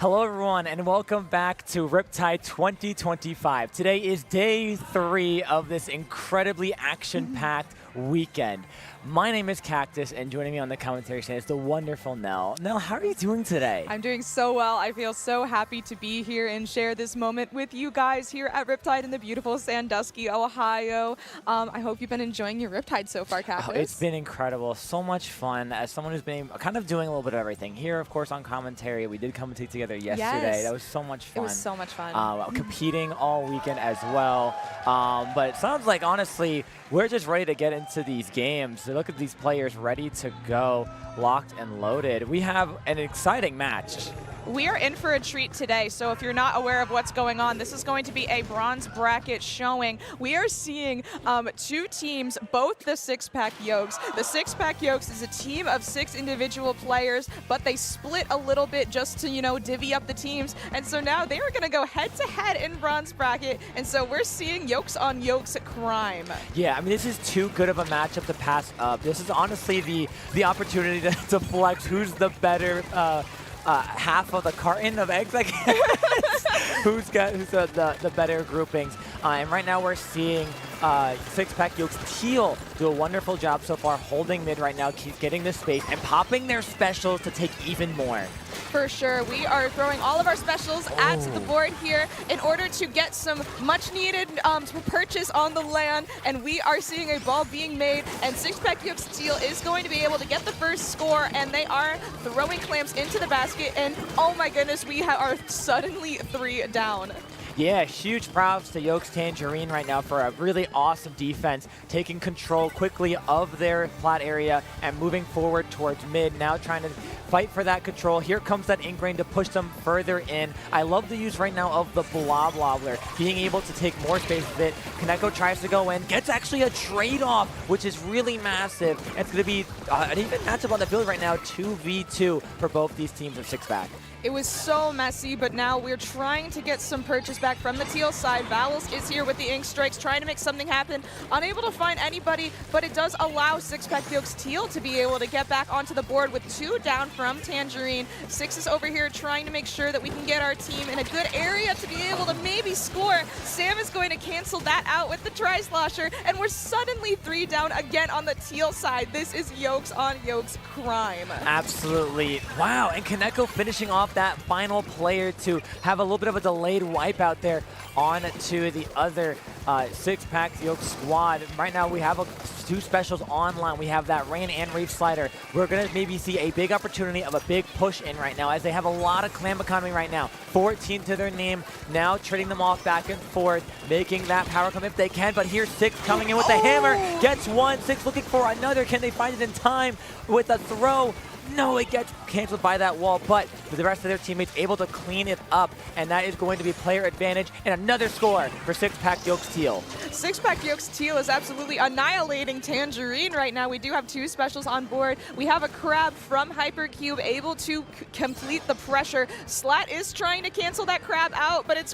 Hello everyone and welcome back to Riptide 2025. Today is day 3 of this incredibly action-packed weekend. My name is Cactus and joining me on the commentary stand is the wonderful Nell. Nell, how are you doing today? I'm doing so well. I feel so happy to be here and share this moment with you guys here at Riptide in the beautiful Sandusky, Ohio. I hope you've been enjoying your Riptide so far, Cactus. Oh, it's been incredible. So much fun. As someone who's been kind of doing a little bit of everything. Here, of course, on commentary, we did commentate together yesterday. Yes. That was so much fun. It was so much fun. Competing all weekend as well. But it sounds like, honestly, we're just ready to get into these games. So look at these players ready to go, locked and loaded. We have an exciting match. We are in for a treat today, so if you're not aware of what's going on, this is going to be a bronze bracket showing. We are seeing 2 teams, both the six-pack Yokes. The six-pack Yokes is a team of 6 individual players, but they split a little bit just to, divvy up the teams. And so now they are going to go head-to-head in bronze bracket, and so we're seeing Yokes on Yokes crime. Yeah, I mean, this is too good of a matchup to pass up. This is honestly the opportunity to flex who's the better half of the carton of eggs, I guess. who's the better groupings. And right now we're seeing six-pack Yokes Teal do a wonderful job so far, holding mid right now, keep getting the space, and popping their specials to take even more. For sure. We are throwing all of our specials at the board here in order to get some much-needed purchase on the land, and we are seeing a ball being made, and six-pack Yokes Teal is going to be able to get the first score, and they are throwing clamps into the basket, and oh my goodness, we are suddenly 3 down. Yeah, huge props to Yokes Tangerine right now for a really awesome defense, taking control quickly of their plat area and moving forward towards mid, now trying to fight for that control. Here comes that Inkling to push them further in. I love the use right now of the Blob Wobbler, being able to take more space with it. Kaneko tries to go in, gets actually a trade-off, which is really massive. It's going to be an even matchup on the field right now, 2v2 for both these teams of six-pack. It was so messy, but now we're trying to get some purchase back from the Teal side. Vowels is here with the Ink Strikes, trying to make something happen. Unable to find anybody, but it does allow six-pack Yokes Teal to be able to get back onto the board with 2 down from Tangerine. Six is over here trying to make sure that we can get our team in a good area to be able to maybe score. Sam is going to cancel that out with the Tri-Slosher, and we're suddenly 3 down again on the Teal side. This is Yokes on Yokes crime. Absolutely. Wow, and Kaneko finishing off that final player to have a little bit of a delayed wipe out there on to the other six-pack Yokes squad. Right now we have 2 specials online. We have that Rain and Reef Slider. We're going to maybe see a big opportunity of a big push in right now, as they have a lot of clam economy right now. 14 to their name, now trading them off back and forth, making that power come if they can. But here's Six coming in with the hammer, gets 1. Six looking for another. Can they find it in time with a throw? No, it gets canceled by that wall, but the rest of their teammates able to clean it up, and that is going to be player advantage and another score for six-pack Yokes Teal. Six-pack Yokes Teal is absolutely annihilating Tangerine right now. We do have 2 specials on board. We have a Crab from Hypercube able to complete the pressure. Slat is trying to cancel that Crab out, but it's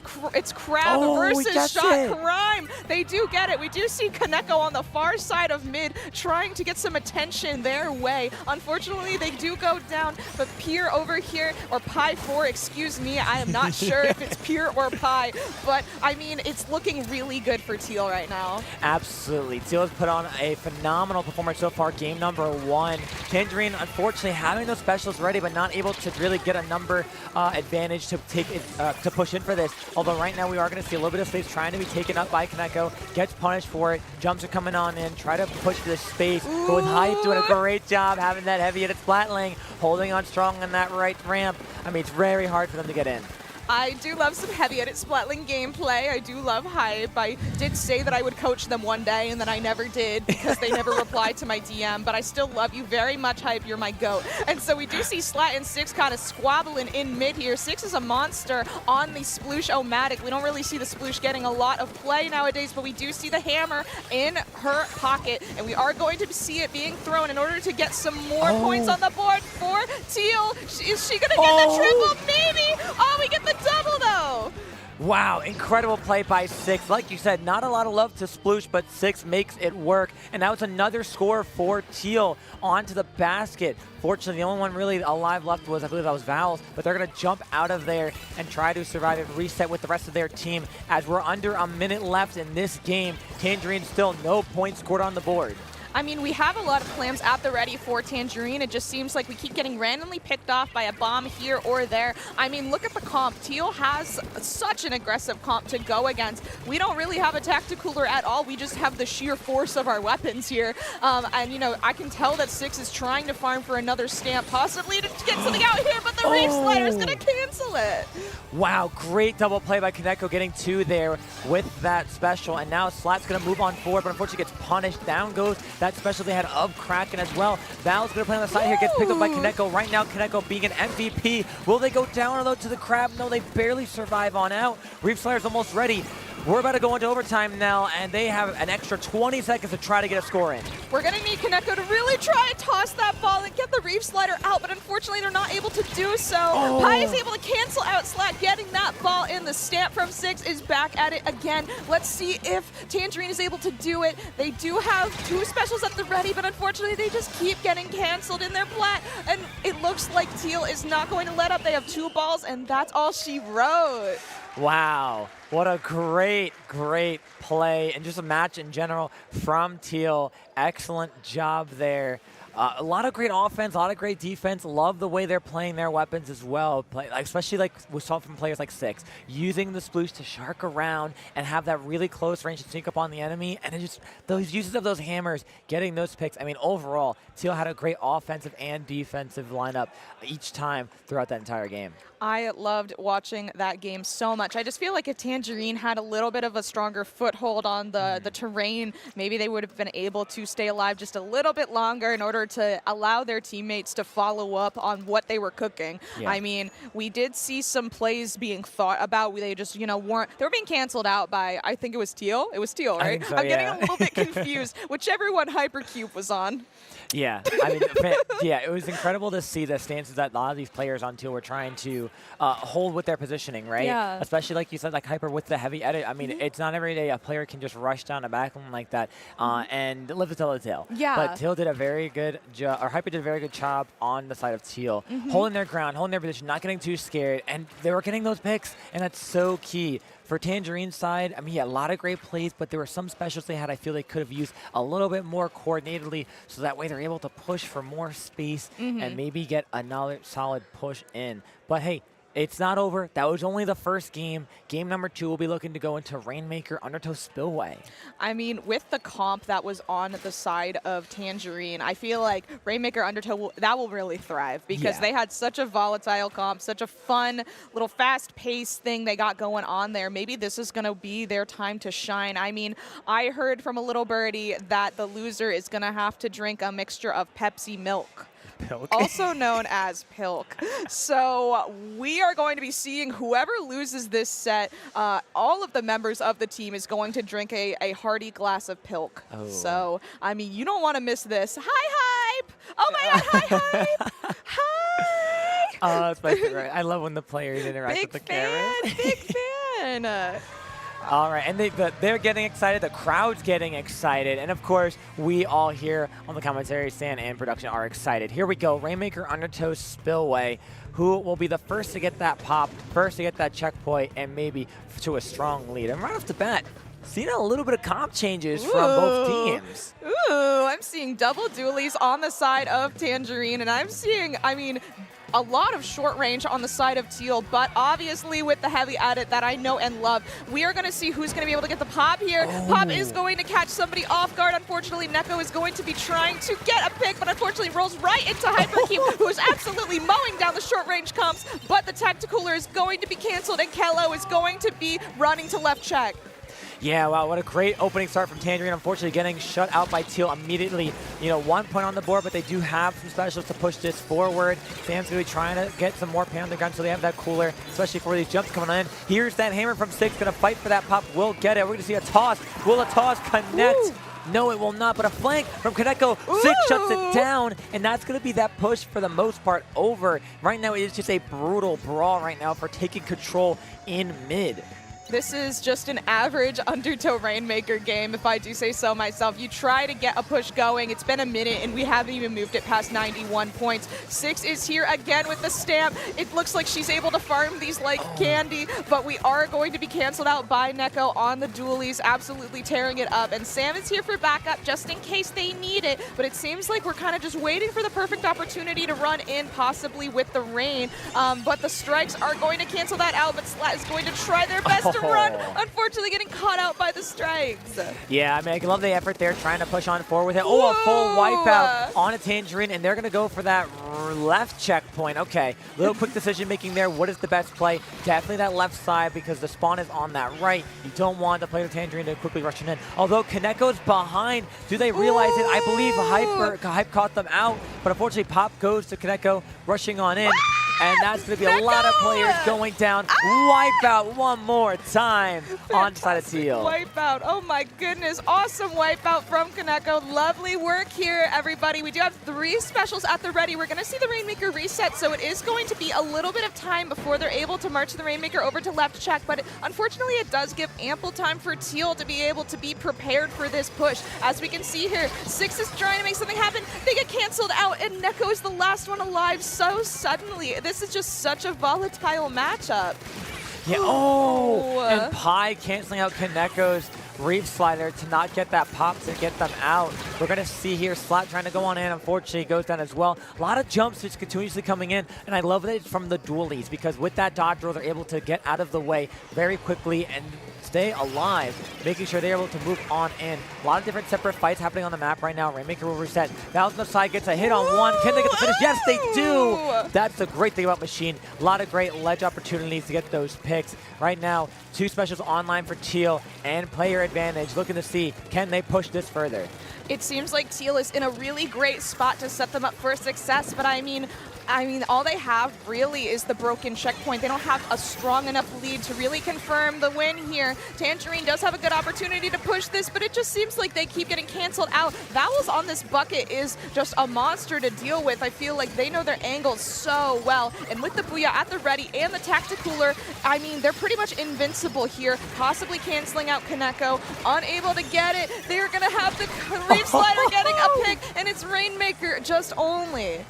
Crab versus Shot Crime. They do get it. We do see Kaneko on the far side of mid trying to get some attention their way. Unfortunately, they do go down, but Pier over here, or Pi 4, excuse me, I am not sure if it's Pier or Pi, but I mean, it's looking really good for Teal right now. Absolutely. Teal has put on a phenomenal performance so far, game number 1. Tangerine, unfortunately, having those specials ready, but not able to really get a number advantage to take it, to push in for this. Although right now we are going to see a little bit of space trying to be taken up by Kaneko, gets punished for it, jumps are coming on in, try to push for the space, but with Hype doing a great job having that heavy at its flat lane, holding on strong on that right ramp. I mean, it's very hard for them to get in. I do love some heavy edit Splatling gameplay. I do love Hype. I did say that I would coach them one day, and then I never did because they never replied to my DM, but I still love you very much, Hype. You're my GOAT. And so we do see Slat and Six kind of squabbling in mid here. Six is a monster on the Sploosh-O-Matic. We don't really see the Sploosh getting a lot of play nowadays, but we do see the hammer in her pocket, and we are going to see it being thrown in order to get some more points on the board for Teal. Is she going to get the triple? Maybe. Oh, we get the double, though. Wow, incredible play by Six. Like you said, not a lot of love to Sploosh, but Six makes it work. And now it's another score for Teal onto the basket. Fortunately, the only one really alive left was, I believe that was Vowels, but they're going to jump out of there and try to survive and reset with the rest of their team as we're under a minute left in this game. Tangerine still no points scored on the board. I mean, we have a lot of clams at the ready for Tangerine. It just seems like we keep getting randomly picked off by a bomb here or there. I mean, look at the comp. Teal has such an aggressive comp to go against. We don't really have a tacticooler at all. We just have the sheer force of our weapons here. And, you know, I can tell that Six is trying to farm for another stamp, possibly to get something out here, but the Reef Slider is going to cancel it. Wow, great double play by Koneko getting 2 there with that special. And now Slat's going to move on forward, but unfortunately gets punished. Down goes that special they had of Kraken as well. Val's going to play on the side here, gets picked up by Koneko. Right now, Koneko being an MVP. Will they go down though to the crab? No, they barely survive on out. Reef Slider's almost ready. We're about to go into overtime now, and they have an extra 20 seconds to try to get a score in. We're going to need Koneko to really try and toss that ball and get the Reef Slider out, but unfortunately they're not able to do so. Pi is able to cancel out Slat, getting that ball in. The stamp from Six is back at it again. Let's see if Tangerine is able to do it. They do have 2 specials at the ready, but unfortunately they just keep getting canceled in their plat, and it looks like Teal is not going to let up. They have 2 balls, and that's all she wrote. Wow, what a great play, and just a match in general from Teal. Excellent job there. A lot of great offense, a lot of great defense. Love the way they're playing their weapons as well. Especially like we saw from players like Six, using the Sploosh to shark around and have that really close range to sneak up on the enemy. And it just those uses of those hammers, getting those picks. I mean, overall, Teal had a great offensive and defensive lineup each time throughout that entire game. I loved watching that game so much. I just feel like if Tangerine had a little bit of a stronger foothold on the terrain, maybe they would have been able to stay alive just a little bit longer in order to allow their teammates to follow up on what they were cooking. Yeah. I mean, we did see some plays being thought about. They just, you know, they were being canceled out by, I think it was Teal. It was Teal, right? I think so, I'm getting a little bit confused. Whichever one Hypercube was on. Yeah, I mean, yeah, it was incredible to see the stances that a lot of these players on Teal were trying to hold with their positioning, right? Yeah. Especially like you said, like Hyper with the heavy edit. I mean, it's not every day a player can just rush down a backline like that and live to tell the tale. Yeah. But Teal did a very good job, or Hyper did a very good job on the side of Teal, holding their ground, holding their position, not getting too scared, and they were getting those picks, and that's so key. For Tangerine's side, I mean, yeah, a lot of great plays, but there were some specials they had I feel they could have used a little bit more coordinatedly, so that way they're able to push for more space and maybe get another solid push in. But hey, it's not over. That was only the first game. Game number 2 will be looking to go into Rainmaker Undertow Spillway. I mean, with the comp that was on the side of Tangerine, I feel like Rainmaker Undertow will really thrive because they had such a volatile comp, such a fun little fast-paced thing they got going on there. Maybe this is going to be their time to shine. I mean, I heard from a little birdie that the loser is going to have to drink a mixture of Pepsi milk. Pilk. Also known as Pilk. So we are going to be seeing whoever loses this set, all of the members of the team is going to drink a hearty glass of Pilk. Oh. So, I mean, you don't want to miss this. Hi, Hype! Oh my god, hi, Hype! Hi! Oh, that's my favorite. I love when the players interact with the camera. Big fan! All right, and they're getting excited, the crowd's getting excited, and of course, we all here on the commentary stand and production are excited. Here we go, Rainmaker Undertow Spillway, who will be the first to get that pop, first to get that checkpoint, and maybe to a strong lead. And right off the bat, seeing a little bit of comp changes from both teams. Ooh, I'm seeing double dualies on the side of Tangerine, and I'm seeing, I mean, a lot of short range on the side of Teal, but obviously with the heavy edit that I know and love, we are going to see who's going to be able to get the pop here. Pop is going to catch somebody off guard. Unfortunately, Neko is going to be trying to get a pick, but unfortunately rolls right into Hypercube, who is absolutely mowing down the short range comps, but the tacticooler is going to be canceled, and Kello is going to be running to left check. Yeah, wow, what a great opening start from Tangerine. Unfortunately, getting shut out by Teal immediately. You know, 1 point on the board, but they do have some specials to push this forward. Sam's going to be trying to get some more pain on the gun, so they have that cooler, especially for these jumps coming in. Here's that hammer from Six, going to fight for that pop. Will get it. We're going to see a toss. Will a toss connect? Ooh. No, it will not, but a flank from Koneko. Six shuts it down, and that's going to be that push for the most part over. Right now, it is just a brutal brawl right now for taking control in mid. This is just an average Undertow Rainmaker game, if I do say so myself. You try to get a push going. It's been a minute, and we haven't even moved it past 91 points. Six is here again with the stamp. It looks like she's able to farm these like candy, but we are going to be canceled out by Neko on the dualies, absolutely tearing it up. And Sam is here for backup just in case they need it, but it seems like we're kind of just waiting for the perfect opportunity to run in, possibly with the rain. But the strikes are going to cancel that out, but Slat is going to try their best to run, unfortunately getting caught out by the strikes. Yeah, I mean, I love the effort there, trying to push on forward with it. Oh, a full wipeout on a Tangerine, and they're going to go for that left checkpoint. Okay, little quick decision making there. What is the best play? Definitely that left side, because the spawn is on that right. You don't want the player Tangerine to quickly rush in. Although Kaneko's behind, do they realize it? I believe Hype caught them out, but unfortunately Pop goes to Kaneko, rushing on in. And that's going to be a lot of players going down. Wipeout one more time on side of Teal. Wipeout. Oh my goodness. Awesome wipeout from Kaneko. Lovely work here, everybody. We do have 3 specials at the ready. We're going to see the Rainmaker reset, so it is going to be a little bit of time before they're able to march the Rainmaker over to left check, but unfortunately it does give ample time for Teal to be able to be prepared for this push. As we can see here, Six is trying to make something happen. They get canceled out, and Neko is the last one alive so suddenly. This is just such a volatile matchup. Yeah, and Pi canceling out Kaneko's Reef Slider to not get that pop to get them out. We're going to see here Slat trying to go on in. Unfortunately, goes down as well. A lot of jumps just continuously coming in, and I love that it's from the dualies, because with that dodge roll, they're able to get out of the way very quickly and stay alive, making sure they're able to move on in. A lot of different separate fights happening on the map right now. Rainmaker will reset. Thousand side gets a hit on one. Can they get the finish? Yes, they do! That's the great thing about Machine. A lot of great ledge opportunities to get those picks. Right now, 2 specials online for Teal and player advantage. Looking to see, can they push this further? It seems like Teal is in a really great spot to set them up for success, but I mean, all they have really is the broken checkpoint. They don't have a strong enough lead to really confirm the win here. Tangerine does have a good opportunity to push this, but it just seems like they keep getting canceled out. Vowels on this bucket is just a monster to deal with. I feel like they know their angles so well, and with the Booyah at the ready and the Tacticooler, I mean, they're pretty much invincible here, possibly canceling out Kaneko. Unable to get it. They're going to have the Reef Slider getting a pick, and it's Rainmaker just only.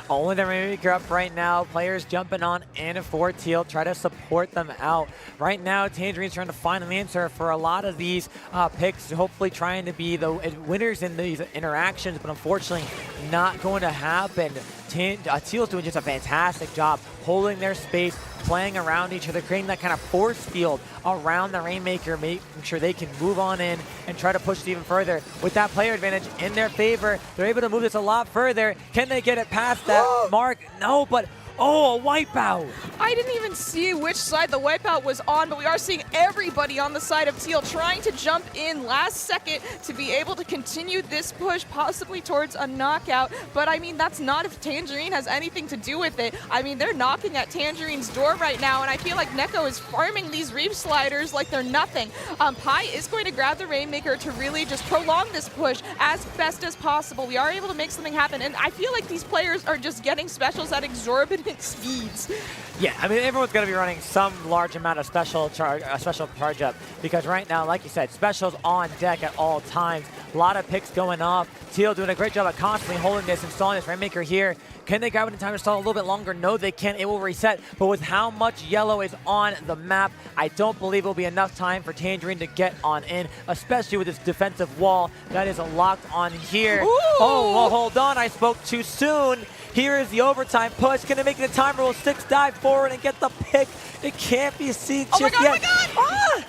Only the Rainmaker up right now. Players jumping on in for Teal, try to support them out. Right now, Tangerine's trying to find an answer for a lot of these picks, hopefully trying to be the winners in these interactions, but unfortunately not going to happen. Teal's doing just a fantastic job holding their space, playing around each other, creating that kind of force field around the Rainmaker, making sure they can move on in and try to push it even further. With that player advantage in their favor, they're able to move this a lot further. Can they get it past that mark? No, but oh, a wipeout. I didn't even see which side the wipeout was on, but we are seeing everybody on the side of Teal trying to jump in last second to be able to continue this push, possibly towards a knockout. But I mean, that's not if Tangerine has anything to do with it. I mean, they're knocking at Tangerine's door right now, and I feel like Neko is farming these Reef Sliders like they're nothing. Pi is going to grab the Rainmaker to really just prolong this push as best as possible. We are able to make something happen, and I feel like these players are just getting specials at exorbitant speeds. Yeah, I mean, everyone's going to be running some large amount of special charge up, because right now, like you said, specials on deck at all times. A lot of picks going off. Teal doing a great job at constantly holding this, installing this Rainmaker here. Can they grab it in time to stall a little bit longer? No, they can't. It will reset. But with how much yellow is on the map, I don't believe it will be enough time for Tangerine to get on in, especially with this defensive wall that is locked on here. Ooh. Oh, well, hold on. I spoke too soon. Here is the overtime push. Can they make it a time roll? Six dive forward and get the pick. It can't be seen just yet. Oh my god! Ah!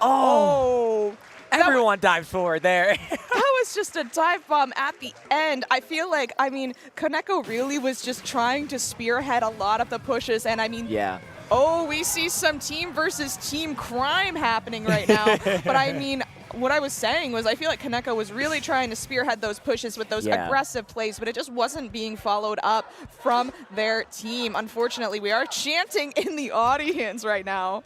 Oh. Everyone dives forward there. That was just a dive bomb at the end. I feel like, I mean, Kaneko really was just trying to spearhead a lot of the pushes, and I mean, yeah. Oh, we see some team versus team crime happening right now. But I mean, what I was saying was I feel like Kaneko was really trying to spearhead those pushes with those aggressive plays, but it just wasn't being followed up from their team. Unfortunately, we are chanting in the audience right now.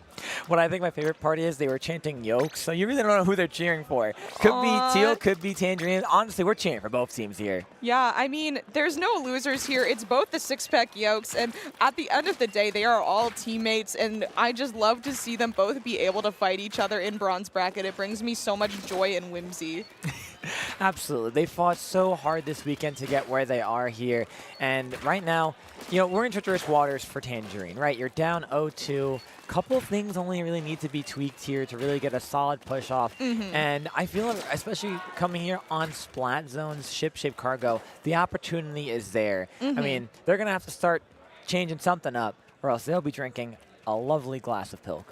What I think my favorite part is they were chanting Yokes, so you really don't know who they're cheering for. Could be Teal, could be Tangerine. Honestly, we're cheering for both teams here. Yeah, I mean, there's no losers here. It's both the six-pack Yokes, and at the end of the day, they are all teammates, and I just love to see them both be able to fight each other in bronze bracket. It brings me so much joy and whimsy. Absolutely. They fought so hard this weekend to get where they are here. And right now, you know, we're in treacherous waters for Tangerine, right? You're down 0-2. Couple of things only really need to be tweaked here to really get a solid push off. And I feel, especially coming here on Splat Zone's ship-shaped cargo, the opportunity is there. I mean, they're going to have to start changing something up, or else they'll be drinking a lovely glass of Pilk.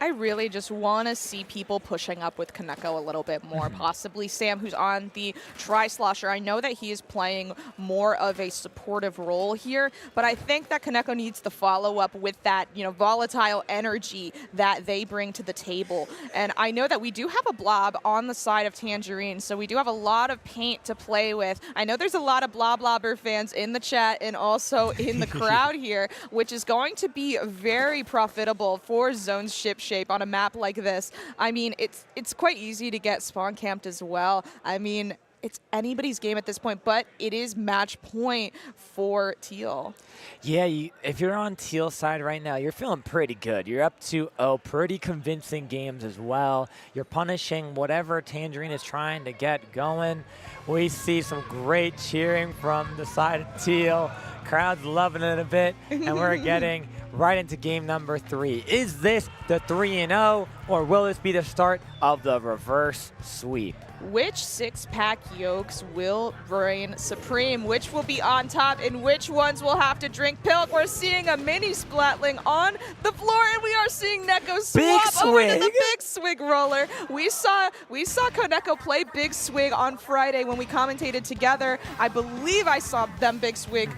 I really just want to see people pushing up with Kaneko a little bit more. Possibly Sam, who's on the Tri-Slosher. I know that he is playing more of a supportive role here, but I think that Kaneko needs to follow up with that, you know, volatile energy that they bring to the table. And I know that we do have a blob on the side of Tangerine, so we do have a lot of paint to play with. I know there's a lot of Bloblobber fans in the chat and also in the crowd here, which is going to be very profitable for Zone's ship shape on a map like this. I mean, it's quite easy to get spawn camped as well. I mean, it's anybody's game at this point, but it is match point for Teal. Yeah, if you're on Teal's side right now, you're feeling pretty good. You're up 2-0, pretty convincing games as well. You're punishing whatever Tangerine is trying to get going. We see some great cheering from the side of Teal. Crowd's loving it a bit, and we're getting right into game number 3. Is this the 3-0, or will this be the start of the reverse sweep? Which six-pack Yokes will reign supreme? Which will be on top, and which ones will have to drink Pilk? We're seeing a mini Splatling on the floor, and we are seeing Neko swap over to the Big Swig roller. We saw Kaneko play Big Swig on Friday when we commentated together. I believe I saw them Big Swig.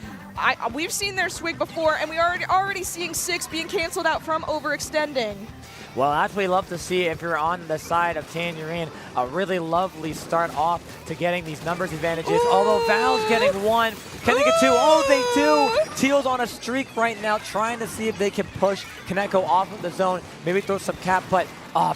We've seen their swig before, and we are already seeing 6 being canceled out from overextending. Well, that's what we love to see if you're on the side of Tangerine. A really lovely start off to getting these numbers advantages. Ooh. Although Val's getting 1. Can they get 2? Oh, they do! Teal's on a streak right now, trying to see if they can push Kaneko off of the zone, maybe throw some cap, but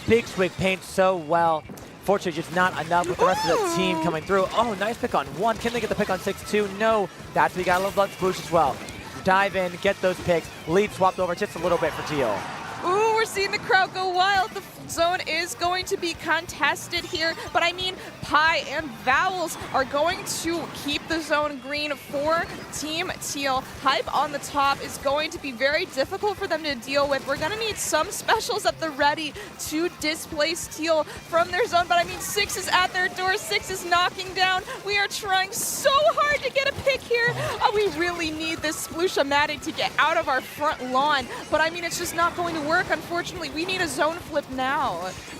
Big Swig paints so well. Fortunately, just not enough with the rest of the team coming through. Oh, nice pick on 1. Can they get the pick on 6-2? No. That's what you gotta love Blood Sploosh as well. Dive in, get those picks. Lead swapped over just a little bit for Teal. Ooh, we're seeing the crowd go wild. The zone is going to be contested here, but I mean, Pi and Vowels are going to keep the zone green for Team Teal. Hype on the top is going to be very difficult for them to deal with. We're going to need some specials at the ready to displace Teal from their zone, but I mean, 6 is at their door, 6 is knocking down. We are trying so hard to get a pick here. We really need this Sploosha-matic to get out of our front lawn, but I mean, it's just not going to work. Unfortunately, we need a zone flip now.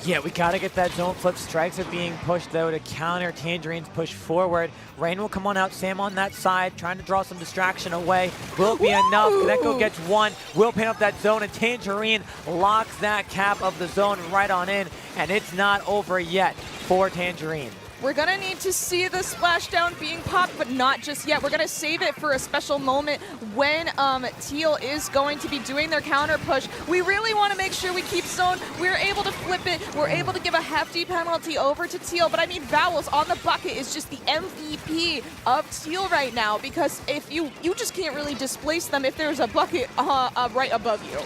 Yeah, we gotta get that zone flip. Strikes are being pushed though to counter Tangerine's push forward. Rain will come on out. Sam on that side, trying to draw some distraction away. Will it be enough? Kaneko gets 1. Will paint up that zone, and Tangerine locks that cap of the zone right on in, and it's not over yet for Tangerine. We're going to need to see the splashdown being popped, but not just yet. We're going to save it for a special moment when Teal is going to be doing their counter push. We really want to make sure we keep zone. We're able to flip it. We're able to give a hefty penalty over to Teal, but I mean, Vowels on the bucket is just the MVP of Teal right now, because if you just can't really displace them if there's a bucket right above you.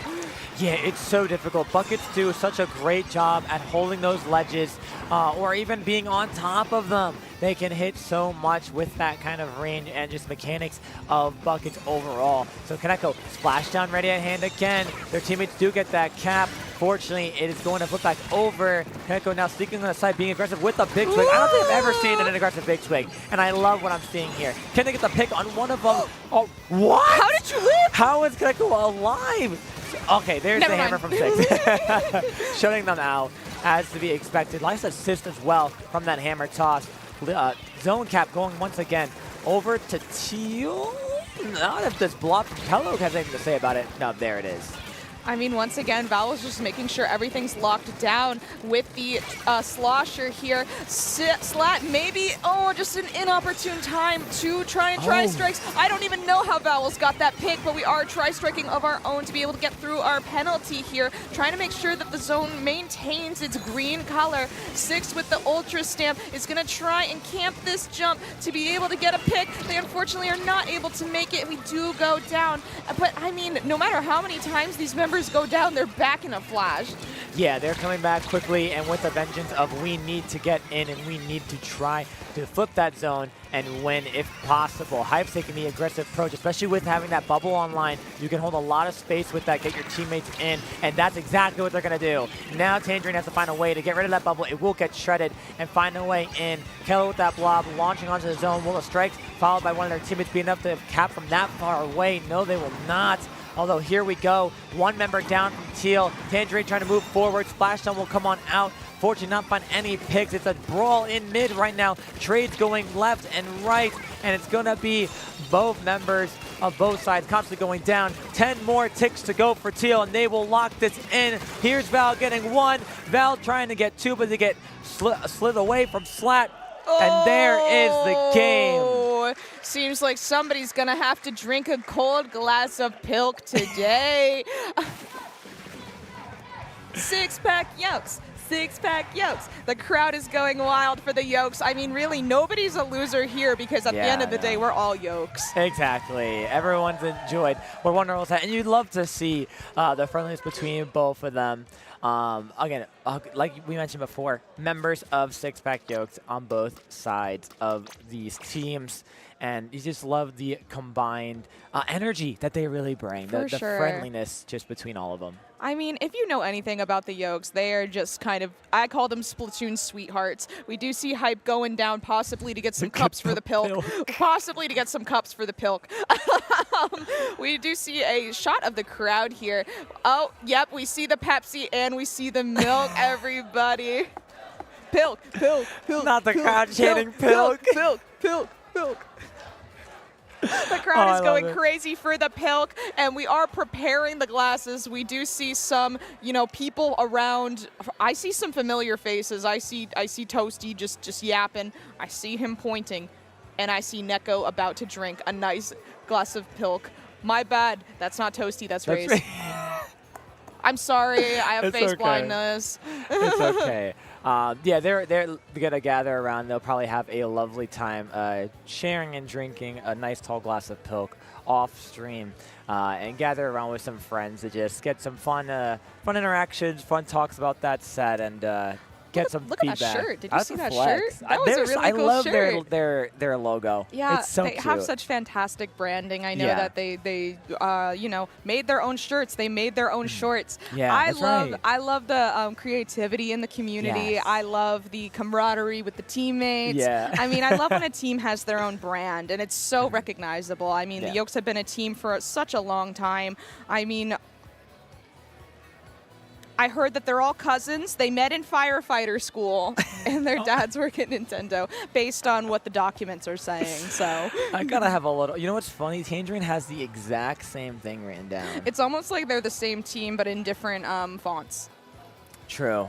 Yeah, it's so difficult. Buckets do such a great job at holding those ledges or even being on top of them. They can hit so much with that kind of range and just mechanics of buckets overall. So Kaneko, splashdown ready at hand again. Their teammates do get that cap. Fortunately, it is going to flip back over. Kaneko now sneaking on the side, being aggressive with the big swing. I don't think I've ever seen an aggressive big swing, and I love what I'm seeing here. Can they get the pick on one of them? Oh, what? How did you live? How is Kaneko alive? Okay, there's the hammer from 6. Shutting them out, as to be expected. Nice assist as well from that hammer toss. Zone cap going once again over to Teal. Not if this block from Pello has anything to say about it. No, there it is. I mean, once again, Valve's just making sure everything's locked down with the slosher here. Slat maybe, just an inopportune time to try and tri-strikes. I don't even know how Valve's got that pick, but we are tri-striking of our own to be able to get through our penalty here, trying to make sure that the zone maintains its green color. Six with the Ultra Stamp is going to try and camp this jump to be able to get a pick. They unfortunately are not able to make it. We do go down, but I mean, no matter how many times these members go down, they're back in a flash. Yeah, they're coming back quickly and with a vengeance of we need to get in and we need to try to flip that zone and win if possible. Hype's taking the aggressive approach, especially with having that bubble online. You can hold a lot of space with that, get your teammates in, and that's exactly what they're going to do. Now Tangerine has to find a way to get rid of that bubble. It will get shredded and find a way in. Keller with that blob, launching onto the zone. Will the strikes followed by one of their teammates be enough to cap from that far away? No, they will not. Although here we go, one member down from Teal. Tangerine trying to move forward. Splashdown will come on out. Fortunately not find any picks. It's a brawl in mid right now. Trades going left and right, and it's gonna be both members of both sides constantly going down. 10 more ticks to go for Teal, and they will lock this in. Here's Val getting one. Val trying to get two, but they get slid away from Slat. And there is the game. Seems like somebody's gonna have to drink a cold glass of Pilk today. Six-pack Yokes. Six-pack Yokes. The crowd is going wild for the Yokes. I mean, really, nobody's a loser here because at the end of the day, we're all Yokes. Exactly. Everyone's enjoyed what Wonderful's had. And you'd love to see the friendliness between both of them. Again, like we mentioned before, members of Six-Pack Yokes on both sides of these teams. And you just love the combined energy that they really bring, the friendliness just between all of them. I mean, if you know anything about the Yokes, they are just kind of, I call them Splatoon sweethearts. We do see Hype going down, possibly to get some cups for the Pilk. Possibly to get some cups for the Pilk. We do see a shot of the crowd here. Oh, yep, we see the Pepsi and we see the milk, everybody. Pilk, Pilk, Pilk. Not the crowd chanting Pilk. Pilk, Pilk, Pilk. The crowd is going crazy for the Pilk, and we are preparing the glasses. We do see some, people around. I see some familiar faces. I see Toasty just yapping. I see him pointing, and I see Neko about to drink a nice glass of Pilk. My bad. That's not Toasty. That's Raze. I'm sorry. I have face blindness. It's okay. Yeah, they're gonna gather around. They'll probably have a lovely time sharing and drinking a nice tall glass of Pilk off stream, and gather around with some friends to just get some fun interactions, fun talks about that set, and get some feedback. Look at that shirt. Did you see that shirt? That was a really I cool love shirt. their logo. Yeah, it's so they cute. have such fantastic branding. I know that they made their own shirts. They made their own shorts. Yeah, I love the creativity in the community. Yes. I love the camaraderie with the teammates. Yeah. I mean, I love when a team has their own brand, and it's so recognizable. I mean, the Yokes have been a team for such a long time. I mean, I heard that they're all cousins. They met in firefighter school, and their dads work at Nintendo, based on what the documents are saying. So I gotta have a little. You know what's funny? Tangerine has the exact same thing written down. It's almost like they're the same team, but in different fonts. True.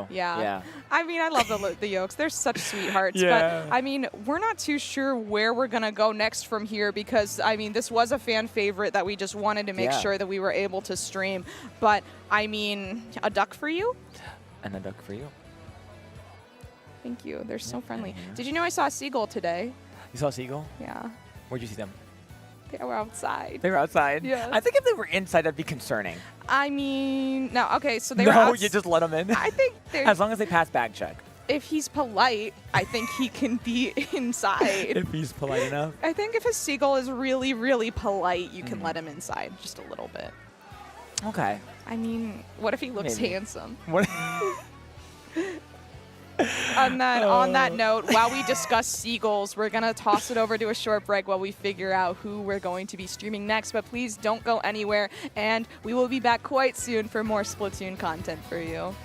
Yeah. I mean, I love the Yokes. They're such sweethearts. Yeah. But, I mean, we're not too sure where we're going to go next from here because, I mean, this was a fan favorite that we just wanted to make sure that we were able to stream. But, I mean, a duck for you? And a duck for you. Thank you. They're so friendly. Did you know I saw a seagull today? You saw a seagull? Yeah. Where'd you see them? They were outside. They were outside? Yeah. I think if they were inside, that'd be concerning. I mean, no. Okay, so they were outside. No, you just let them in? I think they're... As long as they pass bag check. If he's polite, I think he can be inside. If he's polite enough? I think if a seagull is really, really polite, you can let him inside just a little bit. Okay. I mean, what if he looks handsome? What? On that note, while we discuss seagulls, we're going to toss it over to a short break while we figure out who we're going to be streaming next. But please don't go anywhere, and we will be back quite soon for more Splatoon content for you.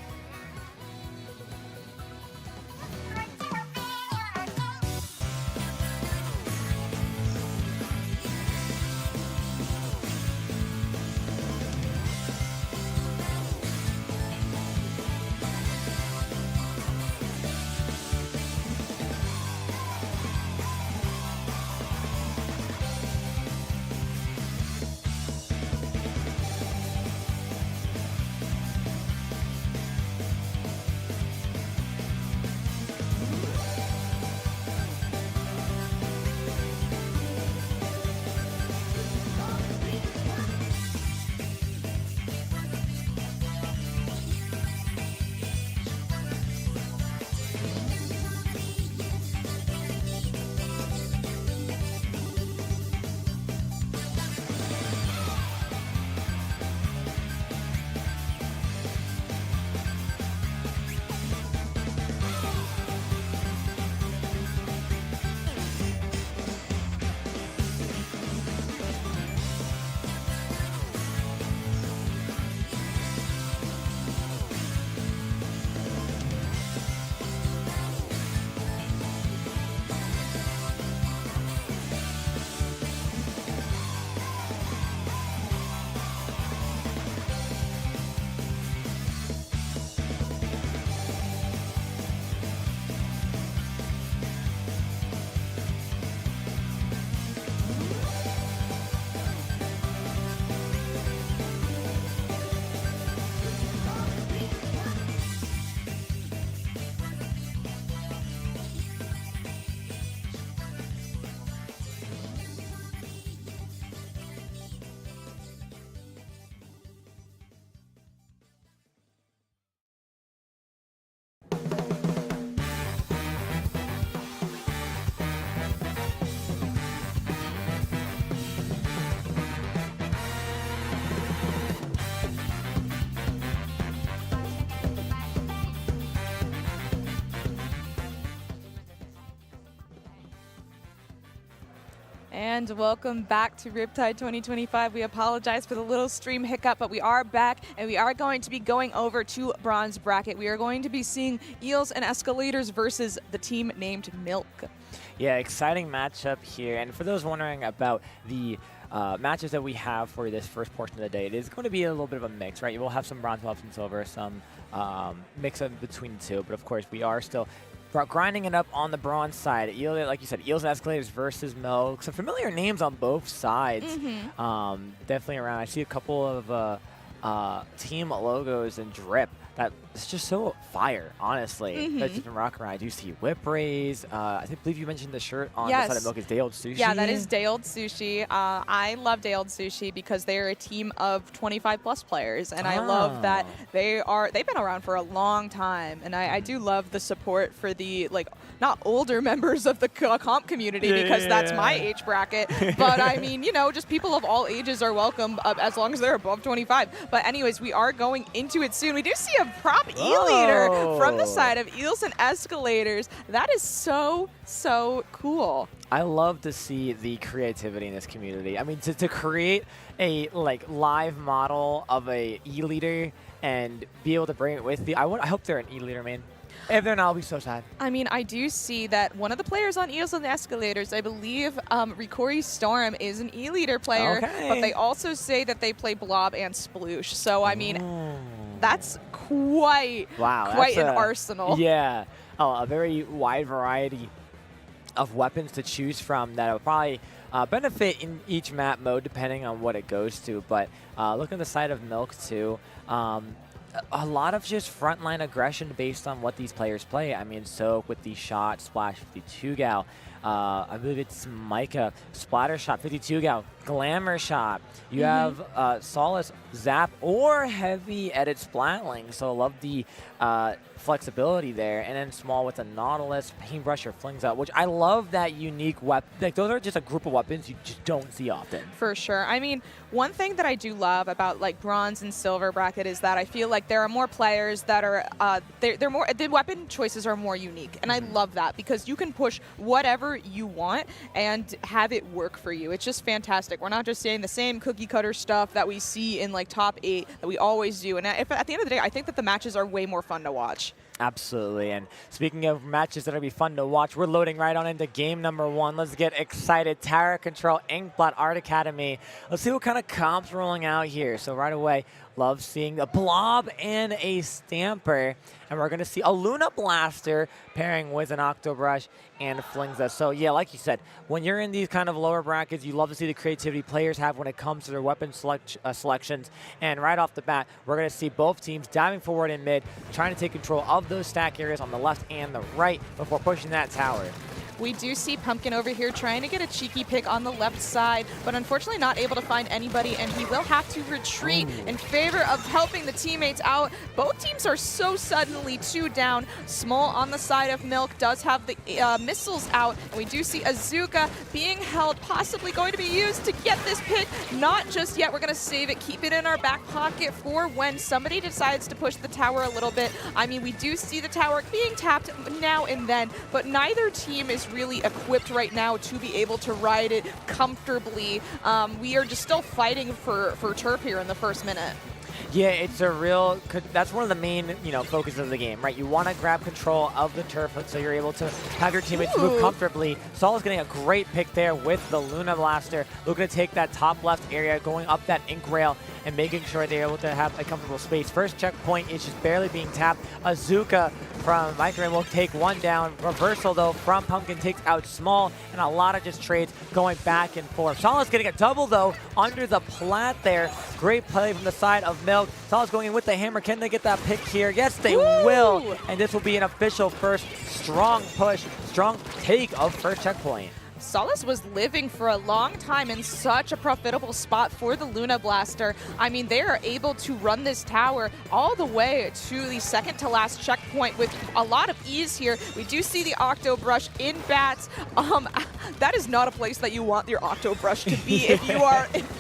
And welcome back to Riptide 2025. We apologize for the little stream hiccup, but we are back, and we are going to be going over to bronze bracket. We are going to be seeing Eels and Escalators versus the team named Milk. Yeah, exciting matchup here. And for those wondering about the matches that we have for this first portion of the day, it is going to be a little bit of a mix, right? You will have some bronze, we'll have some silver, some mix of between the two. But of course, we are still grinding it up on the bronze side. Like you said, Eels and Escalators versus Milk. Some familiar names on both sides. Definitely around. I see a couple of team logos and drip. That's just so fire, honestly. That's just been rocking around. I do see Whip Rays. I believe you mentioned the shirt on the side of Milk is Day Old Sushi. Yeah, that is Day Old Sushi. I love Day Old Sushi because they're a team of 25+ players, and I love that they've been around for a long time, and I do love the support for the not older members of the comp community because that's my age bracket, but I mean, just people of all ages are welcome as long as they're above 25. But anyways, we are going into it soon. We do see a prop E-leader from the side of Eels and Escalators. That is so cool. I love to see the creativity in this community. I mean, to create a live model of a E-leader and be able to bring it with you. I hope they're an E-leader, man. If they're not, I'll be so sad. I mean, I do see that one of the players on Eels and Escalators, I believe Rikori Storm is an E-leader player, but they also say that they play Blob and Sploosh. So, I mean, that's quite an arsenal. Yeah, a very wide variety of weapons to choose from that will probably benefit in each map mode depending on what it goes to. But look at the side of Milk too. A lot of just frontline aggression based on what these players play. I mean, Soak with the shot, Splash 52 gal. I believe it's Micah, Splatter shot, 52 gal, Glamour shot. You have Solace, Zap, or Heavy edit Splatling. So I love the flexibility there. And then Small with a Nautilus, Paintbrusher, Flings Out, which I love that unique weapon. Those are just a group of weapons you just don't see often. For sure. I mean, one thing that I do love about bronze and silver bracket is that I feel like there are more players that are they're more, the weapon choices are more unique, and I love that because you can push whatever you want and have it work for you. It's just fantastic. We're not just seeing the same cookie cutter stuff that we see in top 8 that we always do. And at the end of the day, I think that the matches are way more fun to watch. Absolutely. And speaking of matches that will be fun to watch, we're loading right on into game number 1. Let's get excited. Tower Control, Inkblot, Art Academy. Let's see what kind of comps rolling out here. So right away, love seeing a Blob and a Stamper. And we're going to see a Luna Blaster pairing with an Octobrush and Flingza. So yeah, like you said, when you're in these kind of lower brackets, you love to see the creativity players have when it comes to their weapon selections. And right off the bat, we're going to see both teams diving forward in mid, trying to take control of those stack areas on the left and the right before pushing that tower. We do see Pumpkin over here trying to get a cheeky pick on the left side, but unfortunately not able to find anybody, and he will have to retreat in favor of helping the teammates out. Both teams are so suddenly 2 down. Small on the side of Milk does have the missiles out, and we do see Azuka being held, possibly going to be used to get this pick. Not just yet. We're going to save it, keep it in our back pocket for when somebody decides to push the tower a little bit. I mean, we do see the tower being tapped now and then, but neither team is really equipped right now to be able to ride it comfortably. We are just still fighting for turf here in the first minute. Yeah, it's a real, that's one of the main, focuses of the game, right? You want to grab control of the turf so you're able to have your teammates move comfortably. Sol is getting a great pick there with the Luna Blaster. Looking to take that top left area, going up that ink rail and making sure they're able to have a comfortable space. First checkpoint is just barely being tapped. Azuka from Micro will take 1 down. Reversal, though, from Pumpkin takes out Small, and a lot of just trades going back and forth. Sol is getting a double, though, under the plat there. Great play from the side of Milk. Sol's going in with the hammer. Can they get that pick here? Yes, they will. And this will be an official first strong push, strong take of first checkpoint. Solace was living for a long time in such a profitable spot for the Luna Blaster. I mean, they are able to run this tower all the way to the second to last checkpoint with a lot of ease here. We do see the Octobrush in bats. That is not a place that you want your Octobrush to be if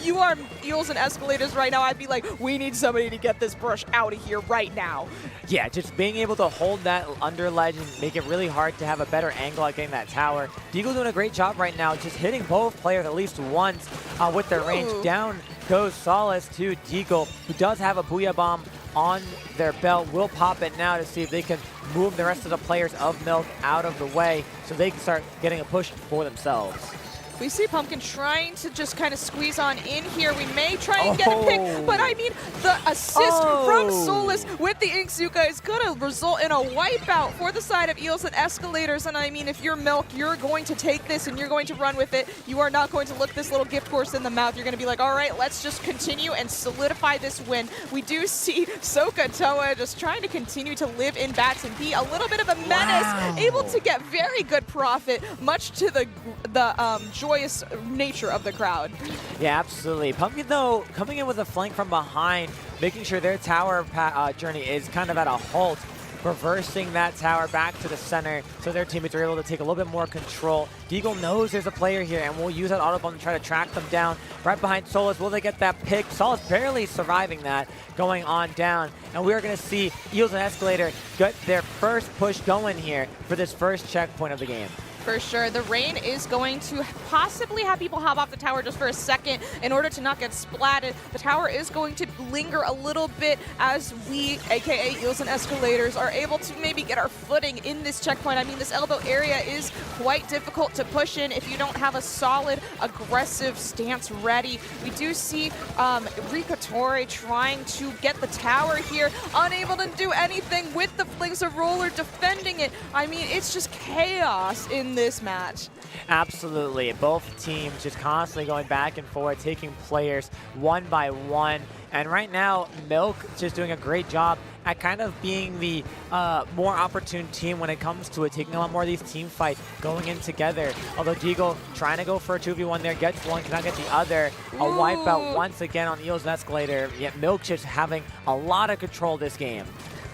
you are Eels and Escalators right now, I'd be like, we need somebody to get this brush out of here right now. Yeah, just being able to hold that under ledge and make it really hard to have a better angle at getting that tower. Deagle doing a great job right now, just hitting both players at least once with their range. Down goes Solace to Deagle, who does have a Booyah Bomb on their belt. Will pop it now to see if they can move the rest of the players of Milk out of the way so they can start getting a push for themselves. We see Pumpkin trying to just kind of squeeze on in here. We may try and get a pick, but I mean, the assist from Solus with the Inksuka is going to result in a wipeout for the side of Eels and Escalators. And I mean, if you're Milk, you're going to take this and you're going to run with it. You are not going to look this little gift horse in the mouth. You're going to be like, all right, let's just continue and solidify this win. We do see Soka Toa just trying to continue to live in bats and be a little bit of a menace, able to get very good profit, much to the joyous nature of the crowd. Yeah, absolutely. Pumpkin, though, coming in with a flank from behind, making sure their tower journey is kind of at a halt, reversing that tower back to the center so their teammates are able to take a little bit more control. Deagle knows there's a player here, and we'll use that auto bomb to try to track them down. Right behind Solus, will they get that pick? Solus barely surviving that, going on down. And we are going to see Eels and Escalator get their first push going here for this first checkpoint of the game. For sure. The rain is going to possibly have people hop off the tower just for a second in order to not get splatted. The tower is going to linger a little bit as we, aka Eels and Escalators, are able to maybe get our footing in this checkpoint. I mean, this elbow area is quite difficult to push in if you don't have a solid, aggressive stance ready. We do see Riptide trying to get the tower here, unable to do anything with the Flings of Roller defending it. I mean, it's just chaos in this match. Absolutely. Both teams just constantly going back and forth, taking players one by one. And right now, Milk just doing a great job at kind of being the more opportune team when it comes to it, taking a lot more of these team fights, going in together. Although Deagle trying to go for a 2v1 there, gets one, cannot get the other. A wipeout once again on Eels and Escalator, yet Milk just having a lot of control this game.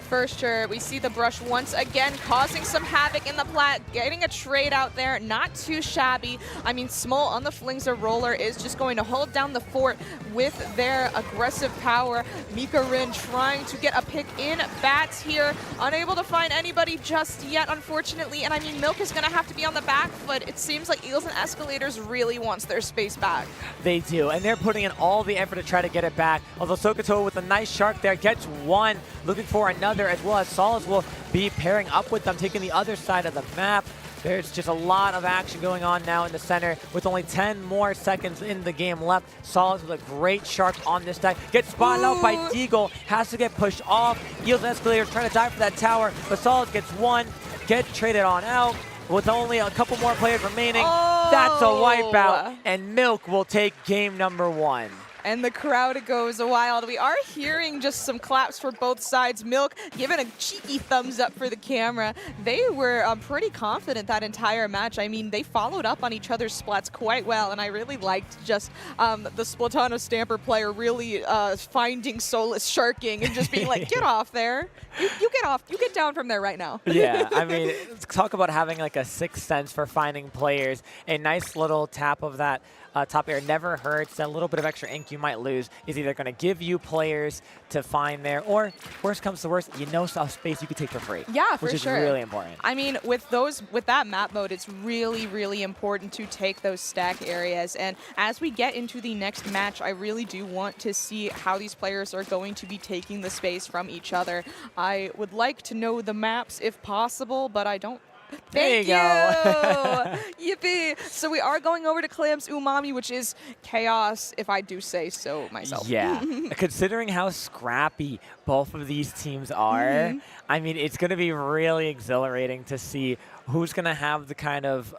For sure. We see the brush once again causing some havoc in the plat, getting a trade out there, not too shabby. I mean, Small on the Flings of Roller is just going to hold down the fort with their aggressive power. Mika Rin trying to get a pick in bats here, unable to find anybody just yet, unfortunately. And I mean, Milk is going to have to be on the back foot. It seems like Eels and Escalators really wants their space back. They do, and they're putting in all the effort to try to get it back. Although Sokoto with a nice shark there gets one, looking for another, as well as Solace will be pairing up with them, taking the other side of the map. There's just a lot of action going on now in the center with only 10 more seconds in the game left. Solace with a great shark on this deck. Gets spotted out by Deagle, has to get pushed off. Eels and Escalators trying to dive for that tower, but Solace gets one, gets traded on out. With only a couple more players remaining, that's a wipeout, and Milk will take game number one. And the crowd goes wild. We are hearing just some claps for both sides. Milk giving a cheeky thumbs up for the camera. They were pretty confident that entire match. I mean, they followed up on each other's splats quite well, and I really liked just the Splatoon Stamper player really finding Solus sharking and just being like, get off there. You get off. You get down from there right now. Yeah, I mean, talk about having like a sixth sense for finding players. A nice little tap of that top air never hurts. That little bit of extra ink you might lose is either going to give you players to find there, or worst comes to worst, you know, some space you could take for free. Yeah, for which sure. is really important. I mean, with that map mode, it's really, really important to take those stack areas. And as we get into the next match, I really do want to see how these players are going to be taking the space from each other. I would like to know the maps if possible, but I don't. Thank you. Yippee. So we are going over to Clam's Umami, which is chaos, if I do say so myself. Yeah. Considering how scrappy both of these teams are, I mean, it's going to be really exhilarating to see who's going to have the kind of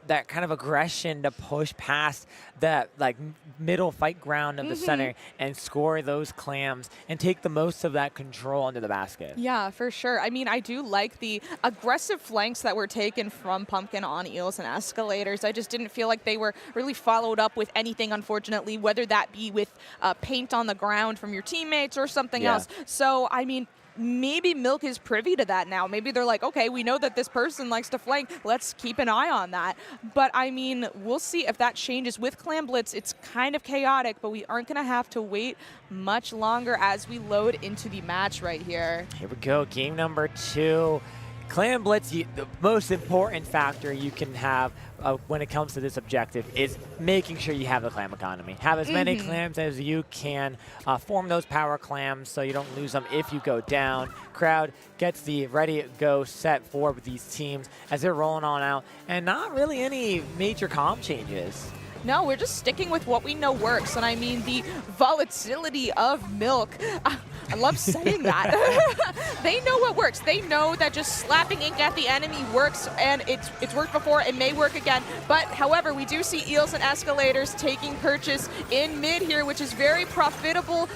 that kind of aggression to push past that like middle fight ground of the center and score those clams and take the most of that control into the basket. Yeah, for sure. I mean, I do like the aggressive flanks that were taken from Pumpkin on Eels and Escalators. I just didn't feel like they were really followed up with anything, unfortunately, whether that be with paint on the ground from your teammates or something else. So, I mean, maybe Milk is privy to that now. Maybe they're like, okay, we know that this person likes to flank. Let's keep an eye on that. But I mean, we'll see if that changes. With Clam Blitz, it's kind of chaotic, but we aren't going to have to wait much longer as we load into the match right here. Here we go, game number 2. Clam Blitz, the most important factor you can have when it comes to this objective is making sure you have the clam economy. Have as many clams as you can. Form those power clams so you don't lose them if you go down. Crowd gets the ready, go, set forward with these teams as they're rolling on out. And not really any major comp changes. No, we're just sticking with what we know works. And I mean, the volatility of Milk. I love saying that. They know what works. They know that just slapping ink at the enemy works, and it's worked before. It may work again. But however, we do see Eels and Escalators taking purchase in mid here, which is very profitable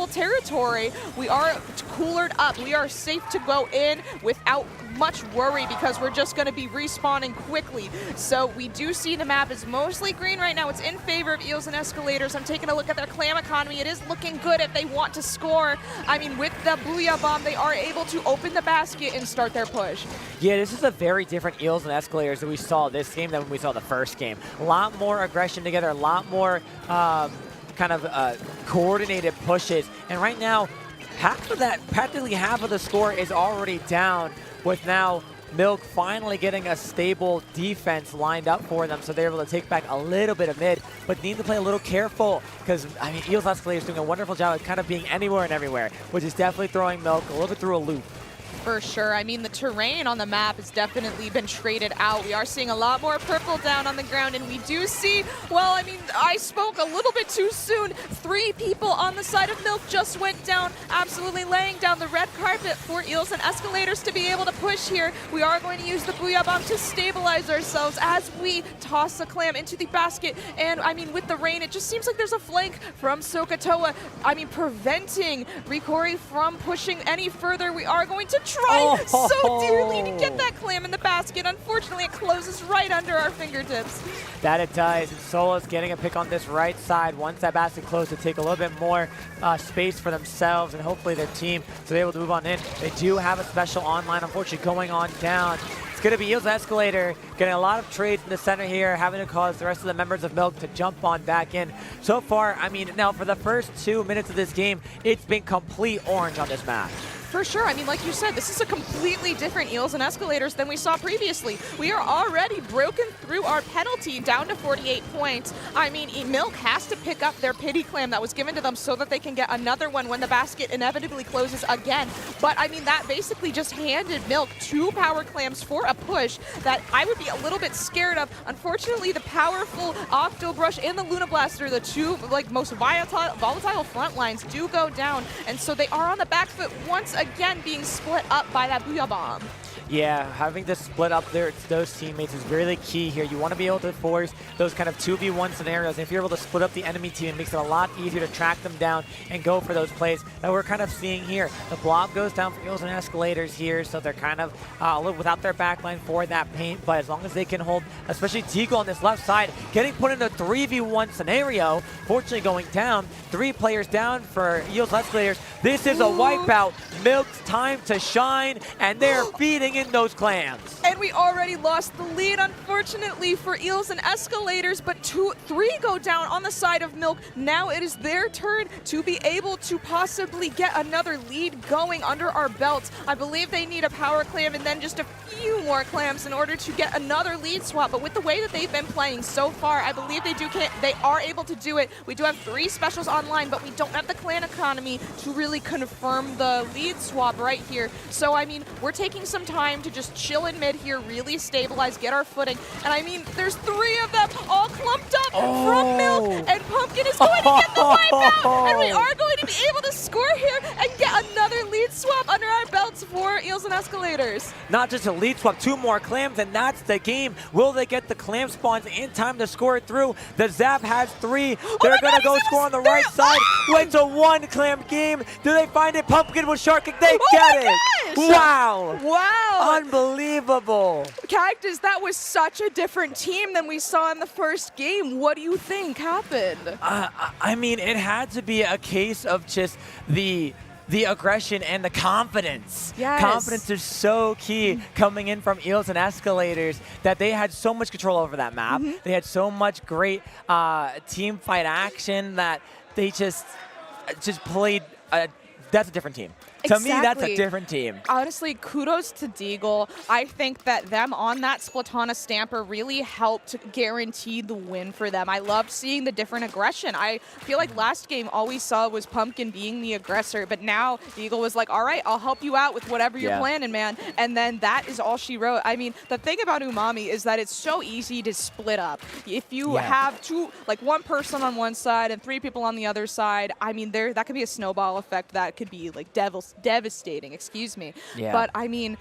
territory. We are coolered up. We are safe to go in without much worry because we're just going to be respawning quickly. So we do see the map is mostly green right now. It's in favor of Eels and Escalators. I'm taking a look at their clam economy. It is looking good if they want to score. I mean, with the Booyah Bomb, they are able to open the basket and start their push. Yeah, this is a very different Eels and Escalators that we saw this game than when we saw the first game. A lot more aggression together, a lot more coordinated pushes. And right now, practically half of the score is already down, with now Milk finally getting a stable defense lined up for them, so they're able to take back a little bit of mid, but need to play a little careful because, I mean, Eels Escalators doing a wonderful job of kind of being anywhere and everywhere, which is definitely throwing Milk a little bit through a loop. For sure. I mean, the terrain on the map has definitely been traded out. We are seeing a lot more purple down on the ground, and we do see, well, I mean, I spoke a little bit too soon. 3 people on the side of Milk just went down, absolutely laying down the red carpet for Eels and Escalators to be able to push here. We are going to use the Booyah Bomb to stabilize ourselves as we toss the clam into the basket. And, I mean, with the rain, it just seems like there's a flank from Sokotoa, I mean, preventing Rikori from pushing any further. We are going to try so dearly to get that clam in the basket. Unfortunately, it closes right under our fingertips. That it does. And Solo's getting a pick on this right side. Once that basket closed, to take a little bit more space for themselves and hopefully their team, so they're able to move on in. They do have a special online, unfortunately, going on down. It's going to be Eels Escalator getting a lot of trades in the center here, having to cause the rest of the members of Milk to jump on back in. So far, I mean, now for the first 2 minutes of this game, it's been complete orange on this match. For sure. I mean, like you said, this is a completely different Eels and Escalators than we saw previously. We are already broken through our penalty down to 48 points. I mean, Milk has to pick up their pity clam that was given to them so that they can get another one when the basket inevitably closes again. But I mean, that basically just handed Milk 2 power clams for a push that I would be a little bit scared of. Unfortunately, the powerful Octo Brush and the Luna Blaster, the 2 most volatile front lines, do go down. And so they are on the back foot once again, being split up by that Booyah Bomb. Yeah, having to split up those teammates is really key here. You want to be able to force those kind of 2v1 scenarios. And if you're able to split up the enemy team, it makes it a lot easier to track them down and go for those plays that we're kind of seeing here. The blob goes down for Eels and Escalators here, so they're kind of a little without their backline for that paint. But as long as they can hold, especially Teal on this left side, getting put in a 3v1 scenario, fortunately going down, 3 players down for Eels Escalators. This is a wipeout. Milk's time to shine, and they're feeding in those clams. And we already lost the lead, unfortunately, for Eels and Escalators, but 3 go down on the side of Milk. Now it is their turn to be able to possibly get another lead going under our belts. I believe they need a power clam and then just a few more clams in order to get another lead swap, but with the way that they've been playing so far, I believe they are able to do it. We do have 3 specials online, but we don't have the clan economy to really confirm the lead swap right here. So, I mean, we're taking some time to just chill in mid here, really stabilize, get our footing. And I mean, there's 3 of them all clumped up from Milk, and Pumpkin is going to get the wipeout, and we are going to be able to score here and get another lead swap under our belts for Eels and Escalators. Not just a lead swap, 2 more clams, and that's the game. Will they get the clam spawns in time to score it through? The Zap has 3. They're going to go score on the right side. It's a 1 clam game. Do they find it? Pumpkin with Shark Kick. They get it. Wow. Wow. Unbelievable. Cactus, that was such a different team than we saw in the first game. What do you think happened? I mean, it had to be a case of just the the aggression and the confidence. Yes. Confidence is so key coming in from Eels and Escalators that they had so much control over that map. They had so much great team fight action that they just played. That's a different team. To me, that's a different team. Honestly, kudos to Deagle. I think that them on that Splatana Stamper really helped guarantee the win for them. I loved seeing the different aggression. I feel like last game, all we saw was Pumpkin being the aggressor, but now Deagle was like, all right, I'll help you out with whatever you're planning, man. And then that is all she wrote. I mean, the thing about Umami is that it's so easy to split up. If you have one person on one side and 3 people on the other side, I mean, that could be a snowball effect that could be like devastating, excuse me. But I mean,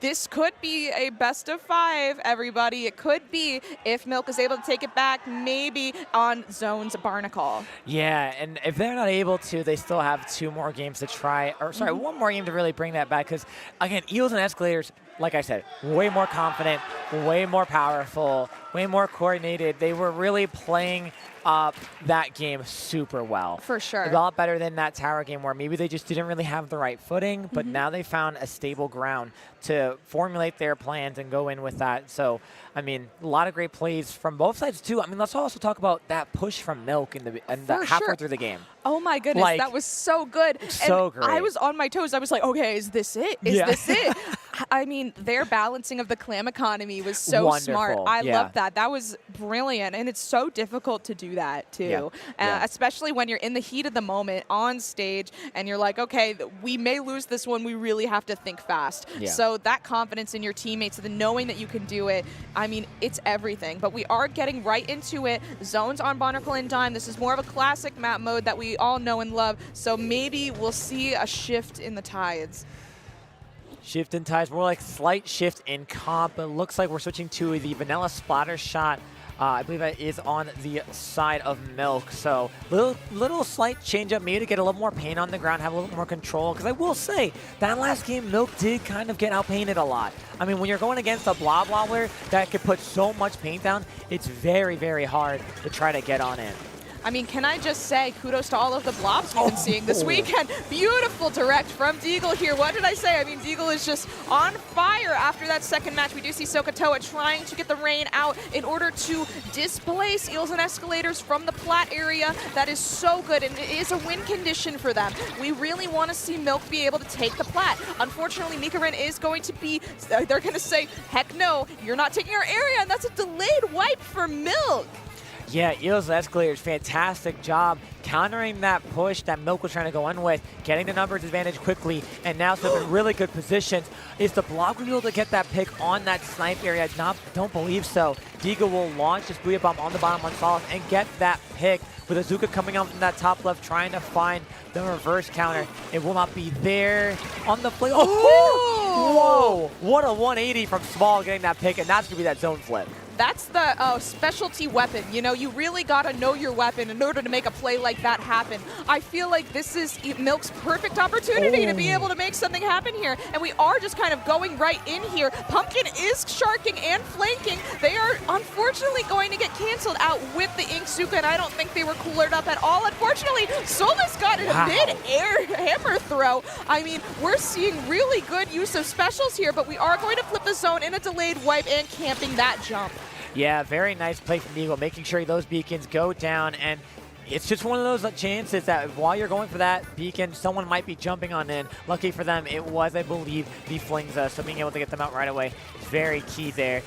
this could be a best of 5, everybody. It could be if Milk is able to take it back, maybe on Zone's Barnacle. Yeah, and if they're not able to, they still have 2 more games to try, or sorry, 1 more game to really bring that back. Because again, Eels and Escalators, like I said, way more confident, way more powerful, way more coordinated. They were really playing that game super well. For sure. A lot better than that tower game where maybe they just didn't really have the right footing, but now they found a stable ground to formulate their plans and go in with that. So, I mean, a lot of great plays from both sides too. I mean, let's also talk about that push from Milk in the halfway through the game. Oh my goodness, that was so good. So great. I was on my toes. I was like, okay, is this it? Is this it? I mean, their balancing of the clam economy was so smart. I love that. That was brilliant, and it's so difficult to do that too, especially when you're in the heat of the moment on stage, and you're like, okay, we may lose this one. We really have to think fast. So that confidence in your teammates, the knowing that you can do it, I mean, it's everything. But we are getting right into it. Zones on Barnacle and Dime. This is more of a classic map mode that we all know and love. So maybe we'll see a shift in the tides. Shift in tides, more like slight shift in comp. It looks like we're switching to the vanilla splatter shot. I believe that is on the side of Milk. So little slight change up, maybe to get a little more paint on the ground, have a little more control. Because I will say, that last game, Milk did kind of get outpainted a lot. I mean, when you're going against a blah blah player that could put so much paint down, it's very, very hard to try to get on in. I mean, can I just say kudos to all of the blobs we've been seeing this weekend. Beautiful direct from Deagle here. What did I say? I mean, Deagle is just on fire after that second match. We do see Sokotoa trying to get the rain out in order to displace Eels and Escalators from the plat area. That is so good, and it is a win condition for them. We really want to see Milk be able to take the plat. Unfortunately, Mikarin is going to be, they're going to say, heck no, you're not taking our area, and that's a delayed wipe for Milk. Yeah, Eels and Escalators, fantastic job countering that push that Milk was trying to go in with, getting the numbers advantage quickly, and now still in really good positions. Is the block going to be able to get that pick on that snipe area? Don't believe so. Deagle will launch this Booyah Bomb on the bottom on Solace and get that pick with Azuka coming out from that top left, trying to find the reverse counter. It will not be there on the flip. Oh, whoa! What a 180 from Small getting that pick, and that's going to be that zone flip. That's the specialty weapon. You know, you really got to know your weapon in order to make a play like that happen. I feel like this is Milk's perfect opportunity to be able to make something happen here. And we are just kind of going right in here. Pumpkin is sharking and flanking. They are unfortunately going to get canceled out with the Inksuka, and I don't think they were coolered up at all. Unfortunately, Solus got a mid-air hammer throw. I mean, we're seeing really good use of specials here, but we are going to flip the zone in a delayed wipe and camping that jump. Yeah, very nice play from Eagle, making sure those beacons go down, and it's just one of those chances that while you're going for that beacon, someone might be jumping on in. Lucky for them, it was, I believe, the Flingza, so being able to get them out right away is very key there.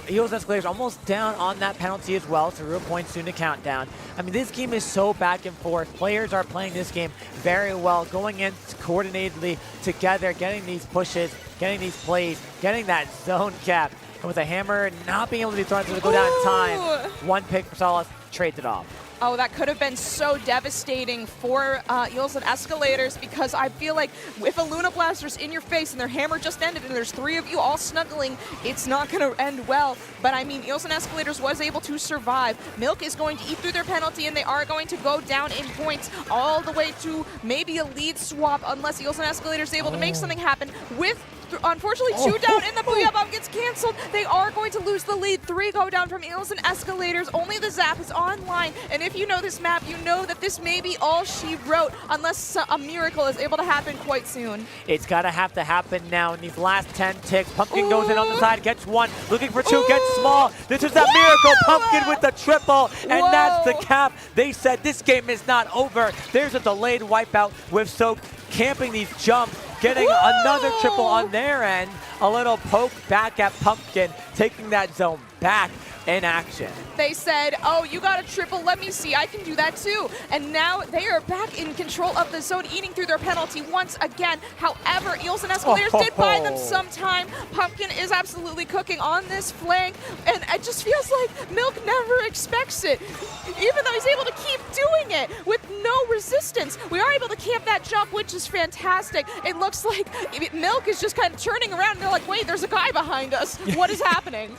Eels and Escalators almost down on that penalty as well, so real points soon to count down. I mean, this game is so back and forth. Players are playing this game very well, going in coordinatedly together, getting these pushes, getting these plays, getting that zone cap. And with a hammer not being able to be thrown to go down in time, one pick for Solace, trades it off. Oh, that could have been so devastating for Eels and Escalators, because I feel like if a Luna Blaster's in your face and their hammer just ended and there's 3 of you all snuggling, it's not going to end well. But I mean, Eels and Escalators was able to survive. Milk is going to eat through their penalty, and they are going to go down in points all the way to maybe a lead swap, unless Eels and Escalators is able to make something happen with unfortunately 2 down, and the Booyah Bomb gets canceled. They are going to lose the lead. 3 go down from Eels and Escalators. Only the Zap is online, and if if you know this map, you know that this may be all she wrote unless a miracle is able to happen quite soon. It's got to happen now in these last 10 ticks. Pumpkin goes in on the side, gets one, looking for two, gets small. This is that miracle. Pumpkin with the triple, and that's the cap. They said this game is not over. There's a delayed wipeout with Soak camping these jumps, getting another triple on their end. A little poke back at Pumpkin, taking that zone back in action. They said, oh, you got a triple, let me see, I can do that too. And now they are back in control of the zone, eating through their penalty once again. However, Eels and Escalators did buy them some time. Pumpkin is absolutely cooking on this flank, and it just feels like Milk never expects it. Even though he's able to keep doing it with no resistance. We are able to camp that jump, which is fantastic. It looks like Milk is just kind of turning around, and they're like, wait, there's a guy behind us. What is happening?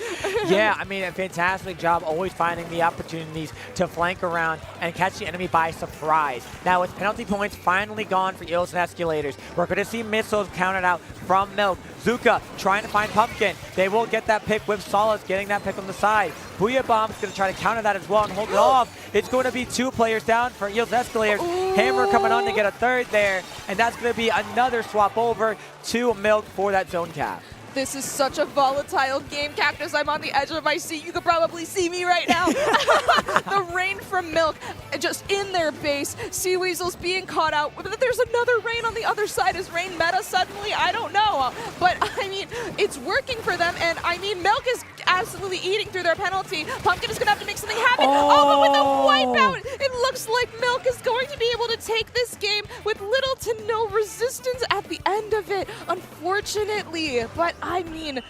Yeah, I mean, a fantastic job always finding the opportunities to flank around and catch the enemy by surprise. Now, with penalty points finally gone for Eels and Escalators, we're going to see missiles counted out from Milk. Zuka trying to find Pumpkin. They will get that pick with Solace getting that pick on the side. Booyah Bomb's going to try to counter that as well and hold it off. It's going to be 2 players down for Eels and Escalators. Hammer coming on to get a third there, and that's going to be another swap over to Milk for that zone cap. This is such a volatile game, Cactus. I'm on the edge of my seat. You could probably see me right now. The rain from Milk just in their base. Sea Weasels being caught out. But there's another rain on the other side. Is rain meta suddenly? I don't know. But, I mean, it's working for them. And, I mean, Milk is absolutely eating through their penalty. Pumpkin is going to have to make something happen. But with a wipeout, it looks like Milk is going to be able to take this game with little to no resistance at the end of it, unfortunately. But I mean,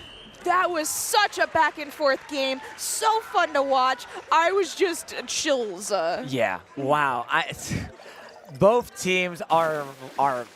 that was such a back and forth game. So fun to watch. I was just chills. Yeah, wow. Both teams are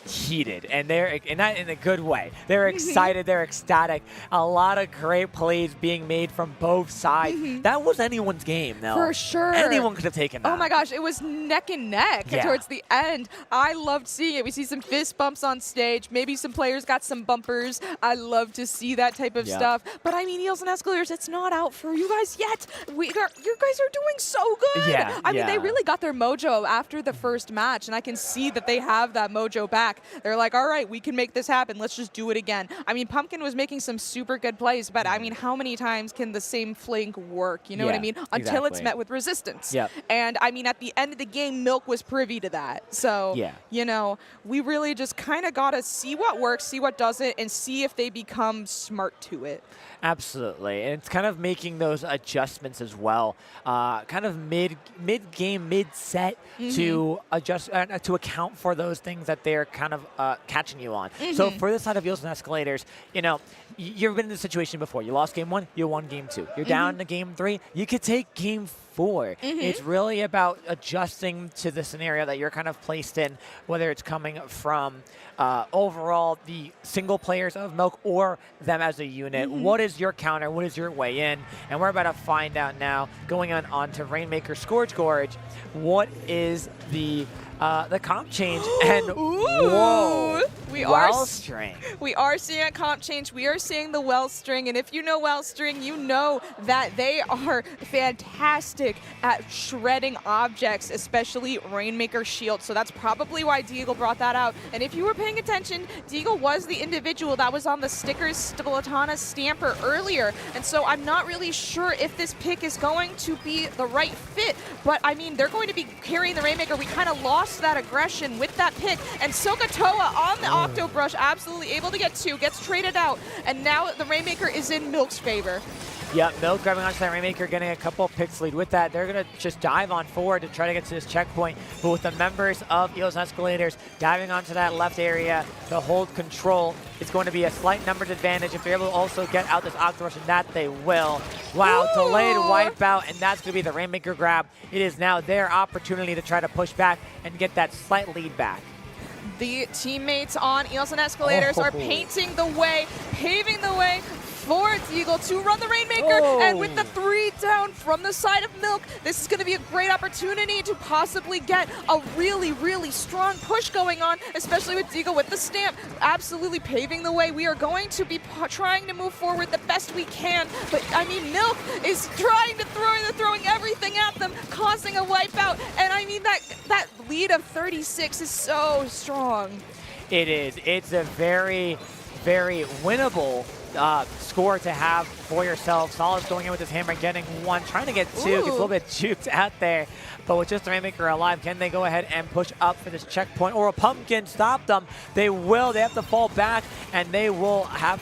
heated, and they're not in a good way. They're excited, they're ecstatic. A lot of great plays being made from both sides. That was anyone's game, though. For sure. Anyone could have taken that. Oh my gosh, it was neck and neck towards the end. I loved seeing it. We see some fist bumps on stage. Maybe some players got some bumpers. I love to see that type of stuff. But I mean, Eels and Escalators, it's not out for you guys yet. You guys are doing so good. Yeah, I mean, they really got their mojo after the first match, and I can see that they have that mojo back. They're like, all right, we can make this happen. Let's just do it again. I mean, Pumpkin was making some super good plays, but I mean, how many times can the same flank work? You know what I mean? Until it's met with resistance. And I mean, at the end of the game, Milk was privy to that. So, you know, we really just kind of got to see what works, see what doesn't, and see if they become smart to it. Absolutely, and it's kind of making those adjustments as well, kind of mid-game, mid-set to adjust, to account for those things that they're kind of catching you on. So for the side of Eels and Escalators, you know, you've been in this situation before. You lost game 1, you won game 2. You're down to game 3, you could take game 4. It's really about adjusting to the scenario that you're kind of placed in, whether it's coming from overall the single players of Milk or them as a unit. What is your counter? What is your way in? And we're about to find out now, going on to Rainmaker Scourge Gorge, what is the comp change. And whoa, Wellstring. We are seeing a comp change. We are seeing the Wellstring, and if you know Wellstring, you know that they are fantastic at shredding objects, especially Rainmaker Shield. So that's probably why Deagle brought that out. And if you were paying attention, Deagle was the individual that was on the stickers Splatana Stamper earlier. And so I'm not really sure if this pick is going to be the right fit, but I mean, they're going to be carrying the Rainmaker. We kind of lost that aggression with that pick, and Sokatoa on the Octobrush, absolutely able to get 2, gets traded out, and now the Rainmaker is in Milk's favor. Yeah, Milk grabbing onto that Rainmaker, getting a couple of picks lead. With that, they're going to just dive on forward to try to get to this checkpoint. But with the members of Eels and Escalators diving onto that left area to hold control, it's going to be a slight numbers advantage if they're able to also get out this Octobrush, and that they will. Wow, delayed wipeout, and that's going to be the Rainmaker grab. It is now their opportunity to try to push back and get that slight lead back. The teammates on Eels and Escalators are painting the way, paving the way for Teal to run the Rainmaker, and with the 3 down from the side of Milk, this is going to be a great opportunity to possibly get a really, really strong push going on, especially with Teal with the stamp, absolutely paving the way. We are going to be trying to move forward the best we can, but I mean, Milk is trying to they're throwing everything at them, causing a wipeout, and I mean, that lead of 36 is so strong. It is. It's a very, very winnable score to have for yourself. Solid's going in with his hammer, getting 1, trying to get 2. Gets a little bit juked out there. But with just the Rainmaker alive, can they go ahead and push up for this checkpoint? Or a Pumpkin stop them? They will. They have to fall back, and they will have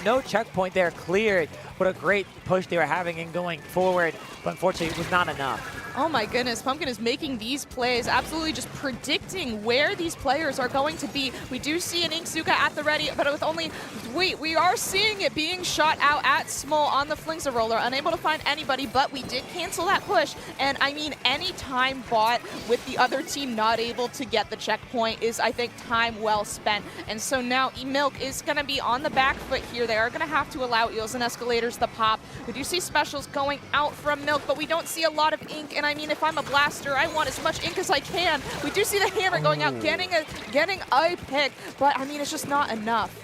no checkpoint there cleared. What a great push they were having and going forward. But unfortunately, it was not enough. Oh my goodness, Pumpkin is making these plays, absolutely just predicting where these players are going to be. We do see an Inksuka at the ready, but with only, we are seeing it being shot out at Small on the Flingsa roller, unable to find anybody, but we did cancel that push. And I mean, any time bought with the other team not able to get the checkpoint is, I think, time well spent. And so now Milk is going to be on the back foot here. They are going to have to allow Eels and Escalators the pop. We do see specials going out from Milk, but we don't see a lot of ink. And I mean, if I'm a blaster, I want as much ink as I can. We do see the hammer going out, getting a pick, but I mean, it's just not enough.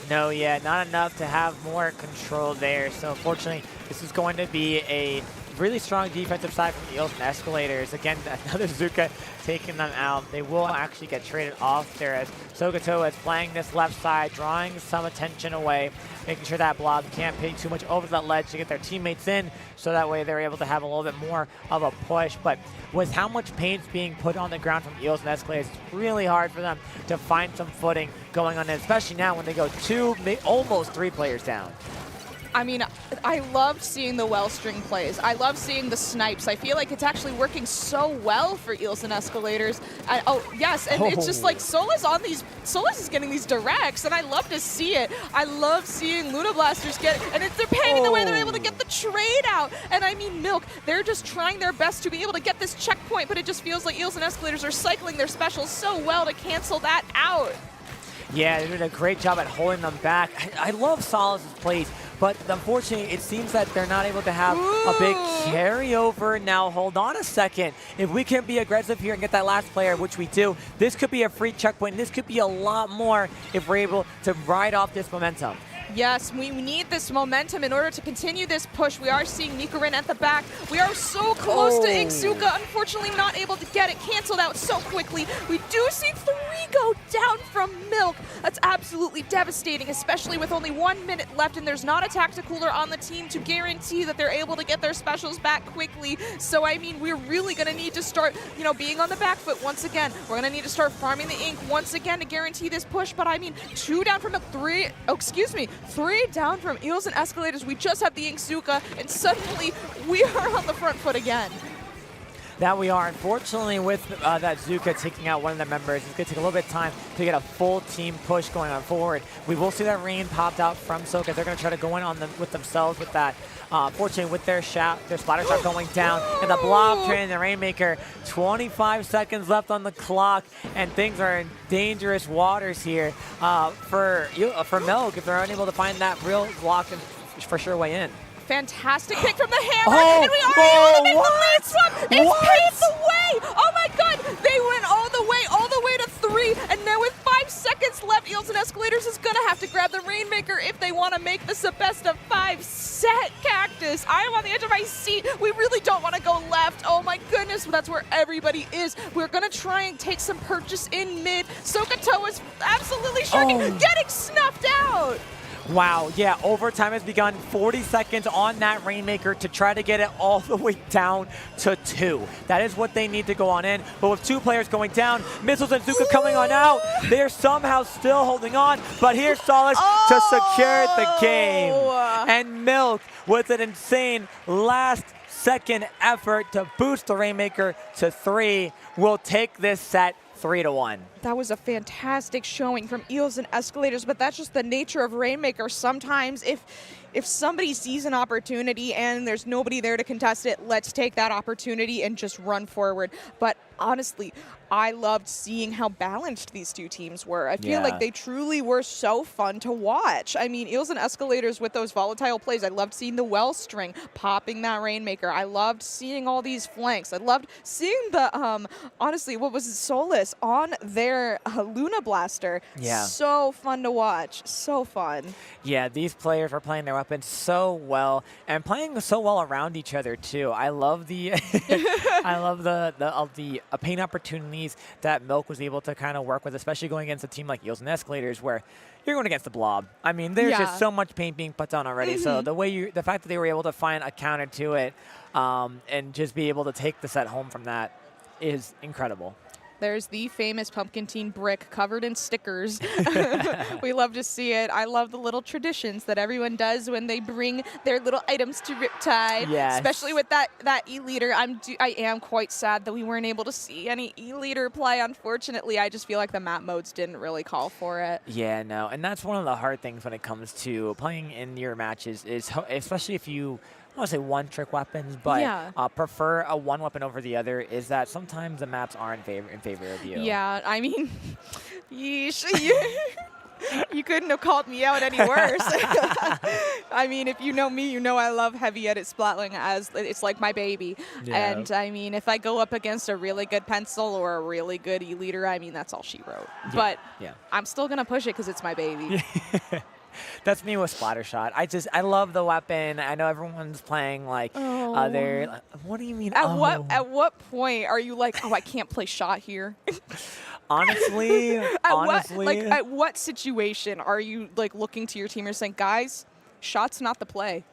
No, yeah, not enough to have more control there. So unfortunately, this is going to be a really strong defensive side from Eels and Escalators. Again, another Zuka taking them out. They will actually get traded off there as Sogato is playing this left side, drawing some attention away, making sure that blob can't pay too much over that ledge to get their teammates in, so that way they're able to have a little bit more of a push. But with how much paint's being put on the ground from Eels and Escalators, it's really hard for them to find some footing going on, especially now when they go 2, almost 3 players down. I mean, I love seeing the well-string plays. I love seeing the snipes. I feel like it's actually working so well for Eels and Escalators. It's just like Solus is getting these directs, and I love to see it. I love seeing Luna Blasters get it, and they're paving the way. They're able to get the trade out. And I mean, Milk, they're just trying their best to be able to get this checkpoint, but it just feels like Eels and Escalators are cycling their specials so well to cancel that out. Yeah, they're doing a great job at holding them back. I love Solus's plays, but unfortunately, it seems that they're not able to have a big carryover. Now, hold on a second. If we can be aggressive here and get that last player, which we do, this could be a free checkpoint. This could be a lot more if we're able to ride off this momentum. Yes, we need this momentum in order to continue this push. We are seeing Nikarin at the back. We are so close to Inksuka, unfortunately not able to get it canceled out so quickly. We do see 3 go down from Milk. That's absolutely devastating, especially with only 1 minute left, and there's not a Tacticooler on the team to guarantee that they're able to get their specials back quickly. So, I mean, we're really going to need to start, being on the back foot once again. We're going to need to start farming the ink once again to guarantee this push, but I mean, 2 down from Milk, 3 down from Eels and Escalators. We just have the Inksuka, and suddenly we are on the front foot again. That we are. Unfortunately, with that Zuka taking out one of the members, it's going to take a little bit of time to get a full team push going on forward. We will see that rain popped out from Soka. They're going to try to go in on them with themselves with that. Fortunately, with their splatter shot going down, and the blob train, the Rainmaker, 25 seconds left on the clock, and things are in dangerous waters here for Milk if they're unable to find that real block and for sure way in. Fantastic pick from the hammer, and we are able to make the lead swap. It's paved the way. Oh my God, they went all the way to 3, and now with 5 seconds left, Eels and Escalators is gonna have to grab the Rainmaker if they want to make this a best of 5 set. Cactus, I am on the edge of my seat. We really don't want to go left. Oh my goodness, that's where everybody is. We're gonna try and take some purchase in mid. Sogato is absolutely shocking, getting snuffed out. Wow, yeah, overtime has begun. 40 seconds on that Rainmaker to try to get it all the way down to 2. That is what they need to go on in. But with 2 players going down, Missiles and Zuka coming on out, they're somehow still holding on. But here's Solus to secure the game. And Milk with an insane last-second effort to boost the Rainmaker to 3 will take this set 3-1. That was a fantastic showing from Eels and Escalators, but that's just the nature of Rainmaker. Sometimes if if somebody sees an opportunity and there's nobody there to contest it, let's take that opportunity and just run forward. But honestly, I loved seeing how balanced these two teams were. I feel like they truly were so fun to watch. I mean, Eels and Escalators with those volatile plays. I loved seeing the well string, popping that Rainmaker. I loved seeing all these flanks. I loved seeing the, honestly, what was it, Solus on their Luna Blaster. Yeah. So fun to watch. So fun. Yeah, these players are playing their weapons so well and playing so well around each other too. I love the I love the paint opportunities that Milk was able to kind of work with, especially going against a team like Eels and Escalators, where you're going against the blob. I mean, there's just so much paint being put on already. So the fact that they were able to find a counter to it and just be able to take the set home from that is incredible. There's the famous pumpkin teen brick covered in stickers. We love to see it. I love the little traditions that everyone does when they bring their little items to Riptide. Yes. Especially with that E-Leader. I am quite sad that we weren't able to see any E-Leader play, unfortunately. I just feel like the map modes didn't really call for it. Yeah, no. And that's one of the hard things when it comes to playing in your matches, is especially if you, I don't want to say one-trick weapons, but prefer a one weapon over the other, is that sometimes the maps are in favor of you. Yeah, I mean, yeesh. You couldn't have called me out any worse. I mean, if you know me, you know I love heavy edit splatling, as it's like my baby. Yeah. And I mean, if I go up against a really good pencil or a really good E-Leader, I mean, that's all she wrote. Yeah. But yeah. I'm still going to push it because it's my baby. That's me with Splattershot. I love the weapon. I know everyone's playing like they're. What do you mean? At what point are you like, oh, I can't play shot here? Honestly, at what situation are you like looking to your team and saying, guys, shot's not the play?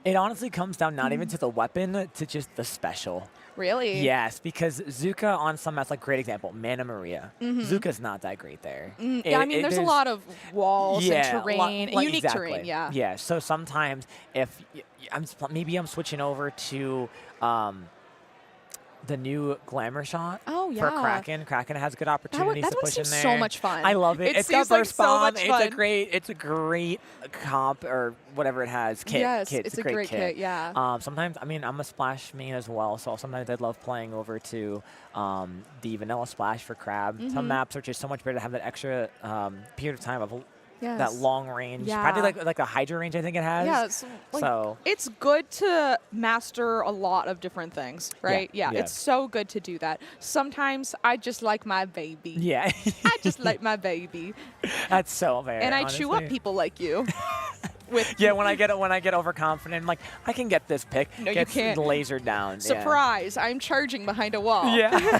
It honestly comes down not even to the weapon, to just the special. Really? Yes, because Zuka on some maps, like great example, Mana Maria. Zuka's not that great there. Yeah, I mean, there's a lot of walls and terrain, unique terrain. Yeah. Yeah. So sometimes if maybe I'm switching over to the new Glamour Shot for Kraken. Kraken has good opportunities to push in there. So much fun. I love it. It's got burst bomb. So much fun. It's a great comp, or whatever it has. Kit. Yes, Kit. it's a great kit. Yeah. Sometimes, I mean, I'm a Splash main as well, so sometimes I love playing over to the Vanilla Splash for Crab. Some maps are just so much better to have that extra period of time of that long range. Probably like a Hydra range, I think it has. Yeah, so it's good to master a lot of different things, right? Yeah, it's so good to do that. Sometimes I just like my baby. Yeah. I just like my baby. That's so fair. And I honestly. chew up people like you. When I get overconfident, I'm like, I can get this pick. No, you can't. Lasered down. Surprise! Yeah. I'm charging behind a wall. Yeah.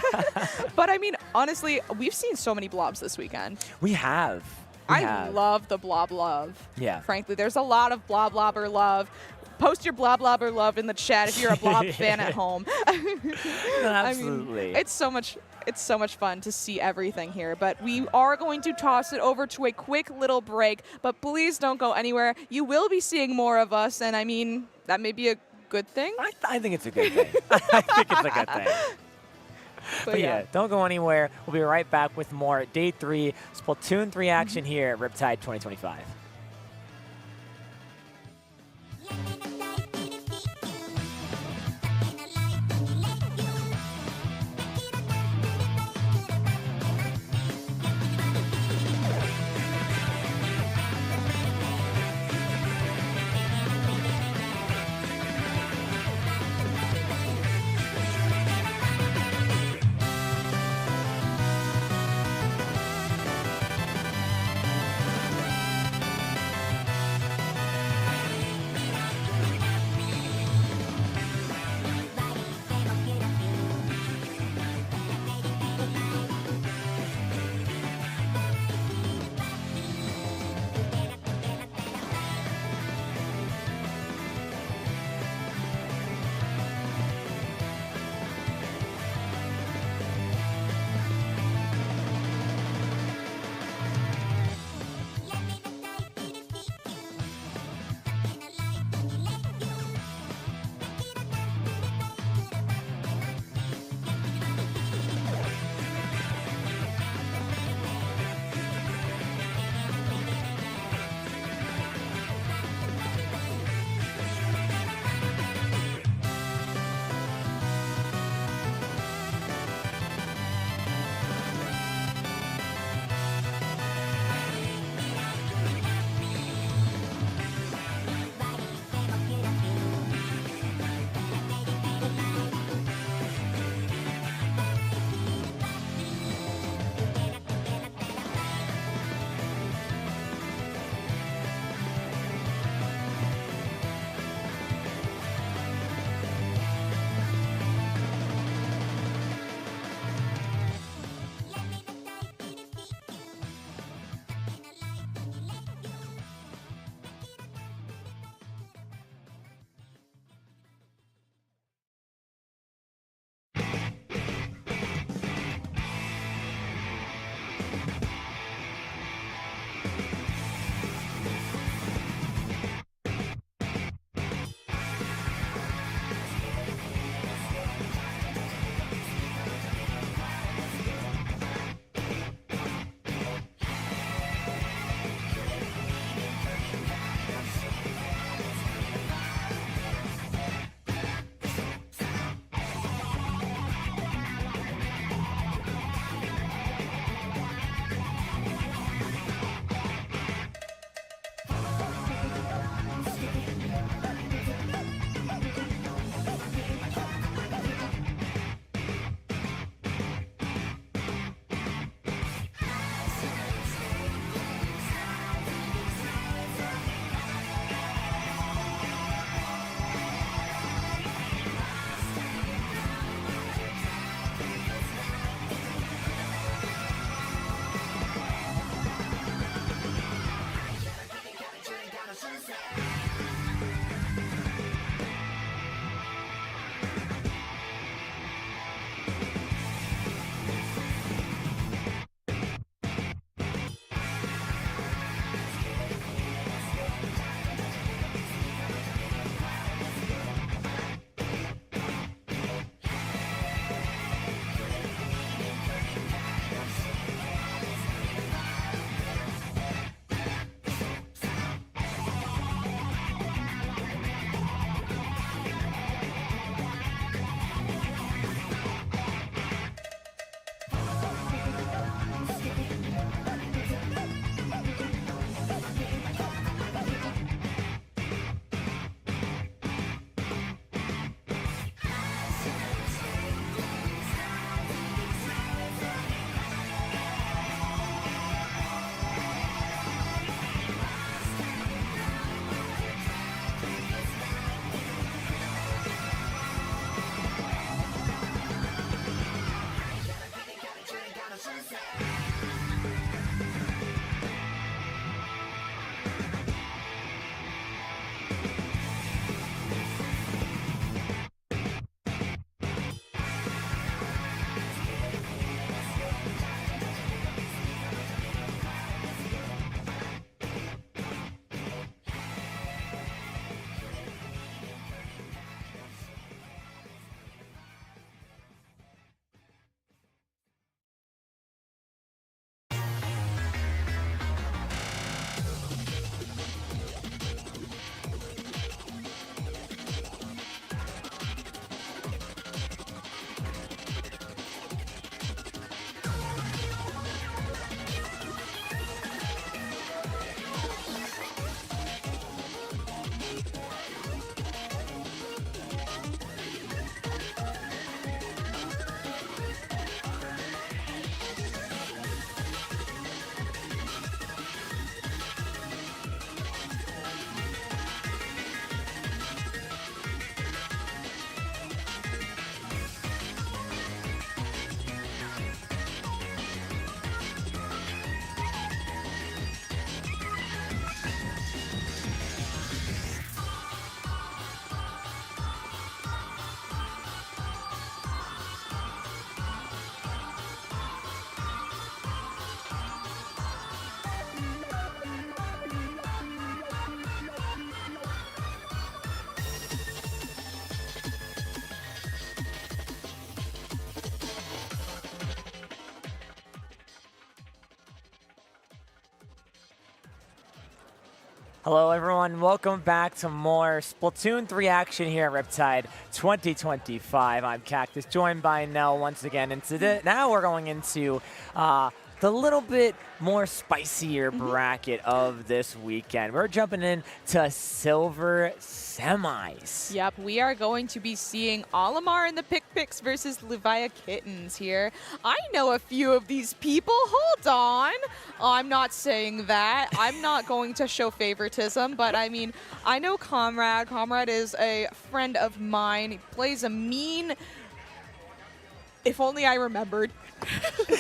But I mean, honestly, we've seen so many blobs this weekend. We have. I love the blob love. Yeah. Frankly, there's a lot of blob blobber love. Post your blob blobber love in the chat if you're a blob fan at home. Absolutely. I mean, it's so much fun to see everything here. But we are going to toss it over to a quick little break. But please don't go anywhere. You will be seeing more of us, and I mean, that may be a good thing. I think it's a good thing. I think it's a good thing. But yeah, don't go anywhere. We'll be right back with more Day 3 Splatoon 3 action here at Riptide 2025. Hello everyone, welcome back to more Splatoon 3 action here at Riptide 2025. I'm Cactus, joined by Nell once again, and today, now we're going into the little bit more spicier bracket of this weekend. We're jumping into silver semis. Yep, we are going to be seeing Olimar in the PikPiks versus LeviaKittens here. I know a few of these people. Hold on. I'm not saying that. I'm not going to show favoritism, but I mean, I know Comrade. Comrade is a friend of mine. He plays a mean... If only I remembered.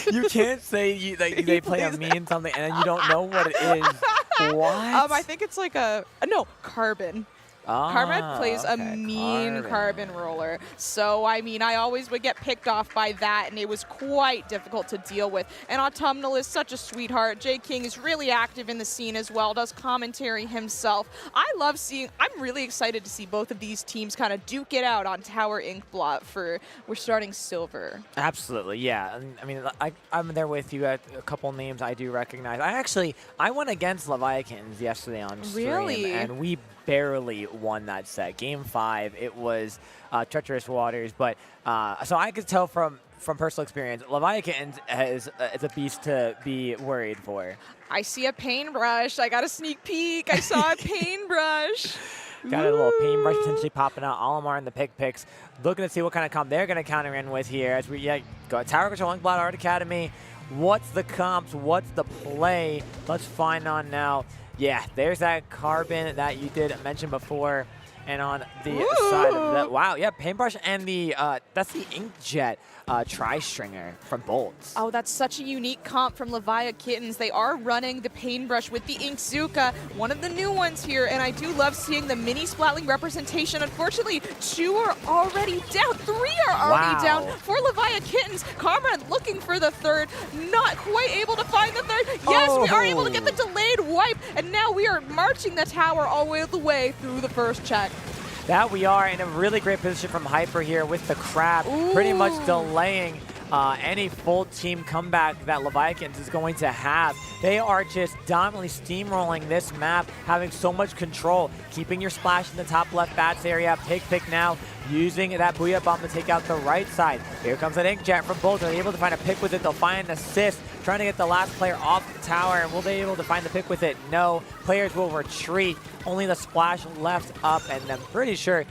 You can't say they play a mean something and then you don't know what it is. What? I think it's like no, Carbon. Comrade plays a mean carbon roller. So, I mean, I always would get picked off by that, and it was quite difficult to deal with. And Autumnal is such a sweetheart. J King is really active in the scene as well, does commentary himself. I love seeing, I'm really excited to see both of these teams kind of duke it out on Tower Inkblot we're starting silver. Absolutely, yeah. I mean, I'm there with you at a couple names I do recognize. I went against LeviaKittens yesterday on stream, Really? and we barely won that set. Game 5, it was treacherous waters, but so I could tell from personal experience, LeviaKittens is a beast to be worried for. I see a paintbrush. I got a sneak peek. I saw a paintbrush. Got a little paintbrush potentially popping out. Olimar and the PikPiks looking to see what kind of comp they're going to counter in with here as we go Tower Control, Inkblot, Art Academy. What's the comps? What's the play? Let's find on now. Yeah, there's that carbon that you did mention before. And on the side of that, wow, yeah, paintbrush and the, that's the inkjet tri-stringer from Bolts. Oh, that's such a unique comp from LeviaKittens. They are running the paintbrush with the Inkzuka, one of the new ones here, and I do love seeing the mini Splatling representation. Unfortunately, 2 are already down, 3 are already down for LeviaKittens. Comrade looking for the 3rd, not quite able to find the 3rd. Yes, we are able to get the delayed wipe, and now we are marching the tower all the way through the first check. That we are in a really great position from Hyper here with the crab, pretty much delaying any full team comeback that LeviaKittens is going to have. They are just dominantly steamrolling this map, having so much control, keeping your splash in the top left bats area. PikPik now using that Booyah Bomb to take out the right side. Here comes an Inkjet from Bolt. Are they able to find a pick with it? They'll find an assist, trying to get the last player off the tower. And will they be able to find the pick with it? No. Players will retreat. Only the splash left up, and I'm pretty sure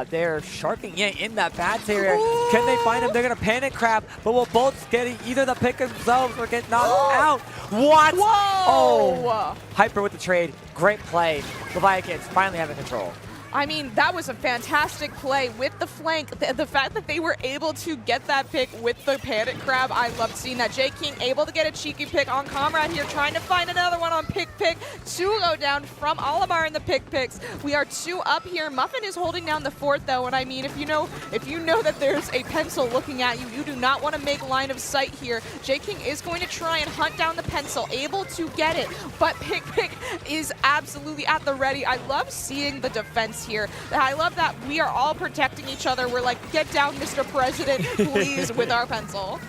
they're sharking in that bats area. Can they find him? They're going to panic crab, but will Bolts get either the pick themselves or get knocked out? What? Whoa! Oh, Hyper with the trade. Great play. LeviaKittens finally having control. I mean, that was a fantastic play with the flank. The fact that they were able to get that pick with the panic crab, I loved seeing that. J King able to get a cheeky pick on Comrade here, trying to find another one on PikPik. 2 go down from Olimar and the PikPiks. We are 2 up here. Muffin is holding down the 4th though, and I mean, if you know that there's a pencil looking at you, you do not want to make line of sight here. J King is going to try and hunt down the pencil, able to get it, but PikPik is absolutely at the ready. I love seeing the defense here. I love that we are all protecting each other. We're like, get down, Mr. President, please, with our pencil.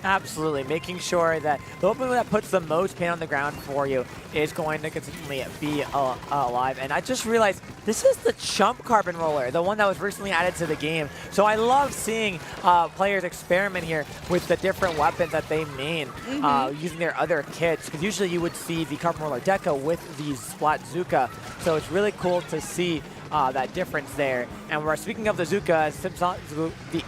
Absolutely, making sure that the opening that puts the most pain on the ground for you is going to consistently be alive. And I just realized this is the Chump Carbon Roller, the one that was recently added to the game. So I love seeing players experiment here with the different weapons that they main using their other kits. Because usually you would see the Carbon Roller Deca with the Splatzuka. So it's really cool to see that difference there. And we're speaking of the Zuka,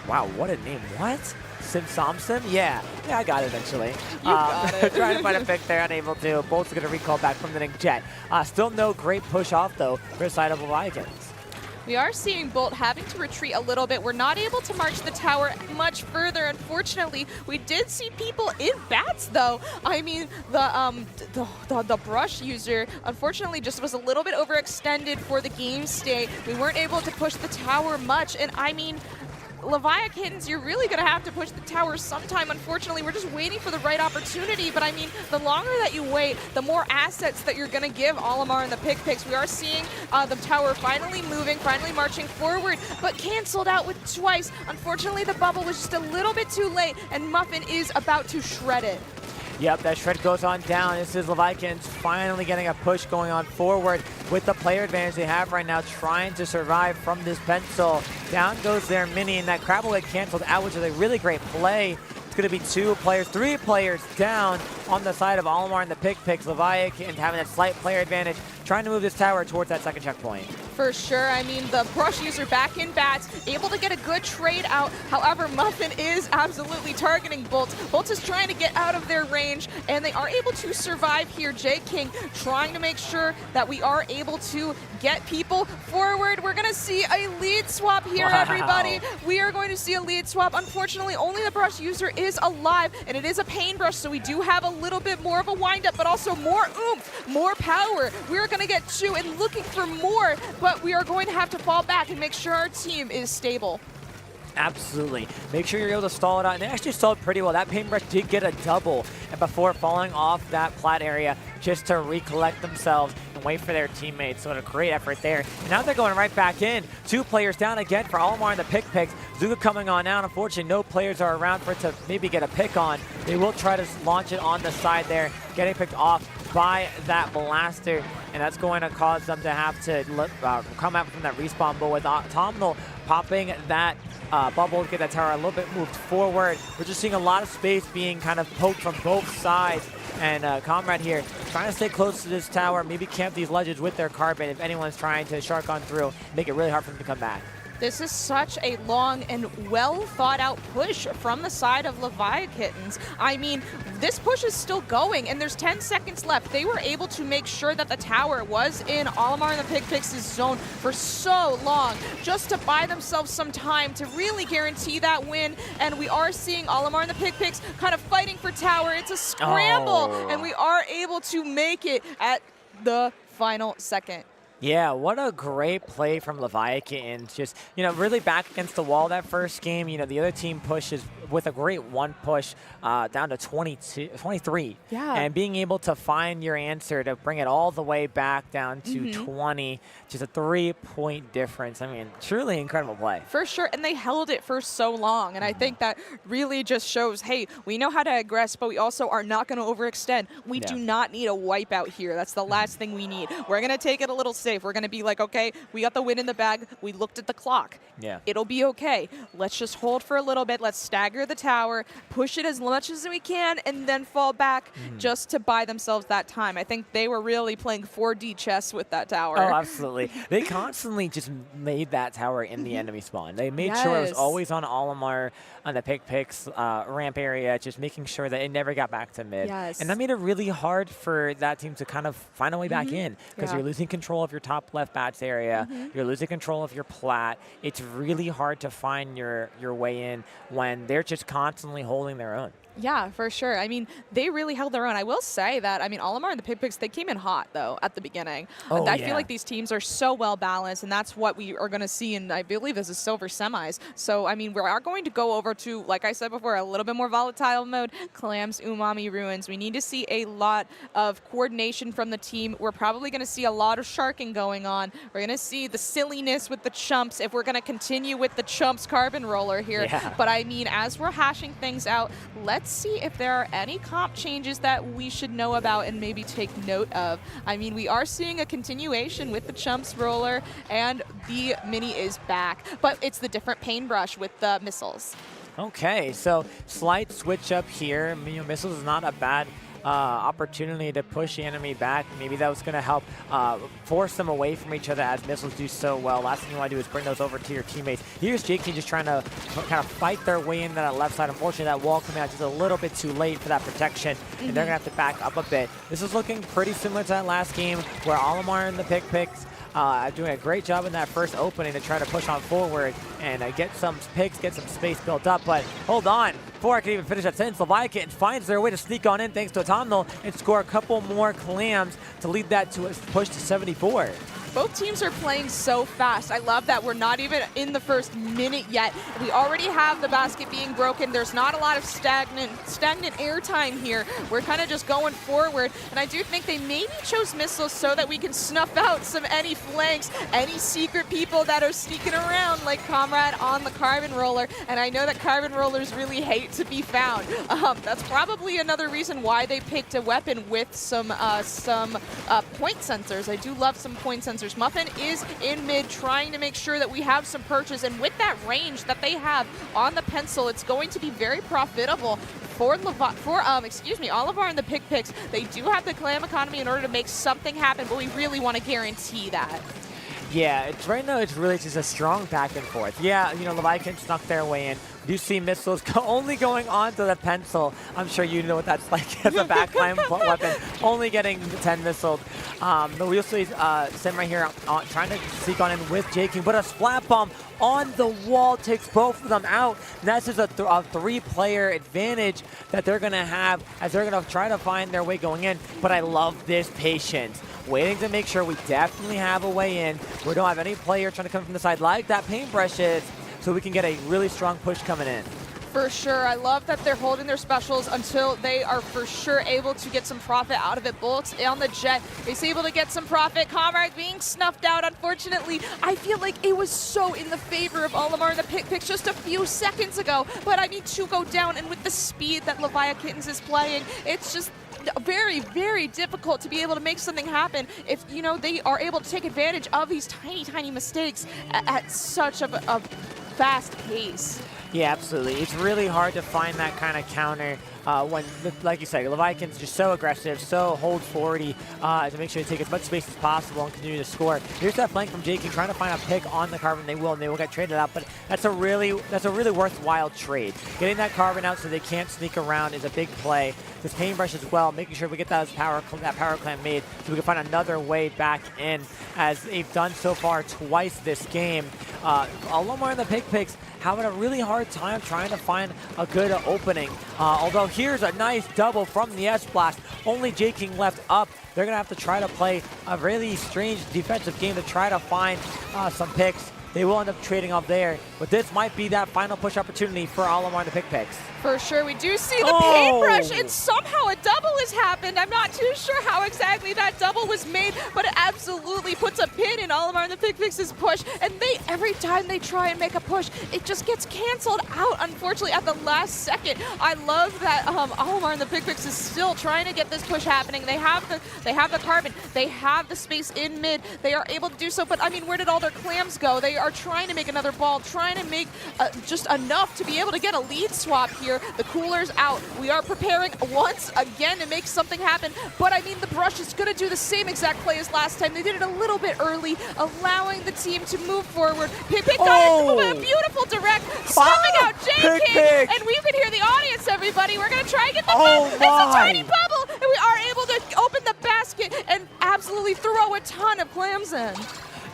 wow, what a name. What? Simsamson? Yeah, I got it eventually. You got it. Trying to find a pick there, unable to. Bolt's going to recall back from the Inkjet. Still no great push off, though, for the side of LeviaKittens. We are seeing Bolt having to retreat a little bit. We're not able to march the tower much further, unfortunately. We did see people in bats, though. I mean, the brush user, unfortunately, just was a little bit overextended for the game state. We weren't able to push the tower much, and I mean, LeviaKittens, you're really going to have to push the tower sometime. Unfortunately, we're just waiting for the right opportunity. But I mean, the longer that you wait, the more assets that you're going to give Olimar and the PikPiks. We are seeing the tower finally moving, finally marching forward, but canceled out with twice. Unfortunately, the bubble was just a little bit too late, and Muffin is about to shred it. Yep, that shred goes on down. This is LeviaKittens finally getting a push going on forward with the player advantage they have right now, trying to survive from this pencil. Down goes their mini, and that crab will get canceled out, which is a really great play. It's going to be 3 players down on the side of Olimar and the PikPiks. LeviaKittens having a slight player advantage, trying to move this tower towards that second checkpoint. For sure. I mean, the brush user back in bats, able to get a good trade out. However, Muffin is absolutely targeting Bolt. Bolt is trying to get out of their range, and they are able to survive here. J King trying to make sure that we are able to get people forward. We're going to see a lead swap here, everybody. We are going to see a lead swap. Unfortunately, only the brush user is alive, and it is a paintbrush, so we do have a little bit more of a windup, but also more oomph, more power. We're going to get 2 and looking for more, but we are going to have to fall back and make sure our team is stable. Absolutely. Make sure you're able to stall it out. And they actually stalled pretty well. That paintbrush did get a double and before falling off that plat area just to recollect themselves and wait for their teammates. So a great effort there. And now they're going right back in. 2 players down again for Olimar and the PikPiks. Zuka coming on out. Unfortunately, no players are around for it to maybe get a pick on. They will try to launch it on the side there, getting picked off by that blaster. And that's going to cause them to have to come out from that respawn. But with Autumnal popping that bubble to get that tower a little bit moved forward, we're just seeing a lot of space being kind of poked from both sides. And Comrade here trying to stay close to this tower, maybe camp these ledges with their carbon if anyone's trying to shark on through, make it really hard for them to come back. This is such a long and well thought out push from the side of LeviaKittens. I mean, this push is still going and there's 10 seconds left. They were able to make sure that the tower was in Olimar and the PikPiks' zone for so long, just to buy themselves some time to really guarantee that win. And we are seeing Olimar and the PikPiks kind of fighting for tower. It's a scramble, and we are able to make it at the final second. Yeah, what a great play from LeviaKittens. Just, really back against the wall that first game. The other team pushes with a great one push down to 23. Yeah. And being able to find your answer to bring it all the way back down to 20, just a 3-point difference. I mean, truly incredible play. For sure, and they held it for so long, and I think that really just shows, hey, we know how to aggress, but we also are not going to overextend. We do not need a wipeout here. That's the last thing we need. We're going to take it a little safe. We're going to be like, okay, we got the win in the bag. We looked at the clock. Yeah. It'll be okay. Let's just hold for a little bit. Let's stagger the tower, push it as much as we can, and then fall back just to buy themselves that time. I think they were really playing 4D chess with that tower. Oh, absolutely. They constantly just made that tower in the enemy spawn. They made sure it was always on Olimar, on the PikPiks ramp area, just making sure that it never got back to mid. Yes. And that made it really hard for that team to kind of find a way back in, because you're losing control of your top left bats area, you're losing control of your plat. It's really hard to find your way in when they're just constantly holding their own. Yeah, for sure. I mean, they really held their own. I will say that, I mean, Olimar and the PikPiks, they came in hot, though, at the beginning. Oh, I feel like these teams are so well balanced, and that's what we are going to see in, I believe, this is silver semis. So, I mean, we are going to go over to, like I said before, a little bit more volatile mode, Clams, Umami, Ruins. We need to see a lot of coordination from the team. We're probably going to see a lot of sharking going on. We're going to see the silliness with the chumps if we're going to continue with the chumps carbon roller here. Yeah. But, I mean, as we're hashing things out, let's see if there are any comp changes that we should know about and maybe take note of. I mean, we are seeing a continuation with the chumps roller, and the mini is back, but it's the different paintbrush with the missiles. Okay, so slight switch up here. Missiles is not a bad opportunity to push the enemy back. Maybe that was going to help force them away from each other, as missiles do so well. Last thing you want to do is bring those over to your teammates. Here's JK just trying to kind of fight their way into that left side. Unfortunately, that wall coming out just a little bit too late for that protection, and they're going to have to back up a bit. This is looking pretty similar to that last game where Olimar and the PikPiks doing a great job in that first opening to try to push on forward and get some picks, get some space built up. But hold on, before I can even finish that sentence, LeviaKittens finds their way to sneak on in thanks to Autumnal and score a couple more clams to lead that to a push to 74. Both teams are playing so fast. I love that we're not even in the first minute yet. We already have the basket being broken. There's not a lot of stagnant airtime here. We're kind of just going forward, and I do think they maybe chose missiles so that we can snuff out any flanks, any secret people that are sneaking around like Comrade on the Carbon Roller, and I know that Carbon Rollers really hate to be found. That's probably another reason why they picked a weapon with some point sensors. I do love some point sensors. Muffin is in mid trying to make sure that we have some purchase, and with that range that they have on the pencil, it's going to be very profitable for Olimar and the PikPiks. They do have the clam economy in order to make something happen, but we really want to guarantee that. Yeah, right now it's really just a strong back and forth. Yeah, you know, LeviaKittens snuck their way in. You see missiles only going onto the pencil. I'm sure you know what that's like as a backline weapon, only getting 10 missiled. But we'll see Sim right here trying to sneak on in with J King, but a splat bomb on the wall takes both of them out. And that's just a 3-player advantage that they're going to have as they're going to try to find their way going in. But I love this patience, waiting to make sure we definitely have a way in. We don't have any player trying to come from the side like that paintbrush is, so we can get a really strong push coming in. For sure. I love that they're holding their specials until they are for sure able to get some profit out of it. Bullets on the jet is able to get some profit. Comrade being snuffed out, unfortunately. I feel like it was so in the favor of Olimar and the PikPiks just a few seconds ago. But I mean, to go down, and with the speed that LeviaKittens is playing, it's just very, very difficult to be able to make something happen if, you know, they are able to take advantage of these tiny, tiny mistakes at such a fast pace. Yeah, absolutely. It's really hard to find that kind of counter when, like you said, LeviaKittens just so aggressive, so hold 40 to make sure they take as much space as possible and continue to score. Here's that flank from J King trying to find a pick on the Carbon. They will, and they will get traded out, but that's a really worthwhile trade. Getting that Carbon out so they can't sneak around is a big play. This paintbrush as well, making sure we get that power clamp made so we can find another way back in, as they've done so far twice this game. Olimar and the PikPiks having a really hard time trying to find a good opening. Although here's a nice double from the S-Blast. Only J King left up. They're going to have to try to play a really strange defensive game to try to find some picks. They will end up trading off there, but this might be that final push opportunity for Olimar and the PikPiks. For sure, we do see the paintbrush, and somehow a double has happened. I'm not too sure how exactly that double was made, but it absolutely puts a pin in Olimar and the PikPiks' push, and every time they try and make a push, it just gets canceled out, unfortunately, at the last second. I love that Olimar and the PikPiks is still trying to get this push happening. They have the Carbon, they have the space in mid, they are able to do so, but I mean, where did all their clams go? They are trying to make another ball, trying to make just enough to be able to get a lead swap here. The cooler's out. We are preparing once again to make something happen, but I mean, the brush is going to do the same exact play as last time. They did it a little bit early, allowing the team to move forward. PikPik got a beautiful direct, snuffing out J King, and we can hear the audience, everybody. We're going to try and get the it's a tiny bubble, and we are able to open the basket and absolutely throw a ton of clams in.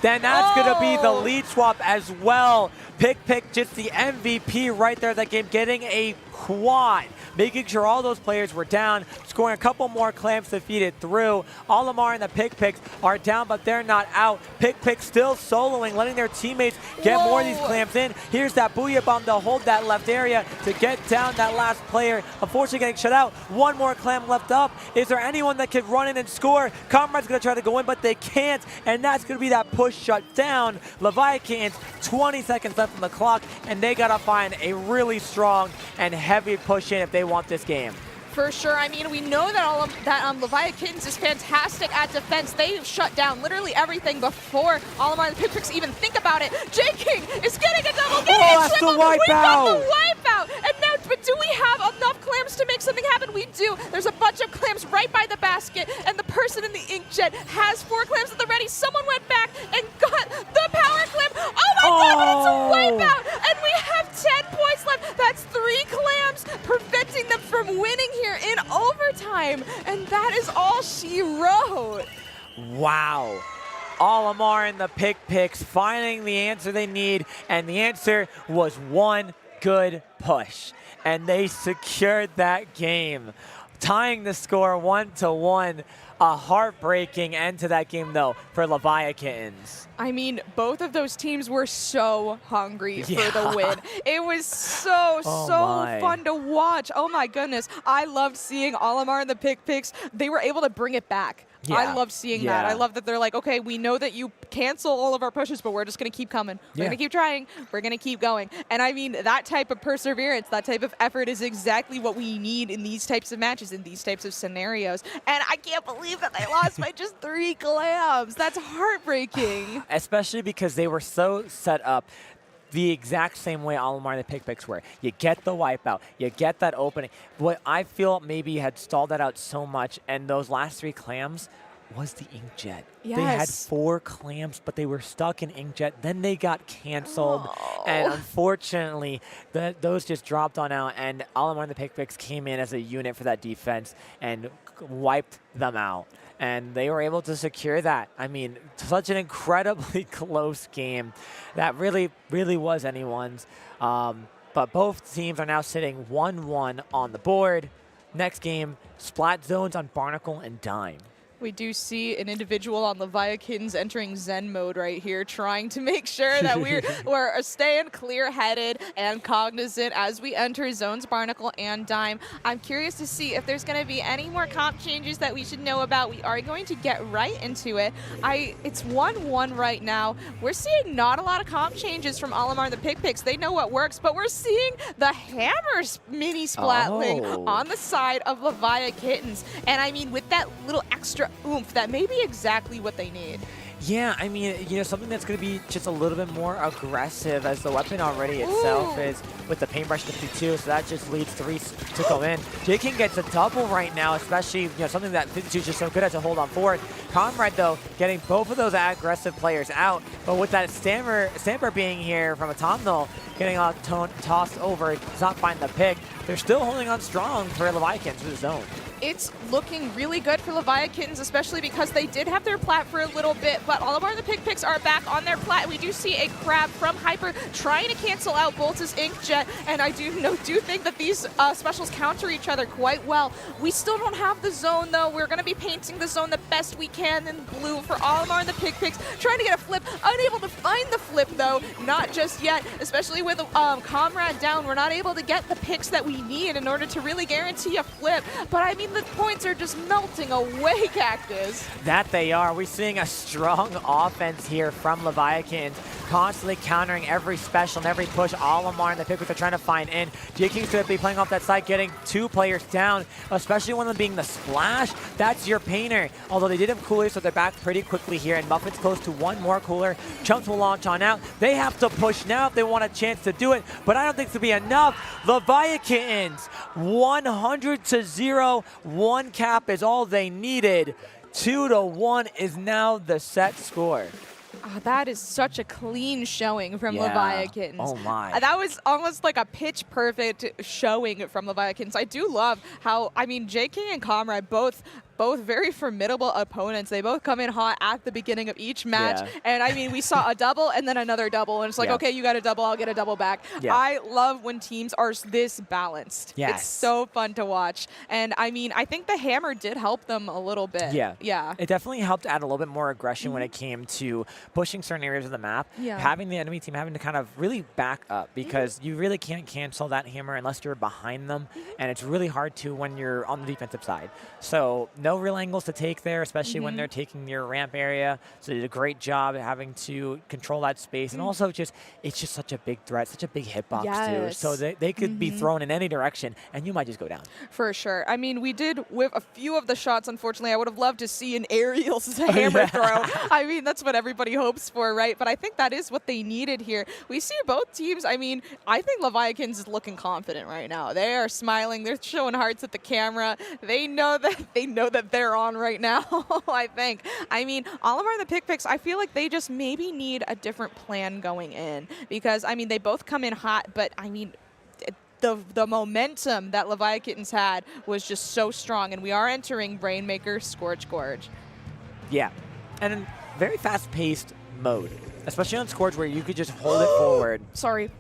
Then that's going to be the lead swap as well. PikPik just the MVP right there that game, getting a quad, making sure all those players were down, scoring a couple more clams to feed it through. Olimar and the PikPiks are down, but they're not out. PikPik still soloing, letting their teammates get more of these clams in. Here's that Booyah Bomb to hold that left area to get down that last player. Unfortunately getting shut out. One more clam left up. Is there anyone that can run in and score? Comrade's going to try to go in, but they can't, and that's going to be that push shut down. LeviaKittens, 20 seconds left on the clock, and they got to find a really strong and heavy push in if they want this game. For sure. I mean, we know that LeviaKittens is fantastic at defense. They've shut down literally everything before Olimar and the PikPiks even think about it. J King is getting a double, getting a triple. We got the wipeout. And now, but do we have enough clams to make something happen? We do. There's a bunch of clams right by the basket, and the person in the inkjet has 4 clams at the ready. Someone went back and got the power clam. Oh my God, but it's a wipeout. And we have 10 points left. That's 3 clams, preventing them from winning here in overtime, and that is all she wrote. Wow. Olimar and the PikPiks finding the answer they need, and the answer was one good push, and they secured that game, tying the score 1-1. A heartbreaking end to that game, though, for LeviaKittens. I mean, both of those teams were so hungry for Yeah. the win. It was so fun to watch. Oh my goodness. I loved seeing Olimar and the PikPiks. They were able to bring it back. Yeah. I love seeing that. I love that they're like, okay, we know that you cancel all of our pushes, but we're just going to keep coming. We're going to keep trying. We're going to keep going. And I mean, that type of perseverance, that type of effort is exactly what we need in these types of matches, in these types of scenarios. And I can't believe that they lost by just 3 clams. That's heartbreaking. Especially because they were so set up the exact same way Olimar and the PikPiks were. You get the wipeout, you get that opening. What I feel maybe had stalled that out so much, and those last 3 clams was the inkjet. Yes. They had 4 clams, but they were stuck in inkjet. Then they got canceled, and unfortunately, those just dropped on out, and Olimar and the PikPiks came in as a unit for that defense and wiped them out. And they were able to secure that. I mean, such an incredibly close game that really was anyone's. But both teams are now sitting 1-1 on the board. Next game, Splat Zones on Barnacle and Dime. We do see an individual on LeviaKittens entering Zen mode right here, trying to make sure that we're staying clear-headed and cognizant as we enter Zones, Barnacle, and Dime. I'm curious to see if there's going to be any more comp changes that we should know about. We are going to get right into it. It's 1-1 right now. We're seeing not a lot of comp changes from Olimar and the PikPiks. They know what works, but we're seeing the Hammer mini Splatling on the side of LeviaKittens. And I mean, with that little extra oomph, that may be exactly what they need. Yeah, I mean, you know, something that's going to be just a little bit more aggressive, as the weapon already itself is with the paintbrush 52, so that just leads 3 to go in. J-King gets a double right now, especially, you know, something that 52 is just so good at to hold on forward. Comrade, though, getting both of those aggressive players out, but with that Stamper being here from Autumnal, getting tossed over, does not find the pick. They're still holding on strong for LeviaKittens for the zone. It's looking really good for LeviaKittens, especially because they did have their plat for a little bit, but Olimar and the PikPiks are back on their plat. We do see a crab from Hyper trying to cancel out Bolt's Inkjet, and I do think that these specials counter each other quite well. We still don't have the zone, though. We're going to be painting the zone the best we can in blue for Olimar and the PikPiks, trying to get a flip. Unable to find the flip, though. Not just yet, especially with Comrade down. We're not able to get the picks that we need in order to really guarantee a flip, but I mean, the points are just melting away, Cactus. That they are. We're seeing a strong offense here from LeviaKittens, constantly countering every special and every push. Olimar and the PikPiks are trying to find in. J-King's going to be playing off that side, getting 2 players down, especially one of them being the Splash. That's your painter. Although they did have coolers, so they're back pretty quickly here, and Muffin's close to 1 more cooler. Chumps will launch on out. They have to push now if they want a chance to do it, but I don't think it'll be enough. LeviaKittens, 100-0. 1 cap is all they needed. 2-1 is now the set score. Oh, that is such a clean showing from LeviaKittens. Oh my. That was almost like a pitch perfect showing from LeviaKittens. I do love how, I mean, J-King and Comrade both very formidable opponents. They both come in hot at the beginning of each match. Yeah. And I mean, we saw a double and then another double. And it's like, okay, you got a double, I'll get a double back. Yeah. I love when teams are this balanced. Yes. It's so fun to watch. And I mean, I think the Hammer did help them a little bit. Yeah. Yeah. It definitely helped add a little bit more aggression when it came to pushing certain areas of the map. Yeah. Having the enemy team having to kind of really back up, because you really can't cancel that Hammer unless you're behind them. And it's really hard to when you're on the defensive side. So no real angles to take there, especially when they're taking your ramp area. So they did a great job at having to control that space. And also it's just such a big threat, such a big hitbox too. So they could be thrown in any direction and you might just go down. For sure. I mean, we did whip a few of the shots, unfortunately. I would have loved to see an aerial hammer throw. I mean, that's what everybody hopes for, right? But I think that is what they needed here. We see both teams. I mean, I think LeviaKittens is looking confident right now. They are smiling. They're showing hearts at the camera. They know that they're on right now, I think. I mean, Olimar and the PikPiks, I feel like they just maybe need a different plan going in, because, I mean, they both come in hot, but, I mean, the momentum that LeviaKittens had was just so strong, and we are entering Brainmaker Scorch Gorge. Yeah, and in very fast-paced mode, especially on Scorch where you could just hold it forward. Sorry.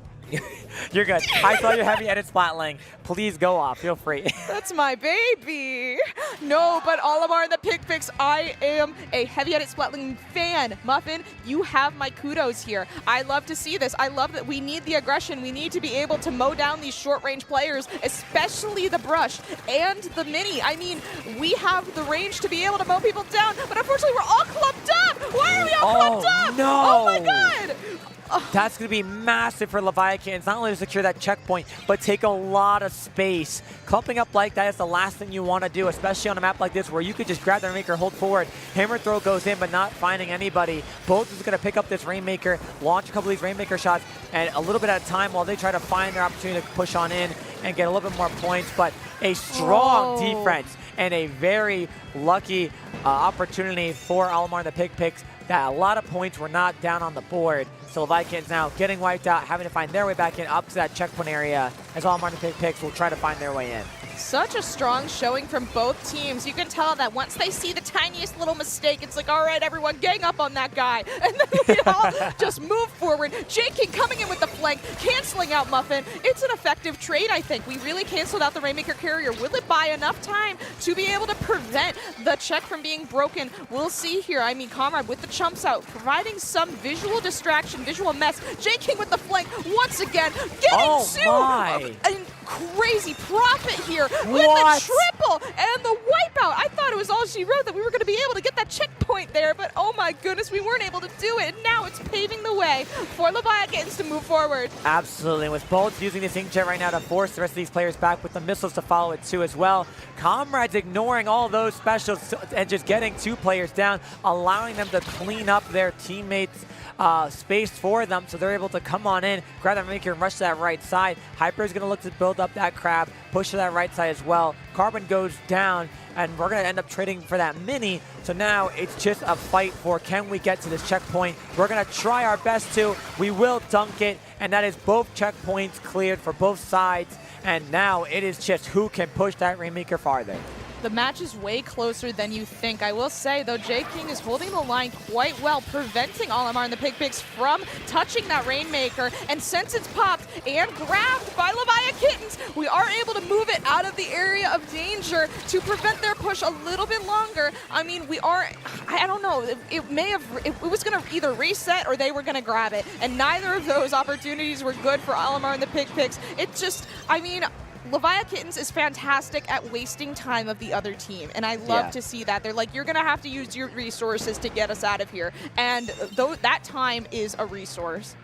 You're good. I saw your heavy edit splatling. Please go off. Feel free. That's my baby. No, but Olimar and the PikPiks, I am a heavy edit splatling fan. Muffin, you have my kudos here. I love to see this. I love that we need the aggression. We need to be able to mow down these short range players, especially the brush and the mini. I mean, we have the range to be able to mow people down, but unfortunately we're all clumped up. Why are we all clumped up? No. Oh my god. That's going to be massive for LeviaKittens, not only to secure that checkpoint, but take a lot of space. Clumping up like that is the last thing you want to do, especially on a map like this where you could just grab the Rainmaker, hold forward, hammer throw goes in, but not finding anybody. Both is going to pick up this Rainmaker, launch a couple of these Rainmaker shots, and a little bit at a time while they try to find their opportunity to push on in and get a little bit more points, but a strong defense and a very lucky opportunity for Olimar and the PikPiks that a lot of points were not down on the board. So LeviaKittens now getting wiped out, having to find their way back in up to that checkpoint area as Olimar and the PikPiks will try to find their way in. Such a strong showing from both teams. You can tell that once they see the tiniest little mistake, it's like, all right, everyone, gang up on that guy. And then we all just move forward. J-King coming in with the flank, canceling out Muffin. It's an effective trade, I think. We really canceled out the Rainmaker carrier. Will it buy enough time to be able to prevent the check from being broken? We'll see here. I mean, Comrade with the chumps out, providing some visual distraction, visual mess. J-King with the flank once again, getting crazy profit here with the triple and the wipeout. I thought it was all she wrote that we were going to be able to get that checkpoint there, but oh my goodness, we weren't able to do it. And now it's paving the way for LeviaKittens to move forward. Absolutely. With Bolts using this inkjet right now to force the rest of these players back with the missiles to follow it too as well. Comrades ignoring all those specials and just getting 2 players down, allowing them to clean up their teammates' space for them, so they're able to come on in, grab that Rainmaker and rush to that right side. Hyper is going to look to build up that crab, push to that right side as well. Carbon goes down, and we're going to end up trading for that mini. So now it's just a fight for, can we get to this checkpoint? We're going to try our best to. We will dunk it, and that is both checkpoints cleared for both sides. And now it is just who can push that Rainmaker farther. The match is way closer than you think. I will say, though, J-King is holding the line quite well, preventing Olimar and the PikPiks from touching that Rainmaker. And since it's popped and grabbed by LeviaKittens, we are able to move it out of the area of danger to prevent their push a little bit longer. I mean, we are, I don't know, it was going to either reset or they were going to grab it. And neither of those opportunities were good for Olimar and the PikPiks. It just, I mean, LeviaKittens is fantastic at wasting time of the other team, and I love to see that. They're like, you're going to have to use your resources to get us out of here, and that time is a resource.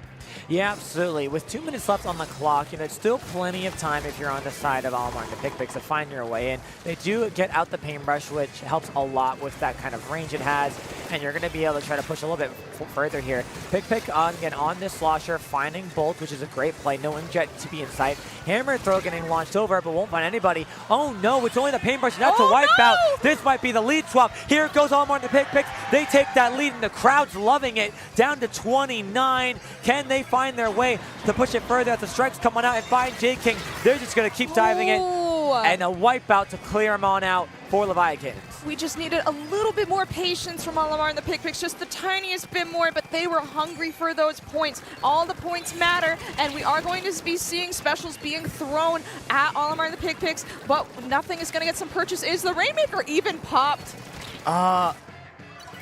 Yeah, absolutely. With 2 minutes left on the clock, you know, it's still plenty of time if you're on the side of Olimar and the PikPiks to find your way in. They do get out the paintbrush, which helps a lot with that kind of range it has, and you're going to be able to try to push a little bit further here. PikPik again on this slosher, finding Bolt, which is a great play. No inkjet to be in sight. Hammer throw getting launched over, but won't find anybody. Oh no, it's only the paintbrush, and that's a wipeout. This might be the lead swap. Here goes Olimar and the PikPiks. They take that lead, and the crowd's loving it. Down to 29. Can they find their way to push it further as the strikes come on out and find J-King? They're just going to keep diving it, and a wipeout to clear them on out for LeviaKittens. We just needed a little bit more patience from Olimar and the PikPiks, just the tiniest bit more, but they were hungry for those points. All the points matter, and we are going to be seeing specials being thrown at Olimar and the PikPiks, but nothing is going to get some purchase. Is the Rainmaker even popped?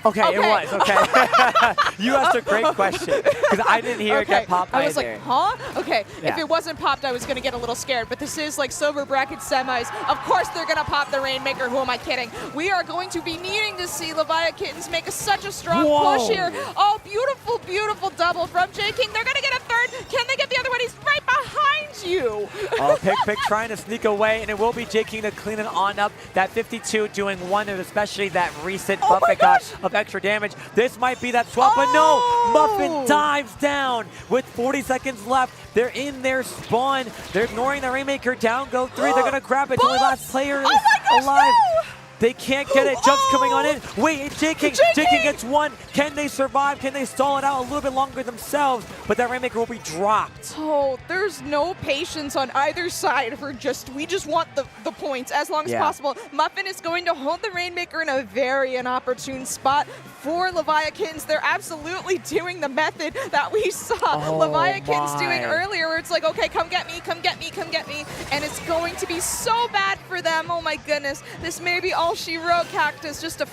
Okay, it was, okay. You asked a great question, because I didn't hear it get popped I was either. like, huh? Okay, if it wasn't popped, I was going to get a little scared, but this is like silver bracket semis. Of course they're going to pop the Rainmaker, who am I kidding? We are going to be needing to see LeviaKittens make such a strong push here. Oh, beautiful, beautiful double from J-King. They're going to get a third. Can they get the other one? He's right behind you. Oh, PikPik trying to sneak away, and it will be J-King to clean it on up. That 52 doing wonders, especially that recent buff that got of extra damage. This might be that swap, but no! Muffin dives down with 40 seconds left. They're in their spawn. They're ignoring the Rainmaker. Down go 3. They're going to grab it. It's only last player alive. They can't get it. Jump's coming on in. Wait, J-King gets one. Can they survive? Can they stall it out a little bit longer themselves? But that Rainmaker will be dropped. Oh, there's no patience on either side for we just want the points as long as possible. Muffin is going to hold the Rainmaker in a very inopportune spot for LeviaKittens. They're absolutely doing the method that we saw LeviaKittens doing earlier, where it's like, okay, come get me, come get me, come get me. And it's going to be so bad for them. Oh my goodness. This may be all she wrote. Cactus, just a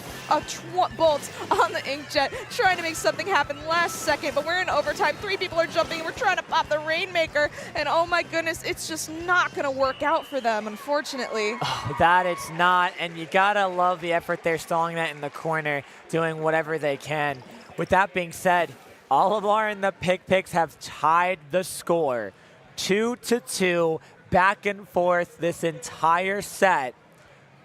bolt on the inkjet, trying to make something happen last second, but we're in overtime. 3 people are jumping, and we're trying to pop the Rainmaker, and oh my goodness, it's just not going to work out for them, unfortunately. Oh, that it's not, and you gotta love the effort they're stalling that in the corner, doing whatever they can. With that being said, Olimar and the PikPiks have tied the score 2-2, back and forth this entire set.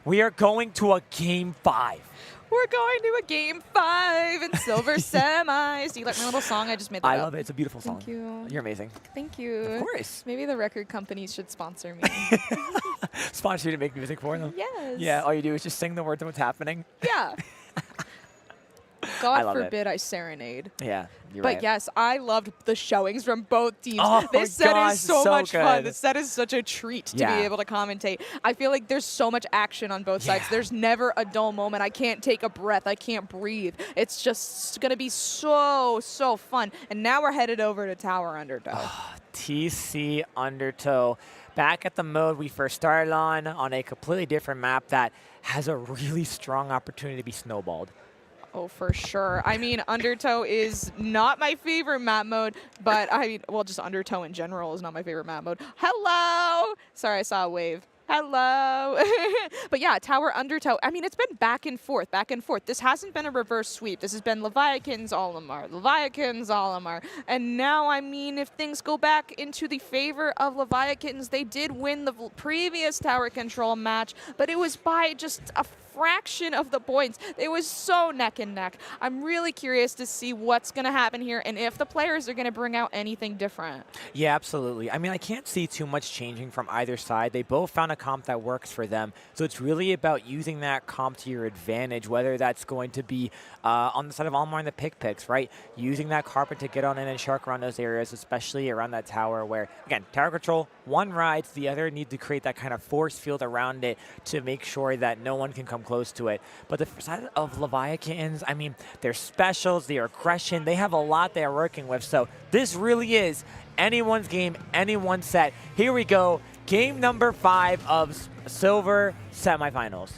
We are going to a Game 5. We're going to a Game 5 in silver semis. Do you like my little song? I just made that I up. love it. It's a beautiful song. Thank you. You're amazing. Thank you. Of course. Maybe the record companies should sponsor me. Sponsor you to make music for them? Yes. Yeah, all you do is just sing the words of what's happening. Yeah. God forbid I serenade. Yeah, you're but right. yes, I loved the showings from both teams. Oh this set gosh, is so much good. fun. This set is such a treat to be able to commentate. I feel like there's so much action on both sides. There's never a dull moment. I can't take a breath. I can't breathe. It's just going to be so fun. And now we're headed over to Tower Undertow. TC Undertow. Back at the mode we first started on a completely different map that has a really strong opportunity to be snowballed. Oh, for sure. I mean, Undertow is not my favorite map mode, but I mean, well, just Undertow in general is not my favorite map mode. Hello! Sorry, I saw a wave. Hello. But yeah, Tower Undertow. I mean, it's been back and forth, back and forth. This hasn't been a reverse sweep. This has been LeviaKittens, Olimar, LeviaKittens, Olimar. And now, I mean, if things go back into the favor of LeviaKittens, they did win the previous tower control match, but it was by just a fraction of the points. It was so neck and neck. I'm really curious to see what's going to happen here and if the players are going to bring out anything different. Yeah, absolutely. I mean, I can't see too much changing from either side. They both found a comp that works for them. So it's really about using that comp to your advantage, whether that's going to be on the side of Olimar and the PikPiks, right? Using that carpet to get on in and shark around those areas, especially around that tower where, again, tower control, one rides, the other needs to create that kind of force field around it to make sure that no one can come close to it. But the side of LeviaKittens, I mean, their specials, their aggression, they have a lot they're working with. So this really is anyone's game, anyone's set. Here we go. Game number 5 of silver semifinals.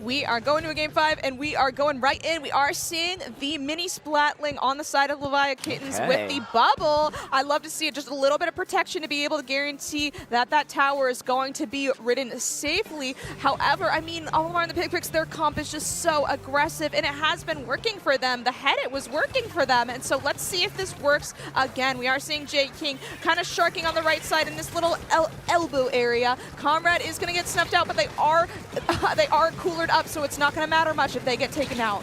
We are going to a Game 5, and we are going right in. We are seeing the mini Splatling on the side of LeviaKittens with the bubble. I love to see it. Just a little bit of protection to be able to guarantee that that tower is going to be ridden safely. However, I mean, Olimar and the PikPiks, their comp is just so aggressive, and it has been working for them. The head, it was working for them, and so let's see if this works again. We are seeing J-King kind of sharking on the right side in this little elbow area. Comrade is going to get snuffed out, but they are coolered up, so it's not going to matter much if they get taken out.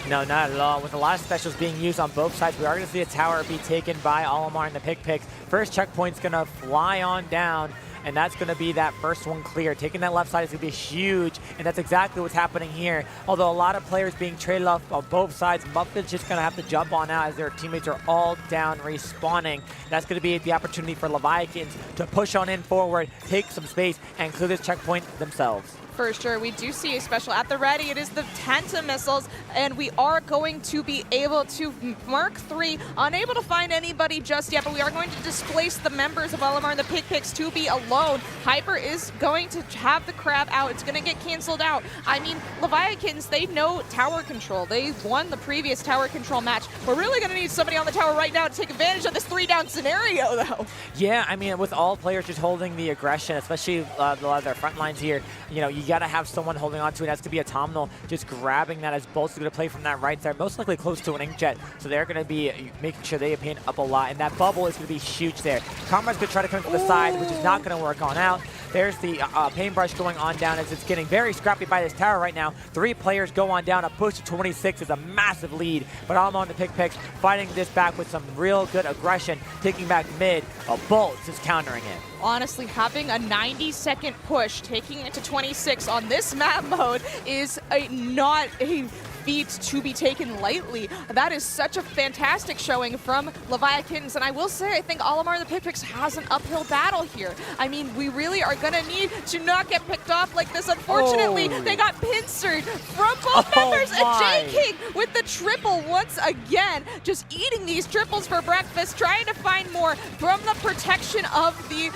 No, not at all. With a lot of specials being used on both sides, we are going to see a tower be taken by Olimar and the PikPiks. First checkpoint's going to fly on down, and that's going to be that first one clear. Taking that left side is going to be huge, and that's exactly what's happening here. Although a lot of players being traded off on both sides, Muffin's just going to have to jump on out as their teammates are all down respawning. That's going to be the opportunity for LeviaKittens to push on in forward, take some space, and clear this checkpoint themselves. For sure, we do see a special at the ready. It is the Tenta missiles, and we are going to be able to Mark III. Unable to find anybody just yet, but we are going to displace the members of Olimar and the PikPiks to be alone. Hyper is going to have the crab out. It's going to get canceled out. I mean, LeviaKittens, they know tower control. They won the previous tower control match. We're really going to need somebody on the tower right now to take advantage of this 3-down scenario, though. Yeah, I mean, with all players just holding the aggression, especially a lot of their front lines here, you know, you got to have someone holding on to it. That's going to be Autumnal just grabbing that as Bolt's going to play from that right side, most likely close to an inkjet. So they're going to be making sure they paint up a lot, and that bubble is going to be huge there. Comrade's going to try to come to the side, which is not going to work on out. There's the paintbrush going on down as it's getting very scrappy by this tower right now. 3 players go on down. A push to 26 is a massive lead, but Olimar and the PikPiks fighting this back with some real good aggression, taking back mid. Bolts is countering it. Honestly, having a 90-second push, taking it to 26 on this map mode is not a feat to be taken lightly. That is such a fantastic showing from LeviaKittens, and I will say, I think Olimar and the PikPiks has an uphill battle here. I mean, we really are gonna need to not get picked off like this. Unfortunately, they got pincered from both members, and J-King with the triple once again, just eating these triples for breakfast, trying to find more from the protection of the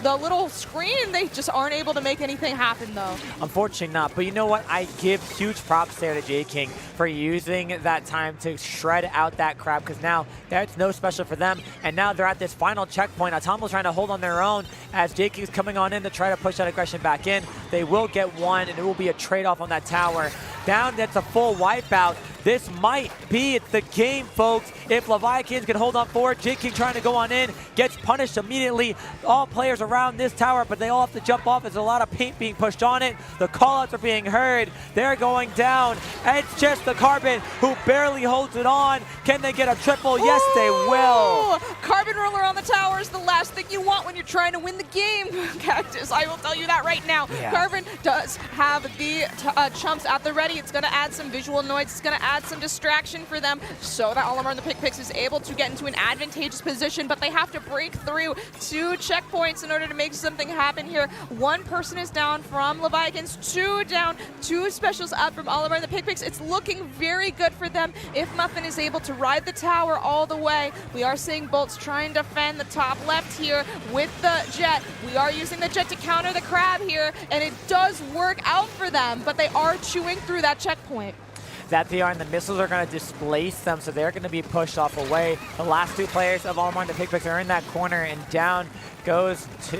little screen. They just aren't able to make anything happen, though. Unfortunately not, but you know what? I give huge props there to J-King for using that time to shred out that crab, because now that's no special for them, and now they're at this final checkpoint. Atomo's trying to hold on their own as J-King's coming on in to try to push that aggression back in. They will get one, and it will be a trade-off on that tower. Down, that's a full wipeout. This might be the game, folks. If LeviaKittens can hold on forward, J-King trying to go on in, gets punished immediately. All players around this tower, but they all have to jump off. There's a lot of paint being pushed on it. The callouts are being heard. They're going down. And it's just the Carbon who barely holds it on. Can they get a triple? Yes, they will. Carbon roller on the tower is the last thing you want when you're trying to win the game, Cactus. I will tell you that right now. Yeah. Carbon does have the chumps at the ready. It's going to add some visual noise. It's going to add some distraction for them so that Olimar and the PikPiks is able to get into an advantageous position, but they have to break through 2 checkpoints in order to make something happen here. 1 person is down from LeviaKittens, 2 down, 2 specials up from Olimar and the PikPiks. It's looking very good for them if Muffin is able to ride the tower all the way. We are seeing Bolts trying to defend the top left here with the Jet. We are using the Jet to counter the crab here, and it does work out for them, but they are chewing through that checkpoint. That they are, and the missiles are going to displace them, so they're going to be pushed off away. The last 2 players of Olimar and the PikPiks are in that corner, and down goes to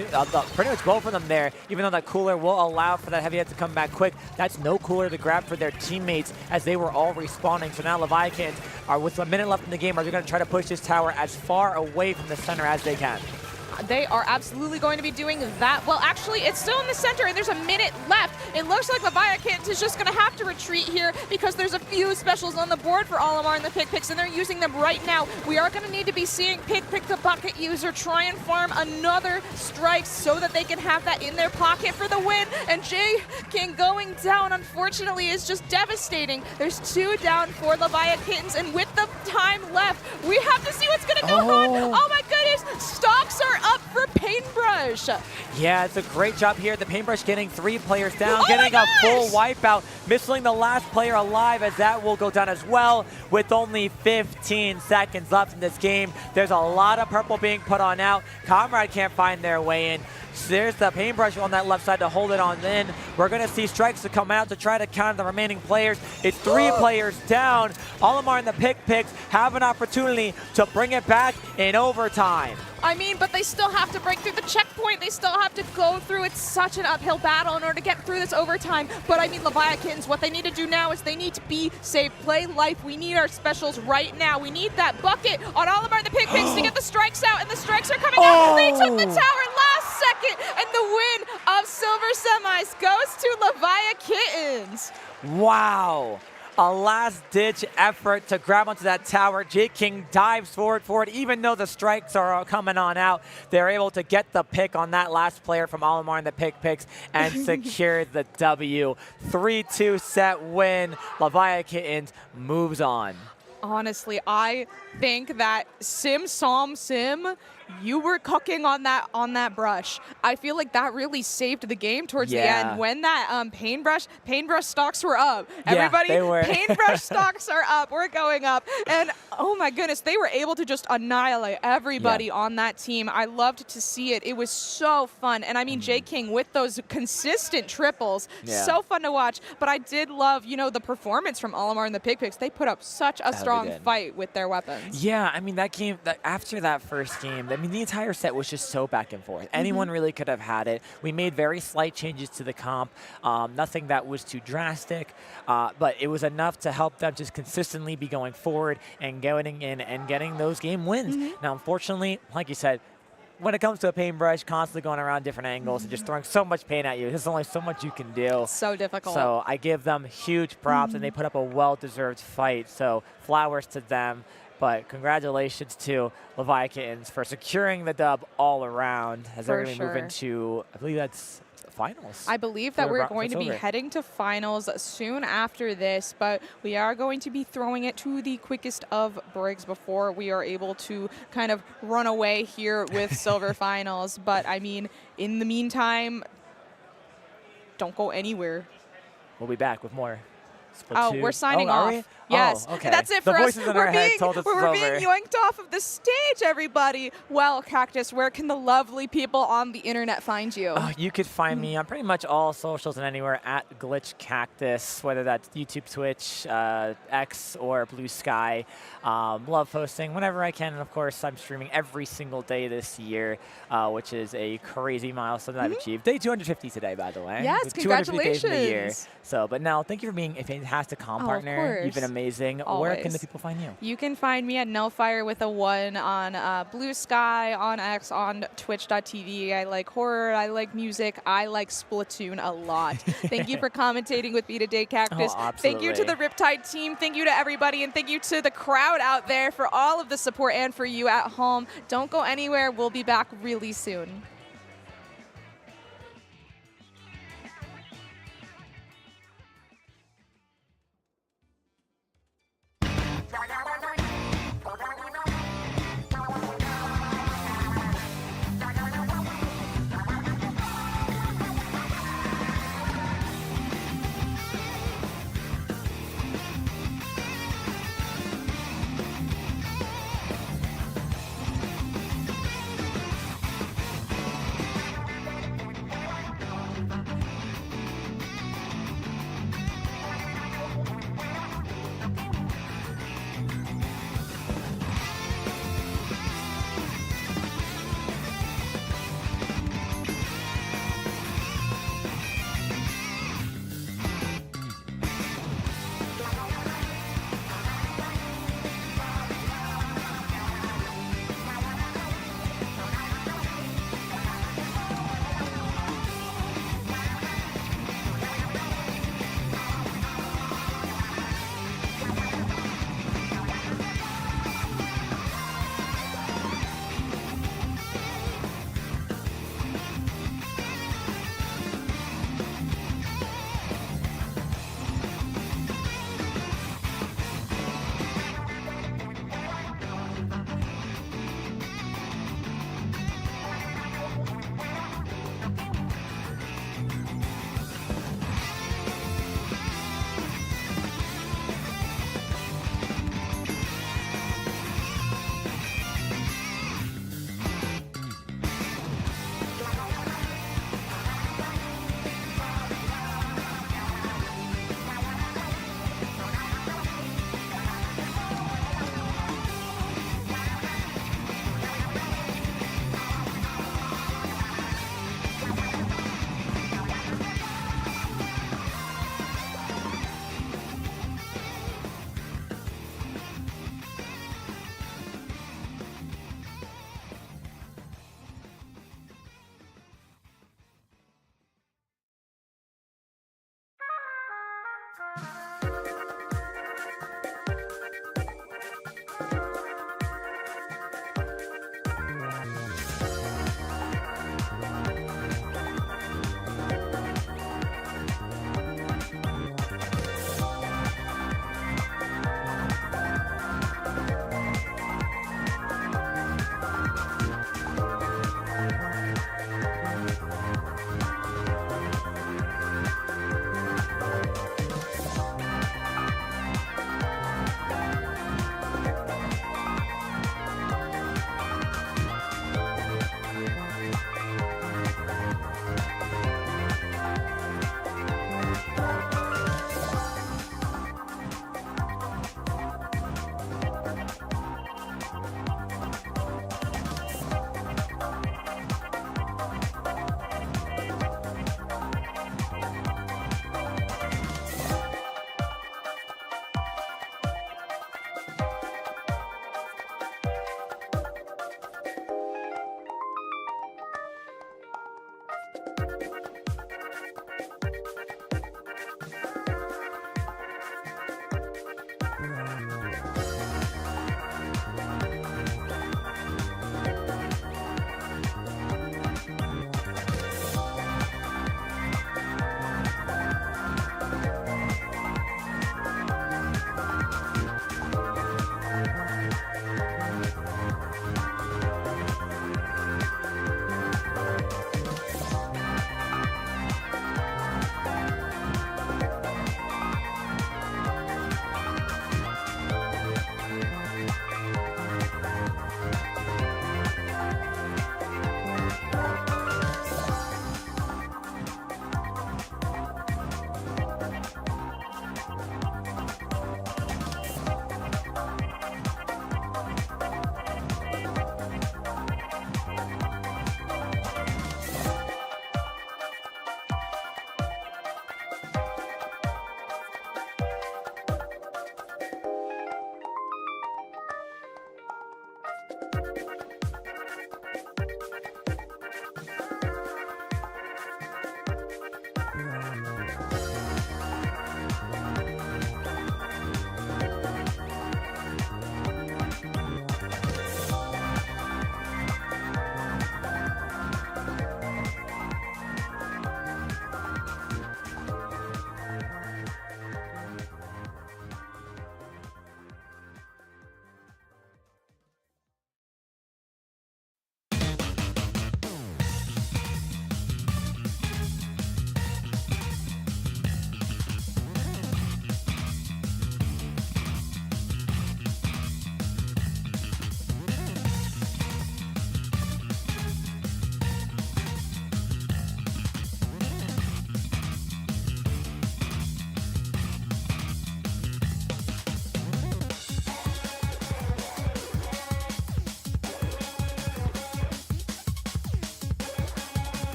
pretty much both of them there, even though that cooler will allow for that heavy hit to come back quick. That's no cooler to grab for their teammates as they were all respawning. So now LeviaKittens are, with a minute left in the game, are going to try to push this tower as far away from the center as they can. They are absolutely going to be doing that. Well, actually, it's still in the center, and there's a minute left. It looks like LeviaKittens is just going to have to retreat here because there's a few specials on the board for Olimar and the PikPiks, and they're using them right now. We are going to need to be seeing PikPik, the bucket user, try and farm another strike so that they can have that in their pocket for the win. And J-King going down, unfortunately, is just devastating. There's 2 down for LeviaKittens, and with the time left, we have to see what's going to go on. Oh my goodness, stocks are up for Paintbrush. Yeah, it's a great job here. The Paintbrush getting 3 players down, getting a full wipeout, missing the last player alive as that will go down as well with only 15 seconds left in this game. There's a lot of purple being put on out. Comrade can't find their way in. So there's the Paintbrush on that left side to hold it on in. We're going to see strikes to come out to try to counter the remaining players. It's 3 players down. Olimar and the PikPiks have an opportunity to bring it back in overtime. I mean, but they still have to break through the checkpoint. They still have to go through. It's such an uphill battle in order to get through this overtime. But I mean, LeviaKittens, what they need to do now is they need to be safe, play life. We need our specials right now. We need that bucket on Olimar and the PikPiks to get the strikes out, and the strikes are coming out. They took the tower last second, and the win of Silver Semis goes to LeviaKittens. Wow. A last-ditch effort to grab onto that tower. J-King dives forward. Even though the strikes are coming on out, they're able to get the pick on that last player from Olimar and the PikPiks and secure the W. 3-2 set win. LeviaKittens moves on. Honestly, I think that Sim, you were cooking on that brush. I feel like that really saved the game towards the end. When that paintbrush stocks were up. Everybody, they were. Paintbrush stocks are up. We're going up. And oh my goodness, they were able to just annihilate everybody on that team. I loved to see it. It was so fun. And I mean, J-King with those consistent triples, so fun to watch. But I did love, you know, the performance from Olimar and the PikPiks. They put up such a strong fight with their weapons. Yeah, I mean, that game, after that first game, I mean, the entire set was just so back and forth. Anyone really could have had it. We made very slight changes to the comp, nothing that was too drastic, but it was enough to help them just consistently be going forward and going in and getting those game wins. Now, unfortunately, like you said, when it comes to a paintbrush, constantly going around different angles and just throwing so much paint at you, there's only so much you can do. So difficult. So I give them huge props, and they put up a well-deserved fight. So flowers to them. But congratulations to LeviaKittens for securing the dub all around as they're going to move into, I believe that's finals. I believe that we're going to be heading to finals soon after this, but we are going to be throwing it to the quickest of Briggs before we are able to kind of run away here with silver finals. But I mean, in the meantime, don't go anywhere. We'll be back with more Splatoon. Oh, we're signing off. We? Yes, oh, okay. That's it the for us. Voices in our head told us we're being yoinked off of the stage, everybody. Well, Cactus, where can the lovely people on the internet find you? You could find me on pretty much all socials and anywhere at Glitch Cactus, whether that's YouTube, Twitch, X, or Blue Sky. Love posting whenever I can, and of course, I'm streaming every single day this year, which is a crazy milestone that I've achieved. Day 250 today, by the way. Yes, 250 days in the year. congratulations. So, but now, thank you for being a fantastic comm partner. You've been amazing. Always. Where can the people find you? You can find me at Nullfire with a 1 on Blue Sky, on X, on Twitch.tv. I like horror, I like music, I like Splatoon a lot. Thank you for commentating with me today, Cactus. Thank you to the Riptide team. Thank you to everybody, and thank you to the crowd out there for all of the support and for you at home. Don't go anywhere. We'll be back really soon.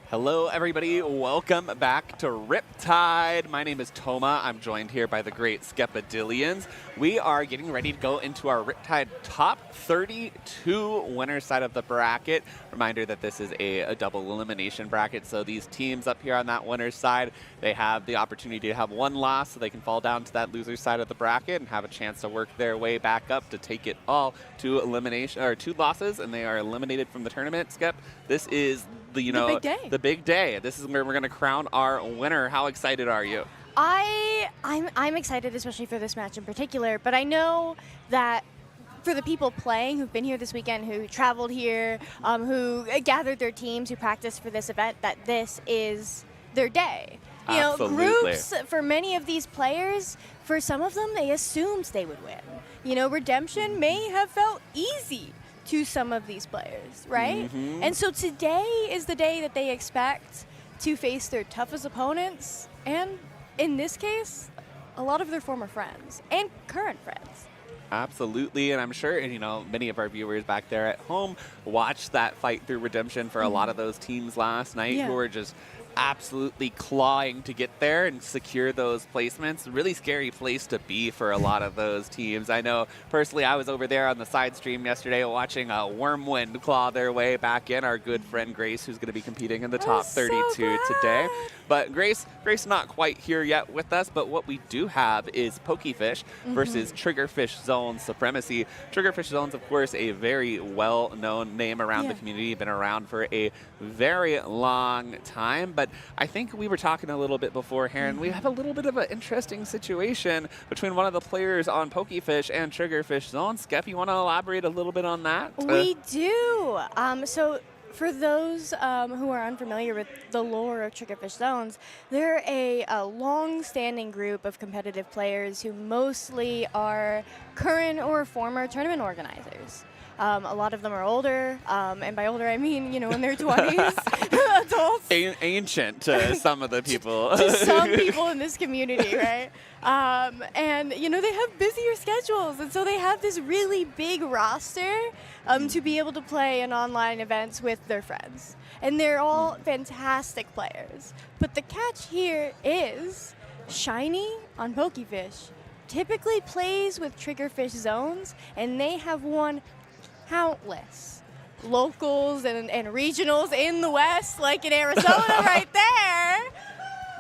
Hello, everybody. Welcome back to Riptide. My name is Toma. I'm joined here by the great Skepadillions. We are getting ready to go into our Riptide top 32 winner side of the bracket. Reminder that this is a double elimination bracket, so these teams up here on that winner's side, they have the opportunity to have one loss, so they can fall down to that loser's side of the bracket and have a chance to work their way back up to take it all to elimination, or 2 losses, and they are eliminated from the tournament. Skep, this is the big day. This is where we're going to crown our winner. How excited are you? I'm excited, especially for this match in particular, but I know that for the people playing who've been here this weekend, who traveled here, who gathered their teams, who practiced for this event, that this is their day. You know, groups, for many of these players, for some of them, they assumed they would win. You know, redemption may have felt easy to some of these players, right? Mm-hmm. And so today is the day that they expect to face their toughest opponents, and in this case, a lot of their former friends and current friends. Absolutely, and I'm sure many of our viewers back there at home watched that fight through redemption for a lot of those teams last night who were just absolutely clawing to get there and secure those placements. Really scary place to be for a lot of those teams. I know personally I was over there on the side stream yesterday watching Wormwind claw their way back in. Our good friend Grace, who's going to be competing in the top 32 today. But Grace not quite here yet with us, but what we do have is PokeFish versus Triggerfish Zone Supremacy. Triggerfish Zone's, of course, a very well-known name around the community, been around for a very long time, but I think we were talking a little bit beforehand. We have a little bit of an interesting situation between one of the players on PokeFish and Triggerfish Zone. Skep, you want to elaborate a little bit on that? We do. So for those who are unfamiliar with the lore of Triggerfish Zones, they're a long-standing group of competitive players who mostly are current or former tournament organizers. A lot of them are older, and by older I mean, you know, in their 20s, adults. Ancient to some of the people. To some people in this community, right? And, you know, they have busier schedules, and so they have this really big roster to be able to play in online events with their friends. And they're all fantastic players. But the catch here is Shiny on PokeFish typically plays with Triggerfish Zones, and they have won countless locals and regionals in the West, like in Arizona right there.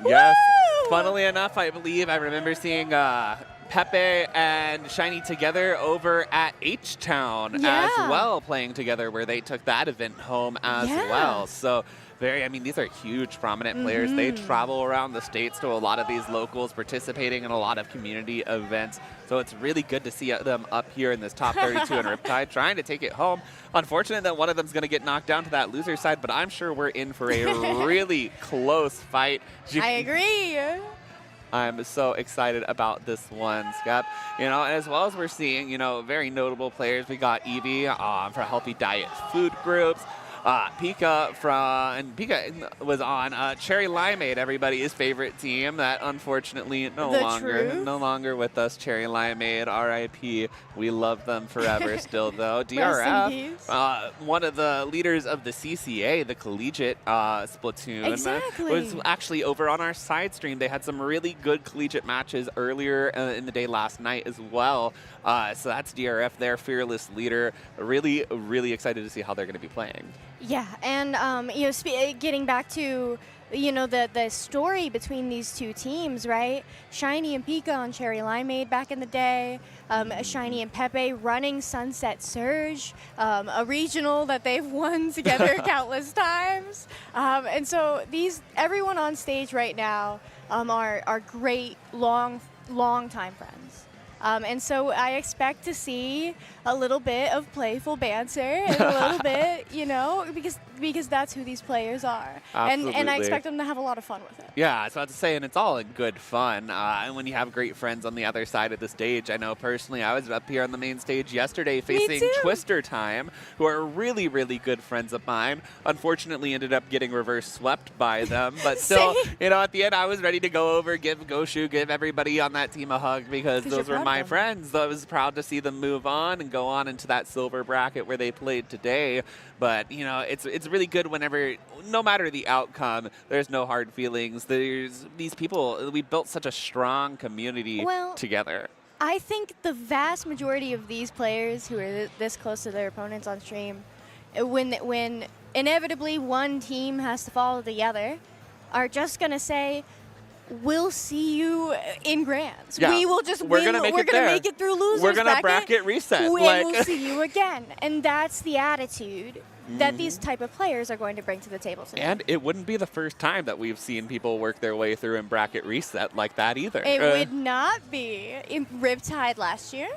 Yes. Woo! Funnily enough, I believe I remember seeing Pepe and Shiny together over at H-Town as well, playing together, where they took that event home as well. So I mean, these are huge, prominent players. They travel around the states to a lot of these locals, participating in a lot of community events. So it's really good to see them up here in this top 32 in Riptide, trying to take it home. Unfortunate that one of them's going to get knocked down to that loser side, but I'm sure we're in for a really close fight. I agree. I'm so excited about this one, Skep. You know, as well as we're seeing, you know, very notable players. We got Eevee for Healthy Diet Food Groups. Pika was on Cherry Limeade, everybody's favorite team. That unfortunately no longer with us. Cherry Limeade, R.I.P. We love them forever still though. DRF, one of the leaders of the CCA, the Collegiate Splatoon, was actually over on our side stream. They had some really good collegiate matches earlier in the day last night as well. So that's DRF, their fearless leader. Really, really excited to see how they're going to be playing. Yeah, and you know, getting back to, you know, the story between these two teams, right? Shiny and Pika on Cherry Limeade back in the day. Shiny and Pepe running Sunset Surge, a regional that they've won together countless times. And so everyone on stage right now are great, long time friends. And so I expect to see a little bit of playful banter and a little bit, you know, because that's who these players are. And I expect them to have a lot of fun with it. Yeah, I was about to say, and it's all in good fun. And when you have great friends on the other side of the stage, I know personally I was up here on the main stage yesterday facing Twister Time, who are really, really good friends of mine. Unfortunately, ended up getting reverse swept by them. But still, you know, at the end, I was ready to go over, give Goshu, give everybody on that team a hug, because those were my friends. I was proud to see them move on and go on into that silver bracket where they played today. But, you know, it's really good whenever, no matter the outcome, there's no hard feelings. There's these people, we built such a strong community together. I think the vast majority of these players who are this close to their opponents on stream, when inevitably one team has to follow the other, are just going to say, we'll see you in grands. Yeah. We will just We're going to make it through losers We're going to bracket reset. We'll see you again. And that's the attitude that these type of players are going to bring to the table today. And it wouldn't be the first time that we've seen people work their way through and bracket reset like that either. It would not be. In Riptide last year.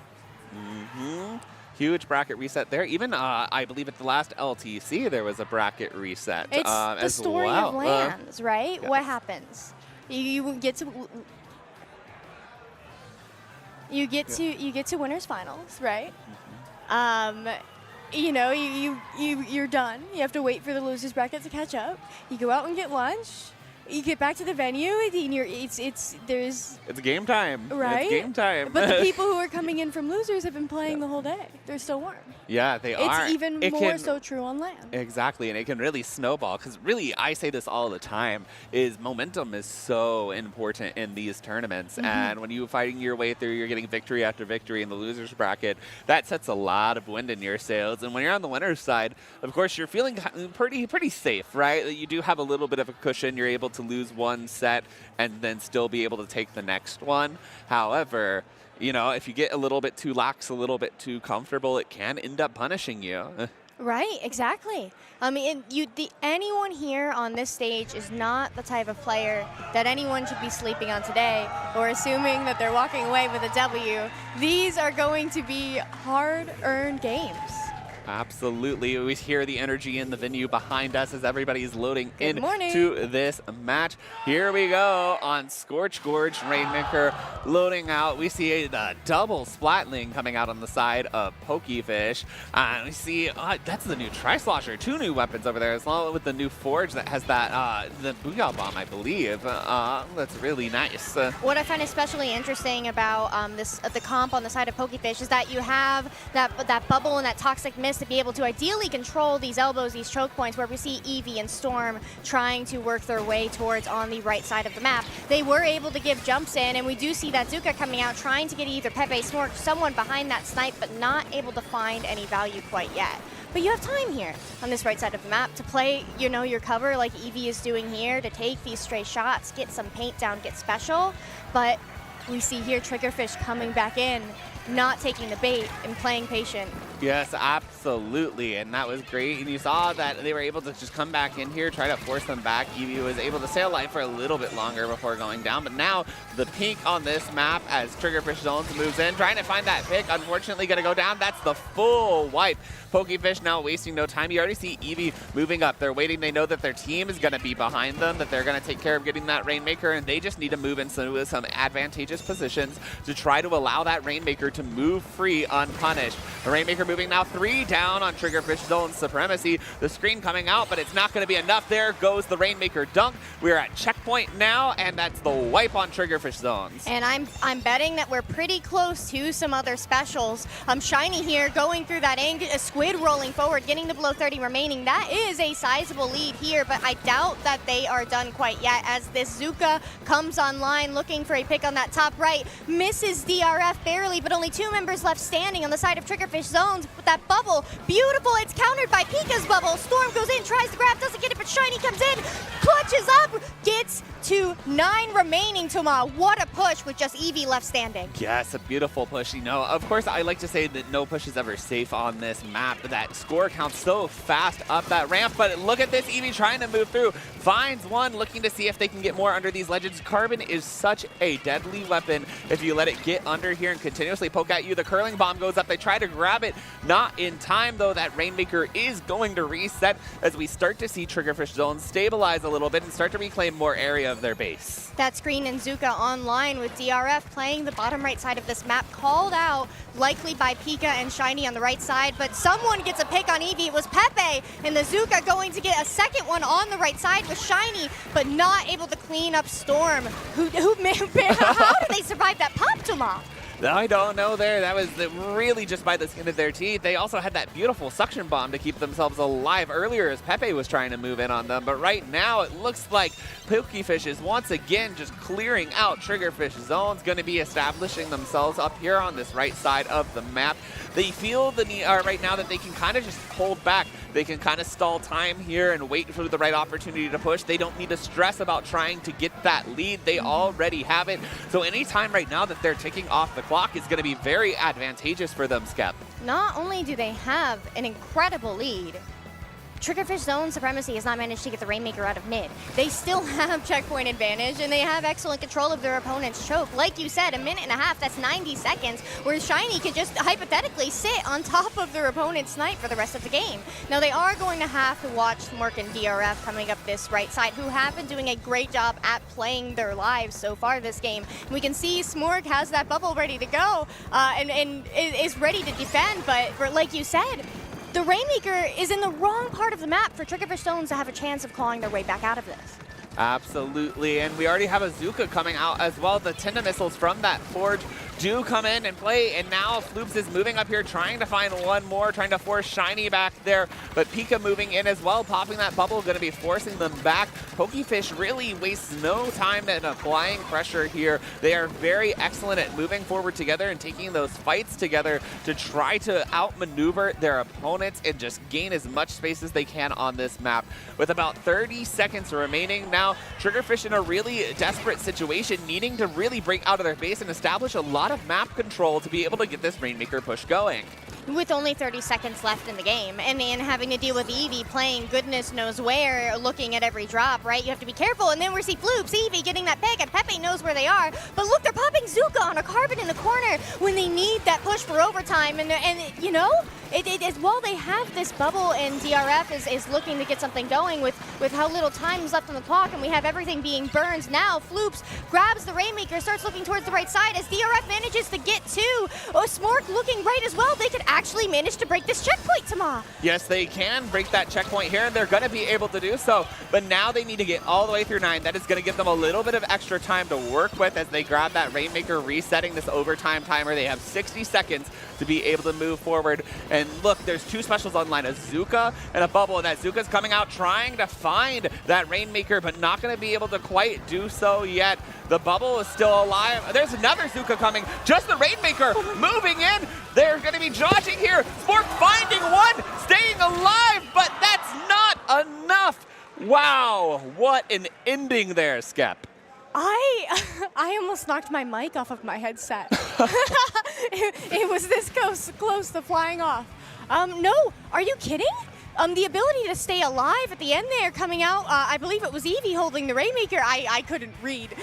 Huge bracket reset there. Even, I believe at the last LTC, there was a bracket reset it's the story of lands, right? Yes. What happens? You get to winners finals, right? You know, you're done. You have to wait for the losers bracket to catch up. You go out and get lunch. You get back to the venue, and it's game time, right? It's game time. But the people who are coming in from losers have been playing the whole day. They're still warm. Yeah, they are. It's even more so true on land. Exactly, and it can really snowball, because really, I say this all the time, is momentum is so important in these tournaments. And when you're fighting your way through, you're getting victory after victory in the losers bracket, that sets a lot of wind in your sails. And when you're on the winner's side, of course, you're feeling pretty safe, right? You do have a little bit of a cushion. You're able to lose one set and then still be able to take the next one. However, you know, if you get a little bit too lax, a little bit too comfortable, it can end up punishing you. Right, exactly. I mean, anyone here on this stage is not the type of player that anyone should be sleeping on today or assuming that they're walking away with a W. These are going to be hard-earned games. Absolutely. We hear the energy in the venue behind us as everybody's loading into this match. Here we go on Scorch Gorge. Rainmaker loading out. We see a double Splatling coming out on the side of PokeFish. And we see that's the new Tri-Slosher. 2 new weapons over there, as well with the new Forge that has that the Booyah Bomb, I believe. That's really nice. What I find especially interesting about the comp on the side of PokeFish is that you have that bubble and that toxic mist to be able to ideally control these elbows, these choke points, where we see Eevee and Storm trying to work their way towards on the right side of the map. They were able to give jumps in, and we do see that Zuka coming out trying to get either Pepe, Smork, someone behind that snipe, but not able to find any value quite yet. But you have time here on this right side of the map to play, your cover like Eevee is doing here, to take these stray shots, get some paint down, get special. But we see here Triggerfish coming back in, not taking the bait and playing patient. Yes, absolutely, and that was great. And you saw that they were able to just come back in here, try to force them back. Eevee was able to stay alive for a little bit longer before going down, but now the pink on this map as Triggerfish Zones moves in, trying to find that pick, unfortunately gonna go down. That's the full wipe. PokeFish now wasting no time. You already see Eevee moving up. They're waiting. They know that their team is gonna be behind them, that they're gonna take care of getting that Rainmaker, and they just need to move into some advantageous positions to try to allow that Rainmaker to move free unpunished. The Rainmaker moving now 3 down on Triggerfish Zone Supremacy. The screen coming out, but it's not going to be enough. There goes the Rainmaker dunk. We're at checkpoint now, and that's the wipe on Triggerfish Zones. And I'm betting that we're pretty close to some other specials. Shiny here going through that Squid rolling forward, getting the below 30 remaining. That is a sizable lead here, but I doubt that they are done quite yet as this Zuka comes online looking for a pick on that top right. Misses DRF barely, but only 2 members left standing on the side of Triggerfish Zones. With that bubble, beautiful, it's countered by Pika's bubble. Storm goes in, tries to grab, doesn't get it, but Shiny comes in, clutches up, gets to 9 remaining. Toma, what a push with just Eevee left standing. Yes, a beautiful push. Of course, I like to say that no push is ever safe on this map. That score counts so fast up that ramp, but look at this, Eevee trying to move through. Finds one, looking to see if they can get more under these legends. Carbon is such a deadly weapon if you let it get under here and continuously poke at you. The curling bomb goes up. They try to grab it. Not in time, though. That Rainmaker is going to reset as we start to see Triggerfish Zones stabilize a little bit and start to reclaim more area of their base. That screen and Zuka online with DRF playing the bottom right side of this map, called out likely by Pika and Shiny on the right side, but someone gets a pick on Eevee. It was Pepe, and the Zuka going to get a second one on the right side with Shiny, but not able to clean up Storm. How did they survive that pop, Toma? I don't know there. That was really just by the skin of their teeth. They also had that beautiful suction bomb to keep themselves alive earlier as Pepe was trying to move in on them. But right now, it looks like PokeFish is once again just clearing out Triggerfish Zones, going to be establishing themselves up here on this right side of the map. They feel the need right now that they can kind of just hold back. They can kind of stall time here and wait for the right opportunity to push. They don't need to stress about trying to get that lead. They already have it. So any time right now that they're ticking off the clock is going to be very advantageous for them, Skep. Not only do they have an incredible lead, Triggerfish Zone Supremacy has not managed to get the Rainmaker out of mid. They still have checkpoint advantage, and they have excellent control of their opponent's choke. Like you said, 1.5 minutes, that's 90 seconds, where Shiny can just hypothetically sit on top of their opponent's snipe for the rest of the game. Now, they are going to have to watch Smork and DRF coming up this right side, who have been doing a great job at playing their lives so far this game. And we can see Smork has that bubble ready to go and is ready to defend, but like you said, the Rainmaker is in the wrong part of the map for Triggerfish Zones to have a chance of clawing their way back out of this. Absolutely, and we already have a Zuka coming out as well. The Tenda missiles from that Forge do come in and play, and now Floops is moving up here, trying to find one more, trying to force Shiny back there, but Pika moving in as well, popping that bubble, going to be forcing them back. PokeFish really wastes no time in applying pressure here. They are very excellent at moving forward together and taking those fights together to try to outmaneuver their opponents and just gain as much space as they can on this map. With about 30 seconds remaining now, Triggerfish in a really desperate situation, needing to really break out of their base and establish a lot of map control to be able to get this Rainmaker push going. With only 30 seconds left in the game, and having to deal with Eevee playing goodness knows where, looking at every drop, right? You have to be careful, and then we see Floops, Eevee getting that pick, and Pepe knows where they are. But look, they're popping Zuka on a Carbon in the corner when they need that push for overtime, and you know, while they have this bubble and DRF is looking to get something going with how little time is left on the clock, and we have everything being burned now, Floops grabs the Rainmaker, starts looking towards the right side as DRF manages to get two. Oh, Smork looking right as well. They could actually manage to break this checkpoint, Tama. Yes, they can break that checkpoint here, and they're going to be able to do so. But now they need to get all the way through 9. That is going to give them a little bit of extra time to work with as they grab that Rainmaker, resetting this overtime timer. They have 60 seconds to be able to move forward. And look, there's two specials online, a Zuka and a Bubble, and that Zuka's coming out trying to find that Rainmaker, but not going to be able to quite do so yet. The Bubble is still alive. There's another Zuka coming. Just the Rainmaker moving in. They're going to be dodging here. Spork finding one, staying alive, but that's not enough. Wow, what an ending there, Skep. I almost knocked my mic off of my headset. it was this close to flying off. No, are you kidding? The ability to stay alive at the end there, coming out, I believe it was Evie holding the Rainmaker. I couldn't read.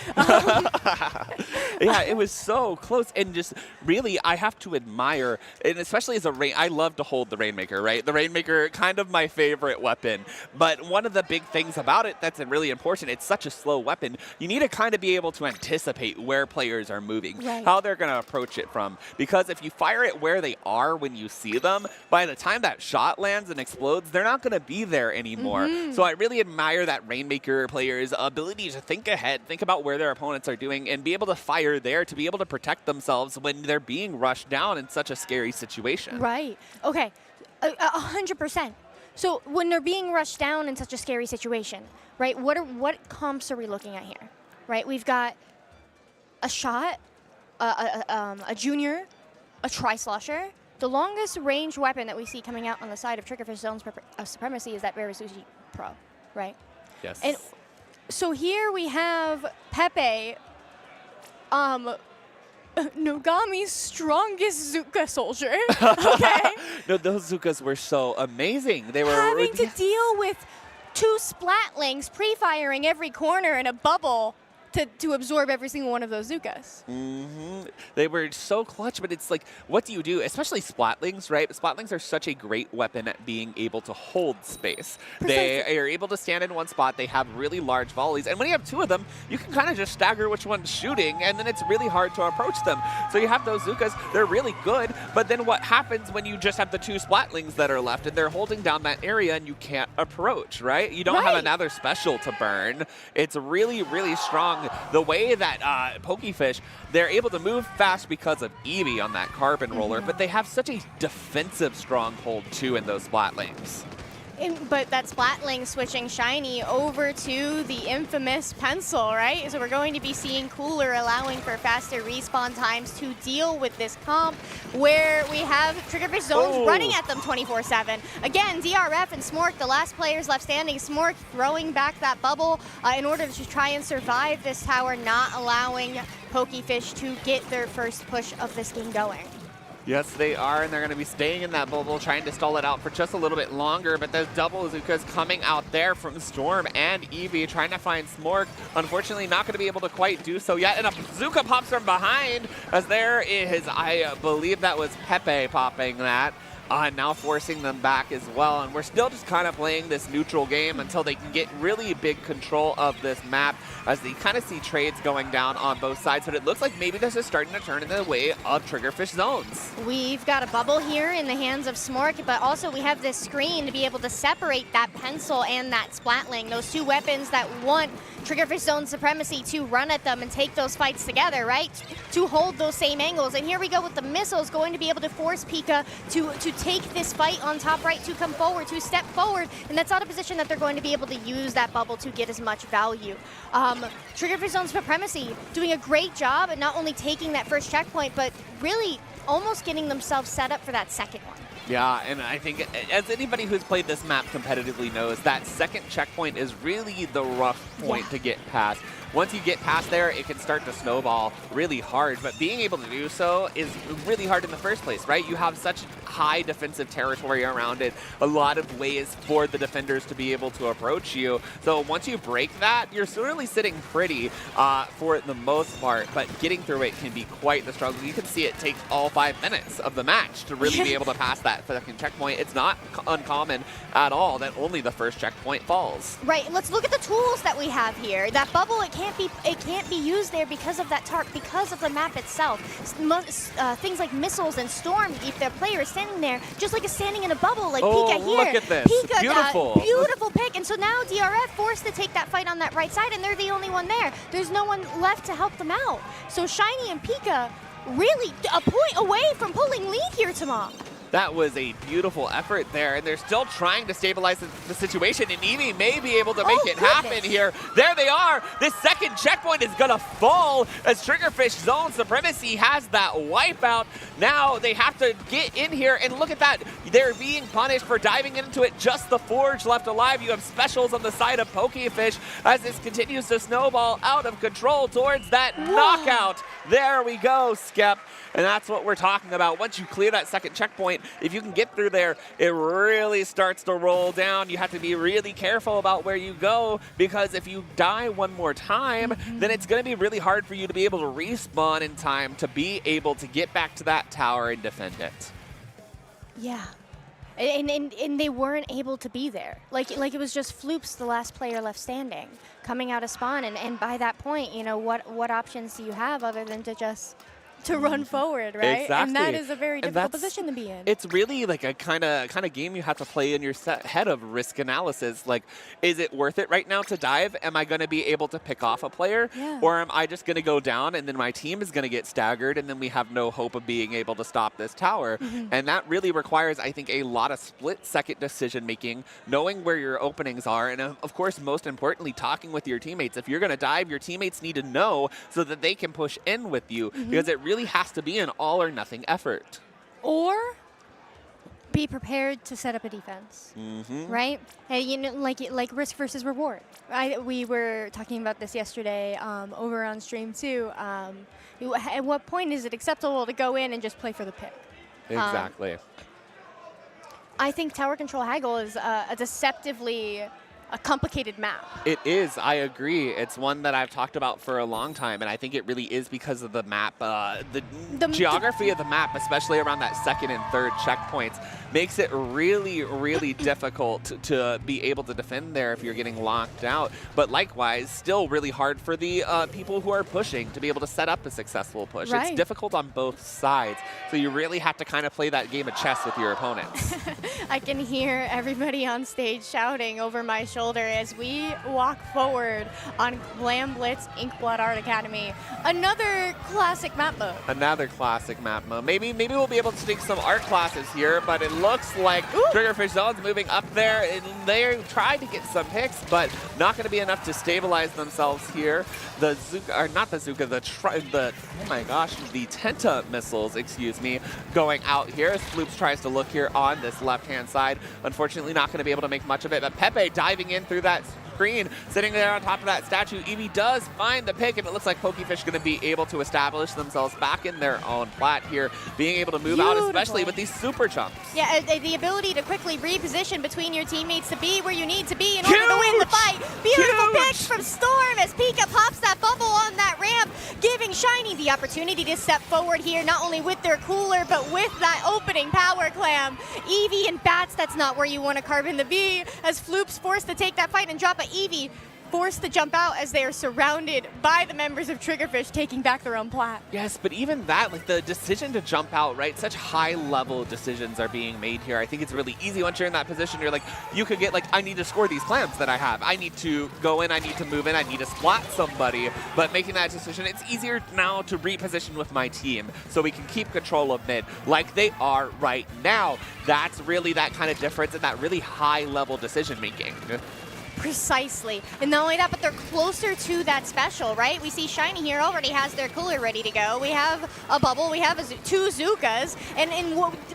Yeah, it was so close. And just really, I have to admire, and especially as I love to hold the Rainmaker, right? The Rainmaker, kind of my favorite weapon. But one of the big things about it that's really important, it's such a slow weapon. You need to kind of be able to anticipate where players are moving, right, how they're going to approach it from. Because if you fire it where they are when you see them, by the time that shot lands and explodes, they're not going to be there anymore. So I really admire that Rainmaker player's ability to think ahead, think about where their opponents are doing, and be able to fire there to be able to protect themselves when they're being rushed down in such a scary situation. Right. Okay. 100%. So when they're being rushed down in such a scary situation, right, what comps are we looking at here? Right? We've got a shot, a junior, a tri-slosher. The longest range weapon that we see coming out on the side of Triggerfish Zone's Supremacy is that Sushi Pro, right? Yes. And so here we have Pepe, Nogami's strongest Zuka soldier, okay? No, those Zukas were so amazing. They were having to deal with two Splatlings pre-firing every corner in a bubble to absorb every single one of those Zukas. They were so clutch, but it's like, what do you do? Especially Splatlings, right? Splatlings are such a great weapon at being able to hold space. Precisely. They are able to stand in one spot. They have really large volleys. And when you have two of them, you can kind of just stagger which one's shooting, and then it's really hard to approach them. So you have those Zukas. They're really good, but then what happens when you just have the two Splatlings that are left, and they're holding down that area, and you can't approach, right? You don't have another special to burn. It's really, really strong. The way that Pokefish, they're able to move fast because of Eevee on that carbon roller, but they have such a defensive stronghold too in those Splatlings. But that Splatling switching Shiny over to the infamous Pencil, right? So we're going to be seeing Cooler allowing for faster respawn times to deal with this comp where we have Triggerfish Zones running at them 24/7. Again, DRF and Smork, the last players left standing. Smork throwing back that bubble in order to try and survive this tower, not allowing Pokefish to get their first push of this game going. Yes, they are, and they're going to be staying in that bubble, trying to stall it out for just a little bit longer, but those double Zukas coming out there from Storm and Eevee, trying to find Smork. Unfortunately, not going to be able to quite do so yet, and a Zuka pops from behind, as there is, I believe that was Pepe popping that. Now forcing them back as well, and we're still just kind of playing this neutral game until they can get really big control of this map as they kind of see trades going down on both sides, but it looks like maybe this is starting to turn in the way of Triggerfish Zones. We've got a bubble here in the hands of Smork, but also we have this screen to be able to separate that Pencil and that Splatling, those two weapons that want Triggerfish Zone Supremacy to run at them and take those fights together, right? To hold those same angles. And here we go with the missiles going to be able to force Pika to take this fight on top right, to come forward, to step forward, and that's not a position that they're going to be able to use that bubble to get as much value. Triggerfish Zone Supremacy doing a great job at not only taking that first checkpoint, but really almost getting themselves set up for that second one. Yeah, and I think as anybody who's played this map competitively knows, that second checkpoint is really the rough point to get past. Once you get past there, it can start to snowball really hard, but being able to do so is really hard in the first place, right? You have such high defensive territory around it, a lot of ways for the defenders to be able to approach you. So once you break that, you're certainly sitting pretty for the most part, but getting through it can be quite the struggle. You can see it take all 5 minutes of the match to really be able to pass that that second checkpoint, it's not uncommon at all that only the first checkpoint falls. Right. Let's look at the tools that we have here. That bubble, it can't be used there because of that tarp, because of the map itself. Things like missiles and storm, if the player is standing there, just like standing in a bubble, like Pika here. Look at this. Pika, beautiful. Beautiful pick. And so now DRF forced to take that fight on that right side, and they're the only one there. There's no one left to help them out. So Shiny and Pika really a point away from pulling lead here, Tama. That was a beautiful effort there, and they're still trying to stabilize the situation, and Evie may be able to make it happen here. There they are. This second checkpoint is going to fall as Triggerfish Zone Supremacy has that wipeout. Now they have to get in here, and look at that. They're being punished for diving into it. Just the Forge left alive. You have specials on the side of PokeFish as this continues to snowball out of control towards that knockout. There we go, Skep. And that's what we're talking about. Once you clear that second checkpoint, if you can get through there, it really starts to roll down. You have to be really careful about where you go, because if you die one more time, then it's going to be really hard for you to be able to respawn in time to be able to get back to that tower and defend it. Yeah. And they weren't able to be there. Like it was just Floops, the last player left standing, coming out of spawn. And by that point, you know, what options do you have other than to just run forward, right? Exactly. And that is a very difficult position to be in. It's really like a kind of game you have to play in your head of risk analysis. Like, is it worth it right now to dive? Am I going to be able to pick off a player? Yeah. Or am I just going to go down and then my team is going to get staggered and then we have no hope of being able to stop this tower? And that really requires, I think, a lot of split-second decision-making, knowing where your openings are, and of course, most importantly, talking with your teammates. If you're going to dive, your teammates need to know so that they can push in with you, because it really has to be an all or nothing effort. Or be prepared to set up a defense, right? Hey, you know, like risk versus reward. We were talking about this yesterday over on stream too. At what point is it acceptable to go in and just play for the pick? Exactly. I think Tower Control Haggle is a deceptively a complicated map. It is, I agree. It's one that I've talked about for a long time, and I think it really is because of the map. The geography of the map, especially around that second and third checkpoints, makes it really, really difficult to be able to defend there if you're getting locked out. But likewise, still really hard for the people who are pushing to be able to set up a successful push. Right. It's difficult on both sides, so you really have to kind of play that game of chess with your opponents. I can hear everybody on stage shouting over my shoulder as we walk forward on Glam Blitz Inkblood Art Academy. Another classic map mode. Another classic map mode. Maybe we'll be able to take some art classes here, but it looks like Triggerfish Zone's moving up there, and they tried to get some picks, but not going to be enough to stabilize themselves here. The Zuka, or not the Zuka, oh my gosh, the Tenta missiles, excuse me, going out here as Floops tries to look here on this left-hand side. Unfortunately, not going to be able to make much of it, but Pepe diving in through that screen, sitting there on top of that statue. Eevee does find the pick, and it looks like PokeFish going to be able to establish themselves back in their own plat here, being able to move out, especially with these super jumps. Yeah, the ability to quickly reposition between your teammates to be where you need to be in order to win the fight. Beautiful picks from Storm as Pika pops that bubble on that ramp, giving Shiny the opportunity to step forward here, not only with their cooler, but with that opening power clam. Eevee and Bats, that's not where you want to carve in the V, as Floop's forced to take that fight and drop a Eevee forced to jump out as they are surrounded by the members of Triggerfish taking back their own plat. Yes, but even that, like the decision to jump out, right? Such high-level decisions are being made here. I think it's really easy once you're in that position. You're like, you could get like, I need to score these clams that I have. I need to go in, I need to move in, I need to splat somebody. But making that decision, it's easier now to reposition with my team so we can keep control of mid like they are right now. That's really that kind of difference and that really high-level decision-making. Precisely. And not only that, but they're closer to that special, right? We see Shiny here already has their cooler ready to go. We have a bubble, we have two Zukas, and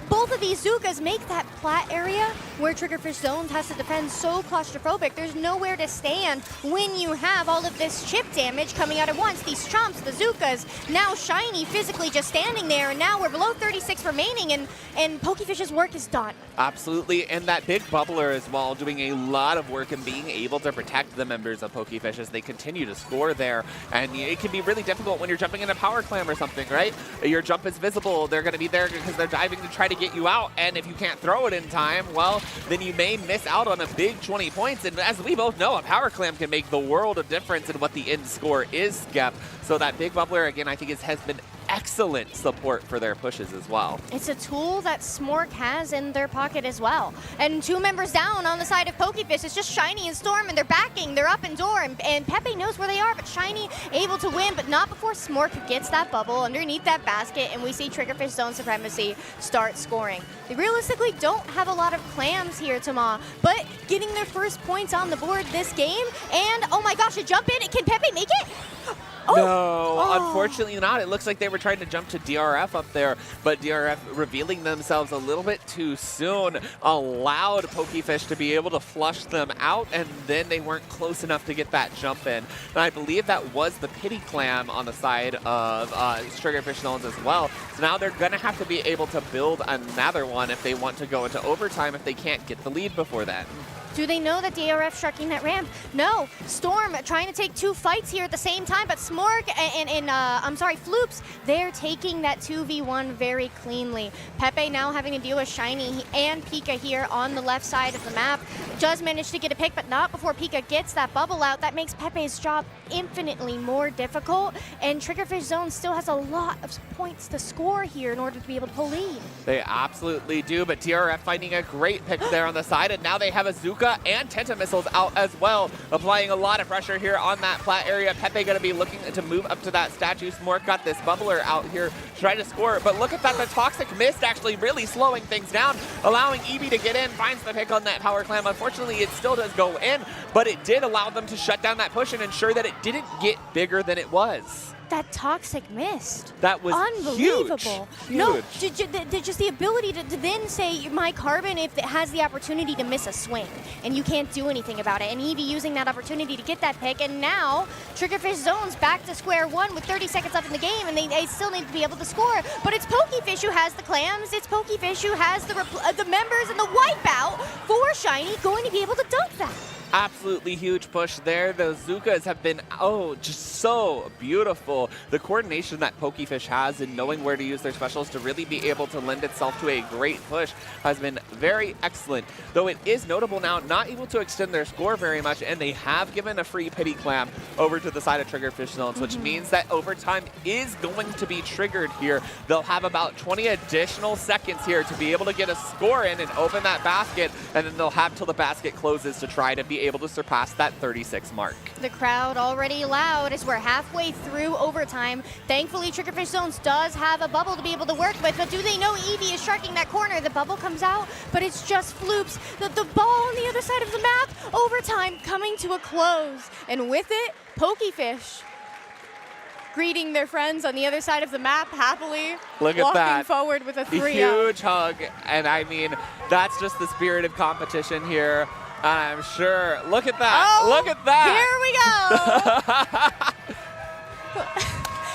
both of these Zukas make that plat area where Triggerfish Zones has to defend so claustrophobic. There's nowhere to stand when you have all of this chip damage coming out at once. These Chomps, the Zukas, now Shiny physically just standing there, and now we're below 36 remaining, and PokeFish's work is done. Absolutely, and that big bubbler as well, doing a lot of work and being able to protect the members of PokeFish as they continue to score there. And it can be really difficult when you're jumping in a power clam or something, right? Your jump is visible. They're going to be there because they're diving to try to get you out. And if you can't throw it in time, well, then you may miss out on a big 20 points. And as we both know, a power clam can make the world of difference in what the end score is, Skep. So that big bubbler, again, I think has been excellent support for their pushes as well. It's a tool that Smork has in their pocket as well. And 2 members down on the side of PokeFish. It's just Shiny and Storm, and they're backing. They're up and door, and Pepe knows where they are, but Shiny able to win, but not before Smork gets that bubble underneath that basket, and we see Triggerfish Zone Supremacy start scoring. They realistically don't have a lot of clams here, Tama, but getting their first points on the board this game, and oh my gosh, a jump in. Can Pepe make it? Oh. No, unfortunately not. It looks like they were trying to jump to DRF up there, but DRF revealing themselves a little bit too soon allowed PokeFish to be able to flush them out, and then they weren't close enough to get that jump in. And I believe that was the pity clam on the side of Triggerfish Zones as well. So now they're going to have to be able to build another one if they want to go into overtime if they can't get the lead before then. Do they know that DRF sharking that ramp? No. Storm trying to take 2 fights here at the same time, but Smork and Floops, they're taking that 2v1 very cleanly. Pepe now having to deal with Shiny and Pika here on the left side of the map. Does manage to get a pick, but not before Pika gets that bubble out. That makes Pepe's job infinitely more difficult, and Triggerfish Zone still has a lot of points to score here in order to be able to pull lead. They absolutely do, but DRF finding a great pick there on the side, and now they have a Zuka and Tenta missiles out as well, applying a lot of pressure here on that plat area. Pepe going to be looking to move up to that statue. Smork got this bubbler out here to try to score, but look at that, the Toxic Mist actually really slowing things down, allowing Eevee to get in, finds the pick on that power clam. Unfortunately, it still does go in, but it did allow them to shut down that push and ensure that it didn't get bigger than it was. That Toxic Mist. That was unbelievable. Huge. No, just the ability to then say my Carbon, if it has the opportunity to miss a swing, and you can't do anything about it. And Eevee using that opportunity to get that pick, and now Triggerfish Zone's back to square one with 30 seconds left in the game, and they still need to be able to score. But it's PokeFish who has the clams. It's PokeFish who has the members, and the wipeout for Shiny going to be able to dunk that. Absolutely huge push there. The Zukas have been, just so beautiful. The coordination that PokeFish has in knowing where to use their specials to really be able to lend itself to a great push has been very excellent. Though it is notable now, not able to extend their score very much, and they have given a free pity clam over to the side of Triggerfish Zones, which means that overtime is going to be triggered here. They'll have about 20 additional seconds here to be able to get a score in and open that basket, and then they'll have till the basket closes to try to be able to surpass that 36 mark. The crowd already loud as we're halfway through overtime. Thankfully, Triggerfish Zones does have a bubble to be able to work with, but do they know Eevee is sharking that corner? The bubble comes out, but it's just Floops. The ball on the other side of the map. Overtime coming to a close, and with it, PokeFish greeting their friends on the other side of the map happily. Look at that. Walking forward with a 3-0. Huge hug, and I mean, that's just the spirit of competition here. I'm sure. Look at that. Oh, look at that. Here we go.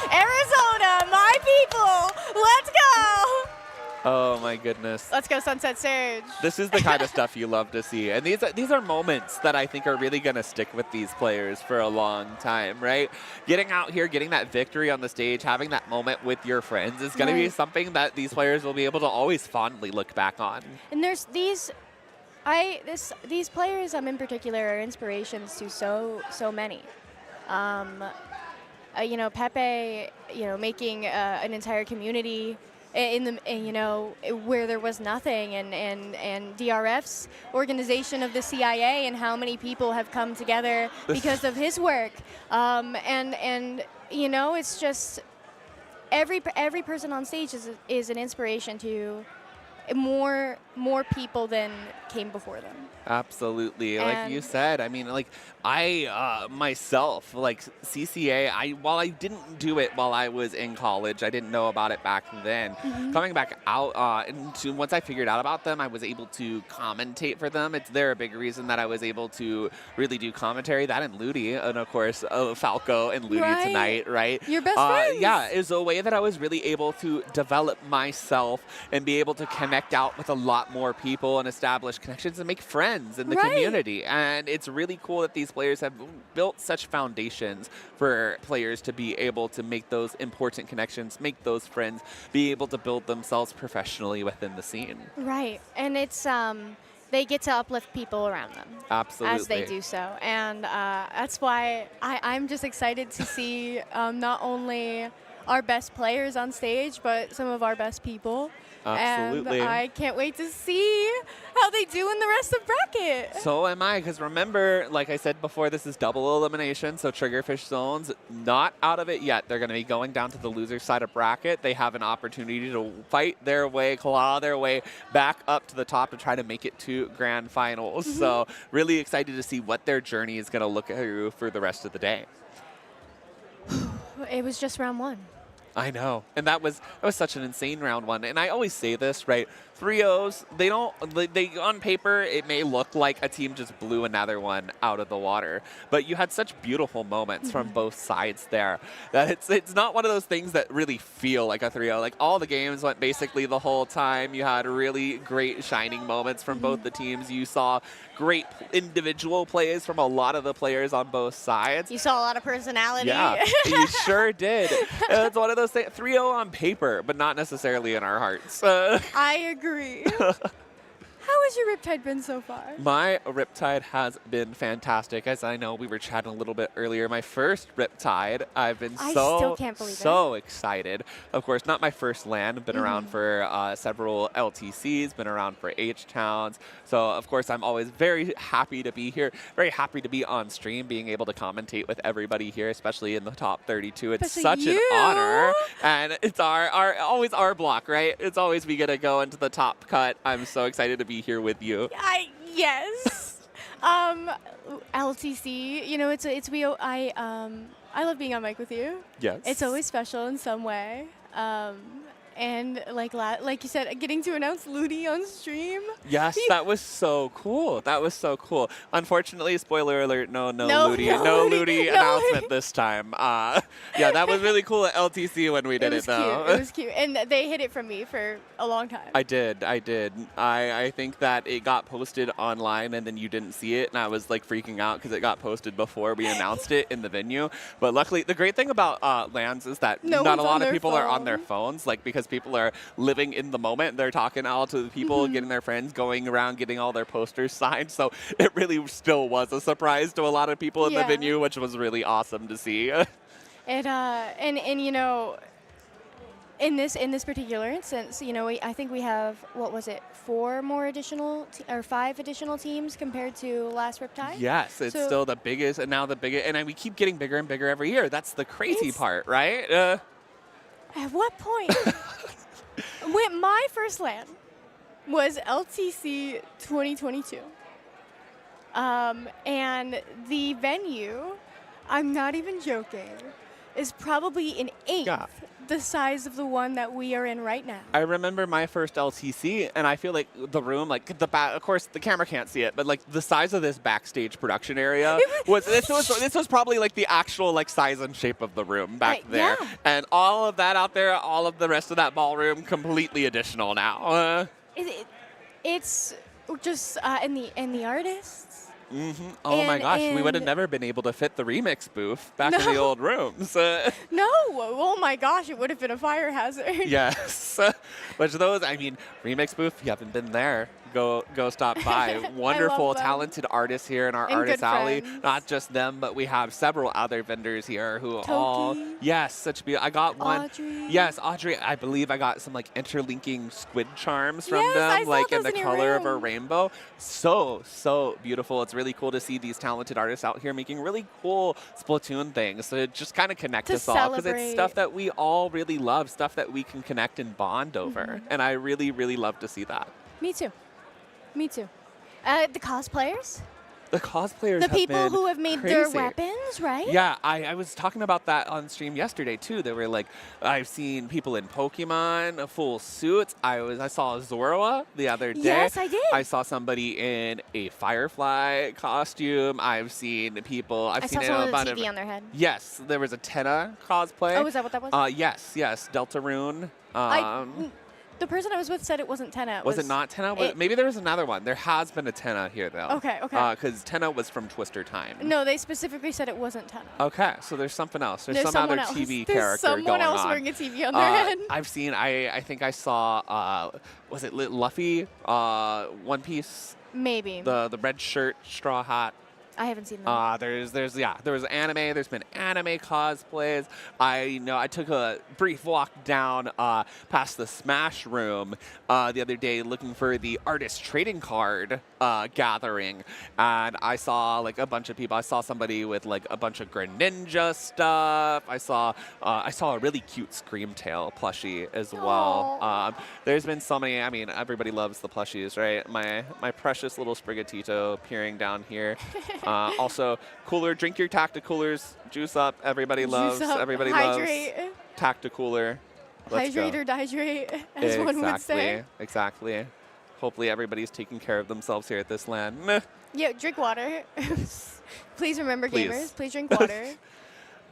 Arizona, my people, let's go. Oh my goodness. Let's go Sunset Surge. This is the kind of stuff you love to see. And these are moments that I think are really going to stick with these players for a long time, right? Getting out here, getting that victory on the stage, having that moment with your friends is going to be something that these players will be able to always fondly look back on. And there's these players in particular are inspirations to so many. Pepe, making an entire community where there was nothing, and DRF's organization of the CIA and how many people have come together because of his work. It's just every person on stage is an inspiration to more people than came before them. Absolutely. Like you said, I mean, like I myself, like CCA, while I didn't do it while I was in college, I didn't know about it back then. Coming back out into once I figured out about them, I was able to commentate for them. They're a big reason that I was able to really do commentary. That and Ludi, and of course Falco and Ludi tonight, right? Your best friends. Yeah, is a way that I was really able to develop myself and be able to connect out with a lot more people and establish connections and make friends in the community. And it's really cool that these players have built such foundations for players to be able to make those important connections, make those friends, be able to build themselves professionally within the scene. Right, and it's they get to uplift people around them. Absolutely. As they do so, and that's why I'm just excited to see not only our best players on stage, but some of our best people. Absolutely. And I can't wait to see how they do in the rest of bracket. So am I, because remember, like I said before, this is double elimination, so Triggerfish Zone's not out of it yet. They're going to be going down to the loser side of bracket. They have an opportunity to fight their way, claw their way back up to the top to try to make it to grand finals. So really excited to see what their journey is going to look through for the rest of the day. It was just round 1. I know, and that was such an insane round 1. And I always say this, right? 3-0s, they on paper it may look like a team just blew another one out of the water, but you had such beautiful moments from both sides there that it's not one of those things that really feel like a 3-0. Like all the games went basically the whole time. You had really great shining moments from both the teams. You saw great individual plays from a lot of the players on both sides. You saw a lot of personality. Yeah, you sure did. And it's one of those things, 3-0 on paper, but not necessarily in our hearts. I agree. How has your Riptide been so far? My Riptide has been fantastic. As I know, we were chatting a little bit earlier. My first Riptide, I've been so excited. Of course, not my first LAN. I've been around for several LTCs, been around for H-Towns. So, of course, I'm always very happy to be here, very happy to be on stream, being able to commentate with everybody here, especially in the top 32. It's such an honor. And it's always our block, right? It's always we get to go into the top cut. I'm so excited to be here with you. Yes. LTC, you know, I love being on mic with you. Yes. It's always special in some way. And like you said, getting to announce Ludi on stream. Yes, that was so cool. That was so cool. Unfortunately, spoiler alert, no Ludi announcement this time. Yeah, that was really cool at LTC when we did it, though. It was cute. And they hid it from me for a long time. I did. I think that it got posted online and then you didn't see it, and I was like freaking out because it got posted before we announced it in the venue. But luckily, the great thing about LANs is that not a lot of people are on their phones, like because people are living in the moment. They're talking all to the people, getting their friends, going around, getting all their posters signed. So it really still was a surprise to a lot of people in the venue, which was really awesome to see. And you know, in this particular instance, you know, I think we have, what was it, 5 additional teams compared to last Riptide? Yes, it's still the biggest, and now the biggest, and we keep getting bigger and bigger every year. That's the crazy part, right? At what point? When my first LAN was LTC 2022. And the venue, I'm not even joking, is probably an 1/8 the size of the one that we are in right now. I remember my first LTC, and I feel like the room, like of course the camera can't see it, but like the size of this backstage production area this was probably like the actual like size and shape of the room back there, and all of that out there, all of the rest of that ballroom, completely additional now. It's just and the artists. Oh my gosh, we would have never been able to fit the remix booth back in the old rooms. No, oh my gosh, it would have been a fire hazard. Yes, which those, I mean, remix booth, if you haven't been there, go stop by. Wonderful, talented artists here in our artist alley. Not just them, but we have several other vendors here who such beautiful. I got one. Audrey. Yes, Audrey. I believe I got some like interlinking squid charms from them, like in the color of a rainbow. So beautiful. It's really cool to see these talented artists out here making really cool Splatoon things. So it just kind of connect us all, because it's stuff that we all really love, stuff that we can connect and bond over. And I really, really love to see that. Me too. Me too. The cosplayers? The cosplayers The have people been who have made crazy. their weapons, right? Yeah, I was talking about that on stream yesterday too. They were like, I've seen people in Pokemon full suits. I saw Zorua the other day. Yes, I did. I saw somebody in a Firefly costume. I've seen people. I saw someone with a TV on their head. Yes, there was a Tenna cosplay. Oh, is that what that was? Yes, Deltarune. The person I was with said it wasn't Tenna. Was it not Tenna? Maybe there was another one. There has been a Tenna here, though. Okay. Because Tenna was from Twister Time. No, they specifically said it wasn't Tenna. Okay, so there's something else. There's some someone other else. TV There's character going on. someone else wearing a TV on their head. I've seen, I think I saw, was it Luffy, One Piece? Maybe. The red shirt, straw hat. I haven't seen them. There was anime. There's been anime cosplays. I know I took a brief walk down past the Smash Room the other day looking for the artist trading card gathering, and I saw like a bunch of people. I saw somebody with like a bunch of Greninja stuff. I saw a really cute Screamtail plushie as well. There's been so many. I mean, everybody loves the plushies, right? My precious little Sprigatito peering down here. Also, cooler, drink your Tacticoolers, juice up. Everybody loves Tacticooler. Hydrate or dihydrate, as one would say. Exactly. Hopefully everybody's taking care of themselves here at this land. Meh. Yeah, drink water. Please remember, Please. gamers. Please drink water.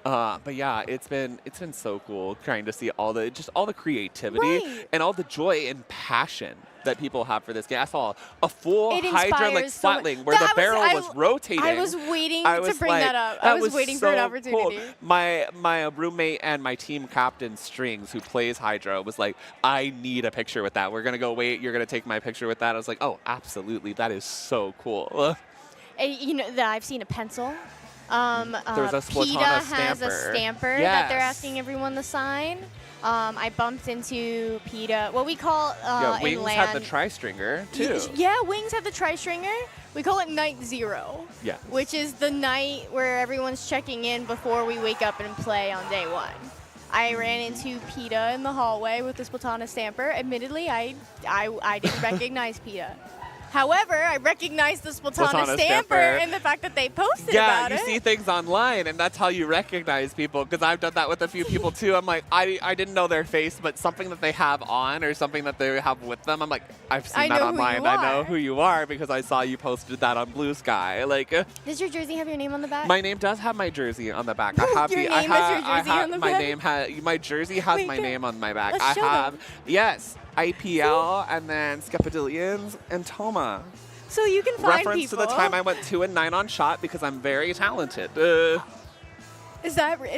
But yeah, it's been so cool trying to see all the creativity and all the joy and passion that people have for this game. I saw a full Hydra like Splatling where the barrel was rotating. I was waiting to bring that up. I was waiting for an opportunity. Cool. My roommate and my team captain Strings, who plays Hydra, was like, I need a picture with that. We're gonna go wait. You're gonna take my picture with that. I was like, oh, absolutely. That is so cool. You know, I've seen a pencil. There's a PETA has a stamper that they're asking everyone to sign. I bumped into PETA, what we call Wings in land. had the tri-stringer too. Yeah, Wings had the tri-stringer. We call it Night Zero. Yeah. Which is the night where everyone's checking in before we wake up and play on day one. I ran into PETA in the hallway with the Splatana stamper. Admittedly, I didn't recognize PETA. However, I recognized the Splatana stamper and the fact that they posted about it. Yeah, you see things online, and that's how you recognize people, because I've done that with a few people, too. I'm like, I didn't know their face, but something that they have on or something that they have with them, I'm like, I've seen that online. I know who you are because I saw you posted that on Blue Sky. Like, does your jersey have your name on the back? My name does have my jersey on the back. My jersey has my name on my back. Let's show them. Yes. IPL, and then Skepadillions, and Toma. So you can find Reference people. to the time I went 2-9 on shot because I'm very talented. Is that what it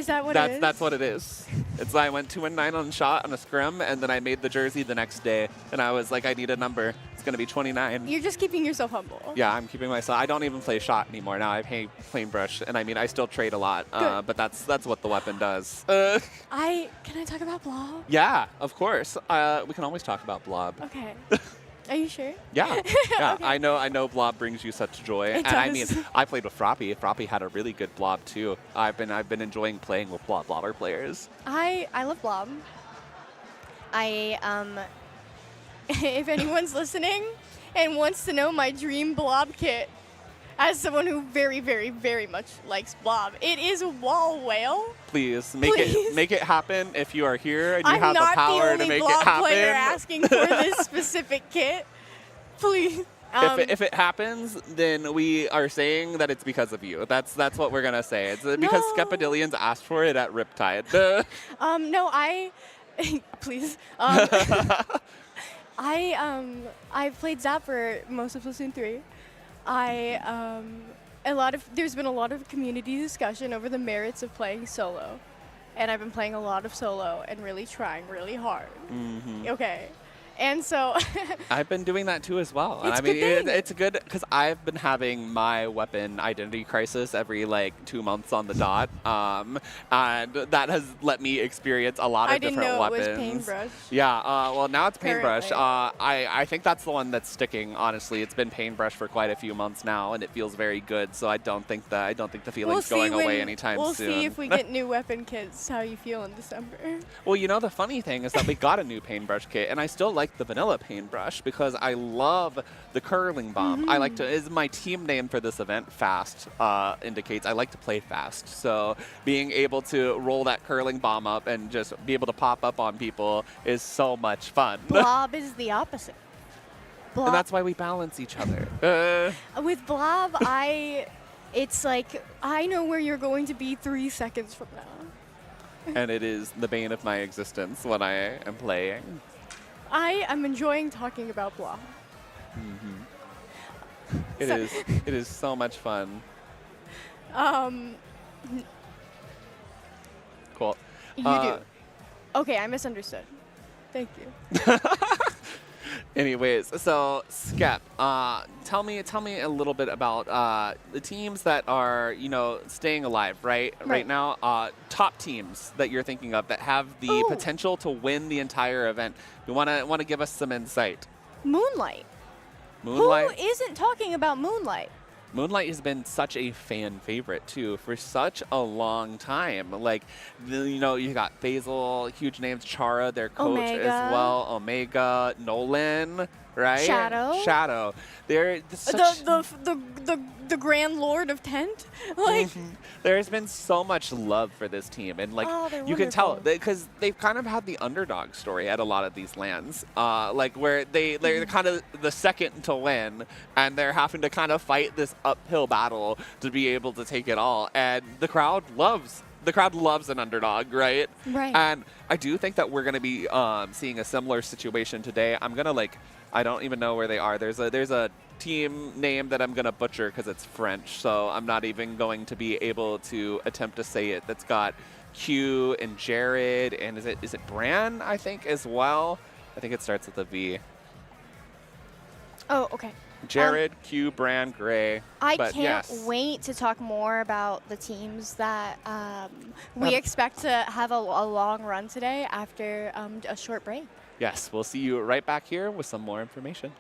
is? That's what it is. It's I went 2-9 on shot on a scrim, and then I made the jersey the next day, and I was like, I need a number. It's going to be 29. You're just keeping yourself humble. Yeah, I'm keeping myself. I don't even play shot anymore now. I play plain brush, and I mean, I still trade a lot, but that's what the weapon does. Can I talk about Blob? Yeah, of course. We can always talk about Blob. Okay. Are you sure? Yeah. Yeah. Okay. I know Blob brings you such joy. It And I does. mean, I played with Froppy. Froppy had a really good Blob too. I've been enjoying playing with Blobber players. I love Blob. If anyone's listening and wants to know my dream Blob kit, as someone who very, very, very much likes Blob, it is Wall Whale. Please make it happen if you are here and you have the power to make it happen. I'm not the only Blob player asking for this specific kit. Please. If it happens, then we are saying that it's because of you. That's what we're gonna say. It's because Skepadillions asked for it at Riptide. No, please. I've played Zap for most of Splatoon 3. There's been a lot of community discussion over the merits of playing solo, and I've been playing a lot of solo and really trying really hard. Mm-hmm. Okay. And so I've been doing that too as well. And I mean, it's good because I've been having my weapon identity crisis every like 2 months on the dot. And that has let me experience a lot of different weapons. I didn't know it was Paintbrush. Yeah, well now it's Paintbrush. Currently. I think that's the one that's sticking, honestly. It's been Paintbrush for quite a few months now and it feels very good. So I don't think the feeling's going away anytime soon. We'll see if we get new weapon kits, how you feel in December. Well, you know, the funny thing is that we got a new Paintbrush kit and I still like like the vanilla paintbrush because I love the curling bomb. I like to, is my team name for this event, Fast, indicates I like to play fast. So being able to roll that curling bomb up and just be able to pop up on people is so much fun. Blob is the opposite. And that's why we balance each other. With Blob, it's like, I know where you're going to be 3 seconds from now. And it is the bane of my existence when I am playing. I am enjoying talking about Blob. It is so much fun. Cool. You do. Okay, I misunderstood. Thank you. Anyways, so Skep, tell me a little bit about the teams that are, you know, staying alive right now. Top teams that you're thinking of that have the potential to win the entire event. You want to give us some insight. Moonlight. Moonlight. Who isn't talking about Moonlight? Moonlight has been such a fan favorite too for such a long time. Like, you know, you got Basil, huge names, Chara, their coach Omega. as well, Omega, Nolan, right? Shadow. They're such The Grand Lord of Tent. Like, there's been so much love for this team, and like you can tell because they've kind of had the underdog story at a lot of these lands, like where they're kind of the second to win, and they're having to kind of fight this uphill battle to be able to take it all, and the crowd loves an underdog, right? Right. And I do think that we're going to be seeing a similar situation today. I'm gonna I don't even know where they are. There's a team name that I'm going to butcher because it's French, so I'm not even going to be able to attempt to say it. That's got Q and Jared, and is it Bran, I think, as well? I think it starts with a V. Oh, okay. Jared, Q, Bran, Gray. I can't wait to talk more about the teams that we expect to have a long run today after a short break. Yes, we'll see you right back here with some more information.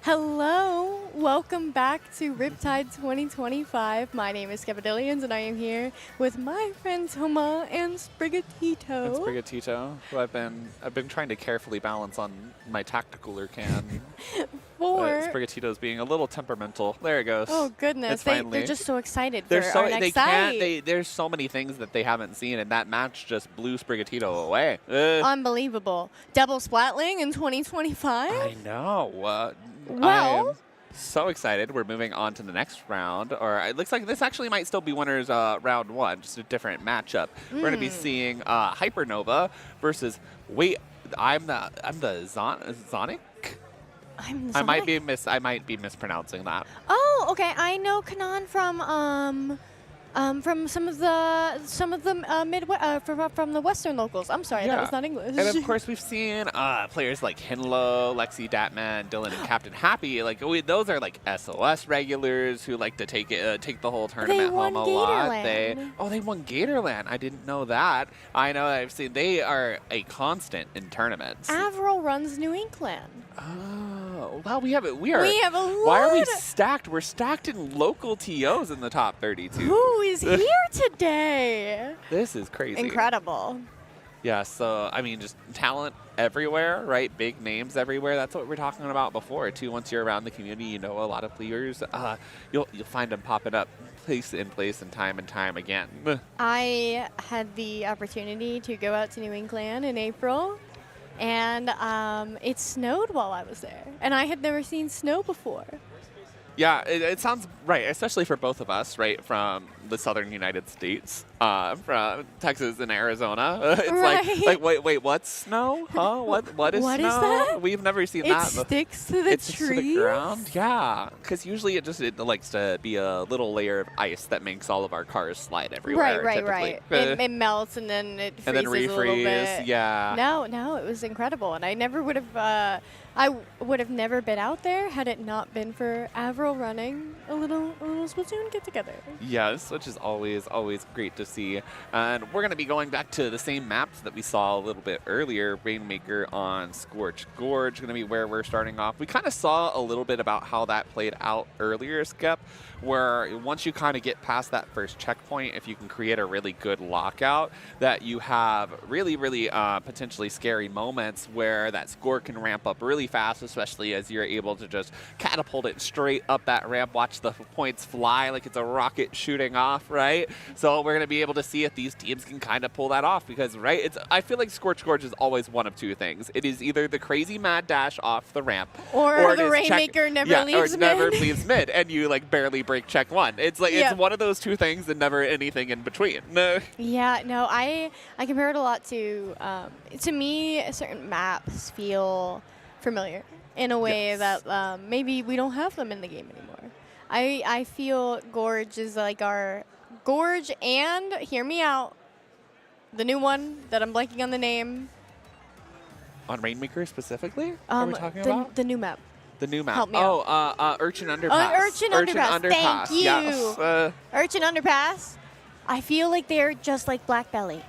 Hello, welcome back to Riptide 2025. My name is Skepadillions, and I am here with my friends Homa and Sprigatito. And Sprigatito, who I've been trying to carefully balance on my tactical can. Sprigatito's being a little temperamental. There it goes. Oh goodness, they're just so excited for our next fight. There's so many things that they haven't seen, and that match just blew Sprigatito away. Unbelievable. Double Splatling in 2025? I know. Well, I am so excited. We're moving on to the next round, or it looks like this actually might still be winners round 1, just a different matchup. We're going to be seeing Hypernova versus I'm the Zonink. I might be mispronouncing that. Oh, okay. I know Kanan from some of the Midwest from the Western locals. I'm sorry, that was not English. And of course, we've seen players like Hinlo, Lexi, Datman, Dylan, and Captain Happy. Like those are like SOS regulars who like to take the whole tournament home a lot. They won Gatorland. I didn't know that. I know I've seen they are a constant in tournaments. Avril runs New Inkling. Oh, wow, we have a lot. Why are we stacked? We're stacked in local TOs in the top 32. Who is here today? This is crazy. Incredible. Yeah, so, I mean, just talent everywhere, right? Big names everywhere. That's what we were talking about before, too. Once you're around the community, you know a lot of players. You'll find them popping up place and time again. I had the opportunity to go out to New Inkling in April. And it snowed while I was there. And I had never seen snow before. Yeah, it sounds right, especially for both of us, right, from the southern United States, from Texas and Arizona. It's like wait, what's snow? Huh? What is snow? What is that? We've never seen that. It sticks to the trees? To the ground? Yeah, because usually it likes to be a little layer of ice that makes all of our cars slide everywhere. Right. It melts and then it freezes a little bit. Yeah. No, it was incredible. And I never would have... I would have never been out there had it not been for Avril running a little Splatoon get-together. Yes, which is always great to see. And we're going to be going back to the same maps that we saw a little bit earlier. Rainmaker on Scorch Gorge going to be where we're starting off. We kind of saw a little bit about how that played out earlier, Skep, where once you kind of get past that first checkpoint, if you can create a really good lockout, that you have really potentially scary moments where that score can ramp up really fast, especially as you're able to just catapult it straight up that ramp, watch the points fly like it's a rocket shooting off, right? So we're going to be able to see if these teams can kind of pull that off because, right, I feel like Scorch Gorge is always one of two things. It is either the crazy mad dash off the ramp or the Rainmaker never leaves mid. And you like barely break check 1. It's like it's one of those two things and never anything in between. Yeah, no, I compare it a lot to me, certain maps feel familiar in a way that maybe we don't have them in the game anymore. I feel Gorge is like our Gorge and, hear me out, the new one that I'm blanking on the name. On Rainmaker specifically? Are we talking about? The new map. The new map. Help me out. Urchin Underpass. Urchin Underpass. Thank you. Yes. Urchin Underpass. I feel like they're just like Black Belly.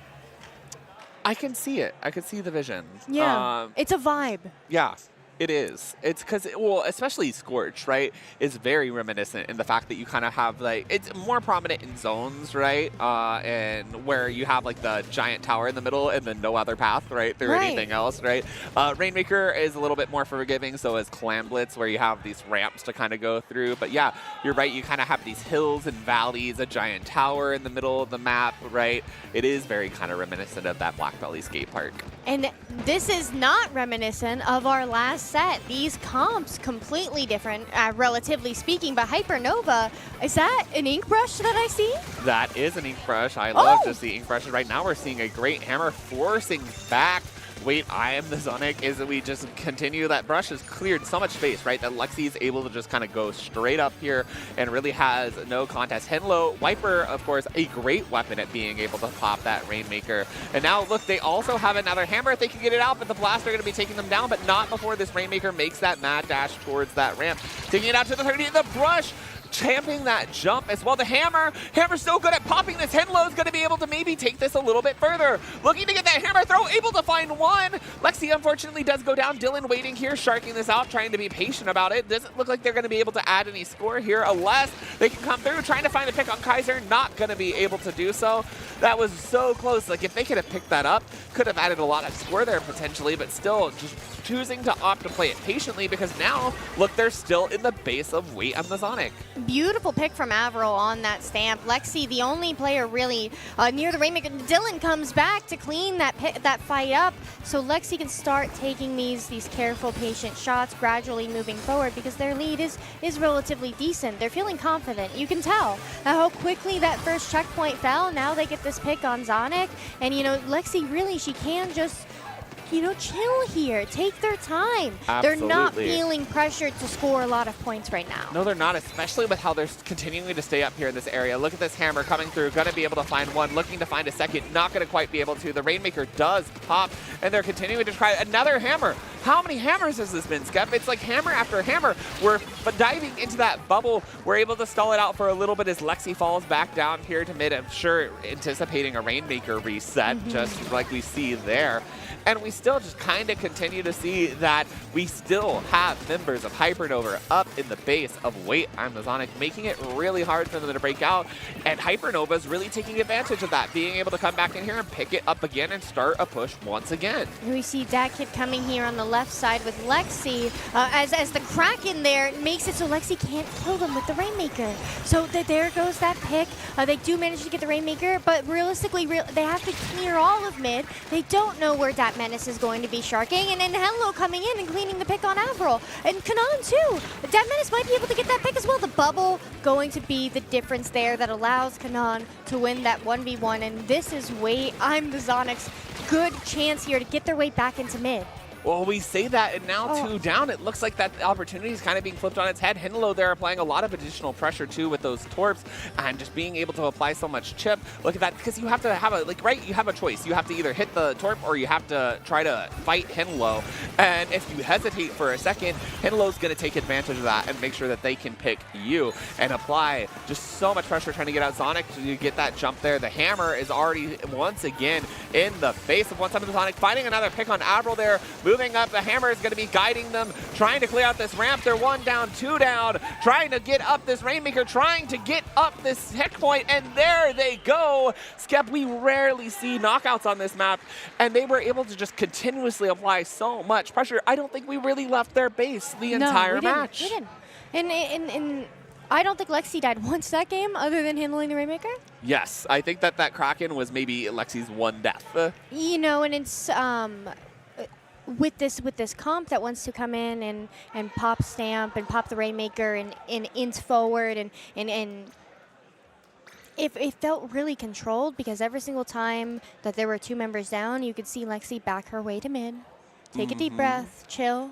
I can see it. I can see the vision. Yeah. It's a vibe. Yeah. It is. It's because, well, especially Scorch, right, is very reminiscent in the fact that you kind of have, like, it's more prominent in zones, right, and where you have, like, the giant tower in the middle and then no other path, right, through anything else, right? Rainmaker is a little bit more forgiving, so is Clamblitz, where you have these ramps to kind of go through. But, yeah, you're right. You kind of have these hills and valleys, a giant tower in the middle of the map, right? It is very kind of reminiscent of that Black Belly skate park. And this is not reminiscent of our last set. These comps completely different, relatively speaking, but Hypernova, is that an ink brush that I see? That is an ink brush. I love to see ink brushes. Right now we're seeing a great hammer forcing back. Wait, I am the Zonink. Is we just continue. That brush has cleared so much space, right? That Lexi is able to just kind of go straight up here and really has no contest. Henlo, Wiper, of course, a great weapon at being able to pop that Rainmaker. And now, look, they also have another hammer if they can get it out, but the Blaster are going to be taking them down, but not before this Rainmaker makes that mad dash towards that ramp. Taking it out to the 30, the brush champing that jump as well. The Hammer's so good at popping this. Henlo's going to be able to maybe take this a little bit further. Looking to get that Hammer throw, able to find one. Lexi unfortunately does go down. Dylan waiting here, sharking this out, trying to be patient about it. Doesn't look like they're going to be able to add any score here unless they can come through. Trying to find a pick on Kaiser, not going to be able to do so. That was so close. Like if they could have picked that up, could have added a lot of score there potentially, but still just choosing to opt to play it patiently because now, look, they're still in the base of Voiē and the Zonink. Beautiful pick from Avril on that stamp. Lexi, the only player really near the Rainmaker. Dylan comes back to clean that fight up, so Lexi can start taking these careful, patient shots, gradually moving forward because their lead is relatively decent. They're feeling confident. You can tell how quickly that first checkpoint fell. Now they get this pick on Zonink, and you know, Lexi really, she can just, you know, chill here. Take their time. Absolutely. They're not feeling pressured to score a lot of points right now. No, they're not, especially with how they're continuing to stay up here in this area. Look at this Hammer coming through. Going to be able to find one. Looking to find a second. Not going to quite be able to. The Rainmaker does pop, and they're continuing to try another Hammer. How many hammers has this been, Skep? It's like hammer after hammer. We're diving into that bubble. We're able to stall it out for a little bit as Lexi falls back down here to mid. I'm sure anticipating a Rainmaker reset, just like we see there. And we still just kind of continue to see that we still have members of Hypernova up in the base of Voiē and the Zonink, making it really hard for them to break out. And Hypernova is really taking advantage of that, being able to come back in here and pick it up again and start a push once again. We see Kid coming here on the left side with Lexi as the Kraken there makes it so Lexi can't kill them with the Rainmaker. So there goes that pick. They do manage to get the Rainmaker, but realistically, they have to clear all of mid. They don't know where that Menace is going to be sharking, and then Hello coming in and cleaning the pick on Avril. And Kanan too. That Menace might be able to get that pick as well. The bubble going to be the difference there that allows Kanan to win that 1v1, and this is Voiē and the Zonik's good chance here to get their way back into mid. Well, we say that, and now 2 down. It looks like that opportunity is kind of being flipped on its head. Henlo there applying a lot of additional pressure, too, with those torps and just being able to apply so much chip. Look at that, because you have to have you have a choice. You have to either hit the torp or you have to try to fight Henlo. And if you hesitate for a second, Henlo's going to take advantage of that and make sure that they can pick you and apply just so much pressure trying to get out Zonink to get that jump there. The Hammer is already, once again, in the face of one side of the Zonink, finding another pick on Avril there. Moving up, the Hammer is going to be guiding them, trying to clear out this ramp. They're 1 down, 2 down, trying to get up this Rainmaker, trying to get up this checkpoint, and there they go. Skep, we rarely see knockouts on this map, and they were able to just continuously apply so much pressure. I don't think we really left their base the entire match. We didn't. And I don't think Lexi died once that game other than handling the Rainmaker. Yes, I think that Kraken was maybe Lexi's one death. You know, and it's with this comp that wants to come in and pop stamp and pop the Rainmaker and int forward and it felt really controlled because every single time that there were 2 members down, you could see Lexi back her way to mid, take a deep breath, chill,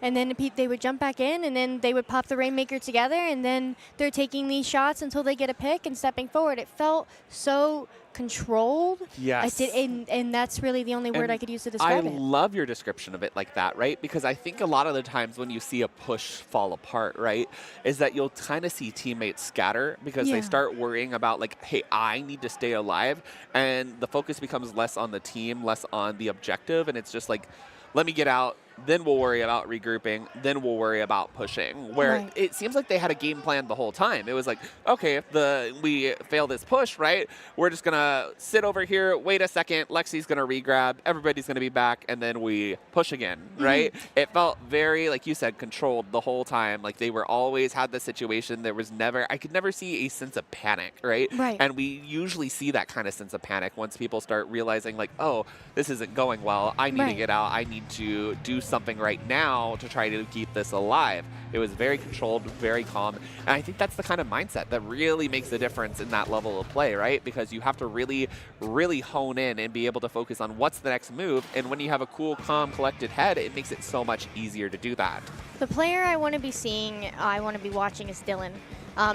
and then they would jump back in, and then they would pop the Rainmaker together, and then they're taking these shots until they get a pick and stepping forward. It felt so controlled. Yes. And that's really the only word I could use to describe it. I love your description of it like that, right? Because I think a lot of the times when you see a push fall apart, right, is that you'll kind of see teammates scatter because they start worrying about like, hey, I need to stay alive. And the focus becomes less on the team, less on the objective. And it's just like, let me get out. Then we'll worry about regrouping. Then we'll worry about pushing. Where it seems like they had a game plan the whole time. It was like, okay, if we fail this push, right, we're just going to sit over here, wait a second, Lexi's going to regrab, everybody's going to be back, and then we push again, right? It felt very, like you said, controlled the whole time. Like they were always had the situation. There was never, I could never see a sense of panic, right? And we usually see that kind of sense of panic once people start realizing like, oh, this isn't going well. I need to get out. I need to do something right now to try to keep this alive. It was very controlled, very calm, and I think that's the kind of mindset that really makes a difference in that level of play, right? Because you have to really, really hone in and be able to focus on what's the next move, and when you have a cool, calm, collected head, it makes it so much easier to do that. The player I want to be seeing, I want to be watching is Dylan.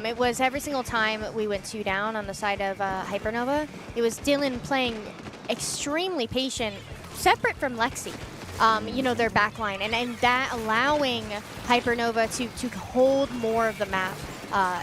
It was every single time we went 2 down on the side of Hypernova, it was Dylan playing extremely patient, separate from Lexi. You know, their backline, and that allowing Hypernova to hold more of the map.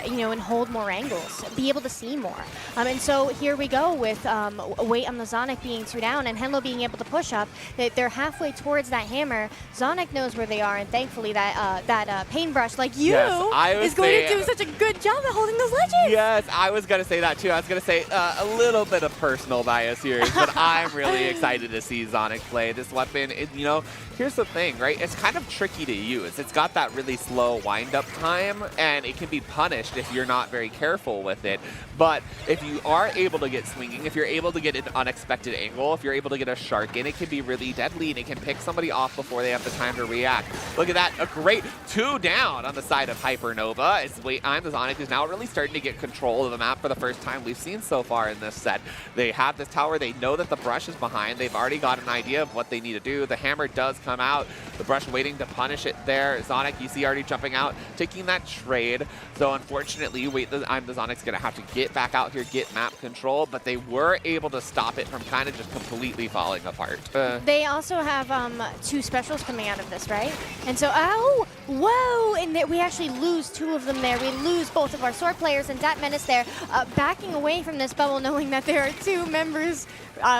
you know, and hold more angles, be able to see more. And so here we go with Wait on the Zonink being 2 down and Henlo being able to push up. They're halfway towards that hammer. Zonink knows where they are, and thankfully that paintbrush like you is going to do such a good job at holding those ledges. Yes, I was going to say that too. I was going to say a little bit of personal bias here, but I'm really excited to see Zonink play this weapon. You know, here's the thing, right? It's kind of tricky to use. It's got that really slow wind-up time, and it can be punished if you're not very careful with it. But if you are able to get swinging, if you're able to get an unexpected angle, if you're able to get a shark in, it can be really deadly, and it can pick somebody off before they have the time to react. Look at that, a great 2 down on the side of Hypernova. It's Wait on the Zonink is now really starting to get control of the map for the first time we've seen so far in this set. They have this tower, they know that the brush is behind, they've already got an idea of what they need to do. The hammer does come out, the brush waiting to punish it there. Zonink, you see already jumping out, taking that trade. So unfortunately, I'm the Zonic's gonna have to get back out here, get map control, but they were able to stop it from kind of just completely falling apart. They also have 2 specials coming out of this, right? And so, oh, whoa, and we actually lose 2 of them there. We lose both of our sword players, and Dat Menace there backing away from this bubble, knowing that there are 2 members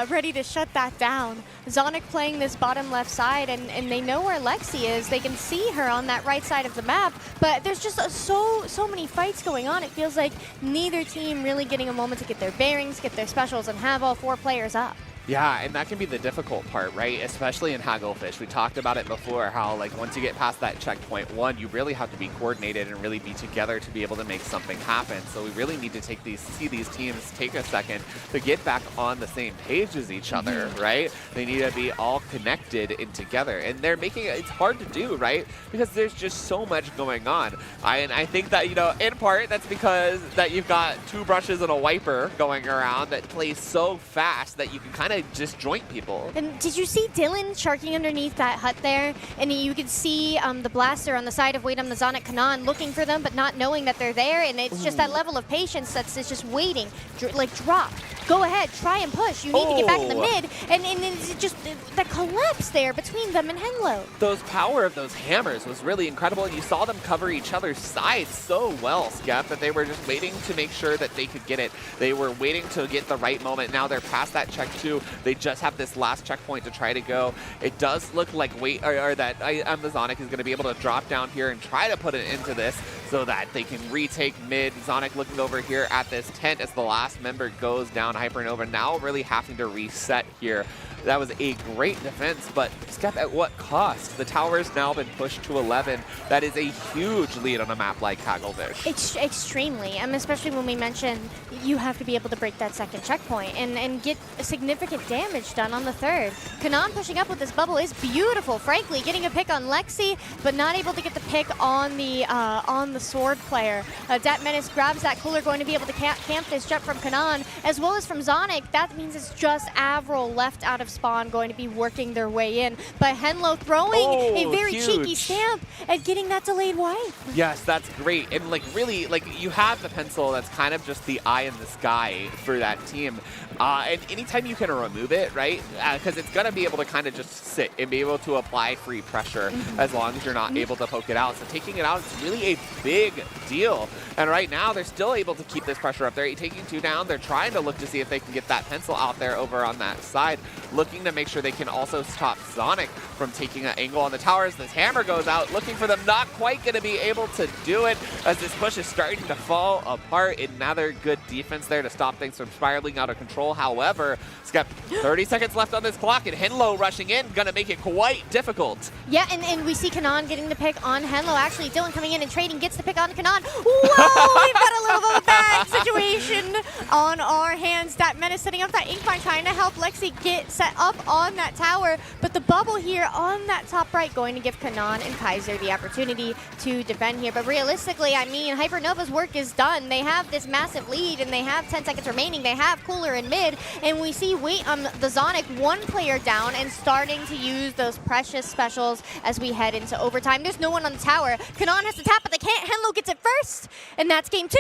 ready to shut that down. Zonink playing this bottom left side, and they know where Lexi is. They can see her on that right side of the map, but there's just so many fights going on. It feels like neither team really getting a moment to get their bearings, get their specials, and have all 4 players up. Yeah, and that can be the difficult part, right? Especially in Hagglefish. We talked about it before, how like once you get past that checkpoint 1, you really have to be coordinated and really be together to be able to make something happen. So we really need to see these teams take a second to get back on the same page as each other, right? They need to be all connected and together. And they're making it's hard to do, right? Because there's just so much going on. And I think that, you know, in part, that's because that you've got 2 brushes and a wiper going around that plays so fast that you can kind of disjoint people. And did you see Dylan sharking underneath that hut there? And you could see the blaster on the side of Wait on the Zonink Kanan looking for them, but not knowing that they're there. And it's just that level of patience that's just waiting. Like, drop. Go ahead. Try and push. You need to get back in the mid. And it's just the collapse there between them and Henlo. Those power of those hammers was really incredible. And you saw them cover each other's sides so well, Skep, that they were just waiting to make sure that they could get it. They were waiting to get the right moment. Now they're past that check 2. They just have this last checkpoint to try to go. It does look like that the Zonink is going to be able to drop down here and try to put it into this so that they can retake mid. Zonink looking over here at this tent as the last member goes down. Hypernova now really having to reset here. That was a great defense, but Skep, at what cost? The tower's now been pushed to 11. That is a huge lead on a map like Hagglefish. Extremely, especially when we mentioned you have to be able to break that second checkpoint and get significant damage done on the 3rd. Kanan pushing up with this bubble is beautiful, frankly, getting a pick on Lexi, but not able to get the pick on the sword player. Dat Menace grabs that cooler, going to be able to camp this jump from Kanan, as well as from Zonink. That means it's just Avril left out of spawn going to be working their way in. But Henlo throwing a very cheeky stamp and getting that delayed wipe. Yes, that's great. And like really, like you have the pencil that's kind of just the eye in the sky for that team. And anytime you can remove it, right? Because it's going to be able to kind of just sit and be able to apply free pressure as long as you're not able to poke it out. So taking it out is really a big deal. And right now, they're still able to keep this pressure up. They're taking 2 down. They're trying to look to see if they can get that pencil out there over on that side, looking to make sure they can also stop Zonink from taking an angle on the towers. This hammer goes out, looking for them. Not quite going to be able to do it as this push is starting to fall apart. Another good defense there to stop things from spiraling out of control. However, Skep, 30 seconds left on this clock, and Henlo rushing in, going to make it quite difficult. Yeah, and we see Kanan getting the pick on Henlo. Actually, Dylan coming in and trading gets the pick on Kanan. Whoa, we've got a little bit of a bad situation on our hands. Dat Menace setting up that Inkling, trying to help Lexi get set up on that tower, but the bubble here on that top right going to give Kanan and Kaiser the opportunity to defend here. But realistically, I mean, Hypernova's work is done. They have this massive lead, and they have 10 seconds remaining. They have Cooler in mid, and we see Wait on the Zonink, 1 player down and starting to use those precious specials as we head into overtime. There's no one on the tower. Kanan has to tap, but they can't. Henlo gets it first, and that's game 2.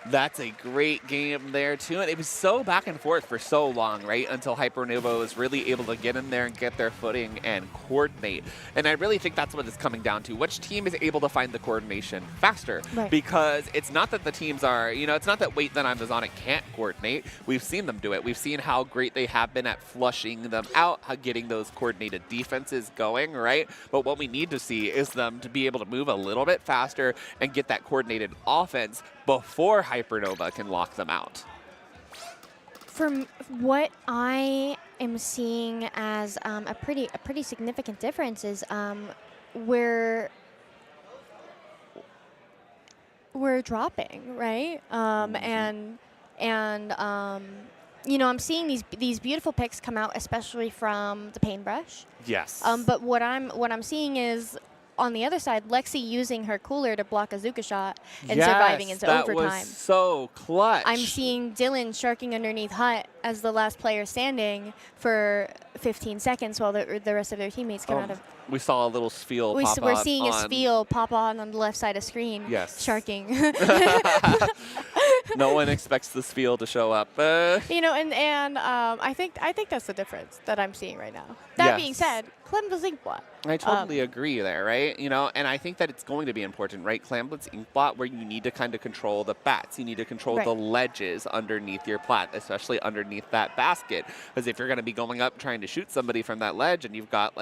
That's a great game there, too. And it was so back and forth for so long, right, until Hypernova was really able to get in there and get their footing and coordinate. And I really think that's what it's coming down to. Which team is able to find the coordination faster? Right. Because it's not that the teams are, it's not that Wait Then I'm the Zonink can't coordinate. We've seen them do it. We've seen how great they have been at flushing them out, how getting those coordinated defenses going, right? But what we need to see is them to be able to move a little bit faster and get that coordinated offense before Hypernova can lock them out. From what I am seeing as a pretty significant difference is we're dropping, right? And I'm seeing these beautiful picks come out, especially from the Paintbrush. Yes. But what I'm seeing is, on the other side, Lexi using her cooler to block a Zuka shot and surviving into overtime. That was so clutch. I'm seeing Dylan sharking underneath Hut as the last player standing for 15 seconds while the rest of their teammates come out of. We saw a little Spiel pop We're seeing a Spiel pop on the left side of screen. Yes. Sharking. No one expects the Spiel to show up. I think that's the difference that I'm seeing right now. That being said, Clem's Inkblot. I totally agree there, right? And I think that it's going to be important, right? Clamblit's Inkblot, where you need to kind of control the bats. You need to control the ledges underneath your plat, especially underneath that basket. Because if you're going to be going up trying to shoot somebody from that ledge and you've got,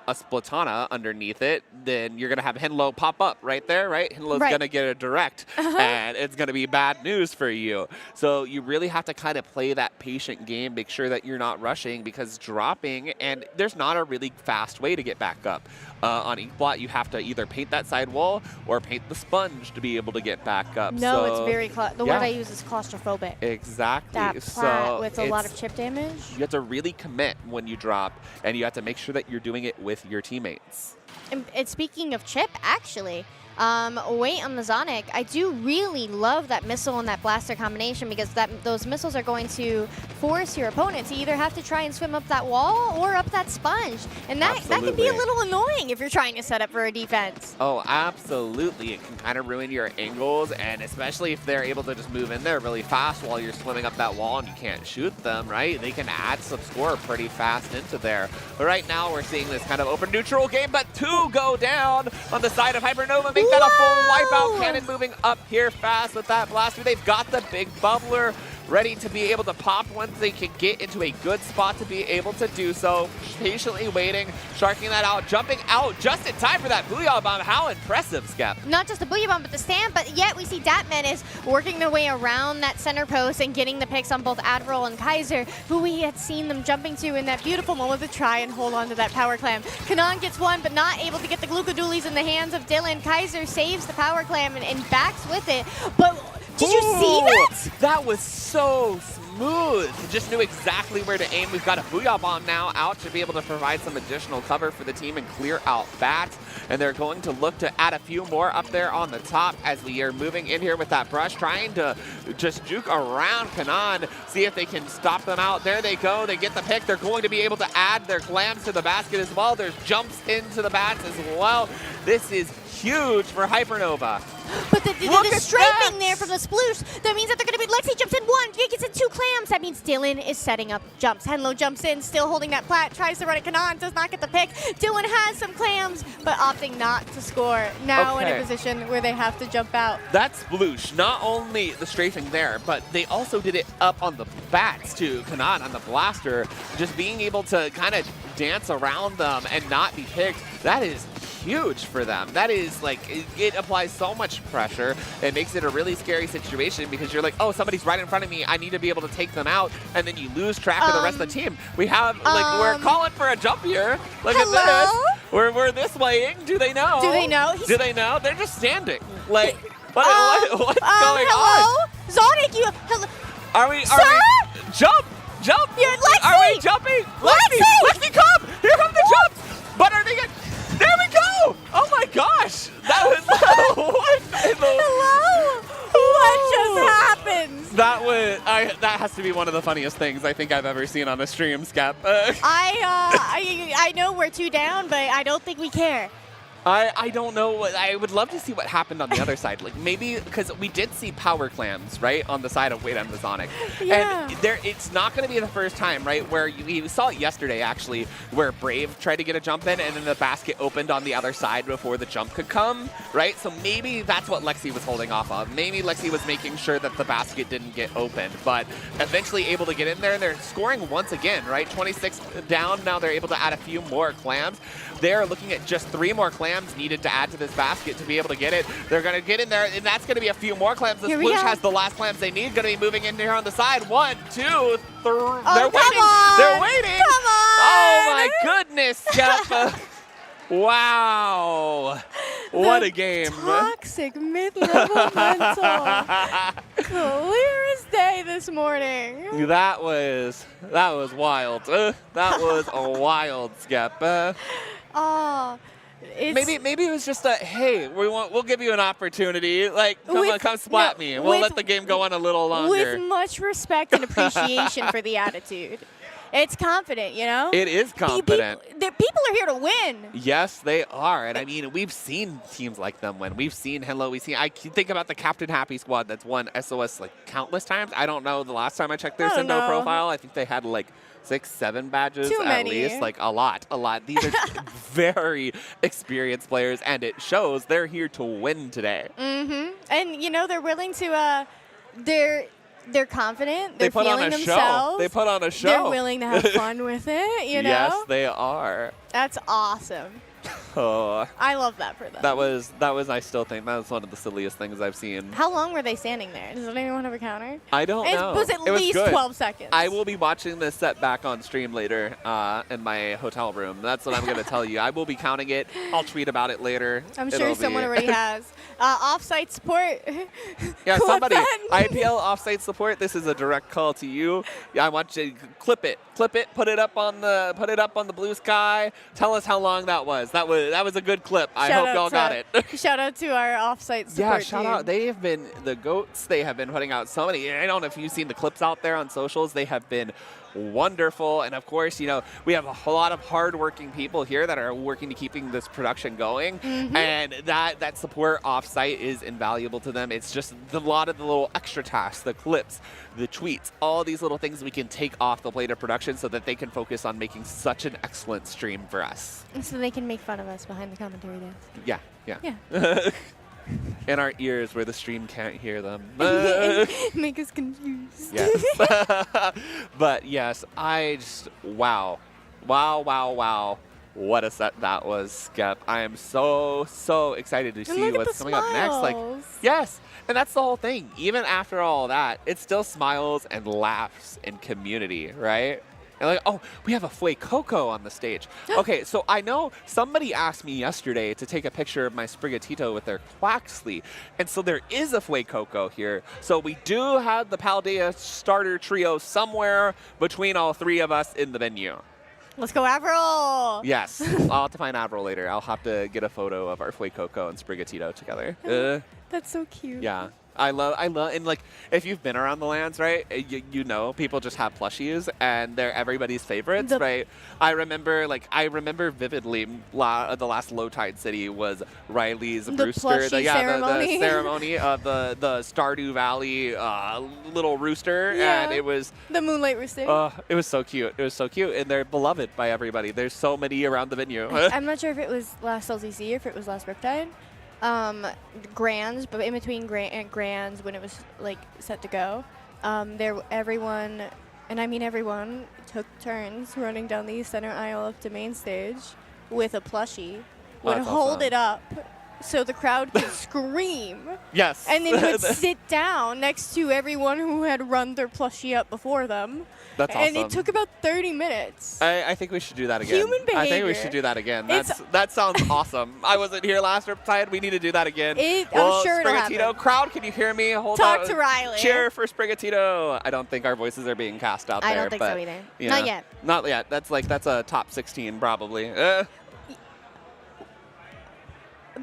a Splatana underneath it, then you're going to have Henlo pop up right there, right? Henlo's going to get a direct, and it's going to be bad news for you. So you really have to kind of play that patient game, make sure that you're not rushing, because dropping, and there's not a really fast way to get back up. On Inkblot, you have to either paint that side wall or paint the sponge to be able to get back up. No, it's very the word I use is claustrophobic. Exactly. That plat with a lot of chip damage. You have to really commit when you drop, and you have to make sure that you're doing it with your teammates. And speaking of chip, actually, Wait on the Zonink, I do really love that missile and that blaster combination, because those missiles are going to force your opponent to either have to try and swim up that wall or up that sponge. And that can be a little annoying if you're trying to set up for a defense. Oh, absolutely. It can kind of ruin your angles, and especially if they're able to just move in there really fast while you're swimming up that wall and you can't shoot them, right? They can add some score pretty fast into there. But right now we're seeing this kind of open neutral game, but 2 go down on the side of Hypernova. Make that a full wipeout. Cannon moving up here fast with that blaster. They've got the big bubbler ready to be able to pop once they can get into a good spot to be able to do so. Patiently waiting, sharking that out, jumping out just in time for that Booyah Bomb. How impressive, Skep. Not just the Booyah Bomb, but the stamp, but yet we see Datman is working their way around that center post and getting the picks on both Admiral and Kaiser, who we had seen them jumping to in that beautiful moment to try and hold on to that power clam. Kanan gets one, but not able to get the Glucodoolies in the hands of Dylan. Kaiser saves the power clam and backs with it, but did you see that? That was so smooth. Just knew exactly where to aim. We've got a Booyah Bomb now out to be able to provide some additional cover for the team and clear out bats. And they're going to look to add a few more up there on the top as we are moving in here with that brush, trying to just juke around Kanan, see if they can stop them out. There they go. They get the pick. They're going to be able to add their clams to the basket as well. There's jumps into the bats as well. This is huge for Hypernova. But the strafing there from the sploosh, that means that they're going to be, Lexi jumps in 1, Jake gets in 2 clams. That means Dylan is setting up jumps. Henlo jumps in, still holding that plat, tries to run it. Kanan does not get the pick. Dylan has some clams, but opting not to score. Now in a position where they have to jump out. That's sploosh. Not only the strafing there, but they also did it up on the bats too. Kanan on the blaster, just being able to kind of dance around them and not be picked. That is huge for them. That is like, it applies so much pressure. It makes it a really scary situation because you're like, oh, somebody's right in front of me. I need to be able to take them out. And then you lose track of the rest of the team. We have, we're calling for a jump here. Look at this. We're this waying. Do they know? Do they know? Do they know? They're just standing. Like, what's going on? Zonink, hello. Are we, jump. You're Lexi. Are we jumping? Lexi, come. Here come the jumps. But are they there we go! Oh my gosh! That was Hello? What just happened? That has to be one of the funniest things I think I've ever seen on the stream, Skep. I know we're 2 down, but I don't think we care. I don't know. I would love to see what happened on the other side. Like maybe because we did see power clams, right, on the side of Wait on the Zonink. Yeah. And it's not going to be the first time, right, where we saw it yesterday, actually, where Brave tried to get a jump in and then the basket opened on the other side before the jump could come, right? So maybe that's what Lexi was holding off of. Maybe Lexi was making sure that the basket didn't get opened, but eventually able to get in there, and they're scoring once again, right? 26 down. Now they're able to add a few more clams. They're looking at just 3 more clams needed to add to this basket to be able to get it. They're going to get in there, and that's going to be a few more clams. The Sploosh has the last clams they need. Going to be moving in here on the side. 1, 2, 3. Oh, they're waiting. On. They're waiting. Come on. Oh, my goodness, Jeff. Wow. What a game. Toxic mid-level mental. Clear as day this morning. That was wild. That was a wild skip. Oh, maybe it was just a hey, we'll give you an opportunity. Like come splat me. We'll let the game go on a little longer. With much respect and appreciation for the attitude. It's confident, you know? It is confident. People are here to win. Yes, they are. And I mean, we've seen teams like them win. We've seen I think about the Captain Happy squad that's won SOS like countless times. I don't know the last time I checked their Sendo profile. I think they had like 6, 7 badges at least. Like a lot. These are very experienced players, and it shows they're here to win today. Mm-hmm. And, you know, they're willing to, they're confident. They're they put feeling on a themselves. Show. They put on a show. They're willing to have fun with it, you know? Yes, they are. That's awesome. Oh, I love that for them. that was. I still think that was one of the silliest things I've seen. How long were they standing there? Does anyone have a counter? I don't know. It was at least 12 seconds. I will be watching this set back on stream later in my hotel room. That's what I'm going to tell you. I will be counting it. I'll tweet about it later. I'm sure someone already has. Offsite support. Yeah, Clip somebody. that. IPL offsite support. This is a direct call to you. Yeah, I want you to clip it. Put it up on the blue sky. Tell us how long that was. That was a good clip. I hope y'all got it. Shout out to our offsite support Yeah, shout team. out. They have been the GOATs. They have been putting out so many. I don't know if you've seen the clips out there on socials. They have been wonderful. And of course, you know, we have a whole lot of hardworking people here that are working to keeping this production going. Mm-hmm. And that support offsite is invaluable to them. It's just a lot of the little extra tasks, the clips, the tweets, all these little things we can take off the plate of production so that they can focus on making such an excellent stream for us. So they can make fun of us behind the commentary desk. Yeah. In our ears where the stream can't hear them. Make us confused. Yes. But yes, I just, wow. What a set that was, Skep. I am so excited to see what's coming up next. Like, yes, and that's the whole thing. Even after all that, it still smiles and laughs in community, right? And like, oh, we have a Fuecoco on the stage. Okay, so I know somebody asked me yesterday to take a picture of my Sprigatito with their Quaxley. And so there is a Fuecoco here. So we do have the Paldea starter trio somewhere between all 3 of us in the venue. Let's go, Avril! Yes, I'll have to find Avril later. I'll have to get a photo of our Fuecoco and Sprigatito together. That's so cute. Yeah. I love, and like, if you've been around the lands, right, you know, people just have plushies, and they're everybody's favorites, right? I remember vividly, the last Low Tide City was Riley's Rooster. The ceremony of the Stardew Valley little rooster, and it was the Moonlight Rooster. It was so cute. It was so cute, and they're beloved by everybody. There's so many around the venue. I'm not sure if it was last LCC or if it was last Riptide. Grands, but in between Grands when it was like set to go, everyone, and I mean everyone, took turns running down the center aisle up to main stage with a plushie, would hold it up so the crowd could scream. Yes. And then would sit down next to everyone who had run their plushie up before them. That's awesome. And it took about 30 minutes. I think we should do that again. Human behavior. I think we should do that again. That sounds awesome. I wasn't here last Riptide. We need to do that again. I'm sure it'll happen. Crowd, can you hear me? Talk to Riley. Cheer for Sprigatito. I don't think our voices are being cast out there. I don't think so either. You Not know, yet. Not yet. That's a top 16 probably.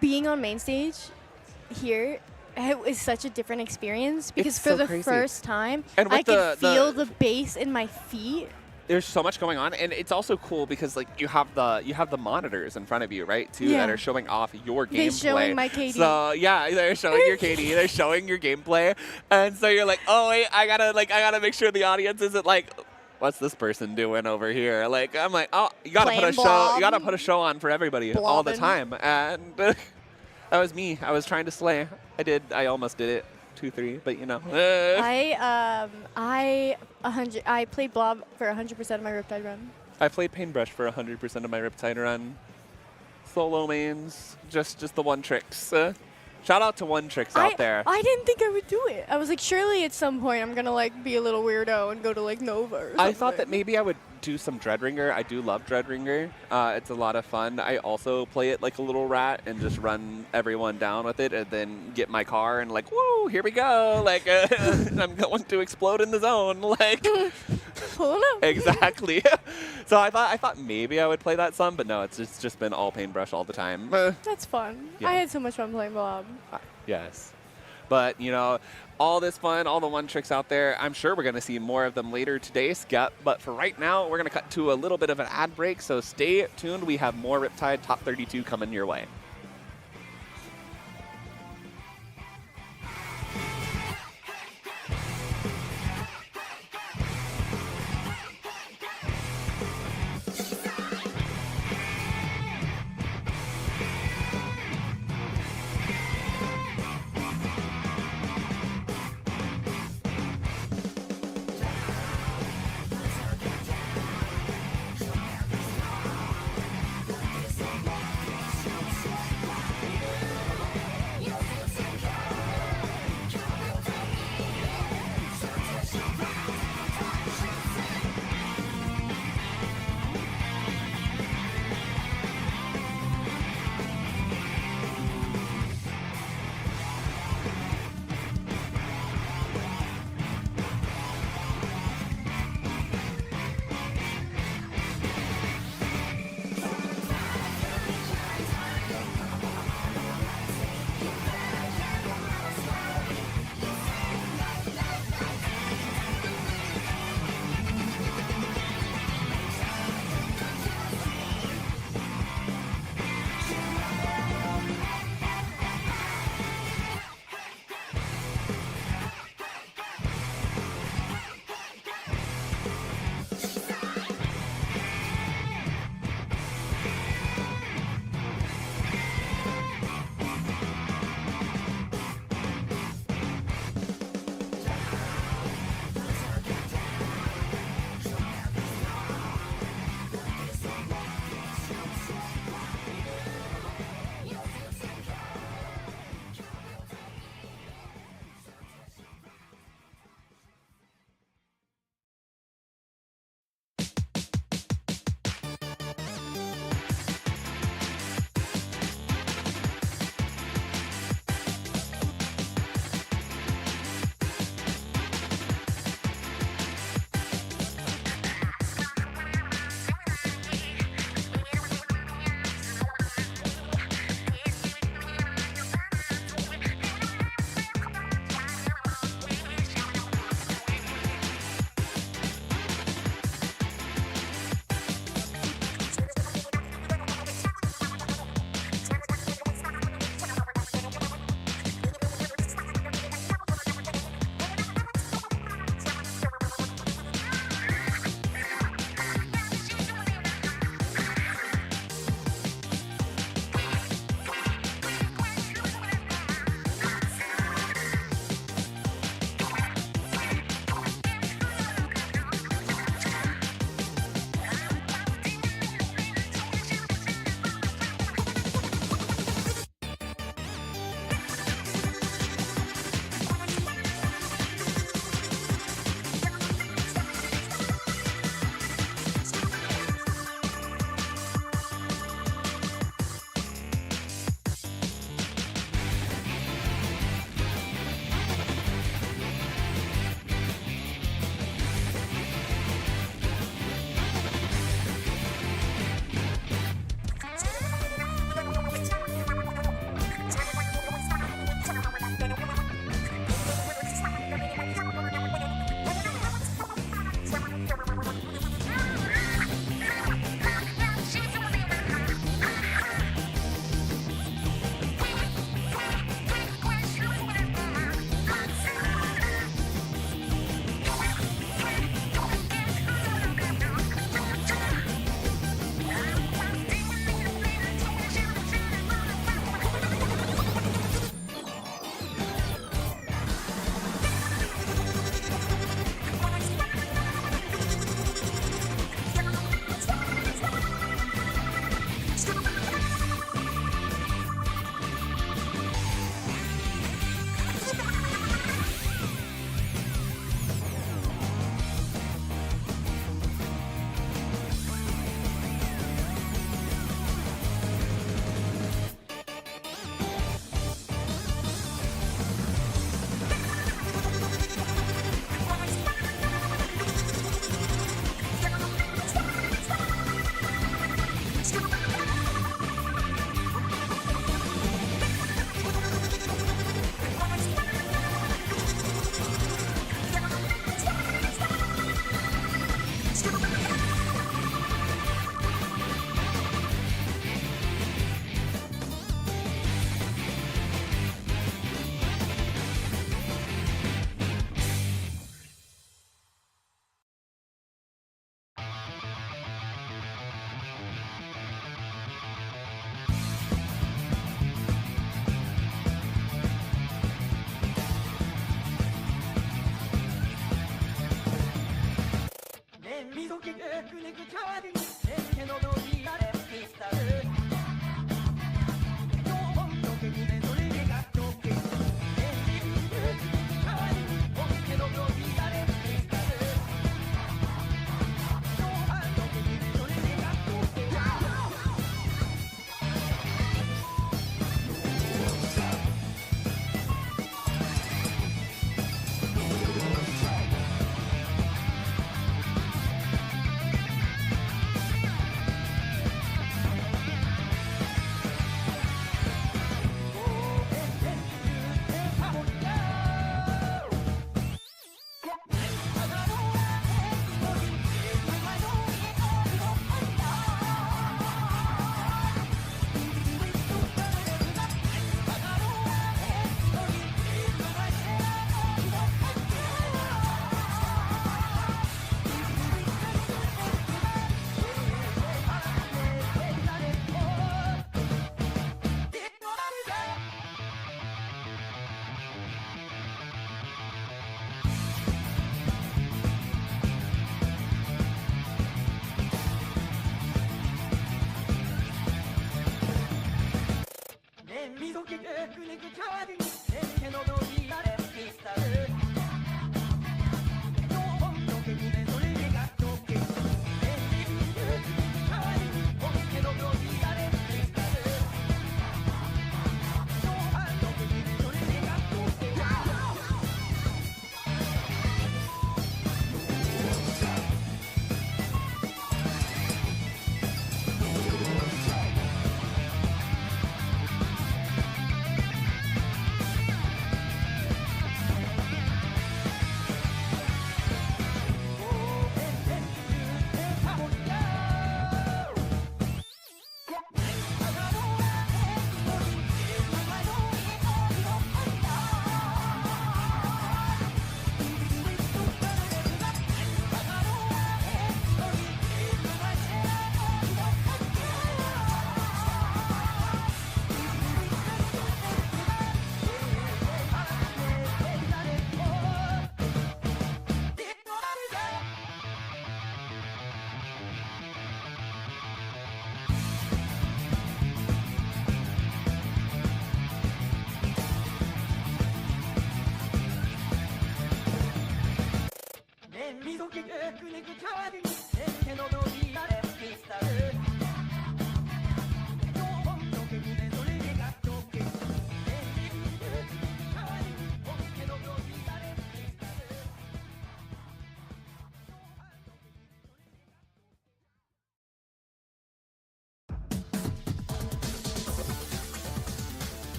Being on main stage here, it was such a different experience because for the first time, I could feel the bass in my feet there's so much going on, and it's also cool because like you have the monitors in front of you, right, too, that are showing off your gameplay. They're showing my KD. So yeah, they're showing your KD, they're showing your gameplay, and so you're like, oh wait, I gotta make sure the audience isn't like, what's this person doing over here? Like I'm like, oh, you gotta put a show on for everybody all the time, and that was me. I was trying to slay. I almost did it. 2-3, but you know. I played Blob for 100% of my Riptide run. I played Paintbrush for 100% of my Riptide run. Solo mains, just the one tricks. Shout out to one tricks out there. I didn't think I would do it. I was like, surely at some point I'm gonna like be a little weirdo and go to like Nova or something. I thought that maybe I would do some Dreadringer. I do love Dreadringer. It's a lot of fun. I also play it like a little rat and just run everyone down with it and then get my car and like, woo, here we go. Like, I'm going to explode in the zone. Like, exactly. So I thought maybe I would play that some, but no, it's just been all Paintbrush all the time. That's fun. Yeah. I had so much fun playing Blob. Yes. But, you know, all this fun, all the one tricks out there, I'm sure we're going to see more of them later today, Skep. But for right now, we're going to cut to a little bit of an ad break, so stay tuned. We have more Riptide Top 32 coming your way.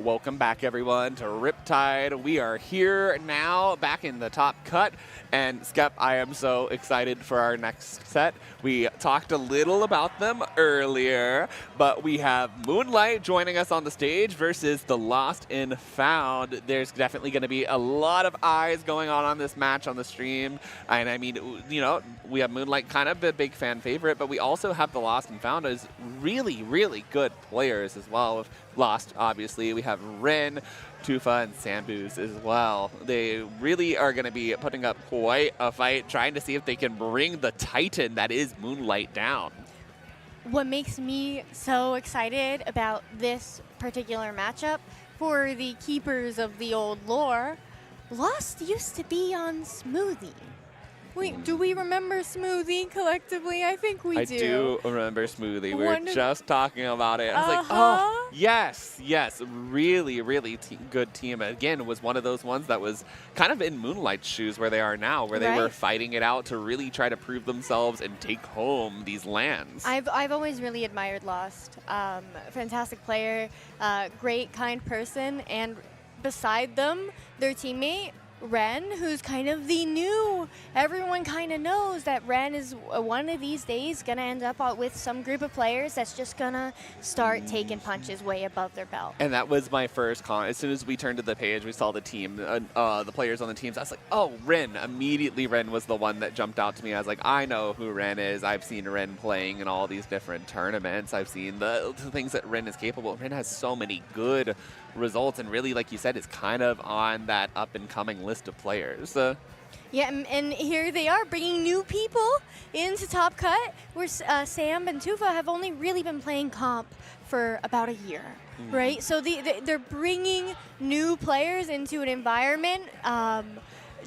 Welcome back, everyone, to Riptide. We are here now, back in the top cut. And Skep, I am so excited for our next set. We talked a little about them earlier, but we have Moonlight joining us on the stage versus the Lost and Found. There's definitely going to be a lot of eyes going on this match on the stream. And I mean, you know, we have Moonlight, kind of a big fan favorite, but we also have the Lost and Found as really, really good players as well. With Lost, obviously, we have Ren, Tufa, and Sambus as well. They really are going to be putting up quite a fight, trying to see if they can bring the Titan that is Moonlight down. What makes me so excited about this particular matchup, for the keepers of the old lore, Lost used to be on Smoothie. Wait, do we remember Smoothie collectively? I think we do. I do remember Smoothie. We were just talking about it. I was like, oh, yes, yes. Really, really good team. Again, was one of those ones that was kind of in Moonlight's shoes where they are now, where they were fighting it out to really try to prove themselves and take home these lands. I've always really admired Lost. Fantastic player, great, kind person, and beside them, their teammate, Ren, who's kind of the new, everyone kind of knows that Ren is one of these days going to end up with some group of players that's just going to start taking punches way above their belt. And that was my first comment. As soon as we turned to the page, we saw the team, the players on the teams. I was like, oh, Ren. Immediately, Ren was the one that jumped out to me. I was like, I know who Ren is. I've seen Ren playing in all these different tournaments. I've seen the things that Ren is capable of. Ren has so many good results, and really, like you said, is kind of on that up-and-coming list of players. Yeah, and here they are bringing new people into Top Cut, where Sam and Tufa have only really been playing comp for about a year, right? So they're bringing new players into an environment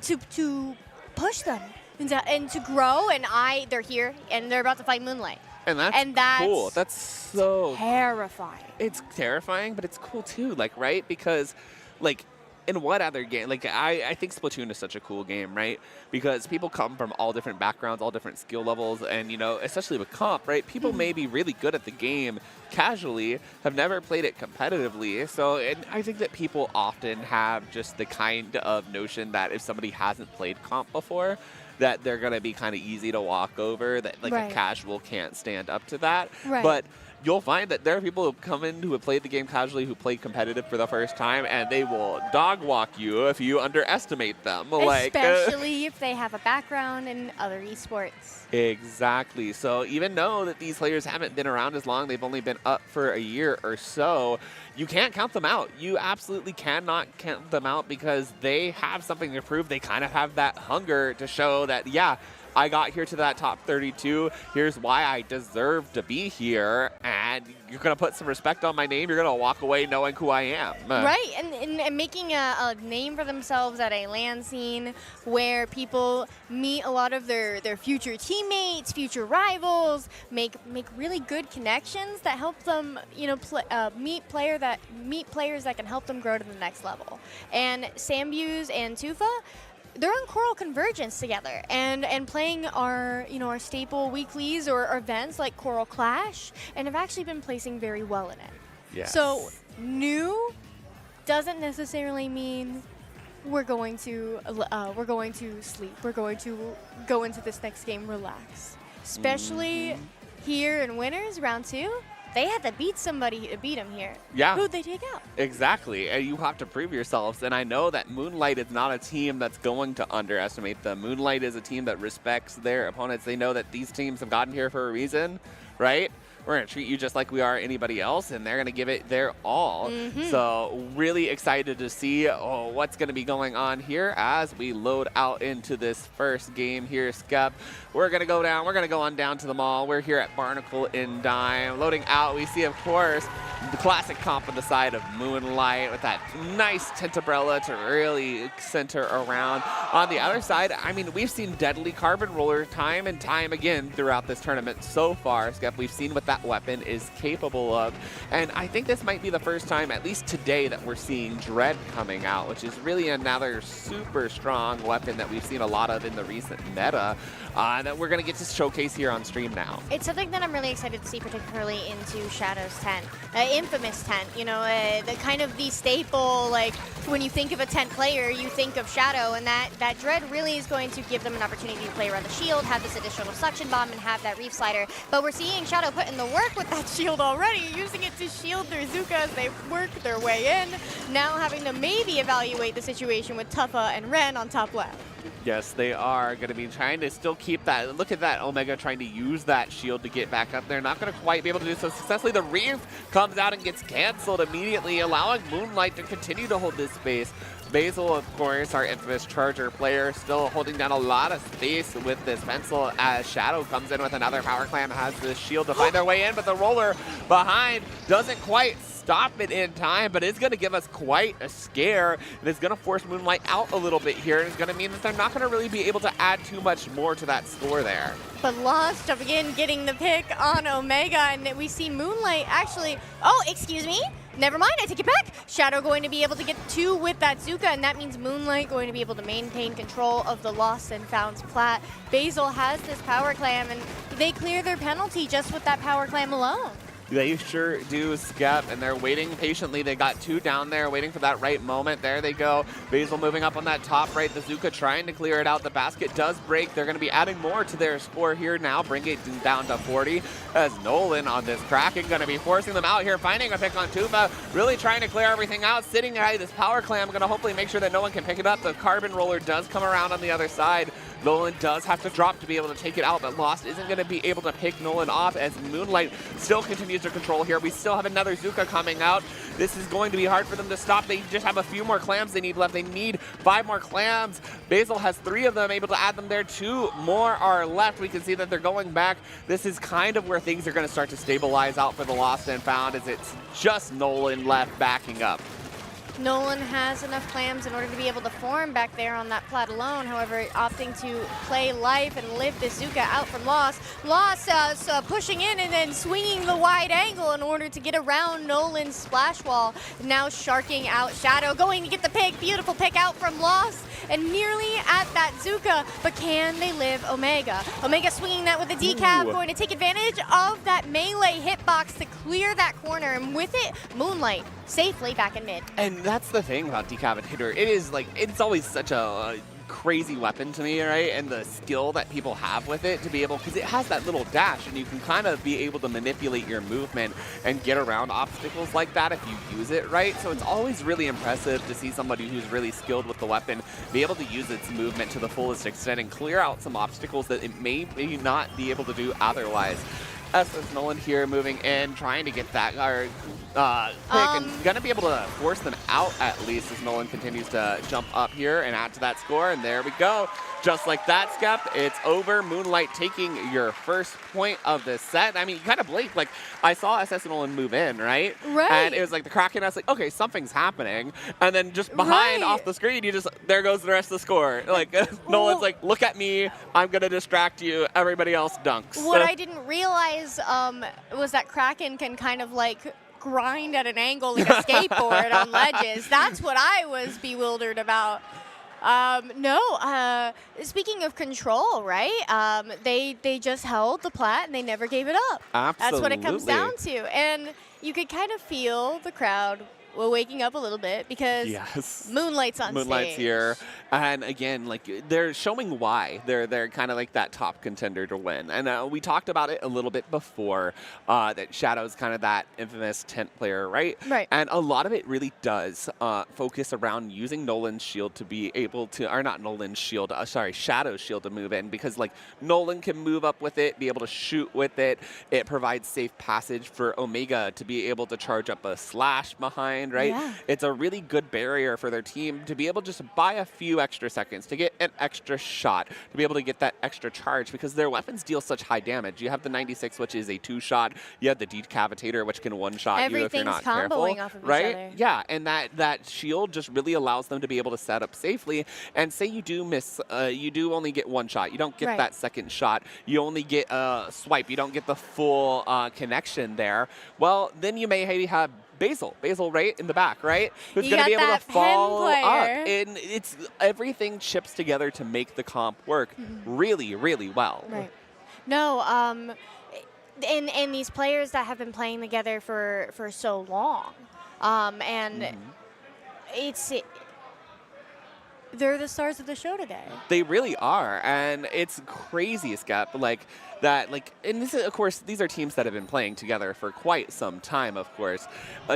to push them and to grow, and they're here, and they're about to fight Moonlight. And that's cool. That's so terrifying. It's terrifying, but it's cool too. Like, right? Because, like, in what other game? Like, I think Splatoon is such a cool game, right? Because people come from all different backgrounds, all different skill levels, and, you know, especially with comp, right? People may be really good at the game casually, have never played it competitively. So, and I think that people often have just the kind of notion that if somebody hasn't played comp before, that they're going to be kind of easy to walk over, that like a casual can't stand up to that. But you'll find that there are people who come in who have played the game casually, who played competitive for the first time, and they will dog walk you if you underestimate them. Especially if they have a background in other esports. Exactly. So even though that these players haven't been around as long, they've only been up for a year or so, you can't count them out. You absolutely cannot count them out because they have something to prove. They kind of have that hunger to show that, yeah, I got here to that top 32. Here's why I deserve to be here. And you're going to put some respect on my name. You're going to walk away knowing who I am. Right, and making a name for themselves at a LAN scene where people meet a lot of their future teammates, future rivals, make really good connections that help them, you know, meet players that can help them grow to the next level. And Sambus and Tufa, they're on Coral Convergence together and playing our staple weeklies or events like Coral Clash, and have actually been placing very well in it. Yes. So new doesn't necessarily mean we're going to sleep. We're going to go into this next game relax. Especially here in winners round 2. They had to beat somebody to beat them here. Yeah. Who'd they take out? Exactly. And you have to prove yourselves. And I know that Moonlight is not a team that's going to underestimate them. Moonlight is a team that respects their opponents. They know that these teams have gotten here for a reason, right? We're going to treat you just like we are anybody else, and they're going to give it their all. So really excited to see what's going to be going on here as we load out into this first game here, Skep. We're going to go down. We're going to go on down to the mall. We're here at Barnacle in Dime. Loading out, we see, of course, the classic comp on the side of Moonlight with that nice Tintabrella to really center around. On the other side, I mean, we've seen Deadly Carbon Roller time and time again throughout this tournament so far, Skep. We've seen with that that weapon is capable of. And I think this might be the first time, at least today, that we're seeing Dread coming out, which is really another super strong weapon that we've seen a lot of in the recent meta that we're going to get to showcase here on stream now. It's something that I'm really excited to see, particularly into Shadow's tent, infamous tent. You know, the kind of the staple, like when you think of a tent player, you think of Shadow, and that Dread really is going to give them an opportunity to play around the shield, have this additional suction bomb, and have that Reef Slider. But we're seeing Shadow put in the work with that shield already, using it to shield their Zuka as they work their way in. Now having to maybe evaluate the situation with Tuffa and Ren on top left. Yes, they are going to be trying to still keep that. Look at that, Omega trying to use that shield to get back up there. Not going to quite be able to do so successfully. The Reef comes out and gets canceled immediately, allowing Moonlight to continue to hold this space. Basil, of course, our infamous Charger player, still holding down a lot of space with this pencil as Shadow comes in with another Power Clam, has the shield to find their way in, but the roller behind doesn't quite stop it in time, but it's going to give us quite a scare, and it's going to force Moonlight out a little bit here, and it's going to mean that they're not going to really be able to add too much more to that score there. But Lost jumping in, getting the pick on Omega, and we see Moonlight actually, oh, excuse me, never mind, I take it back. Shadow going to be able to get 2 with that Zuka, and that means Moonlight going to be able to maintain control of the Lost and Found's plat. Basil has this Power Clam, and they clear their penalty just with that Power Clam alone. They sure do, Skep, and they're waiting patiently. They got 2 down there, waiting for that right moment. There they go. Basil moving up on that top right. The Zuka trying to clear it out. The basket does break. They're going to be adding more to their score here now, bring it down to 40. As Nolan on this Kraken going to be forcing them out here, finding a pick on Tufa, really trying to clear everything out. Sitting behind this Power Clam, going to hopefully make sure that no one can pick it up. The Carbon Roller does come around on the other side. Nolan does have to drop to be able to take it out, but Lost isn't going to be able to pick Nolan off as Moonlight still continues to control here. We still have another Zuka coming out. This is going to be hard for them to stop. They just have a few more clams they need left. They need 5 more clams. Basil has 3 of them, able to add them there. 2 more are left. We can see that they're going back. This is kind of where things are going to start to stabilize out for the Lost and Found, as it's just Nolan left backing up. Nolan has enough clams in order to be able to form back there on that plat alone. However, opting to play life and live this Zuka out from Lost. Lost pushing in and then swinging the wide angle in order to get around Nolan's splash wall. Now sharking out Shadow, going to get the pick. Beautiful pick out from Lost and nearly at that Zuka, but can they live Omega? Omega swinging that with the decap, going to take advantage of that melee hitbox to clear that corner, and with it, Moonlight safely back in mid. And that's the thing about Decapitator. It is like, it's always such a crazy weapon to me, right? And the skill that people have with it to be able, because it has that little dash and you can kind of be able to manipulate your movement and get around obstacles like that if you use it right. So it's always really impressive to see somebody who's really skilled with the weapon be able to use its movement to the fullest extent and clear out some obstacles that it may not be able to do otherwise. SS Nolan here moving in, trying to get that pick, and going to be able to force them out at least as Nolan continues to jump up here and add to that score. And there we go. Just like that, Skep, it's over. Moonlight taking your first point of the set. I mean, you kind of blinked. Like, I saw SS Nolan move in, right? Right. And it was like the Kraken, I was like, okay, something's happening. And then just behind off the screen, you just, there goes the rest of the score. Like, Nolan's like, look at me. I'm going to distract you. Everybody else dunks. What I didn't realize was that Kraken can kind of like grind at an angle like a skateboard on ledges. That's what I was bewildered about. Speaking of control, right? They just held the plat and they never gave it up. Absolutely. That's what it comes down to. And you could kind of feel the crowd waking up a little bit because Moonlight's on Moonlight's stage. here. And again, like, they're showing why they're kind of like that top contender to win. And we talked about it a little bit before, that Shadow's kind of that infamous tent player, right? Right. And a lot of it really does focus around using Nolan's shield to be able to, or not Nolan's shield, sorry, Shadow's shield to move in, because like Nolan can move up with it, be able to shoot with it. It provides safe passage for Omega to be able to charge up a slash behind behind, right? Yeah. It's a really good barrier for their team to be able to just buy a few extra seconds, to get an extra shot, to be able to get that extra charge, because their weapons deal such high damage. You have the 96, which is a 2-shot. You have the Decapitator, which can 1-shot you if you're not careful. Everything's comboing off of right? each other. Yeah, and that shield just really allows them to be able to set up safely. And say you do miss, you do only get 1 shot. You don't get that second shot. You only get a swipe. You don't get the full connection there. Well, then you may have Basil right in the back, right? Who's going to be able to follow up. And it's everything chips together to make the comp work really, really well. Right. No, and these players that have been playing together for so long, and they're the stars of the show today. They really are, and it's crazy, Skep, and this is, of course, these are teams that have been playing together for quite some time, of course.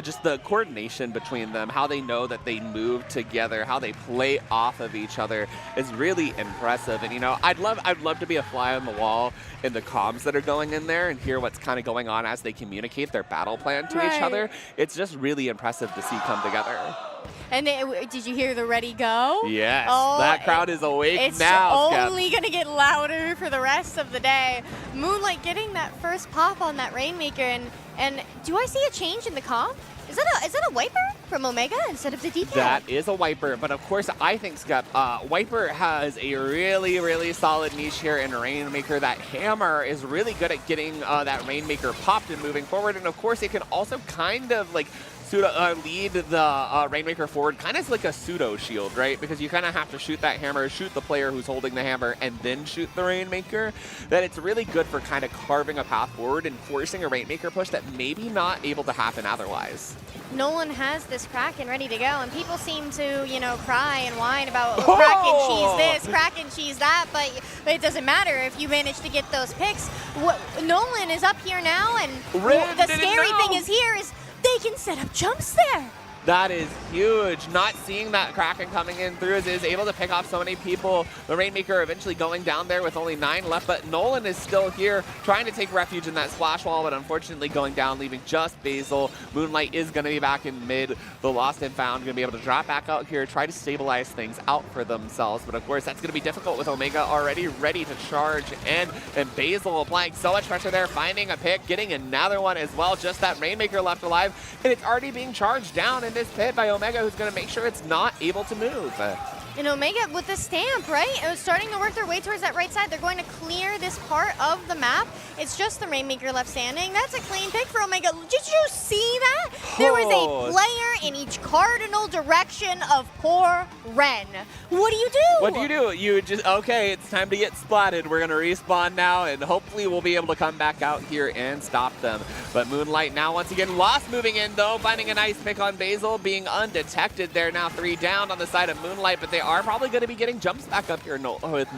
Just the coordination between them, how they know that they move together, how they play off of each other is really impressive. And, you know, I'd love to be a fly on the wall in the comms that are going in there and hear what's kind of going on as they communicate their battle plan to each other. It's just really impressive to see come together. And did you hear the ready go? Yes, that crowd is awake now. It's only going to get louder for the rest of the day. Moonlight getting that first pop on that Rainmaker, and do I see a change in the comp? Is that a wiper from Omega instead of the DK? That is a wiper, but of course I think, Skep, wiper has a really, really solid niche here in Rainmaker. That hammer is really good at getting that Rainmaker popped and moving forward, and of course it can also kind of like lead the Rainmaker forward, kind of like a pseudo shield, right? Because you kind of have to shoot that hammer, shoot the player who's holding the hammer, and then shoot the Rainmaker. That it's really good for kind of carving a path forward and forcing a Rainmaker push that maybe not able to happen otherwise. Nolan has this Kraken ready to go, and people seem to, you know, cry and whine about Kraken cheese this, Kraken cheese that, but it doesn't matter if you manage to get those picks. Nolan is up here now, and the scary thing is here is they can set up jumps there. That is huge. Not seeing that Kraken coming in through is able to pick off so many people. The Rainmaker eventually going down there with only 9 left, but Nolan is still here trying to take refuge in that splash wall, but unfortunately going down, leaving just Basil. Moonlight is going to be back in mid. The Lost and Found going to be able to drop back out here, try to stabilize things out for themselves, but of course that's going to be difficult with Omega already ready to charge in, and Basil applying so much pressure there, finding a pick, getting another one as well, just that Rainmaker left alive, and it's already being charged down in this pit by Omega, who's going to make sure it's not able to move. And Omega with the stamp, right? It was starting to work their way towards that right side. They're going to clear this part of the map. It's just the Rainmaker left standing. That's a clean pick for Omega. Did you see that? There was a player in each cardinal direction of poor Ren. What do you do? What do you do? You just, okay, it's time to get splatted. We're going to respawn now, and hopefully we'll be able to come back out here and stop them. But Moonlight now once again lost moving in, though, finding a nice pick on Basil, being undetected there. Now 3 down on the side of Moonlight, but they are probably going to be getting jumps back up here with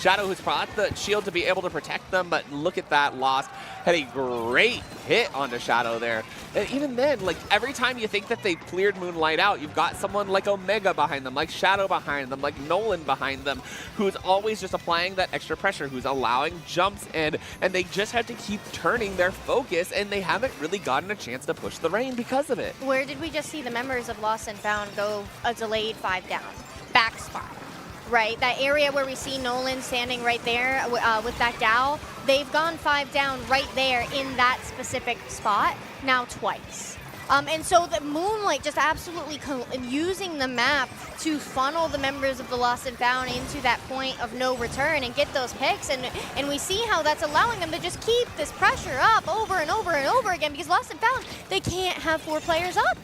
Shadow, who's brought the shield to be able to protect them, but look at that, Lost had a great hit onto Shadow there. And even then, like, every time you think that they've cleared Moonlight out, you've got someone like Omega behind them, like Shadow behind them, like Nolan behind them, who's always just applying that extra pressure, who's allowing jumps in, and they just have to keep turning their focus, and they haven't really gotten a chance to push the Rain because of it. Where did we just see the members of Lost and Found go a delayed 5 down? Back spot. Right, that area where we see Nolan standing right there with that Dow, they've gone 5 down right there in that specific spot now twice. And so the Moonlight just absolutely using the map to funnel the members of the Lost and Found into that point of no return and get those picks. And we see how that's allowing them to just keep this pressure up over and over and over again, because Lost and Found, they can't have 4 players up.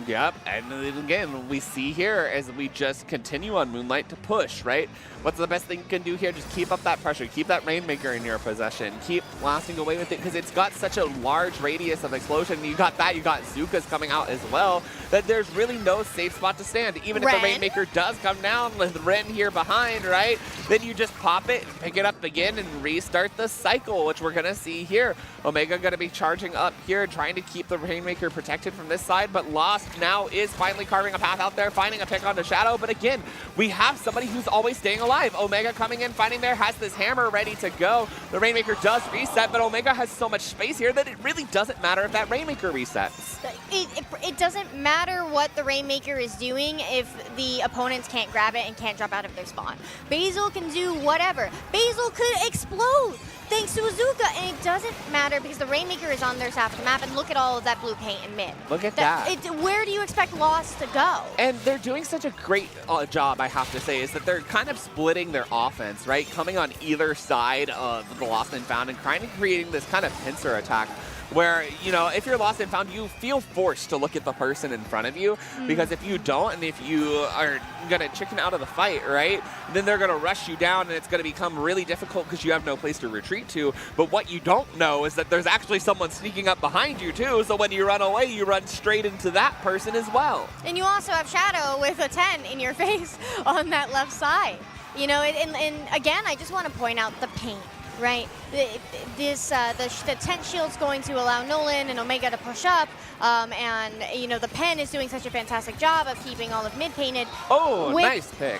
Yep, and again, we see here as we just continue on Moonlight to push, right? What's the best thing you can do here? Just keep up that pressure, keep that Rainmaker in your possession, keep blasting away with it, because it's got such a large radius of explosion. You got that, you got Zuka's coming out as well, that there's really no safe spot to stand. Even if the Rainmaker does come down with Ren here behind, right? Then you just pop it, pick it up again, and restart the cycle, which we're gonna see here. Omega gonna be charging up here, trying to keep the Rainmaker protected from this side, but Lost now is finally carving a path out there, finding a pick onto Shadow. But again, we have somebody who's always staying alive. Omega coming in, finding there, has this hammer ready to go. The Rainmaker does reset, but Omega has so much space here that it really doesn't matter if that Rainmaker resets. It doesn't matter what the Rainmaker is doing if the opponents can't grab it and can't drop out of their spawn. Basil can do whatever. Basil could explode thanks to Azuka, and it doesn't matter because the Rainmaker is on their side of the map, and look at all of that blue paint in mid. Look at that. Where do you expect Lost to go? And they're doing such a great job, I have to say, is that they're kind of splitting their offense, right? Coming on either side of the Lost and Found and kind of creating this kind of pincer attack where, you know, if you're Lost and Found, you feel forced to look at the person in front of you because if you don't and if you are going to chicken out of the fight, right, then they're going to rush you down and it's going to become really difficult because you have no place to retreat to. But what you don't know is that there's actually someone sneaking up behind you too, so when you run away, you run straight into that person as well. And you also have Shadow with a 10 in your face on that left side. You know, and again, I just want to point out the paint. Right, the tent shield's going to allow Nolan and Omega to push up, and you know the pen is doing such a fantastic job of keeping all of mid painted. Oh, nice pick.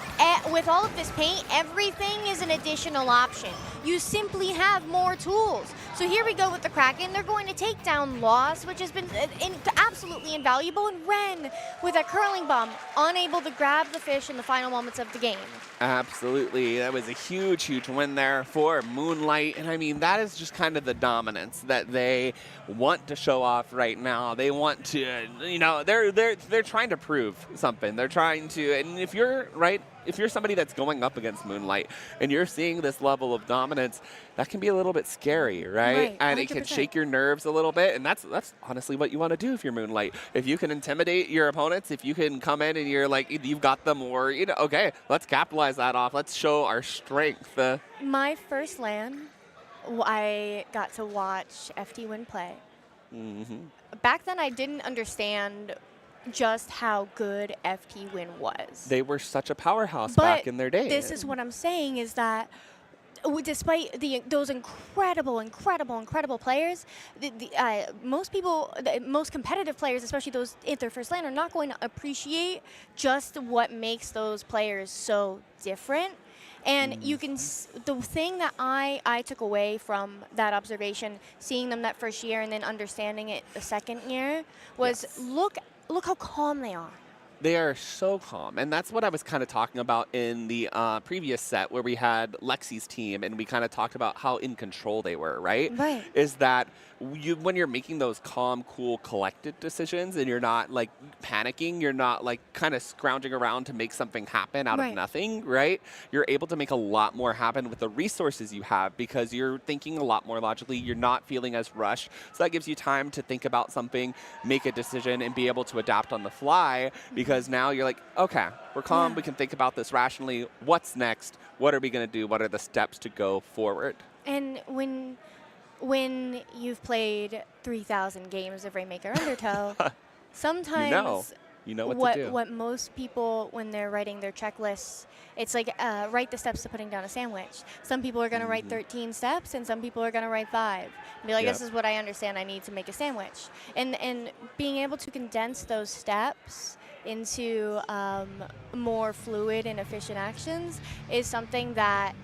With all of this paint, everything is an additional option. You simply have more tools. So here we go with the Kraken. They're going to take down Lost, which has been absolutely invaluable, and Ren with a curling bomb, unable to grab the fish in the final moments of the game. Absolutely. That was a huge, huge win there for Moonlight. And I mean, that is just kind of the dominance that they want to show off right now. They want to, you know, they're trying to prove something. They're trying to, and if you're right, if you're somebody that's going up against Moonlight and you're seeing this level of dominance, that can be a little bit scary, right? And 100%. It can shake your nerves a little bit, and that's honestly what you want to do if you're Moonlight. If you can intimidate your opponents, if you can come in and you're like, you've got them, or, you know, okay, let's capitalize that off. Let's show our strength. My first LAN, I got to watch FTWin play. Back then, I didn't understand just how good FTWin was. They were such a powerhouse back in their day. This is what I'm saying is that despite those incredible players, most competitive players, especially those at their first LAN, are not going to appreciate just what makes those players so different. And you can, the thing that I took away from that observation, seeing them that first year and then understanding it the second year, was look how calm they are. They are so calm, and that's what I was kind of talking about in the previous set where we had Lexi's team, and we kind of talked about how in control they were, right? Right. Is that when you're making those calm, cool, collected decisions, and you're not like panicking, you're not like kind of scrounging around to make something happen out of nothing, right? You're able to make a lot more happen with the resources you have because you're thinking a lot more logically. You're not feeling as rushed, so that gives you time to think about something, make a decision, and be able to adapt on the fly because now you're like, okay, we're calm, we can think about this rationally. What's next? What are we going to do? What are the steps to go forward? And when you've played 3,000 games of Rainmaker Undertow, sometimes you know what to do. What most people, when they're writing their checklists, it's like write the steps to putting down a sandwich. Some people are going to write 13 steps, and some people are going to write 5. And be like, this is what I understand I need to make a sandwich. And being able to condense those steps into more fluid and efficient actions is something that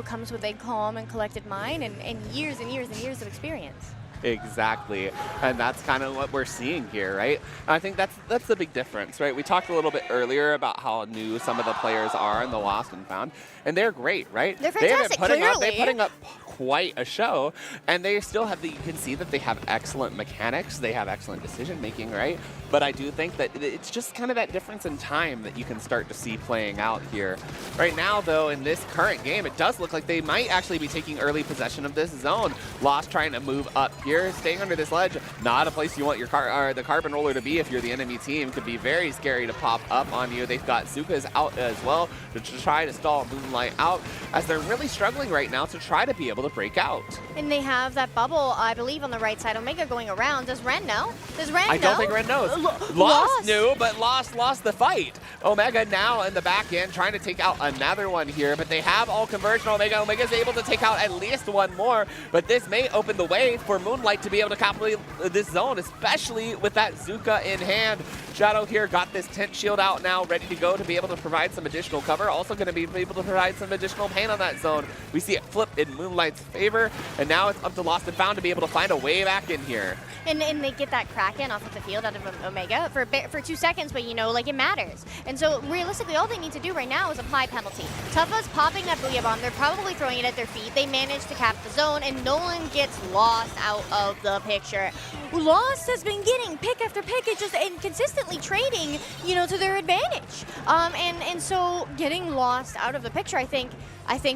comes with a calm and collected mind and years and years and years of experience. Exactly, and that's kind of what we're seeing here, right? And I think that's the big difference, right? We talked a little bit earlier about how new some of the players are in the Lost and Found, and they're great, right? They're fantastic, They're putting up quite a show, and they still have you can see that they have excellent mechanics, they have excellent decision making, right? But I do think that it's just kind of that difference in time that you can start to see playing out here. Right now, though, in this current game, it does look like they might actually be taking early possession of this zone. Lost trying to move up here, staying under this ledge. Not a place you want your the carbon roller to be if you're the enemy team. Could be very scary to pop up on you. They've got Zuka's out as well to try to stall Moonlight out as they're really struggling right now to try to be able to to break out. And they have that bubble, I believe, on the right side. Omega going around. Does Ren know? Does Ren know? I don't think Ren knows. Lost knew, but lost the fight. Omega now in the back end trying to take out another one here, but they have all conversion. Omega's able to take out at least one more, but this may open the way for Moonlight to be able to complete this zone, especially with that Zuka in hand. Shadow here got this tent shield out now, ready to go to be able to provide some additional cover. Also going to be able to provide some additional pain on that zone. We see it flip in Moonlight's favor, and now it's up to Lost and Found to be able to find a way back in here. And they get that Kraken off of the field out of Omega for 2 seconds, but you know, like, it matters. And so realistically, all they need to do right now is apply penalty. Tuffa's popping that Booyah Bomb. They're probably throwing it at their feet. They manage to cap the zone, and Nolan gets Lost out of the picture. Lost has been getting pick after pick, and consistently trading, you know, to their advantage. And so getting Lost out of the picture, I think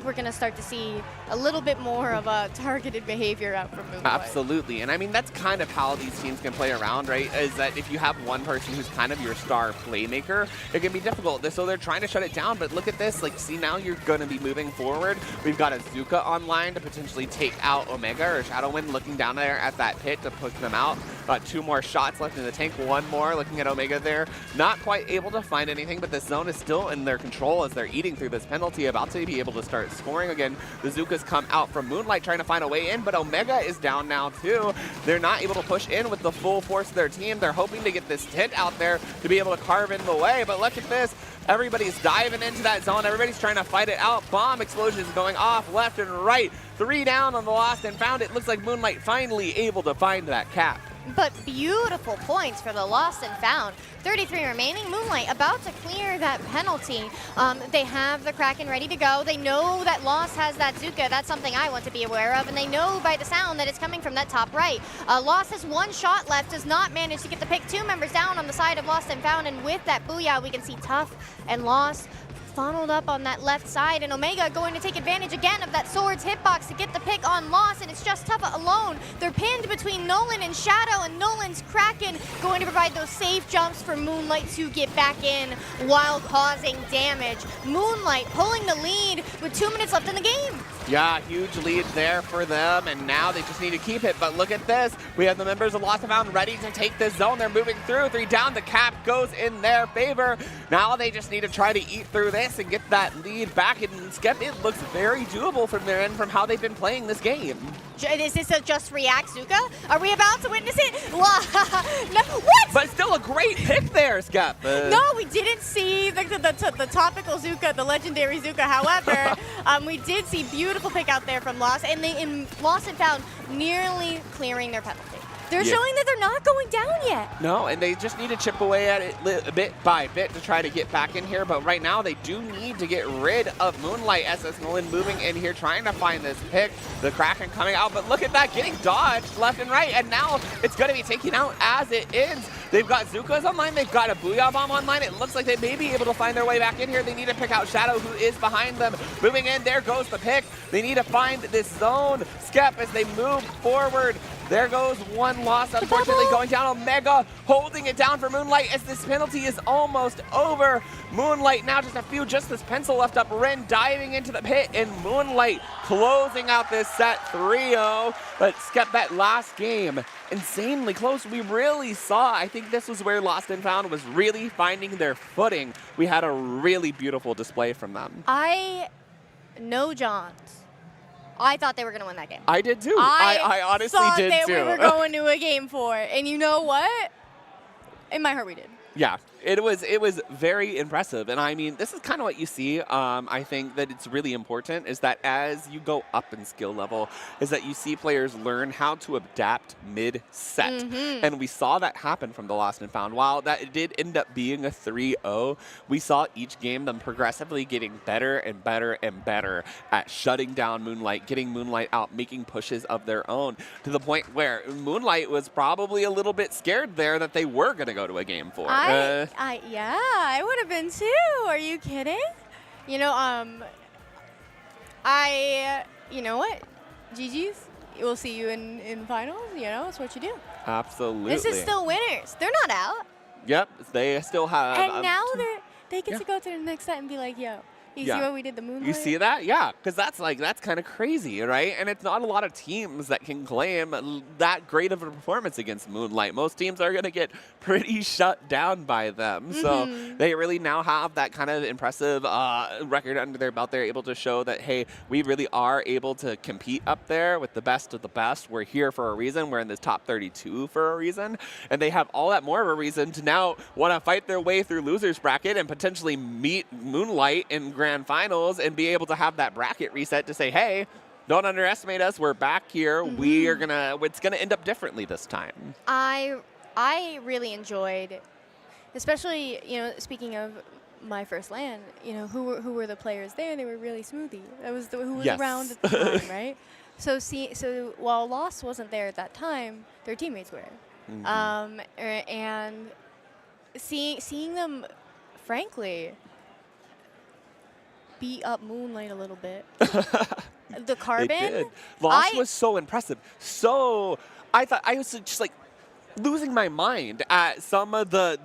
we're going to start to see a little bit more of a targeted behavior out from Moonlight. Absolutely, and I mean, that's kind of how these teams can play around, right? Is that if you have one person who's kind of your star playmaker, it can be difficult. So they're trying to shut it down, but look at this. Like, see, now you're going to be moving forward. We've got a Zuka online to potentially take out Omega, or ShadowWin looking down there at that pit to push them out. 2 more shots left in the tank, 1 more, looking at Omega there. Not quite able to find anything, but this zone is still in their control as they're eating through this penalty, about to be able to start scoring again. The Zukas come out from Moonlight trying to find a way in, but Omega is down now too. They're not able to push in with the full force of their team. They're hoping to get this tent out there to be able to carve in the way, but look at this. Everybody's diving into that zone. Everybody's trying to fight it out. Bomb explosions going off left and right. 3 down on the Lost and Found. It looks like Moonlight finally able to find that cap. But beautiful points for the Lost and Found. 33 remaining. Moonlight about to clear that penalty. They have the Kraken ready to go. They know that Lost has that Zuka. That's something I want to be aware of. And they know by the sound that it's coming from that top right. Lost has 1 shot left. Does not manage to get the pick. 2 members down on the side of Lost and Found. And with that Booyah, we can see Tough and Lost funneled up on that left side, and Omega going to take advantage again of that Swords hitbox to get the pick on Lost, and it's just Tuffa alone. They're pinned between Nolan and Shadow, and Nolan's Kraken going to provide those safe jumps for Moonlight to get back in while causing damage. Moonlight pulling the lead with 2 minutes left in the game. Yeah, huge lead there for them, and now they just need to keep it. But look at this. We have the members of Lost and Found ready to take this zone. They're moving through. 3 down. The cap goes in their favor. Now they just need to try to eat through this and get that lead back. And Skep, it looks very doable from their end from how they've been playing this game. Is this a just react, Zuka? Are we about to witness it? No, what? But still a great pick there, Skep. No, we didn't see the topical Zuka, the legendary Zuka. However, we did see beautiful pick out there from Lost, and Lost and Found nearly clearing their penalty. They're showing that they're not going down yet. No, and they just need to chip away at it bit by bit to try to get back in here. But right now, they do need to get rid of Moonlight. SS Nolan moving in here, trying to find this pick. The Kraken coming out, but look at that, getting dodged left and right. And now it's going to be taken out as it ends. They've got Zukas online. They've got a Booyah Bomb online. It looks like they may be able to find their way back in here. They need to pick out Shadow, who is behind them. Moving in, there goes the pick. They need to find this zone. Skep as they move forward. There goes 1 loss, unfortunately, going down. Omega holding it down for Moonlight as this penalty is almost over. Moonlight now just this pencil left up. Ren diving into the pit, and Moonlight closing out this set 3-0. But Skep, that last game, insanely close. We really saw, I think this was where Lost and Found was really finding their footing. We had a really beautiful display from them. No Johns. I thought they were going to win that game. I did too. I honestly did too. I thought we were going to a game 4. And you know what? In my heart, we did. Yeah, it was very impressive. And I mean, this is kind of what you see. I think that it's really important is that as you go up in skill level, is that you see players learn how to adapt mid-set. And we saw that happen from the Lost and Found. While that it did end up being a 3-0, we saw each game them progressively getting better and better and better at shutting down Moonlight, getting Moonlight out, making pushes of their own, to the point where Moonlight was probably a little bit scared there that they were going to go to a game 4. Yeah, I would have been too. Are you kidding? You know, you know what? GG's. We'll see you in finals. You know, it's what you do. Absolutely. This is still winners. They're not out. Yep, they still have. And now they get to go to the next set and be like, yo, You see what we did, the Moonlight? You see that? Yeah, because that's kind of crazy, right? And it's not a lot of teams that can claim that great of a performance against Moonlight. Most teams are going to get pretty shut down by them. So they really now have that kind of impressive record under their belt. They're able to show that, hey, we really are able to compete up there with the best of the best. We're here for a reason. We're in this top 32 for a reason. And they have all that more of a reason to now want to fight their way through losers bracket and potentially meet Moonlight in grand finals and be able to have that bracket reset to say, hey, don't underestimate us. We're back here. We are it's gonna end up differently this time. I really enjoyed, especially, speaking of my first LAN, who were the players there? They were really smoothie. That was who was around at the time, right? So while Lost wasn't there at that time, their teammates were. And seeing them, frankly, beat up Moonlight a little bit. The Carbon. They did. Lost was so impressive. So I thought I was just like losing my mind at some of the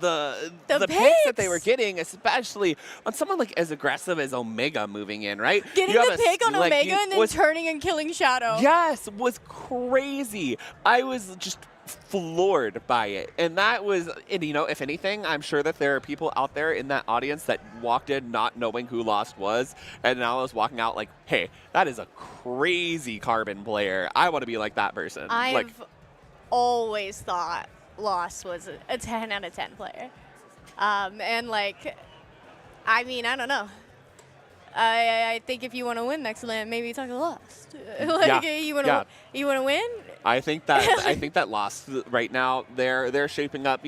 picks that they were getting, especially on someone like as aggressive as Omega moving in, right? Getting the pick on Omega and then turning and killing Shadow. Yes, was crazy. I was just floored by it. And that was, and if anything, I'm sure that there are people out there in that audience that walked in not knowing who Lost was, and now I was walking out like, hey, that is a crazy Carbon player. I want to be like that person. I've always thought Lost was a 10 out of 10 player. And I don't know. I think if you want to win next LAN, maybe talk to Lost. You want to win? I think that Lost right now they're shaping up,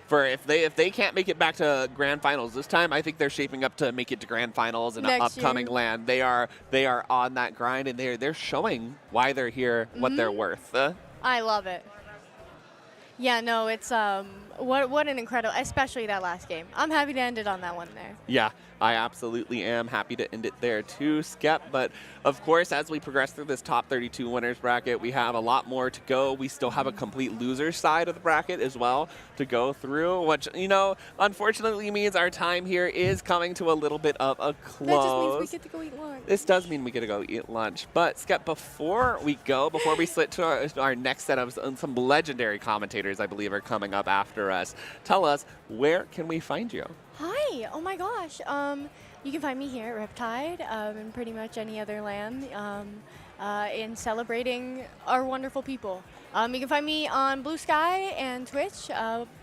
for if they can't make it back to grand finals this time, I think they're shaping up to make it to grand finals in an upcoming LAN. They are on that grind, and they're showing why they're here, what they're worth. I love it. Yeah, no, it's what an incredible, especially that last game. I'm happy to end it on that one there. Yeah, I absolutely am happy to end it there too, Skep. But of course, as we progress through this top 32 winners bracket, we have a lot more to go. We still have a complete loser side of the bracket as well to go through, which, unfortunately means our time here is coming to a little bit of a close. That just means we get to go eat lunch. This does mean we get to go eat lunch. But Skep, before we switch to our next set of some legendary commentators, I believe, are coming up after us, tell us, where can we find you? Hi. Oh my gosh. You can find me here at Riptide and pretty much any other LAN in celebrating our wonderful people. You can find me on Blue Sky and Twitch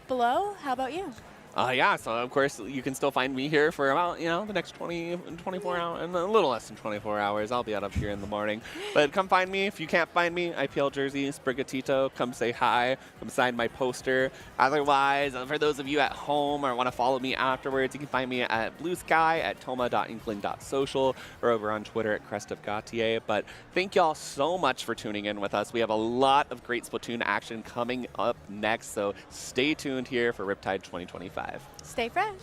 below. How about you? Yeah, so of course you can still find me here for about, the next 24 hours, and a little less than 24 hours. I'll be out up here in the morning. But come find me. If you can't find me, IPL jersey, Sprigatito, come say hi, come sign my poster. Otherwise, for those of you at home or want to follow me afterwards, you can find me at Blue Sky, at toma.inkling.social, or over on Twitter at crestofgautier. But thank y'all so much for tuning in with us. We have a lot of great Splatoon action coming up next, so stay tuned here for Riptide 2025. Stay fresh.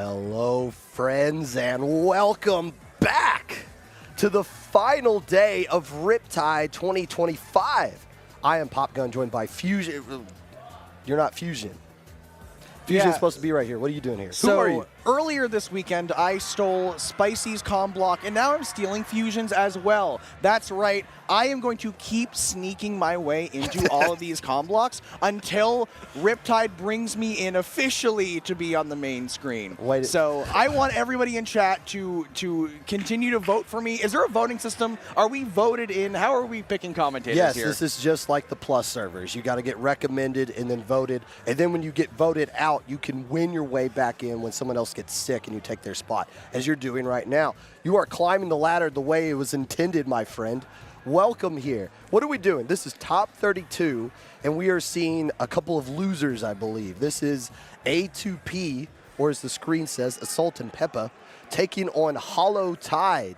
Hello, friends, and welcome back to the final day of Riptide 2025. I am Popgun, joined by Fusion. You're not Fusion. Fusion's supposed to be right here. What are you doing here? So, who are you? Earlier this weekend, I stole Spicy's comm block, and now I'm stealing Fusion's as well. That's right. I am going to keep sneaking my way into all of these comm blocks until Riptide brings me in officially to be on the main screen. So I want everybody in chat to continue to vote for me. Is there a voting system? Are we voted in? How are we picking commentators here? Yes, this is just like the Plus servers. You got to get recommended and then voted, and then when you get voted out, you can win your way back in when someone else gets sick and you take their spot, as you're doing right now. You are climbing the ladder the way it was intended, my friend. Welcome here. What are we doing? This is top 32, and we are seeing a couple of losers, I believe. This is A2P, or as the screen says, Assault and Peppa, taking on Holotide.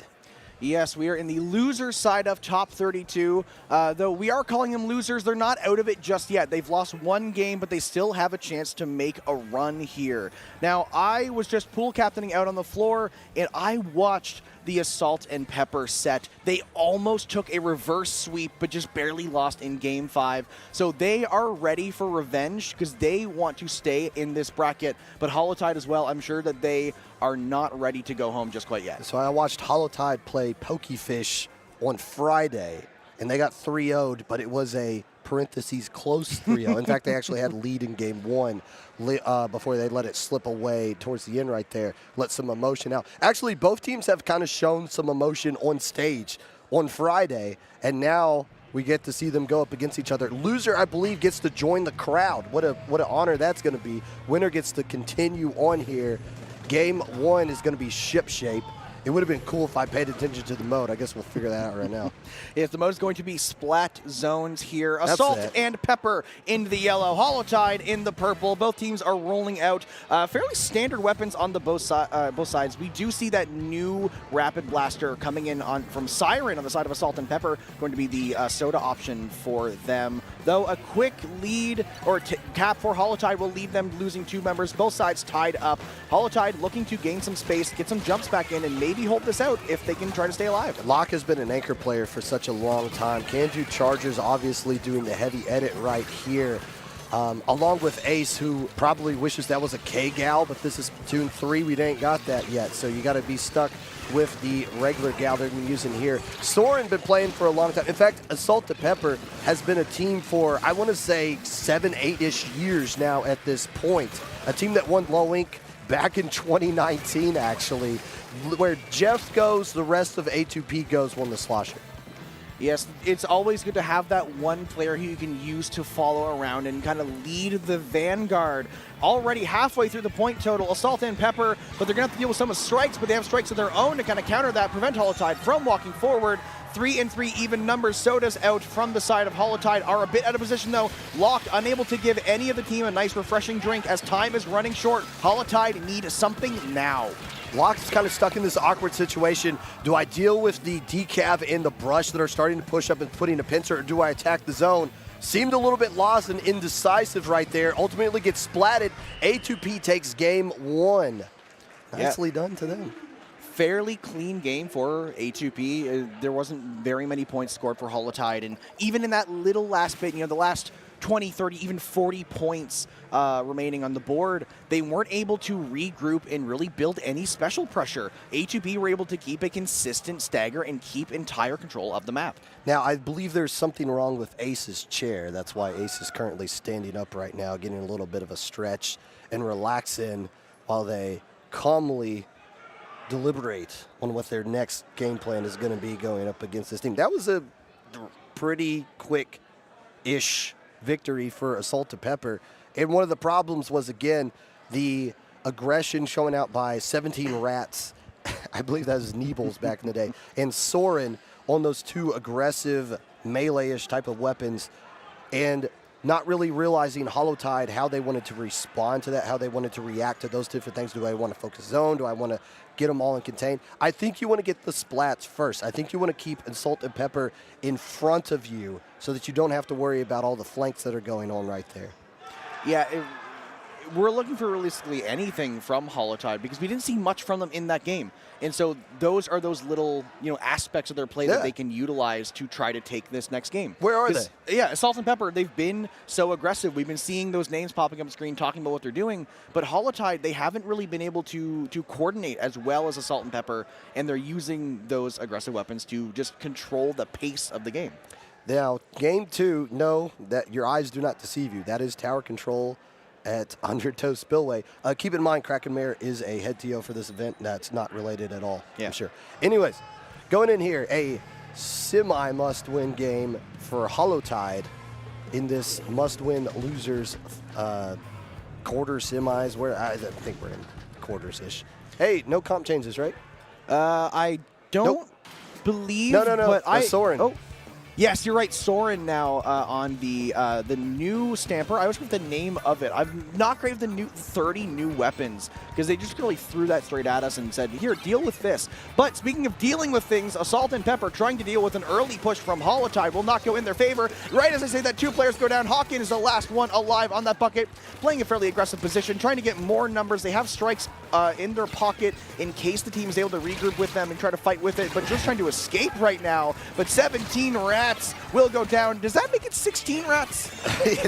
Yes, we are in the loser side of top 32. Though we are calling them losers, they're not out of it just yet. They've lost one game, but they still have a chance to make a run here. Now, I was just pool captaining out on the floor, and I watched the Assault and Pepper set. They almost took a reverse sweep, but just barely lost in Game 5. So they are ready for revenge because they want to stay in this bracket. But Holotide as well, I'm sure that they are not ready to go home just quite yet. So I watched Holotide play POKEY on Friday, and they got 3-0'd, but it was a parentheses close 3-0. In fact, they actually had a lead in Game 1 before they let it slip away towards the end right there, let some emotion out. Actually, both teams have kind of shown some emotion on stage on Friday, and now we get to see them go up against each other. Loser, I believe, gets to join the crowd. What an honor that's going to be. Winner gets to continue on here. Game 1 is going to be ship shape. It would have been cool if I paid attention to the mode. I guess we'll figure that out right now. Yes, the mode is going to be splat zones here. Assault and Pepper in the yellow, Holotide in the purple. Both teams are rolling out fairly standard weapons on the both sides. We do see that new Rapid Blaster coming in from Siren on the side of Assault and Pepper, going to be the soda option for them. Though a quick lead or cap for Holotide will leave them losing 2 members. Both sides tied up. Holotide looking to gain some space, get some jumps back in, and maybe hold this out if they can try to stay alive. Locke has been an anchor player for such a long time. Kanju Chargers obviously doing the heavy edit right here. Along with Ace, who probably wishes that was a K-Gal, but this is Splatoon 3. We ain't got that yet, so you got to be stuck with the regular gal they're using here. Soren been playing for a long time. In fact, Assault to Pepper has been a team for, I want to say, 7, 8-ish years now at this point. A team that won Low Inc back in 2019, actually. Where Jeff goes, the rest of A2P goes won the Slosher. Yes, it's always good to have that one player who you can use to follow around and kind of lead the vanguard. Already halfway through the point total, Assault and Pepper, but they're going to have to deal with some strikes, but they have strikes of their own to kind of counter that, prevent Holotide from walking forward. 3 and 3 even numbers. Sodas out from the side of Holotide are a bit out of position though. Locked, unable to give any of the team a nice refreshing drink as time is running short. Holotide need something now. Locke's kind of stuck in this awkward situation. Do I deal with the decav and the brush that are starting to push up and putting a pincer, or do I attack the zone? Seemed a little bit lost and indecisive right there. Ultimately gets splatted. A2P takes Game 1. Nicely done to them. Fairly clean game for A2P. There wasn't very many points scored for Holotide, and even in that little last bit, the last 20, 30, even 40 points remaining on the board, they weren't able to regroup and really build any special pressure. A2P were able to keep a consistent stagger and keep entire control of the map. Now, I believe there's something wrong with Ace's chair. That's why Ace is currently standing up right now, getting a little bit of a stretch and relaxing while they calmly deliberate on what their next game plan is going to be going up against this team. That was a pretty quick-ish victory for Assault to Pepper. And one of the problems was, again, the aggression showing out by 17 Rats. I believe that was Neebles back in the day. And Soren on those 2 aggressive melee-ish type of weapons. And not really realizing Holotide, how they wanted to respond to that, how they wanted to react to those different things. Do I want to focus zone? Do I want to get them all in contain? I think you want to get the splats first. I think you want to keep Assault and Pepper in front of you so that you don't have to worry about all the flanks that are going on right there. Yeah, we're looking for realistically anything from Holotide because we didn't see much from them in that game. And so those are those little, aspects of their play that they can utilize to try to take this next game. Where are they? Yeah, Salt and Pepper, they've been so aggressive. We've been seeing those names popping up on the screen talking about what they're doing, but Holotide, they haven't really been able to coordinate as well as Salt and Pepper, and they're using those aggressive weapons to just control the pace of the game. Now, game 2, know that your eyes do not deceive you. That is tower control at Undertow Spillway. Keep in mind, Krakenmare is a head TO for this event. That's not related at all, I'm sure. Anyways, going in here, a semi-must-win game for Holotide in this must-win losers quarter semis. Where I think we're in quarters-ish. Hey, no comp changes, right? I don't believe. No. But Soren. Oh. Yes, you're right. Soren now on the new Stamper. I always forget the name of it. I'm not great with the new 30 new weapons because they just really threw that straight at us and said, here, deal with this. But speaking of dealing with things, Salt and Pepper trying to deal with an early push from Holotide will not go in their favor. Right as I say that, 2 players go down. Hawken is the last one alive on that bucket, playing a fairly aggressive position, trying to get more numbers. They have strikes in their pocket in case the team is able to regroup with them and try to fight with it, but just trying to escape right now. But 17 rats will go down. Does that make it 16 rats?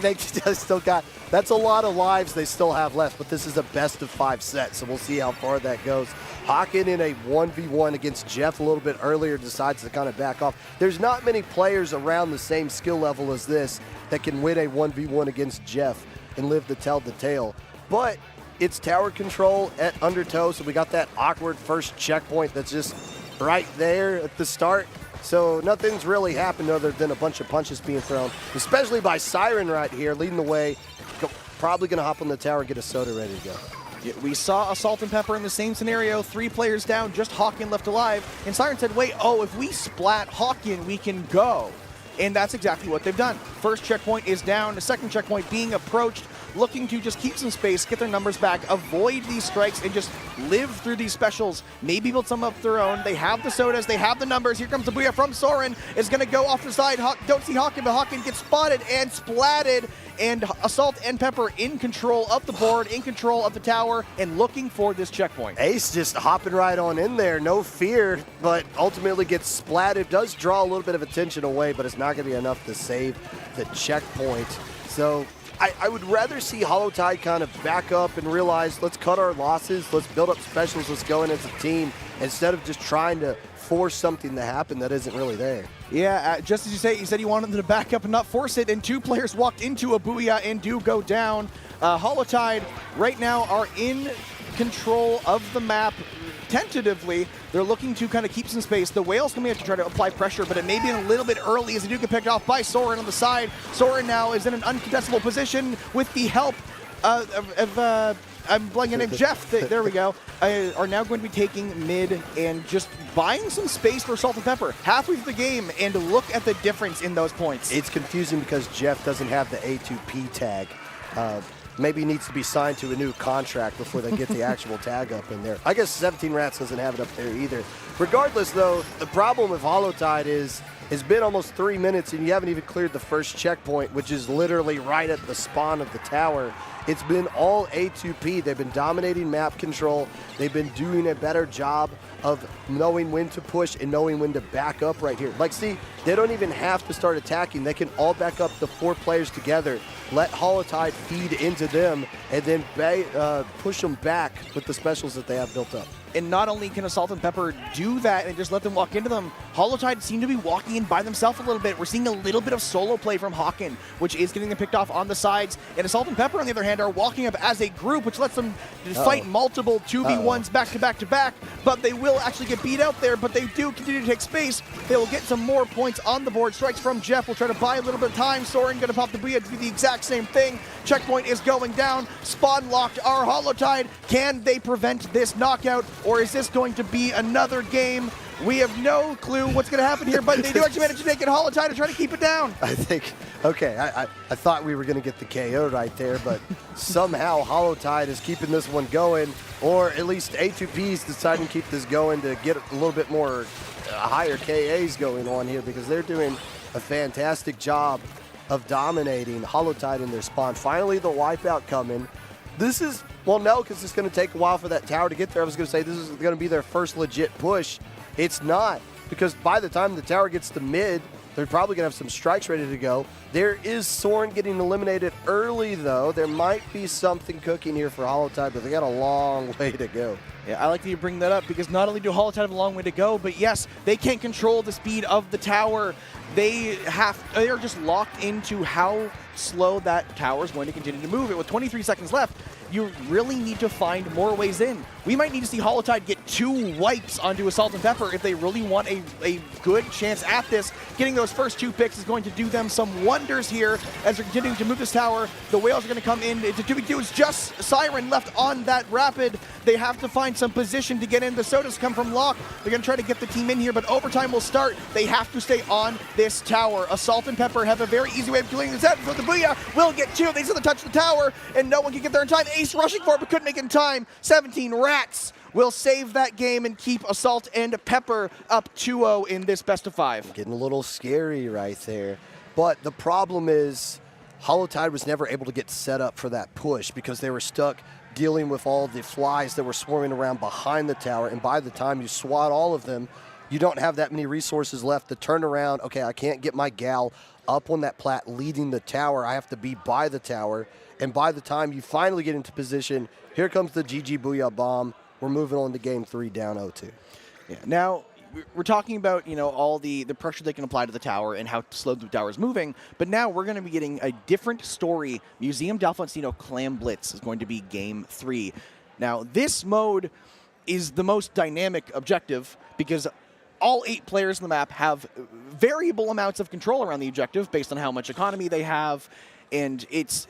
They just still got, that's a lot of lives they still have left, but this is a best of 5 set, so we'll see how far that goes. Hawken in a 1v1 against Jeff a little bit earlier decides to kind of back off. There's not many players around the same skill level as this that can win a 1v1 against Jeff and live to tell the tale. But it's tower control at Undertow, so we got that awkward first checkpoint that's just right there at the start. So nothing's really happened other than a bunch of punches being thrown, especially by Siren right here, leading the way. Probably going to hop on the tower and get a soda ready to go. Yeah, we saw Salt and Pepper in the same scenario, 3 players down, just Hawken left alive. And Siren said, wait, if we splat Hawken, we can go. And that's exactly what they've done. First checkpoint is down, the second checkpoint being approached, looking to just keep some space, get their numbers back, avoid these strikes, and just live through these specials. Maybe build some up their own. They have the sodas, they have the numbers. Here comes the Voiē from Soren. Is going to go off the side. Don't see Hawken, but Hawken gets spotted and splatted. And Salt and Pepper in control of the board, in control of the tower, and looking for this checkpoint. Ace just hopping right on in there, no fear, but ultimately gets splatted. Does draw a little bit of attention away, but it's not going to be enough to save the checkpoint. So I would rather see Holotide kind of back up and realize, let's cut our losses, let's build up specials, let's go in as a team, instead of just trying to force something to happen that isn't really there. Yeah, just as you say, you said you wanted them to back up and not force it, and 2 players walked into a Voiē and do go down. Holotide right now are in control of the map. Tentatively, they're looking to kind of keep some space. The Whale's going to have to try to apply pressure, but it may be a little bit early as they do get picked off by Soren on the side. Soren now is in an uncontestable position with the help of I'm blanking name, Jeff, there we go, are now going to be taking mid and just buying some space for Salt and Pepper halfway through the game, and look at the difference in those points. It's confusing because Jeff doesn't have the A2P tag. Maybe he needs to be signed to a new contract before they get the actual tag up in there. I guess 17 Rats doesn't have it up there either. Regardless, though, the problem with Holotide is it's been almost 3 minutes and you haven't even cleared the first checkpoint, which is literally right at the spawn of the tower. It's been all A2P. They've been dominating map control. They've been doing a better job of knowing when to push and knowing when to back up right here. Like, see, they don't even have to start attacking. They can all back up the 4 players together, let Holotide feed into them, and then push them back with the specials that they have built up. And not only can Salt and Pepper do that and just let them walk into them, Holotide seem to be walking in by themselves a little bit. We're seeing a little bit of solo play from Hawken, which is getting them picked off on the sides. And Salt and Pepper, on the other hand, are walking up as a group, which lets them fight multiple 2v1s back to back to back. But they will actually get beat out there, but they do continue to take space. They will get some more points on the board. Strikes from Jeff will try to buy a little bit of time. Soren going to pop the Voiē to do the exact same thing. Checkpoint is going down. Spawn locked are Holotide. Can they prevent this knockout, or is this going to be another game? We have no clue what's going to happen here, but they do actually manage to make it Holotide to try to keep it down. I think, okay, I thought we were going to get the KO right there, but somehow Holotide is keeping this one going, or at least A2P's deciding to keep this going to get a little bit more higher KAs going on here, because they're doing a fantastic job of dominating Holotide in their spawn. Finally, the wipeout coming. This is, well, no, because it's going to take a while for that tower to get there. I was going to say this is going to be their first legit push. It's not, because by the time the tower gets to mid, they're probably going to have some strikes ready to go. There is Soren getting eliminated early, though. There might be something cooking here for HoloTide, but they got a long way to go. Yeah, I like that you bring that up, because not only do HoloTide have a long way to go, but yes, they can't control the speed of the tower. They are just locked into how slow that tower is going to continue to move. And with 23 seconds left, you really need to find more ways in. We might need to see HoloTide get 2 wipes onto Assault and Pepper if they really want a good chance at this. Getting those first 2 picks is going to do them some wonders here as they're continuing to move this tower. The whales are going to come in. It's a 2v2. It's just Siren left on that rapid. They have to find some position to get in. The sodas come from Locke. They're going to try to get the team in here, but overtime will start. They have to stay on this tower. Assault and Pepper have a very easy way of killing this out, so the Voiē will get 2. They still touch the tower, and no one can get there in time. Ace rushing for it, but couldn't make it in time. 17 Rats will save that game and keep Assault and Pepper up 2-0 in this best of 5. Getting a little scary right there. But the problem is HoloTide was never able to get set up for that push because they were stuck dealing with all the flies that were swarming around behind the tower. And by the time you swat all of them, you don't have that many resources left to turn around. Okay, I can't get my gal up on that plat leading the tower. I have to be by the tower. And by the time you finally get into position, here comes the GG Booyah bomb. We're moving on to game 3 down 0-2. Yeah. Now, we're talking about, you know, all the pressure they can apply to the tower and how slow the tower is moving, but now we're going to be getting a different story. Museum d'Alfonsino Clam Blitz is going to be game 3. Now, this mode is the most dynamic objective because all 8 players in the map have variable amounts of control around the objective based on how much economy they have, and it's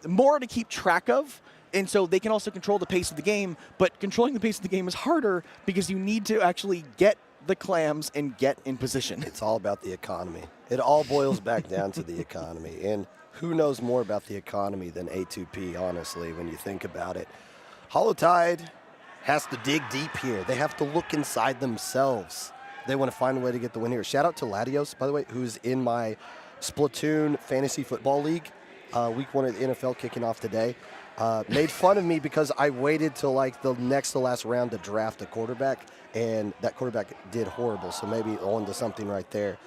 more to keep track of. And so they can also control the pace of the game, but controlling the pace of the game is harder because you need to actually get the clams and get in position. It's all about the economy. It all boils back down to the economy. And who knows more about the economy than A2P, honestly, when you think about it. HoloTide has to dig deep here. They have to look inside themselves. They want to find a way to get the win here. Shout out to Latios, by the way, who's in my Splatoon Fantasy Football League. Week 1 of the NFL kicking off today. Made fun of me because I waited till like the next to last round to draft a quarterback, and that quarterback did horrible, so maybe on to something right there.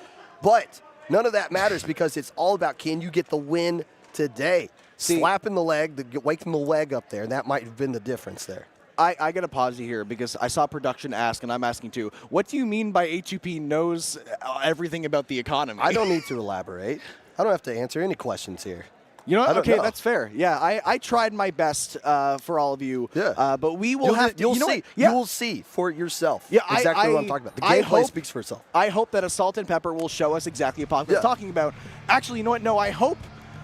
But none of that matters because it's all about, can you get the win today? Slapping the leg, waking the leg up there, and that might have been the difference there. I got to pause you here because I saw production ask, and I'm asking too, what do you mean by A2P knows everything about the economy? I don't need to elaborate. I don't have to answer any questions here. You know what? Okay, that's fair. Yeah, I tried my best for all of you. Yeah. But we will have to. You'll see. Yeah. You will see for yourself. Yeah, exactly what I'm talking about. The gameplay speaks for itself. I hope that Assault and Pepper will show us exactly what PopGun's talking about. Actually, you know what? No, I hope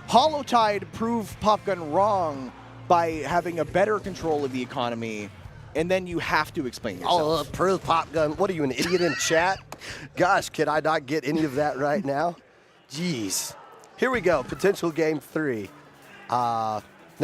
HoloTide prove PopGun wrong by having a better control of the economy, and then you have to explain yourself. Oh, prove PopGun. What are you, an idiot in chat? Gosh, could I not get any of that right now? Jeez. Here we go, potential game 3. No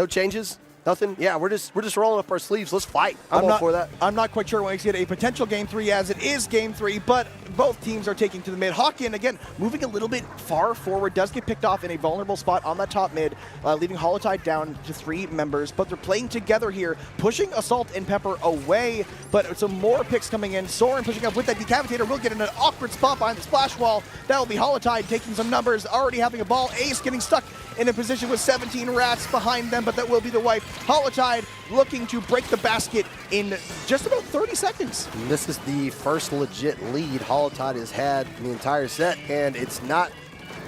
changes, nothing. Yeah, we're just rolling up our sleeves. Let's fight. I'm all for that. I'm not quite sure when we get a potential game 3 as it is game 3, but both teams are taking to the mid. Hawken, again, moving a little bit far forward, does get picked off in a vulnerable spot on that top mid, leaving HoloTide down to 3 members, but they're playing together here, pushing Assault and Pepper away, but some more picks coming in. Soren pushing up with that Decapitator will get in an awkward spot behind the splash wall. That'll be HoloTide taking some numbers, already having a ball. Ace getting stuck in a position with 17 Rats behind them, but that will be the wipe. HoloTide looking to break the basket in just about 30 seconds. And this is the first legit lead HoloTide has had in the entire set, and it's not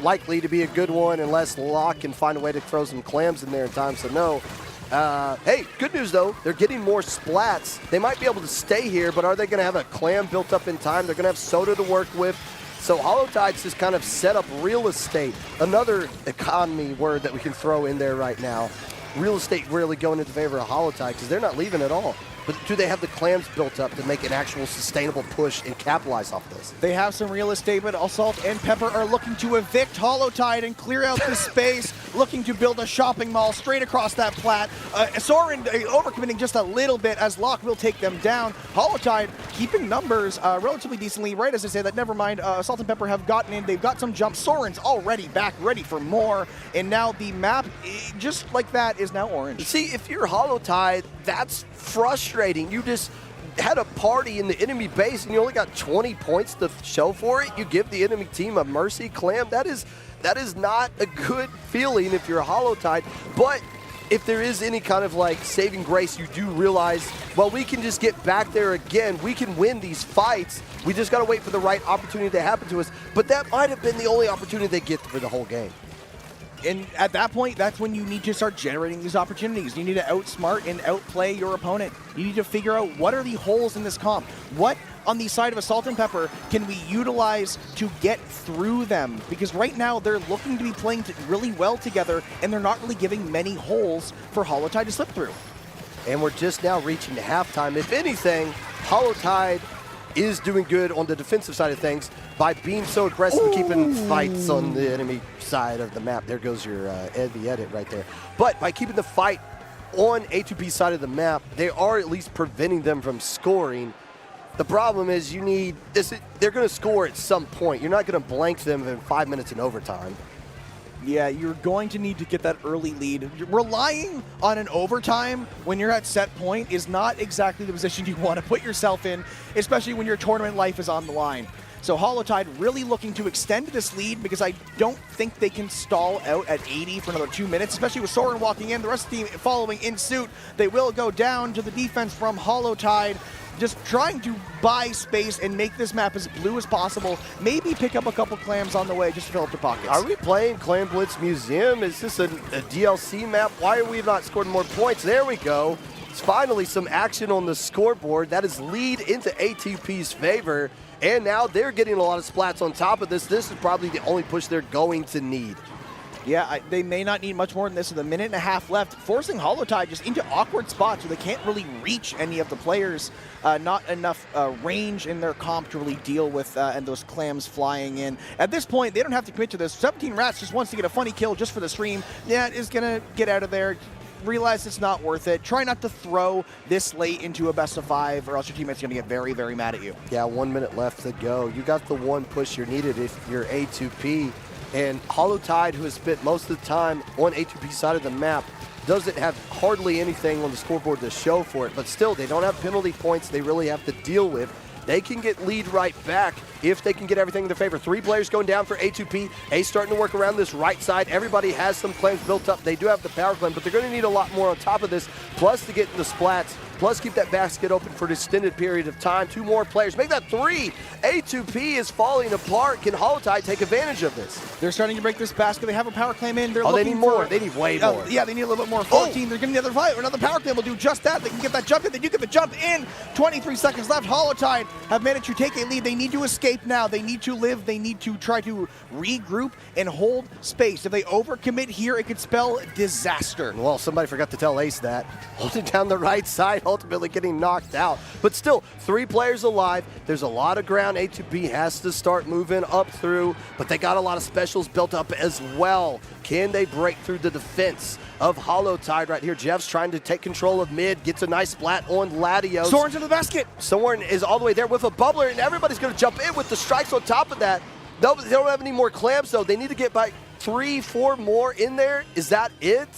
likely to be a good one unless Locke can find a way to throw some clams in there in time, so no. Hey, good news though, they're getting more splats. They might be able to stay here, but are they going to have a clam built up in time? They're going to have soda to work with. So HoloTide's just kind of set up real estate. Another economy word that we can throw in there right now. Real estate really going into favor of HoloTide because they're not leaving at all. But do they have the clams built up to make an actual sustainable push and capitalize off this? They have some real estate, but Assault and Pepper are looking to evict HoloTide and clear out the space. looking to build a shopping mall straight across that plat. Soren overcommitting just a little bit as Locke will take them down. HoloTide keeping numbers relatively decently. Right as I say that, never mind. Salt and Pepper have gotten in. They've got some jumps. Soren's already back, ready for more. And now the map, just like that, is now orange. See, if you're HoloTide, that's frustrating. You just had a party in the enemy base and you only got 20 points to show for it. You give the enemy team a mercy clam. That is not a good feeling if you're a HoloTide. But if there is any kind of like saving grace, you do realize, well, we can just get back there again. We can win these fights. We just got to wait for the right opportunity to happen to us. But that might have been the only opportunity they get for the whole game. And at that point, that's when you need to start generating these opportunities. You need to outsmart and outplay your opponent. You need to figure out what are the holes in this comp. What on the side of a Salt and Pepper can we utilize to get through them? Because right now they're looking to be playing really well together, and they're not really giving many holes for HoloTide to slip through. And we're just now reaching halftime. If anything, HoloTide is doing good on the defensive side of things by being so aggressive, keeping fights on the enemy side of the map. There goes your heavy edit right there. But by keeping the fight on A2P's side of the map, they are at least preventing them from scoring. The problem is you need this. They're going to score at some point. You're not going to blank them in 5 minutes in overtime. Yeah, you're going to need to get that early lead. Relying on an overtime when you're at set point is not exactly the position you want to put yourself in, especially when your tournament life is on the line. So HoloTide really looking to extend this lead because I don't think they can stall out at 80 for another 2 minutes, especially with Soren walking in, the rest of the team following in suit. They will go down to the defense from HoloTide, just trying to buy space and make this map as blue as possible. Maybe pick up a couple clams on the way just to fill up the pockets. Are we playing Clam Blitz Museum? Is this a DLC map? Why are we not scoring more points? There we go. It's finally some action on the scoreboard. That is lead into ATP's favor. And now they're getting a lot of splats on top of this. This is probably the only push they're going to need. Yeah, they may not need much more than this with a minute and a half left, forcing HoloTide just into awkward spots where they can't really reach any of the players. Not enough range in their comp to really deal with and those clams flying in. At this point, they don't have to commit to this. 17 Rats just wants to get a funny kill just for the stream. Yeah, is going to get out of there. Realize it's not worth it. Try not to throw this late into a best of 5 or else your teammate's going to get very, very mad at you. Yeah, 1 minute left to go. You got the one push you're needed if you're A2P. And HoloTide, who has spent most of the time on A2P's side of the map, doesn't have hardly anything on the scoreboard to show for it. But still, they don't have penalty points they really have to deal with. They can get lead right back if they can get everything in their favor. 3 players going down for A2P. Ace starting to work around this right side. Everybody has some claims built up. They do have the power claim, but they're going to need a lot more on top of this, plus to get in the splats, plus keep that basket open for an extended period of time. 2 more players. Make that 3. A2P is falling apart. Can HoloTide take advantage of this? They're starting to break this basket. They have a power claim in. They need more. They need way more. Yeah, they need a little bit more. 14. They're giving the other fight. Another power claim will do just that. They can get that jump in. They do get the jump in. 23 seconds left. HoloTide have managed to take a lead. They need to escape now. They need to live. They need to try to regroup and hold space. If they overcommit here, it could spell disaster. Well, somebody forgot to tell Ace that. Holding down the right side, ultimately getting knocked out. But still, 3 players alive. There's a lot of ground A2P has to start moving up through, but they got a lot of specials built up as well. Can they break through the defense of HoloTide right here? Jeff's trying to take control of mid, gets a nice splat on Latios. Soren's in the basket. Soren is all the way there with a bubbler, and everybody's going to jump in with the strikes on top of that. They don't have any more clams, though. They need to get by 3, 4 more in there. Is that it?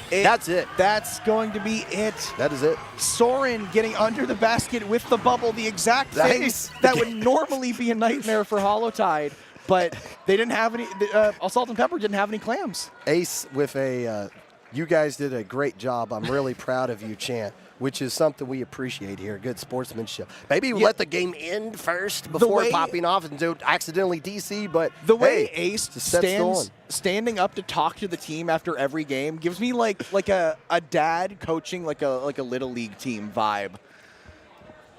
That's it. That's going to be it. That is it. Soren getting under the basket with the bubble, the exact thing that would normally be a nightmare for HoloTide, but they didn't have any, Salt and Pepper didn't have any clams. Ace with a, you guys did a great job. I'm really proud of you chant, which is something we appreciate here. Good sportsmanship. Maybe let the game end first before popping off and do accidentally DC, but the way Ace standing up to talk to the team after every game gives me like a dad coaching like a little league team vibe.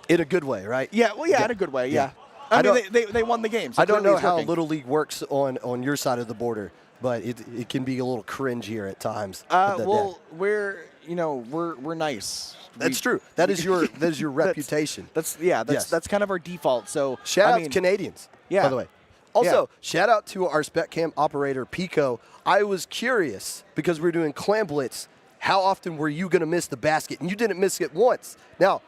In a good way, right? Yeah, well, yeah, in a good way, yeah. I mean, they won the game. So I don't know how Little League works on your side of the border, but it can be a little cringe here at times. Well, we're nice. That's true. That is your reputation. That's kind of our default. So shout out to Canadians. Yeah. By the way. Also, shout out to our spec cam operator, Pico. I was curious, because we were doing Clam Blitz, how often were you going to miss the basket? And you didn't miss it once. Now,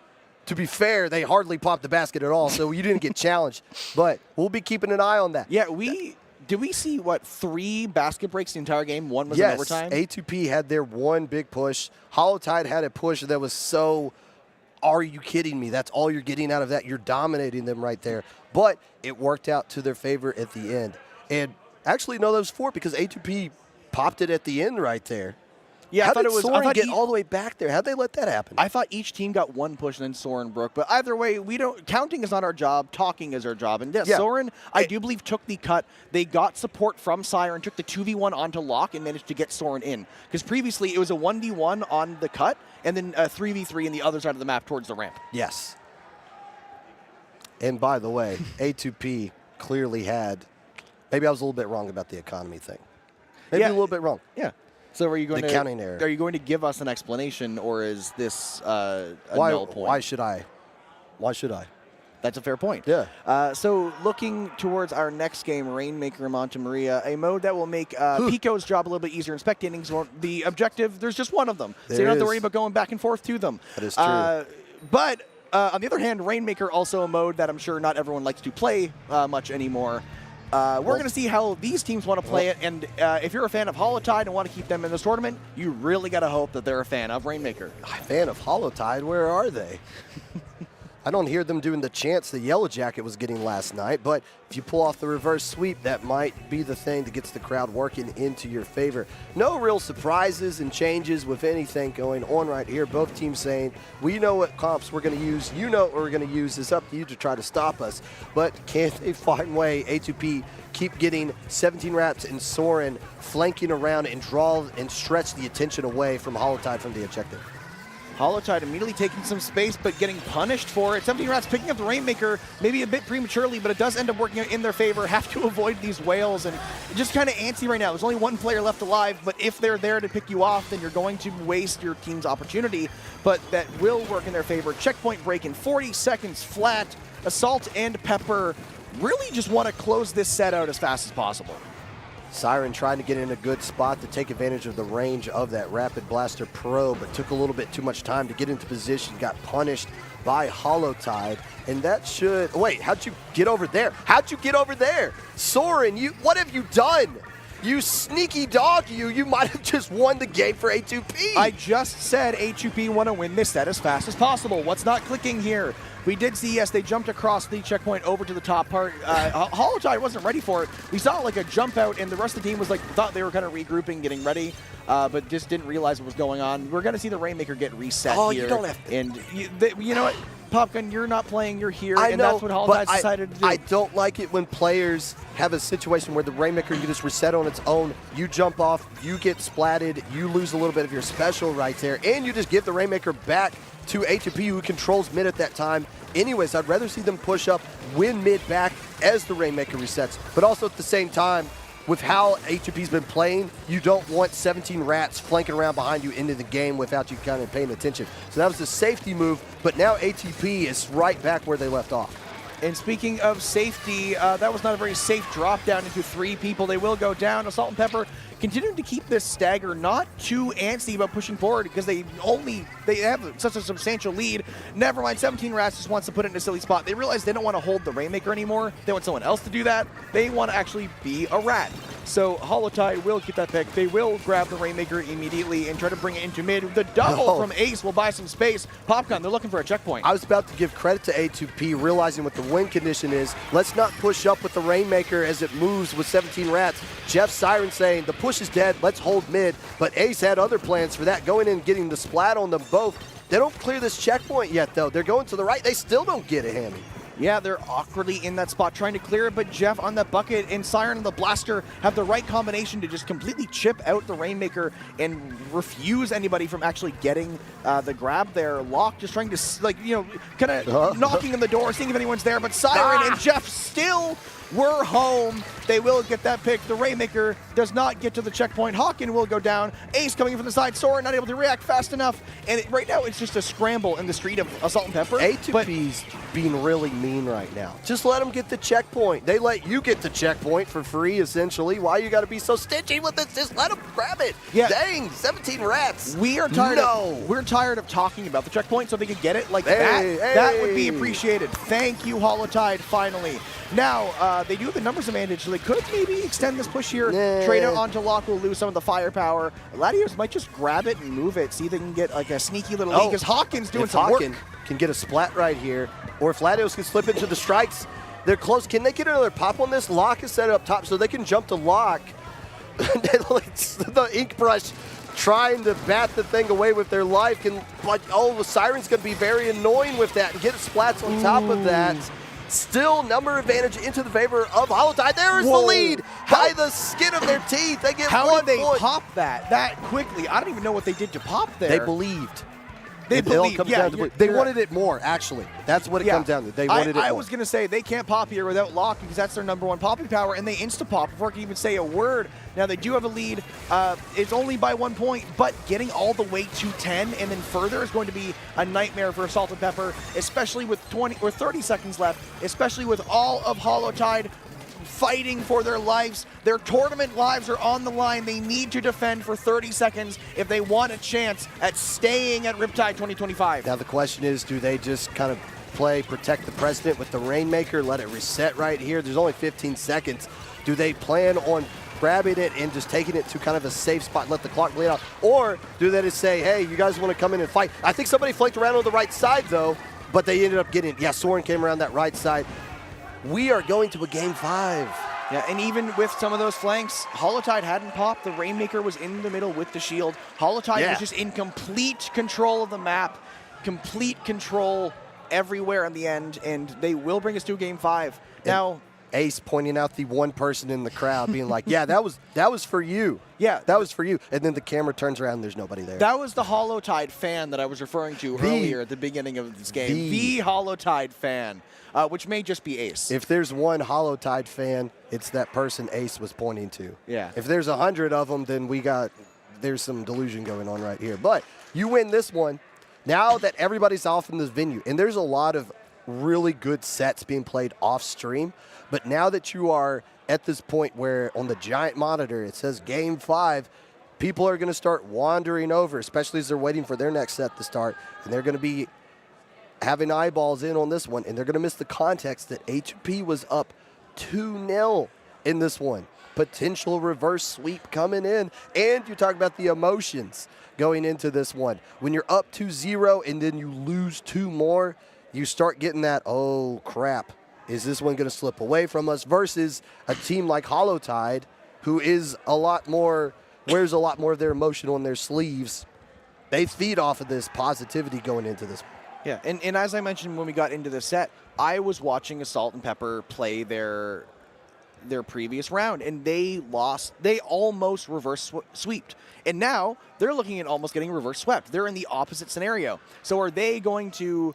to be fair, they hardly popped the basket at all, so you didn't get challenged. But we'll be keeping an eye on that. Yeah, did we see, 3 basket breaks the entire game? One was in overtime? Yes, A2P had their one big push. Holotide had a push that was so, are you kidding me? That's all you're getting out of that. You're dominating them right there. But it worked out to their favor at the end. And actually, no, that was 4 because A2P popped it at the end right there. Yeah, How I thought did it was. Soren get all the way back there? How'd they let that happen? I thought each team got one push and then Soren broke. But either way, we don't. Counting is not our job. Talking is our job. And yes, Soren, I do believe, took the cut. They got support from Siren, took the 2v1 onto Lock, and managed to get Soren in. Because previously it was a 1v1 on the cut, and then a 3v3 on the other side of the map towards the ramp. Yes. And by the way, A2P clearly had. Maybe I was a little bit wrong about the economy thing. Maybe a little bit wrong. Yeah. So are you going the counting error. Are you going to give us an explanation, or is this a null point? Why should I? Why should I? That's a fair point. Yeah. So looking towards our next game, Rainmaker and Monte Maria, a mode that will make Pico's job a little bit easier in spectating. So the objective, there's just one of them. So you don't have to worry about going back and forth to them. That is true. But on the other hand, Rainmaker also a mode that I'm sure not everyone likes to play much anymore. We're going to see how these teams want to play it, and if you're a fan of Holotide and want to keep them in this tournament, you really got to hope that they're a fan of Rainmaker. A fan of Holotide? Where are they? I don't hear them doing the chants the Yellow Jacket was getting last night, but if you pull off the reverse sweep, that might be the thing that gets the crowd working into your favor. No real surprises and changes with anything going on right here. Both teams saying, we know what comps we're going to use, you know what we're going to use, it's up to you to try to stop us. But can they find way, A2P keep getting 17 Raps and Soren flanking around and draw and stretch the attention away from Holotide from the objective? Holotide immediately taking some space, but getting punished for it. 17 Rats picking up the Rainmaker, maybe a bit prematurely, but it does end up working in their favor. Have to avoid these whales, and just kind of antsy right now. There's only one player left alive, but if they're there to pick you off, then you're going to waste your team's opportunity, but that will work in their favor. Checkpoint break in 40 seconds flat. Assault and Pepper really just want to close this set out as fast as possible. Siren trying to get in a good spot to take advantage of the range of that Rapid Blaster Pro, but took a little bit too much time to get into position, got punished by Holotide, and that should... Wait, how'd you get over there? How'd you get over there? Soren, what have you done? You sneaky dog, you might have just won the game for A2P. I just said A2P want to win this set as fast as possible. What's not clicking here? We did see, yes, they jumped across the checkpoint over to the top part. Holotide wasn't ready for it. We saw like a jump out, and the rest of the team was like, thought they were kind of regrouping, getting ready, but just didn't realize what was going on. We're going to see the Rainmaker get reset here. You don't have to. And you know what? Popgun, you're not playing, you're here, I and know, that's what Holotide decided to do. I don't like it when players have a situation where the Rainmaker can just reset on its own. You jump off, you get splatted, you lose a little bit of your special right there, and you just give the Rainmaker back to A2P, who controls mid at that time. Anyways, I'd rather see them push up, win mid back as the Rainmaker resets, but also at the same time, with how A2P's been playing, you don't want 17 Rats flanking around behind you into the game without you kind of paying attention. So that was the safety move, but now A2P is right back where they left off. And speaking of safety, that was not a very safe drop down into 3 people. They will go down. Assault and Pepper continuing to keep this stagger, not too antsy about pushing forward because they have such a substantial lead. Never mind, 17 Rats just wants to put it in a silly spot. They realize they don't want to hold the Rainmaker anymore. They want someone else to do that. They want to actually be a Rat. So Holotide will get that pick. They will grab the Rainmaker immediately and try to bring it into mid. The double from Ace will buy some space. Popgun, they're looking for a checkpoint. I was about to give credit to A2P, realizing what the win condition is. Let's not push up with the Rainmaker as it moves with 17 Rats. Jeff Siren saying the push is dead, let's hold mid. But Ace had other plans for that, going in and getting the splat on them both. They don't clear this checkpoint yet, though. They're going to the right. They still don't get a hammy. Yeah, they're awkwardly in that spot trying to clear it, but Jeff on the bucket and Siren and the Blaster have the right combination to just completely chip out the Rainmaker and refuse anybody from actually getting the grab there. Lock just trying to, kind of knocking on the door, seeing if anyone's there, but Siren and Jeff still were home. They will get that pick. The Rainmaker does not get to the checkpoint. Hawken will go down. Ace coming in from the side. Soren not able to react fast enough. And right now it's just a scramble in the street of Assault and Pepper. A2P's being really mean right now. Just let them get the checkpoint. They let you get the checkpoint for free, essentially. Why you got to be so stingy with this? Just let them grab it. Yeah. Dang, 17 rats. We are tired. We're tired of talking about the checkpoint, so they could get it like Hey, that. That would be appreciated. Thank you, Holotide. Finally. Now they do have the numbers advantage, so they could maybe extend this push here. Trade out onto Locke will lose some of the firepower. Latios might just grab it and move it. See if they can get like a sneaky little lead, because Hawken's doing some work. Can get a splat right here, or if Latios can slip into the strikes, they're close. Can they get another pop on this? Locke is set up top, so they can jump to Locke. The ink brush trying to bat the thing away with their life. But the Siren's going to be very annoying with that and get splats on top of that. Still number advantage into the favor of Holotide. There is the lead by the skin of their teeth. They get 1 point. How did they pop that quickly? I don't even know what they did to pop there. They believed. They believed. They wanted it more, actually. That's what it comes down to. They wanted it more. I was going to say they can't pop here without Locke because that's their #1 popping power, and they insta-pop before I can even say a word. Now, they do have a lead. It's only by 1 point, but getting all the way to 10 and then further is going to be a nightmare for Assault and Pepper, especially with 20 or 30 seconds left, especially with all of Holotide fighting for their lives. Their tournament lives are on the line. They need to defend for 30 seconds if they want a chance at staying at Riptide 2025. Now the question is, do they just kind of play protect the president with the Rainmaker, let it reset right here? There's only 15 seconds. Do they plan on grabbing it and just taking it to kind of a safe spot and let the clock bleed out? Or do they just say, hey, you guys want to come in and fight? I think somebody flanked around on the right side, though, but they ended up getting, Soren came around that right side. We are going to a game 5. Yeah, and even with some of those flanks, Holotide hadn't popped. The Rainmaker was in the middle with the shield. Holotide was just in complete control of the map, complete control everywhere in the end, and they will bring us to game 5. Now, Ace pointing out the one person in the crowd being like, yeah, that was for you. Yeah. That was for you. And then the camera turns around and there's nobody there. That was the Holotide fan that I was referring to earlier at the beginning of this game. The Holotide fan, which may just be Ace. If there's one Holotide fan, it's that person Ace was pointing to. Yeah. If there's 100 of them, then there's some delusion going on right here. But you win this one. Now that everybody's off in this venue, and there's a lot of really good sets being played off stream, but now that you are at this point where on the giant monitor it says game 5, people are going to start wandering over, especially as they're waiting for their next set to start, and they're going to be having eyeballs in on this one, and they're going to miss the context that A2P was up 2-0 in this one. Potential reverse sweep coming in, and you talk about the emotions going into this one. When you're up 2-0 and then you lose 2 more, you start getting that, oh crap, is this one going to slip away from us, versus a team like Holotide, who is wears a lot more of their emotion on their sleeves. They feed off of this positivity going into this. Yeah, and as I mentioned when we got into the set, I was watching Assault and Pepper play their previous round, and they lost. They almost reverse sweeped, and now they're looking at almost getting reverse swept. They're in the opposite scenario. So are they going to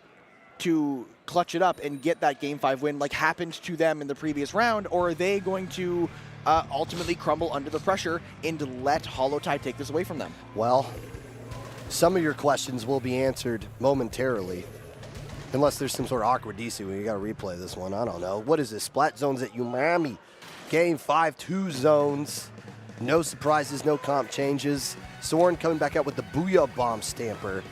clutch it up and get that game 5 win like happened to them in the previous round, or are they going to ultimately crumble under the pressure and let Holotide take this away from them? Well, some of your questions will be answered momentarily, unless there's some sort of awkward DC where you got to replay this one. I don't know. What is this? Splat zones at Umami. Game 5, 2 zones. No surprises, no comp changes. Soren coming back out with the Booyah Bomb Stamper.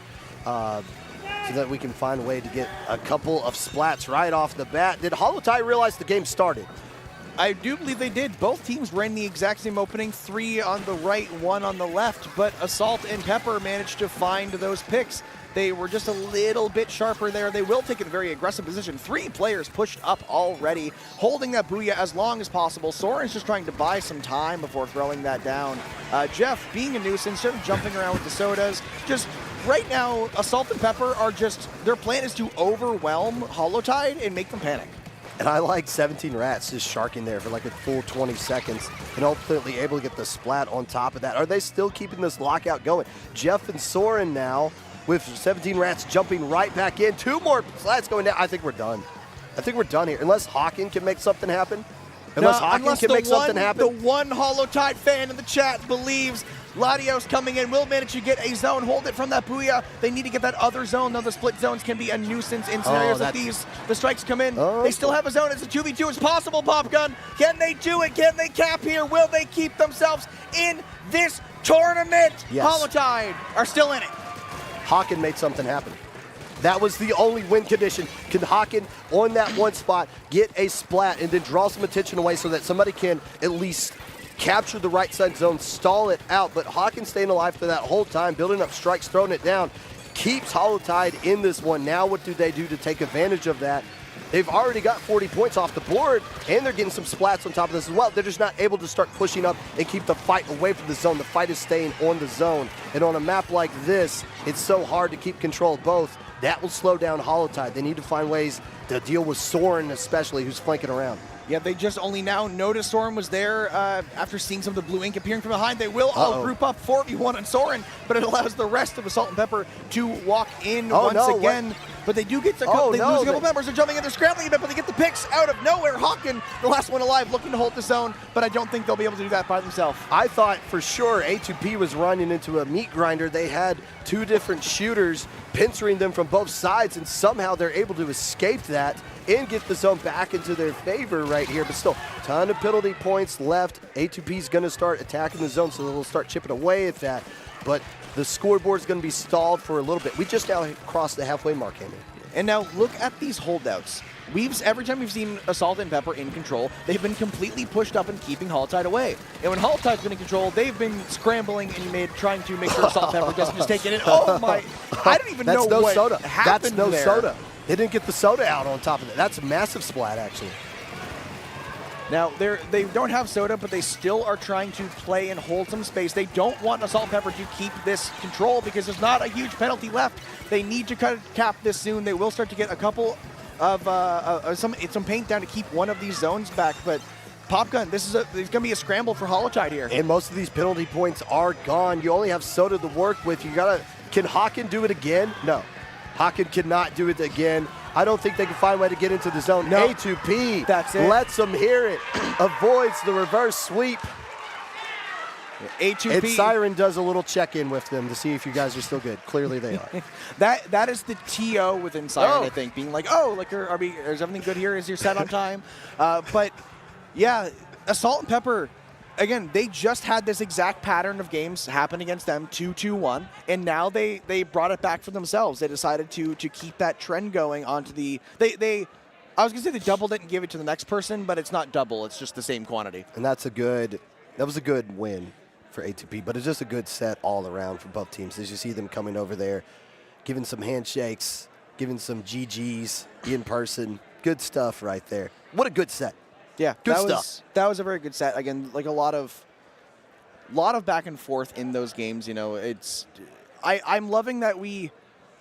So that we can find a way to get a couple of splats right off the bat. Did Holotide realize the game started? I do believe they did. Both teams ran the exact same opening, 3 on the right, 1 on the left, but Assault and Pepper managed to find those picks. They were just a little bit sharper there. They will take a very aggressive position. 3 players pushed up already, holding that Booyah as long as possible. Soren's just trying to buy some time before throwing that down. Jeff, being a nuisance, sort of jumping around with the sodas, just right now, Assault and Pepper are their plan is to overwhelm Holotide and make them panic. And I like 17 Rats just sharking there for like a full 20 seconds and ultimately able to get the splat on top of that. Are they still keeping this lockout going? Jeff and Soren now with 17 Rats jumping right back in. 2 more splats going down. I think we're done. I think we're done here. Unless Hawken can make something happen. Unless Hawken can make something happen. The one HoloTide fan in the chat believes Latios coming in will manage to get a zone, hold it from that Voiē. They need to get that other zone, though the split zones can be a nuisance in scenarios like these. The strikes come in. They still have a zone. It's a 2v2. It's possible, Popgun. Can they do it? Can they cap here? Will they keep themselves in this tournament? Yes. HoloTide are still in it. Hawken made something happen. That was the only win condition. Can Hawken, on that one spot, get a splat and then draw some attention away so that somebody can at least capture the right side zone, stall it out. But Hawken staying alive for that whole time, building up strikes, throwing it down, keeps HoloTide in this one. Now what do they do to take advantage of that? They've already got 40 points off the board, and they're getting some splats on top of this as well. They're just not able to start pushing up and keep the fight away from the zone. The fight is staying on the zone. And on a map like this, it's so hard to keep control of both. That will slow down HoloTide. They need to find ways to deal with Soren, especially, who's flanking around. Yeah, they just only now noticed Soren was there after seeing some of the blue ink appearing from behind. They will all group up 4v1 on Soren, but it allows the rest of the Salt and Pepper to walk in once again. But they do get to they lose a couple members. They're jumping in, they're scrambling a bit, but they get the picks out of nowhere. Hawken, the last one alive, looking to hold the zone, but I don't think they'll be able to do that by themselves. I thought for sure A2P was running into a meat grinder. They had two different shooters pincering them from both sides, and somehow they're able to escape that and get the zone back into their favor right here. But still, ton of penalty points left. A2P's going to start attacking the zone, so they'll start chipping away at that. But the scoreboard's going to be stalled for a little bit. We just now crossed the halfway mark, Henry. And now look at these holdouts. Every time we've seen Assault and Pepper in control, they've been completely pushed up and keeping HoloTide away. And when HoloTide's been in control, they've been scrambling and trying to make sure Assault and Pepper doesn't just take it in. Oh my! I don't even know what happened there. That's no soda. They didn't get the soda out on top of it. That's a massive splat, actually. Now, they don't have soda, but they still are trying to play and hold some space. They don't want Assault and Pepper to keep this control because there's not a huge penalty left. They need to cap this soon. They will start to get a couple of some paint down to keep one of these zones back, but Popgun, there's going to be a scramble for HoloTide here. And most of these penalty points are gone. You only have soda to work with. Can Hawken do it again? No. Hawken cannot do it again. I don't think they can find a way to get into the zone. No. A2P That's it. Lets them hear it. Avoids the reverse sweep. A2P. And Siren does a little check-in with them to see if you guys are still good. Clearly they are. that is the TO within Siren, I think, being like, is everything good here? Is your set on time? But yeah, Assault and Pepper, again, they just had this exact pattern of games happen against them, 2-2-1, and now they brought it back for themselves. They decided to keep that trend going onto the I was gonna say they doubled it and gave it to the next person, but it's not double, it's just the same quantity. And that was a good win for A2P, but it's just a good set all around for both teams. As you see them coming over there, giving some handshakes, giving some GGs in person. Good stuff right there. What a good set. Yeah, good stuff. That was a very good set. Again, like a lot of back and forth in those games. You know, I'm loving that we,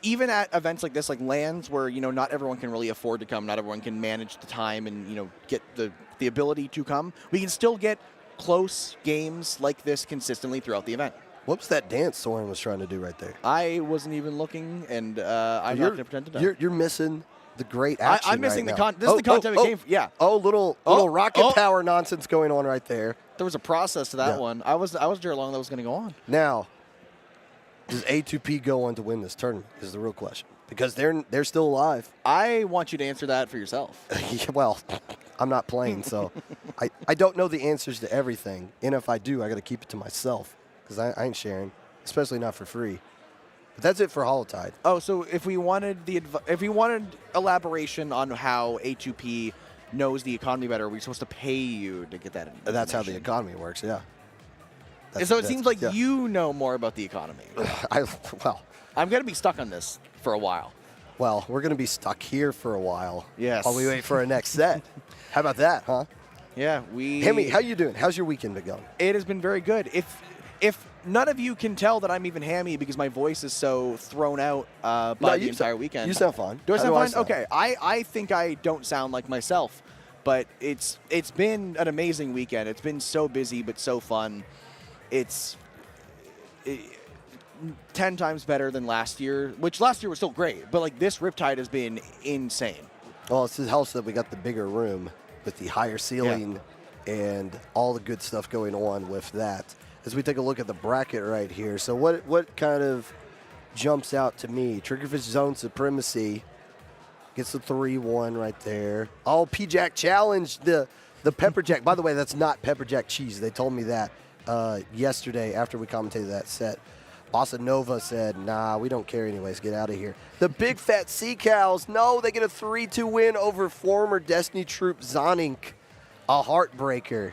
even at events like this, like LANs, where not everyone can really afford to come, not everyone can manage the time and get the ability to come. We can still get close games like this consistently throughout the event. What's that dance Soren was trying to do right there? I wasn't even looking, and I'm not going to pretend to know. You're missing the great action. I'm missing right the now. This is the content it came from. Yeah. Little rocket power nonsense going on right there. There was a process to that one. I wasn't sure how long that was going to go on. Now, does A2P go on to win this tournament? Is the real question, because they're still alive. I want you to answer that for yourself. Well, I'm not playing, so I don't know the answers to everything. And if I do, I got to keep it to myself because I ain't sharing, especially not for free. But that's it for HoloTide. Oh, so if we wanted elaboration on how A2P knows the economy better, are we supposed to pay you to get that? That's how the economy works. Yeah. So it seems like you know more about the economy. I'm going to be stuck on this for a while. Well, we're going to be stuck here for a while. Yes. While we wait for our next set. How about that, huh? Yeah, Hemi, how you doing? How's your weekend been going? It has been very good. If none of you can tell that I'm even hammy because my voice is so thrown out by the entire weekend. You sound fine. Do I sound fine? Okay. I think I don't sound like myself, but it's been an amazing weekend. It's been so busy but so fun. It's 10 times better than last year, which last year was still great, but like this Riptide has been insane. Well, it's helps that we got the bigger room with the higher ceiling and all the good stuff going on with that. As we take a look at the bracket right here, so what kind of jumps out to me? Triggerfish Zone Supremacy gets the 3-1 right there. Oh, P-Jack challenged the Pepper Jack. By the way, that's not Pepper Jack cheese. They told me that yesterday after we commentated that set. Bossa Nova said, nah, we don't care anyways. Get out of here. The Big Fat Sea Cows, no, they get a 3-2 win over former Destiny Troop Zonink. A heartbreaker.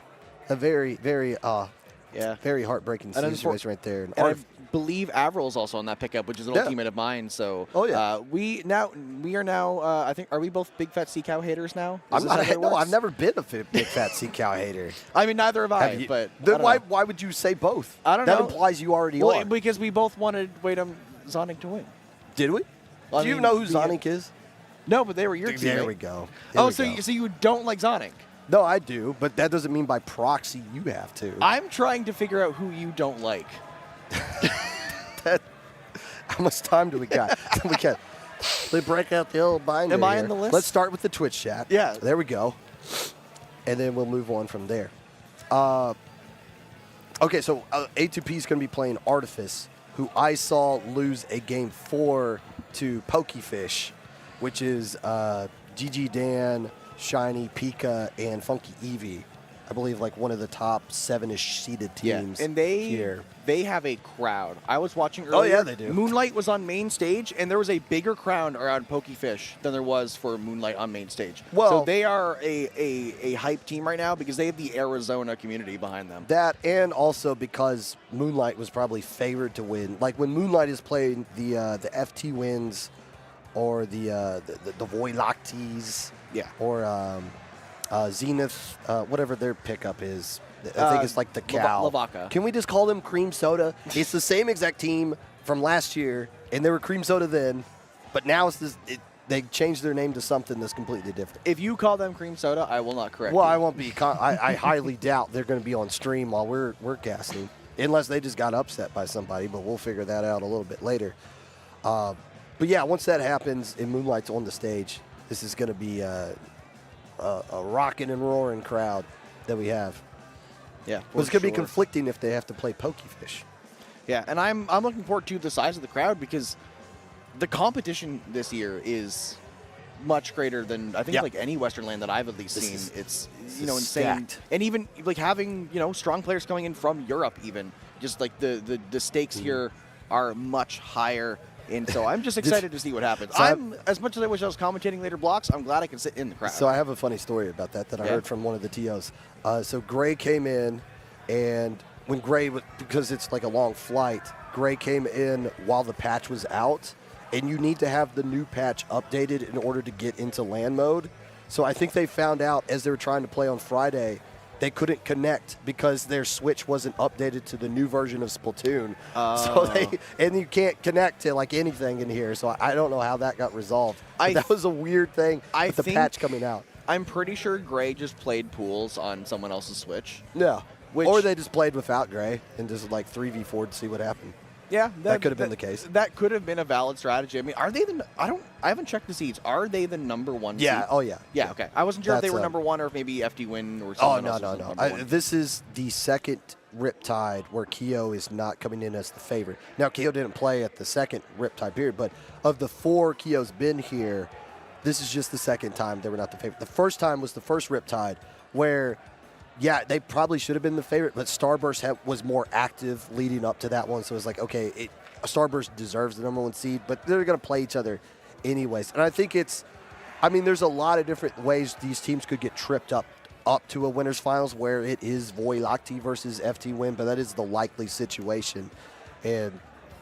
A very, very, very heartbreaking situation right there. And I believe Avril's also on that pickup, which is an old teammate of mine. So we are now. I think, are we both Big Fat Sea Cow haters now? I've never been a Big Fat Sea Cow hater. I mean, neither have I. But then why would you say both? I don't know. That implies you already are. Because we both wanted Zonink to win. Did we? Do you even know who Zonink is? No, but they were your team. There we go. So you don't like Zonink? No, I do, but that doesn't mean by proxy you have to. I'm trying to figure out who you don't like. How much time do we got? They break out the old binder. Am I here. in the list? Let's start with the Twitch chat. Yeah. There we go. And then we'll move on from there. Okay, so A2P is going to be playing Artifice, who I saw lose a game 4 to PokeFish, which is GG Dan, Shiny, Pika, and Funky Eevee. I believe like one of the top 7-ish seeded teams. And they have a crowd. I was watching earlier. Oh yeah, they do. Moonlight was on main stage, and there was a bigger crowd around PokeFish than there was for Moonlight on main stage. Well, so they are a hype team right now because they have the Arizona community behind them. That, and also because Moonlight was probably favored to win. Like when Moonlight is playing the FTWins or the Voiē Lactees. Yeah. Or Zenith, whatever their pickup is. I think it's like the cow. Vaca. Can we just call them Cream Soda? It's the same exact team from last year, and they were Cream Soda then, but now it's this. They changed their name to something that's completely different. If you call them Cream Soda, I will not correct you. Well, I won't be. I highly doubt they're going to be on stream while we're casting, unless they just got upset by somebody, but we'll figure that out a little bit later. But yeah, once that happens and Moonlight's on the stage, this is going to be a rocking and roaring crowd that we have. Yeah, but it's going to be conflicting if they have to play PokeFish. Yeah, and I'm looking forward to the size of the crowd because the competition this year is much greater than I think like any Western land that I've at least seen. It's insane, stacked. And even like having strong players coming in from Europe, even just like the stakes here are much higher. And so I'm just excited to see what happens. As much as I wish I was commentating later blocks, I'm glad I can sit in the crowd. So I have a funny story about that I heard from one of the TOs. So Gray came in, and when Gray, because it's like a long flight, Gray came in while the patch was out, and you need to have the new patch updated in order to get into LAN mode. So I think they found out as they were trying to play on Friday, they couldn't connect because their Switch wasn't updated to the new version of Splatoon. So and you can't connect to like anything in here. So I don't know how that got resolved. That was a weird thing with the patch coming out. I'm pretty sure Gray just played pools on someone else's Switch. Yeah. Or they just played without Gray and just like 3v4 to see what happened. Yeah, that could have been the case. That could have been a valid strategy. I mean, are they I haven't checked the seeds. Are they the number one seed? Oh yeah. Yeah, okay. I wasn't sure if they were number one or if maybe FTWin or something else. Oh, no. This is the second Riptide where Keo is not coming in as the favorite. Now, Keo didn't play at the second Riptide period, but of the 4 Keo's been here, this is just the second time they were not the favorite. The first time was the first Riptide where, yeah, they probably should have been the favorite, but Starburst was more active leading up to that one. So it was like, okay, Starburst deserves the number 1 seed, but they're going to play each other anyways. And I think there's a lot of different ways these teams could get tripped up to a winners finals where it is Voiē Lactee versus FTWin, but that is the likely situation. And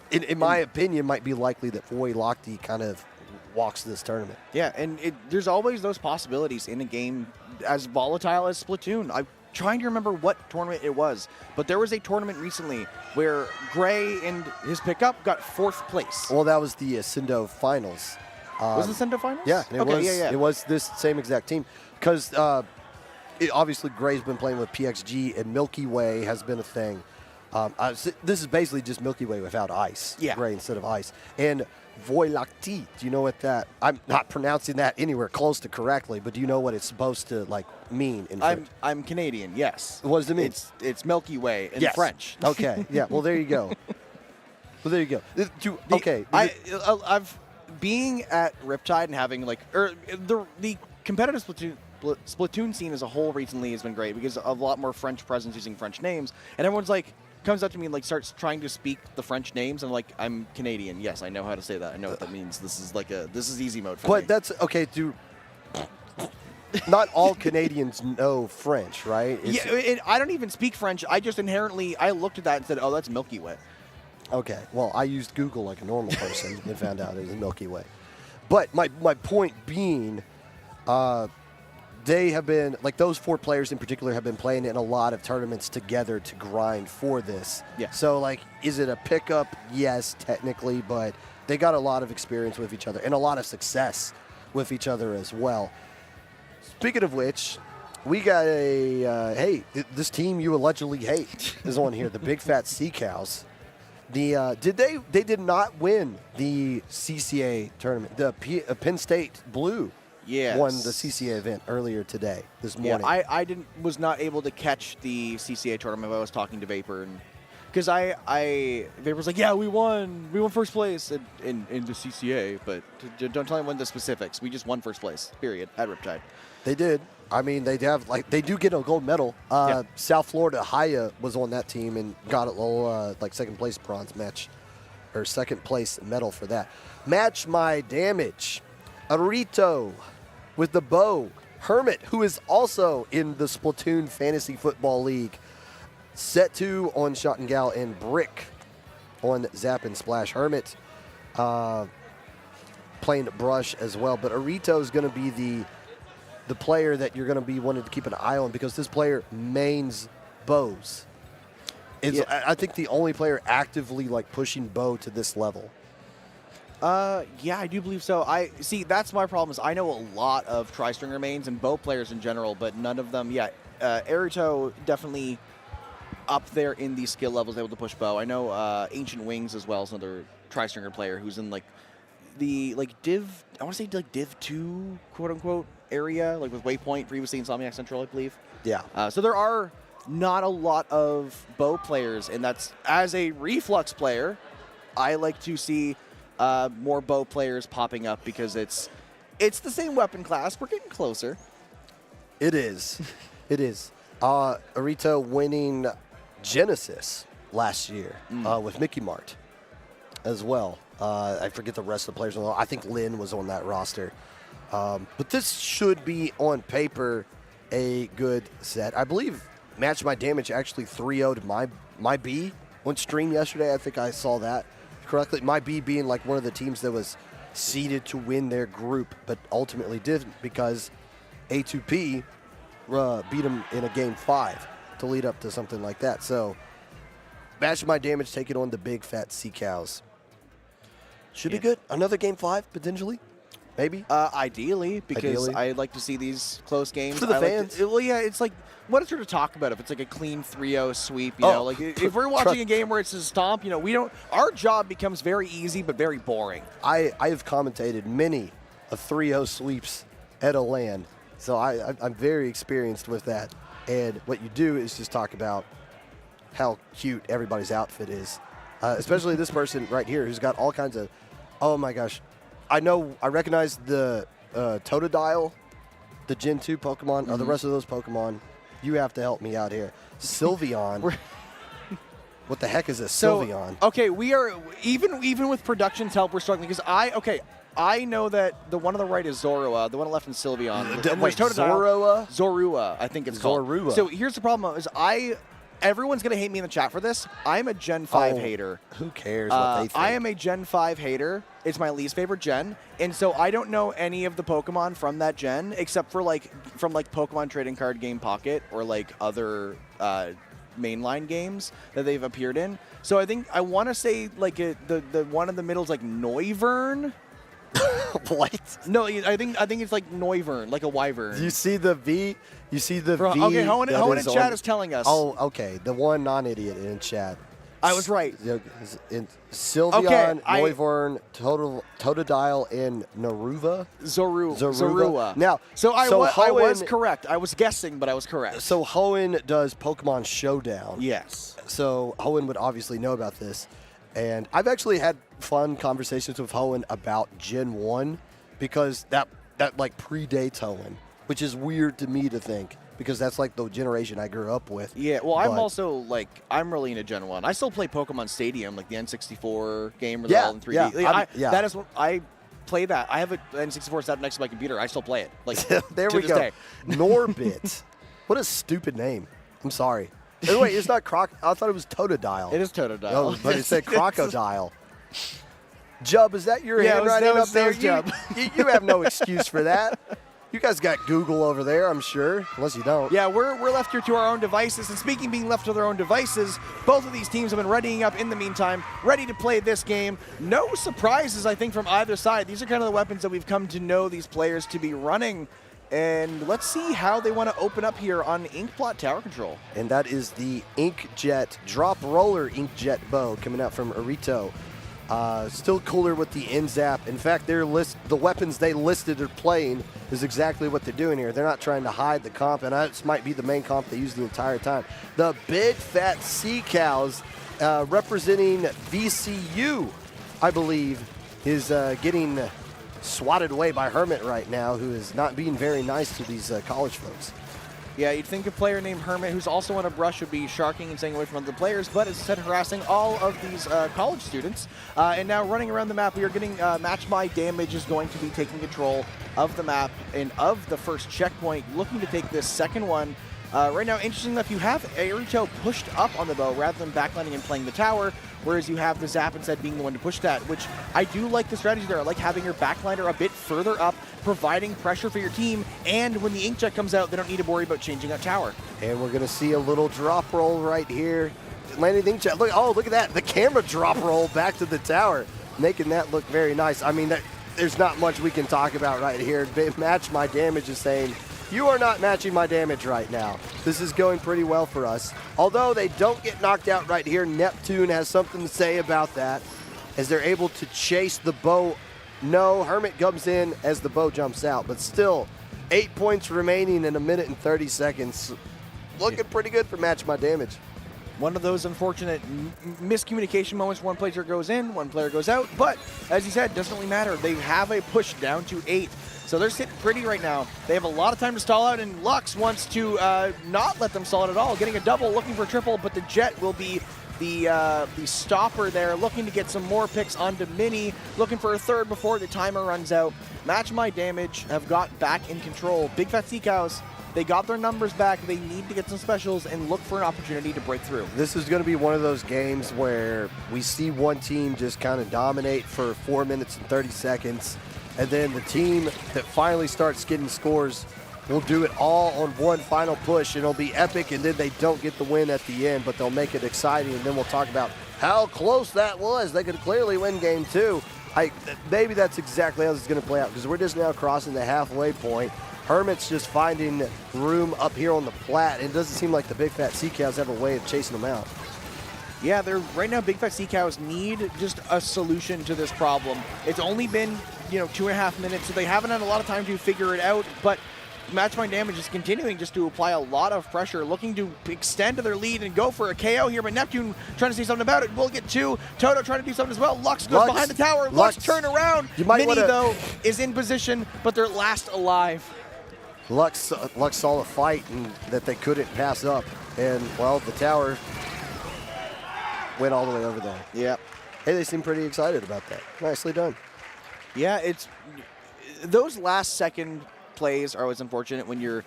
in my opinion, might be likely that Voiē Lactee kind of walks this tournament. Yeah, and there's always those possibilities in a game as volatile as Splatoon. I'm trying to remember what tournament it was, but there was a tournament recently where Gray and his pickup got 4th place. Well, that was the Cindo Finals. Was it Cindo Finals? Yeah, it was this same exact team because obviously Gray's been playing with PXG and Milky Way has been a thing. This is basically just Milky Way without ice. Yeah. Gray instead of ice. And Voiē Lactee, do you know what that? I'm not pronouncing that anywhere close to correctly, but do you know what it's supposed to like mean in French? I'm Canadian. Yes. What does it mean? It's Milky Way in Yes. French. Okay. Yeah. Well, there you go. Okay. I've being at Riptide and having like the competitive Splatoon scene as a whole recently has been great because of a lot more French presence using French names, and everyone's like comes up to me and like starts trying to speak the French names. I'm like, I'm Canadian. Yes, I know how to say that. I know what that means. This is easy mode for me. But that's okay. Not all Canadians know French, right? I don't even speak French. I just inherently looked at that and said, oh, that's Milky Way. Okay. Well, I used Google like a normal person and found out it was Milky Way. But my point being, they have been, like those 4 players in particular have been playing in a lot of tournaments together to grind for this. Yeah. So, like, is it a pickup? Yes, technically, but they got a lot of experience with each other and a lot of success with each other as well. Speaking of which, we got hey, this team you allegedly hate is on here, the Big Fat Sea Cows. They did not win the CCA tournament. The Penn State Blue won the CCA event earlier today, this morning. Yeah, I was not able to catch the CCA tournament. I was talking to Vapor, and because Vapor's like, yeah, we won first place in the CCA, but don't tell anyone the specifics. We just won first place, period, at Riptide. They did. I mean, they do get a gold medal. South Florida Haya was on that team and got a little second place bronze match or second place medal for that. MatchMyDamage, Arito with the bow, Hermit, who is also in the Splatoon Fantasy Football League, Set 2 on Shot and Gal, and Brick on Zap and Splash. Hermit playing Brush as well, but Arito is going to be the player that you're going to be wanting to keep an eye on because this player mains bows. I think the only player actively like pushing bow to this level. Yeah, I do believe so. See, that's my problem is I know a lot of tri-stringer mains and bow players in general, but none of them, Arito definitely up there in the skill levels able to push bow. I know Ancient Wings as well is another tri-stringer player who's in like the Div, I want to say like Div 2, quote unquote, area, like with Waypoint, previously Insomniac Central, I believe. Yeah. So there are not a lot of bow players, and that's, as a Reflux player, I like to see more bow players popping up because it's the same weapon class. We're getting closer. It is. It is. Arito winning Genesis last year with Mickey Mart as well. I forget the rest of the players. I think Lynn was on that roster. But this should be, on paper, a good set. I believe MatchMyDamage actually 3-0'd my B on stream yesterday. I think I saw that correctly. My B being like one of the teams that was seeded to win their group, but ultimately didn't because A2P beat them in a game 5 to lead up to something like that. So MatchMyDamage taking on the Big Fat Sea Cows. Should be good. Another game 5 potentially. Maybe? Ideally, because I like to see these close games. For the fans. It's like, what is there to talk about if it's like a clean 3-0 sweep, you know? Like, if we're watching a game where it's a stomp, our job becomes very easy but very boring. I have commentated many of 3-0 sweeps at a LAN, so I'm very experienced with that. And what you do is just talk about how cute everybody's outfit is, especially this person right here who's got all kinds of, oh my gosh. I recognize the Totodile, the Gen 2 Pokemon. The rest of those Pokemon, you have to help me out here. Sylveon. What the heck is a Sylveon? Okay, we are, even with production's help, we're struggling because I know that the one on the right is Zorua, the one on the left is Sylveon. Wait, Zorua? Zorua, I think it's called. Zorua. So here's the problem is everyone's going to hate me in the chat for this. I'm a Gen 5 hater. Who cares what they think? I am a Gen 5 hater. It's my least favorite gen. And so I don't know any of the Pokemon from that gen except for from Pokemon Trading Card Game Pocket or like other mainline games that they've appeared in. So I think I want to say like the one in the middle is like Noivern. What? No, I think it's like Noivern, like a wyvern. You see the V? You see the V? Okay, Hoenn in chat on- is telling us. Oh, okay. The one non-idiot in chat. I was right. Sylveon, Noivern, Totodile, and Naruva. Zorua. Now, I was Hoenn- correct. I was guessing, but I was correct. So Hoenn does Pokemon Showdown. Yes. So Hoenn would obviously know about this. And I've actually had fun conversations with Hoenn about Gen 1 because that like predates Hoenn, which is weird to me to think because that's like the generation I grew up with. Yeah, well, I'm also like, I'm really into Gen 1. I still play Pokemon Stadium, like the N64 game where they're all in 3D. That is what I play that. I have an N64 set next to my computer. I still play it. Like, there to we this go. day. Norbit. What a stupid name. I'm sorry. Oh, wait, it's not Croc. I thought it was Totodile. It is Totodile. Oh, but it said Crocodile. Jub, is that your Yeah, handwriting that was up there? Jub. You have no excuse for that. You guys got Google over there, I'm sure, unless you don't. Yeah, we're left here to our own devices. And speaking of being left to their own devices, both of these teams have been readying up in the meantime, ready to play this game. No surprises, I think, from either side. These are kind of the weapons that we've come to know these players to be running. And let's see how they want to open up here on Inkplot Tower Control. And that is the Inkjet Drop Roller Inkjet bow coming out from Arito. Still cooler with the N-Zap. In fact, the weapons they listed are playing is exactly what they're doing here. They're not trying to hide the comp, and this might be the main comp they use the entire time. The Big Fat Sea Cows representing VCU, I believe, is getting swatted away by Hermit right now, who is not being very nice to these college folks. Yeah, you'd think a player named Hermit, who's also on a brush, would be sharking and staying away from other players, but instead harassing all of these college students. And now running around the map, we are getting MatchMyDamage is going to be taking control of the map and of the first checkpoint, looking to take this second one. Right now, interesting enough, you have Arito pushed up on the bow rather than backlining and playing the tower, whereas you have the Zap instead being the one to push that, which I do like the strategy there. I like having your backliner a bit further up, providing pressure for your team, and when the Inkjet comes out, they don't need to worry about changing that tower. And we're going to see a little drop roll right here. Landing the Inkjet. Look at that. The camera drop roll back to the tower, making that look very nice. I mean, there's not much we can talk about right here. MatchMyDamage is saying, you are not matching my damage right now. This is going pretty well for us. Although they don't get knocked out right here, Neptune has something to say about that as they're able to chase the bow. No, Hermit comes in as the bow jumps out, but still 8 points remaining in 1 minute and 30 seconds. Looking pretty good for MatchMyDamage. One of those unfortunate miscommunication moments. One player goes in, one player goes out, but as you said, doesn't really matter. They have a push down to 8. So they're sitting pretty right now. They have a lot of time to stall out, and Lux wants to not let them stall it at all. Getting a double, looking for a triple, but the Jet will be the stopper there, looking to get some more picks onto Mini, looking for a third before the timer runs out. MatchMyDamage have got back in control. Big Fat Sea Cows, they got their numbers back. They need to get some specials and look for an opportunity to break through. This is going to be one of those games where we see one team just kind of dominate for 4 minutes and 30 seconds. And then the team that finally starts getting scores will do it all on one final push. It'll be epic, and then they don't get the win at the end, but they'll make it exciting, and then we'll talk about how close that was. They could clearly win game 2. Maybe that's exactly how this is going to play out, because we're just now crossing the halfway point. Hermit's just finding room up here on the plat, and it doesn't seem like the Big Fat Sea Cows have a way of chasing them out. Yeah, they're right now. Big Fat Sea Cows need just a solution to this problem. It's only been 2.5 minutes, so they haven't had a lot of time to figure it out. But MatchMyDamage is continuing just to apply a lot of pressure, looking to extend to their lead and go for a KO here. But Neptune trying to say something about it. We'll get 2. Toto trying to do something as well. Lux goes behind the tower. Lux turn around. Mini though is in position, but they're last alive. Lux saw a fight that they couldn't pass up, and well, the tower went all the way over there. Yeah. Hey, they seem pretty excited about that. Nicely done. Yeah, it's those last second plays are always unfortunate when you're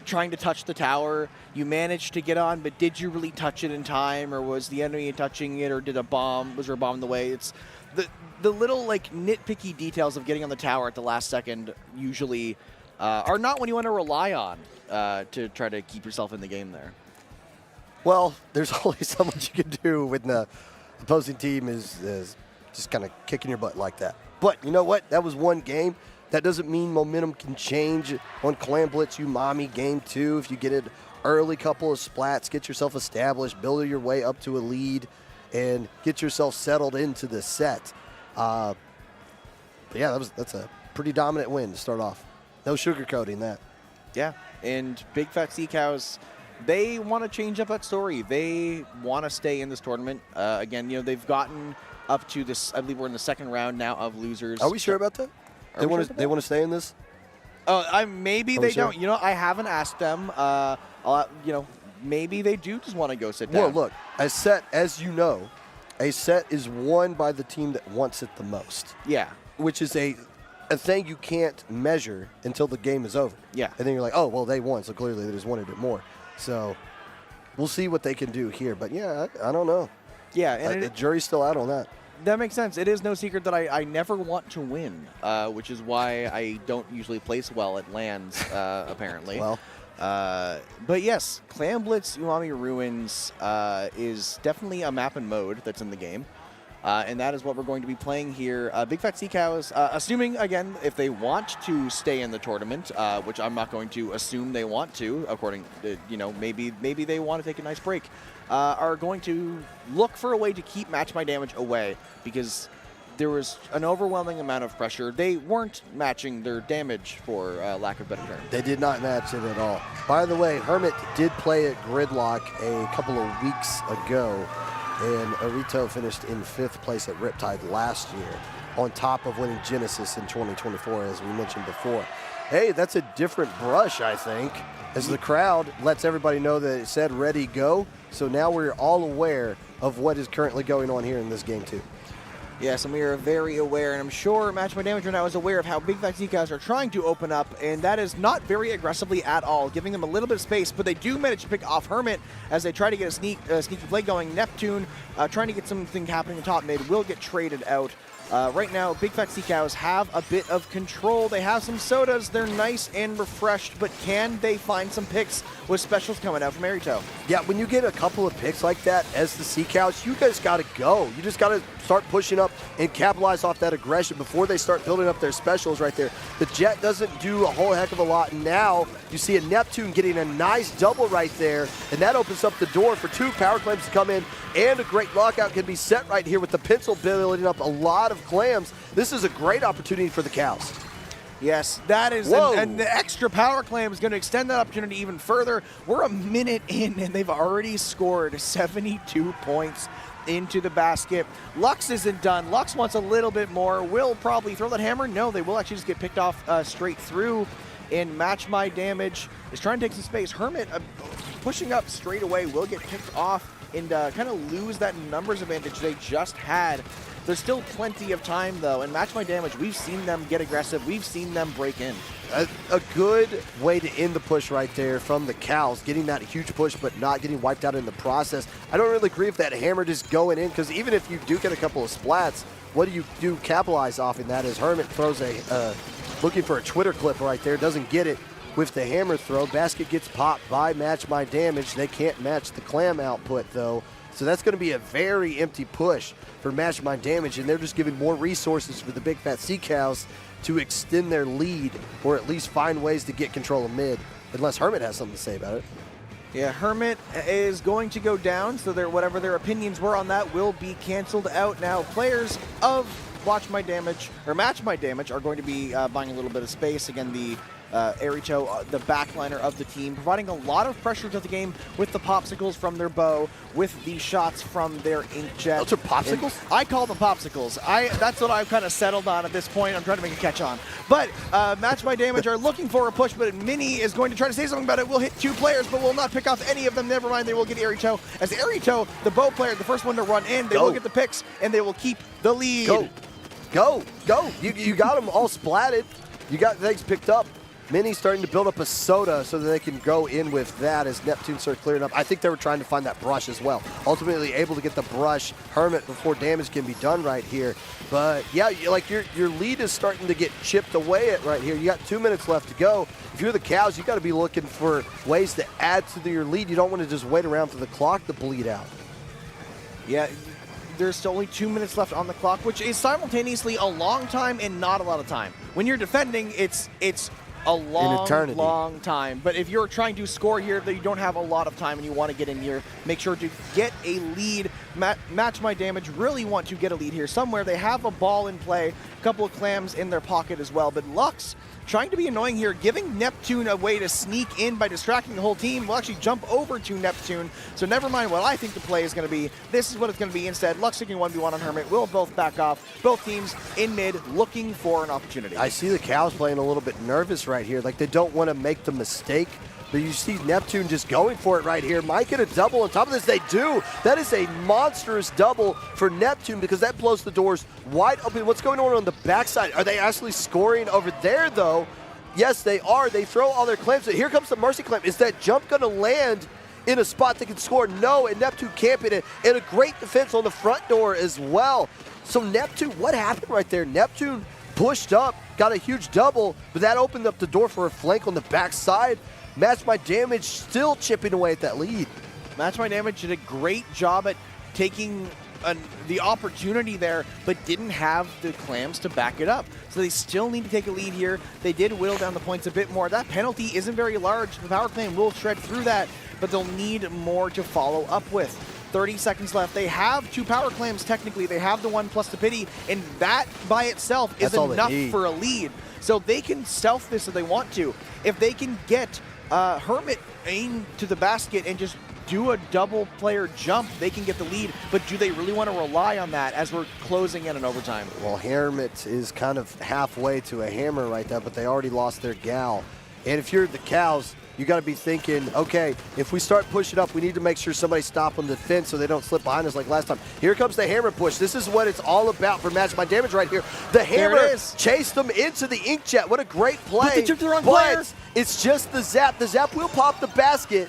trying to touch the tower. You managed to get on, but did you really touch it in time, or was the enemy touching it, or was there a bomb in the way? It's the little nitpicky details of getting on the tower at the last second usually are not what you want to rely on to try to keep yourself in the game there. Well, there's only so much you can do when the opposing team is just kind of kicking your butt like that. But you know what? That was one game. That doesn't mean momentum can change on Clam Blitz Umami game 2. If you get an early couple of splats, get yourself established, build your way up to a lead, and get yourself settled into the set. But yeah, that's a pretty dominant win to start off. No sugarcoating that. Yeah, and Big Fat Sea Cows, they want to change up that story. They want to stay in this tournament. Again, you know, they've gotten up to this, I believe we're in the second round now of losers. Are we sure about that? They want to stay in this? Maybe they don't. You know, I haven't asked them. You know, maybe they do just want to go sit down. Well, look, a set, as you know, a set is won by the team that wants it the most. Yeah. Which is a thing you can't measure until the game is over. Yeah. And then you're like, oh, well, they won, so clearly they just wanted it more. So we'll see what they can do here. But, yeah, I don't know. Yeah. And the jury's still out on that. That makes sense. It is no secret that I never want to win, which is why I don't usually place well at lands, apparently. Well. But yes, Clam Blitz Umami Ruins is definitely a map and mode that's in the game. And that is what we're going to be playing here. Big Fat Sea Cows, assuming, again, if they want to stay in the tournament, which I'm not going to assume they want to, according to, you know, maybe they want to take a nice break, are going to look for a way to keep MatchMyDamage away because there was an overwhelming amount of pressure. They weren't matching their damage, for lack of a better term. They did not match it at all. By the way, Hermit did play at Gridlock a couple of weeks ago, and Arito finished in 5th place at Riptide last year, on top of winning Genesis in 2024, as we mentioned before. Hey, that's a different brush, I think, as the crowd lets everybody know that it said ready, go. So now we're all aware of what is currently going on here in this game, too. Yes, and we are very aware, and I'm sure MatchMyDamage right now is aware of how Big Fat Sea Cows are trying to open up, and that is not very aggressively at all, giving them a little bit of space, but they do manage to pick off Hermit as they try to get a sneaky play going. Neptune trying to get something happening in top mid will get traded out. Right now, Big Fat Sea Cows have a bit of control. They have some sodas. They're nice and refreshed, but can they find some picks with specials coming out from Arito? Yeah, when you get a couple of picks like that as the Sea Cows, you guys got to go. You just got to start pushing up and capitalize off that aggression before they start building up their specials right there. The Jet doesn't do a whole heck of a lot. And now you see a Neptune getting a nice double right there, and that opens up the door for 2 power claims to come in, and a great lockout can be set right here with the pencil building up a lot of clams. This is a great opportunity for the Cows. Yes, that is, and the extra power claim is going to extend that opportunity even further. We're a minute in, and they've already scored 72 points into the basket. Lux isn't done. Lux wants a little bit more. Will probably throw that hammer. No, they will actually just get picked off straight through. And MatchMyDamage is trying to take some space. Hermit pushing up straight away will get picked off and kind of lose that numbers advantage they just had. There's still plenty of time, though, and MatchMyDamage, we've seen them get aggressive. We've seen them break in. A good way to end the push right there from the Cows, getting that huge push but not getting wiped out in the process. I don't really agree with that hammer just going in, because even if you do get a couple of splats, what do you do capitalize off in that? As Hermit throws looking for a Twitter clip right there, doesn't get it with the hammer throw. Basket gets popped by MatchMyDamage. They can't match the clam output, though. So that's going to be a very empty push for MatchMyDamage, and they're just giving more resources for the Big Fat Sea Cows to extend their lead or at least find ways to get control of mid, unless Hermit has something to say about it. Yeah, Hermit is going to go down, so whatever their opinions were on that will be canceled out. Now, players of MatchMyDamage are going to be buying a little bit of space. Again, the Arito, the backliner of the team, providing a lot of pressure to the game with the popsicles from their bow, with the shots from their inkjet. Those are popsicles? And I call them popsicles. That's what I've kind of settled on at this point. I'm trying to make a catch on. But MatchMyDamage are looking for a push, but Mini is going to try to say something about it. Will hit 2 players, but will not pick off any of them. Never mind, they will get Arito. As Arito, the bow player, the first one to run in, they will get the picks, and they will keep the lead. Go. You got them all splatted. You got things picked up. Mini starting to build up a soda so that they can go in with that as Neptune starts clearing up. I think they were trying to find that brush as well. Ultimately able to get the brush, Hermit, before damage can be done right here. But yeah, like your lead is starting to get chipped away at right here. You got 2 minutes left to go. If you're the Cows, you got to be looking for ways to add to your lead. You don't want to just wait around for the clock to bleed out. Yeah. there's only 2 minutes left on the clock, which is simultaneously a long time and not a lot of time. When you're defending, it's a long time. But if you're trying to score here, that you don't have a lot of time and you want to get in here, make sure to get a lead. MatchMyDamage really want to get a lead here somewhere. They have a ball in play, a couple of clams in their pocket as well. But LYRE trying to be annoying here, giving Neptune a way to sneak in by distracting the whole team. Will actually jump over to Neptune. So never mind what I think the play is going to be. This is what it's going to be instead. LYRE taking 1v1 on Hermit. Will both back off. Both teams in mid looking for an opportunity. I see the Cows playing a little bit nervous right here. Like they don't want to make the mistake. But you see Neptune just going for it right here. Might get a double on top of this. They do. That is a monstrous double for Neptune because that blows the doors wide open. What's going on the backside? Are they actually scoring over there, though? Yes, they are. They throw all their claims. Here comes the Mercy claim. Is that jump going to land in a spot that can score? No, and Neptune camping it. And a great defense on the front door as well. So Neptune, what happened right there? Neptune pushed up, got a huge double, but that opened up the door for a flank on the backside. MatchMyDamage still chipping away at that lead. MatchMyDamage did a great job at taking the opportunity there, but didn't have the clams to back it up. So they still need to take a lead here. They did whittle down the points a bit more. That penalty isn't very large. The power clam will shred through that, but they'll need more to follow up with. 30 seconds left. They have 2 power clams technically. They have the 1 plus the pity, and that by itself is enough for a lead. So they can stealth this if they want to. If they can get Hermit aim to the basket and just do a double player jump, they can get the lead. But do they really want to rely on that as we're closing in an overtime? Well, Hermit is kind of halfway to a hammer right now, but they already lost their gal. And if you're the Cows, you got to be thinking, okay, if we start pushing up, we need to make sure somebody stop on the defense so they don't slip behind us like last time. Here comes the hammer push. This is what it's all about for MatchMyDamage right here. The hammer chased them into the inkjet. What a great play. But they took the wrong player. It's just the zap. The zap will pop the basket.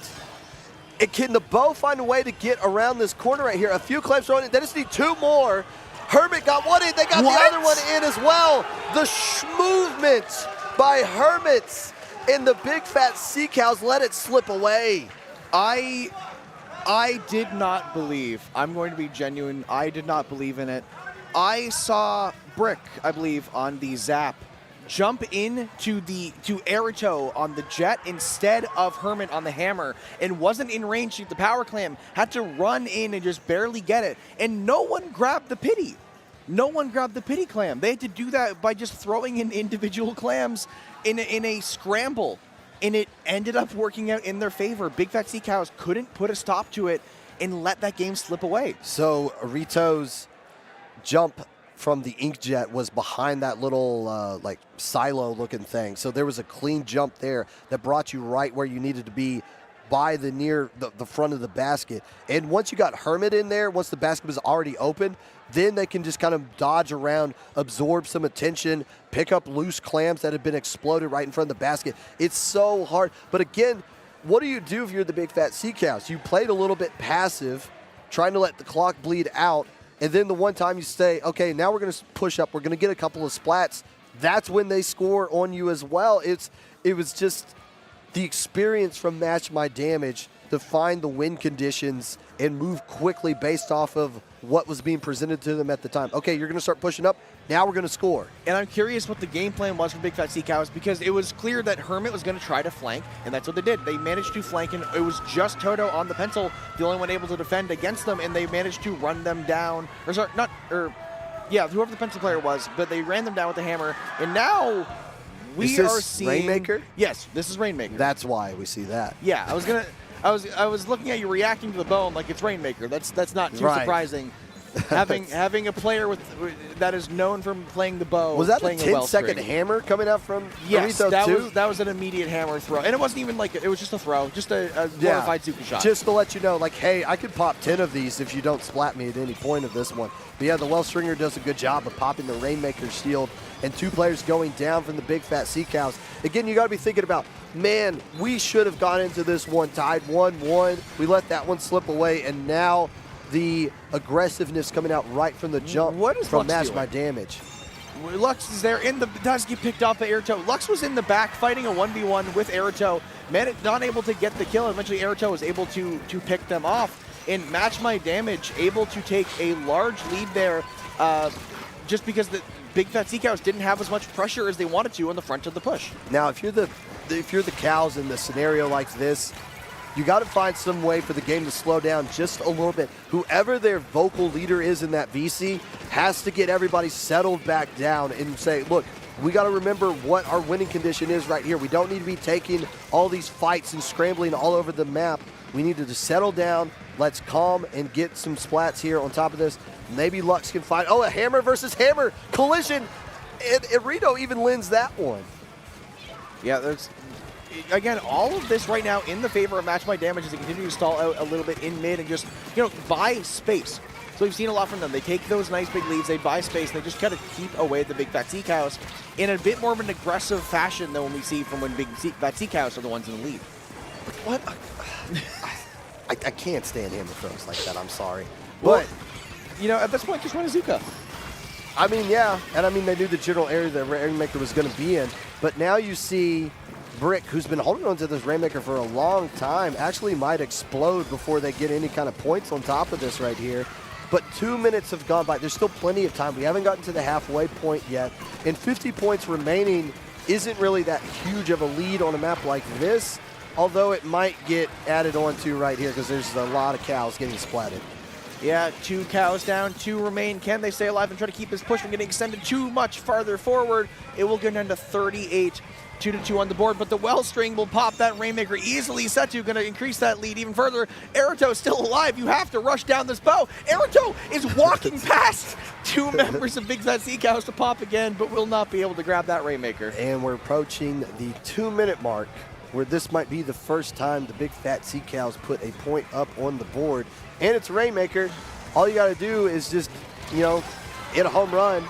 And can the bow find a way to get around this corner right here? A few claims thrown in. They just need 2 more. Hermit got one in. They got the other one in as well. The movement by Hermits. And the big fat Sea Cows let it slip away. I did not believe. I'm going to be genuine. I did not believe in it. I saw Brick, I believe, on the zap jump in to Erito on the jet instead of Hermit on the hammer and wasn't in range to the power clam. Had to run in and just barely get it. And no one grabbed the pity. No one grabbed the pity clam. They had to do that by just throwing in individual clams in a scramble, and it ended up working out in their favor. Big Fat Sea Cows couldn't put a stop to it and let that game slip away. So Rito's jump from the inkjet was behind that little like silo-looking thing. So there was a clean jump there that brought you right where you needed to be by the front of the basket. And once you got Hermit in there, once the basket was already open, then they can just kind of dodge around, absorb some attention, pick up loose clams that have been exploded right in front of the basket. It's so hard. But again, what do you do if you're the Big Fat Sea Cows? You played a little bit passive, trying to let the clock bleed out, and then the one time you say, okay, now we're going to push up, we're going to get a couple of splats, that's when they score on you as well. It was just the experience from MatchMyDamage to find the win conditions and move quickly based off of what was being presented to them at the time. Okay, you're going to start pushing up. Now we're going to score. And I'm curious what the game plan was for Big Fat Sea Cows because it was clear that Hermit was going to try to flank, and that's what they did. They managed to flank, and it was just Toto on the pencil, the only one able to defend against them, and they managed to run them down. Or sorry, yeah, whoever the pencil player was, but they ran them down with the hammer, and now we are seeing Rainmaker? Yes, this is Rainmaker. That's why we see that. Yeah, I was looking at you reacting to the bone like it's Rainmaker. That's not too surprising. having a player that is known for playing the bow. Was that a 10-second hammer coming out from Yes, Arito that was an immediate hammer throw. And it wasn't even like it was just a throw, just a glorified Zuka shot. Just to let you know, like, hey, I could pop 10 of these if you don't splat me at any point of this one. But yeah, the Wellstringer does a good job of popping the Rainmaker shield, and 2 players going down from the Big Fat Sea Cows. Again, you got to be thinking about, man, we should have gone into this one tied 1-1. We let that one slip away, and now the aggressiveness coming out right from the jump from MatchMyDamage. Lux is there, does get picked off by Erito. Lux was in the back fighting a 1v1 with Erito, not able to get the kill. Eventually Erito was able to pick them off. in MatchMyDamage able to take a large lead there just because the Big Fat Sea Cows didn't have as much pressure as they wanted to on the front of the push. Now, if you're the Cows in the scenario like this, you got to find some way for the game to slow down just a little bit. Whoever their vocal leader is in that VC has to get everybody settled back down and say, look, we got to remember what our winning condition is right here. We don't need to be taking all these fights and scrambling all over the map. We need to just settle down. Let's calm and get some splats here on top of this. Maybe Lux can find, a hammer versus hammer collision. And Rito even wins that one. Yeah, there's, again, all of this right now in the favor of MatchMyDamage as they continue to stall out a little bit in mid and just, buy space. So we've seen a lot from them. They take those nice big leads, they buy space, and they just kind of keep away the Big Fat Sea Cows in a bit more of an aggressive fashion than when we see from when Fat Sea Cows are the ones in the lead. What? I can't stand hammer throws like that. I'm sorry. Well, But, at this point, just run a Zuka. I mean, yeah. And I mean, they knew the general area that Rainmaker was going to be in. But now you see Brick, who's been holding on to this Rainmaker for a long time, actually might explode before they get any kind of points on top of this right here. But 2 minutes have gone by. There's still plenty of time. We haven't gotten to the halfway point yet. And 50 points remaining isn't really that huge of a lead on a map like this, although it might get added on to right here because there's a lot of cows getting splatted. Yeah, 2 cows down, 2 remain. Can they stay alive and try to keep this push from getting extended too much farther forward? It will get down to 38, 2-2 on the board, but the Wellstring will pop that Rainmaker easily. Setu going to increase that lead even further. Erito still alive. You have to rush down this bow. Erito is walking past 2 members of Big Fat Sea Cows to pop again, but will not be able to grab that Rainmaker. And we're approaching the 2-minute mark, where this might be the first time the Big Fat Sea Cows put a point up on the board. And it's Rainmaker. All you got to do is just, hit a home run,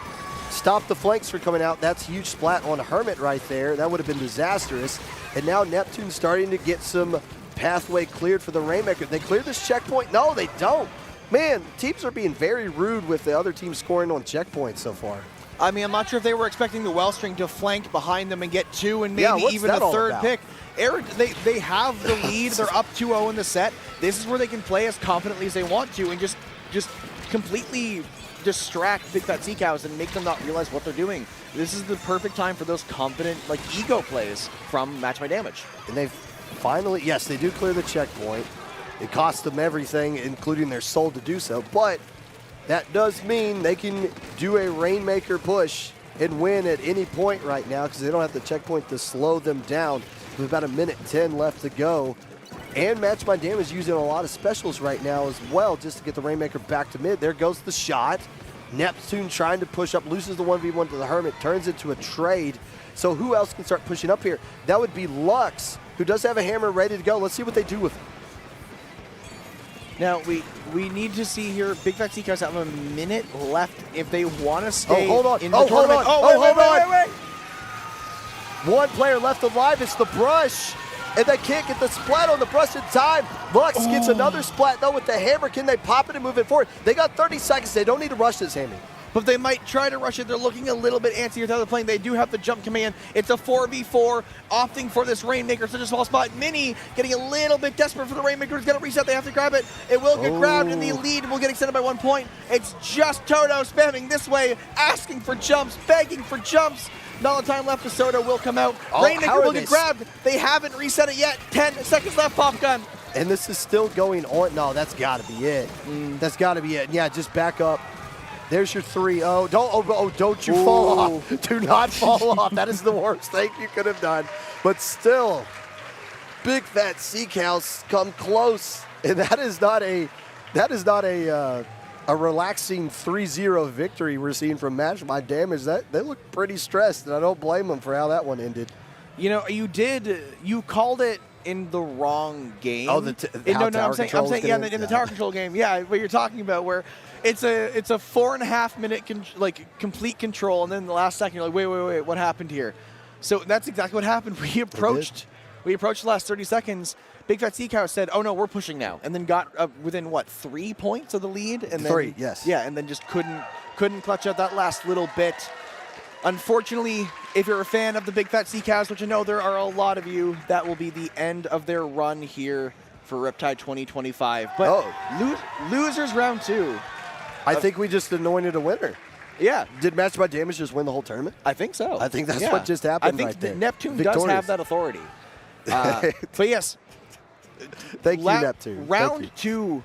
stop the flanks from coming out. That's a huge splat on Hermit right there. That would have been disastrous. And now Neptune's starting to get some pathway cleared for the Rainmaker. They clear this checkpoint? No, they don't. Man, teams are being very rude with the other team scoring on checkpoints so far. I mean, I'm not sure if they were expecting the Wellstring to flank behind them and get 2 and maybe even a third pick. They have the lead. They're up 2-0 in the set. This is where they can play as confidently as they want to and just completely distract Big Fat Sea Cows and make them not realize what they're doing. This is the perfect time for those confident, ego plays from MatchMyDamage. And they finally, yes, they do clear the checkpoint. It cost them everything, including their soul, to do so. But that does mean they can do a Rainmaker push and win at any point right now because they don't have the checkpoint to slow them down. With about 1:10 left to go. And MatchMyDamage using a lot of specials right now as well just to get the Rainmaker back to mid. There goes the shot. Neptune trying to push up, loses the 1v1 to the Hermit, turns into a trade. So who else can start pushing up here? That would be Lux, who does have a hammer ready to go. Let's see what they do with it. Now, we need to see here, Big Fat Sea Cows have a minute left if they want to stay hold on. in the tournament. Wait. One player left alive. It's the Brush. And they can't get the splat on the Brush in time. Lux gets another splat, though, with the hammer. Can they pop it and move it forward? They got 30 seconds. They don't need to rush this hammer. But they might try to rush it. They're looking a little bit antsy with how they're playing. They do have the jump command. It's a 4v4, opting for this Rainmaker, such a small spot. Mini getting a little bit desperate for the Rainmaker. It's going to reset. They have to grab it. It will get grabbed, and the lead will get extended by 1 point. It's just Toto spamming this way, asking for jumps, begging for jumps. Not a lot of time left. The Soda will come out. Rainmaker will get grabbed. They haven't reset it yet. 10 seconds left, pop gun. And this is still going on. No, that's got to be it. That's got to be it. Yeah, just back up. There's your 3-0. Don't you fall off. Do not fall off. That is the worst thing you could have done. But still, Big Fat Sea Cows come close. And that is not a relaxing 3-0 victory we're seeing from MatchMyDamage. They look pretty stressed, and I don't blame them for how that one ended. You called it in the wrong game. Oh, I'm saying in the tower control game. Yeah, what you're talking about, where it's a 4.5 minute complete control, and then the last second you're like, wait, what happened here? So that's exactly what happened. We approached the last 30 seconds. Big Fat Sea Cow said, "Oh no, we're pushing now," and then got within 3 points of the lead, and then 3, yes, yeah, and then just couldn't clutch out that last little bit. Unfortunately, if you're a fan of the Big Fat Sea Cows, which I know there are a lot of you, that will be the end of their run here for Riptide 2025. But losers round 2. I think we just anointed a winner. Yeah. Did MatchMyDamage just win the whole tournament? I think so. I think that's what just happened. I think right there. Neptune does have that authority. But yes. Thank you, Neptune. Round 2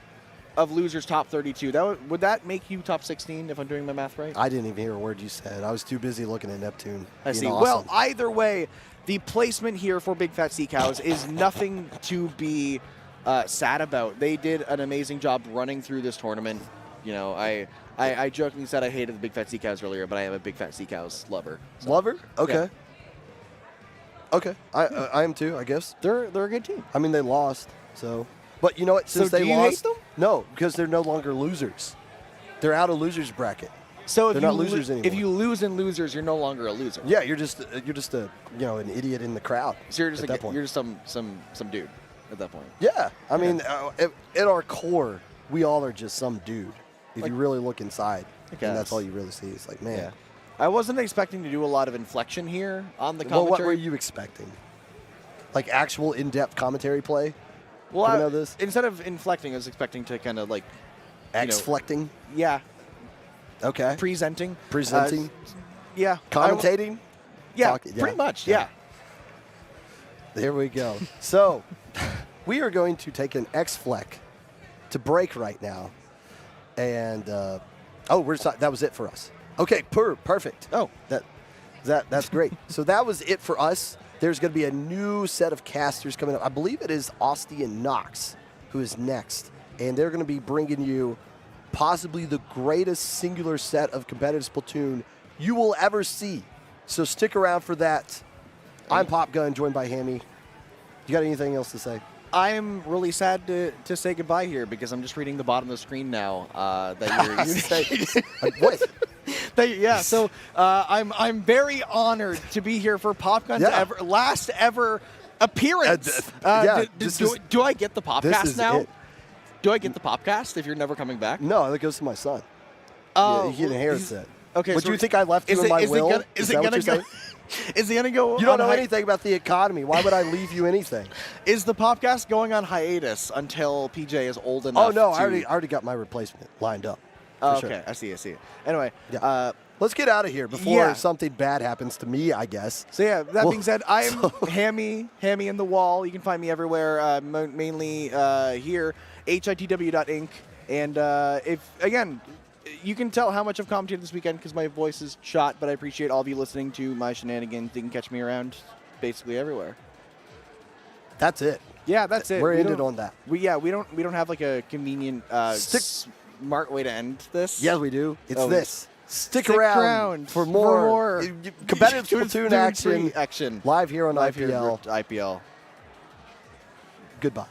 of losers top 32. Would that make you top 16 if I'm doing my math right? I didn't even hear a word you said. I was too busy looking at Neptune. I see. Awesome. Well, either way, the placement here for Big Fat Sea Cows is nothing to be sad about. They did an amazing job running through this tournament. You know, I jokingly said I hated the Big Fat Sea Cows earlier, but I am a Big Fat Sea Cows lover. So. Lover? Okay. Yeah. Okay. I am too, I guess. They're a good team. I mean, they lost, so. But you know what? Since So they do you lost, hate them? No, because they're no longer losers. They're out of losers bracket. So they're not losers anymore. If you lose in losers, you're no longer a loser. Yeah, you're just a an idiot in the crowd. So you're just at that point. You're just some dude at that point. Yeah, I mean, at our core, we all are just some dude. If you really look inside, and that's all you really see. It's like, man. Yeah. I wasn't expecting to do a lot of inflection here on the Well, commentary. what were you expecting? Like actual in-depth commentary play? Well, this? Instead of inflecting, I was expecting to kind of like X-flecting? Yeah. Okay. Presenting. Yeah. Commentating? Yeah, pretty much. Yeah. There we go. So, we are going to take an X-fleck to break right now. And, that was it for us. Okay, perfect. Oh. That's great. So that was it for us. There's going to be a new set of casters coming up. I believe it is Austin and Knox who is next. And they're going to be bringing you possibly the greatest singular set of competitive Splatoon you will ever see. So stick around for that. I'm Popgun, joined by Hammy. You got anything else to say? I'm really sad to say goodbye here because I'm just reading the bottom of the screen now that you're What? Yeah, so I'm very honored to be here for Popgun's last ever appearance. Do I get the Popcast now? Do I get the Popcast if you're never coming back? No, that goes to my son. Oh, he inherits it. Okay, But do you think I left you in my will? Is it gonna go? Is he gonna go? You don't know anything about the economy. Why would I leave you anything? Is the Popcast going on hiatus until PJ is old enough? Oh no, I already got my replacement lined up. Okay, sure. I see. Anyway, let's get out of here before something bad happens to me, I guess. So yeah, that being said, I am Hammy in the Wall. You can find me everywhere, mainly here, hitw.inc. And if again, you can tell how much I've commentated this weekend because my voice is shot, but I appreciate all of you listening to my shenanigans. You can catch me around basically everywhere. That's it. Yeah, that's it. We're ended on that. We don't have like a convenient smart way to end this. Yes, we do. It's this. Stick around for more competitive Splatoon action live here on IPL. Goodbye.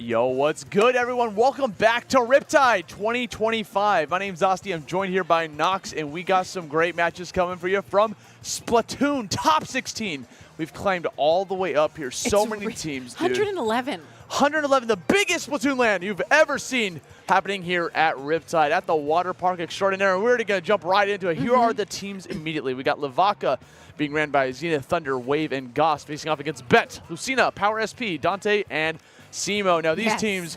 Yo, what's good, everyone? Welcome back to Riptide 2025. My name's Asti. I'm joined here by Nox, and we got some great matches coming for you from Splatoon Top 16. We've climbed all the way up here. So many teams, dude. 111. 111, the biggest Splatoon land you've ever seen happening here at Riptide at the water park extraordinaire. And we're going to jump right into it. Here are the teams immediately. We got Vaca being ran by Zenith, Thunder, Wave, and Goss facing off against Bet, Lucina, Power SP, Dante, and Simo. Now these teams,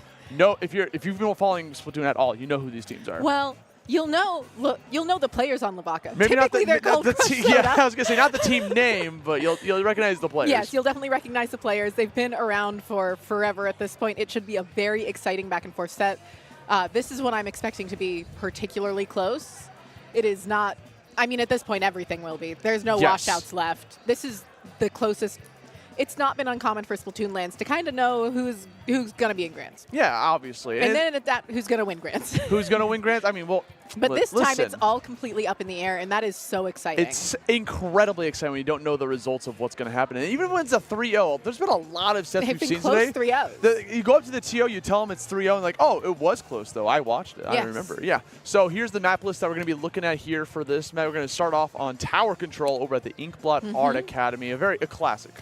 if you've been following Splatoon at all, you know who these teams are. Well, you'll know the players on Vaca. Maybe Typically not they're the team. Yeah, I was gonna say not the team name, but you'll recognize the players. Yes, you'll definitely recognize the players. They've been around for forever at this point. It should be a very exciting back and forth set. This is what I'm expecting to be particularly close. It is not. I mean, at this point, everything will be. There's no washouts left. This is the closest. It's not been uncommon for Splatoon lands to kind of know who's going to be in Grands. Yeah, obviously. And then at that, who's going to win Grands. Who's going to win Grands? I mean, well, but this time it's all completely up in the air, and that is so exciting. It's incredibly exciting when you don't know the results of what's going to happen. And even when it's a 3-0, there's been a lot of sets we've seen today. 3-0s. You go up to the TO, you tell them it's 3-0, and like, oh, it was close, though. I watched it. I remember. Yeah. So here's the map list that we're going to be looking at here for this map. We're going to start off on Tower Control over at the Inkblot Art Academy, a classic.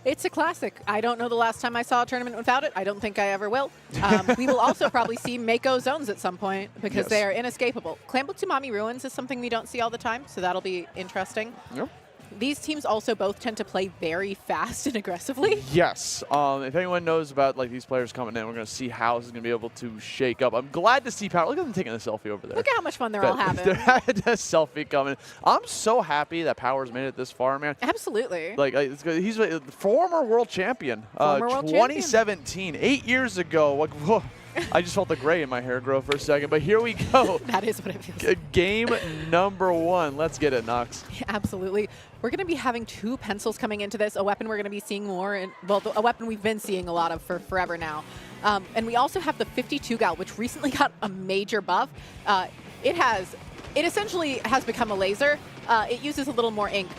It's a classic. I don't know the last time I saw a tournament without it. I don't think I ever will. We will also probably see Mako zones at some point because they are inescapable. Clamble-Tumami Ruins is something we don't see all the time, so that'll be interesting. Yep. These teams also both tend to play very fast and aggressively. Yes. If anyone knows about these players coming in, we're going to see how this is going to be able to shake up. I'm glad to see Power. Look at them taking a selfie over there. Look at how much fun they're all having. They're having a selfie coming. I'm so happy that Power's made it this far, man. Absolutely. He's a former world champion. 2017, 8 years ago. Whoa. I just felt the gray in my hair grow for a second, but here we go. That is what it feels like. Game number 1. Let's get it, Nox. Yeah, absolutely. We're going to be having 2 pencils coming into this, a weapon we're going to be seeing more, a weapon we've been seeing a lot of for forever now. And we also have the 52 Gal, which recently got a major buff. It essentially has become a laser. It uses a little more ink,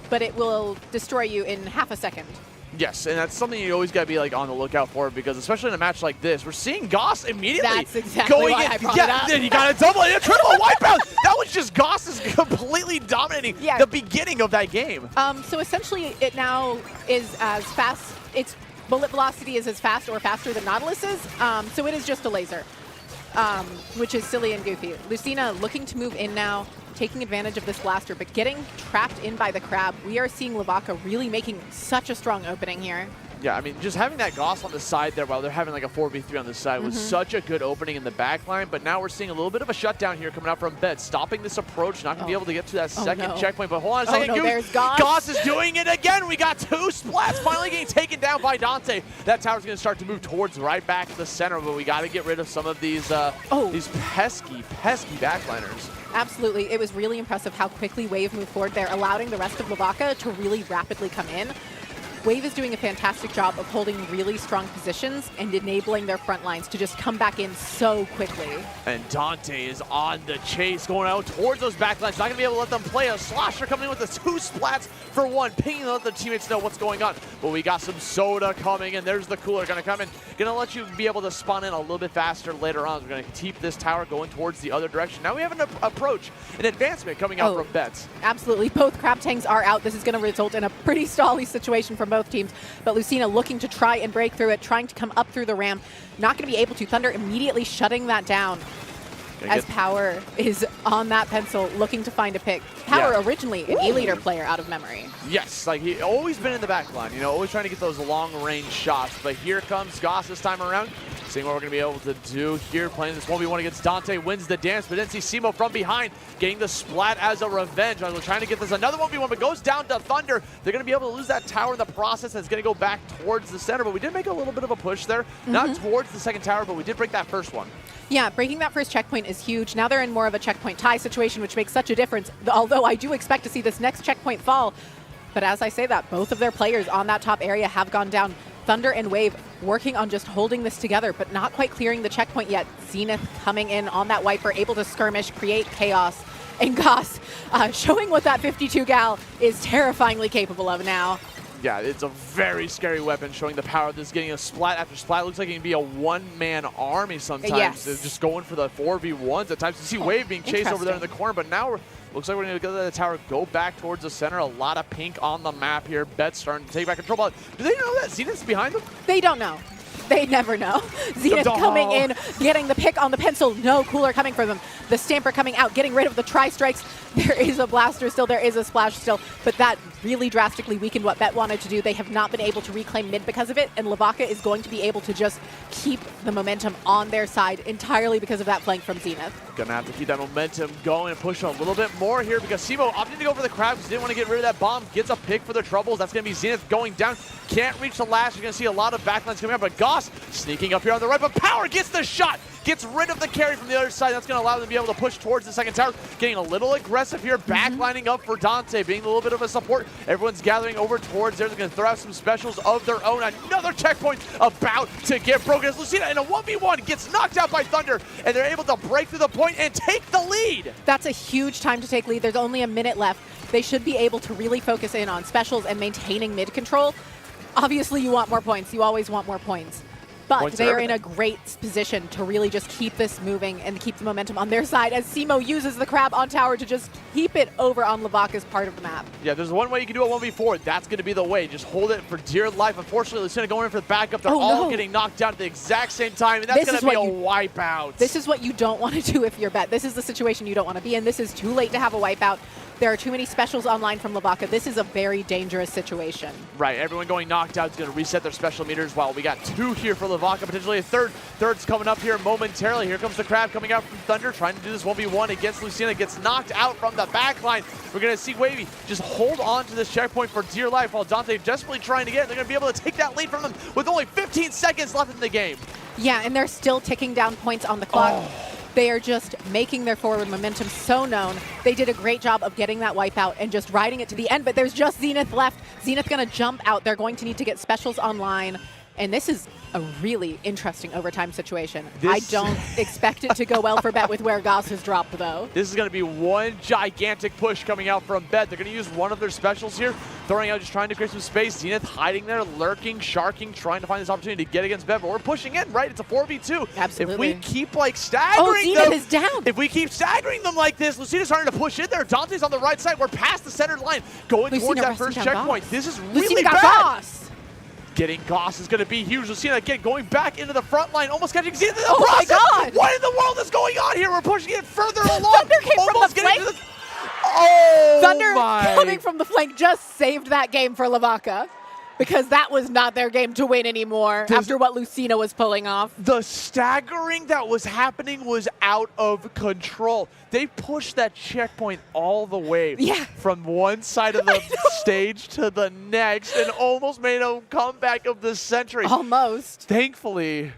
but it will destroy you in half a second. Yes, and that's something you always got to be on the lookout for because especially in a match like this, we're seeing Goss immediately That's exactly going why in. I brought it up. He got a double and a triple wipeout. That was just Goss is completely dominating the beginning of that game. So essentially, it now is as fast. Its bullet velocity is as fast or faster than Nautilus's. So it is just a laser, which is silly and goofy. Lucina looking to move in now, taking advantage of this blaster, but getting trapped in by the crab. We are seeing Vaca really making such a strong opening here. Yeah, I mean, just having that Goss on the side there while they're having a 4v3 on the side was such a good opening in the back line, but now we're seeing a little bit of a shutdown here coming out from Bet, stopping this approach, not going to be able to get to that second checkpoint, but hold on a second. There's Goss. Goss is doing it again. We got 2 splats finally getting taken down by Dante. That tower's going to start to move towards right back to the center, but we got to get rid of some of these pesky backliners. Absolutely. It was really impressive how quickly Wave moved forward there, allowing the rest of Vaca to really rapidly come in. Wave is doing a fantastic job of holding really strong positions and enabling their front lines to just come back in so quickly. And Dante is on the chase, going out towards those backlines. Not going to be able to let them play. A Slosher coming in with the 2 splats for 1, pinging to let the teammates know what's going on. But we got some soda coming in. There's the cooler going to come in. Going to let you be able to spawn in a little bit faster later on. We're going to keep this tower going towards the other direction. Now we have an approach, an advancement coming out from Bets. Absolutely. Both crab tanks are out. This is going to result in a pretty stally situation for both teams. But Lucina looking to try and break through it, trying to come up through the ramp. Not going to be able to. Thunder immediately shutting that down as Power is on that pencil looking to find a pick. Power originally an E-Leader player out of memory. Yes, he always been in the back line, always trying to get those long-range shots. But here comes Goss this time around. Seeing what we're going to be able to do here, playing this 1v1 against Dante, wins the dance, but then see Simo from behind, getting the splat as a revenge. We're trying to get this another 1v1, but goes down to Thunder. They're going to be able to lose that tower in the process, and it's going to go back towards the center, but we did make a little bit of a push there. Not towards the second tower, but we did break that first one. Yeah, breaking that first checkpoint is huge. Now they're in more of a checkpoint tie situation, which makes such a difference, although I do expect to see this next checkpoint fall. But as I say that, both of their players on that top area have gone down. Thunder and Wave working on just holding this together, but not quite clearing the checkpoint yet. Zenith coming in on that wiper, able to skirmish, create chaos. And Goss showing what that 52 Gal is terrifyingly capable of now. Yeah, it's a very scary weapon, showing the power of this, getting a splat after splat. Looks like it can be a one-man army sometimes. Yes. Just going for the 4v1s at times. You see Wave being chased over there in the corner, but now looks like we're going to go to the tower, go back towards the center. A lot of pink on the map here. Bet's starting to take back control. But do they know that Zenith's behind them? They don't know. They never know. Zenith coming in, getting the pick on the pencil. No cooler coming for them. The Stamper coming out, getting rid of the Tri-Strikes. There is a Blaster still. There is a Splash still. But that really drastically weakened what Bet wanted to do. They have not been able to reclaim mid because of it. And Vaca is going to be able to just keep the momentum on their side entirely because of that flank from Zenith. Gonna have to keep that momentum going and push a little bit more here because Simo opted to go for the crab because he didn't want to get rid of that bomb. Gets a pick for the troubles. That's going to be Zenith going down. Can't reach the last. You're going to see a lot of backlines coming up. But Goss sneaking up here on the right. But Power gets the shot. Gets rid of the carry from the other side. That's going to allow them to be able to push towards the second tower. Getting a little aggressive here. Backlining up for Dante. Being a little bit of a support. Everyone's gathering over towards there. They're going to throw out some specials of their own. Another checkpoint about to get broken. As Lucina in a 1v1 gets knocked out by Thunder. And they're able to break through the point and take the lead. That's a huge time to take lead. There's only a minute left. They should be able to really focus in on specials and maintaining mid control. Obviously, you want more points. You always want more points. But they are in a great position to really just keep this moving and keep the momentum on their side as Simo uses the crab on tower to just keep it over on Vaca's part of the map. Yeah, there's one way you can do a 1v4. That's going to be the way. Just hold it for dear life. Unfortunately, Lucina going in for the backup. They're all getting knocked down at the exact same time, and that's going to be a wipeout. This is what you don't want to do if you're Bet. This is the situation you don't want to be in. This is too late to have a wipeout. There are too many specials online from Vaca. This is a very dangerous situation. Right, everyone going knocked out is going to reset their special meters while we got 2 here for Vaca, potentially a third. Third's coming up here momentarily. Here comes the crab coming out from Thunder, trying to do this 1v1 against Lucina. Gets knocked out from the back line. We're going to see Wavy just hold on to this checkpoint for dear life while Dante desperately trying to get it. They're going to be able to take that lead from them with only 15 seconds left in the game. Yeah, and they're still ticking down points on the clock. They are just making their forward momentum so known. They did a great job of getting that wipeout and just riding it to the end, but there's just Zenith left. Zenith going to jump out. They're going to need to get specials online. And this is a really interesting overtime situation. I don't expect it to go well for Bet with where Goss has dropped, though. This is going to be one gigantic push coming out from Bet. They're going to use one of their specials here, throwing out, just trying to create some space. Zenith hiding there, lurking, sharking, trying to find this opportunity to get against Bet, but we're pushing in, right? It's a 4v2. Absolutely. If we keep, like, staggering Zenith them, is down. If we keep staggering them like this, Lucina's starting to push in there. Dante's on the right side. We're past the centered line, going towards that first checkpoint. This is really bad. Goss. Getting Goss is going to be huge. Lucina again going back into the front line, almost catching Zenith in the Oh process. my God! What in the world is going on here? We're pushing it further along. Thunder came from almost the getting flank. to the... Oh Thunder my. coming from the flank just saved that game for Vaca because that was not their game to win anymore after what Lucina was pulling off. The staggering that was happening was out of control. They pushed that checkpoint all the way from one side of the stage to the next and almost made a comeback of the century. Almost. Thankfully,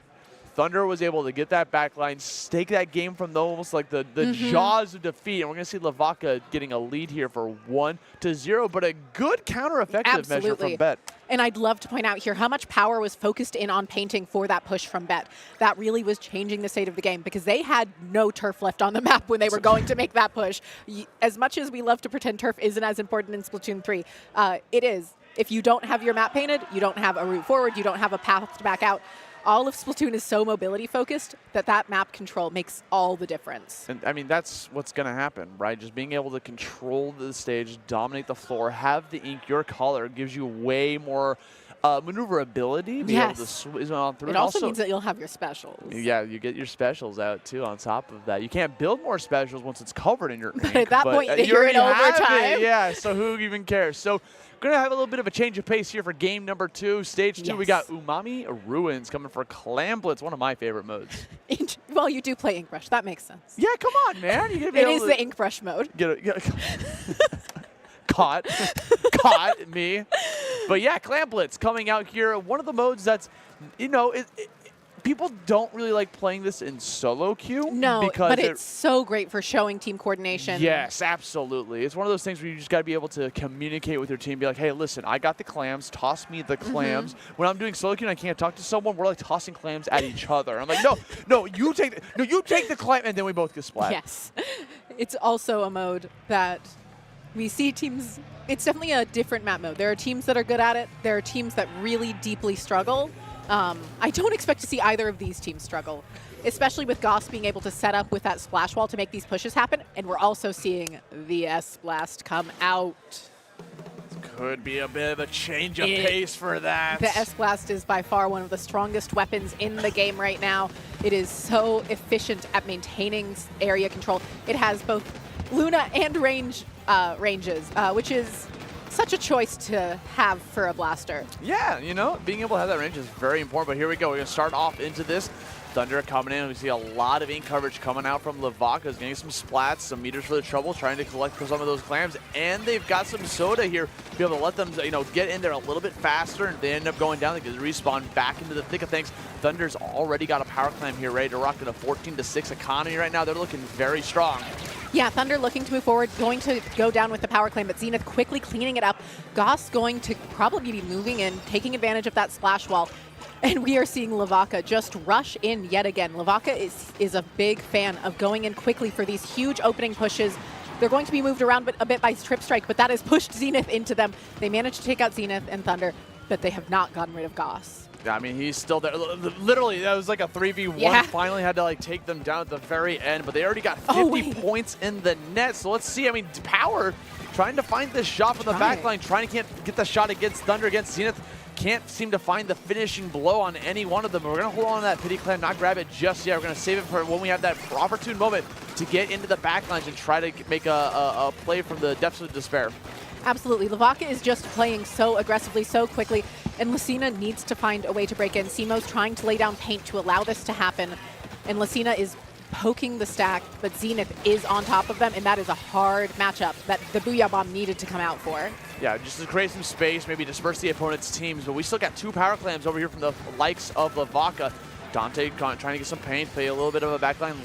Thunder was able to get that backline, stake that game from almost like the jaws of defeat. And we're going to see Vaca getting a lead here for 1-0, but a good counter-effective measure from Bet. And I'd love to point out here how much power was focused in on painting for that push from Bet. That really was changing the state of the game because they had no turf left on the map when they were going to make that push. As much as we love to pretend turf isn't as important in Splatoon 3, it is. If you don't have your map painted, you don't have a route forward, you don't have a path to back out. All of Splatoon is so mobility focused that map control makes all the difference. And I mean, that's what's going to happen, right? Just being able to control the stage, dominate the floor, have the ink your color gives you way more maneuverability. Be able to swim on through. It also means that you'll have your specials. Yeah, you get your specials out too on top of that. You can't build more specials once it's covered in your ink. But at that point, you're in overtime. Yeah, so who even cares? So we're going to have a little bit of a change of pace here for game number 2. Stage 2, we got Umami Ruins coming for Clamblitz, one of my favorite modes. Well, you do play Ink Brush. That makes sense. Yeah, come on, man. You it is the Ink Brush mode. Caught me. But yeah, Clamblitz coming out here. One of the modes that's, you know, people don't really like playing this in solo queue. No, because but it's so great for showing team coordination. Yes, absolutely. It's one of those things where you just got to be able to communicate with your team. Be like, hey, listen, I got the clams. Toss me the clams. When I'm doing solo queue and I can't talk to someone, we're like tossing clams at each other. I'm like, no, you take the clam, and then we both get splat. Yes. It's also a mode that We see teams, it's definitely a different map mode. There are teams that are good at it. There are teams that really deeply struggle. I don't expect to see either of these teams struggle, especially with Goss being able to set up with that splash wall to make these pushes happen. And we're also seeing the S-Blast come out. Could be a bit of a change of pace for that. The S-Blast is by far one of the strongest weapons in the game right now. It is so efficient at maintaining area control. It has both Luna and ranges, which is such a choice to have for a blaster. Yeah, you know, being able to have that range is very important. But here we go. We're going to start off into this. Thunder coming in. We see a lot of ink coverage coming out from LeVaca. Getting some splats, some meters for the trouble, trying to collect some of those clams. And they've got some soda here to be able to let them, you know, get in there a little bit faster. And they end up going down. They can respawn back into the thick of things. Thunder's already got a power clam here ready to rock at a 14-6 economy right now. They're looking very strong. Yeah, Thunder looking to move forward, going to go down with the power claim, but Zenith quickly cleaning it up. Goss going to probably be moving in, taking advantage of that splash wall. And we are seeing LeVaca just rush in yet again. LeVaca is a big fan of going in quickly for these huge opening pushes. They're going to be moved around a bit by Trip Strike, but that has pushed Zenith into them. They managed to take out Zenith and Thunder, but they have not gotten rid of Goss. Yeah, I mean, he's still there. Literally, that was like a 3v1. Yeah. Finally had to like take them down at the very end, but they already got 50 points in the net. So let's see. I mean, Power trying to find this shot from the backline, trying to get the shot against Thunder, against Zenith. Can't seem to find the finishing blow on any one of them. We're going to hold on to that pity clam, not grab it just yet. We're going to save it for when we have that opportune moment to get into the backlines and try to make a play from the depths of despair. Absolutely. LeVaca is just playing so aggressively, so quickly, and Lucina needs to find a way to break in. Simo's trying to lay down paint to allow this to happen, and Lucina is poking the stack, but Zenith is on top of them, and that is a hard matchup that the Booyah Bomb needed to come out for. Yeah, just to create some space, maybe disperse the opponent's teams, but we still got 2 power clams over here from the likes of LeVaca. Dante trying to get some paint, play a little bit of a backline,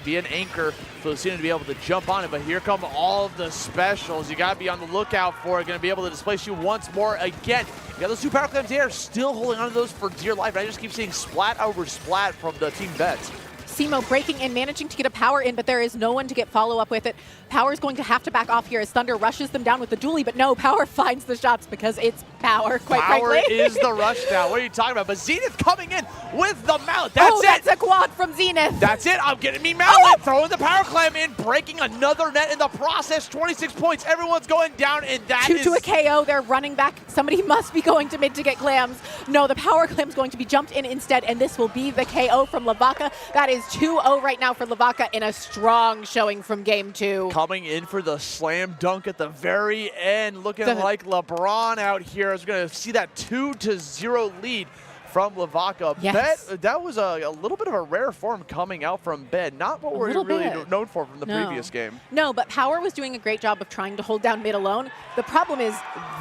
be an anchor for Lucina to be able to jump on it. But here come all of the specials. You got to be on the lookout for it. Going to be able to displace you once more again. You got those 2 power clams there, still holding on to those for dear life. I just keep seeing splat over splat from the team bets. Simo breaking in, managing to get a power in, but there is no one to get follow-up with it. Power is going to have to back off here as Thunder rushes them down with the dually, but no, Power finds the shots because it's Power, quite frankly. Power is the rush now. What are you talking about? But Zenith coming in with the mount. That's it. That's a quad from Zenith. That's it. I'm getting me mounted. Throwing the power clam in, breaking another net in the process. 26 points. Everyone's going down, and that 2 is... to a KO. They're running back. Somebody must be going to mid to get clams. No, the power clam's going to be jumped in instead, and this will be the KO from LeVaca. That is 2-0 right now for LeVaca in a strong showing from game 2. Coming in for the slam dunk at the very end, looking like LeBron out here. I was going to see that 2-0 lead from LeVaca. Yes. Bet, that was a little bit of a rare form coming out from Bed. Not what we're really known for from the previous game. No, but Power was doing a great job of trying to hold down mid alone. The problem is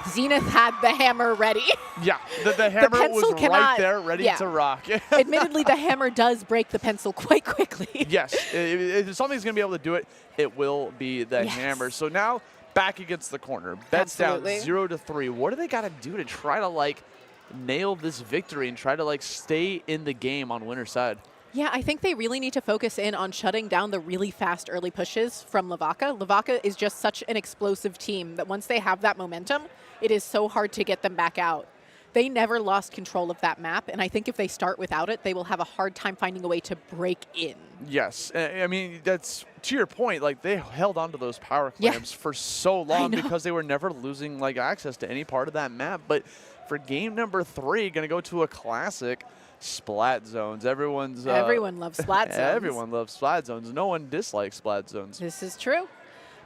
Zenith had the hammer ready. Yeah, the hammer was right there ready to rock. Admittedly, the hammer does break the pencil quite quickly. Yes, if something's going to be able to do it, it will be the hammer. So now back against the corner. Bed's down 0-3. What do they got to do to try to like nail this victory and try to like stay in the game on winner's side? Yeah, I think they really need to focus in on shutting down the really fast early pushes from LeVaca. LeVaca is just such an explosive team that once they have that momentum, it is so hard to get them back out. They never lost control of that map, and I think if they start without it, they will have a hard time finding a way to break in. Yes, I mean, that's to your point, like they held on to those power clams for so long because they were never losing like access to any part of that map. But for game number 3, going to go to a classic, splat zones. Everyone loves splat zones. Everyone loves splat zones. No one dislikes splat zones. This is true.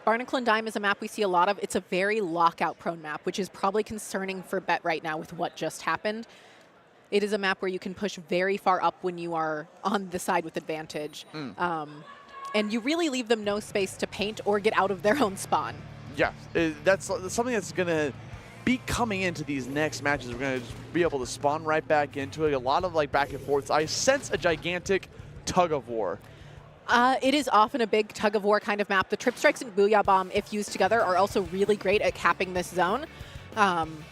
Barnacle and Dime is a map we see a lot of. It's a very lockout-prone map, which is probably concerning for Bet right now with what just happened. It is a map where you can push very far up when you are on the side with advantage. And you really leave them no space to paint or get out of their own spawn. Yeah, that's something that's going to be coming into these next matches. We're going to be able to spawn right back into it. A lot of like back and forths. I sense a gigantic tug of war. It is often a big tug of war kind of map. The Trip Strikes and Booyah Bomb, if used together, are also really great at capping this zone.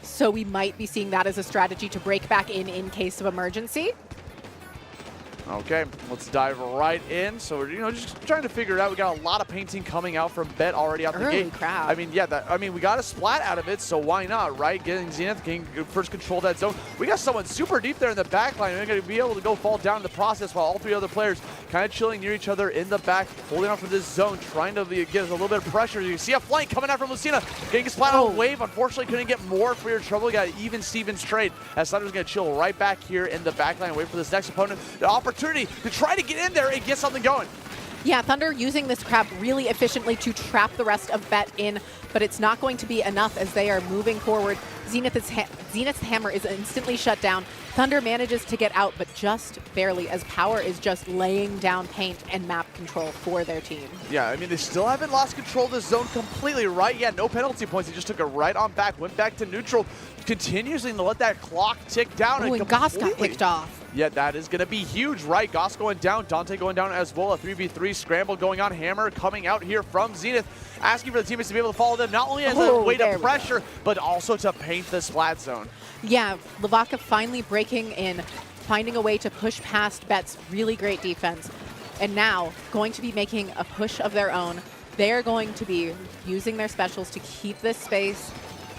So we might be seeing that as a strategy to break back in case of emergency. Okay, let's dive right in. So we're just trying to figure it out. We got a lot of painting coming out from Bet already out the Early gate. crowd. I mean, yeah, we got a splat out of it, so why not, right? Getting Zenith can first control that zone. We got someone super deep there in the back line. We're going to be able to go fall down in the process while all three other players kind of chilling near each other in the back, holding on for this zone, trying to get a little bit of pressure. You see a flank coming out from Lucina, getting a splat on Wave. Unfortunately, couldn't get more for your trouble. We got even Stevens trade as Thunder's going to chill right back here in the back line, wait for this next opponent. The opportunity to try to get in there and get something going. Yeah, Thunder using this crab really efficiently to trap the rest of Bet in, but it's not going to be enough as they are moving forward. Zenith's hammer is instantly shut down. Thunder manages to get out, but just barely, as Power is just laying down paint and map control for their team. Yeah, I mean, they still haven't lost control of this zone completely, right? Yeah, no penalty points. He just took it right on back, went back to neutral, continuously to let that clock tick down. Oh, and Goss got picked off. Yeah, that is going to be huge, right? Goss going down, Dante going down as well. A 3v3 scramble going on. Hammer coming out here from Zenith, asking for the teammates to be able to follow them, not only as a way to pressure, but also to paint the splat zone. Yeah, LeVaca finally breaking in, finding a way to push past Bet's really great defense, and now going to be making a push of their own. They're going to be using their specials to keep this space.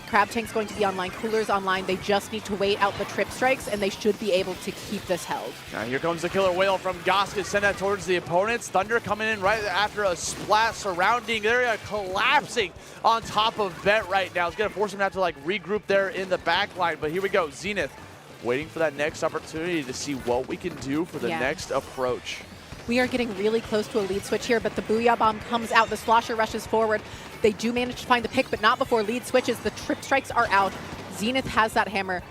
Crab Tank's going to be online, Cooler's online. They just need to wait out the trip strikes, and they should be able to keep this held. Now here comes the killer whale from Goss to send that towards the opponents. Thunder coming in right after a splat surrounding area, collapsing on top of Bet right now. It's going to force him to have to regroup there in the back line. But here we go, Zenith waiting for that next opportunity to see what we can do for the next approach. We are getting really close to a lead switch here, but the Booyah Bomb comes out. The Slosher rushes forward. They do manage to find the pick, but not before lead switches. The trip strikes are out. Zenith has that hammer,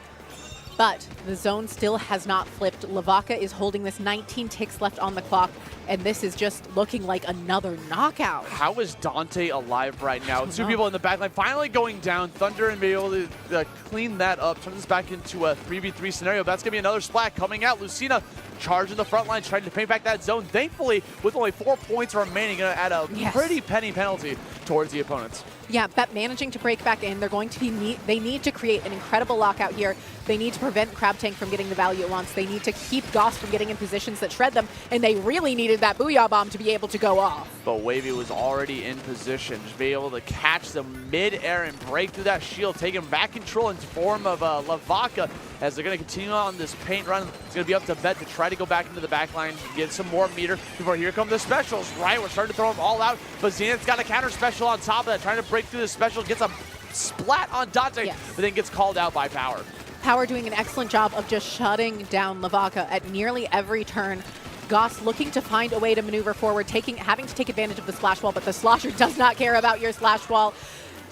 but the zone still has not flipped. LeVaca is holding this 19 ticks left on the clock, and this is just looking like another knockout. How is Dante alive right now? Two people in the back line finally going down. Thunder and be able to clean that up, turn this back into a 3v3 scenario. That's going to be another splat coming out. Lucina charging the front line, trying to paint back that zone. Thankfully, with only 4 points remaining, going to add a pretty penny penalty towards the opponents. Yeah, Bet managing to break back in. They're going to be they need to create an incredible lockout here. They need to prevent Crab Tank from getting the value it wants. They need to keep Goss from getting in positions that shred them, and they really needed that Booyah Bomb to be able to go off. But Wavy was already in position, just be able to catch them mid-air and break through that shield, taking back control in form of LeVaca as they're going to continue on this paint run. It's going to be up to Bet to try to go back into the back line, get some more meter before here come the specials, right? We're starting to throw them all out, but Zenith's got a counter special on top of that, trying to break through the special, gets a splat on Dante, but then gets called out by Power. Power doing an excellent job of just shutting down LeVaca at nearly every turn. Goss looking to find a way to maneuver forward, having to take advantage of the splash wall, but the Slosher does not care about your splash wall.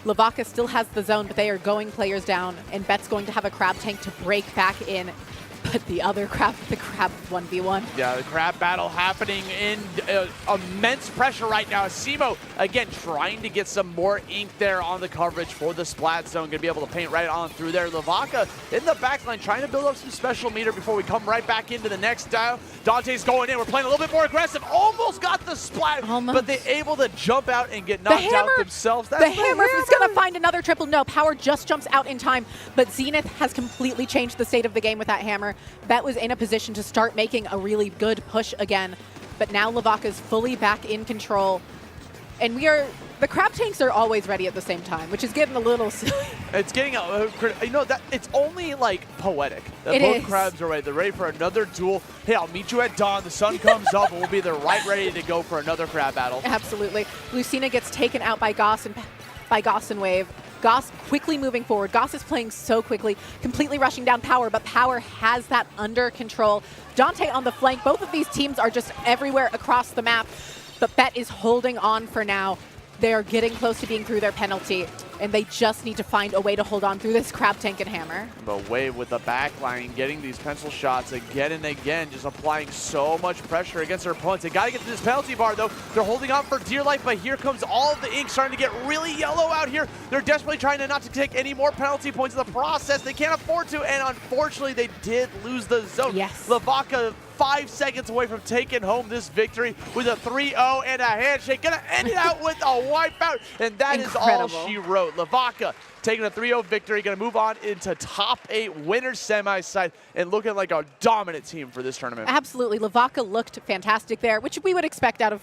LeVaca still has the zone, but they are going players down, and Bet's going to have a Crab Tank to break back in. But the other crab, the crab 1v1. Yeah, the crab battle happening in immense pressure right now. Simo, again, trying to get some more ink there on the coverage for the splat zone. Going to be able to paint right on through there. LeVaca in the backline trying to build up some special meter before we come right back into the next dial. Dante's going in. We're playing a little bit more aggressive. Almost got the splat, but they're able to jump out and get knocked out themselves. That's the hammer is going to find another triple. No, Power just jumps out in time, but Zenith has completely changed the state of the game with that hammer. Bet was in a position to start making a really good push again, but now LeVaca's fully back in control, and the Crab Tanks are always ready at the same time, which is getting a little silly. It's getting it's only poetic that both crabs are ready. They're ready for another duel. Hey, I'll meet you at dawn. The sun comes up, and we'll be there right ready to go for another crab battle. Absolutely. Lucina gets taken out by Goss and Wave. Goss quickly moving forward. Goss is playing so quickly, completely rushing down Power, but Power has that under control. Dante on the flank. Both of these teams are just everywhere across the map, but Bet is holding on for now. They are getting close to being through their penalty, and they just need to find a way to hold on through this Crab Tank and hammer. But Wave with the back line, getting these pencil shots again and again, just applying so much pressure against their opponents. They got to get to this penalty bar, though. They're holding on for dear life, but here comes all of the ink starting to get really yellow out here. They're desperately trying not to take any more penalty points in the process. They can't afford to, and unfortunately, they did lose the zone. Yes. LeVaca 5 seconds away from taking home this victory with a 3-0 and a handshake. Gonna end it out with a wipeout, and that is all she wrote. LeVaca taking a 3-0 victory, gonna move on into top 8 winners semi side and looking like a dominant team for this tournament. Absolutely, LeVaca looked fantastic there, which we would expect out of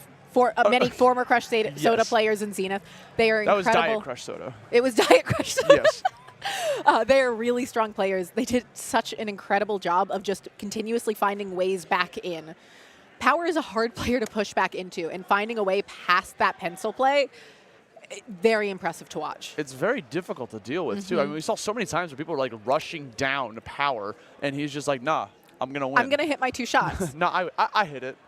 many former Crush Soda players in Zenith. They are incredible. That was Diet Crush Soda. It was Diet Crush Soda. Yes. They are really strong players. They did such an incredible job of just continuously finding ways back in. Power is a hard player to push back into, and finding a way past that pencil play, very impressive to watch. It's very difficult to deal with, too. I mean, we saw so many times where people were like rushing down to Power, and he's just like, nah, I'm going to win. I'm going to hit my 2 shots. No, I hit it.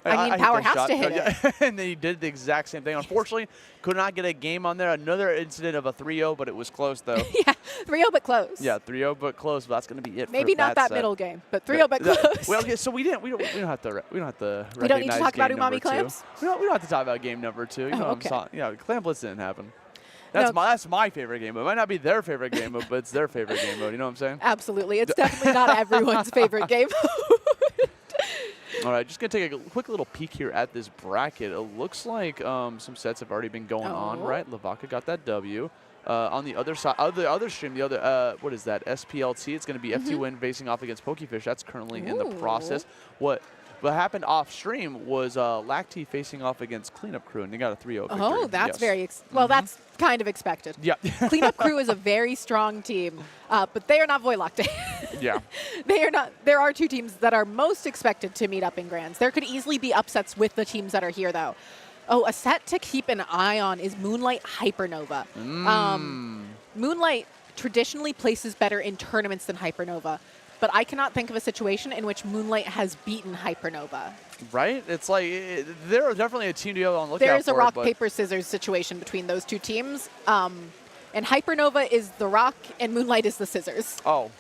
I mean, Power has to hit it. And then he did the exact same thing. Unfortunately, could not get a game on there. Another incident of a 3-0, but it was close, though. Yeah, 3-0, but close. Yeah, 3-0, but close. But that's going to be it. Maybe for not that set. middle game, but 3-0, but close. Well, okay, so we don't have to. We don't need to talk about Umami Clams. We don't have to talk about game number 2. You know okay. what I'm saying? Yeah, Clam Blitz didn't happen. That's my favorite game mode. It might not be their favorite game mode, but it's their favorite game mode. You know what I'm saying? Absolutely. It's definitely not everyone's favorite game mode. All right, just going to take a quick little peek here at this bracket. It looks like some sets have already been going on, right? LeVaca got that W. On the other side, the other stream, what is that? SPLT. It's going to be FTWin facing off against PokeFish. That's currently in the process. What happened off stream was Lactee facing off against Cleanup Crew, and they got a 3-0 victory. Oh, that's very well. That's kind of expected. Yeah. Cleanup Crew is a very strong team, but they are not Voiē Lactee. Yeah. They are not. There are 2 teams that are most expected to meet up in Grands. There could easily be upsets with the teams that are here, though. Oh, a set to keep an eye on is Moonlight Hypernova. Moonlight traditionally places better in tournaments than Hypernova, but I cannot think of a situation in which Moonlight has beaten Hypernova. Right? It's like, they're definitely a team to be on the lookout for. There's a rock, paper, scissors situation between those 2 teams. And Hypernova is the rock, and Moonlight is the scissors. Oh,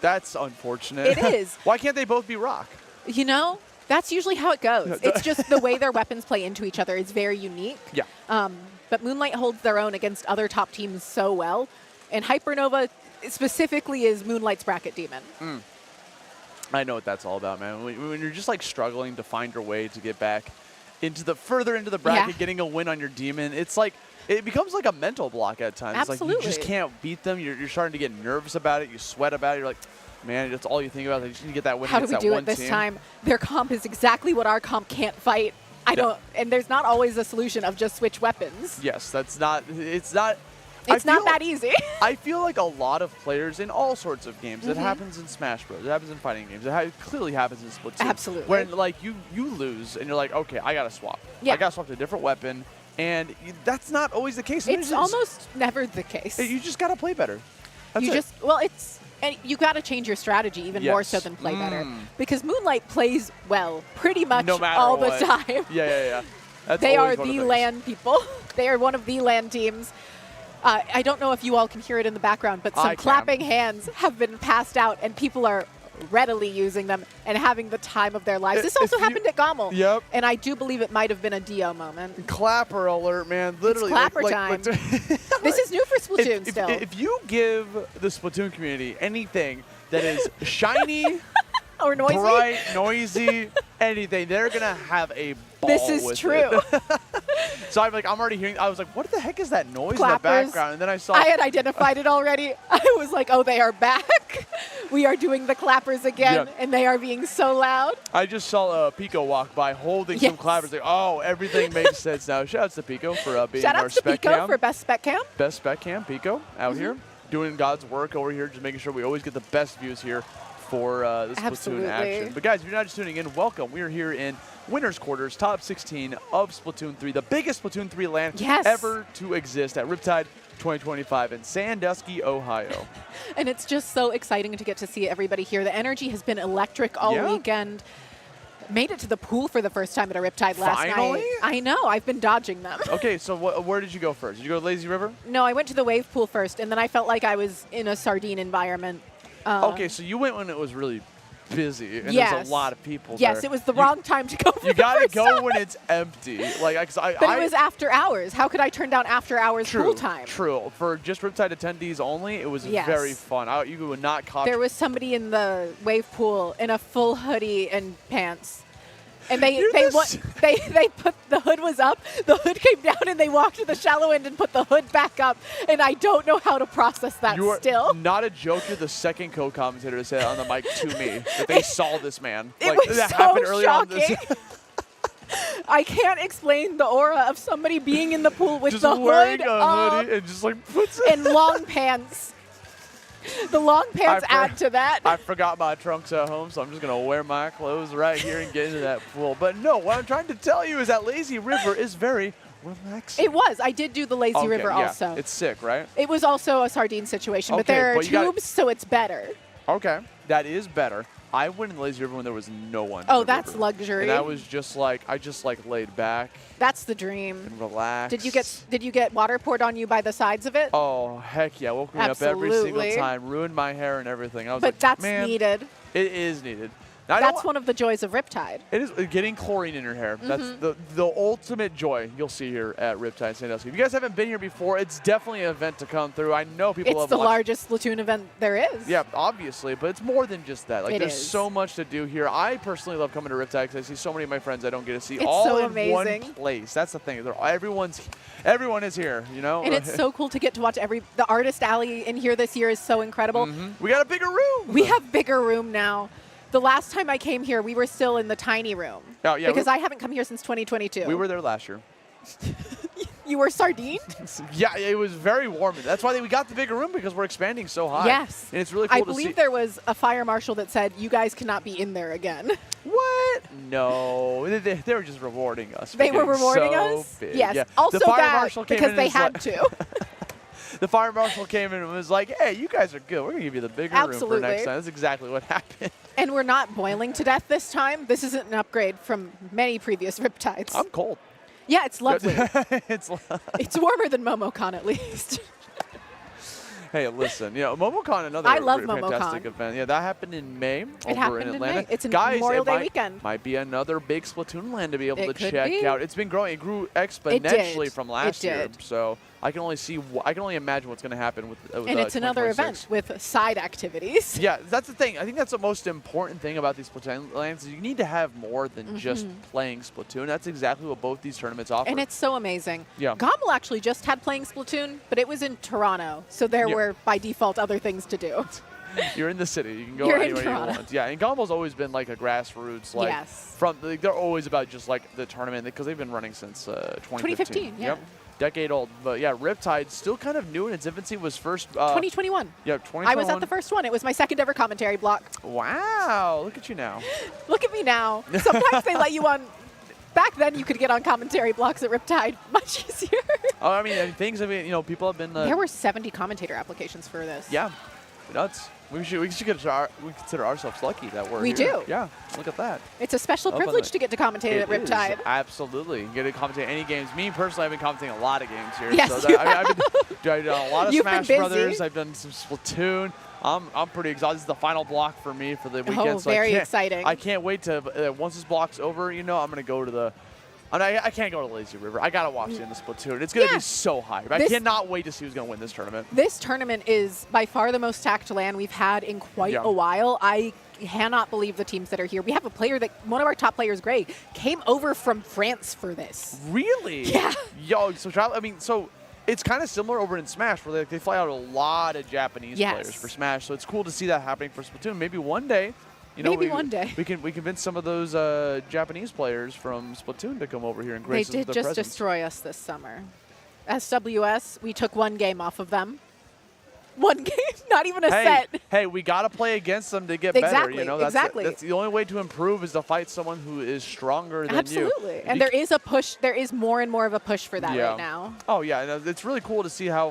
that's unfortunate. It is. Why can't they both be rock? You know, that's usually how it goes. It's just the way their weapons play into each other is very unique. Yeah. But Moonlight holds their own against other top teams so well. And Hypernova specifically is Moonlight's bracket demon. I know what that's all about, man. When you're just like struggling to find your way to get back further into the bracket, getting a win on your demon, it's like, it becomes like a mental block at times. Absolutely. It's like you just can't beat them. You're starting to get nervous about it. You sweat about it. You're like, man, that's all you think about. You just need to get that win How do against we that do one it this team. time? Their comp is exactly what our comp can't fight. And there's not always a solution of just switch weapons. Yes, it's not that easy. I feel like a lot of players in all sorts of games, it happens in Smash Bros, it happens in fighting games, it clearly happens in Splatoon. Absolutely. When like you lose and you're like, okay, I gotta swap. Yeah. I gotta swap to a different weapon, and that's not always the case. It's almost never the case. You just gotta play better. That's it. And you got to change your strategy even more so than play better. Because Moonlight plays well pretty much all the time. Yeah. They are the LAN people. They are one of the LAN teams. I don't know if you all can hear it in the background, but some clapping hands have been passed out, and people are readily using them and having the time of their lives. This also happened at Gommel. Yep. And I do believe it might have been a Dio moment. Clapper alert, man. Literally. It's clapper time. This is new for Splatoon still. If you give the Splatoon community anything that is shiny, or noisy, bright, noisy, anything, they're going to have a ball This is with true. it. So I'm already hearing, I was like, what the heck is that noise Clappers. in the background? And then I saw. I had identified it already. I was like, oh, they are back. We are doing the clappers again, and they are being so loud. I just saw Pico walk by holding some clappers. Like, oh, everything makes sense now. Shout-outs to Pico for being our spec cam. Shout-outs to Pico for best spec cam. Best spec cam, Pico, out here. Doing God's work over here, just making sure we always get the best views here for this Splatoon action. But guys, if you're not just tuning in, welcome. We are here in Winners Quarters, top 16 of Splatoon 3, the biggest Splatoon 3 LAN ever to exist at Riptide 2025 in Sandusky, Ohio. And it's just so exciting to get to see everybody here. The energy has been electric all weekend. Made it to the pool for the first time at a Riptide last night. I know. I've been dodging them. Okay, so where did you go first? Did you go to Lazy River? No, I went to the wave pool first, and then I felt like I was in a sardine environment. Okay, so you went when it was really busy, and Yes. there's a lot of people Yes, there. it was the wrong time to go for You the gotta first go time. when it's empty. Like, But it was after hours. How could I turn down after hours pool time? True. For just Riptide attendees only, it was Yes. very fun. You would not caught. There was somebody in the wave pool in a full hoodie and pants. And they put the hood was up, the hood came down, and they walked to the shallow end and put the hood back up. And I don't know how to process that You are still. not a joke. You're the second co-commentator to say that on the mic to me that they saw this man. It Like, was that so happened earlier on shocking. this. I can't explain the aura of somebody being in the pool with Just the wearing hood a up hoodie and just like puts it. and long pants. The long pants add to that. I forgot my trunks at home, so I'm just going to wear my clothes right here and get into that pool. But no, what I'm trying to tell you is that Lazy River is very relaxing. It was. I did do the lazy Okay, river yeah. also. It's sick, right? It was also a sardine situation, but Okay, there are but you gotta- tubes, so it's better. Okay, that is better. I went in the Lazy River when there was no one. Oh, in the that's river. luxury. And I was just like, laid back That's the dream. and relaxed. Did you get water poured on you by the sides of it? Oh, heck yeah. Woke me up every single Absolutely. time. Ruined my hair and everything. I was But like, that's man, needed. It is needed. Now, That's one of the joys of Riptide. It is getting chlorine in your hair. That's Mm-hmm. the ultimate joy you'll see here at Riptide Sandusky. If you guys haven't been here before, it's definitely an event to come through. I know people It's have the watched. largest Splatoon event there is. Yeah, obviously, but it's more than just that. Like, It there's is. so much to do here. I personally love coming to Riptide because I see so many of my friends I don't get to see It's all so in amazing. one place. That's the thing. Everyone is here, you know? And it's so cool to get to watch the artist alley in here this year is so incredible. We got a bigger room. We have bigger room now. The last time I came here, we were still in the tiny room. Oh, yeah, Because I haven't come here since 2022. we were there last year. You were sardined? Yeah, it was very warm. That's why we got the bigger room, because we're expanding so high. Yes. And it's really cool I to believe see. there was a fire marshal that said, you guys cannot be in there again. What? No, they were just rewarding us. for They were getting rewarding so us? big. Yes. Yeah. Also the fire that, marshal came because in they and had was to. like, The fire marshal came in and was like, "Hey, you guys are good. We're gonna give you the bigger room for Absolutely. next time." That's exactly what happened. And we're not boiling to death this time. This isn't an upgrade from many previous Riptides. I'm cold. Yeah, it's lovely. It's. It's warmer than MomoCon at least. Hey, listen, MomoCon, another I love fantastic MomoCon. event. Yeah, that happened in May over happened in in Atlanta. May. It's a Guys, Memorial it Day might, weekend. Might be another big Splatoon land to be able It to could check be. out. It's been growing. It grew exponentially from last year. did. So I can only imagine what's going to happen with And it's another 2026. event with side activities. Yeah, that's the thing. I think that's the most important thing about these Splatoon lands. Is you need to have more than just playing Splatoon. That's exactly what both these tournaments offer. And it's so amazing. Yeah. Gommel actually just had playing Splatoon, but it was in Toronto. So there Yeah. were, by default, other things to do. You're in the city. You can go You're in anywhere you Toronto. want. Yeah, and Gommel's always been like a grassroots, like Yes. they're always about just like the tournament because they've been running since 2015. 2015, yeah. Yep. Decade old. But yeah, Riptide still kind of new in its infancy. Was first 2021. Yeah, 2021. I was at the first one. It was my second ever commentary block. Wow, look at you now. Look at me now. Sometimes they let you on. Back then, you could get on commentary blocks at Riptide much easier. Oh, I mean, people have been There were 70 commentator applications for this. yeah, nuts. We should consider ourselves lucky that we're We here. do. Yeah, look at that. It's a special Up on privilege the- to get to commentate at It is, Riptide. absolutely. You get to commentate any games. Me personally, I've been commentating a lot of games here. Yes, so you I've done a lot of You've been Smash busy. Brothers. I've done some Splatoon. I'm pretty exhausted. This is the final block for me for the weekend. Oh, so very exciting. I can't wait to once this block's over. I'm gonna go to the. And I can't go to the Lazy River. I gotta watch the end of Splatoon. It's gonna Yeah. be so hype. I This- cannot wait to see who's gonna win this tournament. This tournament is by far the most stacked LAN we've had in quite Yeah. a while. I cannot believe the teams that are here. We have a player one of our top players, Greg, came over from France for this. Really? Yeah. Yo, so it's kind of similar over in Smash, where they fly out a lot of Japanese Yes. players for Smash. So it's cool to see that happening for Splatoon. Maybe one day, Maybe one day. we convince some of those Japanese players from Splatoon to come over here and They grace us with did their just presence. destroy us this summer. SWS, we took one game off of them. One game, not even a set. Hey, we got to play against them to get better. Exactly, You know, that's exactly. That's the only way to improve is to fight someone who is stronger than you. Absolutely. If And you there is a push, there is more and more of a push for that Yeah. right now. Oh yeah, and it's really cool to see how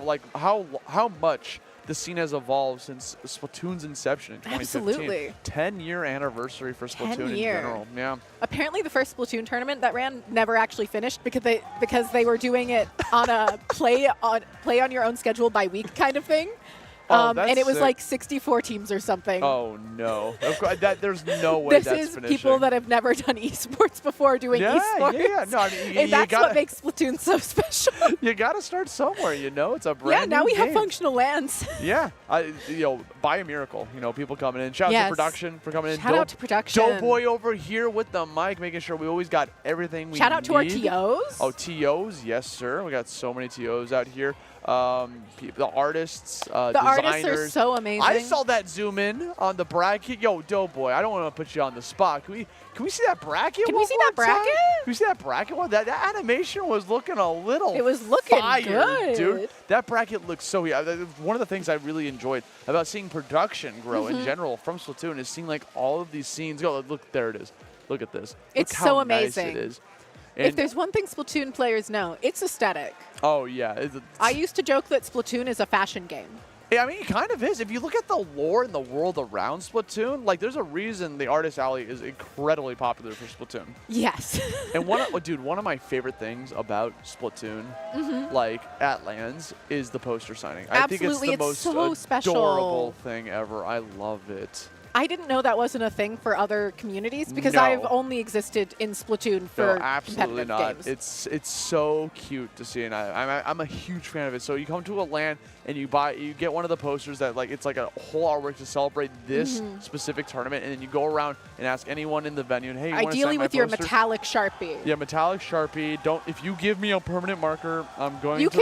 much the scene has evolved since Splatoon's inception in 2015. Absolutely. 10-year anniversary for Splatoon in general. Yeah. Apparently the first Splatoon tournament that ran never actually finished because they were doing it on a play on your own schedule by week kind of thing. Oh, that's and it was sick. like 64 teams or something. Oh no! Of course, there's no way This that's is finishing. people that have never done esports before doing esports. Yeah. No, I mean, And that's what makes Splatoon so special. You gotta start somewhere. It's a brand Yeah, now new we have game. functional lands. Yeah, by a miracle. People coming in. Shout out Yes. to production for coming in. Shout out to production. Doughboy over here with the mic, making sure we always got everything we Shout out to our need. TOs. Oh, TOs, yes, sir. We got so many TOs out here. The artists, the designers. artists are so amazing. I saw that zoom in on the bracket. Yo, Doughboy, I don't want to put you on the spot. Can we see that bracket? Can we one see more that bracket? time? Can we see that bracket one? That animation was looking a little. It was looking fire, good, dude. That bracket looks so. One of the things I really enjoyed about seeing production grow in general from Splatoon is seeing like all of these scenes go. Look, there it is. Look at this. It's Look how so nice amazing. it is. If And- there's one thing Splatoon players know, it's aesthetic. oh yeah, I used to joke that Splatoon is a fashion game. I mean, it kind of is. If you look at the lore and the world around Splatoon, like, there's a reason the Artist Alley is incredibly popular for Splatoon. Yes. And one of my favorite things about Splatoon, like at LANs, is the poster signing. I think it's Absolutely, the it's most so special. adorable thing ever. I love it. I didn't know that wasn't a thing for other communities because No. I've only existed in Splatoon for No, absolutely competitive not. games. It's so cute to see, and I'm a huge fan of it. So you come to a LAN and you get one of the posters that it's like a whole artwork to celebrate this specific tournament, and then you go around and ask anyone in the venue, hey, you wanna Ideally sign my with your poster? metallic Sharpie. Yeah, metallic Sharpie. If you give me a permanent marker, I'm going You to.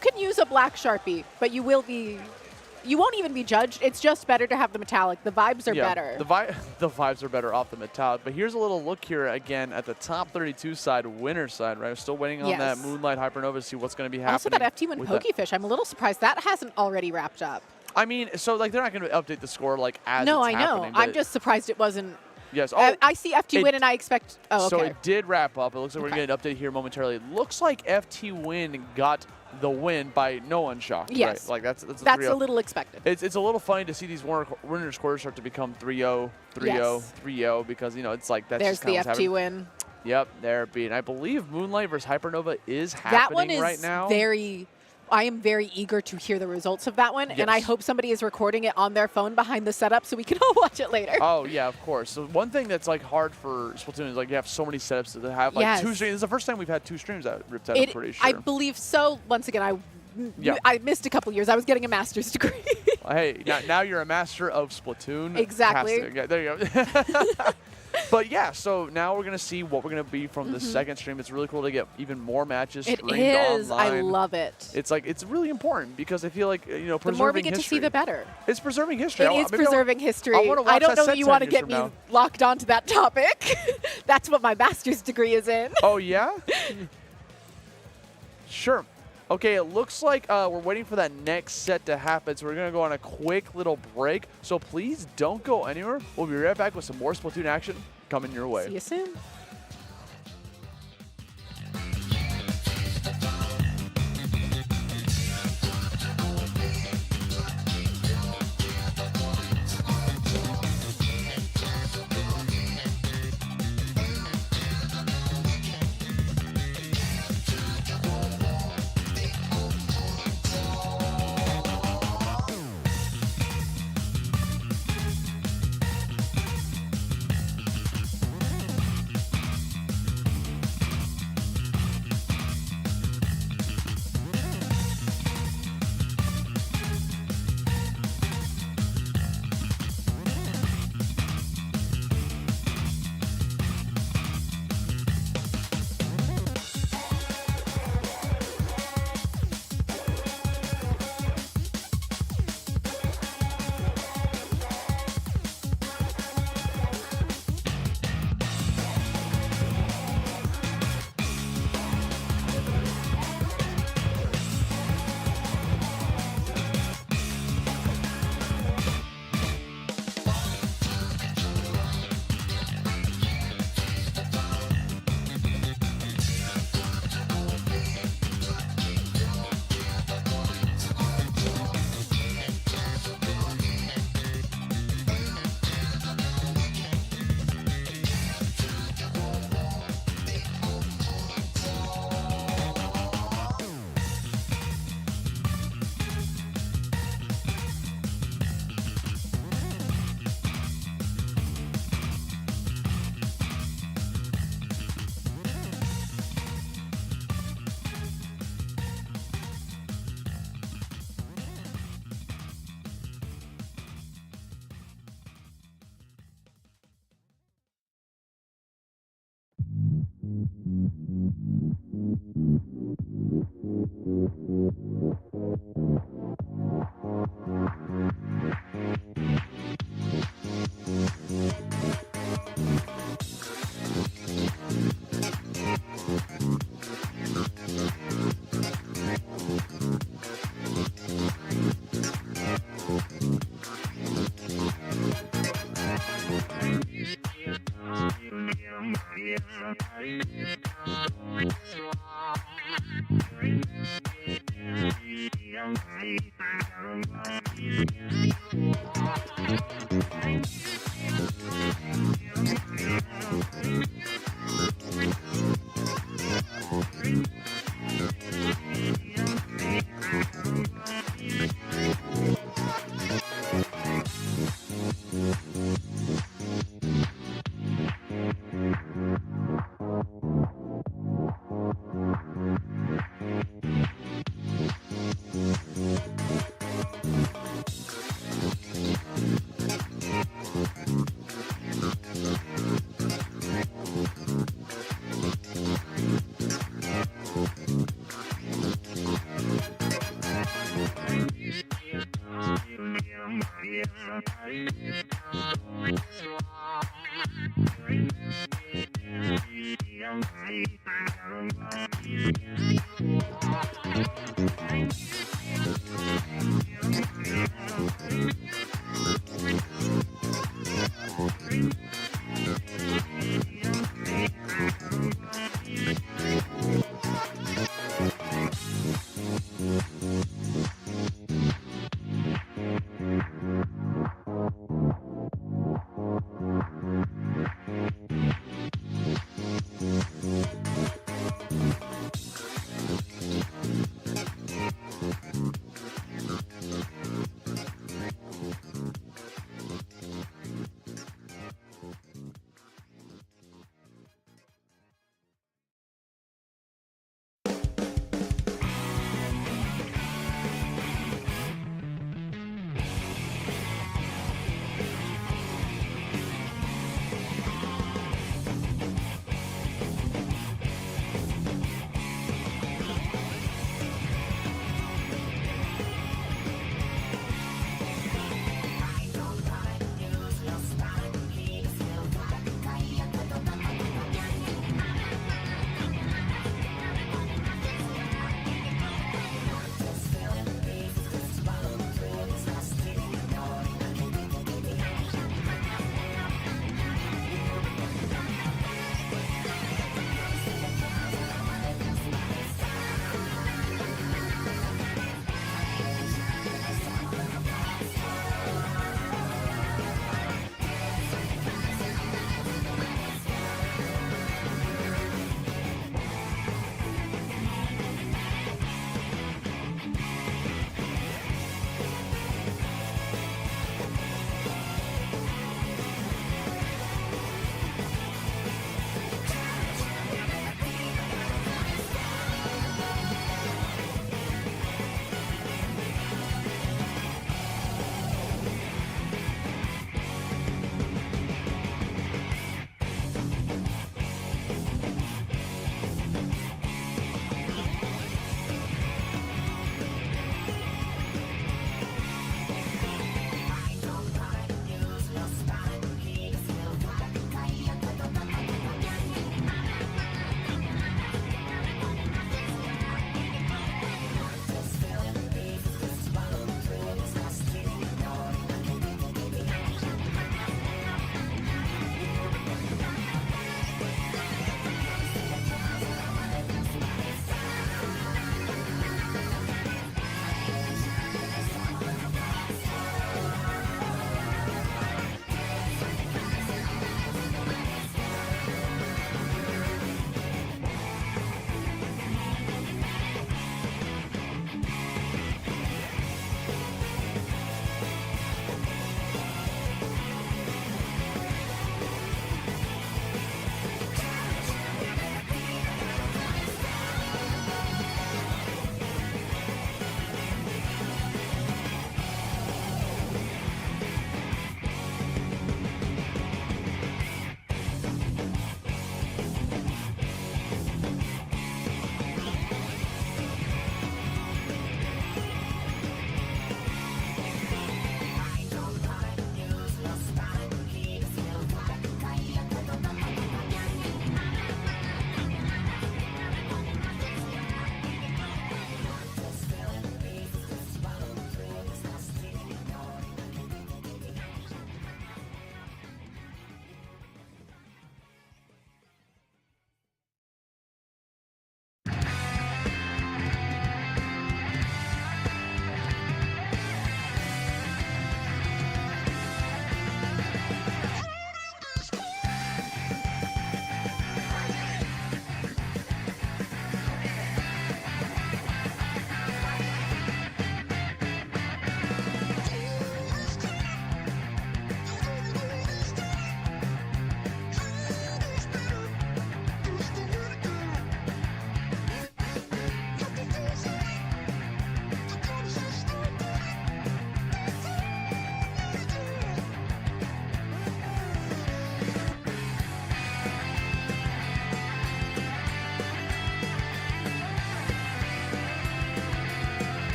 can use a black Sharpie, but you won't even be judged. It's just better to have the metallic. The vibes are better. The vibes are better off the metallic. But here's a little look here again at the top 32 side, winner side, right? We're still waiting on Yes. that Moonlight Hypernova to see what's going to be happening. Also, that FTWin with that. POKEY I'm a little surprised that hasn't already wrapped up. I mean, so they're not going to update the score as No, it's I know. happening, but I'm just surprised it wasn't. yes. Oh, I see FTWin and I expect. Oh, so okay. it did wrap up. It looks like we're Okay. getting an update here momentarily. It looks like FTWin got the win by no one shocked. Yes. Right? Like that's That's 3-0. a little expected. It's a little funny to see these winners quarters start to become 3-0, 3-0, Yes. 3-0 because it's like that's There's just kinda the what's happening. FTWin. Yep, there it be. And I believe Moonlight versus Hypernova is That happening one is right now. I am very eager to hear the results of that one, and I Yes. hope somebody is recording it on their phone behind the setup so we can all watch it later. Oh yeah, of course. So one thing that's hard for Splatoon is you have so many setups to have Yes. 2 streams. This is the first time we've had 2 streams at Riptide. I'm pretty sure. I believe so. Once again, Yeah. I missed a couple years. I was getting a master's degree. Hey, now you're a master of Splatoon. Exactly. Tastic. Yeah, there you go. But yeah, so now we're going to see what we're going to be from the second stream. It's really cool to get even more matches It streamed is. online. I love it. It's really important because I feel like, preserving The more we get history. to see, the better. It's preserving history. It is preserving history. wanna watch I don't that know set that you want to 10 years get me from now. locked onto that topic. That's what my master's degree is in. Oh, yeah? Sure. Okay, it looks like we're waiting for that next set to happen, so we're going to go on a quick little break. So please don't go anywhere. We'll be right back with some more Splatoon action coming your way. See you soon.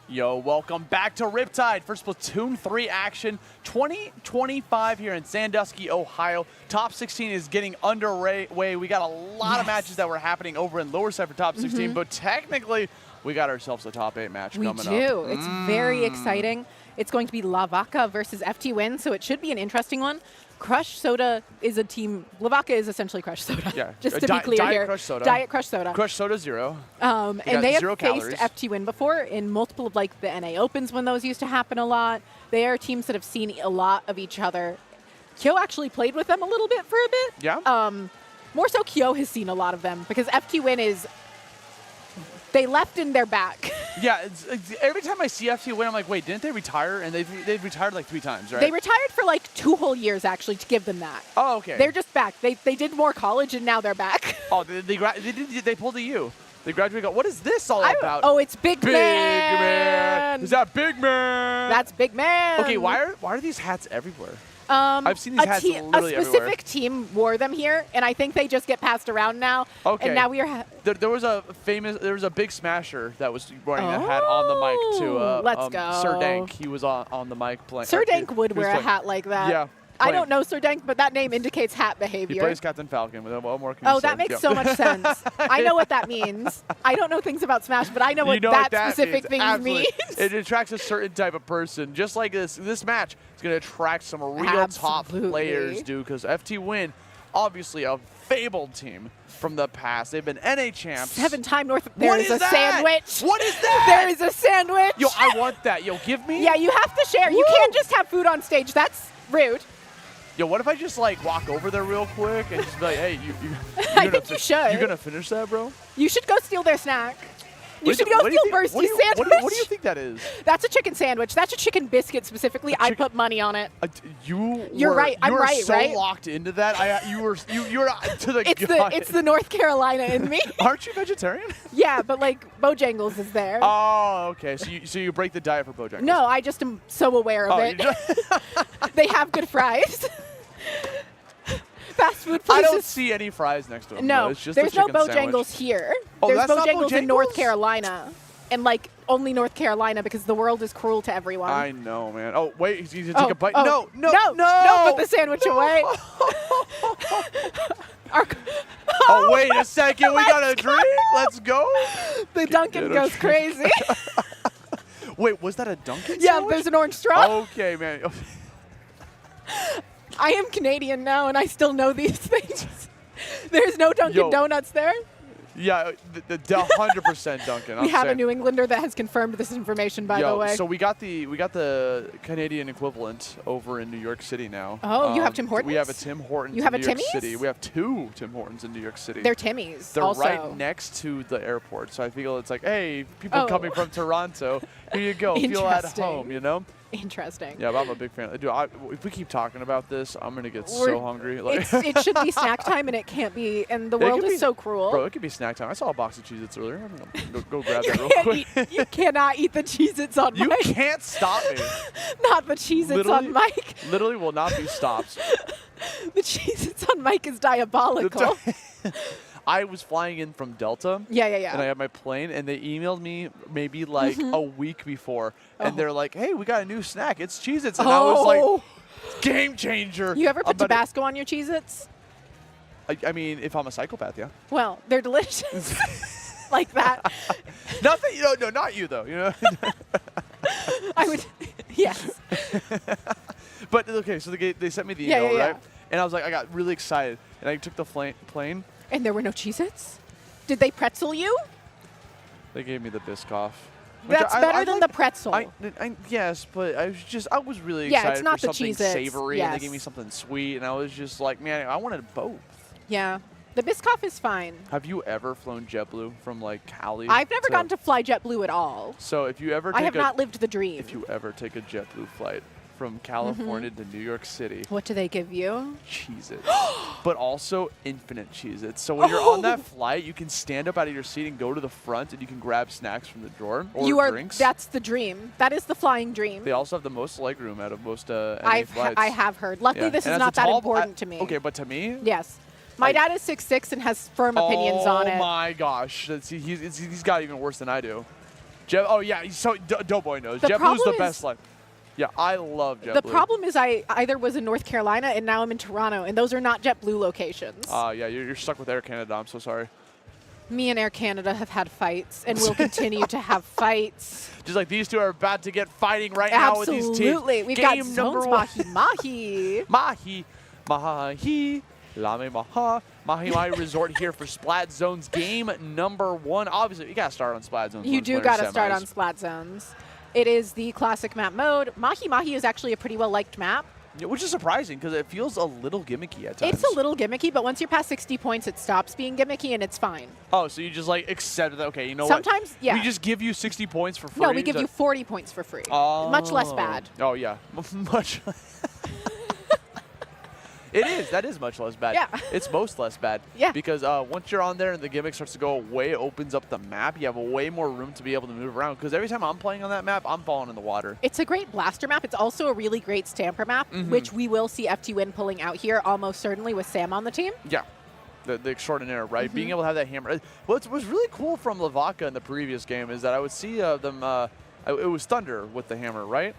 Yo, welcome back to Riptide for Splatoon 3 action 2025 here in Sandusky, Ohio. Top 16 is getting underway. We got a lot of matches that were happening over in lower side for top 16, but technically we got ourselves a top 8 match coming up. We do. It's very exciting. It's going to be Vaca versus FTWin, so it should be an interesting one. Crush Soda is a team. Vaca is essentially Crush Soda. Yeah, just to be clear Diet here. Crush Soda. Diet Crush Soda. Crush Soda 0. And they have zero faced calories. FTWin before in multiple of like the NA Opens when those used to happen a lot. They are teams that have seen a lot of each other. Kyo actually played with them a little bit for a bit. Yeah. More so Kyo has seen a lot of them because FTWin is, they left in their back. Yeah, every time I see FTWin, I'm like, wait, didn't they retire? And they've retired like 3 times, right? They retired for like 2 whole years actually to give them that. Oh, okay. They're just back. They did more college and now they're back. Oh, they pulled a U. They graduated. What is this all about? Oh, it's Big Man. Man. Is that Big Man? That's Big Man. Okay, why are these hats everywhere? I've seen these hats literally a specific team wore them here, and I think they just get passed around now. Okay. And now we are. There was a big smasher that was wearing that hat on the mic too. Let's go. Sir Dank, he was on the mic playing. Sir Dank would wear a hat like that. Yeah. I don't know Sir Dank, but that name indicates hat behavior. He plays Captain Falcon. What more can you Oh, say? that makes so much sense. I know what that means. I don't know things about Smash, but I know what specific thing means. It attracts a certain type of person. Just like this match is going to attract some real top players, dude, because FTWin, obviously a fabled team from the past. They've been NA champs. 7-time North. There is a sandwich. What is that? There is a sandwich. Yo, I want that. Yo, give me. Yeah, you have to share. You can't just have food on stage. That's rude. Yo, what if I just like walk over there real quick and just be like, hey, I think you should. You gonna finish that, bro? You should go steal their snack. You should go steal Bursty sandwich. What do you think that is? That's a chicken sandwich. That's a chicken biscuit specifically. I put money on it. You're right. I'm right, so right? locked into that. You were to the. It's the North Carolina in me. Aren't you vegetarian? Yeah, but like Bojangles is there. Oh, okay. So you break the diet for Bojangles? No, I just am so aware of it. They have good fries. Fast food places. I don't see any fries next to them. No, it's just there's no Bojangles Bojangles here. Oh, there's that's not Bojangles in North Bojangles? Carolina. And like only North Carolina because the world is cruel to everyone. I know, man. Oh, wait, he's going to take a bite. Oh, no, put the sandwich away. Oh, wait a second. We got a drink. Let's go. The Dunkin' goes crazy. Wait, was that a Dunkin' Yeah, sandwich? there's an orange straw. Okay, man. I am Canadian now, and I still know these things. There's no Dunkin' Donuts there. Yeah, the 100% Dunkin'. We have a New Englander that has confirmed this information, by the way. So we got the Canadian equivalent over in New York City now. Oh, you have Tim Hortons? We have a Tim Hortons You have in a New York Timmy's? City. We have 2 Tim Hortons in New York City. They're Timmy's. They're also right next to the airport, so I feel it's like, hey, people coming from Toronto, here you go, feel at home, you know? Interesting. Yeah, but I'm a big fan. Dude, if we keep talking about this, I'm gonna get so hungry. Like, it should be snack time, and it can't be. And the world is so cruel. Bro, it could be snack time. I saw a box of Cheez-Its earlier. I'm gonna go grab that real quick. You cannot eat the Cheez-Its on You mic. can't stop me. Not the Cheez-Its on mic. Literally will not be stopped. The Cheez-Its on mic is diabolical. I was flying in from Delta. Yeah. And I had my plane, and they emailed me maybe like a week before, and they're like, "Hey, we got a new snack. It's Cheez-Its." And I was like, "Game changer." You ever put Tabasco on your Cheez-Its? I mean, if I'm a psychopath, yeah. Well, they're delicious. Like that. Nothing. No, not you though. You know. I would. Yes. But okay, so they sent me the email, right? And I was like, I got really excited, and I took the plane. And there were no Cheez-Its? Did they pretzel you? They gave me the Biscoff. That's better than the pretzel. Yes, but I was really Yeah, excited it's not for the something Cheez-Its. savory, and they gave me something sweet, and I was just like, man, I wanted both. Yeah. The Biscoff is fine. Have you ever flown JetBlue from like Cali? I've never gotten to fly JetBlue at all. So if you ever I have not lived the dream. If you ever take a JetBlue flight from California to New York City. What do they give you? Cheez-Its. But also infinite Cheez-Its. So when you're on that flight, you can stand up out of your seat and go to the front, and you can grab snacks from the drawer or drinks. That's the dream. That is the flying dream. They also have the most legroom out of most NA flights. I have heard. Luckily, this is not that important to me. Okay, but to me? Yes. My dad is 6'6" and has firm opinions on it. Oh my gosh. He's got even worse than I do. Oh yeah, so Doughboy knows. JetBlue's the best line. Yeah, I love JetBlue. The problem is I either was in North Carolina and now I'm in Toronto, and those are not JetBlue locations. Yeah, you're stuck with Air Canada. I'm so sorry. Me and Air Canada have had fights and will continue to have fights. Just like these two are about to get fighting right now with these teams. Absolutely. We've got Zones Mahi-Mahi. Mahi-Mahi. Lame Maha. Mahi-Mahi Resort here for Splat Zones game number 1. Obviously, you got to start on Splat Zones. You do got to start on Splat Zones. It is the classic map mode. Mahi-Mahi is actually a pretty well-liked map. Yeah, which is surprising because it feels a little gimmicky at times. It's a little gimmicky, but once you're past 60 points, it stops being gimmicky and it's fine. Oh, so you just like accept that, okay, you know Sometimes, what? yeah. We just give you 60 points for free? No, we give you 40 points for free. Oh. Much less bad. Oh, yeah. Much It is. That is much less bad. Yeah. It's most less bad. Yeah. Because once you're on there and the gimmick starts to go away, it opens up the map. You have way more room to be able to move around. Because every time I'm playing on that map, I'm falling in the water. It's a great blaster map. It's also a really great stamper map, which we will see FTWin pulling out here almost certainly with Sam on the team. Yeah. The extraordinaire, right? Being able to have that hammer. What was really cool from Vaca in the previous game is that I would see them, it was Thunder with the hammer, right?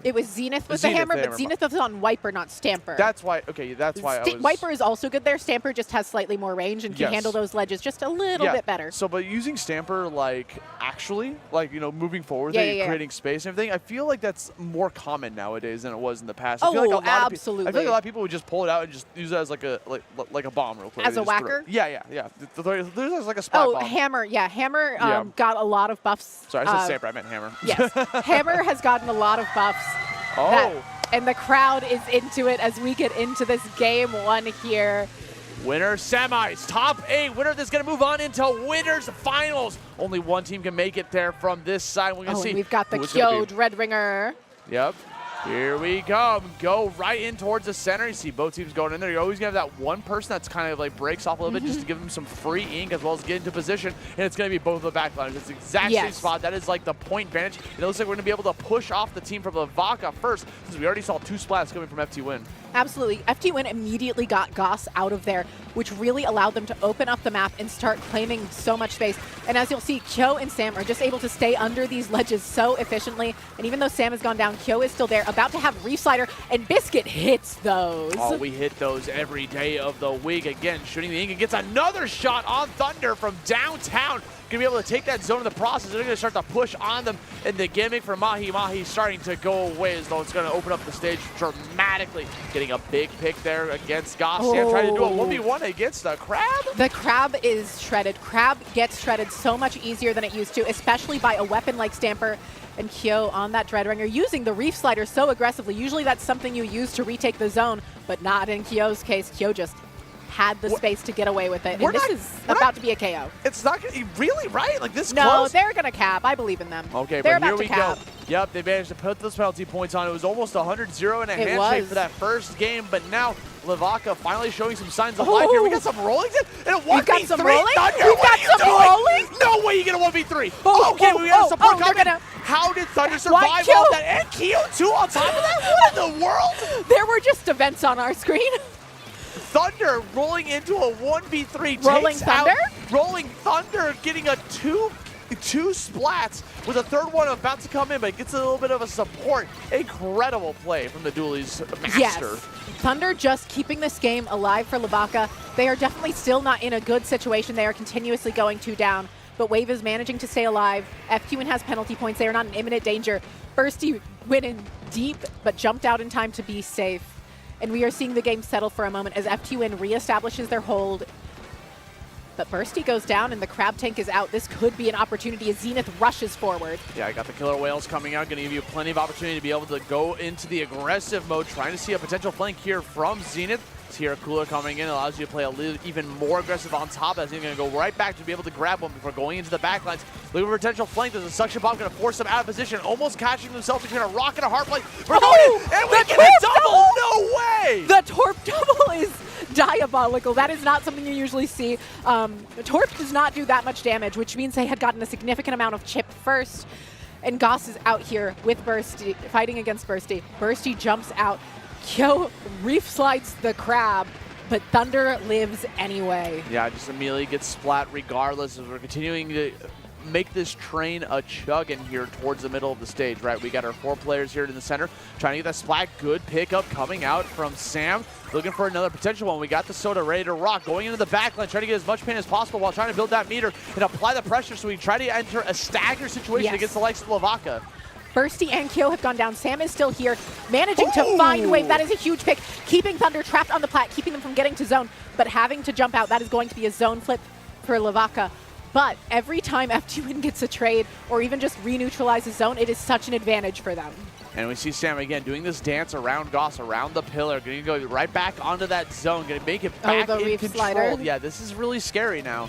It was Zenith with the hammer, but Zenith was on Wiper, not Stamper. That's why, okay, that's why I was... Wiper is also good there. Stamper just has slightly more range and can handle those ledges just a little bit better. So, but using Stamper, like, actually, like, you know, moving forward, creating space and everything, I feel like that's more common nowadays than it was in the past. I feel like absolutely. I feel like a lot of people would just pull it out and just use it as like a bomb real quick. As a whacker? Yeah. There's like a spot bomb. Hammer. Yeah, Hammer got a lot of buffs. Sorry, I said Stamper, I meant Hammer. Yes. Hammer has gotten a lot of buffs. And the crowd is into it as we get into this game 1 here. Winner semis, top 8. Winner that's going to move on into winners finals. Only one team can make it there from this side. We're going to see. We've got the Kyode Red Ringer. Yep. Here we come. Go right in towards the center. You see both teams going in there. You're always going to have that one person that's kind of like breaks off a little bit just to give them some free ink as well as get into position. And it's going to be both of the backliners. It's the exact same spot. That is like the point advantage. And it looks like we're going to be able to push off the team from Vaca first, since we already saw 2 splats coming from FTWin. Absolutely. FTWin immediately got Goss out of there, which really allowed them to open up the map and start claiming so much space. And as you'll see, Kyo and Sam are just able to stay under these ledges so efficiently. And even though Sam has gone down, Kyo is still there, about to have Reef Slider, and Biscuit hits those. Oh, we hit those every day of the week. Again, shooting the ink and gets another shot on Thunder from downtown. Going to be able to take that zone in the process. They're going to start to push on them. And the gimmick for Mahi-Mahi starting to go away as though it's going to open up the stage dramatically. Getting a big pick there against Goss. Sam trying to do a 1v1 against the Crab. The Crab is shredded. Crab gets shredded so much easier than it used to, especially by a weapon like Stamper. And Kyo on that Dreadringer using the Reef Slider so aggressively. Usually that's something you use to retake the zone, but not in Kyo's case. Kyo just had the space to get away with it. And this is about to be a KO. It's not going to really, right? Like this No, close? they're going to cap. I believe in them. Okay, they're but here about we to cap. go. Yep, they managed to put those penalty points on. It was almost 100-0 in a handshake for that first game, but now Vaca finally showing some signs of life here. We got some rolling and a 1v3. We've got some rolling? Thunder, We've got some rolling? No way you get a 1v3. Okay, we got support coming. How did Thunder survive all that? And Kyo too on top of that? What in the world? There were just events on our screen. Thunder rolling into a 1v3. Rolling Thunder? Rolling Thunder getting a two splats with a third one about to come in, but it gets a little bit of a support. Incredible play from the Dualies master. Yes. Thunder just keeping this game alive for Vaca. They are definitely still not in a good situation. They are continuously going 2 down, but Wave is managing to stay alive. FTWin has penalty points. They are not in imminent danger. Bursty went in deep, but jumped out in time to be safe. And we are seeing the game settle for a moment as FTWin reestablishes their hold. But Bursty goes down and the Crab Tank is out. This could be an opportunity as Zenith rushes forward. Yeah, I got the Killer Whales coming out. Going to give you plenty of opportunity to be able to go into the aggressive mode, trying to see a potential flank here from Zenith. left here. Cooler coming in allows you to play a little even more aggressive on top. As he's going to go right back to be able to grab one before going into the backlines. Looking for potential flank. There's a suction bomb going to force him out of position, almost catching himself between a rock and a hard plate. We're going in, and we get a double! No way! The Torp double is diabolical. That is not something you usually see. Torp does not do that much damage, which means they had gotten a significant amount of chip first. And Goss is out here with Bursty, fighting against Bursty. Bursty jumps out. Kyo reef slides the crab, but Thunder lives anyway. Yeah, just immediately gets splat regardless as we're continuing to make this train a chug in here towards the middle of the stage, right? We got our 4 players here in the center trying to get that splat. Good pickup coming out from Sam. Looking for another potential one. We got the soda ready to rock. Going into the backline, trying to get as much pain as possible while trying to build that meter and apply the pressure so we try to enter a stagger situation against the likes of LeVaca. Bursty and Kyo have gone down. Sam is still here, managing to find Wave. That is a huge pick, keeping Thunder trapped on the plat, keeping them from getting to zone, but having to jump out. That is going to be a zone flip for LeVaca. But every time FTWin gets a trade or even just re-neutralizes zone, it is such an advantage for them. And we see Sam again doing this dance around Goss, around the pillar, going to go right back onto that zone, going to make it back the in reef control. slider. Yeah, this is really scary now.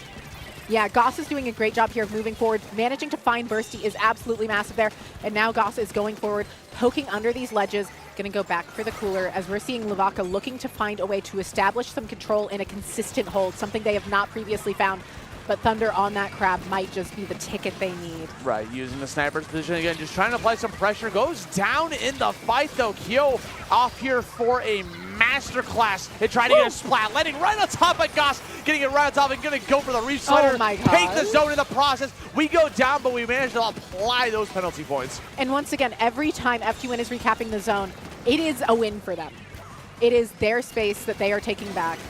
Yeah, Goss is doing a great job here of moving forward. Managing to find Bursty is absolutely massive there. And now Goss is going forward, poking under these ledges, going to go back for the cooler as we're seeing LeVaca looking to find a way to establish some control in a consistent hold, something they have not previously found. But Thunder on that crab might just be the ticket they need. Right, using the sniper's position again, just trying to apply some pressure. Goes down in the fight though. Kyo off here for a masterclass and trying to get a splat. Letting right on top of Goss, getting it right on top and going to go for the reef slider. Oh my God. Take the zone in the process. We go down, but we manage to apply those penalty points. And once again, every time FTWin is recapping the zone, it is a win for them. It is their space that they are taking back.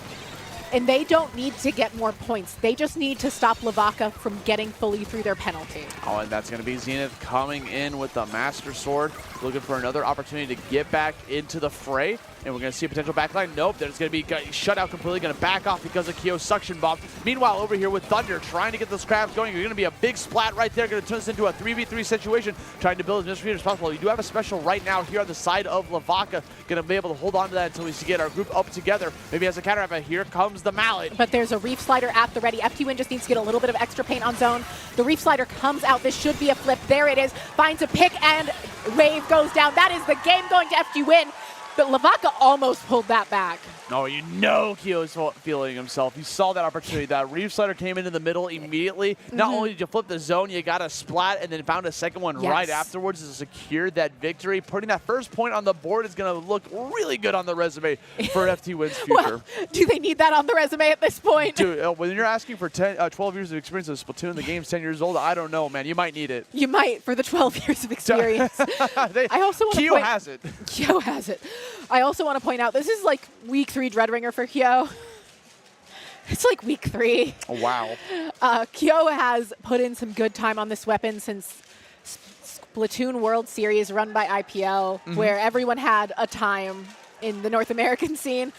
And they don't need to get more points. They just need to stop LeVaca from getting fully through their penalty. Oh, and that's going to be Zenith coming in with the Master Sword, looking for another opportunity to get back into the fray. And we're going to see a potential backline. Nope, there's going to be shut out completely, going to back off because of Kyo's suction bomb. Meanwhile, over here with Thunder, trying to get those crabs going. You're going to be a big splat right there, going to turn this into a 3v3 situation, trying to build as much speed as possible. You do have a special right now here on the side of LeVaca, going to be able to hold on to that until we get our group up together. Maybe as a counter, but here comes the mallet. But there's a reef slider at the ready. FTWin just needs to get a little bit of extra paint on zone. The reef slider comes out. This should be a flip. There it is. Finds a pick and Wave goes down. That is the game going to FTWin. But LeVaca almost pulled that back. Oh, you know Kyo's feeling himself. You saw that opportunity. That reef slider came into the middle immediately. Not only did you flip the zone, you got a splat and then found a second one right afterwards to secure that victory. Putting that first point on the board is going to look really good on the resume for FTWin's future. Well, do they need that on the resume at this point? Dude, when you're asking for 12 years of experience with Splatoon, the game's 10 years old, I don't know, man. You might need it. You might for the 12 years of experience. I also want to Kyo has it. Kyo has it. I also want to point out, this is like week 3 Dreadringer for Kyo. It's like week 3. Oh, wow. Kyo has put in some good time on this weapon since Splatoon World Series run by IPL, where everyone had a time in the North American scene.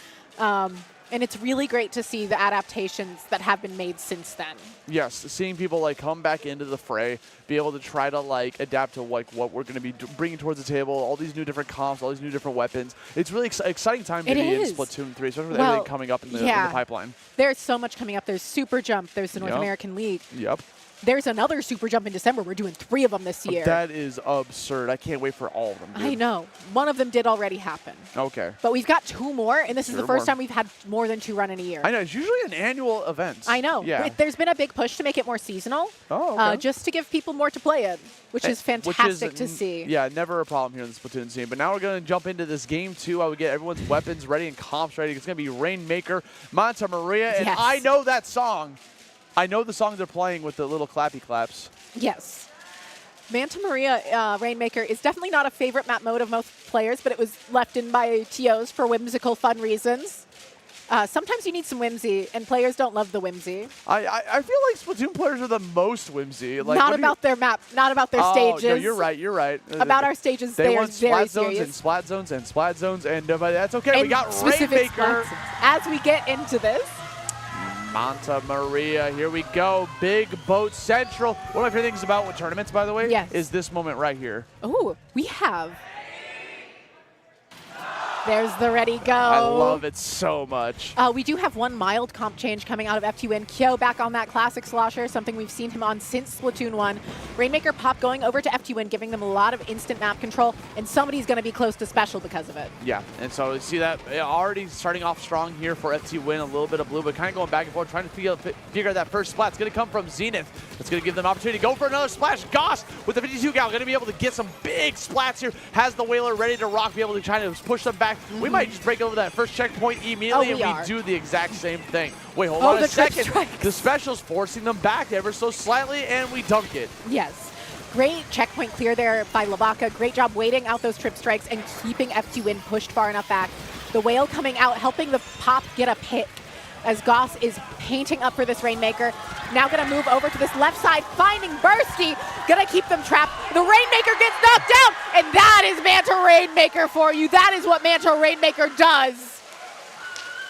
And it's really great to see the adaptations that have been made since then. Yes, seeing people like come back into the fray, be able to try to like adapt to like what we're going to be bringing towards the table, all these new different comps, all these new different weapons. It's really exciting time to be in Splatoon 3, especially with everything coming up in the pipeline. There's so much coming up. There's Super Jump. There's the North American League. Yep. There's another Super Jump in December. We're doing 3 of them this year. That is absurd. I can't wait for all of them, dude. I know. One of them did already happen. Okay. But we've got 2 more, and this is the first time we've had more than 2 run in a year. I know. It's usually an annual event. I know. Yeah. There's been a big push to make it more seasonal. Oh, okay. Just to give people more to play it, which is fantastic to see. Yeah, never a problem here in the Splatoon scene. But now we're going to jump into this game 2. I would get everyone's weapons ready and comps ready. It's going to be Rainmaker, Manta Maria, and I know that song. I know the song they're playing with the little clappy claps. Yes. Manta Maria Rainmaker is definitely not a favorite map mode of most players, but it was left in by TOs for whimsical, fun reasons. Sometimes you need some whimsy, and players don't love the whimsy. I feel like Splatoon players are the most whimsy. Like, not about their map, not about their stages. No, you're right, you're right. About our stages, they are want very splat zones serious. and splat zones and splat zones, and but that's okay. And we got specific Rainmaker. As we get into this, Manta Maria, here we go. Big Boat Central. One of my favorite things about with tournaments, by the way, is this moment right here. Oh, we have There's the ready go. I love it so much. We do have one mild comp change coming out of FTWin. Kyo back on that classic slosher, something we've seen him on since Splatoon 1. Rainmaker Pop going over to FTWin, giving them a lot of instant map control, and somebody's going to be close to special because of it. Yeah, and so you see that already starting off strong here for FTWin, a little bit of blue, but kind of going back and forth, trying to figure out that first splat. It's going to come from Zenith. It's going to give them an opportunity to go for another splash. Goss with the 52 gal going to be able to get some big splats here. Has the Whaler ready to rock, be able to try to push them back. We might just break over that first checkpoint immediately, and we do the exact same thing. Wait, hold on a second. The special's forcing them back ever so slightly, and we dunk it. Yes. Great checkpoint clear there by Vaca. Great job waiting out those trip strikes and keeping FTWin pushed far enough back. The Whale coming out, helping the Pop get a pick as Goss is painting up for this Rainmaker. Now gonna move over to this left side, finding Bursty, gonna keep them trapped. The Rainmaker gets knocked down, and that is Manta Rainmaker for you. That is what Manta Rainmaker does.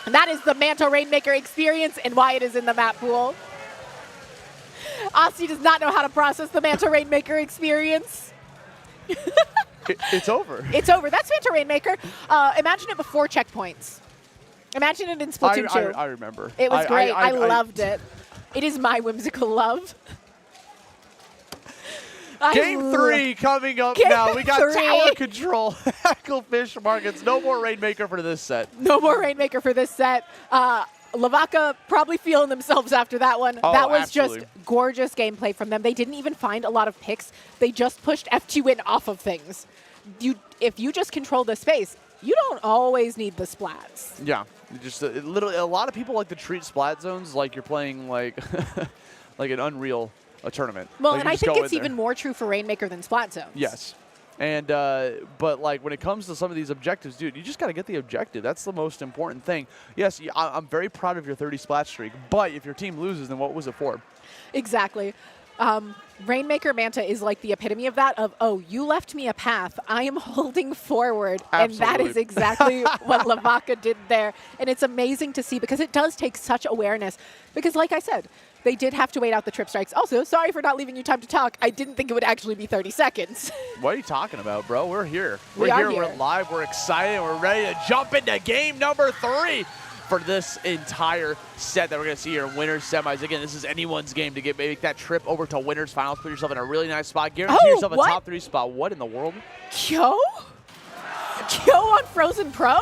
And that is the Manta Rainmaker experience and why it is in the map pool. Aussie does not know how to process the Manta Rainmaker experience. It's over. It's over. That's Manta Rainmaker. Imagine it before checkpoints. Imagine it in Splatoon 2. I remember. It was great. I loved it. It is my whimsical love. Game 3 coming up now. We got tower control. Hacklefish Markets. No more Rainmaker for this set. No more Rainmaker for this set. Vaca probably feeling themselves after that one. Oh, that was absolutely. just gorgeous gameplay from them. They didn't even find a lot of picks. They just pushed FTWin off of things. If you just control the space, you don't always need the splats. Yeah, just literally a lot of people like to treat splat zones like you're playing like like an Unreal tournament. Well, like and I think it's even more true for Rainmaker than splat zones. Yes. And but like when it comes to some of these objectives, dude, you just got to get the objective. That's the most important thing. Yes, I'm very proud of your 30 splat streak, but if your team loses, then what was it for? Exactly. Rainmaker Manta is like the epitome of that, of, oh, you left me a path. I am holding forward. Absolutely. And that is exactly what Vaca did there. And it's amazing to see because it does take such awareness. Because like I said, they did have to wait out the trip strikes. Also, sorry for not leaving you time to talk. I didn't think it would actually be 30 seconds. What are you talking about, bro? We're here. We're here. We're live. We're excited. We're ready to jump into game number 3 for this entire set that we're going to see here in winners semis. Again, this is anyone's game to make that trip over to winners finals. Put yourself in a really nice spot. Guarantee yourself a top 3 spot. What in the world? Kyo? Kyo on Frozen Pro?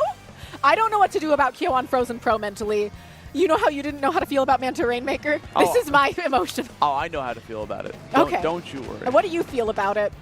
I don't know what to do about Kyo on Frozen Pro mentally. You know how you didn't know how to feel about Manta Rainmaker? This is my emotion. Oh, I know how to feel about it. Okay. Don't you worry. And what do you feel about it?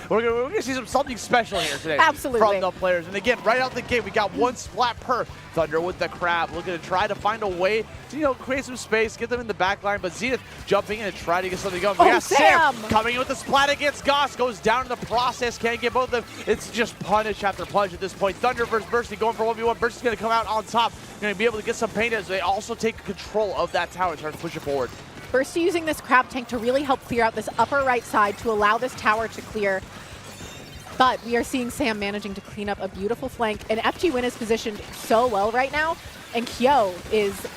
We're gonna see something special here today. Absolutely. From the players. And again, right out the gate, we got one splat per. Thunder with the crab, looking to try to find a way to, create some space, get them in the back line. But Zenith jumping in and trying to get something going. We got Sam coming in with the splat against Goss. Goes down in the process. Can't get both of them. It's just punish after punish at this point. Thunder versus Bursty going for 1v1. Bursty's going to come out on top. Going to be able to get some paint as they also take control of that tower and start to push it forward. Bursty using this crab tank to really help clear out this upper right side to allow this tower to clear. But we are seeing Sam managing to clean up a beautiful flank, and FTWin is positioned so well right now, and Kyo is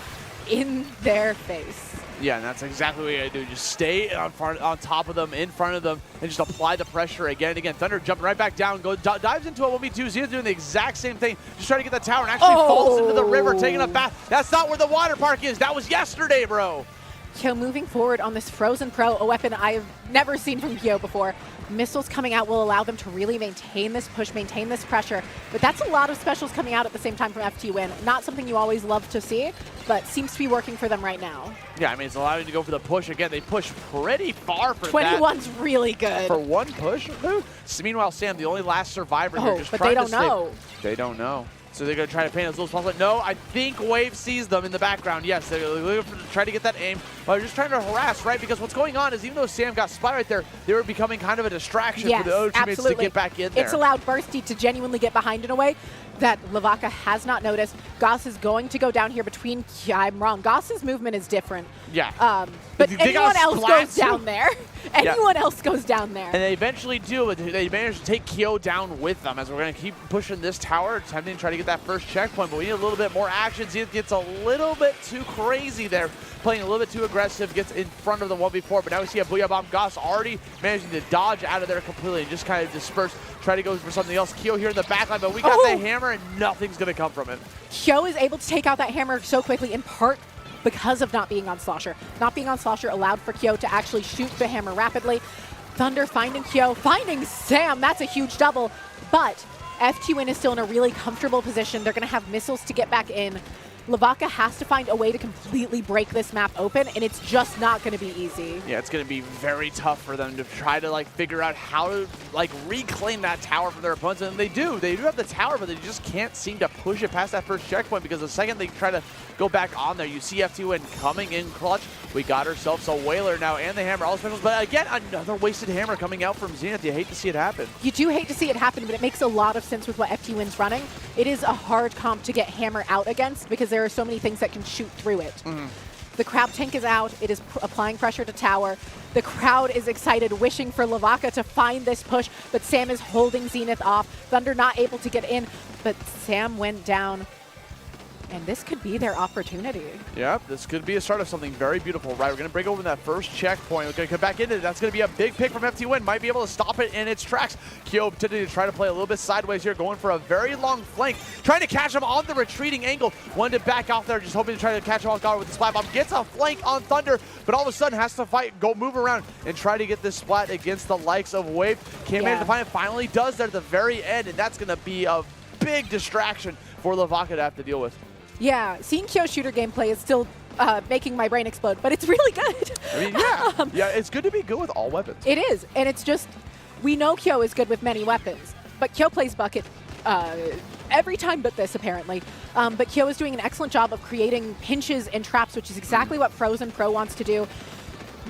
in their face. Yeah, and that's exactly what you gotta do. Just stay on top of them, in front of them, and just apply the pressure again and again. Thunder jumping right back down, dives into a 1v2. Zenith doing the exact same thing, just trying to get the tower, and actually falls into the river, taking a bath. That's not where the water park is. That was yesterday, bro. Kyo moving forward on this Frozen Pro, a weapon I've never seen from Kyo before. Missiles coming out will allow them to really maintain this push, maintain this pressure. But that's a lot of specials coming out at the same time from FTWin. Not something you always love to see, but seems to be working for them right now. Yeah, I mean, it's allowing to go for the push. Again, they push pretty far for 21's really good. For one push? So meanwhile, Sam, the only last survivor here, just but trying they don't know. They don't know. So they're going to try to paint as little as possible. No, I think Wave sees them in the background. Yes, they're looking to try to get that aim. But they're just trying to harass, right? Because what's going on is even though Sam got splat right there, they were becoming kind of a distraction for the other teammates to get back in there. It's allowed Bursty to genuinely get behind in a way that Vaca has not noticed. Goss is going to go down here between, I'm wrong, Goss's movement is different. Yeah. But anyone else goes down there. Anyone else goes down there. And they eventually do, but they manage to take Kyo down with them as we're going to keep pushing this tower, attempting to try to get that first checkpoint, but we need a little bit more action. Zenith gets a little bit too crazy there, playing a little bit too aggressive. aggressive, gets in front of the 1v4, but now we see a Booyah Bomb. Goss already managing to dodge out of there completely and just kind of disperse, try to go for something else. Kyo here in the backline, but we got the hammer and nothing's going to come from it. Kyo is able to take out that hammer so quickly, in part because of not being on Slosher. Not being on Slosher allowed for Kyo to actually shoot the hammer rapidly. Thunder finding Kyo, finding Sam. That's a huge double, but FTWin is still in a really comfortable position. They're going to have missiles to get back in. Vaca has to find a way to completely break this map open, and it's just not going to be easy. Yeah, it's going to be very tough for them to try to like figure out how to like reclaim that tower from their opponents, and they do. They do have the tower, but they just can't seem to push it past that first checkpoint, because the second they try to go back on there, you see FTWin coming in clutch. We got ourselves a Whaler now and the hammer, all specials, but again, another wasted hammer coming out from Zenith. You hate to see it happen. You do hate to see it happen, but it makes a lot of sense with what FTWin's running. It is a hard comp to get hammer out against, because there are so many things that can shoot through it. The crab tank is out. It is applying pressure to tower. The crowd is excited, wishing for Vaca to find this push, but Sam is holding Zenith off. Thunder not able to get in, but Sam went down. And this could be their opportunity. Yep, this could be a start of something very beautiful, right? We're going to break open that first checkpoint. We're going to come back into it. That's going to be a big pick from FTWin. Might be able to stop it in its tracks. Kyo tending to try to play a little bit sideways here, going for a very long flank, trying to catch him on the retreating angle. Wanted to back off there, just hoping to try to catch him off guard with the splat bomb. Gets a flank on Thunder, but all of a sudden has to fight, move around, and try to get this splat against the likes of Wave. Can't manage to find it. Finally does there at the very end, and that's going to be a big distraction for Vaca to have to deal with. Yeah, seeing Kyo shooter gameplay is still making my brain explode, but it's really good. I mean, yeah. Yeah, it's good to be good with all weapons. It is, and it's just, we know Kyo is good with many weapons, but Kyo plays bucket every time but this, apparently. But Kyo is doing an excellent job of creating pinches and traps, which is exactly what Frozen Pro wants to do.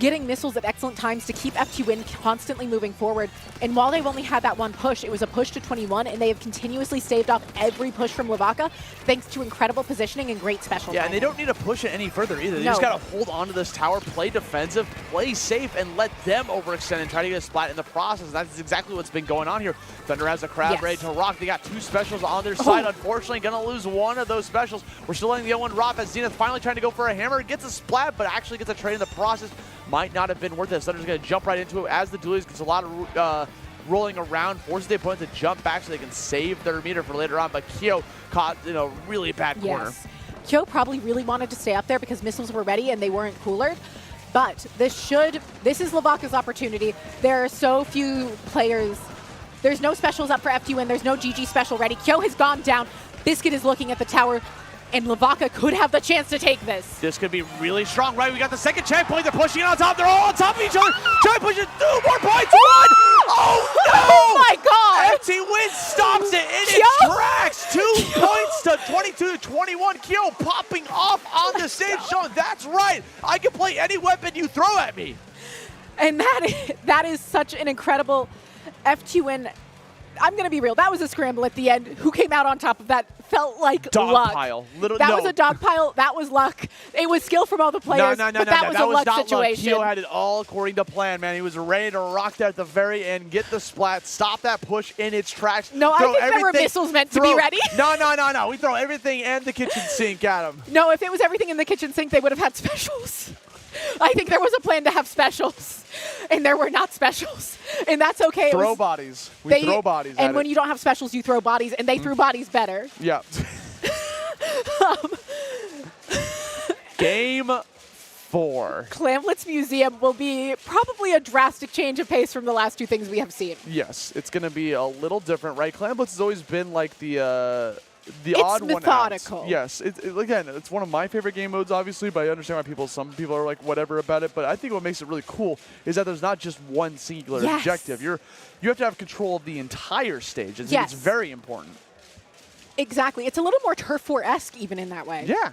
Getting missiles at excellent times to keep FTWin constantly moving forward. And while they've only had that one push, it was a push to 21, and they have continuously staved off every push from Vaca thanks to incredible positioning and great special Yeah, timing. and they don't need to push it any further either. They just got to hold on to this tower, play defensive, play safe, and let them overextend and try to get a splat in the process. And that's exactly what's been going on here. Thunder has a crab ready to rock. They got two specials on their side. Unfortunately, going to lose one of those specials. We're still letting the 0-1 rock as Zenith finally trying to go for a hammer. Gets a splat, but actually gets a trade in the process. Might not have been worth it. Thunder's going to jump right into it as the DELUXE gets a lot of rolling around, forces the opponent to jump back so they can save their meter for later on. But Kyo caught in a really bad corner. Kyo probably really wanted to stay up there because missiles were ready and they weren't cooler. But this is Vaca's opportunity. There are so few players. There's no specials up for FTWin. There's no GG special ready. Kyo has gone down. Biscuit is looking at the tower, and Vaca could have the chance to take this. This could be really strong, right? We got the second checkpoint. They're pushing it on top. They're all on top of each other. Try to push it through. More points. One. Oh, no. Oh, my God. FTWin stops it in its tracks. 2 points to 22-21. Kyo popping off on the stage, showing that's right. I can play any weapon you throw at me. And that is such an incredible FTWin. I'm going to be real. That was a scramble at the end. Who came out on top of that felt like luck. Pile. That was a dog pile. That was luck. It was skill from all the players, but that was a luck situation. Kyo had it all according to plan, man. He was ready to rock that at the very end, get the splat, stop that push in its tracks. No, I think there were missiles meant to be ready. No. We throw everything and the kitchen sink at him. No, if it was everything in the kitchen sink, they would have had specials. I think there was a plan to have specials, and there were not specials, and that's okay. Throw bodies. We throw bodies. And when you don't have specials, you throw bodies, and they threw bodies better. Yeah. Game 4. Clamlet's Museum will be probably a drastic change of pace from the last two things we have seen. Yes, it's going to be a little different, right? Clamlet's has always been like the it's odd methodical. one out. Yes, again, it's one of my favorite game modes, obviously, but I understand why some people are like whatever about it. But I think what makes it really cool is that there's not just one singular objective. You have to have control of the entire stage. And it's very important. Exactly. It's a little more Turf 4-esque even in that way. Yeah.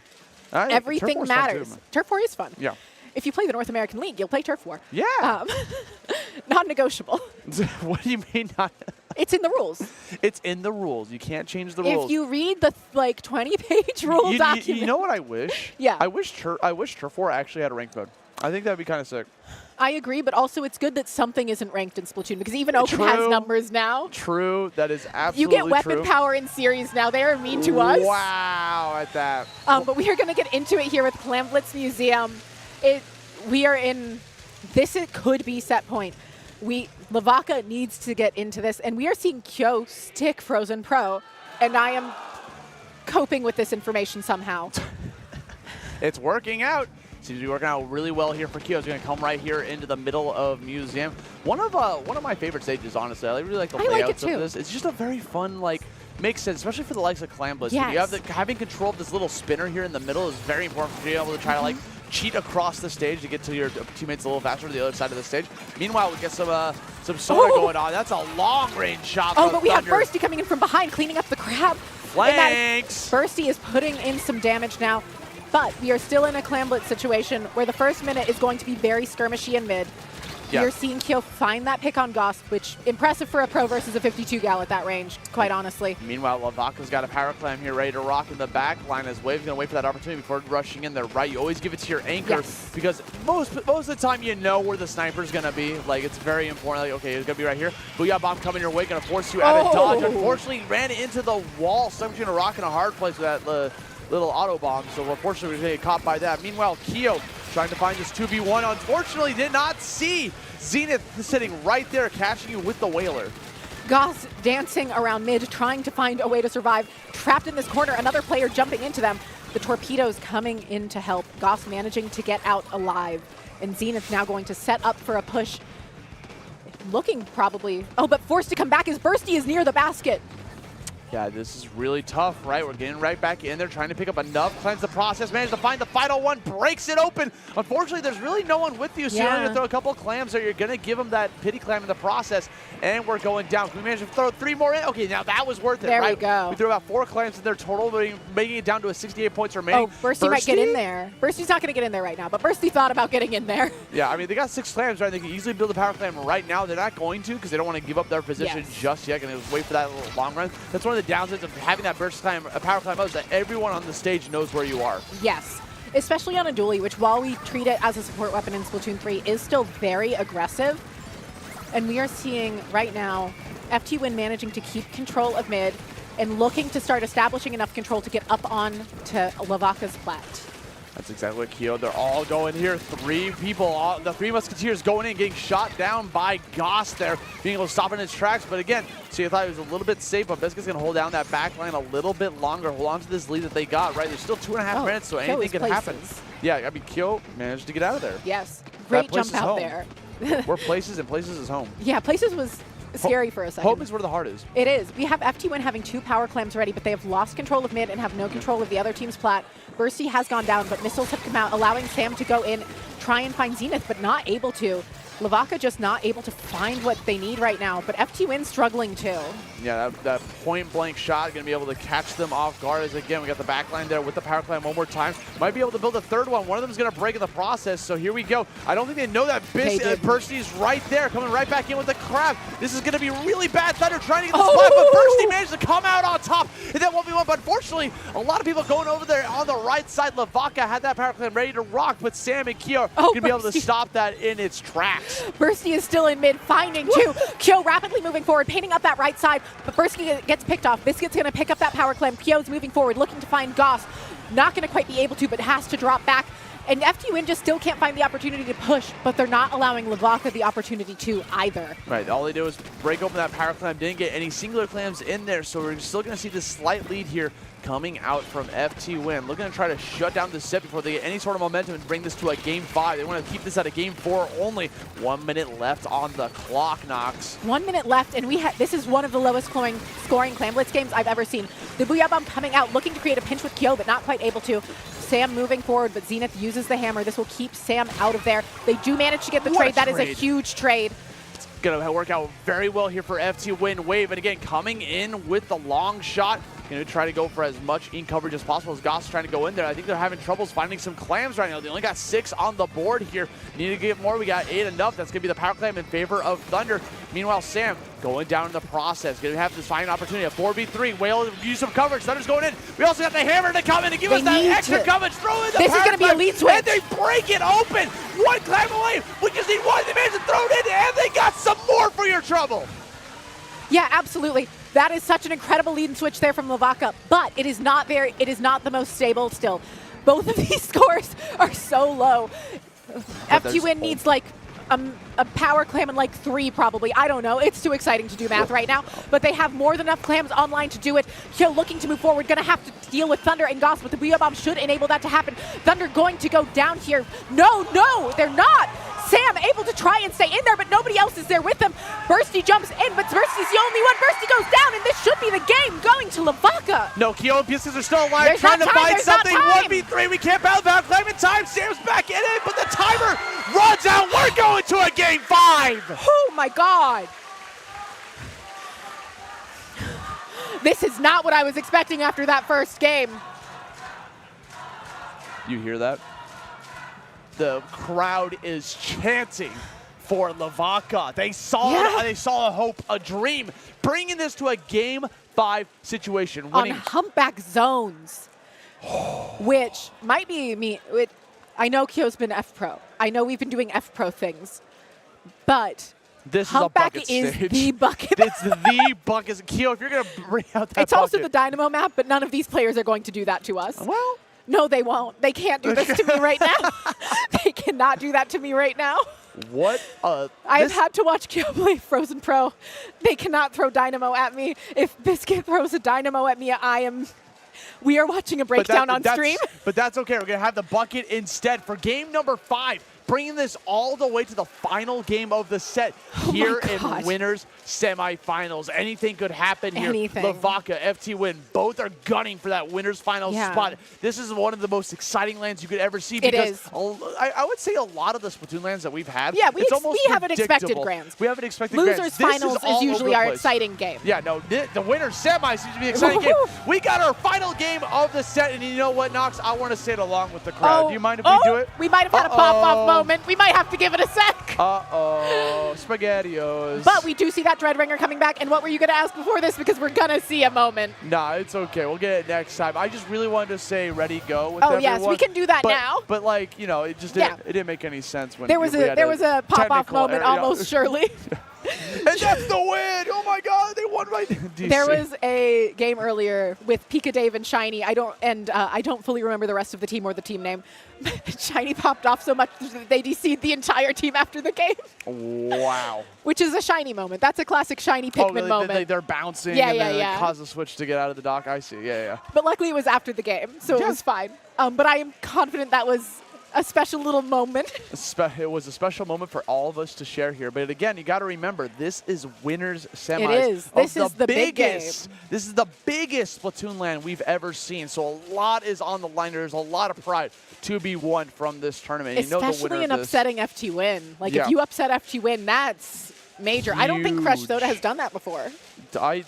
Everything matters. Turf 4 is fun. Yeah. If you play the North American League, you'll play Turf 4. Yeah. Non-negotiable. What do you mean not? It's in the rules. It's in the rules. You can't change the rules. If you read the 20-page rule document. You know what I wish? Yeah. I wish Turf 4 actually had a ranked mode. I think that'd be kind of sick. I agree, but also it's good that something isn't ranked in Splatoon because even Open has numbers now. True. That is absolutely true. You get weapon power in series now. They are mean to us. Wow, at that. But we are going to get into it here with Clamlet's Museum. we are in, it could be set point. Vaca needs to get into this, and we are seeing Kyo stick Frozen Pro, and I am coping with this information somehow. It's working out. Seems to be working out really well here for Kyo. He's going to come right here into the middle of Museum. One of my favorite stages, honestly. I really like the layouts of this. It's just a very fun, like, makes sense, especially for the likes of Clamblitz. Yes. You have having control of this little spinner here in the middle is very important for being able to try to like cheat across the stage to get to your teammates a little faster to the other side of the stage. Meanwhile, we get some soda going on. That's a long-range shot from but we Thunder. have Bursty coming in from behind, cleaning up the crab. Flanks! Bursty is putting in some damage now, but we are still in a Clamblitz situation where the first minute is going to be very skirmishy in mid. Yeah. You're seeing Kyo find that pick on Goss, which impressive for a pro versus a 52 gal at that range, quite honestly. Meanwhile, Vaca's got a power clam here ready to rock in the back line as Wave's going to wait for that opportunity before rushing in there, right? You always give it to your anchor because most of the time you know where the sniper's going to be. Like, it's very important. Like, okay, it's going to be right here. Booyah Bomb coming your way, going to force you out of dodge. Unfortunately, ran into the wall. Stuck between a rock and a hard place with that little auto bomb, so unfortunately we're going to get caught by that. Meanwhile, Kyo trying to find this 2v1. Unfortunately, did not see Zenith sitting right there, catching you with the Whaler. Goss dancing around mid, trying to find a way to survive. Trapped in this corner, another player jumping into them. The torpedoes coming in to help. Goss managing to get out alive. And Zenith now going to set up for a push. Looking probably, but forced to come back as Bursty is near the basket. Yeah, this is really tough, right? We're getting right back in there, trying to pick up enough, cleanse the process, manage to find the final one, breaks it open. Unfortunately, there's really no one with you, so you're going to throw a couple of clams there. You're going to give them that pity clam in the process, and we're going down. Can we manage to throw 3 more in? Okay, now that was worth it, there right? We go. We threw about 4 clams in there total, making it down to a 68 points remaining. Bursty might get in there. Bursty's not going to get in there right now, but Bursty thought about getting in there. Yeah, I mean, they got 6 clams, right? They can easily build a power clam right now. They're not going to because they don't want to give up their position just yet. Going to wait for that little long run. That's one of the downsides of having that burst climb, a power climb mode, is that everyone on the stage knows where you are. Yes, especially on a dually, which while we treat it as a support weapon in Splatoon 3, is still very aggressive. And we are seeing right now FTWin managing to keep control of mid and looking to start establishing enough control to get up on to Vaca's plat. That's exactly what Kyo, they're all going here. 3 people, the 3 Musketeers going in, getting shot down by Goss there, being able to stop in his tracks. But again, so you thought it was a little bit safe, but Biscuit's going to hold down that back line a little bit longer, hold on to this lead that they got, right? There's still 2.5 minutes, so anything can happen. Yeah, I mean, Kyo managed to get out of there. Yes, great jump out there. We're Places, and Places is home. Yeah, Places was scary for a second. Home is where the heart is. It is. We have FTWin having 2 power clams ready, but they have lost control of mid and have no control of the other team's plat. Bursty has gone down, but missiles have come out, allowing Sam to go in, try and find Zenith, but not able to. Vaca just not able to find what they need right now, but FTWin struggling too. Yeah, that point-blank shot going to be able to catch them off guard. As again, we got the back line there with the power climb one more time. Might be able to build a 3rd one. One of them is going to break in the process, so here we go. I don't think they know that Bursty's right there, coming right back in with the crab. This is going to be really bad. Thunder trying to get the spot, but Bursty managed to come out on top in that 1v1. But unfortunately, a lot of people going over there on the right side. Vaca had that power climb ready to rock, but Sam and Kyo going to be able to stop that in its tracks. Bursty is still in mid, finding 2. Kyo rapidly moving forward, painting up that right side, but Bursty gets picked off. Biscuit's going to pick up that power climb. Kyo's moving forward, looking to find Goss. Not going to quite be able to, but has to drop back. And FTWin just still can't find the opportunity to push, but they're not allowing Vaca the opportunity to either. Right, all they do is break open that power clam, didn't get any singular clams in there, so we're still going to see this slight lead here coming out from FTWin. Looking to try to shut down the set before they get any sort of momentum and bring this to a game 5. They want to keep this at a game 4 only. 1 minute left on the clock, Knox. 1 minute left, and this is one of the lowest scoring Clamblitz games I've ever seen. The Booyah Bomb coming out, looking to create a pinch with Kyo, but not quite able to. Sam moving forward, but Zenith uses the hammer. This will keep Sam out of there. They do manage to get the trade. That is a huge trade. Going to work out very well here for FTWin. Wave, and again, coming in with the long shot. Going to try to go for as much in coverage as possible as Goss is trying to go in there. I think they're having troubles finding some clams right now. They only got 6 on the board here. Need to get more. We got 8 enough. That's going to be the power clam in favor of Thunder. Meanwhile, Sam going down in the process. Going to have this fine opportunity. A 4v3. Whale use some coverage. Thunder's going in. We also got the hammer to come in to give us that extra coverage. Throw in the This is going to be a lead switch. And they break it open. 1 clam away. We just need 1. They managed to throw it in, and they got some more for your trouble. Yeah, absolutely. That is such an incredible lead and switch there from Vaca, but it is not the most stable still. Both of these scores are so low. FTWin needs like a power clam and like 3 probably. I don't know. It's too exciting to do math right now. But they have more than enough clams online to do it. Teal looking to move forward. Going to have to deal with Thunder and Goss, but the Voiē bomb should enable that to happen. Thunder going to go down here. No, they're not. Sam able to try and stay in there, but nobody else is there with him. Bursty jumps in, but Bursty's the only one. Bursty goes down, and this should be the game going to Vaca. No, Keo and Pieces are still alive, trying to find something. 1v3, we can't battle back, claiming time. Sam's back in it, but the timer runs out. We're going to a game 5. Oh my God. This is not what I was expecting after that first game. You hear that? The crowd is chanting for Vaca. They saw they saw a hope, a dream, bringing this to a game 5 situation. On humpback zones, which might be me. I know Keo's been F-Pro. I know we've been doing F-Pro things, but this humpback is is stage. the bucket. It's the bucket. Keo, if you're going to bring out that It's also the Dynamo map, but none of these players are going to do that to us. Well, no, they won't. They can't do this to me right now. They cannot do that to me right now. What? I've had to watch Keo play Frozen Pro. They cannot throw Dynamo at me. If Biscuit throws a Dynamo at me, we are watching a breakdown on stream. But that's okay. We're going to have the bucket instead for game number 5. Bringing this all the way to the final game of the set here in winners semifinals. Anything could happen here. Vaca, FTWin, both are gunning for that winners finals spot. This is one of the most exciting lands you could ever see. Because I would say a lot of the Splatoon lands that we've had, we haven't expected grands. We haven't expected Losers finals is usually our exciting game. Yeah, no, the winners semi seems to be an exciting game. We got our final game of the set, and you know what, Nox? I want to say it along with the crowd. Do you mind if we do it? We might have had a pop-off moment. We might have to give it a sec. Uh-oh, SpaghettiOs. But we do see that Dreadringer coming back. And what were you going to ask before this? Because we're going to see a moment. Nah, it's okay. We'll get it next time. I just really wanted to say ready, go with everyone. Yes, we can do that now. But like, you know, it just didn't, it didn't make any sense when there was a pop-off moment almost surely. And that's the win! Oh my God, they won right there. There was a game earlier with Pika Dave and Shiny. I don't fully remember the rest of the team or the team name. Shiny popped off so much that they DC'd the entire team after the game. Wow. Which is a Shiny moment. That's a classic Shiny Pikmin moment. They're bouncing and then cause a switch to get out of the dock. I see. Yeah. But luckily it was after the game, so it was fine. But I am confident that was a special little moment. It was a special moment for all of us to share here. But again, you got to remember, this is winners semis. It is. This is the big game. This is the biggest Splatoon LAN we've ever seen. So a lot is on the line. There's a lot of pride to be won from this tournament. Especially in upsetting FTWin. Like if you upset FTWin, that's major. Huge. I don't think Crush Soda has done that before. I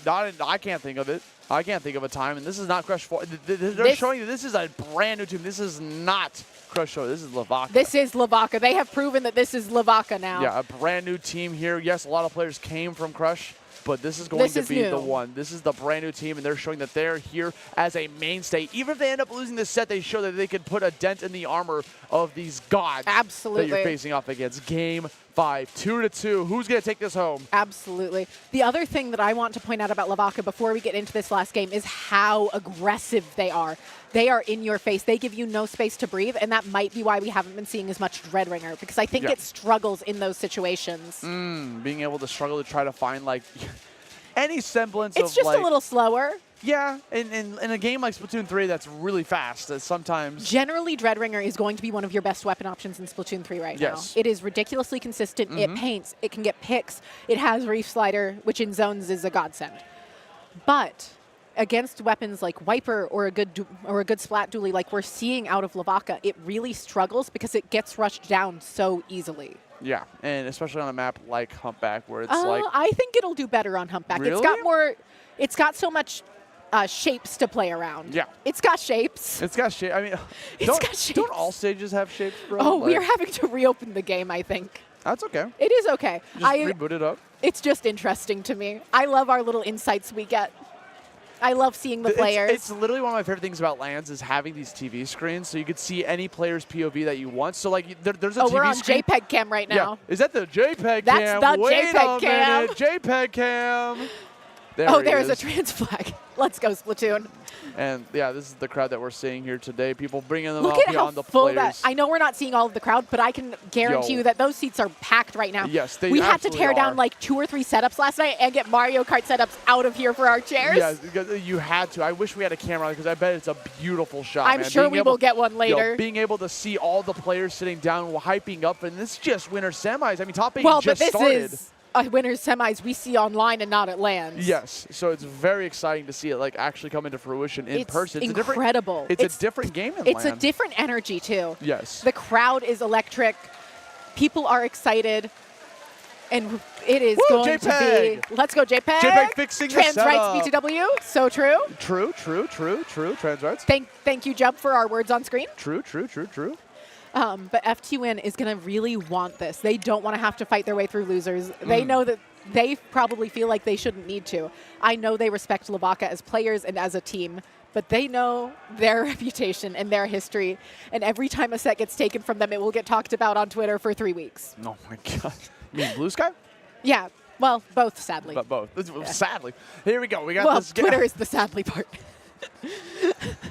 can't think of it. I can't think of a time, and this is not Crush 4. They're showing that this is a brand new team. This is not Crush Soda. This is Vaca. This is Vaca. They have proven that this is Vaca now. Yeah, a brand new team here. Yes, a lot of players came from Crush, but this is going to be the one. This is the brand new team, and they're showing that they're here as a mainstay. Even if they end up losing this set, they show that they can put a dent in the armor of these gods that you're facing off against. Game 5, 2-2. Who's going to take this home? Absolutely. The other thing that I want to point out about Vaca before we get into this last game is how aggressive they are. They are in your face. They give you no space to breathe, and that might be why we haven't been seeing as much Dreadringer, because I think it struggles in those situations. Being able to struggle to try to find like any semblance of It's just a little slower. Yeah, in a game like Splatoon 3 that's really fast, sometimes... Generally, Dreadringer is going to be one of your best weapon options in Splatoon 3 right now. It is ridiculously consistent. It paints. It can get picks. It has Reef Slider, which in zones is a godsend. But against weapons like Wiper or a good Splat Dually like we're seeing out of Vaca, it really struggles because it gets rushed down so easily. Yeah, and especially on a map like Humpback where it's I think it'll do better on Humpback. Really? It's got so much shapes to play around. Yeah. It's got shapes. It's got shapes. I mean, don't all stages have shapes, bro? Oh, we are having to reopen the game, I think. That's okay. It is okay. Just reboot it up. It's just interesting to me. I love our little insights we get. I love seeing the players. It's literally one of my favorite things about LANs is having these TV screens so you could see any player's POV that you want. So like there's a TV screen. We're on JPEG cam right now. Yeah. Is that the JPEG cam? That's the JPEG cam. JPEG cam. There is a trans flag. Let's go, Splatoon. And yeah, this is the crowd that we're seeing here today. People bringing them Look up at how beyond the full players. that. I know we're not seeing all of the crowd, but I can guarantee you that those seats are packed right now. Yes, they We had to absolutely tear down are. like 2 or 3 setups last night and get Mario Kart setups out of here for our chairs. Yeah, because you had to. I wish we had a camera because I bet it's a beautiful shot. I'm man. sure Being we able- will get one later. Yo, being able to see all the players sitting down, hyping up, and this is just winter semis. I mean, top 8 Well, just but this started. is a winner's semis we see online and not at LANs. Yes, so it's very exciting to see it like actually come into fruition in It's person. It's incredible. It's a different game in It's a LAN. different energy too. Yes. The crowd is electric. People are excited. And it is Woo, going to JPEG. be, let's go JPEG. JPEG fixing the Trans rights setup. BTW, so true. True, trans rights. Thank you, Jub, for our words on screen. True. But FTWin is going to really want this. They don't want to have to fight their way through losers. They know that they probably feel like they shouldn't need to. I know they respect LeVaca as players and as a team, but they know their reputation and their history. And every time a set gets taken from them, it will get talked about on Twitter for 3 weeks. Oh my God. You mean Blue Sky? Yeah, well, both, sadly. But both. Sadly. Here we go. We got Well, this. Twitter is the sadly part.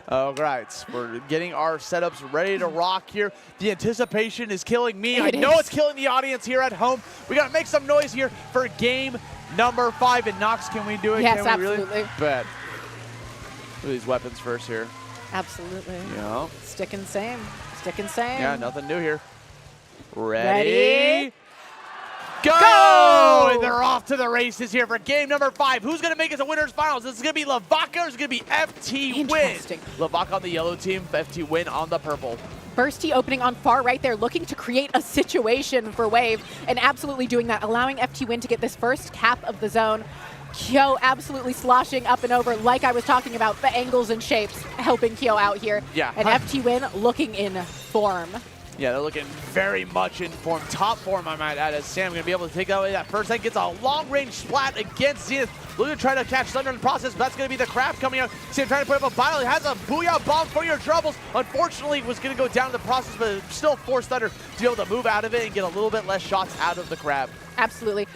All right, we're getting our setups ready to rock here. The anticipation is killing me. It I know is. it's killing the audience here at home. We got to make some noise here for game number 5. And Nox, can we do it? Yes, can we absolutely. Really? Bet. Look at these weapons first here. Absolutely. Yeah. Sticking same. Sticking same. Yeah, nothing new here. Ready? Ready? Go! Go! And they're off to the races here for game number 5. Who's going to make it to winners finals? This is going to be LeVaca or is it going to be FTWin? Interesting. LeVaca on the yellow team, FTWin on the purple. Bursty opening on far right there, looking to create a situation for Wave, and absolutely doing that, allowing FTWin to get this first cap of the zone. Kyo absolutely sloshing up and over, like I was talking about, the angles and shapes helping Kyo out here. Yeah. And FTWin looking in form. Yeah, they're looking very much in form. Top form, I might add, as Sam going to be able to take away that first hit. Gets a long-range splat against Zenith. Looking to try to catch Thunder in the process, but that's going to be the Craft coming out. Sam trying to put up a battle. He has a Booyah Bomb for your troubles. Unfortunately, was going to go down in the process, but still forced Thunder to be able to move out of it and get a little bit less shots out of the Crab. Absolutely.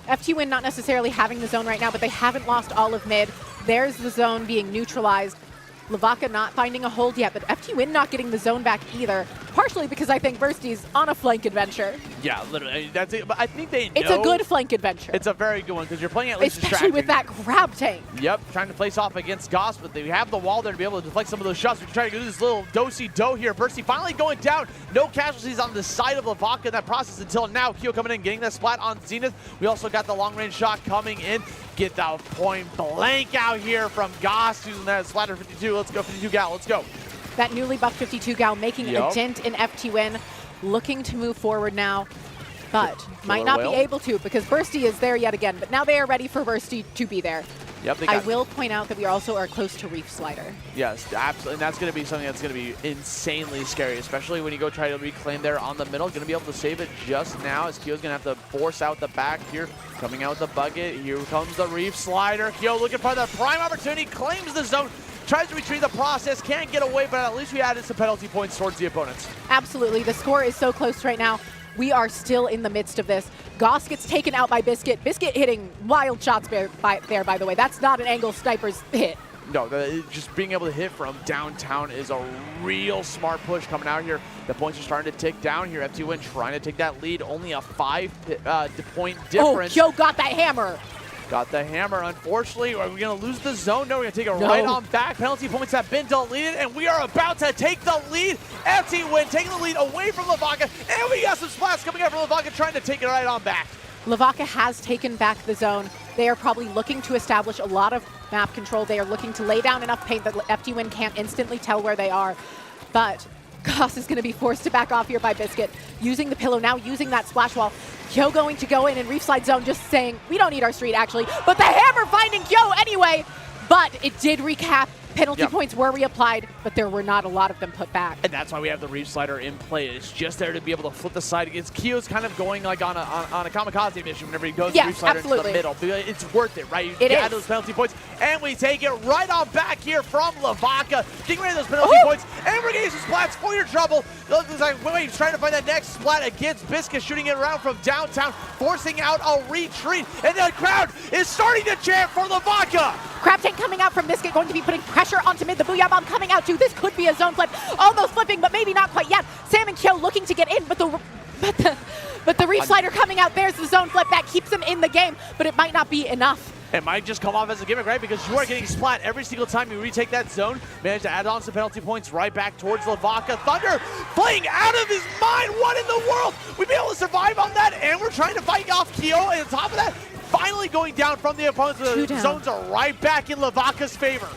FTWin not necessarily having the zone right now, but they haven't lost all of mid. There's the zone being neutralized. LeVaca not finding a hold yet, but FTWin not getting the zone back either. Partially because I think Bursty's on a flank adventure. Yeah, literally. That's it. But I think they know. It's a good flank adventure. It's a very good one because you're playing at least Especially with that grab tank. Yep, trying to face off against Goss, but they have the wall there to be able to deflect some of those shots. We can try to do this little do-si-do here. Bursty finally going down. No casualties on the side of LeVaca in that process until now. Kyo coming in, getting that splat on Zenith. We also got the long-range shot coming in. Get the point blank out here from Goss using that splatter 52. Let's go, 52 gal, let's go. That newly buffed 52 gal making a dent in FTWin, looking to move forward now, but might not be able to because Bursty is there yet again. But now they are ready for Bursty to be there. Yep, they I got will point out that we also are close to Reef Slider. Yes, absolutely. And that's going to be something that's going to be insanely scary, especially when you go try to reclaim there on the middle. Going to be able to save it just now as Kyo's going to have to force out the back here. Coming out with the bucket. Here comes the Reef Slider. Kyo looking for the prime opportunity. Claims the zone. Tries to retrieve the process. Can't get away, but at least we added some penalty points towards the opponents. Absolutely. The score is so close right now. We are still in the midst of this. Goss gets taken out by Biscuit. Biscuit hitting wild shots there, by the way. That's not an angle sniper's hit. No, just being able to hit from downtown is a real smart push coming out here. The points are starting to tick down here. FTWin trying to take that lead. Only a 5-point difference. Oh, Kyo got that hammer. Got the hammer. Unfortunately, are we going to lose the zone? No, we're going to take it right on back. Penalty points have been deleted, and we are about to take the lead. FTWin taking the lead away from LeVaca, and we got some splats coming out from LeVaca trying to take it right on back. LeVaca has taken back the zone. They are probably looking to establish a lot of map control. They are looking to lay down enough paint that FTWin can't instantly tell where they are. But Goss is going to be forced to back off here by Biscuit. Using the pillow, now using that splash wall. Kyo going to go in and Reef Slide zone, just saying, we don't need our street actually. But the hammer finding Kyo anyway. But it did recap. Penalty points were reapplied, but there were not a lot of them put back. And that's why we have the Reef Slider in play. It's just there to be able to flip the side against Kyo's kind of going like on a kamikaze mission whenever he goes Reef Slider into the middle. It's worth it, right? You add those penalty points, and we take it right on back here from LeVaca. Getting rid of those penalty points, and we're getting some splats for your trouble. Looks like Voiē trying to find that next splat against Biscuit, shooting it around from downtown, forcing out a retreat, and the crowd is starting to chant for LeVaca. Crab Tank coming out from Biscuit, going to be putting pressure onto mid. The Booyah Bomb coming out too. This could be a zone flip. Almost flipping, but maybe not quite yet. Sam and Kyo looking to get in, but the Reef Slider coming out. There's the zone flip that keeps him in the game, but it might not be enough. It might just come off as a gimmick, right? Because you are getting splat every single time you retake that zone. Manage to add on some penalty points right back towards Vaca. Thunder playing out of his mind. What in the world? We'd be able to survive on that, and we're trying to fight off Kyo. And on top of that, finally going down from the opponents. The zones are right back in Vaca's favor.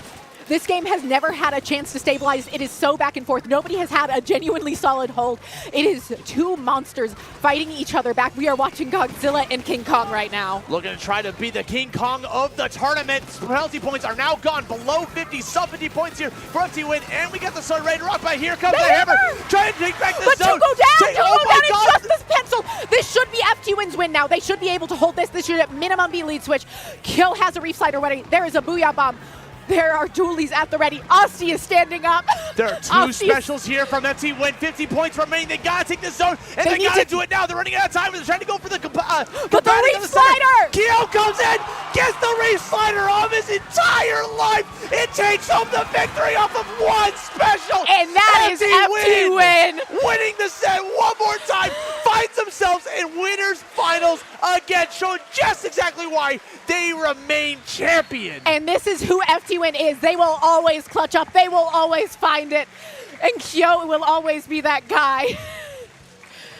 This game has never had a chance to stabilize. It is so back and forth. Nobody has had a genuinely solid hold. It is two monsters fighting each other back. We are watching Godzilla and King Kong right now. Looking to try to be the King Kong of the tournament. Penalty points are now gone below 50, sub 50 points here for FTWin. And we got the Sun Ray to rock by. Here comes the hammer. Trying to take back the but zone. To go down, oh my God. It's just this pencil. This should be FTWin's win now. They should be able to hold this. This should at minimum be lead switch. Kyo has a Reef Slider ready. There is a Booyah Bomb. There are dualies at the ready. Aussie is standing up. There are two specials here from FTWin. 50 points remaining. They gotta take this zone, and they gotta do it now. They're running out of time. They're trying to go for the but the Reef Slider! Kyo comes in, gets the Reef Slider off his entire life. It takes home the victory off of one special. And that is FTWin. Winning the set one more time. Finds themselves in winners finals again, showing just exactly why they remain champion. And this is who FTWin is. They will always clutch up. They will always find it. And Kyo will always be that guy.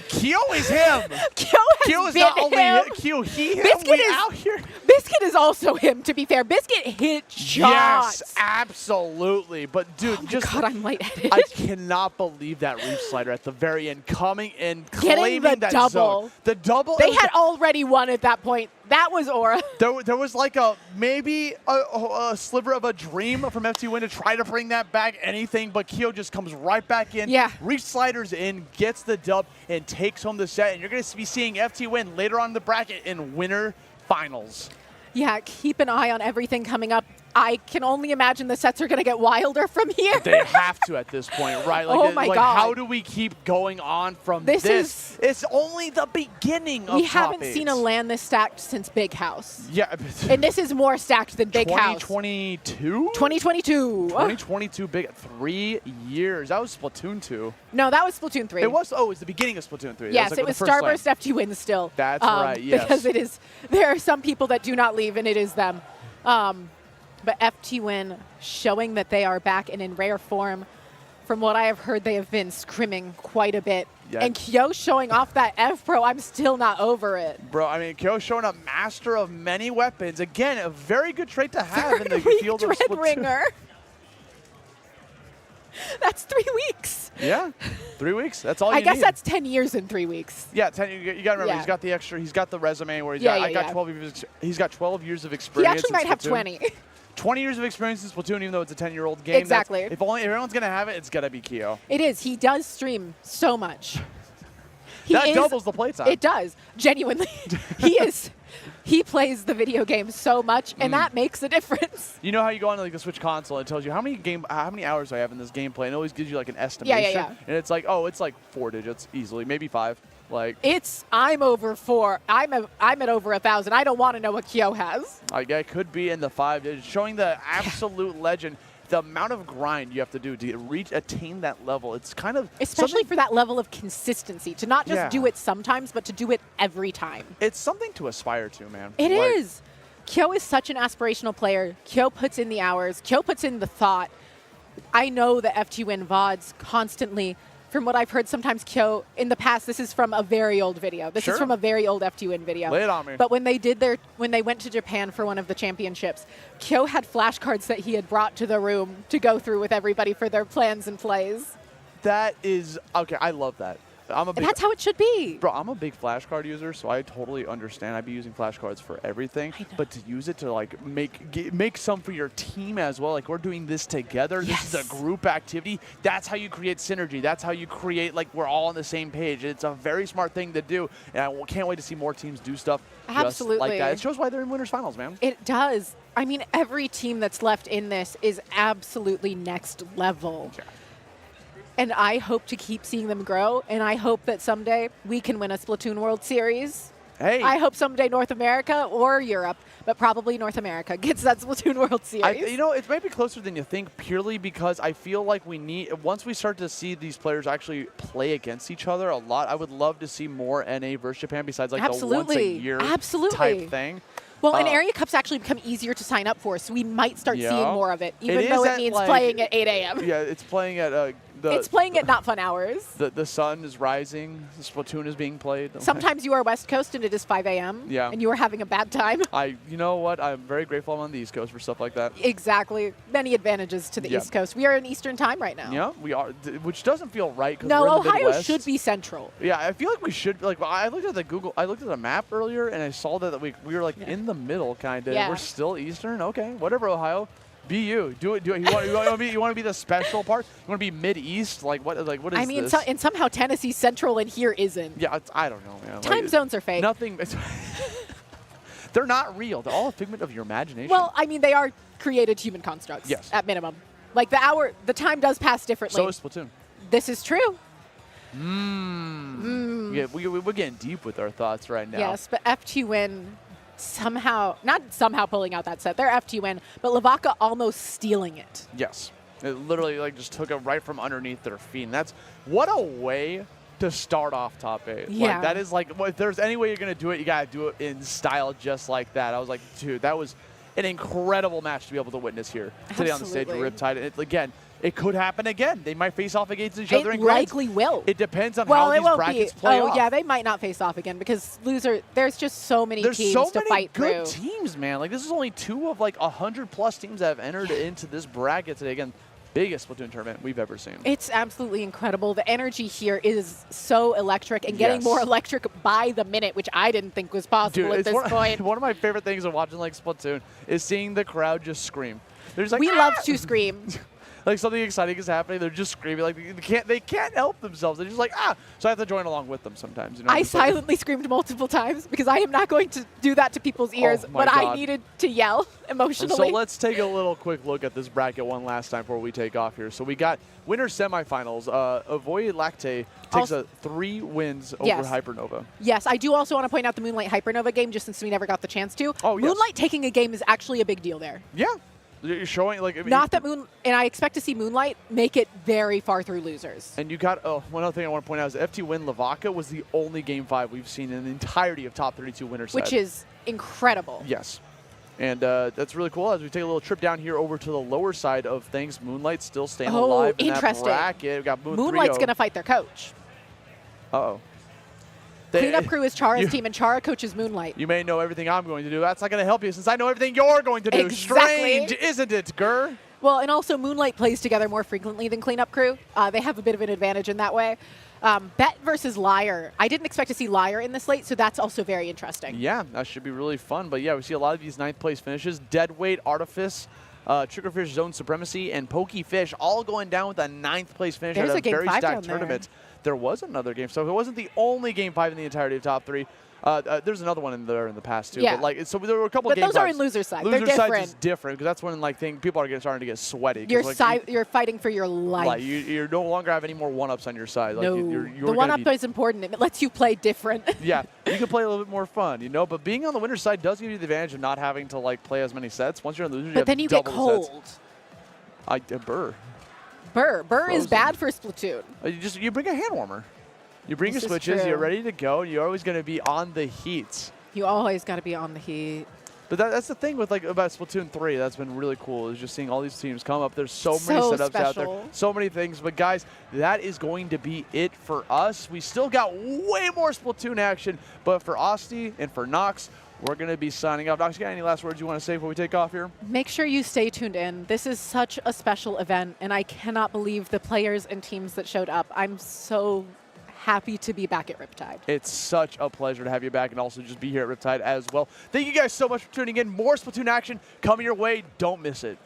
Kyo is him. Kyo is been not only him. Kyo, him. Biscuit is out here. Biscuit is also him, to be fair. Biscuit hit shots. Yes, absolutely. But dude, God, I'm lightheaded. I cannot believe that Reef Slider at the very end coming in, getting claiming the that double. zone. The double. They had already won at that point. That was aura. There was like maybe a sliver of a dream from FTWin to try to bring that back. Anything but Kyo just comes right back in. Yeah. Reef Sliders in, gets the dub, and takes home the set. And you're going to be seeing FTWin later on in the bracket in winner finals. Yeah, keep an eye on everything coming up. I can only imagine the sets are going to get wilder from here. They have to at this point, right? Like, oh my God. How do we keep going on from this? It's only the beginning of We haven't top seen eights. a land this stacked since Big House. Yeah. And this is more stacked than Big House. 2022? 2022. 2022, big 3 years. That was Splatoon 2. No, that was Splatoon 3. It was, it's the beginning of Splatoon 3. Yes, like it was the first Starburst FTWin still. That's right, yes. Because there are some people that do not leave, and it is them. But FTWin showing that they are back and in rare form. From what I have heard, they have been scrimming quite a bit. Yeah. And Kyo showing off that F-Pro, I'm still not over it. Bro, I mean, Kyo showing up master of many weapons. Again, a very good trait to have in the field of Splatoon. Ringer. That's 3 weeks. Yeah, 3 weeks. That's all you need. I guess that's 10 years in 3 weeks. Yeah, 10, you got to remember, Yeah. he's got the extra, he's got the resume where Yeah, 12 years, he's got 12 years of He experience. actually might have 20. 20 years of experience in Splatoon, even though it's a 10-year-old game. Exactly. If everyone's going to have it, it's going to be Kyo. It is. He does stream so much. That doubles the playtime. It does. Genuinely. He plays the video game so much, and that makes a difference. You know how you go on like the Switch console and it tells you how many hours I have in this gameplay, and it always gives you like an estimation. Yeah. And it's like, oh, it's like 4 digits easily, maybe 5. Like I'm over 4. I'm at over 1,000. I don't want to know what Kyo has. it could be in the 5 digits, showing the absolute legend. The amount of grind you have to do to attain that level, it's kind of especially for that level of consistency, to not just do it sometimes, but to do it every time. It's something to aspire to, man. It is. Kyo is such an aspirational player. Kyo puts in the hours. Kyo puts in the thought. I know that FTWin VODs constantly, from what I've heard, sometimes Kyo, in the past, this is from a very old video. This is from a very old FTWin video. Lay it on me. But when they went to Japan for one of the championships, Kyo had flashcards that he had brought to the room to go through with everybody for their plans and plays. That is, okay, I love that. And that's how it should be. Bro, I'm a big flashcard user, so I totally understand. I'd be using flashcards for everything, but to use it to like make some for your team as well. Like, we're doing this together. Yes. This is a group activity. That's how you create synergy. That's how you create like we're all on the same page. It's a very smart thing to do, and I can't wait to see more teams do stuff just like that. It shows why they're in winners finals, man. It does. I mean, every team that's left in this is absolutely next level. Yeah. And I hope to keep seeing them grow, and I hope that someday we can win a Splatoon World Series. Hey. I hope someday North America or Europe, but probably North America gets that Splatoon World Series. You know, it's maybe closer than you think, purely because I feel like once we start to see these players actually play against each other a lot, I would love to see more NA versus Japan besides like the once a year type thing. Well, and Area Cups actually become easier to sign up for, so we might start seeing more of it, even though it means playing at 8 a.m. Yeah, it's playing at it's playing at not fun hours. The sun is rising. The Splatoon is being played. Sometimes you are West Coast and it is 5 a.m. Yeah. And you are having a bad time. You know what? I'm very grateful I'm on the East Coast for stuff like that. Exactly. Many advantages to the East Coast. We are in Eastern time right now. Yeah, we are, which doesn't feel right. No, we're in the Ohio Midwest. should be Central. Yeah, I feel like we should. Like, I looked at the map earlier, and I saw that we were like in the middle, kind of. Yeah. We're still Eastern. Okay, whatever, Ohio. Be you. Do it. You want to be the special part? You want to be Mid-East? Like what? Like what is I mean, this? and somehow Tennessee's Central and here isn't. Yeah, I don't know, man. Time zones are fake. Nothing. They're not real. They're all a figment of your imagination. Well, I mean, they are created human constructs. Yes. At minimum. Like the time does pass differently. So is Splatoon. This is true. Yeah, we're getting deep with our thoughts right now. Yes, but FTWin not somehow pulling out that set. They're FTWin, but LeVaca almost stealing it. Yes. It literally like just took it right from underneath their feet. And that's what a way to start off top 8. Yeah. Like, that is like, if there's any way you're going to do it, you got to do it in style just like that. I was like, dude, that was an incredible match to be able to witness here today on the stage with Riptide. And again, it could happen again. They might face off against each other in grands. Likely will. It depends on how these brackets play off. Yeah, they might not face off again because there's just so many teams to fight through. There's so many good teams, man. Like, this is only 2 of like 100+ teams that have entered into this bracket today. Again, biggest Splatoon tournament we've ever seen. It's absolutely incredible. The energy here is so electric and getting more electric by the minute, which I didn't think was possible at this point. One of my favorite things of watching like Splatoon is seeing the crowd just scream. There's like, we love to scream. Like something exciting is happening, they're just screaming. Like they can't help themselves. They're just like, So I have to join along with them sometimes. You know, I silently screamed multiple times because I am not going to do that to people's ears, but I needed to yell emotionally. So let's take a little quick look at this bracket one last time before we take off here. So we got winner semifinals. Voiē Lactee takes 3 wins over Hypernova. Yes, I do also want to point out the Moonlight Hypernova game, just since we never got the chance to. Oh, yes. Moonlight taking a game is actually a big deal there. Yeah. You're showing, like, I mean, not that and I expect to see Moonlight make it very far through losers. And you got, one other thing I want to point out is FTWin LeVaca was the only Game 5 we've seen in the entirety of top 32 winners set. Which is incredible. Yes. And that's really cool. As we take a little trip down here over to the lower side of things, Moonlight's still staying alive in that bracket. We got Moonlight's going to fight their coach. Uh-oh. Cleanup crew is Chara's team, and Chara coaches Moonlight. You may know everything I'm going to do. That's not going to help you since I know everything you're going to do. Exactly. Strange, isn't it, Gur? Well, and also Moonlight plays together more frequently than Cleanup crew. They have a bit of an advantage in that way. Bet versus LYRE. I didn't expect to see LYRE in this late, so that's also very interesting. Yeah, that should be really fun. But yeah, we see a lot of these 9th place finishes. Deadweight, Artifice, Triggerfish, Zone Supremacy, and POKEY all going down with a 9th place finish at a very stacked tournament. There was another game, so it wasn't the only Game 5 in the entirety of top 3. There's another one in there in the past too. Yeah. But like, so there were a couple of Game 5s. But those are in loser side. Loser They're side different. is different because that's when like people are starting to get sweaty. You're fighting for your life. Like you no longer have any more 1-ups on your side. Like no, you're the 1-up is important. It lets you play different. Yeah, you can play a little bit more fun, you know. But being on the winner's side does give you the advantage of not having to like play as many sets. Once you're on loser, but then you get cold. Burr. Burr is bad for Splatoon. You bring a hand warmer. You bring your switches, you're ready to go, you're always going to be on the heat. You always got to be on the heat. But that's the thing with about Splatoon 3 that's been really cool is just seeing all these teams come up. There's so many setups out there, so many things. But guys, that is going to be it for us. We still got way more Splatoon action, but for Asti and for Nox, we're going to be signing off. Nox, you got any last words you want to say before we take off here? Make sure you stay tuned in. This is such a special event, and I cannot believe the players and teams that showed up. I'm so happy to be back at Riptide. It's such a pleasure to have you back and also just be here at Riptide as well. Thank you guys so much for tuning in. More Splatoon action coming your way. Don't miss it.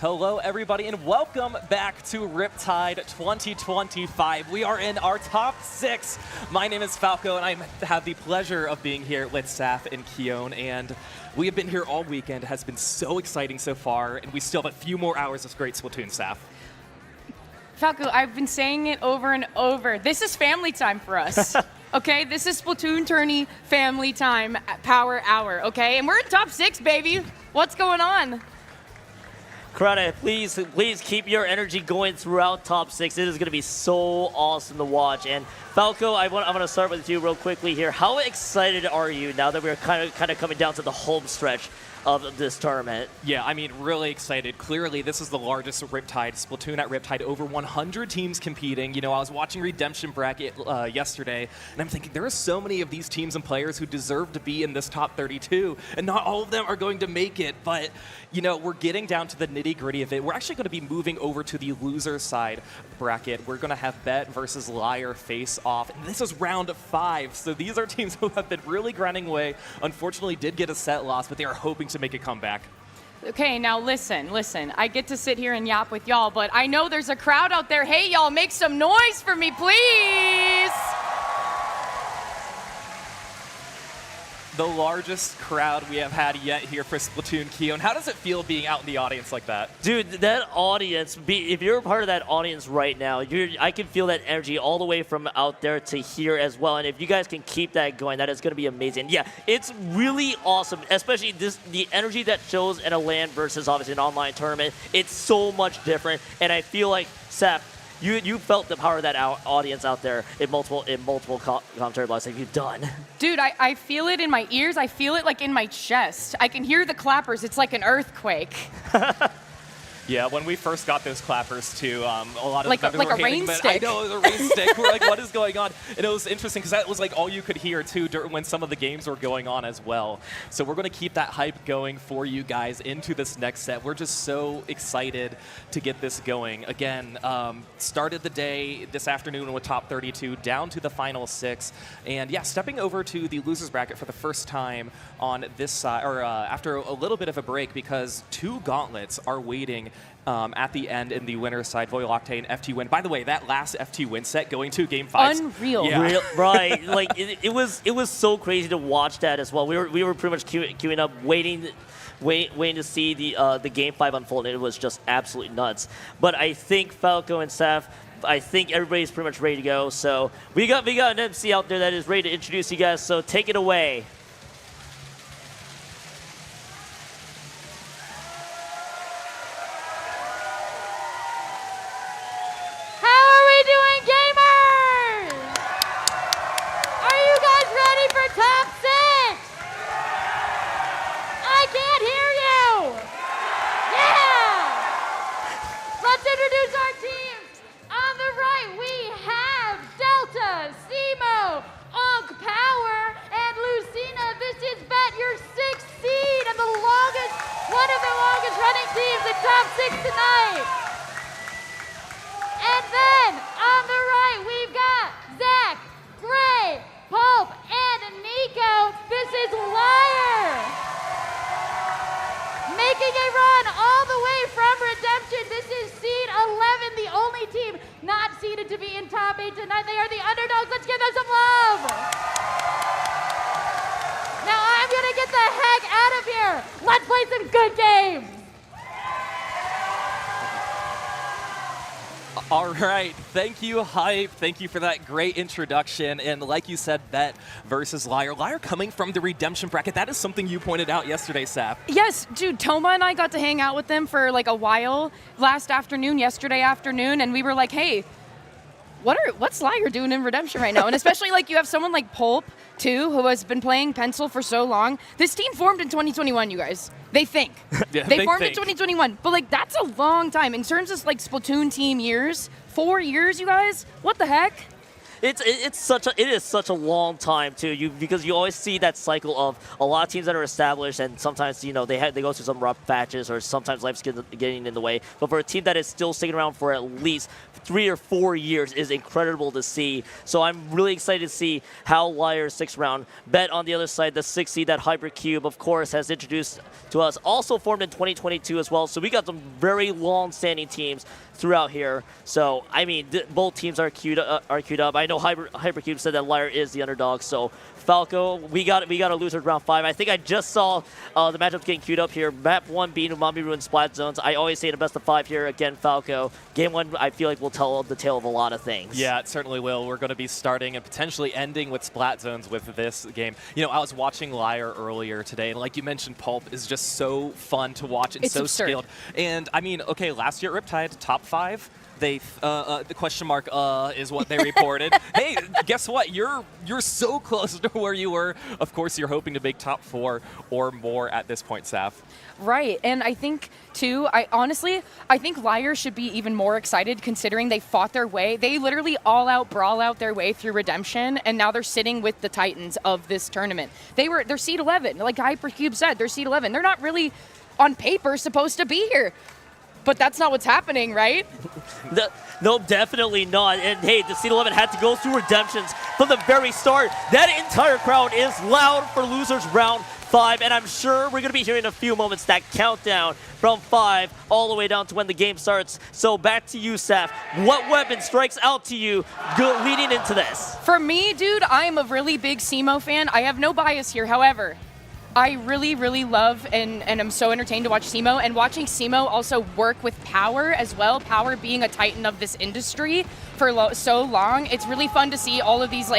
Hello, everybody, and welcome back to Riptide 2025. We are in our top 6. My name is Falco, and I have the pleasure of being here with Saf and Keon, and we have been here all weekend. It has been so exciting so far, and we still have a few more hours of great Splatoon, Saf. Falco, I've been saying it over and over. This is family time for us. Okay, this is Splatoon tourney family time, power hour, okay? And we're in top 6, baby. What's going on? Karate, please keep your energy going throughout top 6. It is going to be so awesome to watch. And Falco, I want to start with you real quickly here. How excited are you now that we're kind of coming down to the home stretch of this tournament? Yeah, I mean, really excited. Clearly, this is the largest Riptide, Splatoon at Riptide, over 100 teams competing. You know, I was watching Redemption Bracket yesterday, and I'm thinking there are so many of these teams and players who deserve to be in this top 32, and not all of them are going to make it, but, you know, we're getting down to the nitty-gritty of it. We're actually going to be moving over to the loser side bracket. We're going to have Bet versus LYRE face off, and this is round 5, so these are teams who have been really grinding away. Unfortunately, did get a set loss, but they are hoping to make a comeback. Okay, now listen. I get to sit here and yap with y'all, but I know there's a crowd out there. Hey, y'all, make some noise for me, please. The largest crowd we have had yet here for Splatoon, Keon. How does it feel being out in the audience like that? Dude, that audience, if you're a part of that audience right now, I can feel that energy all the way from out there to here as well. And if you guys can keep that going, that is going to be amazing. Yeah, it's really awesome, especially the energy that shows in a LAN versus obviously an online tournament. It's so much different. And I feel like, Seth, you felt the power of that audience out there in multiple commentary blocks that you've done. Dude, I feel it in my ears. I feel it like in my chest. I can hear the clappers. It's like an earthquake. Yeah, when we first got those clappers too, a lot of like the members were a rain hitting, stick. I know, it was a rain stick. We're like, what is going on? And it was interesting because that was like all you could hear too when some of the games were going on as well. So we're going to keep that hype going for you guys into this next set. We're just so excited to get this going. Again, started the day this afternoon with top 32, down to the final 6. And yeah, stepping over to the losers bracket for the first time on this side, or after a little bit of a break, because 2 gauntlets are waiting at the end in the winner's side, Voiē, Lactee, and FTWin. By the way, that last FTWin set going to Game 5. Unreal. Yeah. Right. Like, it was so crazy to watch that as well. We were pretty much queuing up, waiting to see the Game 5 unfold, and it was just absolutely nuts. But I think Falco and Saf, I think everybody's pretty much ready to go. So we got an MC out there that is ready to introduce you guys, so take it away. Top 6! I can't hear you! Yeah! Let's introduce our teams. On the right, we have Delta, Simo, Onk Power, and Lucina. This is Bet, your 6th seed and one of the longest running teams in top 6 tonight. And then, on the right, we've got Zach, Gray, Pulp, and Nico. This is LYRE. Making a run all the way from Redemption. This is seed 11, the only team not seeded to be in top 8 tonight. They are the underdogs. Let's give them some love. Now I'm going to get the heck out of here. Let's play some good games. All right, thank you, Hype. Thank you for that great introduction. And like you said, Bet versus LYRE. LYRE coming from the Redemption bracket. That is something you pointed out yesterday, Saf. Yes, dude, Toma and I got to hang out with them for like a while yesterday afternoon, and we were like, hey, what's LYRE doing in Redemption right now? And especially like you have someone like Pulp, too, who has been playing Pencil for so long. This team formed in 2021, you guys. They think. Yeah, they formed in 2021. But like that's a long time. In terms of like Splatoon team years, 4 years, you guys? What the heck? it is such a long time too. Because you always see that cycle of a lot of teams that are established, and sometimes they go through some rough patches, or sometimes life's getting in the way. But for a team that is still sticking around for at least 3 or 4 years is incredible to see. So I'm really excited to see how LYRE 6th round. Bet on the other side, the 6th seed that Hypercube, of course, has introduced to us, also formed in 2022 as well. So we got some very long-standing teams throughout here. So I mean, both teams are queued up. I know Hypercube said that LYRE is the underdog. So Falco, we got a loser round 5. I think I just saw the matchups getting queued up here. Map 1 being Umami Ruin Splat Zones. I always say the best of 5 here. Again, Falco. Game 1, I feel like will tell the tale of a lot of things. Yeah, it certainly will. We're going to be starting and potentially ending with Splat Zones with this game. I was watching LYRE earlier today, and like you mentioned, Pulp is just so fun to watch and it's so absurd. skilled. And I mean, okay, last year at Riptide, top 5. They the question mark is what they reported. Hey, guess what? You're so close to where you were. Of course, you're hoping to make top 4 or more at this point, Saf. Right, and I think, too, I think LYRE should be even more excited considering they fought their way. They literally brawl out their way through Redemption, and now they're sitting with the Titans of this tournament. They're seed 11. Like Hypercube said, they're seed 11. They're not really, on paper, supposed to be here. But that's not what's happening, right? No, definitely not. And hey, the seed 11 had to go through redemptions from the very start. That entire crowd is loud for losers round 5, and I'm sure we're going to be hearing in a few moments that countdown from 5 all the way down to when the game starts. So back to you, Saf. What weapon strikes out to you leading into this? For me, dude, I am a really big SEMO fan. I have no bias here, however. I really, really love and I'm so entertained to watch SEMO, and watching SEMO also work with Power as well. Power being a titan of this industry for so long. It's really fun to see all of these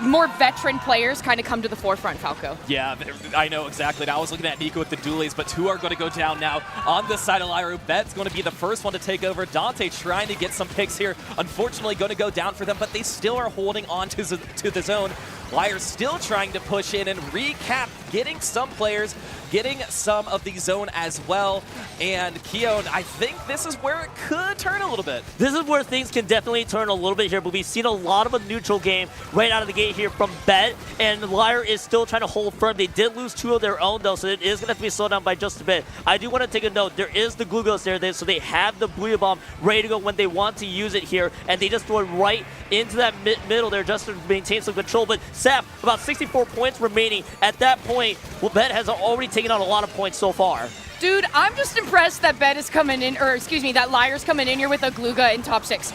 more veteran players kind of come to the forefront, Falco. Yeah, I know exactly. Now I was looking at Nico with the dualies, but 2 are going to go down now on the side of LYRE. Bet's going to be the first one to take over. Dante trying to get some picks here. Unfortunately, going to go down for them, but they still are holding on to the zone. LYRE still trying to push in and recap, getting some players, getting some of the zone as well. And Keon, I think this is where it could turn a little bit. This is where things can definitely turn a little bit here, but we've seen a lot of a neutral game right out of the gate here from Bet, and LYRE is still trying to hold firm. They did lose 2 of their own, though, so it is going to have to be slowed down by just a bit. I do want to take a note. There is the glue ghost there, so they have the Booyah Bomb ready to go when they want to use it here, and they just throw it right into that middle there just to maintain some control. But Saf, about 64 points remaining. At that point, Bet has already taken out a lot of points so far. Dude, I'm just impressed that Bet is coming in, that LYRE's coming in here with a Gluga in top 6.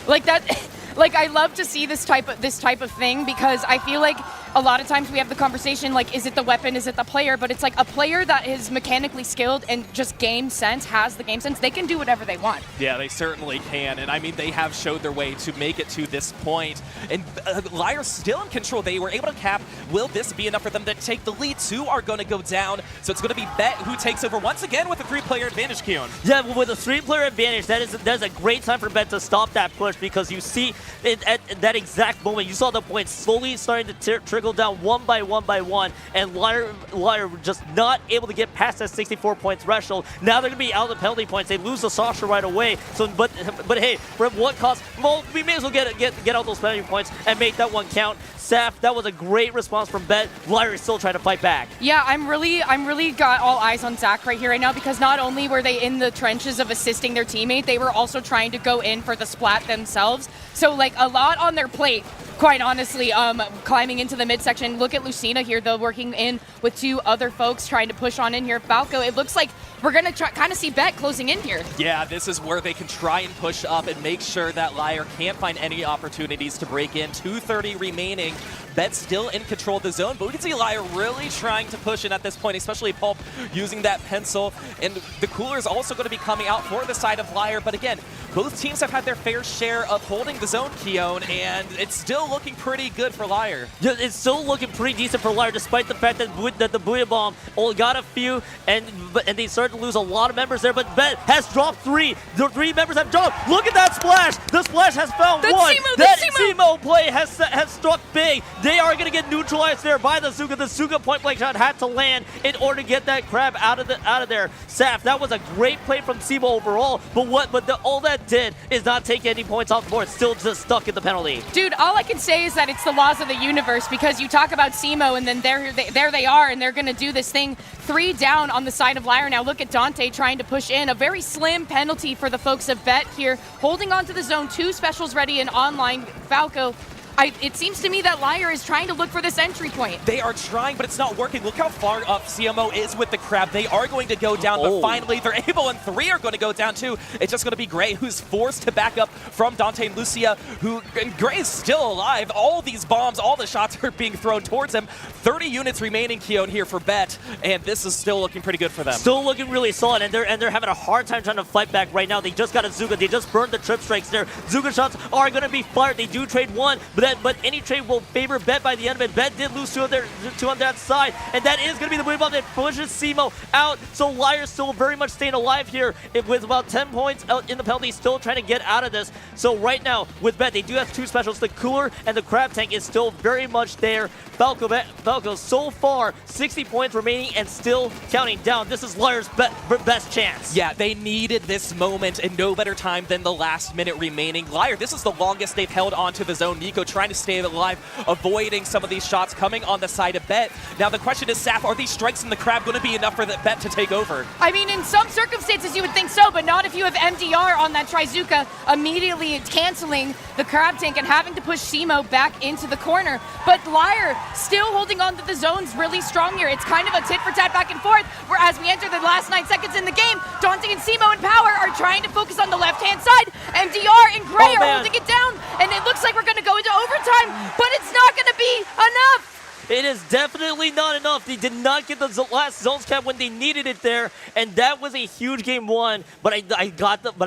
Like that. I love to see this type of thing, because I feel like a lot of times we have the conversation is it the weapon, is it the player? But it's a player that is mechanically skilled and just has the game sense. They can do whatever they want. Yeah, they certainly can. And I mean, they have showed their way to make it to this point. And LYRE's still in control. They were able to cap. Will this be enough for them to take the lead? 2 are going to go down. So it's going to be Bet who takes over once again with a 3-player advantage, Keon. Yeah, with a 3-player advantage, that is a great time for Bet to stop that push, because you see at that exact moment, you saw the points slowly starting to trickle down one by one, and LYRE just not able to get past that 64-point threshold. Now they're going to be out of the penalty points. They lose the Sasha right away. So, but hey, for what cost? Well, we may as well get out those penalty points and make that one count. Saf, that was a great response from Bet. LYRE is still trying to fight back. Yeah, I'm really got all eyes on Zach right here right now, because not only were they in the trenches of assisting their teammate, they were also trying to go in for the splat themselves. So a lot on their plate, quite honestly, climbing into the midsection. Look at Lucina here, though, working in with 2 other folks trying to push on in here. Falco, it looks like we're going to kind of see Bet closing in here. Yeah, this is where they can try and push up and make sure that LYRE can't find any opportunities to break in. 2:30 remaining. Bet still in control of the zone, but we can see LYRE really trying to push in at this point, especially Pulp using that pencil. And the cooler is also going to be coming out for the side of LYRE. But again, both teams have had their fair share of holding the zone, Keon, and it's still looking pretty good for LYRE. Yeah, it's still looking pretty decent for LYRE, despite the fact that the Booyah Bomb only got a few, and they started starting to lose a lot of members there, but Bet has dropped 3. The 3 members have dropped. Look at that splash. The splash has found That's 1. Simo, That that's Simo. Simo play has struck big. They are going to get neutralized there by the Zuka. The Zuka point blank shot had to land in order to get that crab out of there. Saf, that was a great play from Simo overall, but all that did is not take any points off the board. Still just stuck in the penalty. Dude, all I can say is that it's the laws of the universe, because you talk about Simo and then there they are, and they're going to do this thing. 3 down on the side of LYRE now. Look at Dante trying to push in. A very slim penalty for the folks of Bet here, holding on to the zone. 2 specials ready in online. Falco. It seems to me that LYRE is trying to look for this entry point. They are trying, but it's not working. Look how far up CMO is with the crab. They are going to go down, but finally they're able, and 3 are going to go down too. It's just going to be Gray, who's forced to back up from Dante and Lucia, and Gray is still alive. All these bombs, all the shots are being thrown towards him. 30 units remaining, Keon, here for Bet, and this is still looking pretty good for them. Still looking really solid, and they're having a hard time trying to fight back right now. They just got a Zuka. They just burned the trip strikes there. Zuka shots are going to be fired. They do trade 1, but any trade will favor Bet by the end of it. Bet did lose 2 on that side, and that is going to be the win bomb that pushes Simo out. So LYRE still very much staying alive here with about 10 points out in the penalty, still trying to get out of this. So right now with Bet, they do have 2 specials. The cooler and the crab tank is still very much there. Falco so far 60 points remaining and still counting down. This is LYRE's best chance. Yeah, they needed this moment, and no better time than the last minute remaining. LYRE, this is the longest they've held onto the zone. Nico trying to stay alive, avoiding some of these shots coming on the side of Bet. Now the question is, Saf, are these strikes in the crab going to be enough for the Bet to take over? I mean, in some circumstances you would think so, but not if you have MDR on that Trizuka immediately canceling the crab tank and having to push Simo back into the corner. But LYRE still holding on to the zones really strong here. It's kind of a tit-for-tat back and forth, where as we enter the last 9 seconds in the game, Dante and Simo and Power are trying to focus on the left-hand side. MDR and Gray are holding it down, and it looks like we're going to go into overtime, but it's not going to be enough. It is definitely not enough. They did not get the last zones cap when they needed it there, and that was a huge game 1. But I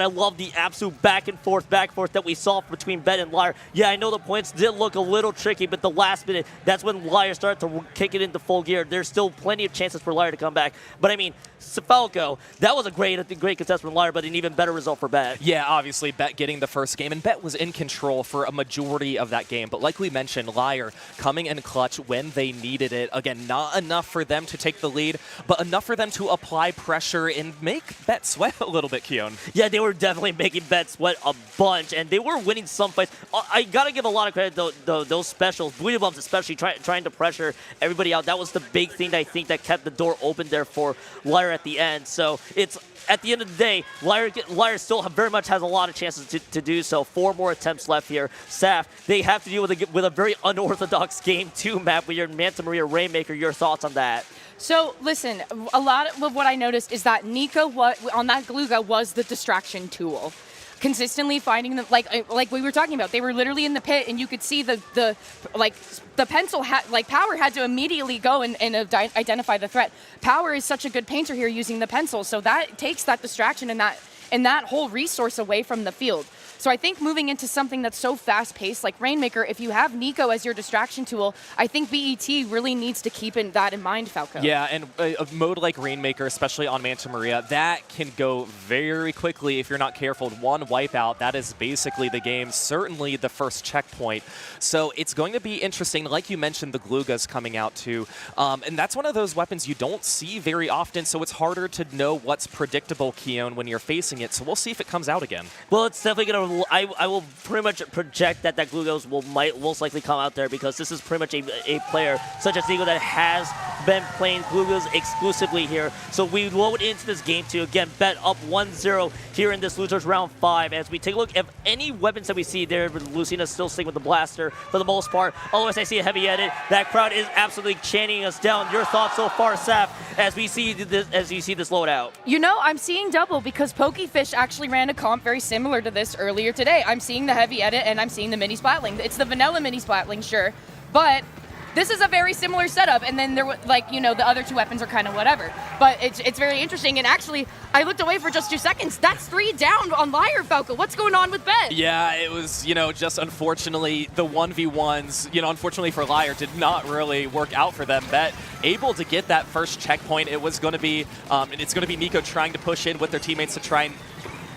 love the absolute back and forth that we saw between Bet and LYRE. Yeah, I know the points did look a little tricky, but the last minute, that's when LYRE started to kick it into full gear. There's still plenty of chances for LYRE to come back. But I mean, Falco, that was a great contest from LYRE, but an even better result for Bet. Yeah, obviously Bet getting the first game, and Bet was in control for a majority of that game. But like we mentioned, LYRE coming in clutch when they needed it. Again, not enough for them to take the lead, but enough for them to apply pressure and make Bet sweat a little bit, Keon. Yeah, they were definitely making Bet sweat a bunch, and they were winning some fights. I gotta give a lot of credit to those specials, Voiē bombs especially, trying to pressure everybody out. That was the big thing that I think that kept the door open there for LYRE at the end. So it's, at the end of the day, LYRE still very much has a lot of chances to do so. 4 more attempts left here. Saf, they have to deal with a very unorthodox game 2 map with your Manta Maria Rainmaker. Your thoughts on that? So listen, a lot of what I noticed is that Nico on that Glooga was the distraction tool. Consistently finding them, like we were talking about, they were literally in the pit, and you could see the pencil Power had to immediately go and identify the threat. Power is such a good painter here using the pencil, so that takes that distraction and that whole resource away from the field. So I think moving into something that's so fast-paced like Rainmaker, if you have Nico as your distraction tool, I think BET really needs to keep that in mind, Falco. Yeah, and a mode like Rainmaker, especially on Manta Maria, that can go very quickly if you're not careful. One wipeout, that is basically the game, certainly the first checkpoint. So it's going to be interesting. Like you mentioned, the Glooga's coming out too. And that's one of those weapons you don't see very often, so it's harder to know what's predictable, Keon, when you're facing it. So we'll see if it comes out again. Well, it's definitely going to... I will pretty much project that Glugos might most likely come out there, because this is pretty much a player such as Eagle that has been playing Glugos exclusively here. So we load into this game 2. Again, Bet up 1-0 here in this losers round 5. As we take a look at any weapons that we see there, Lucina still sticking with the blaster for the most part. Otherwise, I see a heavy edit. That crowd is absolutely chanting us down. Your thoughts so far, Saf, as you see this loadout? You know, I'm seeing double, because PokeFish actually ran a comp very similar to this earlier today. I'm seeing the heavy edit and I'm seeing the mini splatling. It's the vanilla mini splatling, sure, but this is a very similar setup. And then there were like, you know, the other 2 weapons are kind of whatever. But it's very interesting. And actually, I looked away for just 2 seconds. That's 3 down on LYRE, Vaca. What's going on with Bet? Yeah, it was, you know, just unfortunately the 1v1s, you know, unfortunately for LYRE did not really work out for them. Bet able to get that first checkpoint. It was going to be, it's going to be Nico trying to push in with their teammates to try and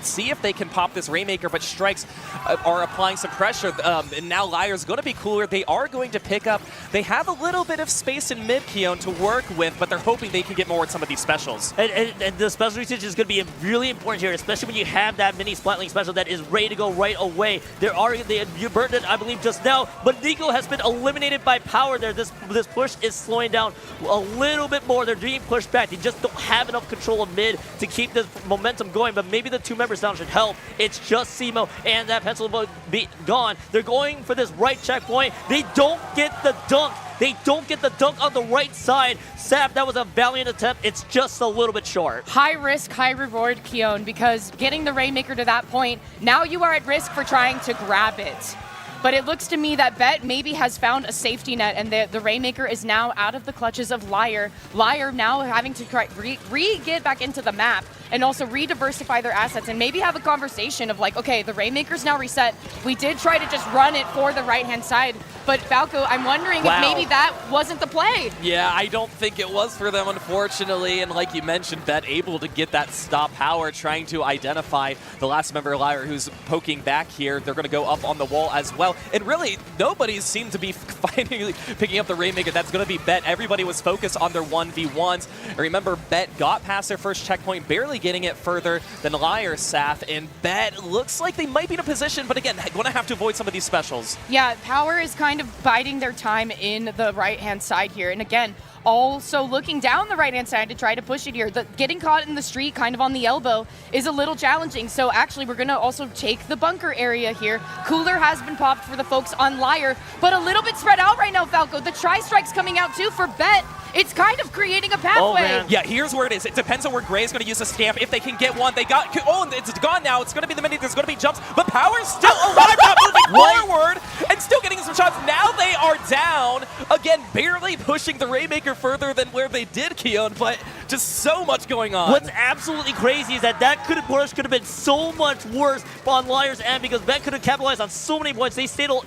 see if they can pop this Rainmaker, but Strikes are applying some pressure, and now LYRE's going to be cooler. They are going to pick up. They have a little bit of space in mid, Keon, to work with, but they're hoping they can get more with some of these specials. And the special usage is going to be really important here, especially when you have that mini Splatling special that is ready to go right away. You burned it, I believe, just now, but Nico has been eliminated by power there. This push is slowing down a little bit more. They're being pushed back. They just don't have enough control of mid to keep this momentum going, but maybe the 2 members down should help. It's just Simo and that pencil will be gone. They're going for this right checkpoint. They don't get the dunk. They don't get the dunk on the right side. Sap, that was a valiant attempt. It's just a little bit short. High risk, high reward, Keon, because getting the Rainmaker to that point, now you are at risk for trying to grab it. But it looks to me that Bet maybe has found a safety net, and the Rainmaker is now out of the clutches of LYRE. LYRE now having to try get back into the map and also re-diversify their assets and maybe have a conversation of like, okay, the Rainmaker's now reset. We did try to just run it for the right-hand side, but Falco, I'm wondering if maybe that wasn't the play. Yeah, I don't think it was for them, unfortunately. And like you mentioned, Bet able to get that stop power, trying to identify the last member of LYRE who's poking back here. They're going to go up on the wall as well. And really, nobody seemed to be finally picking up the Rainmaker. That's going to be Bet. Everybody was focused on their 1v1s. And remember, Bet got past their first checkpoint, barely getting it further than LYRE, Saf. And Bet looks like they might be in a position, but again, going to have to avoid some of these specials. Yeah, Power is kind of biding their time in the right-hand side here. And again, also looking down the right-hand side to try to push it here. Getting caught in the street kind of on the elbow is a little challenging. So actually, we're going to also take the bunker area here. Cooler has been popped for the folks on LYRE, but a little bit spread out right now, Falco. The tri-strike's coming out too for Bet. It's kind of creating a pathway. Yeah, here's where it is. It depends on where Gray is going to use the stamp. If they can get one, they got. Oh, it's gone now. It's going to be the mini. There's going to be jumps, but Power's still alive, not moving forward, and still getting some shots. Now they are down again, barely pushing the Rainmaker further than where they did, Keon. But just so much going on. What's absolutely crazy is that could have been so much worse on LYRE's end because Bet could have capitalized on so many points.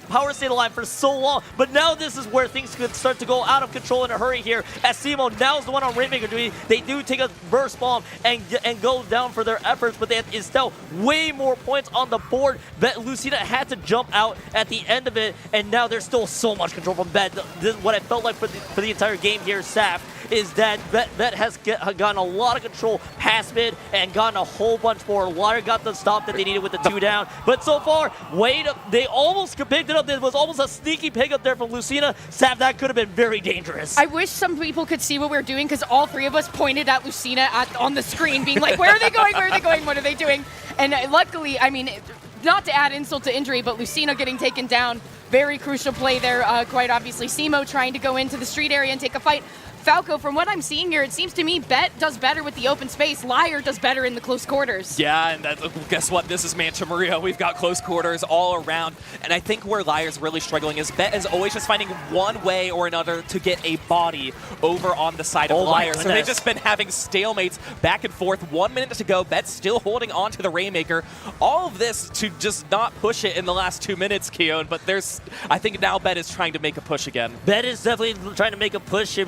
Power stayed alive for so long, but now this is where things could start to go out of control in a hurry here. As Simo now is the one on Rainmaker duty. They do take a burst bomb and go down for their efforts, but there is still way more points on the board. Lucina had to jump out at the end of it, and now there's still so much control from Bet. What I felt like for the entire game here, Saf, is that Bet has gotten a lot of control past mid and gotten a whole bunch more. LYRE got the stop that they needed with the 2 down, but so far, they almost picked it up. There was almost a sneaky pick up there from Lucina. Saf, that could have been very dangerous. I wish some people could see what we're doing because all 3 of us pointed at Lucina on the screen being like, where are they going, where are they going, what are they doing? And luckily, I mean, not to add insult to injury, but Lucina getting taken down, very crucial play there, quite obviously. Simo trying to go into the street area and take a fight. Falco, from what I'm seeing here, it seems to me Bet does better with the open space. LYRE does better in the close quarters. Yeah, and guess what? This is Mancha Maria. We've got close quarters all around. And I think where LYRE's really struggling is Bet is always just finding one way or another to get a body over on the side of LYRE. So they've just been having stalemates back and forth. 1 minute to go. Bet still holding on to the Rainmaker. All of this to just not push it in the last 2 minutes, Keon. But I think now Bet is trying to make a push again. Bet is definitely trying to make a push here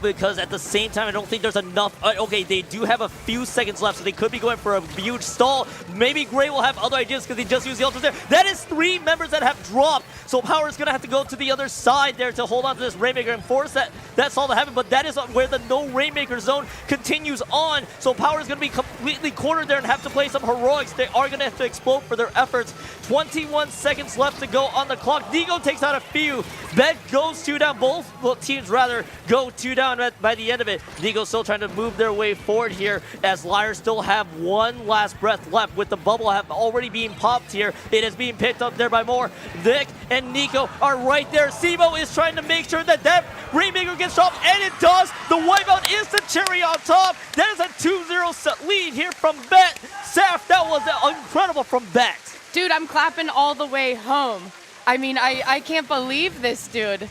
because at the same time, I don't think there's enough. Okay, they do have a few seconds left, so they could be going for a huge stall. Maybe Gray will have other ideas because they just used the ultras there. That is 3 members that have dropped, so Power is going to have to go to the other side there to hold on to this Rainmaker and force that's all to happen, but that is where the no Rainmaker zone continues on, so Power is going to be completely cornered there and have to play some heroics. They are going to have to explode for their efforts. 21 seconds left to go on the clock. Nigo takes out a few. Bet goes 2 down. Both teams rather go 2 down by the end of it. Nigo still trying to move their way forward here as LYRE still have one last breath left with the bubble have already being popped here. It is being picked up there by more. Vic and Nico are right there. Simo is trying to make sure that Rainmaker gets dropped, and it does. The wipeout is the cherry on top. That is a 2-0 lead here from Bet. Saf, that was incredible from Bet. Dude, I'm clapping all the way home. I mean, I can't believe this, dude.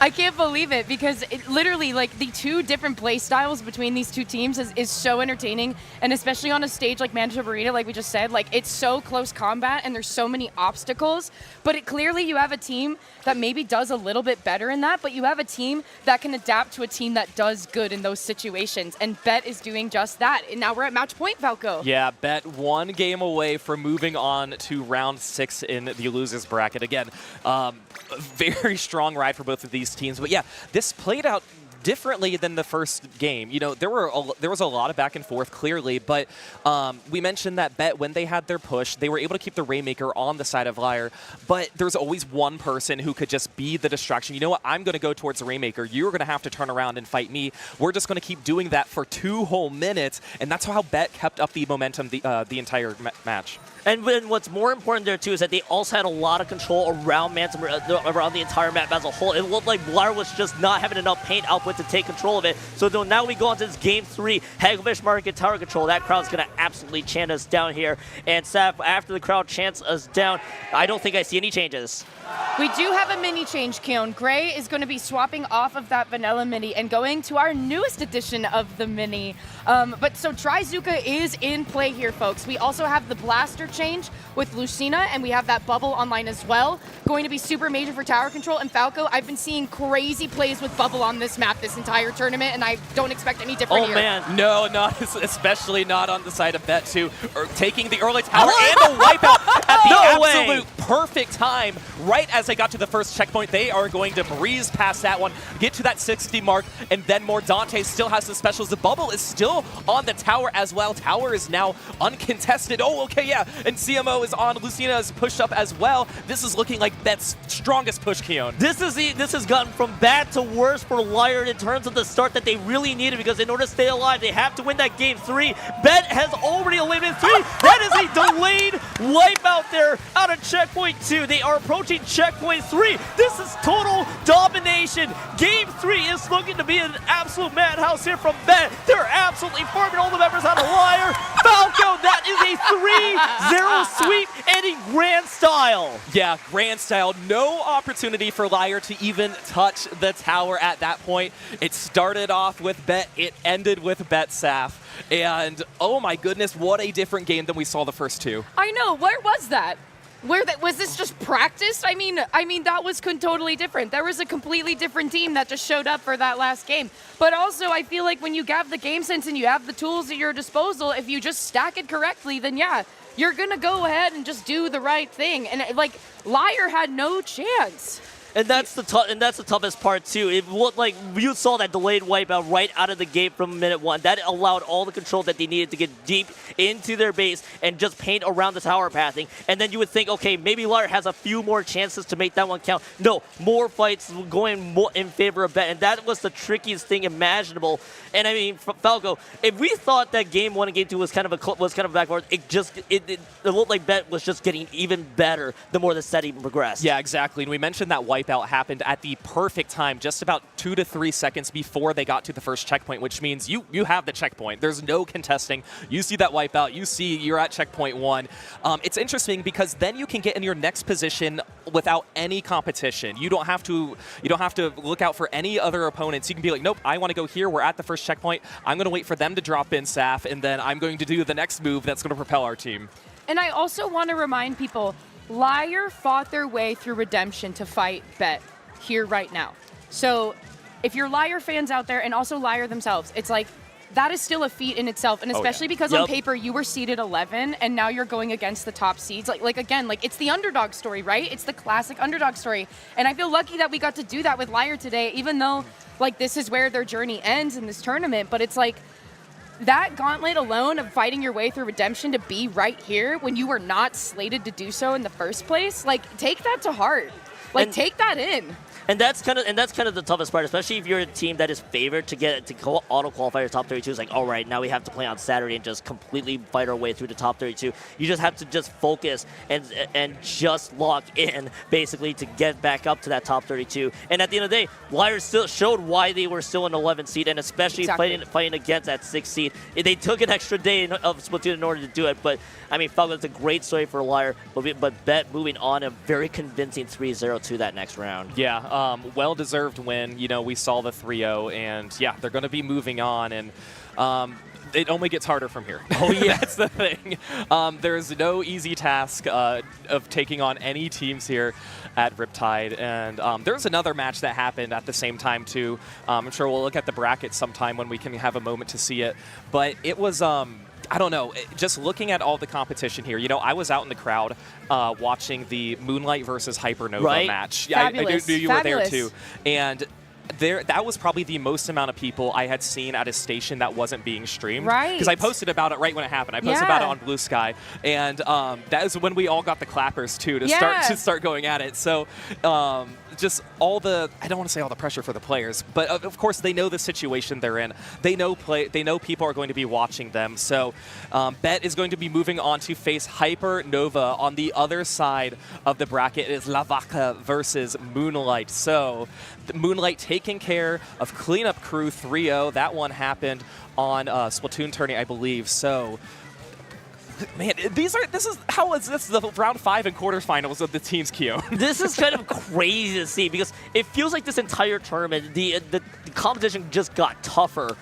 I can't believe it because it literally, like, the two different play styles between these two teams is so entertaining, and especially on a stage like Manitoba Arena, like we just said, like, it's so close combat and there's so many obstacles, but clearly you have a team that maybe does a little bit better in that, but you have a team that can adapt to a team that does good in those situations, and Bet is doing just that. And now we're at match point, Falco. Yeah, Bet 1 game away from moving on to round 6 in the losers bracket. Again, a very strong ride for both of these teams. But yeah, this played out differently than the first game. You know, there was a lot of back and forth, clearly, but we mentioned that Bet, when they had their push, they were able to keep the Rainmaker on the side of LYRE, but there's always one person who could just be the distraction. You know what? I'm going to go towards the Rainmaker. You're going to have to turn around and fight me. We're just going to keep doing that for 2 whole minutes, and that's how Bet kept up the momentum the entire match. And what's more important there, too, is that they also had a lot of control around around the entire map as a whole. It looked like LYRE was just not having enough paint output to take control of it. So now we go on to this Game 3. Hagglefish Market Tower Control. That crowd's going to absolutely chant us down here. And Saf, after the crowd chants us down, I don't think I see any changes. We do have a mini change, Keon. Gray is going to be swapping off of that vanilla mini and going to our newest edition of the mini. But so Trizuka is in play here, folks. We also have the blaster change with Lucina, and we have that bubble online as well. Going to be super major for tower control. And Falco, I've been seeing crazy plays with bubble on this map this entire tournament, and I don't expect any different here. Oh, man. No, especially not on the side of Bet 2. Taking the early tower and the wipeout at the absolute perfect time. Right as they got to the first checkpoint, they are going to breeze past that one, get to that 60 mark, and then more. Dante still has the specials. The bubble is still on the tower as well. Tower is now uncontested. Oh, okay, yeah. And CMO is on. Lucina is pushed up as well. This is looking like Bet's strongest push, Keon. This has gotten from bad to worse for LYRE in terms of the start that they really needed, because in order to stay alive, they have to win that Game 3. Bet has already eliminated 3. That is a delayed wipeout there out of checkpoint 2. They are approaching checkpoint 3. This is total domination. Game 3 is looking to be an absolute madhouse here from Bet. They're absolutely farming all the members out of LYRE. Falco, that is a 3-0 sweep and in grand style. Yeah, grand style. No opportunity for LYRE to even touch the tower at that point. It started off with Bet. It ended with Bet Saf. And oh my goodness, what a different game than we saw the first 2. I know. Where was that? Was this just practice? I mean that was totally different. There was a completely different team that just showed up for that last game. But also, I feel like when you have the game sense and you have the tools at your disposal, if you just stack it correctly, then yeah, you're gonna go ahead and just do the right thing. And like LYRE had no chance. And that's the toughest part too. It looked like you saw that delayed wipeout right out of the gate from minute 1. That allowed all the control that they needed to get deep into their base and just paint around the tower pathing. And then you would think, okay, maybe LYRE has a few more chances to make that one count. No, more fights going more in favor of Bet, and that was the trickiest thing imaginable. And I mean, Falco, if we thought that Game 1 and Game 2 was kind of backward, it looked like Bet was just getting even better the more the set even progressed. Yeah, exactly. And we mentioned that wipeout happened at the perfect time, just about 2 to 3 seconds before they got to the first checkpoint, which means you have the checkpoint. There's no contesting. You see that wipeout. You see you're at checkpoint 1. It's interesting because then you can get in your next position without any competition. You don't have to look out for any other opponents. You can be like, nope, I want to go here. We're at the first checkpoint. I'm going to wait for them to drop in Saf, and then I'm going to do the next move that's going to propel our team. And I also want to remind people, LYRE fought their way through redemption to fight Bet here right now. So if you're LYRE fans out there, and also LYRE themselves, it's like, that is still a feat in itself, and especially because on paper you were seeded 11 and now you're going against the top seeds. Like again, like it's the underdog story, right? It's the classic underdog story. And I feel lucky that we got to do that with LYRE today, even though like this is where their journey ends in this tournament. But it's like that gauntlet alone of fighting your way through redemption to be right here when you were not slated to do so in the first place, like take that to heart. Like take that in. And that's kind of the toughest part, especially if you're a team that is favored to auto qualify your top 32. It's like, all right, now we have to play on Saturday and just completely fight our way through the top 32. You just have to just focus and just lock in, basically, to get back up to that top 32. And at the end of the day, LYRE still showed why they were still an 11th seed, and especially fighting against that 6th seed. They took an extra day of Splatoon in order to do it, but I mean, Falco, it's a great story for LYRE, but Bet moving on a very convincing 3-0 to that next round. Yeah. well-deserved win. You know, we saw the 3-0, and yeah, they're going to be moving on, and it only gets harder from here. Oh, yeah. That's the thing. There's no easy task of taking on any teams here at Riptide. And there's another match that happened at the same time, too. I'm sure we'll look at the bracket sometime when we can have a moment to see it. But it was... I don't know, just looking at all the competition here, you know, I was out in the crowd watching the Moonlight versus Hypernova match. Yeah, I knew you were there too. And that was probably the most amount of people I had seen at a station that wasn't being streamed. Right. Because I posted about it right when it happened. I posted about it on Blue Sky. And that is when we all got the clappers too to start going at it. So just all the, I don't want to say all the pressure for the players, but of course they know the situation they're in. They know people are going to be watching them. So Bet is going to be moving on to face Hypernova. On the other side of the bracket is Vaca versus Moonlight. So the Moonlight taking care of Cleanup Crew 3-0. That one happened on Splatoon tourney, I believe. So man, this is the round 5 and quarterfinals of the teams, Keo. This is kind of crazy to see because it feels like this entire tournament, the competition just got tougher.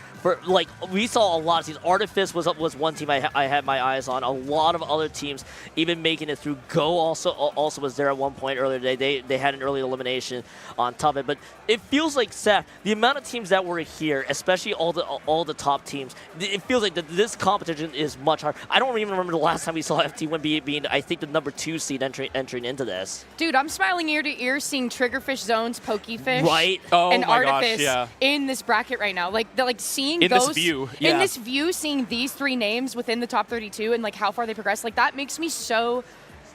Like, we saw a lot of teams. Artifice was one team I had my eyes on. A lot of other teams even making it through. Go also was there at one point earlier today. They had an early elimination on top of it. But it feels like, Seth, the amount of teams that were here, especially all the top teams, it feels like this competition is much harder. I don't even remember the last time we saw FTWin being I think, the number 2 seed entering into this. Dude, I'm smiling ear to ear seeing Triggerfish, Zones, PokeFish, and Artifice in this bracket right now. Like, seeing in this view, in this view, seeing these 3 names within the top 32 and like how far they progress, like that makes me so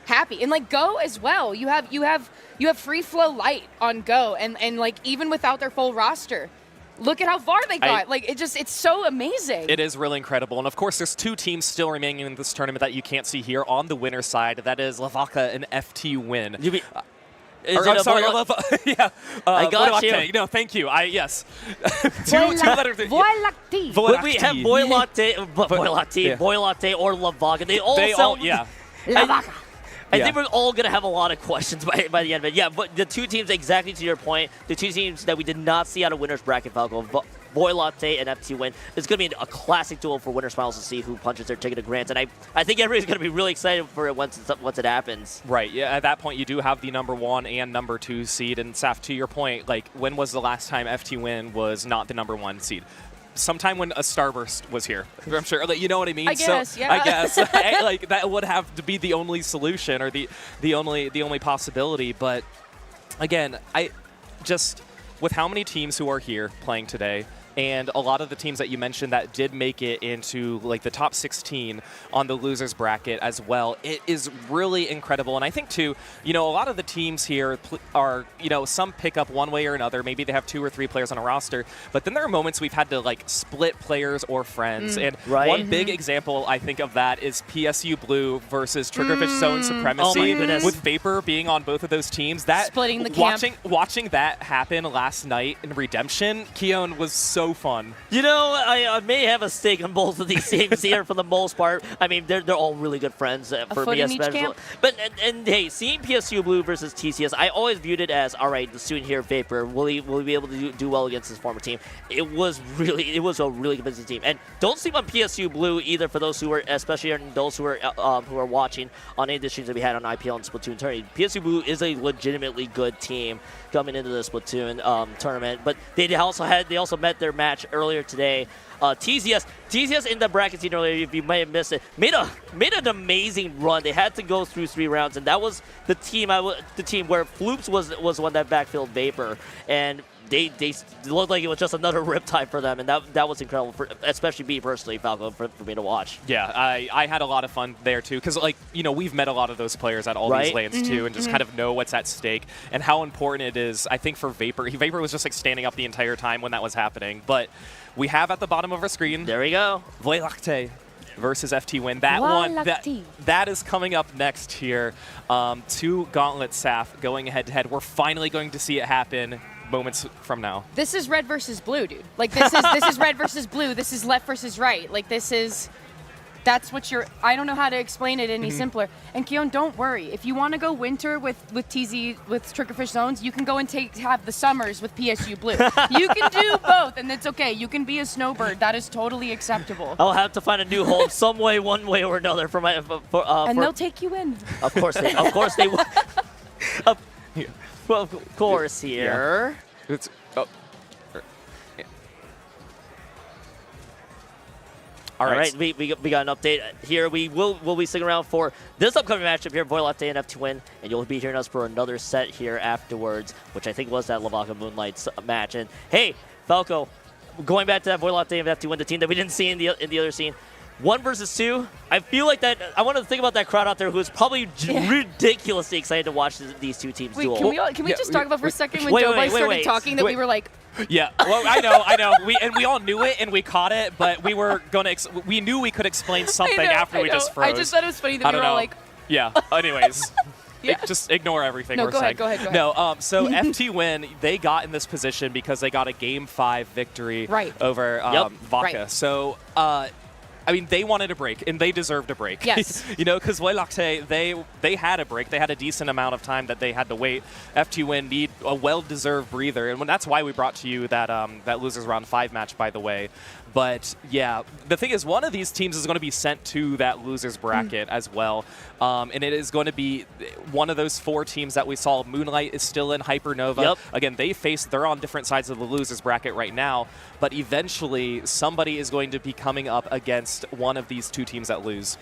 happy. And like Go as well. You have free flow light on Go, and like even without their full roster, look at how far they got. It's so amazing. It is really incredible. And of course, there's 2 teams still remaining in this tournament that you can't see here on the winner's side. That is Vaca and FTWin. I'm sorry, yeah. I got you. No, thank you. Yes. two letters. Voiē. We have Voiē or LeviaKittens. They all LeviaKittens. I think we're all going to have a lot of questions by the end of it. Yeah, but the 2 teams, exactly to your point, the 2 teams that we did not see out of winner's bracket, Falco, Voiē and FTWin, it's going to be a classic duel for winners finals to see who punches their ticket to Grants. And I think everybody's going to be really excited for it once it happens. Right. Yeah. At that point, you do have the number 1 and number 2 seed. And Saf, to your point, like, when was the last time FTWin was not the number 1 seed? Sometime when a Starburst was here, I'm sure. Like, you know what I mean? I guess, yeah. I guess like that would have to be the only solution or the only possibility. But again, I just with how many teams who are here playing today, and a lot of the teams that you mentioned that did make it into like the top 16 on the losers bracket as well, it is really incredible. And I think too, you know, a lot of the teams here are, you know, some pick up one way or another. Maybe they have 2 or 3 players on a roster, but then there are moments we've had to like split players or friends. And one big example I think of that is PSU Blue versus Triggerfish Zone Supremacy, with Vapor being on both of those teams. That splitting the camp. Watching that happen last night in Redemption, Keon, was so fun. You know, I may have a stake on both of these teams here for the most part. I mean, they're all really good friends for me, especially. But and hey, seeing PSU Blue versus TCS, I always viewed it as, all right, the student here, Vapor, will he be able to do well against his former team? It was a really convincing team. And don't sleep on PSU Blue either, for those who are, especially those who are watching on any of the streams that we had on IPL and Splatoon tourney. PSU Blue is a legitimately good team coming into the Splatoon tournament, but they also met their match earlier today. TCS in the bracket scene earlier, if you may have missed it, made an amazing run. They had to go through 3 rounds, and that was the team where Floops was the one that backfilled Vapor, and they looked like it was just another Riptide for them, and that was incredible, especially me personally, Falco, for me to watch. Yeah, I had a lot of fun there too, because like, you know, we've met a lot of those players at all these lanes too, and just kind of know what's at stake and how important it is. I think for Vapor, Vapor was just like standing up the entire time when that was happening. But we have at the bottom of our screen, there we go, Lactee versus FTWin. That one, that is coming up next here. 2 Gauntlet Saf going head to head. We're finally going to see it happen moments from now. This is red versus blue, dude. Like, this is red versus blue. This is left versus right. Like, this is That's what I don't know how to explain it any simpler. And Keon, don't worry. If you want to go winter with TZ, with Triggerfish Zones, you can go and have the summers with PSU Blue. You can do both, and it's okay. You can be a snowbird. That is totally acceptable. I'll have to find a new home some way, one way or another for my. And they'll take you in. Of course they will. Well, of course here. Yeah. It's, oh. All right, we got an update here. We'll be sticking around for this upcoming matchup here, Voiē and FTWin, and you'll be hearing us for another set here afterwards, which I think was that Vaca Moonlight match. And hey, Falco, going back to that Voiē and FTWin, the team that we didn't see in the other scene. 1 versus 2. I feel like that. I want to think about that crowd out there who's probably ridiculously excited to watch these two teams duel. Can we just talk about for a second when Joe Boy started talking that we were like. Yeah, well, I know. We all knew it and we caught it, but we were gonna. We knew we could explain something after we just froze. I just thought it was funny that we were all like. Yeah. Anyways. Just ignore everything we're saying. Go ahead. No, so FTWin, they got in this position because they got a Game 5 victory over Vaca. Right. So, I mean, they wanted a break, and they deserved a break. Yes. Because Lactee, they had a break. They had a decent amount of time that they had to wait. FTWin need a well-deserved breather, and that's why we brought to you that that losers round 5 match, by the way. But yeah, the thing is, one of these teams is going to be sent to that losers bracket as well, and it is going to be one of those 4 teams that we saw. Moonlight is still in Hypernova. Yep. Again, they're on different sides of the losers bracket right now, but eventually somebody is going to be coming up against one of these 2 teams that lose.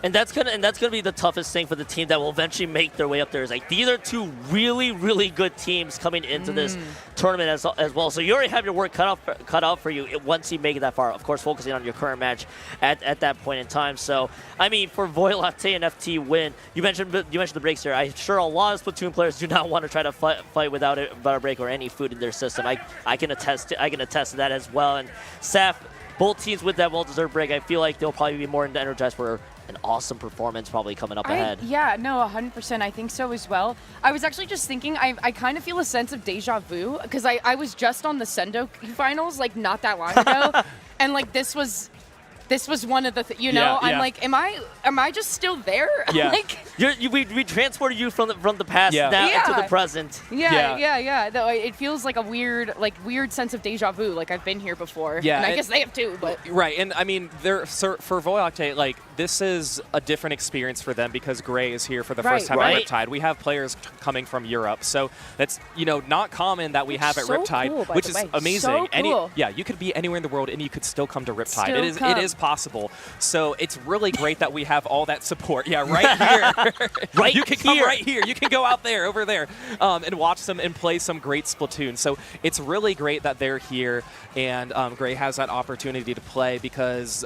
And that's gonna be the toughest thing for the team that will eventually make their way up there. Is like these are 2 really, really good teams coming into this tournament as well. So you already have your work cut out for you once you make it that far. Of course, focusing on your current match at that point in time. So I mean, for Voiē and FTWin, you mentioned the breaks here. I'm sure a lot of Splatoon players do not want to try to fight without a break or any food in their system. I can attest to that as well. And Saf, both teams with that well-deserved break, I feel like they'll probably be more energized for an awesome performance probably coming up ahead. Yeah, no, 100%. I think so as well. I was actually just thinking, I kind of feel a sense of deja vu because I was just on the Sandusky finals like not that long ago, and like this was one of the I'm like, am I just still there? Yeah. Like we transported you from the past now into the present. Yeah. Though it feels like a weird sense of deja vu. Like I've been here before. Yeah, and I guess they have too. But right, and I mean, for Voiē, like this is a different experience for them because Gray is here for the first time at Riptide. We have players coming from Europe, so that's not common that we have at Riptide, cool, which is amazing. So cool. You could be anywhere in the world and you could still come to Riptide. It is possible. So it's really great that we have all that support. Yeah, right here. You can come right here. You can go out there, over there, and watch them and play some great Splatoon. So it's really great that they're here and Gray has that opportunity to play because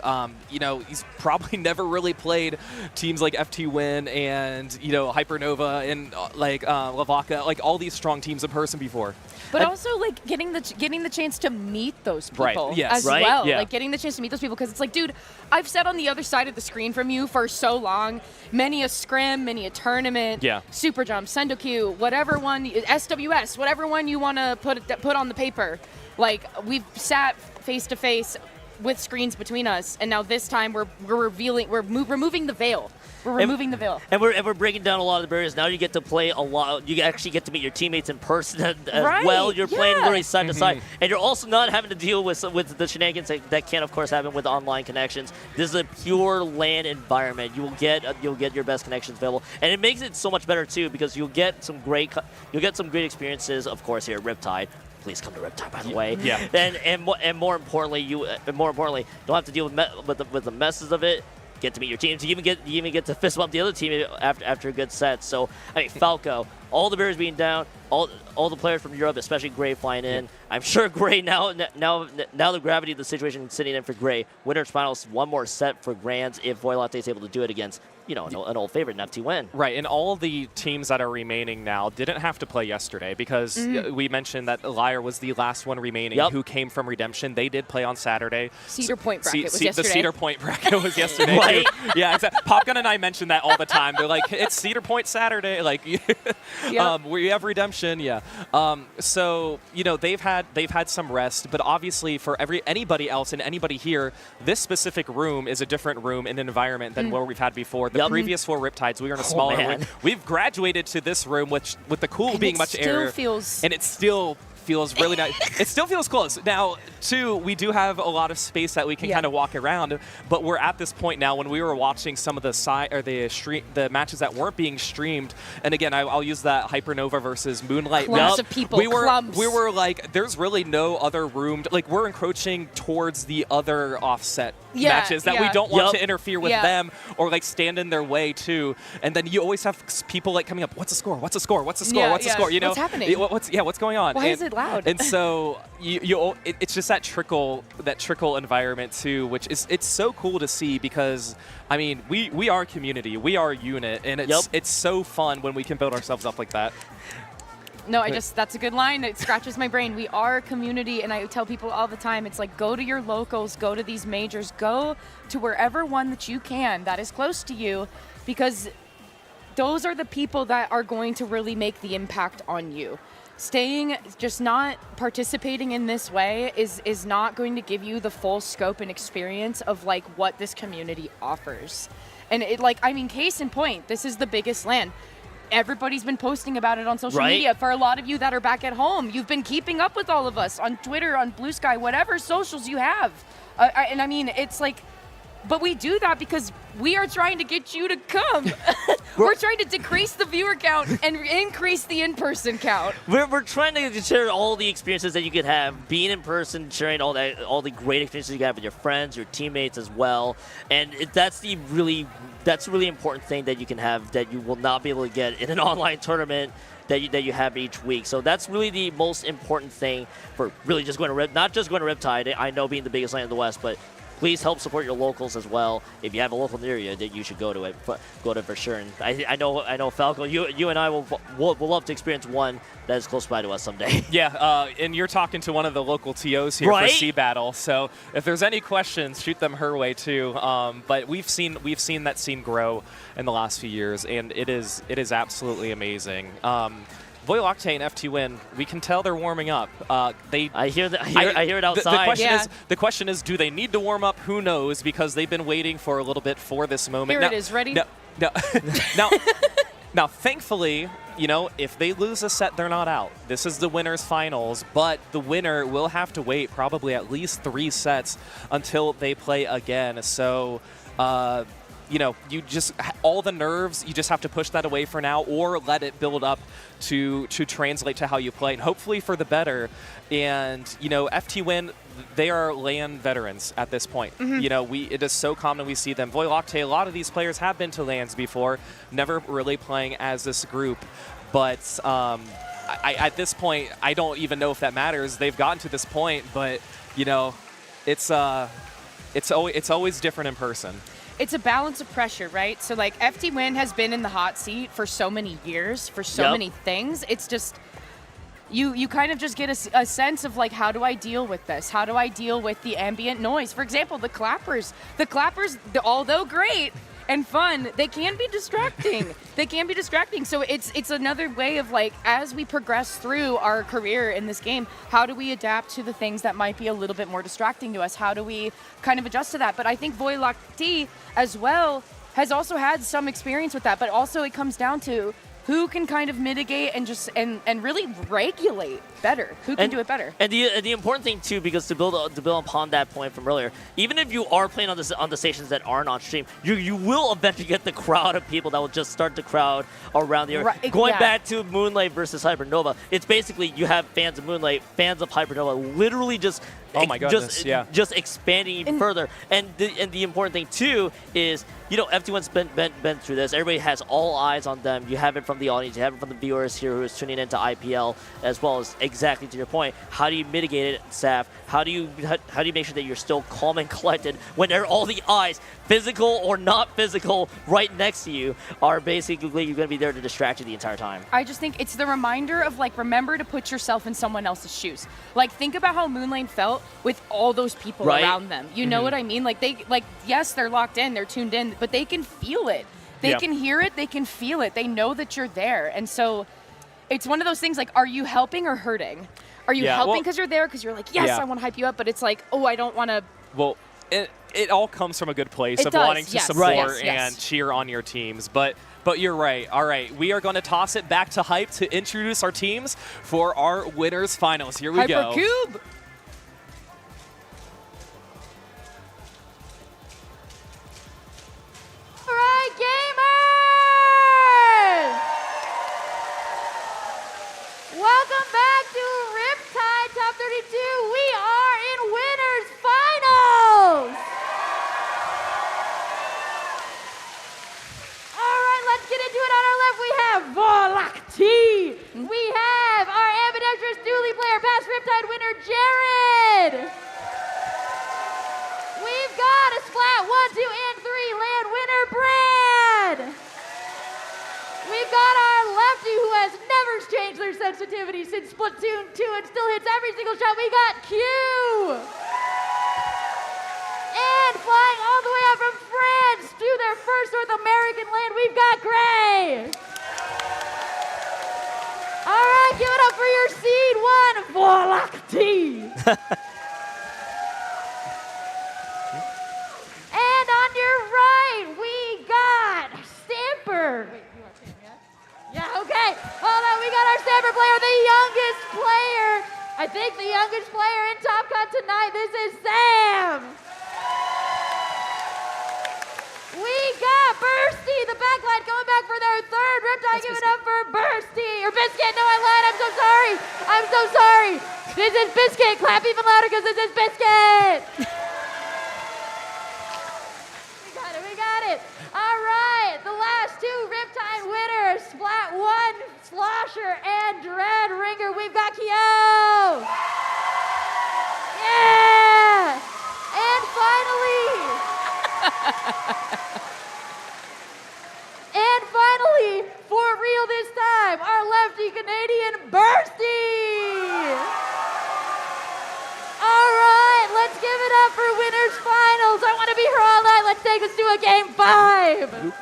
he's probably never really played teams like FTWin and Hypernova and like Vaca, like all these strong teams in person before. But also like getting the chance to meet those people as right? well. Yeah. Like getting the chance to meet those people because it's like, dude, I've sat on the other side of the screen from you for so long. Many a scrim, many a tournament, super jump, Sendokyu, whatever one, SWS, whatever one you want to put on the paper. Like we've sat face to face with screens between us, and now this time we're removing the veil. We're removing the veil. And we're breaking down a lot of the barriers. Now you get to play a lot. You actually get to meet your teammates in person as well. You're playing literally side to side. And you're also not having to deal with the shenanigans that can, of course, happen with online connections. This is a pure LAN environment. You'll get your best connections available. And it makes it so much better, too, because you'll get some great experiences, of course, here at Riptide. Please come to Riptide, by the way. Yeah. And more importantly, don't have to deal with the messes of it. Get to meet your teams. You even get to fist bump the other team after a good set. So I mean, Falco, all the barriers being down, all the players from Europe, especially Gray flying in. I'm sure Gray now the gravity of the situation sitting in for Gray. Winners finals, one more set for Grands if Voiē is able to do it against an old favorite in FTWin. Right, and all of the teams that are remaining now didn't have to play yesterday because we mentioned that LYRE was the last one remaining who came from Redemption. They did play on Saturday. Cedar Point bracket was yesterday. The Cedar Point bracket was yesterday. Right? Yeah, exactly. Popgun and I mention that all the time. They're like, it's Cedar Point Saturday. Like, Yep. We have Redemption, yeah. So they've had some rest, but obviously for anybody else and anybody here, this specific room is a different room and environment than what we've had before. The previous 4 Riptides, we were in a smaller room. We've graduated to this room, which with the cool being much air, and it still feels really nice. It still feels close. Now, too, we do have a lot of space that we can kind of walk around, but we're at this point now when we were watching some of the matches that weren't being streamed, and again, I'll use that Hypernova versus Moonlight. Clumps of people, we were like, there's really no other room. Like, we're encroaching towards the other offset matches that we don't want to interfere with them or like stand in their way too. And then you always have people like coming up, what's the score? What's the score? What's the score? What's the score? You know, what's happening? What's going on? Why is it loud? And so it's just that trickle environment too, which it's so cool to see because I mean we are a community, we are a unit, and it's so fun when we can build ourselves up like that. No, that's a good line. It scratches my brain. We are a community, and I tell people all the time, it's like, go to your locals, go to these majors, go to wherever one that you can that is close to you, because those are the people that are going to really make the impact on you. Just not participating in this way is not going to give you the full scope and experience of like what this community offers. And case in point, this is the biggest LAN. Everybody's been posting about it on social media. For a lot of you that are back at home, you've been keeping up with all of us on Twitter, on Blue Sky, whatever socials you have. And I mean, it's like, but we do that because we are trying to get you to come. We're trying to decrease the viewer count and increase the in-person count. We're trying to share all the experiences that you could have, being in person, sharing all the great experiences you can have with your friends, your teammates as well. And that's a really important thing that you can have that you will not be able to get in an online tournament that you have each week. So that's really the most important thing for really just going to not just going to Riptide. I know being the biggest LAN in the West, but please help support your locals as well. If you have a local near you, that you should go to it. Go to it for sure. And I know Falco, you and I will love to experience one that is close by to us someday. Yeah, and you're talking to one of the local TOs here for Sea Battle. So if there's any questions, shoot them her way too. But we've seen that scene grow in the last few years, and it is absolutely amazing. Voiē, Lactee, and FTWin, we can tell they're warming up. I hear it outside. The question is, do they need to warm up? Who knows? Because they've been waiting for a little bit for this moment. Here it is, ready? Now, thankfully, if they lose a set, they're not out. This is the winner's finals, but the winner will have to wait probably at least 3 sets until they play again. So, you just, all the nerves, you just have to push that away for now or let it build up to translate to how you play, and hopefully for the better. And, FTWin, they are LAN veterans at this point. It is so common we see them. Voiē, Lactee, a lot of these players have been to LANs before, never really playing as this group. But at this point, I don't even know if that matters. They've gotten to this point, but, it's always different in person. It's a balance of pressure, right? So like FTWin has been in the hot seat for so many years, for so many things. It's just, you kind of just get a sense of like, how do I deal with this? How do I deal with the ambient noise? For example, the clappers, although great and fun, they can be distracting. So it's another way of like, as we progress through our career in this game, how do we adapt to the things that might be a little bit more distracting to us? How do we kind of adjust to that? But I think Voiē, Lactee as well has also had some experience with that, but also it comes down to who can kind of mitigate and just and really regulate better? Who can do it better? And the important thing too, because to build upon that point from earlier, even if you are playing on the stations that aren't on stream, you will eventually get the crowd of people that will just start to crowd around the area. Right, Going back to Moonlight versus Hypernova, it's basically you have fans of Moonlight, fans of Hypernova, literally just just expanding even further. And the important thing too is, FTWin's been through this. Everybody has all eyes on them. You have it from the audience, you have it from the viewers here who is tuning into IPL, as well as exactly to your point. How do you mitigate it, Saf? How do you make sure that you're still calm and collected when all the eyes, physical or not physical, right next to you, are basically you're going to be there to distract you the entire time? I just think it's the reminder of like, remember to put yourself in someone else's shoes. Like, think about how Moonlight felt with all those people around them. You know what I mean? Yes, they're locked in, they're tuned in, but they can feel it. They can hear it, they can feel it. They know that you're there. And so it's one of those things like, are you helping or hurting? Are you helping because you're there because you're like, yes, I want to hype you up, but it's like, oh, I don't want to. Well, it all comes from a good place of wanting to support and cheer on your teams. But you're right. All right, we are going to toss it back to Hype to introduce our teams for our winners finals. Here we go. Hypercube. All right, gamers! Welcome back to Riptide Top 32. We are in winners finals. All right, let's get into it. On our left, we have Lactee. We have our ambidextrous dually player, past Riptide winner, Jared. We've got a Splat 1, 2, and 3 land winner, Brad. We've got our lefty who has never changed their sensitivity since Splatoon 2 and still hits every single shot. We got Q. And flying all the way out from France to their first North American land, we've got Gray. All right, give it up for your seed one, Lactee. And on your right, we got Stamper. Wait, you want Sam, yeah, okay. Hold on, we got our Stamper player, the youngest player. I think the youngest player in Top Cut tonight. This is Sam. We got Bursty, the backline, going back for their third. Riptide, give it up for Bursty. Or Biscuit, no, I lied, I'm so sorry. I'm so sorry. This is Biscuit. Clap even louder because this is Biscuit. We got it. All right, the last two Riptide winners, Splat 1, Slosher, and Dread Ringer. We've got Kyo. Yeah. And finally, for real this time, our lefty Canadian Bursty. All right, let's give it up for winners finals. I want to be here all night. Let's take us to a game 5.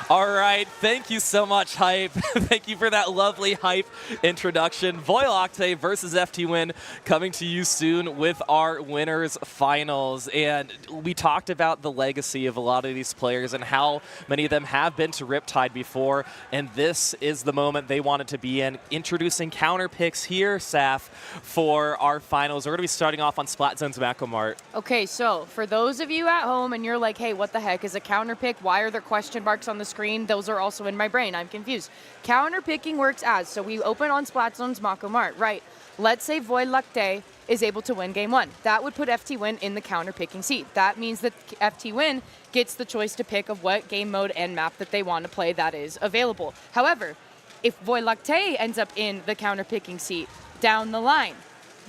All right, thank you so much, Hype. Thank you for that lovely Hype introduction. Voiē versus FTWin coming to you soon with our winners finals. And we talked about the legacy of a lot of these players and how many of them have been to Riptide before. And this is the moment they wanted to be in. Introducing counter picks here, Saf, for our finals. We're going to be starting off on Splatzone's Macomart. Okay, so for those of you at home and you're like, hey, what the heck is a counter pick? Why are there question marks on the screen? Those are also in my brain. I'm confused. Counter picking works as, so we open on Splatzone's Macomart, right? Let's say Voiē is able to win game 1. That would put FTWin in the counter picking seat. That means that FTWin gets the choice to pick of what game mode and map that they want to play that is available. However, if Voiē ends up in the counter picking seat down the line,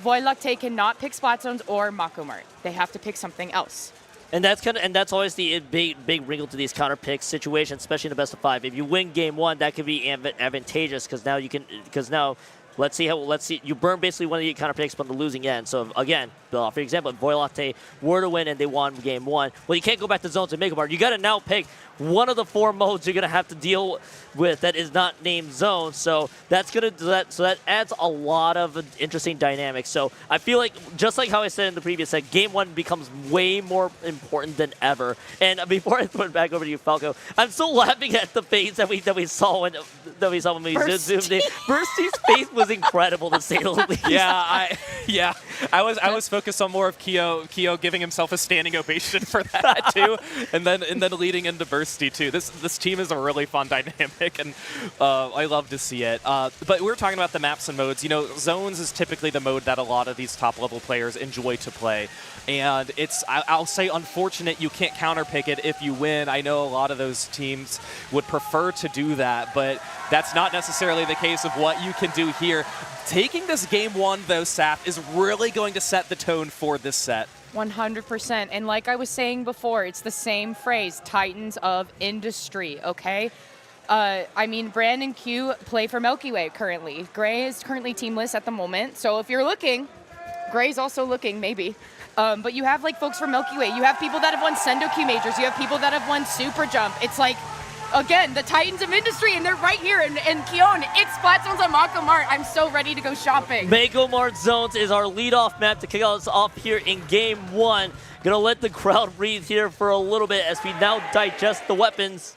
Voiē cannot pick Splatzones or Macomart. They have to pick something else. And that's always the big wrinkle to these counter pick situations, especially in the best of 5. If you win game 1, that could be advantageous because now let's see you burn basically one of the counter picks from the losing end. So again, for example, if Voiē were to win and they won game 1, well, you can't go back to zones and make a bar. You got to now pick one of the 4 modes you're gonna have to deal with that is not named zone. So that adds a lot of interesting dynamics. So I feel like, just like how I said in the previous set, game 1 becomes way more important than ever. And before I throw it back over to you, Falco, I'm still laughing at the face that we saw when we zoomed in. Bursty's face was incredible, to say the least. I was focused on more of Kyo giving himself a standing ovation for that too, and then leading into Bursty too. This team is a really fun dynamic, and I love to see it. But we were talking about the maps and modes. You know, zones is typically the mode that a lot of these top level players enjoy to play, and I'll say unfortunate you can't counter pick it if you win. I know a lot of those teams would prefer to do that, but that's not necessarily the case of what you can do here. Taking this game 1 though, Saf, is really going to set the tone for this set. 100%. And like I was saying before, it's the same phrase, Titans of Industry, okay? I mean, Brandon Q play for Milky Way currently. Gray is currently teamless at the moment. So if you're looking, Gray's also looking, maybe. But you have like folks from Milky Way. You have people that have won Sandusky majors. You have people that have won Super Jump. It's like, again, the titans of industry, and they're right here. And Keon, it's Splat Zones on Mako Mart. I'm so ready to go shopping. Mako Mart Zones is our leadoff map to kick us off here in game 1. Gonna let the crowd breathe here for a little bit as we now digest the weapons.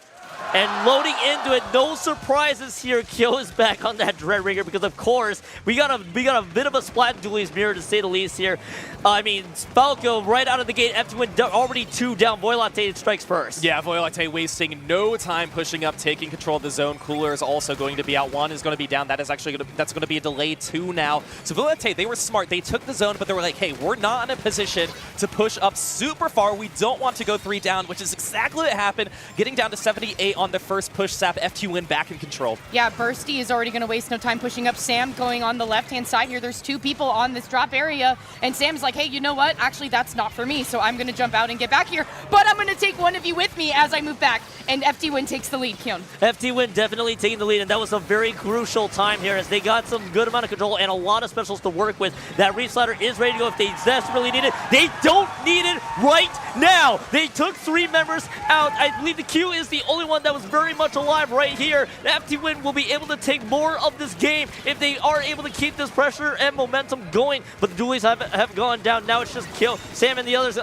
And loading into it, no surprises here. Kyo is back on that Dreadringer because, of course, we got a bit of a Splat Dualies mirror to say the least here. I mean, Falco right out of the gate. FTWin already 2 down. Voiē strikes first. Yeah, Voiē wasting no time pushing up, taking control of the zone. Cooler is also going to be out. 1 is going to be down. That's going to be a delay 2 now. So Voiē, they were smart. They took the zone, but they were like, hey, we're not in a position to push up super far. We don't want to go 3 down, which is exactly what happened. Getting down to 78 on the first push, Sap FTWin back in control. Yeah, Bursty is already going to waste no time pushing up. Sam going on the left-hand side here. There's 2 people on this drop area, and Sam's like, hey, you know what? Actually, that's not for me, so I'm going to jump out and get back here, but I'm going to take one of you with me as I move back, and FTWin takes the lead, Keon. FTWin definitely taking the lead, and that was a very crucial time here as they got some good amount of control and a lot of specials to work with. That Reef Slider is ready to go if they desperately need it. They don't need it right now. They took 3 members out. I believe the Q is the only one that was very much alive right here. FTWin will be able to take more of this game if they are able to keep this pressure and momentum going, but the Dualies have gone down. Now it's just Kill. Sam and the others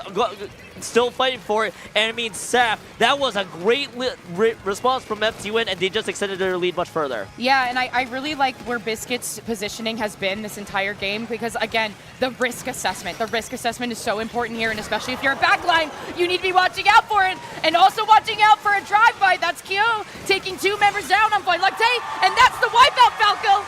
still fighting for it, and it means Sap. That was a great response from FTWin, and they just extended their lead much further. Yeah, and I really like where Biscuit's positioning has been this entire game because, again, the risk assessment. The risk assessment is so important here, and especially if you're a backline, you need to be watching out for it, and also watching out for a drive-by. That's Kyo taking 2 members down on Voiē, and that's the wipeout, Falco!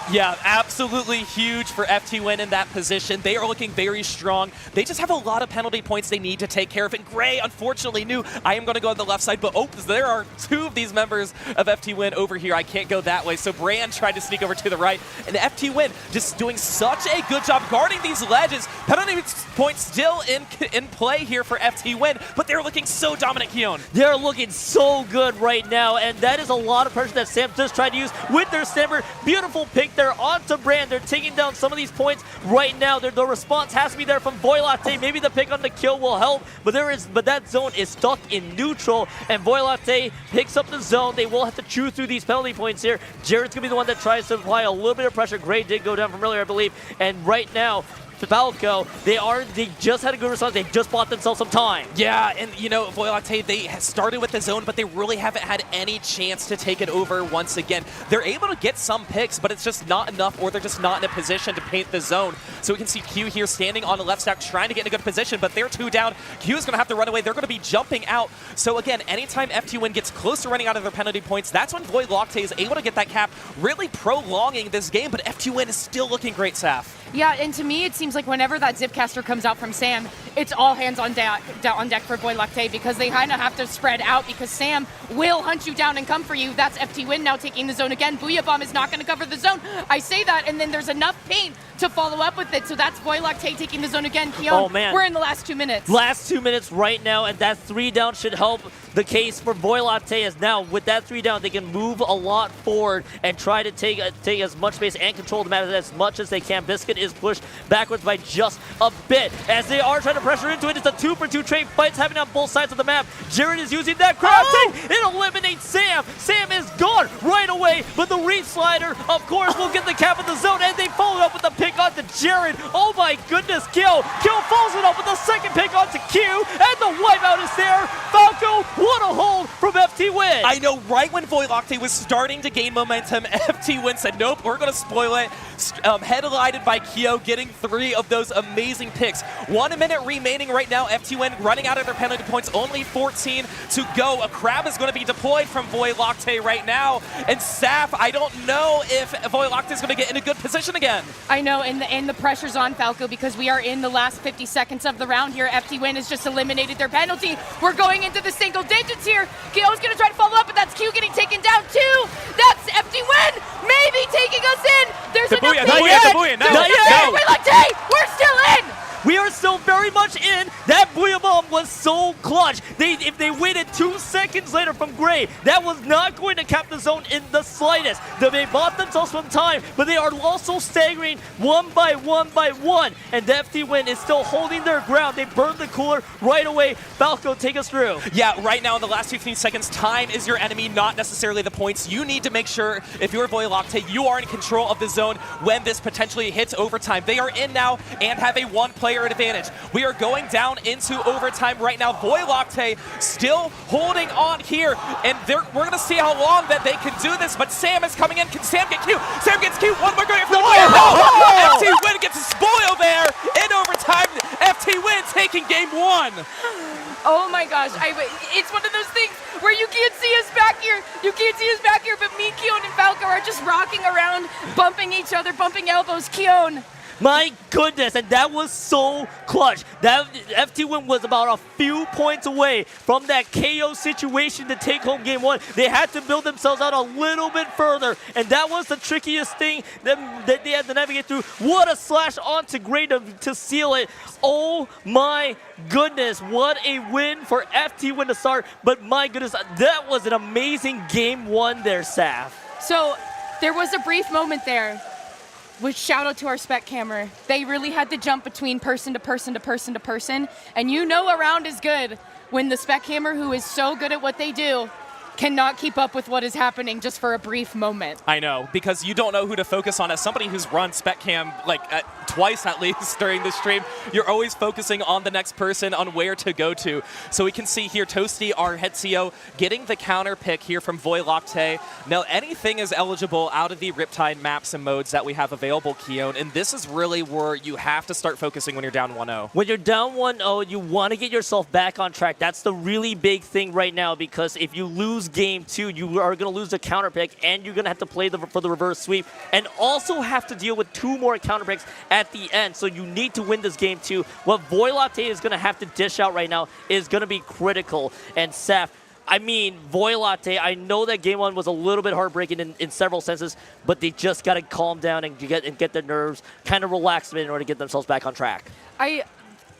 Yeah, absolutely huge for FTWin in that position. They are looking very strong. They just have a lot of penalty points they need to take care of. And Gray, unfortunately, knew I am going to go on the left side, but there are 2 of these members of FTWin over here. I can't go that way. So Brand tried to sneak over to the right. And FTWin just doing such a good job guarding these ledges. Penalty points still in play here for FTWin, but they're looking so dominant, Keon. They're looking so good right now, and that is a lot of pressure that Sam just tried to use with their stammer. Beautiful pick. They're onto Brand. They're taking down some of these points right now. The response has to be there from Voiē. Maybe the pick on the kill will help, but that zone is stuck in neutral, and Voiē picks up the zone. They will have to chew through these penalty points here. Jared's going to be the one that tries to apply a little bit of pressure. Gray did go down from earlier, I believe, and right now, Falco, they just had a good response. They just bought themselves some time. Yeah, and you know, Voiē, they started with the zone, but they really haven't had any chance to take it over once again. They're able to get some picks, but it's just not enough, or they're just not in a position to paint the zone. So we can see Q here standing on the left stack, trying to get in a good position, but they're 2 down. Q is going to have to run away. They're going to be jumping out. So again, anytime FTWin gets close to running out of their penalty points, that's when Lactee is able to get that cap, really prolonging this game, but FTWin is still looking great, Saf. Yeah, and to me, it seems like whenever that Zipcaster comes out from Sam, it's all hands on deck for Voiē because they kind of have to spread out because Sam will hunt you down and come for you. That's FTWin now taking the zone again. Booyah Bomb is not going to cover the zone. I say that, and then there's enough paint to follow up with it. So that's Voiē taking the zone again. Keon, oh, man. We're in the last 2 minutes. Last 2 minutes right now, and that 3 down should help the case for Voiē, as now with that 3 down, they can move a lot forward and try to take as much space and control the map as much as they can. Biscuit is pushed backwards by just a bit as they are trying to pressure into it. It's a 2-for-2 trade fights happening on both sides of the map. Jared is using that crowd take. It eliminates Sam. Sam is gone right away, but the Reef Slider, of course, will get the cap of the zone, and they follow up with a pick onto Jared. Oh my goodness, Kill follows it up with a second pick onto Q, and the wipeout is there. Falco, what a hold from FTWin. I know, right when Voiē was starting to gain momentum, FTWin said, nope, we're going to spoil it. Headlighted by Kyo, getting 3 of those amazing picks. 1 minute remaining right now. FTWin running out of their penalty points, only 14 to go. A crab is going to be deployed from Voiē right now. And Saf, I don't know if Voiē is going to get in a good position again. I know, and the pressure's on Falco because we are in the last 50 seconds of the round here. FTWin has just eliminated their penalty. We're going into the single digits here. Kyo's going to try to follow up, but that's Q getting taken down too. That's FTWin maybe taking us in. There's enough Voiē, Lactee, we're still in. We are still very much in. That Booyah Bomb was so clutch. If they waited 2 seconds later from Gray, that was not going to cap the zone in the slightest. They bought themselves some time, but they are also staggering one by one by one. And the FTWin is still holding their ground. They burned the cooler right away. Falco, take us through. Yeah, right now in the last 15 seconds, time is your enemy, not necessarily the points. You need to make sure, if you're Voiē Lactee, you are in control of the zone when this potentially hits overtime. They are in now and have a one-player advantage. We are going down into overtime right now. Voiē Lactee still holding on here, and we're going to see how long that they can do this, but Sam is coming in. Can Sam get Q? Sam gets Q. One more going for the player. No! FTWin gets a spoil there in overtime. FTWin taking game 1. Oh my gosh, it's one of those things where you can't see us back here. You can't see us back here, but me, Keon, and Falco are just rocking around, bumping each other, bumping elbows. Keon. My goodness, and that was so clutch. That FTWin was about a few points away from that KO situation to take home game 1. They had to build themselves out a little bit further, and that was the trickiest thing that they had to navigate through. What a slash onto Gray to seal it. Oh my goodness, what a win for FTWin to start. But my goodness, that was an amazing game 1 there, Saf. So there was a brief moment there. Which shout out to our spec camera. They really had to jump between person to person to person to person. And you know a round is good when the spec camera, who is so good at what they do, cannot keep up with what is happening just for a brief moment. I know, because you don't know who to focus on. As somebody who's run spec cam like twice at least during the stream, you're always focusing on the next person, on where to go to. So we can see here Toasty, our head CO, getting the counter pick here from Voiē Lactee. Now anything is eligible out of the Riptide maps and modes that we have available, Keon, and this is really where you have to start focusing when you're down 1-0. When you're down 1-0, you want to get yourself back on track. That's the really big thing right now, because if you lose game 2, you are going to lose the counter pick, and you're going to have to play for the reverse sweep, and also have to deal with 2 more counter picks at the end. So you need to win this game 2. What Voiē Lactee is going to have to dish out right now is going to be critical. And Saf, I mean, Voiē Lactee, I know that game 1 was a little bit heartbreaking in several senses, but they just got to calm down and get their nerves kind of relaxed in order to get themselves back on track.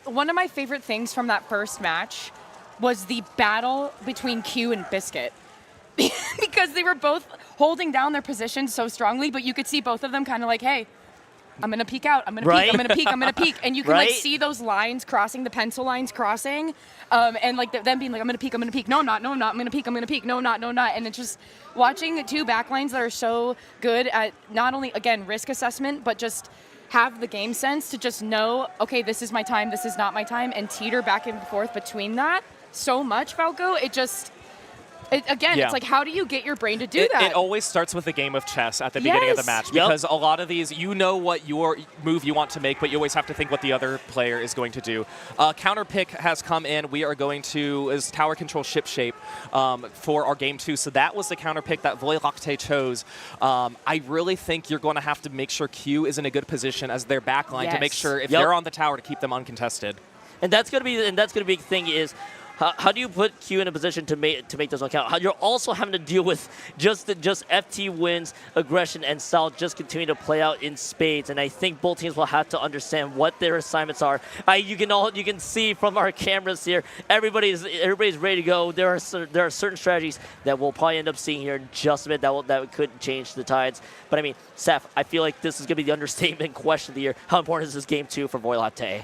One of my favorite things from that first match was the battle between Q and Biscuit. Because they were both holding down their positions so strongly, but you could see both of them kind of like, hey, I'm going to peek out. I'm going to peek. I'm going to peek. I'm going to peek. And you can like see those lines crossing, the pencil lines crossing, and like them being like, I'm going to peek. I'm going to peek. No, I'm not. No, I'm not. I'm going to peek. I'm going to peek. No, I'm not. No, I'm not. And it's just watching 2 backlines that are so good at not only, again, risk assessment, but just have the game sense to just know, okay, this is my time. This is not my time, and teeter back and forth between that so much, Falco. It's like, how do you get your brain to do that? It always starts with a game of chess at the beginning of the match, because a lot of these, you know what your move you want to make, but you always have to think what the other player is going to do. Counter pick has come in. We are going to is tower control ship shape for our game 2. So that was the counter pick that Voiē Lactee chose. I really think you're going to have to make sure Q is in a good position as their backline to make sure if they're on the tower to keep them uncontested. And that's going to be the big thing is, how do you put Q in a position to make this one count? You're also having to deal with just FTWin's aggression and style just continue to play out in spades, and I think both teams will have to understand what their assignments are. You can see from our cameras here, everybody's ready to go. There are certain strategies that we'll probably end up seeing here in just a bit that could change the tides. But I mean, Seth, I feel like this is going to be the understatement question of the year. How important is this game 2 for Voiē Lactee?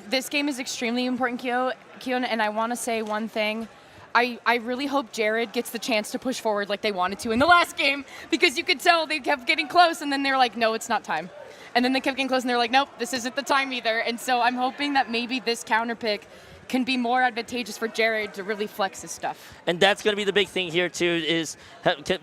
This game is extremely important, Keon, and I want to say one thing. I really hope Jared gets the chance to push forward like they wanted to in the last game, because you could tell they kept getting close, and then they're like, no, it's not time. And then they kept getting close, and they're like, nope, this isn't the time either. And so I'm hoping that maybe this counter pick can be more advantageous for Jared to really flex his stuff. And that's going to be the big thing here, too, is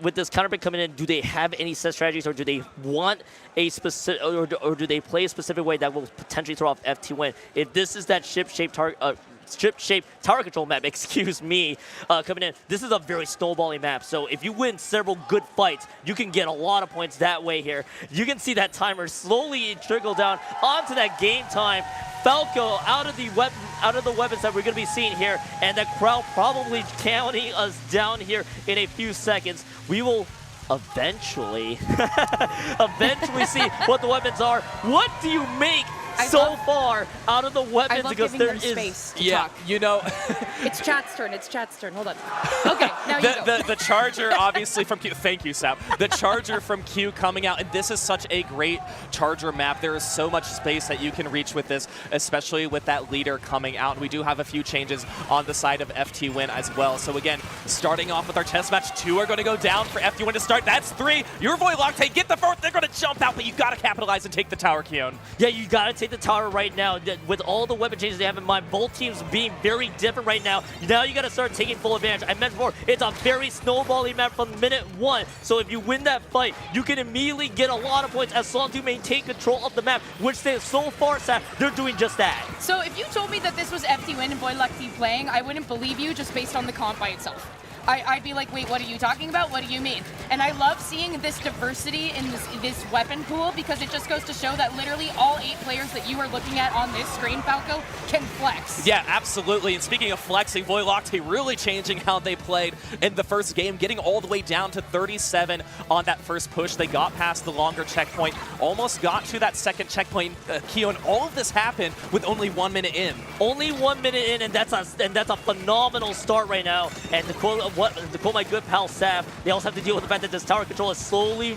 with this counter pick coming in, do they have any set strategies, or do they want a specific, or do they play a specific way that will potentially throw off FTWin? If this is that ship-shaped tower control map, coming in. This is a very snowballing map, so if you win several good fights, you can get a lot of points that way here. You can see that timer slowly trickle down onto that game time. Falco out of the weapons that we're going to be seeing here, and the crowd probably counting us down here in a few seconds. We will eventually see what the weapons are. What do you make so far out of the I weapons love because giving there them is space to Yeah, talk. you know, It's chat's turn. It's chat's turn. Hold on. Okay, now you go. the charger obviously from Q. Thank you, Sap. The charger from Q coming out, and this is such a great charger map. There is so much space that you can reach with this, especially with that leader coming out. We do have a few changes on the side of FTWin as well. So again, starting off with our test match, 2 are going to go down for FTWin to start. That's 3. Your Voiē Lactee, get the 4th. They're going to jump out, but you got to capitalize and take the tower, Keon. Yeah, you got to take the tower right now. With all the weapon changes they have in mind, both teams being very different right now. Now you got to start taking full advantage. I mentioned before, it's a very snowballing map from minute 1. So if you win that fight, you can immediately get a lot of points as long as you maintain control of the map, which they so far, Sap, they're doing just that. So if you told me that this was FTWin and Voiē Lactee playing, I wouldn't believe you just based on the comp by itself. I'd be like, wait, what are you talking about? What do you mean? And I love seeing this diversity in this weapon pool because it just goes to show that literally all 8 players that you are looking at on this screen, Falco, can flex. Yeah, absolutely. And speaking of flexing, Voiē Lactee really changing how they played in the first game, getting all the way down to 37 on that first push. They got past the longer checkpoint, almost got to that second checkpoint. Keon, all of this happened with only 1 minute in. Only 1 minute in, and that's a phenomenal start right now. And to quote my good pal Saf, they also have to deal with the fact that this tower control is slowly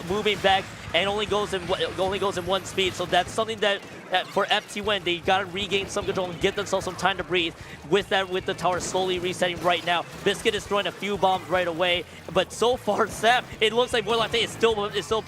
moving back and only goes in 1 speed. So that's something that for FTWin, they got to regain some control and get themselves some time to breathe. With the tower slowly resetting right now, Biscuit is throwing a few bombs right away. But so far, Saf, it looks like Voiē Lactee is still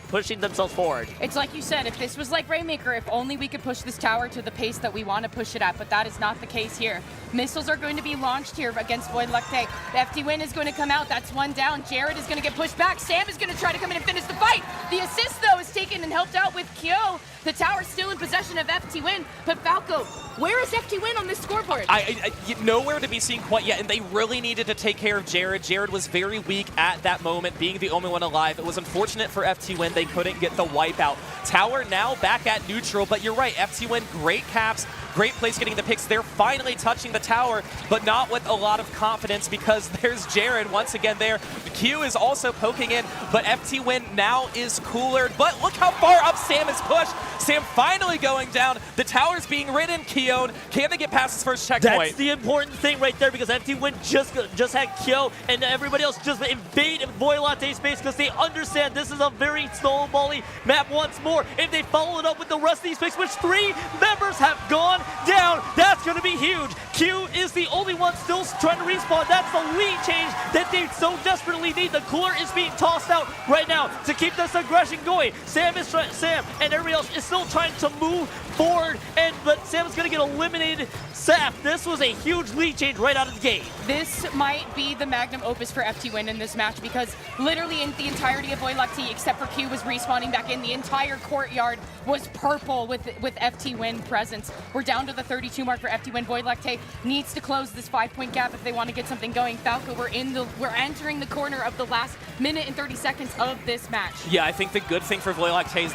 pushing themselves forward. It's like you said, if this was like Rainmaker, if only we could push this tower to the pace that we want to push it at, but that is not the case here. Missiles are going to be launched here against Voiē Lactee. FTWin is going to come out. That's 1 down. Jared is going to get pushed back. Sam is going to try to come in and finish the fight. The assist, though, is taken and helped out with Kyo. The tower's still in possession of FTWin, but Falco, where is FTWin on this scoreboard? Nowhere to be seen quite yet, and they really needed to take care of Jared. Jared was very weak at that moment, being the only one alive. It was unfortunate for FTWin. They couldn't get the wipeout. Tower now back at neutral, but you're right, FTWin, great caps, great place getting the picks. They're finally touching the tower, but not with a lot of confidence because there's Jared once again there. Q is also poking in, but FTWin now is cooler. But look how far up Sam is pushed. Sam finally going down. The tower's being ridden, Keon. Can they get past his first checkpoint? That's the important thing right there because FTWin just had Kyo and everybody else just invade Voiē Lactee space because they understand this is a very snowbally map once more. If they follow it up with the rest of these picks, which 3 members have gone down, that's going to be huge. Q is the only one still trying to respawn. That's the lead change that they so desperately need. The cooler is being tossed out right now to keep this aggression going. Sam and everybody else is still trying to move forward, but Sam is going to get eliminated. Saf, this was a huge lead change right out of the gate. This might be the magnum opus for FTWin in this match because literally in the entirety of Voiē Lactee, except for Q was respawning back in, the entire courtyard was purple with FTWin presence. We're down to the 32 mark for FTWin. Voiē Lactee needs to close this 5-point gap if they want to get something going. Falco, we're entering the corner of the last minute and 30 seconds of this match. Yeah, I think the good thing for Voiē Lactee is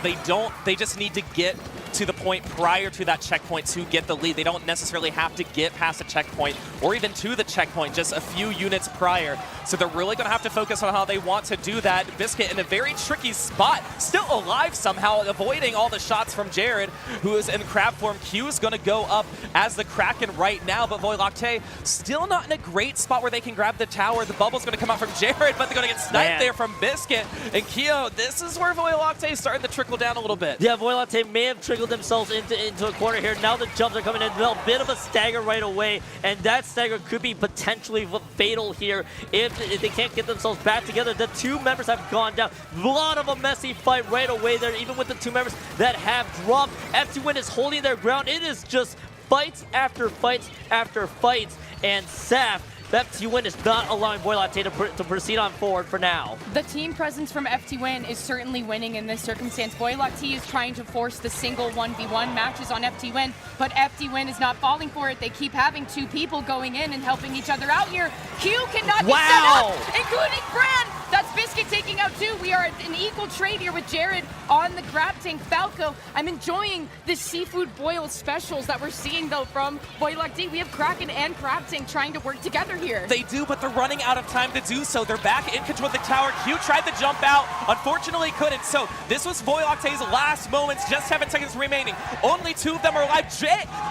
they just need to get to the point prior to that checkpoint to get the lead. They don't necessarily have to get past a checkpoint or even to the checkpoint, just a few units prior. So they're really going to have to focus on how they want to do that. Biscuit in a very tricky spot, still alive somehow, avoiding all the shots from Jared, who is in crab form. Q is going to go up as the Kraken right now, but Voiē Lactee still not in a great spot where they can grab the tower. The bubble's going to come out from Jared, but they're going to get sniped there from Biscuit. And Kyo, this is where Voiē Lactee is starting to trickle down a little bit. Yeah, Voiē Lactee may have trickled themselves into a corner here. Now the jumps are coming in. A bit of a stagger right away, and that stagger could be potentially fatal here if they can't get themselves back together. The 2 members have gone down. A lot of a messy fight right away there, even with the 2 members that have dropped. FTWin is holding their ground. It is just fights after fights after fights, and Saf, FTWin is not allowing Voiē Lactee to proceed on forward for now. The team presence from FTWin is certainly winning in this circumstance. Voiē Lactee is trying to force the single 1v1 matches on FTWin, but FTWin is not falling for it. They keep having 2 people going in and helping each other out here. Q cannot get set up, including Fran. That's Biscuit taking out 2. We are an equal trade here with Jared on the grab tank. Falco, I'm enjoying the seafood boil specials that we're seeing, though, from Lactee. We have Kraken and Crab Tank trying to work together here. They do, but they're running out of time to do so. They're back in control of the tower. Q tried to jump out. Unfortunately, couldn't. So this was Lactee's last moments. Just 7 seconds remaining. Only 2 of them are alive.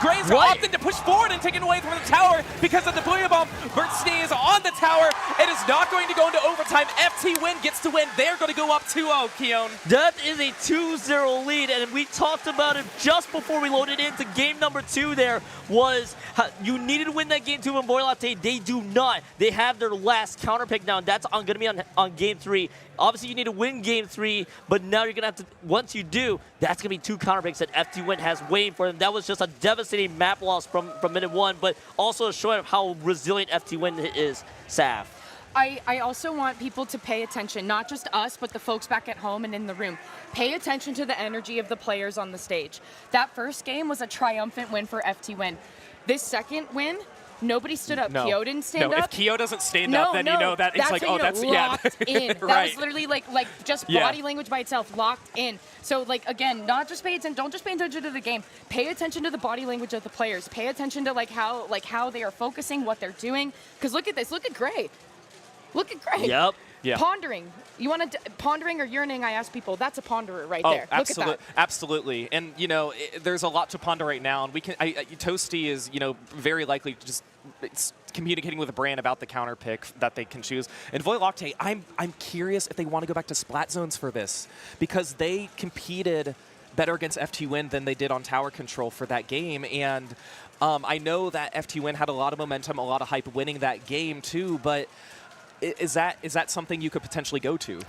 Graves are opting to push forward and taken away from the tower because of the Booyah Bomb. Bertstein is on the tower. It is not going to go into overtime. FTWin gets to win. They're going to go up 2-0, Keon. That is a 2-0 lead, and we talked about it just before we loaded into game number 2 there, was you needed to win that game 2 from Lactee. They do not. They have their last counter pick now, and that's going to be on game 3. Obviously, you need to win game 3, but now you're going to have to, once you do, that's going to be 2 counter picks that FTWin has waiting for them. That was just a devastating map loss from minute 1, but also showing how resilient FTWin is, Saf. I also want people to pay attention, not just us, but the folks back at home and in the room. Pay attention to the energy of the players on the stage. That first game was a triumphant win for FTWin. This second win, nobody stood up. Kyo didn't stand up. If Kyo doesn't stand up, then you know that it's like, oh, that's locked in. That right. was literally like just body language by itself, locked in. So like again, not just pay attention. Don't just pay attention to the game. Pay attention to the body language of the players. Pay attention to how they are focusing, what they're doing. Because look at this. Look at Gray. Look at Gray. Yep. Yeah. Pondering. You want to pondering or yearning? I ask people. That's a ponderer right there. Absolutely, Look at that. absolutely. And you know, there's a lot to ponder right now, and we can. Toasty is very likely just communicating with a brand about the counter pick that they can choose. And Lactee, I'm curious if they want to go back to splat zones for this, because they competed better against FTWin than they did on tower control for that game. And I know that FTWin had a lot of momentum, a lot of hype winning that game too, but is that something you could potentially go to?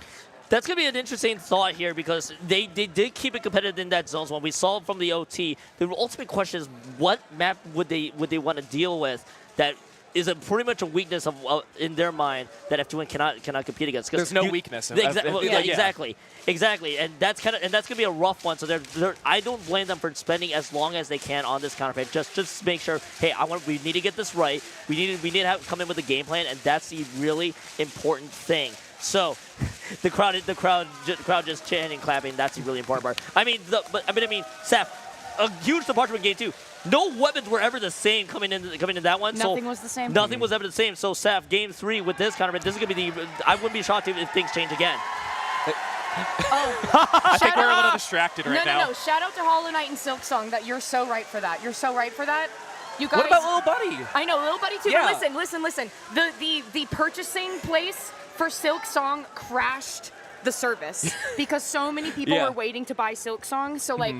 That's going to be an interesting thought here, because they did keep it competitive in that zones. When we saw from the OT, the ultimate question is, what map would they want to deal with that is pretty much a weakness of in their mind that FTWin cannot compete against? There's no weakness. Exactly, and that's going to be a rough one. So I don't blame them for spending as long as they can on this counter pick. Just make sure, hey, we need to get this right. We need to come in with a game plan, and that's the really important thing. So the crowd just chanting, clapping. That's the really important part. I mean, Saf, a huge departure from game 2. No weapons were ever the same coming into that one. Nothing was the same. Nothing was ever the same. So Saf, game 3 with this counter, this is gonna be I wouldn't be shocked if things change again. I think we're a little distracted right now. No. Shout out to Hollow Knight and Silk Song. That you're so right for that. You're so right for that. You guys. What about Little Buddy? I know Little Buddy too. Yeah. But listen. The purchasing place for Silk Song crashed the service because so many people were waiting to buy Silk Song. So like.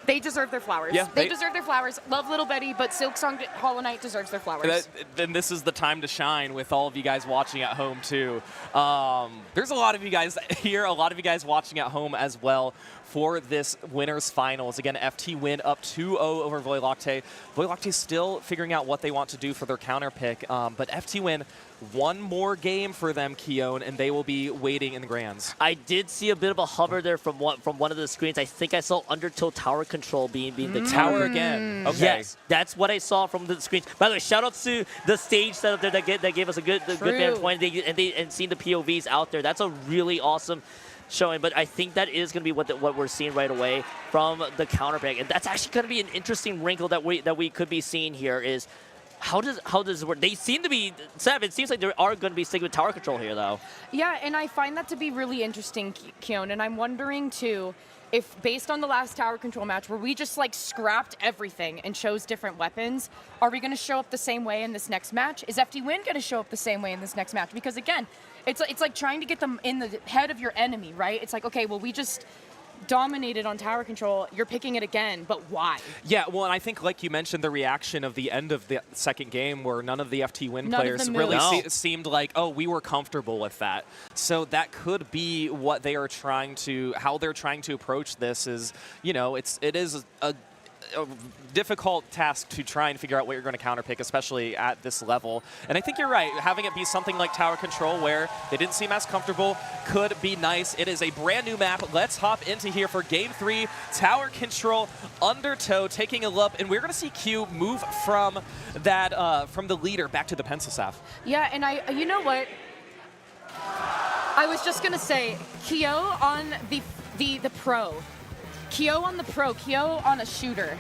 They deserve their flowers. Yeah, they deserve their flowers. Love Little Betty, but Silk Song Hollow Knight deserves their flowers. Then this is the time to shine with all of you guys watching at home too. There's a lot of you guys here, a lot of you guys watching at home as well for this winners finals. Again, FTWin up 2-0 over Lactee. Lactee still figuring out what they want to do for their counter pick, but FTWin, one more game for them, Keon, and they will be waiting in the grands. I did see a bit of a hover there from one of the screens. I think I saw Undertow tower control being the tower again. Okay. Yes, that's what I saw from the screens. By the way, shout out to the stage setup there that gave us a good vantage point, and seeing the POVs out there. That's a really awesome showing, but I think that is going to be what we're seeing right away from the counter pick, and that's actually going to be an interesting wrinkle that we could be seeing here. Is how does it work? They seem to be, Sav, it seems like they are going to be sticking with tower control here, though. Yeah, and I find that to be really interesting, Keon, and I'm wondering too, if based on the last tower control match where we just like scrapped everything and chose different weapons, are we going to show up the same way in this next match? Is FTWin going to show up the same way in this next match? Because again, it's like trying to get them in the head of your enemy, right? It's like, okay, well, we just dominated on tower control. You're picking it again, but why? Yeah, well, and I think, like you mentioned, the reaction of the end of the second game where none of the FTWin players really seemed like, oh, we were comfortable with that. So that could be what they are how they're trying to approach this is, it is a difficult task to try and figure out what you're going to counterpick, especially at this level. And I think you're right. Having it be something like tower control where they didn't seem as comfortable could be nice. It is a brand new map. Let's hop into here for game 3. Tower control, Undertow taking a look, and we're going to see Q move from that from the leader back to the pencil staff. Yeah, and you know what? I was just gonna say, Kyo on the pro. Kyo on the pro, Kyo on a shooter.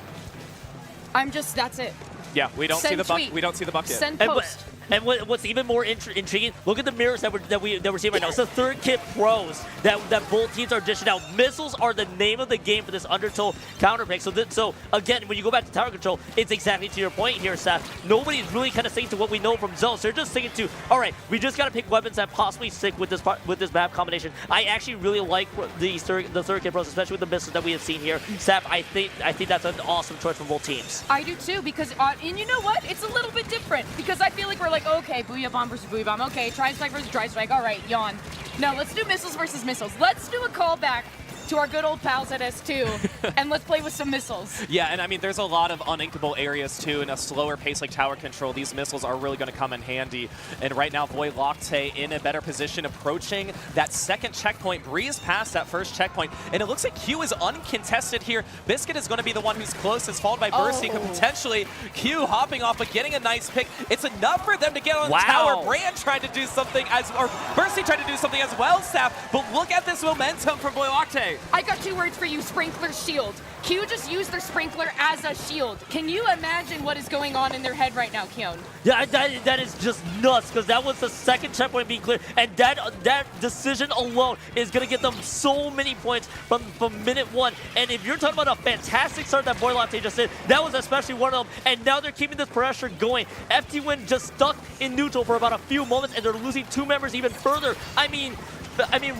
That's it. Yeah, we don't see the bucket. We don't see the bucket. Send post. And what's even more intriguing, look at the mirrors that we're seeing right now. It's the third kit pros that both teams are dishing out. Missiles are the name of the game for this undertow counter pick. So again, when you go back to tower control, it's exactly to your point here, Seth. Nobody's really kind of sticking to what we know from zones. They're just sticking to, all right, we just got to pick weapons that possibly stick with this map combination. I actually really like the third kit pros, especially with the missiles that we have seen here. Seth, I think that's an awesome choice from both teams. I do too, because and you know what? It's a little bit different because I feel like we're like, okay, Booyah Bomb versus Booyah Bomb. Okay, Tri-Strike versus Tri-Strike. All right, yawn. No, let's do missiles versus missiles. Let's do a callback to our good old pals at S2, and let's play with some missiles. Yeah, and I mean, there's a lot of uninkable areas too. In a slower pace like tower control, these missiles are really going to come in handy. And right now, Voiē Lactee in a better position, approaching that second checkpoint, breezed past that first checkpoint, and it looks like Q is uncontested here. Biscuit is going to be the one who's closest, followed by Bursty, who potentially Q hopping off, but getting a nice pick. It's enough for them to get on the tower. Brand tried to do something or Bursty tried to do something as well, Staff. But look at this momentum from Voiē Lactee. I got 2 words for you, sprinkler shield. Q just used their sprinkler as a shield. Can you imagine what is going on in their head right now, Keon? Yeah, that is just nuts, because that was the second checkpoint being cleared, and that decision alone is going to get them so many points from minute 1. And if you're talking about a fantastic start that Voiē Lactee just did, that was especially one of them, and now they're keeping this pressure going. FTWin just stuck in neutral for about a few moments, and they're losing 2 members even further. I mean,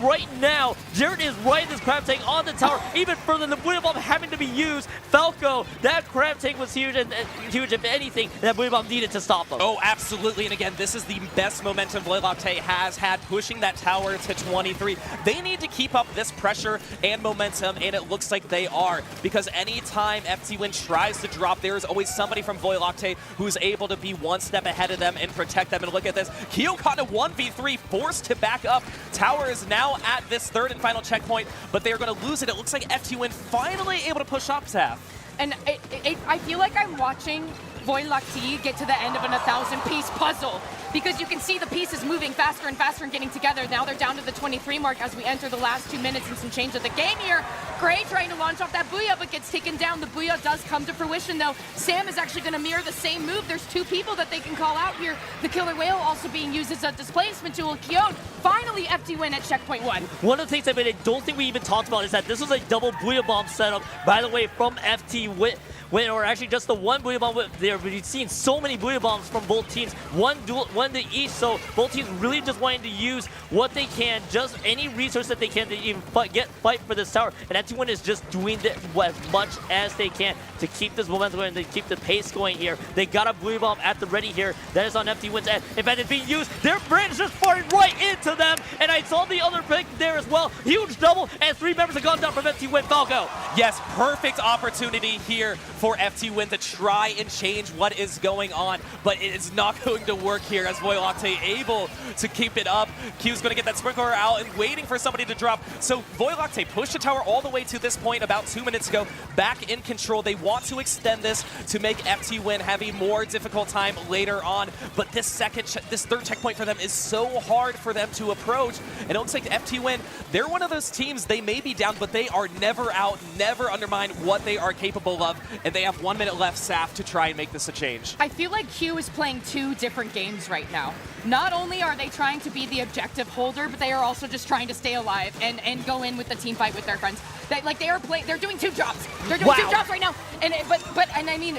right now, Jared is right in this crab tank on the tower, even further than the Voiē Bomb having to be used. Falco, that crab tank was huge, and huge, if anything, that Voiē Bomb needed to stop them. Oh, absolutely, and again, this is the best momentum Voiē Lactee has had, pushing that tower to 23. They need to keep up this pressure and momentum, and it looks like they are, because anytime FTWin tries to drop, there is always somebody from Voiē Lactee who's able to be one step ahead of them and protect them. And look at this, Kyo caught a 1v3, forced to back up. Tower is now at this third and final checkpoint, but they are going to lose it. It looks like FTWin finally able to push up, Taff. And I feel like I'm watching Voiē Lactee get to the end of an 1,000-piece puzzle, because you can see the pieces moving faster and faster and getting together. Now they're down to the 23 mark as we enter the last 2 minutes and some change of the game here. Gray trying to launch off that Booyah, but gets taken down. The Booyah does come to fruition, though. Sam is actually going to mirror the same move. There's 2 people that they can call out here. The Killer Whale also being used as a displacement tool. Kyon, finally FTWin at checkpoint 1. One of the things I don't think we even talked about is that this was a double Booyah Bomb setup, by the way, from FTWin. Or actually just the one Booyah Bomb there, but you've seen so many Booyah Bombs from both teams, one to each, so both teams really just wanting to use what they can, just any resource that they can to even fight for this tower, and FTWin is just doing as much as they can to keep this momentum going, to keep the pace going here. They got a Booyah Bomb at the ready here, that is on FTWin's end. In fact, it's being used, their brand is just firing right into them, and I saw the other pick there as well, huge double, and 3 members have gone down from FTWin. Falco. Yes, perfect opportunity here for FTWin to try and change what is going on, but it is not going to work here as Voiē Lactee able to keep it up. Q's going to get that sprinkler out and waiting for somebody to drop. So Voiē Lactee pushed the tower all the way to this point about 2 minutes ago, back in control. They want to extend this to make FTWin have a more difficult time later on, but this third checkpoint for them is so hard for them to approach, and it looks like FTWin, they're one of those teams, they may be down, but they are never out, never undermine what they are capable of, and they have 1 minute left, Saf, to try and make this a change. I feel like Q is playing 2 different games right now. Not only are they trying to be the objective holder, but they are also just trying to stay alive and go in with the team fight with their friends. They're doing 2 jobs. They're doing 2 jobs right now. And I mean,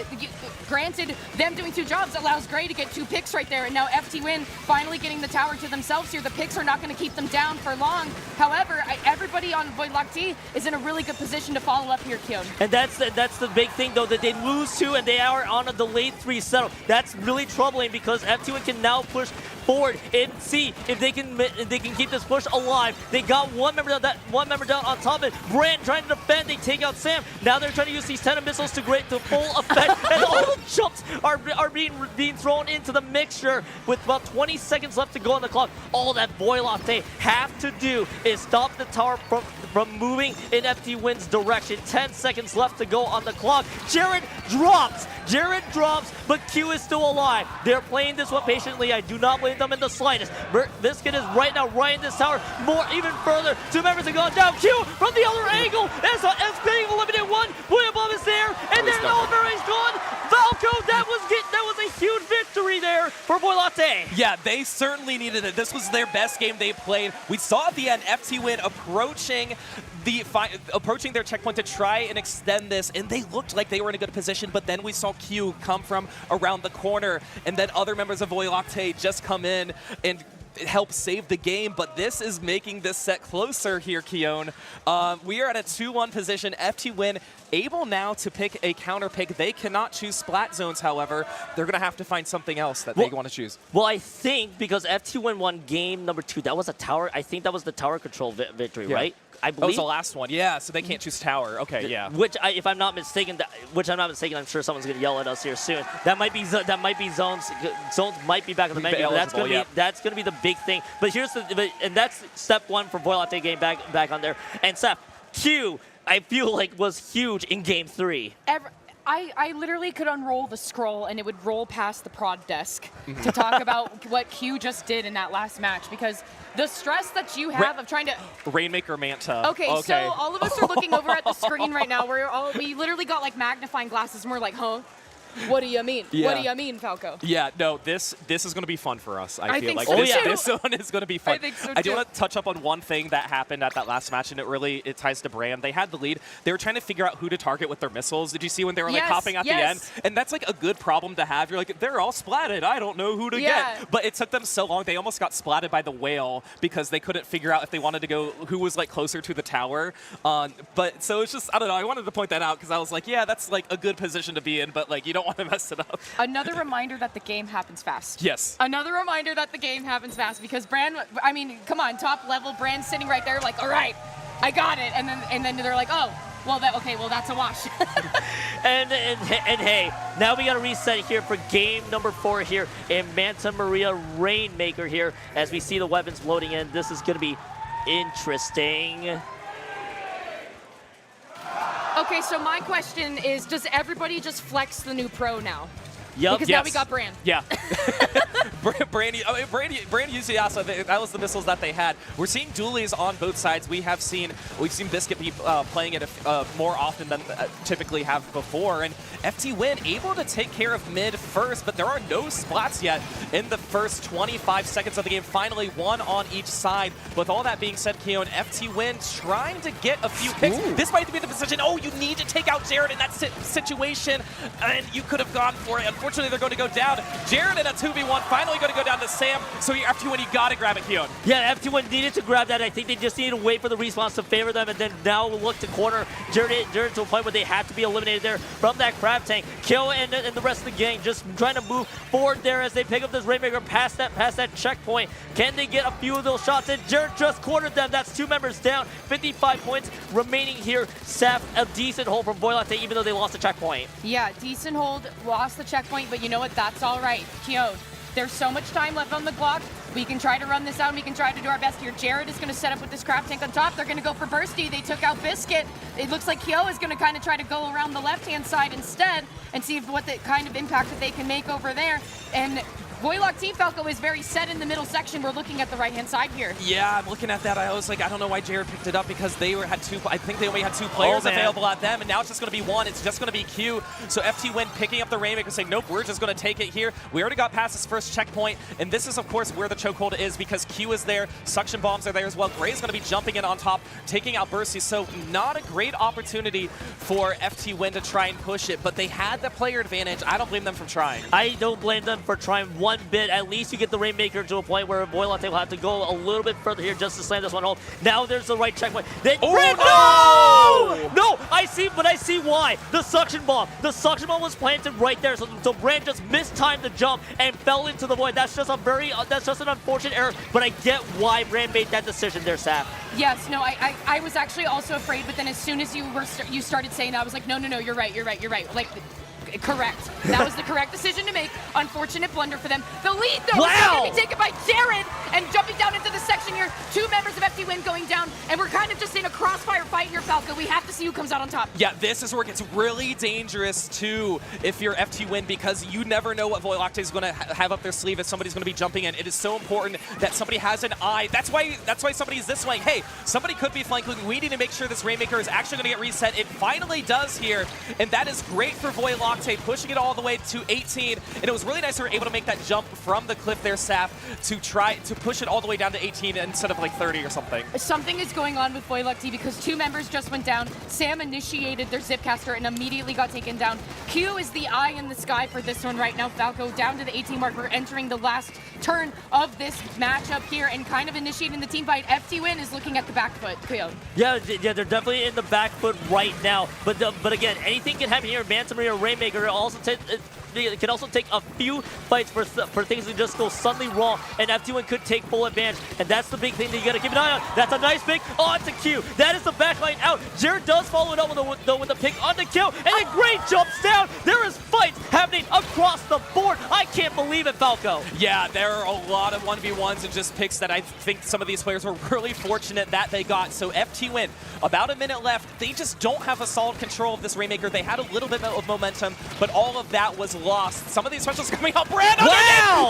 granted, them doing 2 jobs allows Gray to get 2 picks right there. And now FTWin finally getting the tower to themselves here. The picks are not going to keep them down for long. However, everybody on Voiē Lactee is in a really good position to follow up here, Kyon. And that's the big thing, though, that they lose 2 and they are on a delayed 3 setup. That's really troubling because FTWin can now push forward and see if they can keep this push alive. They got one member down on top of it. Brand trying to defend. They take out Sam. Now they're trying to use these 10 missiles to full effect, and all the jumps are being thrown into the mixture with about 20 seconds left to go on the clock. All that Voiē have to do is stop the tower from moving in FTWin's direction. 10 seconds left to go on the clock. Jared drops, but Q is still alive. They're playing this one patiently. I do not blame them in the slightest. Biscuit is right now right in this tower. Even further. 2 members are going down. Q from the other angle. As being eliminated one. Voiē is there, and then Olimar is gone. Valco, that was a huge victory there for Voiē. Yeah, they certainly needed it. This was their best game they played. We saw at the end FTWin approaching their checkpoint to try and extend this, and they looked like they were in a good position, but then we saw Q come from around the corner, and then other members of Voiē just come in and help save the game, but this is making this set closer here, Keon. We are at a 2-1 position. FTWin able now to pick a counter pick. They cannot choose splat zones, however. They're going to have to find something else that they want to choose. Well, I think because FTWin won game number 2, that was a tower. I think that was the tower control victory, right? I believe. That was the last one. Yeah, so they can't choose tower. Okay, yeah. Which, if I'm not mistaken, I'm sure someone's going to yell at us here soon. That might be zones. Zones might be back in the menu. But that's going to be the big thing. But and that's step 1 for Voiē getting back on there. And Seth, Q, I feel like was huge in game 3. I literally could unroll the scroll and it would roll past the prod desk to talk about what Q just did in that last match, because the stress that you have of trying to... Rainmaker Manta. Okay, so all of us are looking over at the screen right now. We literally got like magnifying glasses and we're like, huh? What do you mean? Yeah. What do you mean, Falco? Yeah, no, this is going to be fun for us. I feel like so this one is going to be fun. I think so too. I do want to touch up on one thing that happened at that last match, and it ties to Brand. They had the lead. They were trying to figure out who to target with their missiles. Did you see when they were like hopping at the end? And that's like a good problem to have. You're like, they're all splatted. I don't know who to get. But it took them so long. They almost got splatted by the whale because they couldn't figure out if they wanted to go who was like closer to the tower. But so it's just, I don't know. I wanted to point that out because I was like, yeah, that's like a good position to be in, but like you don't want to mess it up. Another reminder that the game happens fast. Yes. Another reminder that the game happens fast, because Brand, I mean, come on, top level, Brand sitting right there like, all right, I got it. And then they're like, oh, well, that's a wash. and hey, now we got to reset here for game number 4 here in Manta Maria Rainmaker here as we see the weapons loading in. This is going to be interesting. Okay, so my question is, does everybody just flex the new pro now? Yep. Because now we got Brand. Yeah. Brand usually also, that was the missiles that they had. We're seeing dualies on both sides. We've seen Biscuit be playing it more often than typically have before. And FTWin able to take care of mid first, but there are no splats yet in the first 25 seconds of the game. Finally, one on each side. With all that being said, Keon, FTWin trying to get a few picks. Ooh. This might be the position. Oh, you need to take out Jared in that situation, and you could have gone for it. Unfortunately, they're going to go down. Jared in a 2v1, finally going to go down to Sam. So FTWin, you got to grab it, Keon. Yeah, FTWin needed to grab that. I think they just needed to wait for the response to favor them, and then now we'll look to corner Jared to a point where they have to be eliminated there from that crab tank. Kill and the rest of the gang just trying to move forward there as they pick up this Rainmaker past that checkpoint. Can they get a few of those shots in? Jared just cornered them. That's 2 members down. 55 points remaining here. Saf, a decent hold from Voiē, even though they lost the checkpoint. Yeah, decent hold, lost the checkpoint, but you know what? That's all right. Keon, there's so much time left on the clock. We can try to run this out, and we can try to do our best here. Jared is going to set up with this crab tank on top. They're going to go for Bursty. They took out Biscuit. It looks like Kyo is going to kind of try to go around the left-hand side instead and see what the kind of impact that they can make over there. And Voiē Team Falco is very set in the middle section. We're looking at the right-hand side here. Yeah, I'm looking at that. I was like, I don't know why Jared picked it up because they had two. I think they only had 2 players available at them, and now it's just going to be 1. It's just going to be Q. So FTWin picking up the Rainmaker saying, nope, we're just going to take it here. We already got past this first checkpoint, and this is, of course, where the chokehold is because Q is there. Suction bombs are there as well. Gray's going to be jumping in on top, taking out Bursty. So not a great opportunity for FTWin to try and push it, but they had the player advantage. I don't blame them for trying. I don't blame them for trying one one bit. At least you get the Rainmaker to a point where Voiē will have to go a little bit further here just to slam this one home. Now there's the right checkpoint. Then No! I see why. The suction bomb. The suction bomb was planted right there, so Brand just mistimed the jump and fell into the void. That's just an unfortunate error, but I get why Brand made that decision there, Saf. Yes, no, I was actually also afraid, but then as soon as you started saying that, I was like, no, you're right. Like, correct. That was the correct decision to make. Unfortunate blunder for them. The lead, though, is going to be taken by Jared, and jumping down into the section here. 2 members of FTWin going down, and we're kind of just in a crossfire fight here, Falco. We have to see who comes out on top. Yeah, this is where it gets really dangerous, too, if you're FTWin, because you never know what Voiē is going to have up their sleeve if somebody's going to be jumping in. It is so important that somebody has an eye. That's why somebody's this way. Hey, somebody could be flanking. We need to make sure this Rainmaker is actually going to get reset. It finally does here, and that is great for Voiē, pushing it all the way to 18. And it was really nice they were able to make that jump from the cliff there, Saf, to try to push it all the way down to 18 instead of like 30 or something. Something is going on with Voiē because 2 members just went down. Sam initiated their Zipcaster and immediately got taken down. Q is the eye in the sky for this one right now. Falco down to the 18 mark. We're entering the last turn of this matchup here and kind of initiating the team fight. FTWin is looking at the back foot. Cleo. Yeah, they're definitely in the back foot right now. But again, anything can happen here. Manta Maria Rainmaker it can also take a few fights for things to just go suddenly wrong, and FTWin could take full advantage, and that's the big thing that you gotta keep an eye on. That's a nice pick onto Q. That is the backline out. Jared does follow it up with the pick onto Q, and a great jumps down. There is fights happening across the board. I can't believe it, Falco. Yeah, there are a lot of 1v1s and just picks that I think some of these players were really fortunate that they got. So FTWin, about a minute left. They just don't have a solid control of this Rainmaker. They had a little bit of momentum, but all of that was lost. Some of these specials coming up. Brand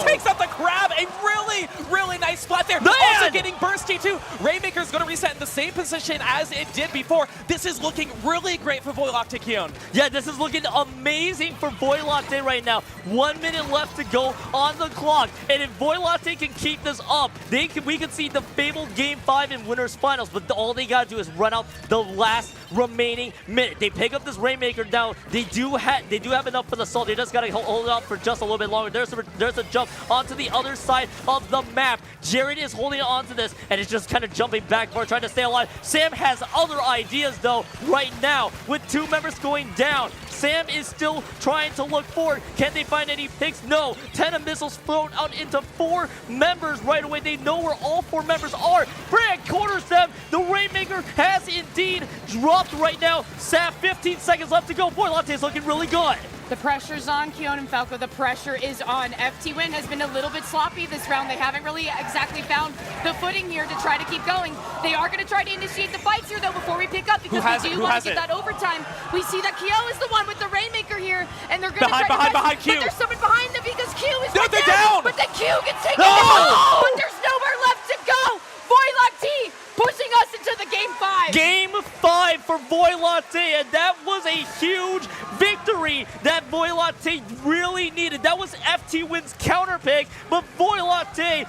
takes out the crab. A really, really nice spot there. Also getting bursty too. Rainmaker's going to reset in the same position as it did before. This is looking really great for Voiē. Yeah, this is looking amazing for Voiē right now. 1 minute left to go on the clock. And if Voiē can keep this up, we can see the fabled Game 5 in Winners Finals. But all they got to do is run out the last remaining minute. They pick up this Rainmaker down. They do have enough for the salt. They just got to hold it up for just a little bit longer. There's a jump onto the other side of the map. Jared is holding on to this, and it's just kind of jumping back for trying to stay alive. Sam has other ideas, though, right now. With 2 members going down, Sam is still trying to look forward. Can they find any picks? No. 10 missiles thrown out into 4 members right away. They know where all 4 members are. Brand corners them. The Rainmaker has indeed dropped right now. Saf, 15 seconds left to go. Voiē is looking really good. The pressure's on Keon and Falco. The pressure is on. FTWin has been a little bit sloppy this round. They haven't really exactly found the footing here to try to keep going. They are going to try to initiate the fights here, though, before we pick up, because we do want to get that overtime. We see that Kyo is the one with the Rainmaker here, and they're going to try to behind Q. But there's someone behind them because Q is they're down. But then Q gets taken down. But there's nowhere left to go. Voiē pushing us into the Game 5. Game 5 for Voiē, and that was a huge victory that Voiē really needed. That was FTWin's counter pick, but Voiē,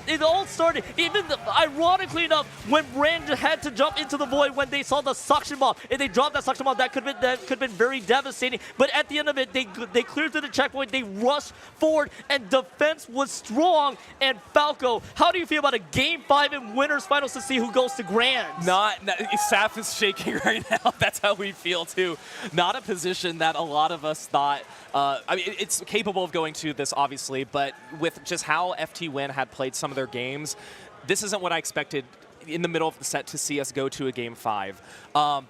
it all started, ironically enough, when Brand had to jump into the void when they saw the suction bomb. If they dropped that suction bomb, that could have been very devastating. But at the end of it, they cleared through the checkpoint, they rushed forward, and defense was strong. And Falco, how do you feel about a Game 5 in Winners Finals to see who goes to Grands? Saf is shaking right now. That's how we feel too. Not a position that a lot of us thought. I mean, it's capable of going to this, obviously, but with just how FTWin had played some of their games, this isn't what I expected in the middle of the set to see us go to a Game 5.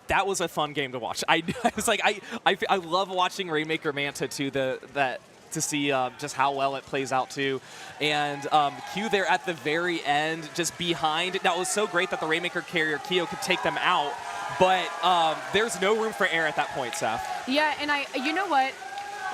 That was a fun game to watch. I was like, I love watching Rainmaker Manta too. To see just how well it plays out too. And Q there at the very end, just behind. Now, it was so great that the Rainmaker carrier, Kyo, could take them out, but there's no room for error at that point, Saf. Yeah, and you know what?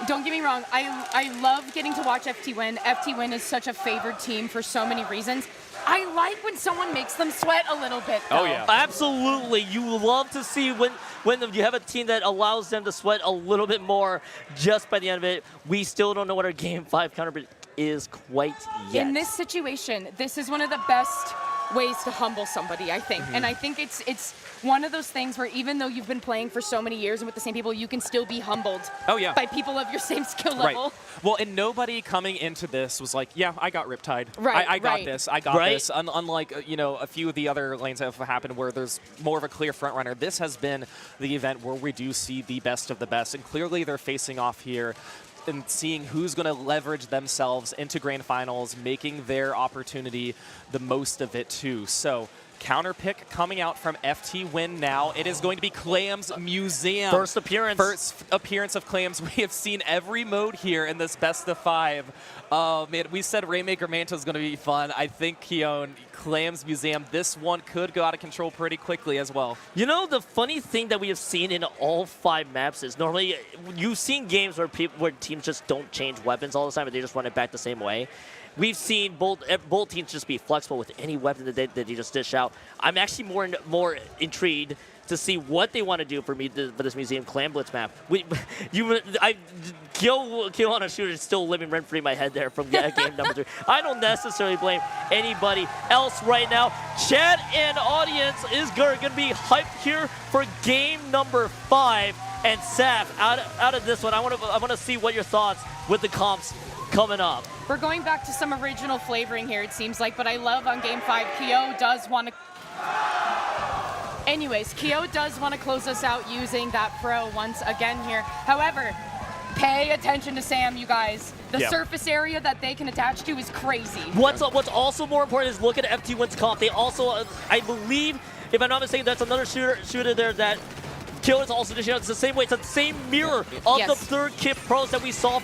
Don't get me wrong, I love getting to watch FTWin. FTWin is such a favored team for so many reasons. I like when someone makes them sweat a little bit, though. Oh, yeah. Absolutely. You love to see when you have a team that allows them to sweat a little bit more just by the end of it. We still don't know what our Game 5 counter is quite yet. In this situation, this is one of the best ways to humble somebody, I think. And I think it's one of those things where even though you've been playing for so many years and with the same people, you can still be humbled by people of your same skill level. Right. Well, and nobody coming into this was like, yeah, I got Riptide. Right, I got this. I got Right. this. Unlike, you know, a few of the other lanes that have happened where there's more of a clear front runner, this has been the event where we do see the best of the best. And clearly they're facing off here and seeing who's going to leverage themselves into grand finals, making their opportunity the most of it too. So counter pick coming out from FTWin now. It is going to be Clam's Museum. First appearance. First appearance of Clams. We have seen every mode here in this best of 5. Man, we said Rainmaker Manta is going to be fun. I think, Keon, Clam's Museum, this one could go out of control pretty quickly as well. You know, the funny thing that we have seen in all 5 maps is normally you've seen games where teams just don't change weapons all the time, but they just run it back the same way. We've seen both teams just be flexible with any weapon that they just dish out. I'm actually more intrigued to see what they want to do for this Museum Clam Blitz map. Kill on a shooter is still living rent-free in my head there from game number 3. I don't necessarily blame anybody else right now. Chat and audience is going to be hyped here for game number 5. And Saf, out of this one, I want to see what your thoughts with the comps coming up. We're going back to some original flavoring here, it seems like, but I love on game 5, Kyo does want to... Anyways, Kyo does want to close us out using that pro once again here. However, pay attention to Sam, you guys. The surface area that they can attach to is crazy. What's also more important is look at FTWin's comp. They also, I believe, if I'm not mistaken, that's another shooter there that Kill is also dishing out. It's the same way. It's the same mirror of the third kit pros that we saw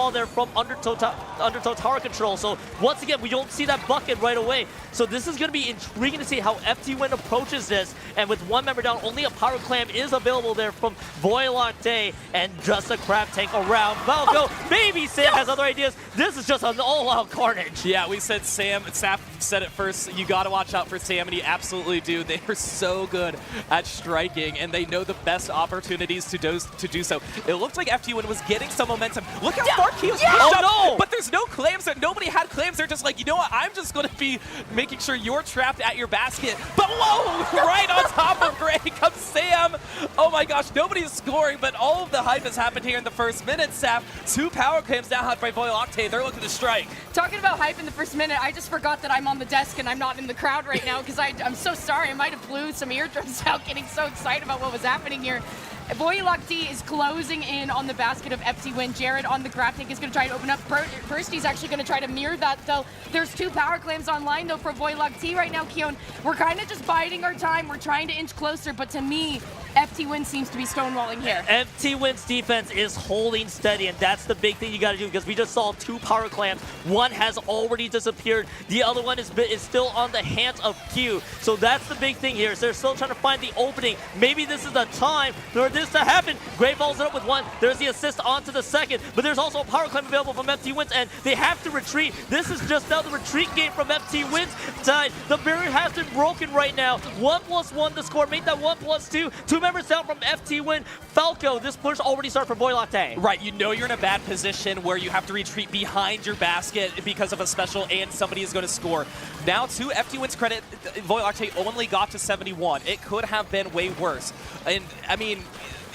there from under Totara control. So once again, we don't see that bucket right away. So this is going to be intriguing to see how FTWin approaches this. And with one member down, only a Power Clam is available there from Voiē, Lactee, and just a crab tank around Valko. Maybe Sam has other ideas. This is just an all-out carnage. Yeah, we said Saf said it first. You got to watch out for Sam, and you absolutely do. They are so good at striking, and they know the best opportunities to do so. It looked like FTWin was getting some momentum. Look how far Keel's pushed up, but there's no clams. Nobody had clams. They're just like, you know what? I'm just going to be making sure you're trapped at your basket. But whoa! Right on top of Gray comes Sam. Oh my gosh, nobody's scoring, but all of the hype has happened here in the first minute. Saf, 2 power clams down by Voiē, Lactee. They're looking to strike. Talking about hype in the first minute, I just forgot that I'm on the desk and I'm not in the crowd right now because I'm so sorry. I might have blew some eardrums out getting so excited about what was happening here. Voiē, Lactee is closing in on the basket of FTWin. Jared on the grab tank is going to try to open up. Bursty's actually going to try to mirror that, though. There's 2 power clams online, though, for Voiē, Lactee right now, Keon. We're kind of just biding our time. We're trying to inch closer, but to me, FTWin seems to be stonewalling here. FTWin's defense is holding steady, and that's the big thing you got to do because we just saw 2 power clams. One has already disappeared. The other one is still on the hands of Q. So that's the big thing here. So they're still trying to find the opening. Maybe this is the time for this to happen. Gray follows it up with 1. There's the assist onto the second, but there's also a power clam available from FTWin's end. They have to retreat. This is just now the retreat game from FTWin's side. The barrier has been broken right now. 1+1 to score. Make that 1+2. 2 members down from FTWin. Falco, this push already started for Voiē, Lactee. Right, you know you're in a bad position where you have to retreat behind your basket because of a special and somebody is going to score. Now, to FTWin's credit, Voiē, Lactee only got to 71. It could have been way worse. And, I mean,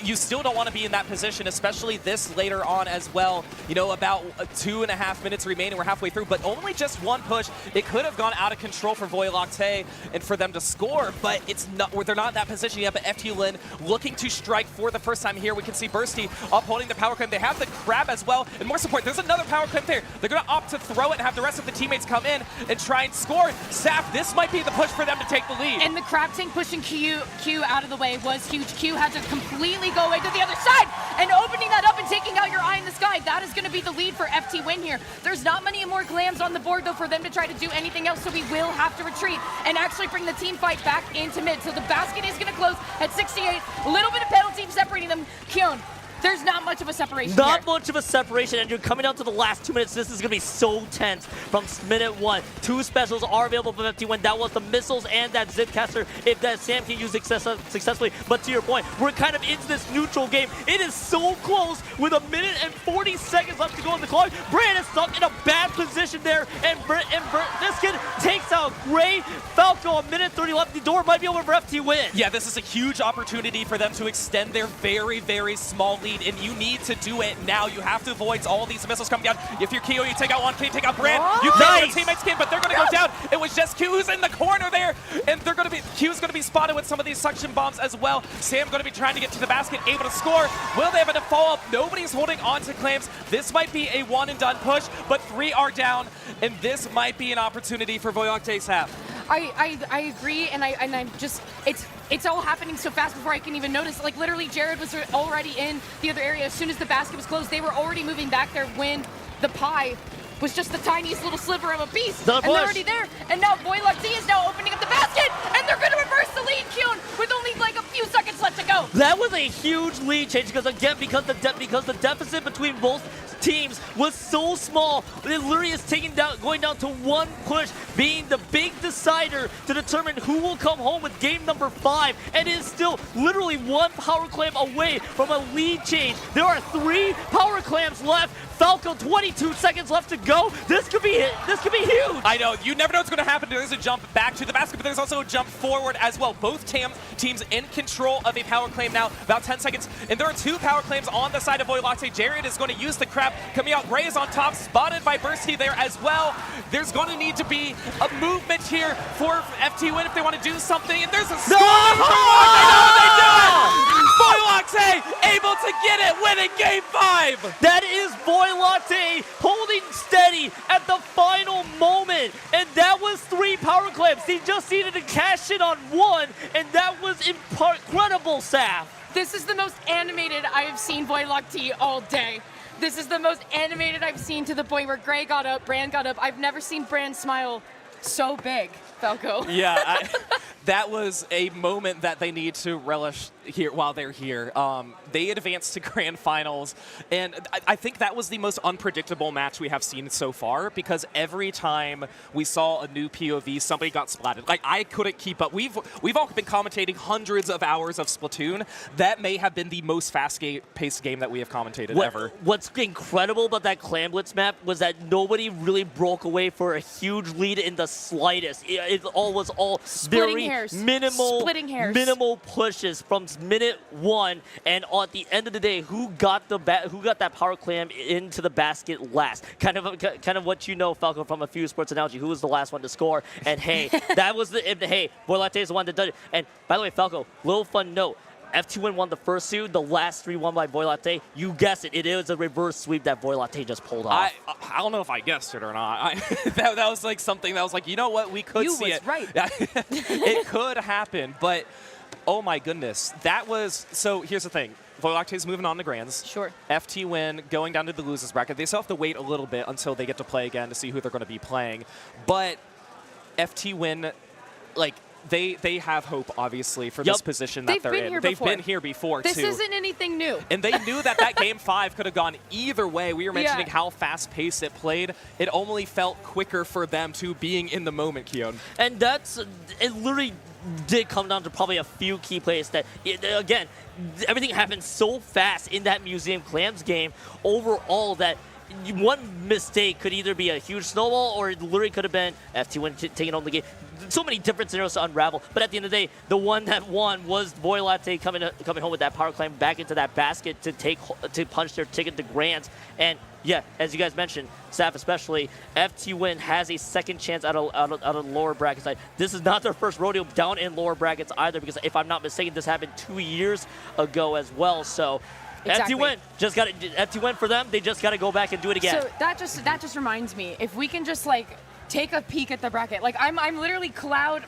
you still don't want to be in that position, especially this later on as well. You know, about 2.5 minutes remaining. We're halfway through, but only just 1 push. It could have gone out of control for Voiē, Lactee and for them to score, but it's not. They're not in that position yet. But FTWin looking to strike for the first time here. We can see Bursty upholding the power clam. They have the crab as well, and more support. There's another power clam there. They're going to opt to throw it and have the rest of the teammates come in and try and score. Saf, this might be the push for them to take the lead. And the crab tank pushing Q out of the way was huge. Q had to completely go away to the other side and opening that up and taking out your eye in the sky. That is going to be the lead for FTWin here. There's not many more clams on the board, though, for them to try to do anything else, so we will have to retreat and actually bring the team fight back into mid. So the basket is going to close at 68. A little bit of penalty separating them. Keon, There's not much of a separation Not here. much of a separation, and you're coming down to the last 2 minutes. This is going to be so tense from minute 1. 2 specials are available from FTWin. That was the missiles and that Zipcaster, if that Sam can use successfully. But to your point, we're kind of into this neutral game. It is so close with 1 minute and 40 seconds left to go in the clock. Brand is stuck in a bad position there, and this kid takes out Gray. Falco, 1 minute 30 left. The door might be over for FTWin. Yeah, this is a huge opportunity for them to extend their very, very small lead, and you need to do it now. You have to avoid all these missiles coming down. If you're Kyo, you take out one, can take out Brand. You can't your teammates can, but they're going to go down. It was just Q who's in the corner there, and they're going to be Q's going to be spotted with some of these suction bombs as well. Sam going to be trying to get to the basket, able to score. Will they have enough follow-up? Nobody's holding on to claims. This might be a one-and-done push, but 3 are down, and this might be an opportunity for Voiē to have. I agree, and I'm just, it's all happening so fast before I can even notice. Like, literally, Jared was already in the other area. As soon as the basket was closed, they were already moving back there when the pie was just the tiniest little sliver of a piece. And they're already there. And now Lactee is now opening up the basket, and they're going to reverse the lead, Kyun, with only like a few seconds left to go. That was a huge lead change because, again, because the deficit between both teams was so small. It literally is going down to 1 push, being the big decider to determine who will come home with game number 5, and it is still literally 1 power clam away from a lead change. There are 3 power clams left. Falco, 22 seconds left to go. This could be huge. I know, you never know what's going to happen. There's a jump back to the basket, but there's also a jump forward as well. Both teams in control of a power claim now, about 10 seconds. And there are 2 power claims on the side of Voiē. Jared is going to use the crab. Coming out, Gray is on top, spotted by Bursty there as well. There's going to need to be a movement here for FTWin if they want to do something. And there's a score for they do it! Voiē able to get it, winning game 5! That is Voiē holding steady at the final moment, and that was 3 power clams. He just needed to cash in on 1, and that was incredible, Saf. This is the most animated I've seen Voiē all day. This is the most animated I've seen, to the point where Gray got up, Brand got up. I've never seen Brand smile so big, Falco. Yeah, that was a moment that they need to relish here while they're here. They advanced to grand finals, and I think that was the most unpredictable match we have seen so far, because every time we saw a new POV, somebody got splatted. Like, I couldn't keep up. We've all been commentating hundreds of hours of Splatoon. That may have been the most fast-paced game that we have commentated ever. What's incredible about that Clam Blitz map was that nobody really broke away for a huge lead in the slightest. It was all very minimal pushes from minute 1, and at the end of the day, who got that power clam into the basket last? Kind of what you know, Falco, from a few sports analogy. Who was the last one to score? And hey, that was Voiē is the one that did it. And by the way, Falco, little fun note. FTWin won the first 2, the last 3 won by Voiē. You guessed it. It is a reverse sweep that Voiē just pulled off. I don't know if I guessed it or not. That was like something that was like, you know what, we could see it. Right. It could happen, but oh my goodness. So here's the thing. Voiē is moving on to grands. Sure. FTWin going down to the losers bracket. They still have to wait a little bit until they get to play again to see who they're going to be playing. But FTWin, like, they have hope, obviously, for this position that they're in. They've been here before, too. This isn't anything new. And they knew that game 5 could have gone either way. We were mentioning how fast-paced it played. It only felt quicker for them, too, being in the moment, Keon. And it literally did come down to probably a few key plays that, again, everything happened so fast in that Museum Clams game overall that one mistake could either be a huge snowball, or it literally could have been FTWin taking on the game. So many different scenarios to unravel, but at the end of the day, the one that won was Voiē coming home with that power clam back into that basket to punch their ticket to grands. And yeah, as you guys mentioned, Saf especially, FTWin has a second chance out of lower bracket side. This is not their first rodeo down in lower brackets either, because if I'm not mistaken, this happened 2 years ago as well. So. Exactly. FTWin for them, they just got to go back and do it again. So that just reminds me, if we can just like take a peek at the bracket. Like I'm literally I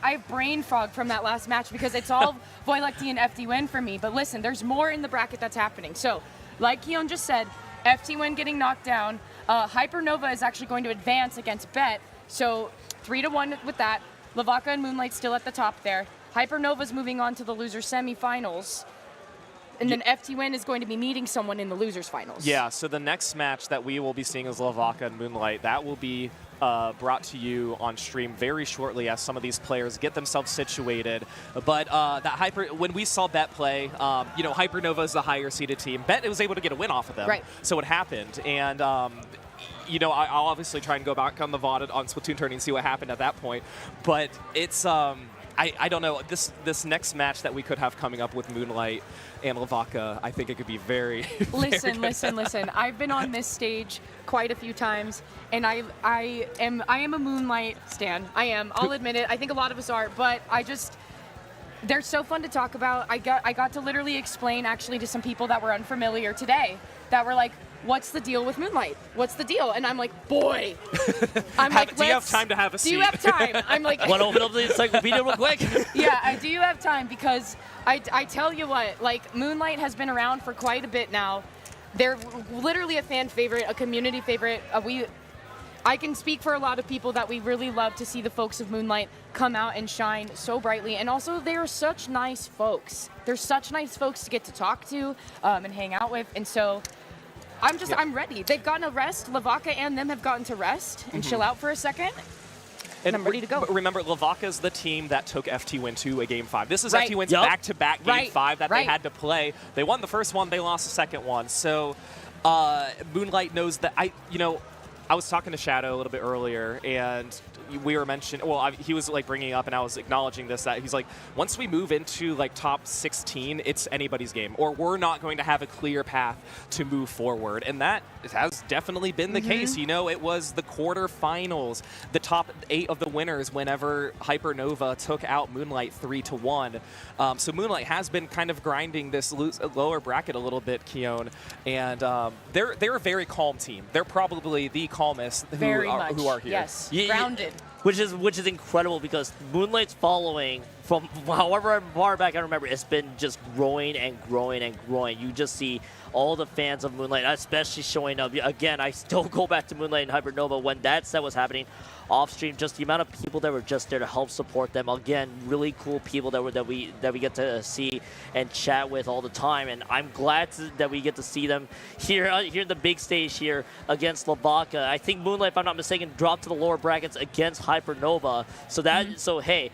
have brain fog from that last match because it's all Voiē and FTWin for me. But listen, there's more in the bracket that's happening. So, like Keon just said, FTWin getting knocked down. Hypernova is actually going to advance against Bet. So 3-1 with that. Vaca and Moonlight still at the top there. Hypernova's moving on to the loser semifinals. And then FTWin is going to be meeting someone in the losers finals. Yeah, so the next match that we will be seeing is LeVaca and Moonlight. That will be brought to you on stream very shortly as some of these players get themselves situated. But when we saw Bet play, Hypernova is the higher seeded team. Bet was able to get a win off of them. Right. So it happened. And I'll obviously try and go back on the VOD on Splatoon tourney and see what happened at that point. But it's I don't know, this next match that we could have coming up with Moonlight and LeVaca, I think it could be very, Listen. I've been on this stage quite a few times, and I am a Moonlight stan. I am. I'll admit it. I think a lot of us are, but they're so fun to talk about. I got to literally explain actually to some people that were unfamiliar today that were like, what's the deal with Moonlight? What's the deal? And I'm like, boy. Do you have time to have a seat? Do you have time? I'm like, Want to open up the encyclopedia real quick? Yeah, do you have time? Because I tell you what, like, Moonlight has been around for quite a bit now. They're literally a fan favorite, a community favorite. I can speak for a lot of people that we really love to see the folks of Moonlight come out and shine so brightly. And also, they are such nice folks. They're such nice folks to get to talk to and hang out with. And so I'm ready. They've gotten a rest. LeVaca and them have gotten to rest and chill out for a second. And I'm ready to go. Remember, LeVaca's the team that took FTWin to a Game 5. This is Right. FTWin's back-to-back Game 5 that they Right. had to play. They won the first one, they lost the second one. So Moonlight knows that I was talking to Shadow a little bit earlier, and we were mentioning, he was like bringing up, and I was acknowledging this, that he's like, once we move into like top 16, it's anybody's game, or we're not going to have a clear path to move forward. And that has definitely been the case. It was the quarterfinals, the top 8 of the winners whenever Hypernova took out Moonlight 3-1. So Moonlight has been kind of grinding this lower bracket a little bit, Keon, and they're a very calm team. They're probably the calmest who are here. Yes, Yeah, grounded. Which is incredible, because Moonlight's following from however far back I remember, it's been just growing and growing and growing. You just see all the fans of Moonlight, especially showing up. Again, I still go back to Moonlight and Hypernova when that set was happening off stream. Just the amount of people that were just there to help support them. Again, really cool people that we get to see and chat with all the time. And I'm glad that we get to see them here in the big stage here against LeVaca. I think Moonlight, if I'm not mistaken, dropped to the lower brackets against Hypernova. So that so hey.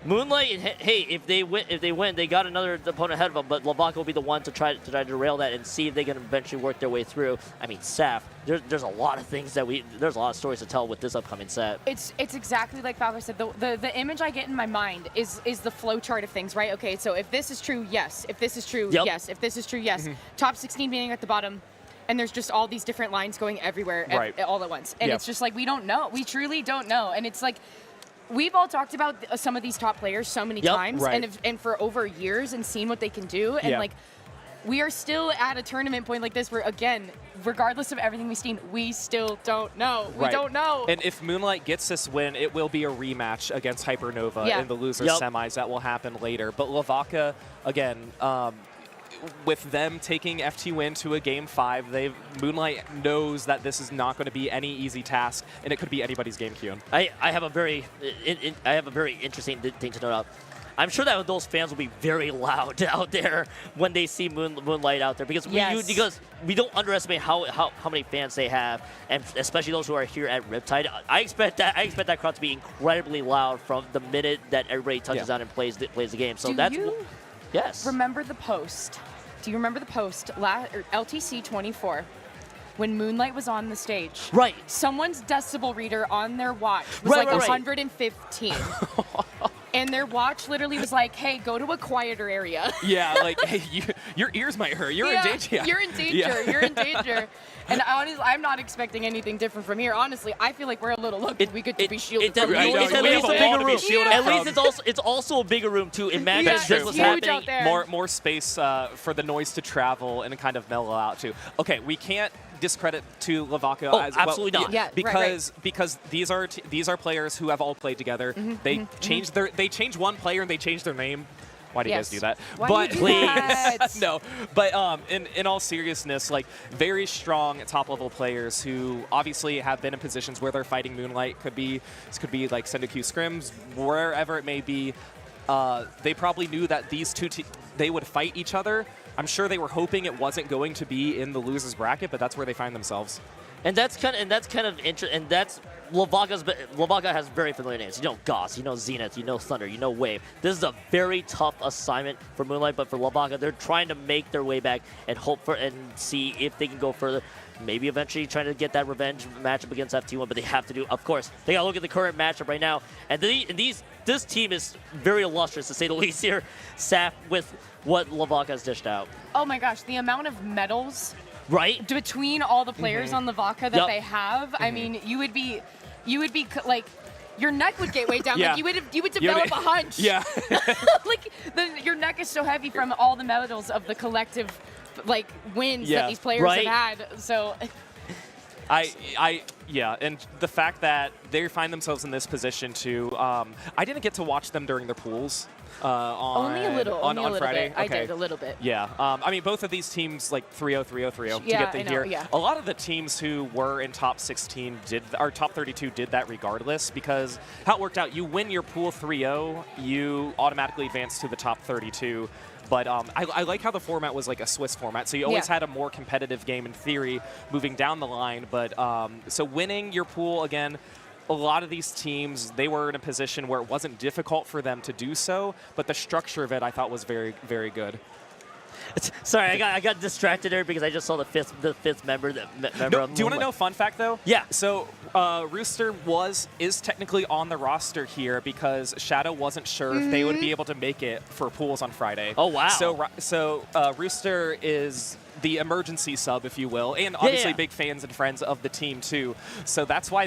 Moonlight, hey, if they win, they got another opponent ahead of them, but LeVaca will be the one to try to derail that and see if they can eventually work their way through. I mean, Saf, there's a lot of things there's a lot of stories to tell with this upcoming set. It's exactly like Vaca said. The image I get in my mind is the flow chart of things, right? Okay, so if this is true, yes. If this is true, yes. If this is true, yes. Top 16 being at the bottom, and there's just all these different lines going everywhere all at once. And it's just like, we don't know. We truly don't know. And it's like, we've all talked about some of these top players so many times and for over years and seen what they can do. And like, we are still at a tournament point like this where, again, regardless of everything we've seen, we still don't know. We don't know. And if Moonlight gets this win, it will be a rematch against Hypernova in the loser semis that will happen later. But LeVaca, again, with them taking FTWin to a Game 5, Moonlight knows that this is not going to be any easy task, and it could be anybody's game, Keon. I have a very interesting thing to note out. I'm sure that those fans will be very loud out there when they see Moonlight out there, because we don't underestimate how many fans they have, and especially those who are here at Riptide. I expect that crowd to be incredibly loud from the minute that everybody touches on and plays the game. So yes. Remember the post? Do you remember the post, LTC 24, when Moonlight was on the stage? Right. Someone's decibel reader on their watch was 115. And their watch literally was like, hey, go to a quieter area. Yeah, like, hey, your ears might hurt. You're in danger. You're in danger. You're in danger. And honestly, I'm not expecting anything different from here. Honestly, I feel like we're a little lucky we get to be shielded from It's at least a bigger room. At least it's also a bigger room too. Imagine this was happening. More space for the noise to travel and kind of mellow out too. Okay, we can't discredit to LeVaca as well. Absolutely not. Yeah, because these are players who have all played together. They changed one player and they changed their name. Why do you guys do that? Please. No, but in all seriousness, like, very strong top-level players who obviously have been in positions where they're fighting Moonlight. This could be like Sandusky scrims, wherever it may be. They probably knew that these two they would fight each other, I'm sure they were hoping it wasn't going to be in the losers bracket, but that's where they find themselves. And that's kind of interesting. And that's Vaca has very familiar names. You know Goss, you know Zenith, you know Thunder, you know Wave. This is a very tough assignment for Moonlight, but for Vaca, they're trying to make their way back and hope for and see if they can go further. Maybe eventually trying to get that revenge matchup against FTWin, but they have to do, of course, they got to look at the current matchup right now. And this team is very illustrious, to say the least here, Saf, with what Vaca has dished out. Oh my gosh, the amount of medals right between all the players on the Vaca that they have. I mean, you would be like, your neck would get weighed down. Like you would develop a hunch. Yeah. Like your neck is so heavy from all the medals of the collective like wins that these players have had. So yeah, and the fact that they find themselves in this position too. I didn't get to watch them during their pools. Only a little Friday. Bit. I did a little bit. Yeah, I mean both of these teams like 3-0, 3-0, 3-0 to get them here. Yeah. A lot of the teams who were in top 16 or top 32 did that regardless, because how it worked out, you win your pool 3-0, you automatically advance to the top 32. But I like how the format was like a Swiss format, so you always had a more competitive game in theory moving down the line. But so winning your pool again, a lot of these teams, they were in a position where it wasn't difficult for them to do so, but the structure of it I thought was very, very good. Sorry, I got distracted there because I just saw the fifth member. Do you want to know a fun fact though? Yeah. So Rooster is technically on the roster here because Shadow wasn't sure if they would be able to make it for pools on Friday. Oh wow. So Rooster is the emergency sub, if you will, and obviously big fans and friends of the team too. So that's why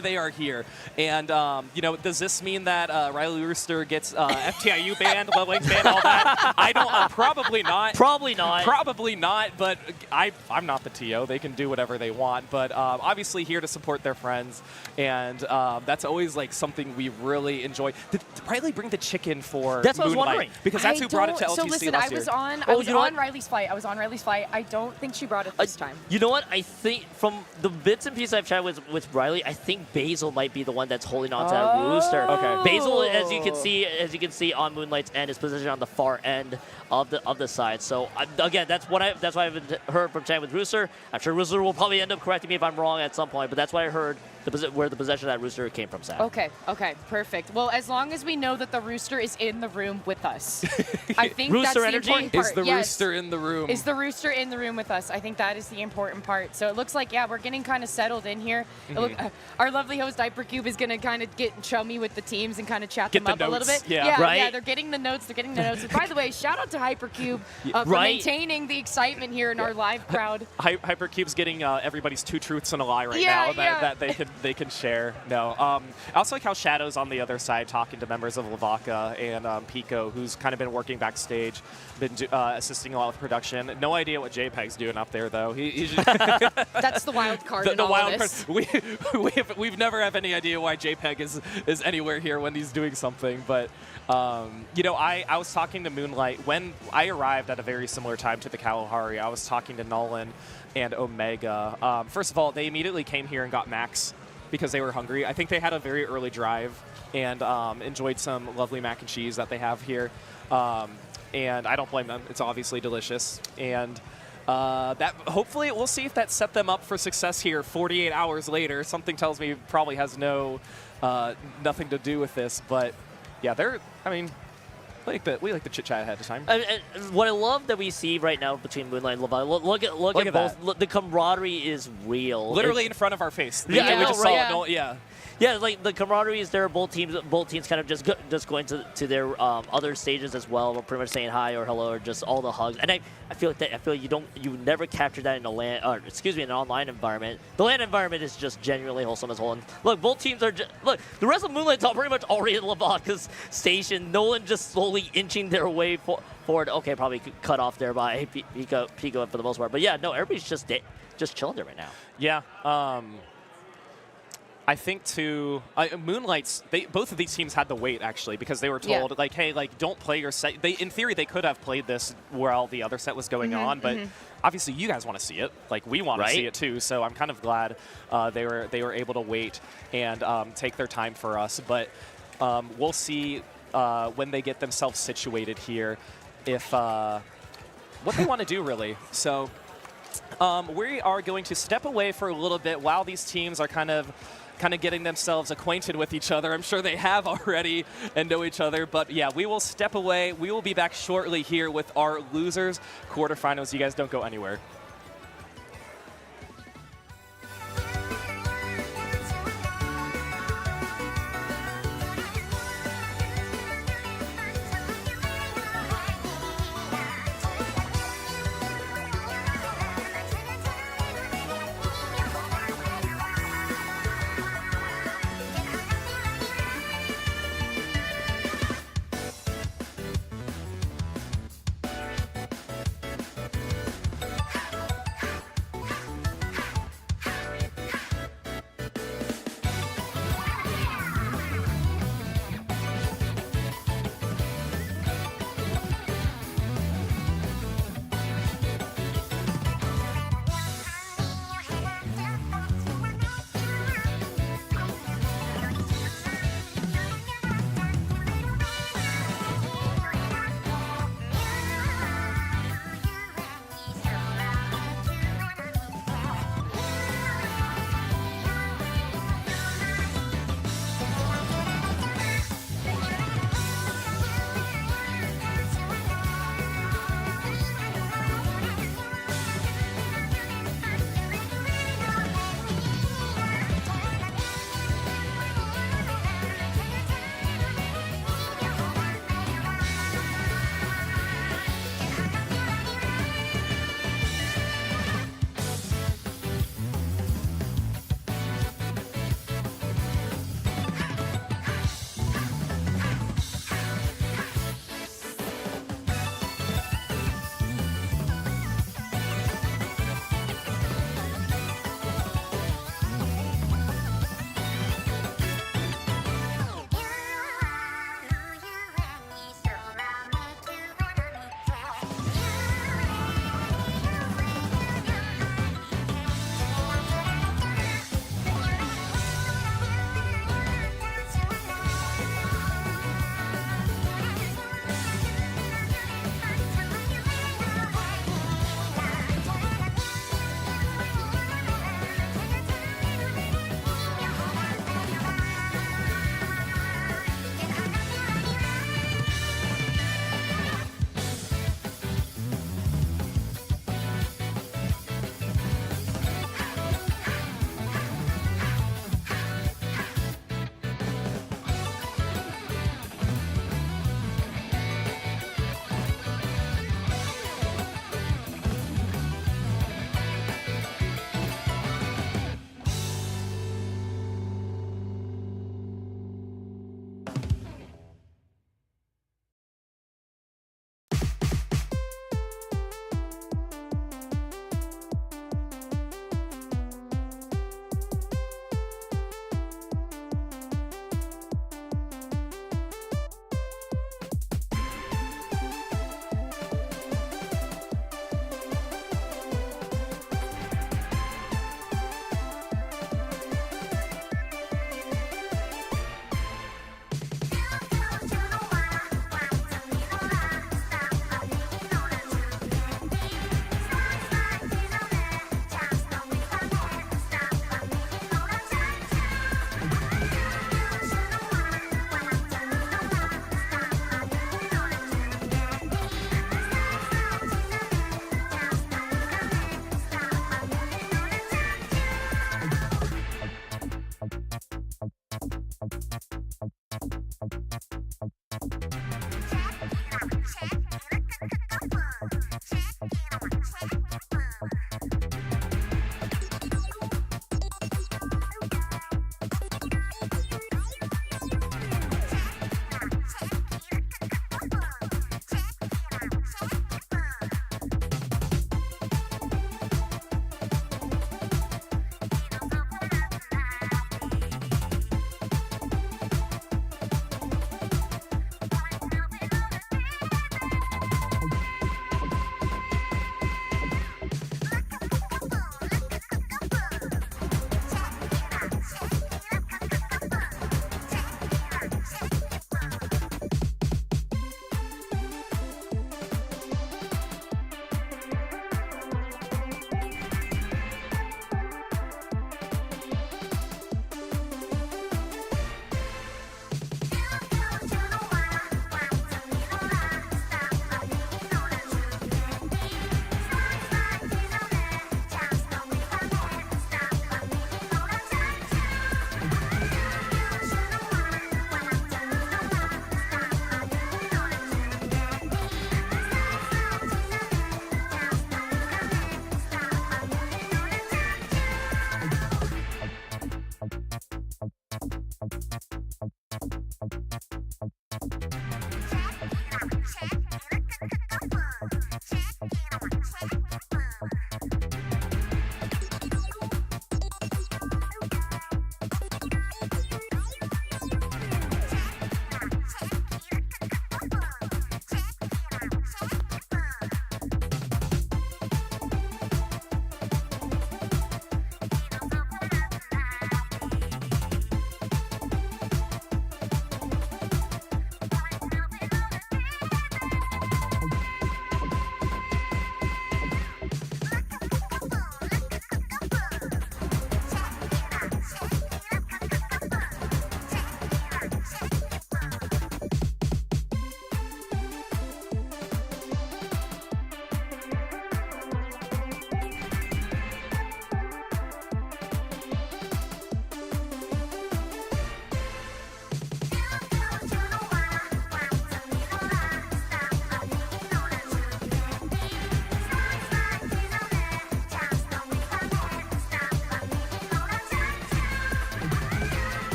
they are here. And you know, does this mean that Riley Rooster gets FTIU banned, leveling banned, all that? I don't. Probably not. Probably not. Probably not. But I'm not the TO. They can do whatever they want. But obviously here to support their friends, and that's always like something we really enjoy. Did Riley bring the chicken for That's what Moonlight? I was wondering. Because that's who brought it to LTC so listen, last year. I was on Riley's fight. I was on Riley's fight. I don't think she brought it this time. You know what? I think from the bits and pieces I've chatted with Riley, I think Basil might be the one that's holding on to that Rooster. Okay. Basil, as you can see on Moonlight's end, is positioned on the far end of the side. So again, that's why I've heard from chatting with Rooster. I'm sure Rooster will probably end up correcting me if I'm wrong at some point, but that's what I heard. Where the possession of that Rooster came from, Sam. Okay, perfect. Well, as long as we know that the Rooster is in the room with us, I think that's the important part. Is the Rooster in the room? Is the Rooster in the room with us? I think that is the important part. So it looks like, we're getting kind of settled in here. Our lovely host, Hypercube, is going to kind of get chummy with the teams and kind of chat them up a little bit. Yeah, they're getting the notes. And by the way, shout out to Hypercube for maintaining the excitement here in our live crowd. Hypercube's getting everybody's two truths and a lie right now that they can share. No. I also like how Shadow's on the other side talking to members of Vaca and Pico, who's kind of been working backstage, been assisting a lot with production. No idea what JPEG's doing up there, though. He's That's the wild card in all of this. We've never have any idea why JPEG is anywhere here when he's doing something, but you know, I was talking to Moonlight when I arrived at a very similar time to the Kalahari. I was talking to Nolan and Omega. First of all, they immediately came here and got Max because they were hungry. I think they had a very early drive and enjoyed some lovely mac and cheese that they have here. And I don't blame them. It's obviously delicious. And that hopefully we'll see if that set them up for success here 48 hours later. Something tells me it probably has nothing to do with this. But yeah, we like the chit chat ahead of time. What I love that we see right now between Moonlight and Levi, look at both. Look, the camaraderie is real. Literally in front of our face. Yeah, like the camaraderie is there. Both teams kind of just going to their other stages as well. We're pretty much saying hi or hello or just all the hugs. And I feel you never capture that in an online environment. The LAN environment is just genuinely wholesome as whole. And look, both teams are look. The rest of Moonlight's all pretty much already in Vaca's station. No one just slowly inching their way forward. Okay, probably cut off there by Pico for the most part. But yeah, no, everybody's just chilling there right now. Yeah. I think Moonlight's. Both of these teams had to wait actually because they were told like, hey, like don't play your set. In theory, they could have played this while the other set was going on, but obviously you guys want to see it. Like we want to see it too. So I'm kind of glad they were able to wait and take their time for us. But we'll see when they get themselves situated here if what they want to do, really. So we are going to step away for a little bit while these teams are kind of getting themselves acquainted with each other. I'm sure they have already and know each other, but yeah, we will step away. We will be back shortly here with our losers quarterfinals. You guys don't go anywhere.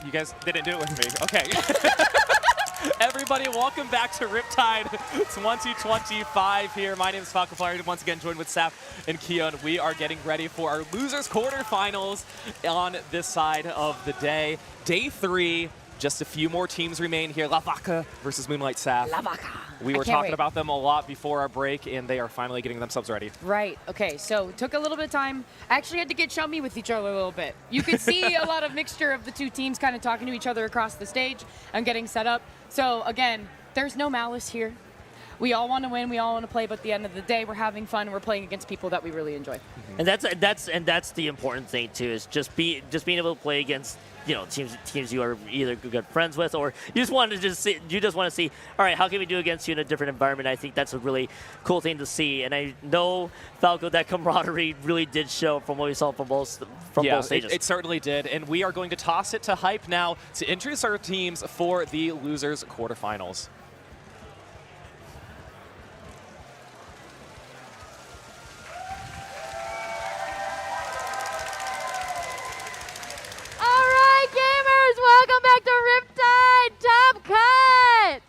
you guys didn't do it with me. Okay. Everybody, welcome back to Riptide 2025 here. My name is Vaca, once again joined with Saf and Keon. We are getting ready for our losers quarterfinals on this side of the day. Day 3, just a few more teams remain here. Vaca versus Moonlight, Saf. Vaca. We were talking about them a lot before our break, and they are finally getting themselves ready. Right. Okay. So took a little bit of time. Actually had to get chummy with each other a little bit. You could see a lot of mixture of the two teams kind of talking to each other across the stage and getting set up. So again, there's no malice here. We all want to win. We all want to play. But at the end of the day, we're having fun. We're playing against people that we really enjoy. And that's the important thing too. Is just being able to play against teams you are either good friends with, or you just want to see, all right, how can we do against you in a different environment? I think that's a really cool thing to see. And I know, Falco, that camaraderie really did show from what we saw from both stages. It certainly did. And we are going to toss it to Hype now to introduce our teams for the losers quarterfinals. Welcome back to Riptide Top Cut!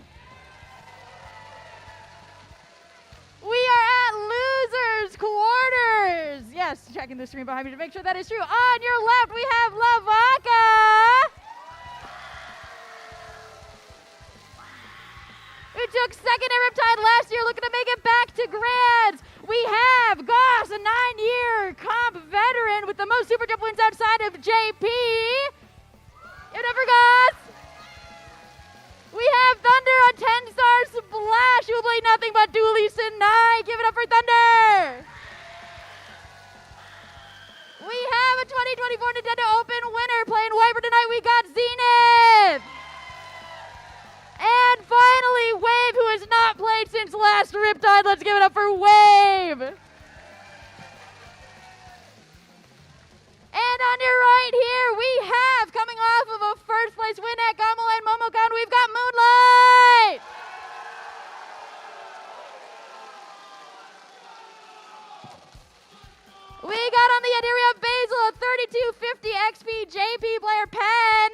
We are at losers quarters. Yes, checking the screen behind me to make sure that is true. On your left, we have Vaca, who took second at Riptide last year, looking to make it back to Grands. We have Goss, a 9-year comp veteran with the most Super Jump wins outside of JP. Give it up for Goss. We have Thunder, a 10-star Splash, who will play nothing but Dooley tonight. Give it up for Thunder. We have a 2024 Nintendo Open winner playing Wiper tonight. We got Zenith. And finally, Wave, who has not played since last Riptide. Let's give it up for Wave. And on your right here, we have, coming off of a first place win at Gamala and Momocon, we've got Moonlight. We got on the interior of Basil a 3250 XP JP player Pen.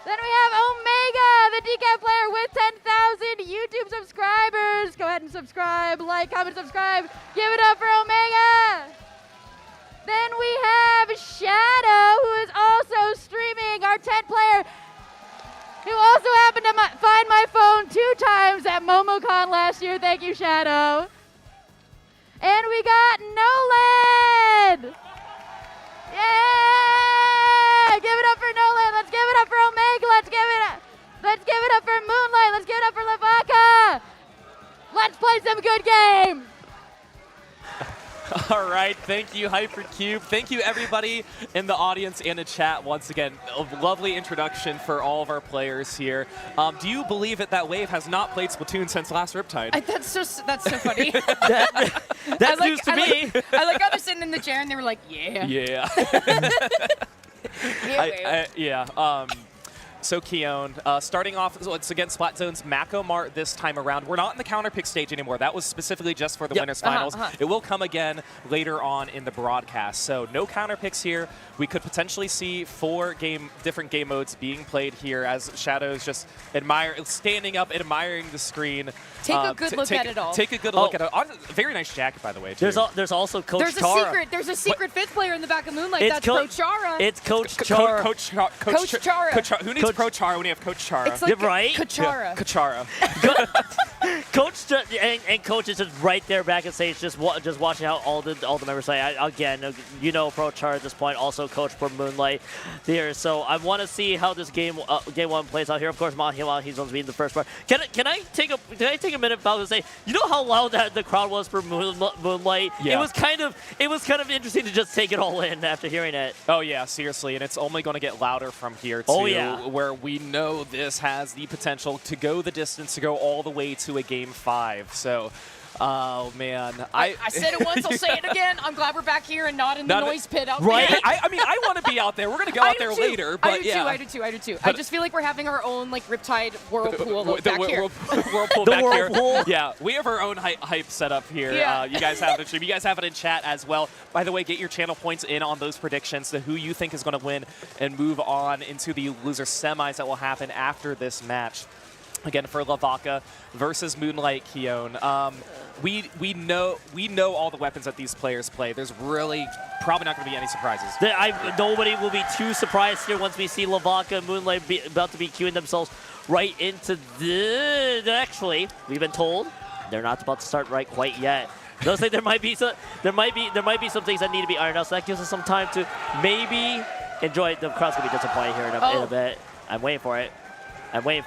Then we have Omega, the decaf player with 10,000 YouTube subscribers. Go ahead and subscribe, like, comment, subscribe. Give it up for Omega. Then we have Shadow, who is also streaming, our 10th player, who also happened to find my phone 2 times at MomoCon last year. Thank you, Shadow. And we got Nolan. Yeah! Give it up for Nolan. Let's give it up for Omega. Let's give it up for Moonlight. Let's give it up for Vaca. Let's play some good games. All right, thank you, Hypercube. Thank you, everybody in the audience and the chat. Once again, a lovely introduction for all of our players here. Do you believe that Wave has not played Splatoon since last Riptide? That's so funny. That's news to me. I like how they're sitting in the chair and they were like, yeah. Yeah. So Keon, starting off, it's against Splatzone's Macomart this time around. We're not in the counter pick stage anymore. That was specifically just for the winners finals. It will come again later on in the broadcast. So no counter picks here. We could potentially see 4 different game modes being played here as Shadow's just standing up, admiring the screen. Take a good look at it all. Take a good look at it. Very nice jacket, by the way, too. There's also Coach Chara. There's a secret 5th player in the back of Moonlight. That's Coach Chara. It's Coach Chara. Coach Chara. Who needs Pro Chara when you have Coach Chara? It's like right? Kachara. Kachara. Coach and Coach is just right there back at stage, just watching how all the members play. Again, Pro Chara at this point, also Coach for Moonlight there. So I want to see how this game 1 plays out here. Of course, Mahima, he's going to be in the first part. Can I take a minute, Falco, to say, how loud the crowd was for Moonlight? Yeah. It was kind of interesting to just take it all in after hearing it. Oh yeah, seriously, and it's only going to get louder from here too. Oh yeah. Where we know this has the potential to go the distance, to go all the way to a Game 5. So Oh, man. I said it once, I'll say it again. I'm glad we're back here and not in the noise pit out right? there. I mean, I want to be out there. We're going to go out there later. But I do yeah. too, I do too. I just feel like we're having our own like Riptide whirlpool back here. Whirlpool back here. Yeah, we have our own hype set up here. Yeah. You guys have it. You guys have it in chat as well. By the way, get your channel points in on those predictions to who you think is going to win and move on into the loser semis that will happen after this match. Again, for Vaca versus Moonlight Keon. We know all the weapons that these players play. There's really probably not going to be any surprises. Nobody will be too surprised here once we see Vaca and Moonlight about to be queuing themselves right into the. Actually, we've been told they're not about to start right quite yet. Looks like there might be some things that need to be ironed out. So that gives us some time to maybe enjoy it. The crowd's gonna be disappointed here in a bit. I'm waiting for it. Waiting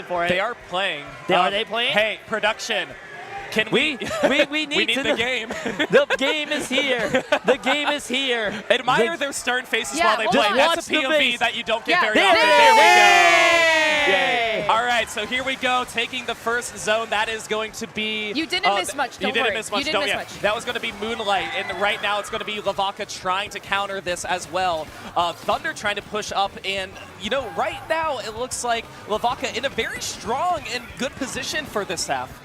for it. They are playing. Are they playing? Hey, production. Can we need the game. The game is here. The game is here. Admire their stern faces while they play. That's a POV that you don't get very often. There we go. Yay. All right, so here we go. Taking the first zone. That is going to be... You didn't miss much. Don't worry. You didn't miss much, don't you? That was going to be Moonlight, and right now it's going to be Vaca trying to counter this as well. Thunder trying to push up, and you know, right now it looks like Vaca in a very strong and good position for this half.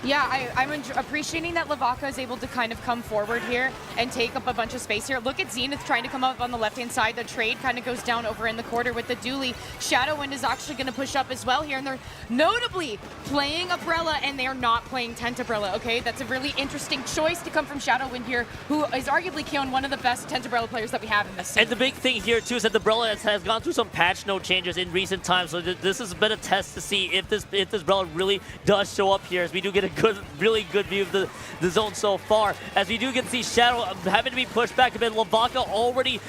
Yeah, I'm appreciating that Vaca is able to kind of come forward here and take up a bunch of space here. Look at Zenith trying to come up on the left-hand side. The trade kind of goes down over in the quarter with the dually. Shadowwind is actually going to push up as well here, and they're notably playing Umbrella, and they're not playing Tentebrella, okay? That's a really interesting choice to come from Shadowwind here, who is arguably, Keon, one of the best Tentebrella players that we have in this scene. And the big thing here, too, is that Umbrella has gone through some patch note changes in recent times, so this has been a test to see if this Umbrella really does show up here, as we do get a really good view of the zone so far, as we do get to see Shadow having to be pushed back a bit. Vaca already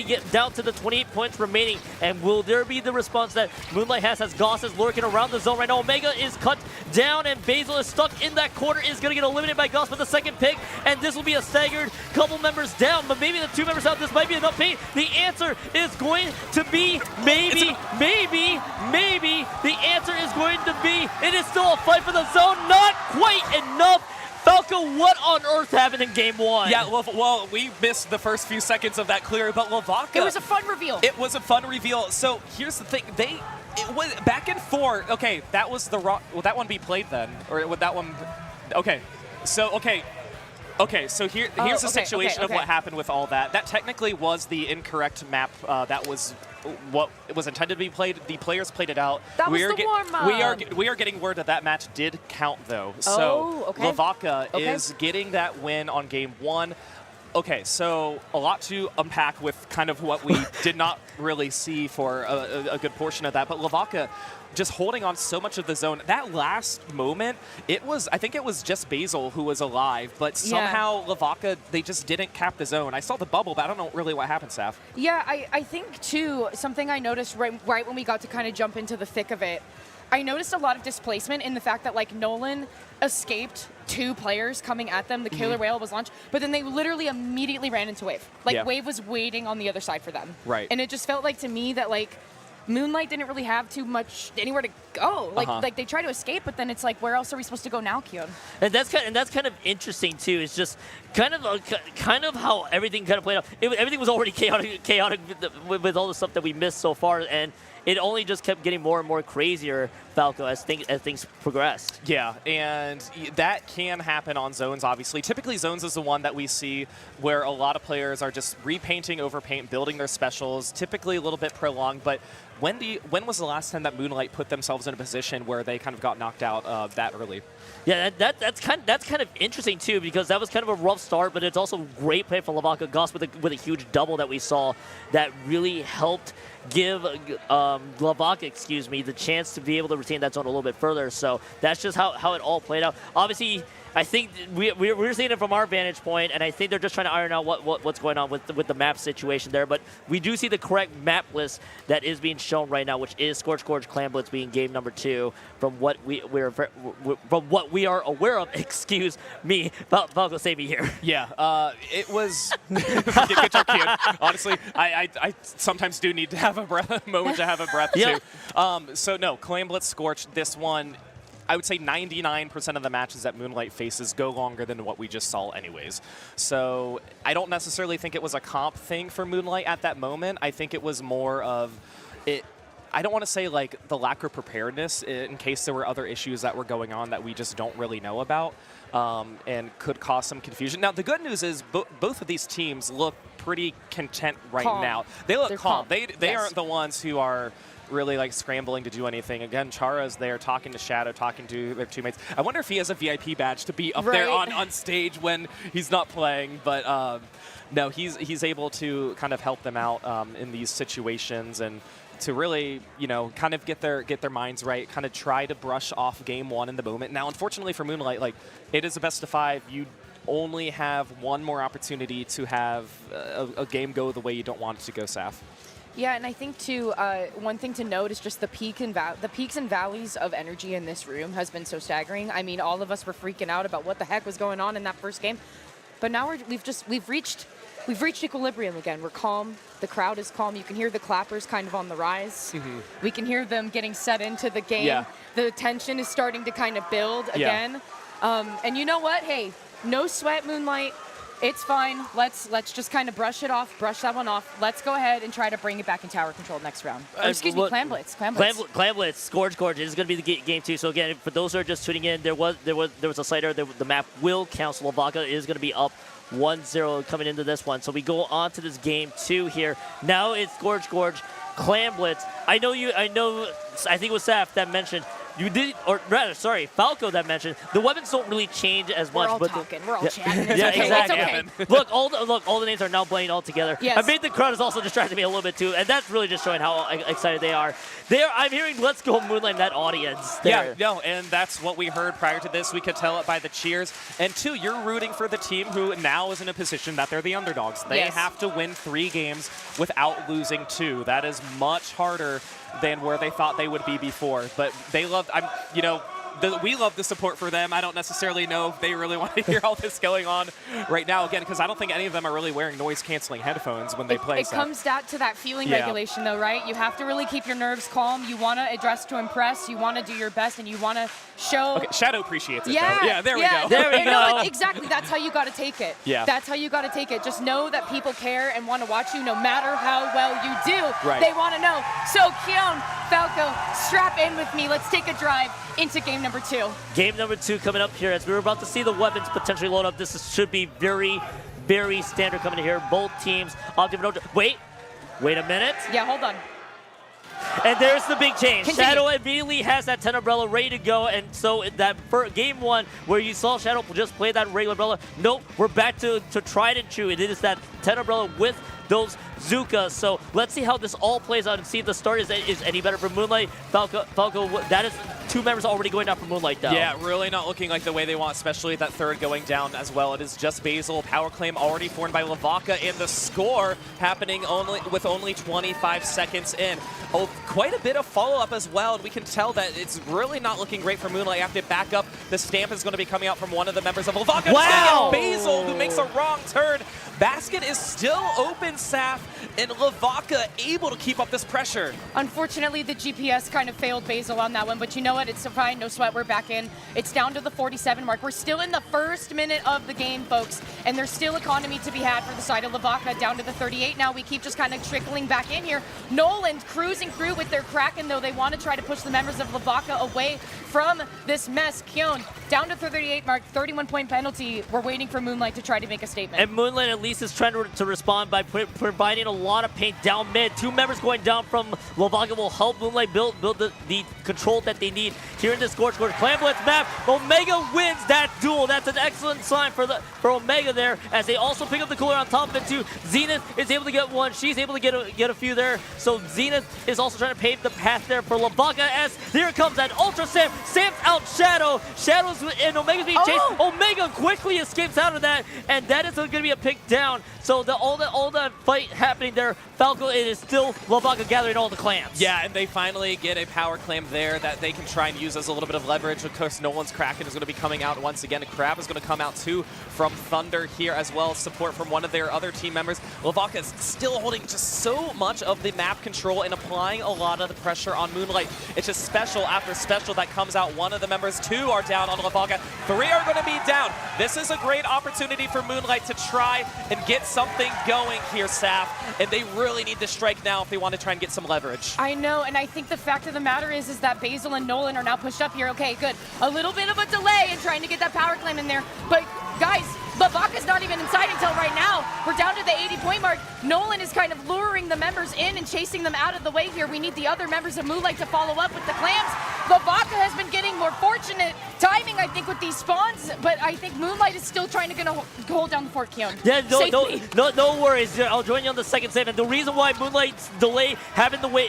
get down to the 28 points remaining, and will there be the response that Moonlight has as Goss is lurking around the zone right now? Omega is cut down, and Basil is stuck in that corner, is going to get eliminated by Goss with the second pick, and this will be a staggered couple members down, but maybe the 2 members out, this might be enough pain. The answer is going to be maybe. The answer is going to be, it is still a fight for the zone, not quite enough. Falco, what on earth happened in game 1? Yeah, well, we missed the first few seconds of that clear, but Vaca... It was a fun reveal. It was a fun reveal. So here's the thing. It was back and forth. Okay, that was the wrong... Will that one be played then? Or would that one... Okay. So here's the situation of what happened with all that. That technically was the incorrect map. That was what it was intended to be played. The players played it out. That was the warm-up. We are getting word that match did count though. So Vaca is getting that win on game 1. Okay, so a lot to unpack with kind of what we did not really see for a good portion of that. But Vaca just holding on so much of the zone. That last moment, I think it was just Basil who was alive, but somehow Vaca, they just didn't cap the zone. I saw the bubble, but I don't know really what happened, Saf. Yeah, I think too, something I noticed right when we got to kind of jump into the thick of it, I noticed a lot of displacement in the fact that like Nolan escaped 2 players coming at them. The killer whale was launched, but then they literally immediately ran into Wave. Like Wave was waiting on the other side for them. Right. And it just felt like to me that like Moonlight didn't really have too much anywhere to go. Like they try to escape, but then it's like, where else are we supposed to go now, Keon? And that's kind of interesting too. It's just kind of how everything kind of played out. Everything was already chaotic with all the stuff that we missed so far, and it only just kept getting more and more crazier, Falco, as things progressed. Yeah, and that can happen on zones, obviously. Typically, zones is the one that we see where a lot of players are just repainting over paint, building their specials, typically a little bit prolonged, but when was the last time that Moonlight put themselves in a position where they kind of got knocked out that early? Yeah, that's kind of interesting too, because that was kind of a rough start, but it's also great play for Vaca. Goss with a huge double that we saw that really helped give Vaca, the chance to be able to retain that zone a little bit further. So that's just how it all played out. Obviously, I think we're seeing it from our vantage point, and I think they're just trying to iron out what's going on with the map situation there. But we do see the correct map list that is being shown right now, which is Scorch Gorge Clan Blitz being game number 2 from what we are aware of. Excuse me, Falco, save me here. Yeah, it was. Good job, Kian. Honestly, I sometimes do need to have a moment to have a breath too. So no, Clan Blitz Scorch. This one. I would say 99% of the matches that Moonlight faces go longer than what we just saw anyways. So I don't necessarily think it was a comp thing for Moonlight at that moment. I think it was more of it. I don't want to say like the lack of preparedness in case there were other issues that were going on that we just don't really know about and could cause some confusion. Now, the good news is both of these teams look pretty content right now. They look calm. They aren't the ones who are really like scrambling to do anything. Again, Chara's there talking to Shadow, talking to their teammates. I wonder if he has a VIP badge to be up there on stage when he's not playing, but no, he's able to kind of help them out in these situations and to really, you know, kind of get their minds right, kind of try to brush off game one in the moment. Now, unfortunately for Moonlight, like it is a best of 5. You only have one more opportunity to have a game go the way you don't want it to go, Saf. Yeah, and I think too, one thing to note is just the peaks and valleys of energy in this room has been so staggering. I mean, all of us were freaking out about what the heck was going on in that first game, but now we've reached equilibrium again. We're calm. The crowd is calm. You can hear the clappers kind of on the rise. We can hear them getting set into the game. Yeah. The tension is starting to kind of build again. And you know what? Hey, no sweat, Moonlight. It's fine. Let's just kind of brush that one off. Let's go ahead and try to bring it back in tower control next round. Or excuse me, Clan Blitz. Clan Blitz, Scourge Gorge is going to be the game 2. So again, for those who are just tuning in, there was a slider. The map will cancel. Vaca is going to be up 1-0 coming into this one. So we go on to this game 2 here. Now it's Scourge Gorge, Clan Blitz. I think it was Saf that mentioned. You did, or rather, sorry, Falco that mentioned the weapons don't really change as much. We're all talking. We're all chatting. It's yeah, okay. exactly. It's okay. Look, all the names are now playing all together. Yes. I made the crowd is also distracting me a little bit too, and that's really just showing how excited they are. I'm hearing "Let's Go Moonlight" in that audience. There. Yeah, no, and that's what we heard prior to this. We could tell it by the cheers. And 2, you're rooting for the team who now is in a position that they're the underdogs. They have to win 3 games without losing 2. That is much harder than where they thought they would be before. But they love, we love the support for them. I don't necessarily know if they really want to hear all this going on right now, again, because I don't think any of them are really wearing noise-canceling headphones when they play. It comes down to that feeling regulation, though, right? You have to really keep your nerves calm. You want to dress to impress. You want to do your best, and you want to show. Okay, Shadow appreciates it, though. Yeah, there we go. There we go. No, exactly. That's how you got to take it. Yeah. That's how you got to take it. Just know that people care and want to watch you no matter how well you do. Right. They want to know. So, Keon, Falco, strap in with me. Let's take a drive into game number 2. Game number 2 coming up here as we're about to see the weapons potentially load up. Should be very, very standard coming in here. Both teams. Wait a minute. Yeah, hold on. And there's the big change. Continue. Shadow immediately has that 10 umbrella ready to go, and so that for game 1 where you saw Shadow just play that regular umbrella, nope, we're back to tried and true. It is that 10 umbrella with those Zuka. So let's see how this all plays out and see if the start is any better for Moonlight. Falco, that is 2 members already going down for Moonlight though. Yeah, really not looking like the way they want, especially that 3rd going down as well. It is just Basil. Power claim already formed by LeVaca, and the score happening with only 25 seconds in. Oh, quite a bit of follow-up as well, and we can tell that it's really not looking great for Moonlight. After back up, the stamp is going to be coming out from one of the members of LeVaca. Wow! Basil, who makes a wrong turn. Basket is still open, Saf, and LeVaca able to keep up this pressure. Unfortunately, the GPS kind of failed Basil on that one, but you know what? It's fine. No sweat. We're back in. It's down to the 47 mark. We're still in the 1st minute of the game, folks, and there's still economy to be had for the side of LeVaca. Down to the 38 now. We keep just kind of trickling back in here. Nolan cruising through with their Kraken, though. They want to try to push the members of LeVaca away from this mess. Kyon, down to 38 mark, 31-point penalty. We're waiting for Moonlight to try to make a statement. And Moonlight at least is trying to respond by providing a lot of paint down mid. 2 members going down from LeVaca will help Moonlight build the control that they need here in this Scorch Gorge. Clan Blitz map. Omega wins that duel. That's an excellent sign for Omega there, as they also pick up the cooler on top of it too. Zenith is able to get one. She's able to get a few there. So Zenith is also trying to pave the path there for LeVaca, as here comes that Ultra Sam. Sam's out Shadow. Shadow's and Omega's being chased. Omega quickly escapes out of that, and that is going to be a pick down. So all the fight happening there, Falco, it is still LeVaca gathering all the clans. Yeah, and they finally get a power claim there that they can try try and use as a little bit of leverage. Of course, Nolan's Kraken is going to be coming out once again. Crab is going to come out too from Thunder here, as well as support from one of their other team members. LeVaca is still holding just so much of the map control and applying a lot of the pressure on Moonlight. It's just special after special that comes out. One of the members, 2 are down on LeVaca. 3 are going to be down. This is a great opportunity for Moonlight to try and get something going here, Saf. And they really need to strike now if they want to try and get some leverage. I know, and I think the fact of the matter is that Basil and Nolan are now pushed up here. Okay, good. A little bit of a delay in trying to get that power claim in there. But guys, Vaca's not even inside until right now. We're down to the 80-point mark. Nolan is kind of luring the members in and chasing them out of the way here. We need the other members of Moonlight to follow up with the clams. Vaca has been getting more fortunate timing, I think, with these spawns, but I think Moonlight is still trying to hold down the fort, Keon. Yeah, no worries. I'll join you on the second save. And the reason why Moonlight's delay happened the way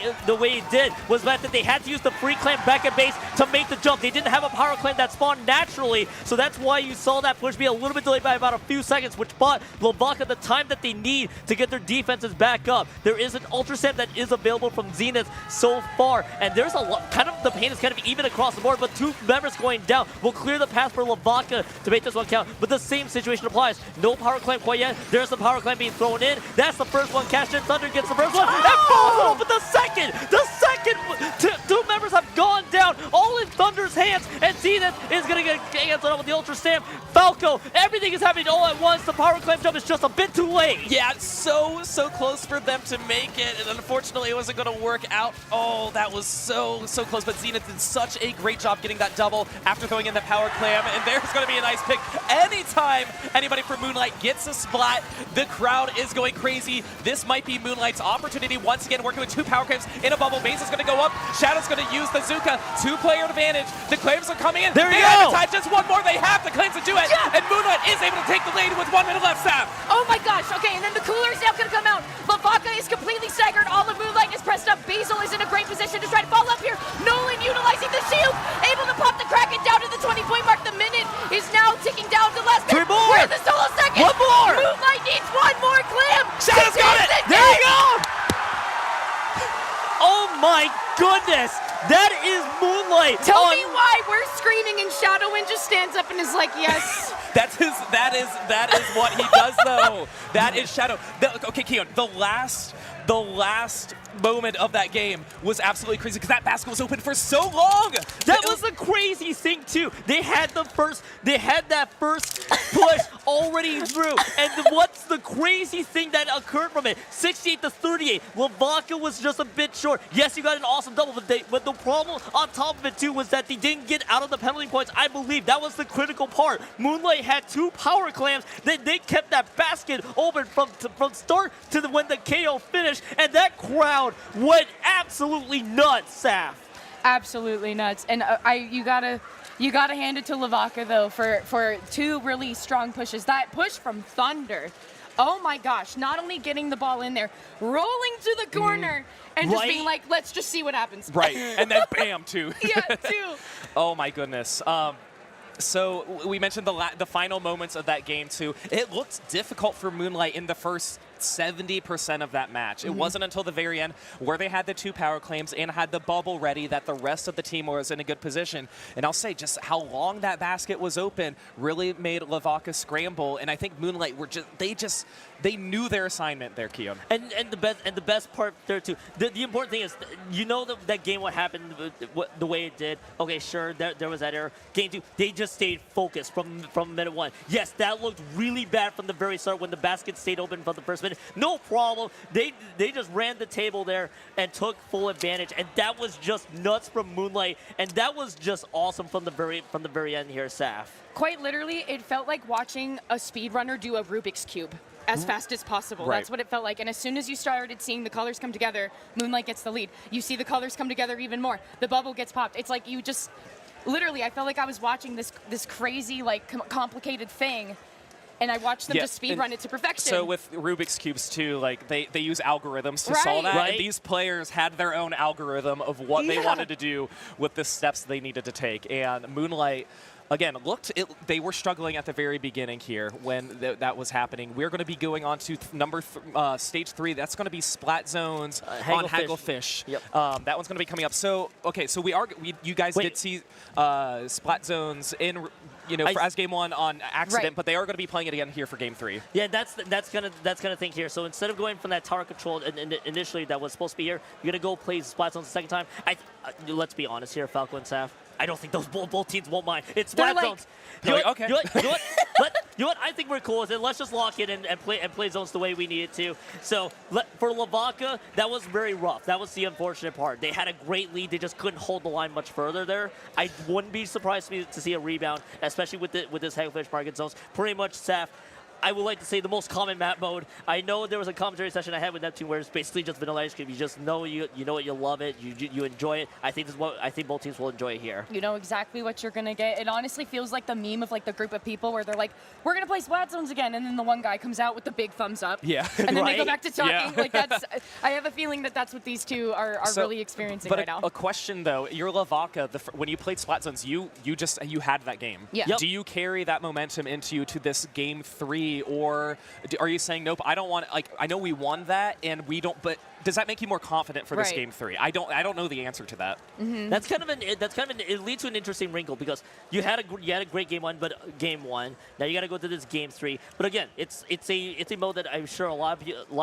it did was that they had to use the free clam back at base to make the jump. They didn't have a power clam that spawned naturally, so that's why you saw that push be a little bit delayed by about a few seconds, which bought LeVaca the time that they need to get their defenses back up. There is an Ultra Sand that is available from Zenith so far, and there's a lot, kind of the pain is kind of even across the board, but 2 members going down will clear the path for LeVaca to make this one count. But the same situation applies. No power clamp quite yet. There's the power clamp being thrown in. That's the first one cashed in. Thunder gets the first one. And falls off with the second. The second. 2 members have gone down, all in Thunder's hands, and Zenith is going to get canceled out with the Ultra Stamp. Falco, everything is happening all at once. The power clamp jump is just a bit too late. Yeah, so close for them to make it, and unfortunately it wasn't going to work out. Oh, that was so close, but Zenith did such a great job getting that double after throwing in the power clam, and there's going to be a nice pick. Anytime anybody from Moonlight gets a splat, the crowd is going crazy. This might be Moonlight's opportunity once again, working with 2 power clams in a bubble. Base is going to go up. Shadow's going to use the Zuka. 2-player advantage. The clams are coming in. There you go. go. Just one more. They have the clams to do it, and Moonlight is able to take the lead with 1 minute left, Saf. Oh my gosh, okay, and then the cooler is now gonna come out. Vaca is completely staggered. All of Moonlight is pressed up. Basil is in a great position to try to follow up here. Nolan utilizing the shield, able to pop the Kraken down to the 20-point mark. The minute is now ticking down to less. 3 more. Where's the solo second? 1 more. Moonlight needs 1 more clam. Shadow's got it. There you go. Oh my goodness. That is Moonlight. Tell me why we're screaming and Shadowin just stands up and is like, yes. That is what he does, though. That is Shadow. Okay, Keon, the last moment of that game was absolutely crazy because that basket was open for so long. That was the crazy thing too. They had that first push already through. And what's the crazy thing that occurred from it? 68 to 38. LeVaca was just a bit short. Yes, you got an awesome double, but the problem on top of it too was that they didn't get out of the penalty points. I believe that was the critical part. Moonlight had 2 power clams. They kept that basket open from start to when the KO finished, and that crowd went absolutely nuts, Saf. Absolutely nuts. And you gotta hand it to LeVaca though for 2 really strong pushes. That push from Thunder. Oh my gosh, not only getting the ball in there, rolling to the corner, and just being like, let's just see what happens. Right, and then bam, too. Yeah, too. Oh my goodness. So we mentioned the final moments of that game too. It looked difficult for Moonlight in the first 70% of that match. It wasn't until the very end where they had the 2 power claims and had the bubble ready that the rest of the team was in a good position. And I'll say just how long that basket was open really made LeVaca scramble. And I think Moonlight were they knew their assignment there, Keon. And the best part there too. The important thing is, you know that game what happened the way it did. Okay, sure, there was that error. Game 2, they just stayed focused from minute 1. Yes, that looked really bad from the very start when the basket stayed open from the first minute. No problem. They just ran the table there and took full advantage, and that was just nuts from Moonlight, and that was just awesome from the very end here, Saf. Quite literally, it felt like watching a speedrunner do a Rubik's Cube as fast as possible. Right. That's what it felt like. And as soon as you started seeing the colors come together, Moonlight gets the lead. You see the colors come together even more. The bubble gets popped. It's like you just, literally, I felt like I was watching this crazy, like, complicated thing. And I watched them just speedrun it to perfection. So with Rubik's Cubes too, like they use algorithms to solve that. Right. And these players had their own algorithm of what they wanted to do with the steps they needed to take. And Moonlight, again, they were struggling at the very beginning here when that was happening. We're going to be going on to stage 3. That's going to be Splat Zones on Hagglefish. Yep. That one's going to be coming up. So, okay, so you guys did see Splat Zones in, as game 1 on accident, but they are going to be playing it again here for game 3. Yeah, that's gonna think here. So instead of going from that tower control initially that was supposed to be here, you're gonna go play Splat Zones the second time. Let's be honest here, Falco and Saf. I don't think those both teams won't mind. It's Splat Zones. Okay. You know what? I think we're cool with it. Let's just lock it and play zones the way we need it to. So for Vaca, that was very rough. That was the unfortunate part. They had a great lead. They just couldn't hold the line much further there. I wouldn't be surprised to see a rebound, especially with this Hagglefish market zones. Pretty much, Saf, I would like to say the most common map mode. I know there was a commentary session I had with Neptune where it's basically just vanilla ice cream. You just know you know it, you love it, you enjoy it. I think both teams will enjoy it here. You know exactly what you're gonna get. It honestly feels like the meme of like the group of people where they're like, we're gonna play Splat Zones again, and then the one guy comes out with the big thumbs up. Yeah. And then Right? they go back to talking. Yeah. Like I have a feeling that's what these two are really experiencing right now. A question though, you're LeviaKittens. when you played Splat Zones, you had that game. Yeah. Yep. Do you carry that momentum into this game 3, or are you saying nope? I don't want. I know we won that, and we don't. But does that make you more confident for this game 3? I don't know the answer to that. Mm-hmm. That's kind of it leads to an interesting wrinkle because you had a great game 1, but game 1. Now you got to go to this game 3. But again, it's a mode that I'm sure a lot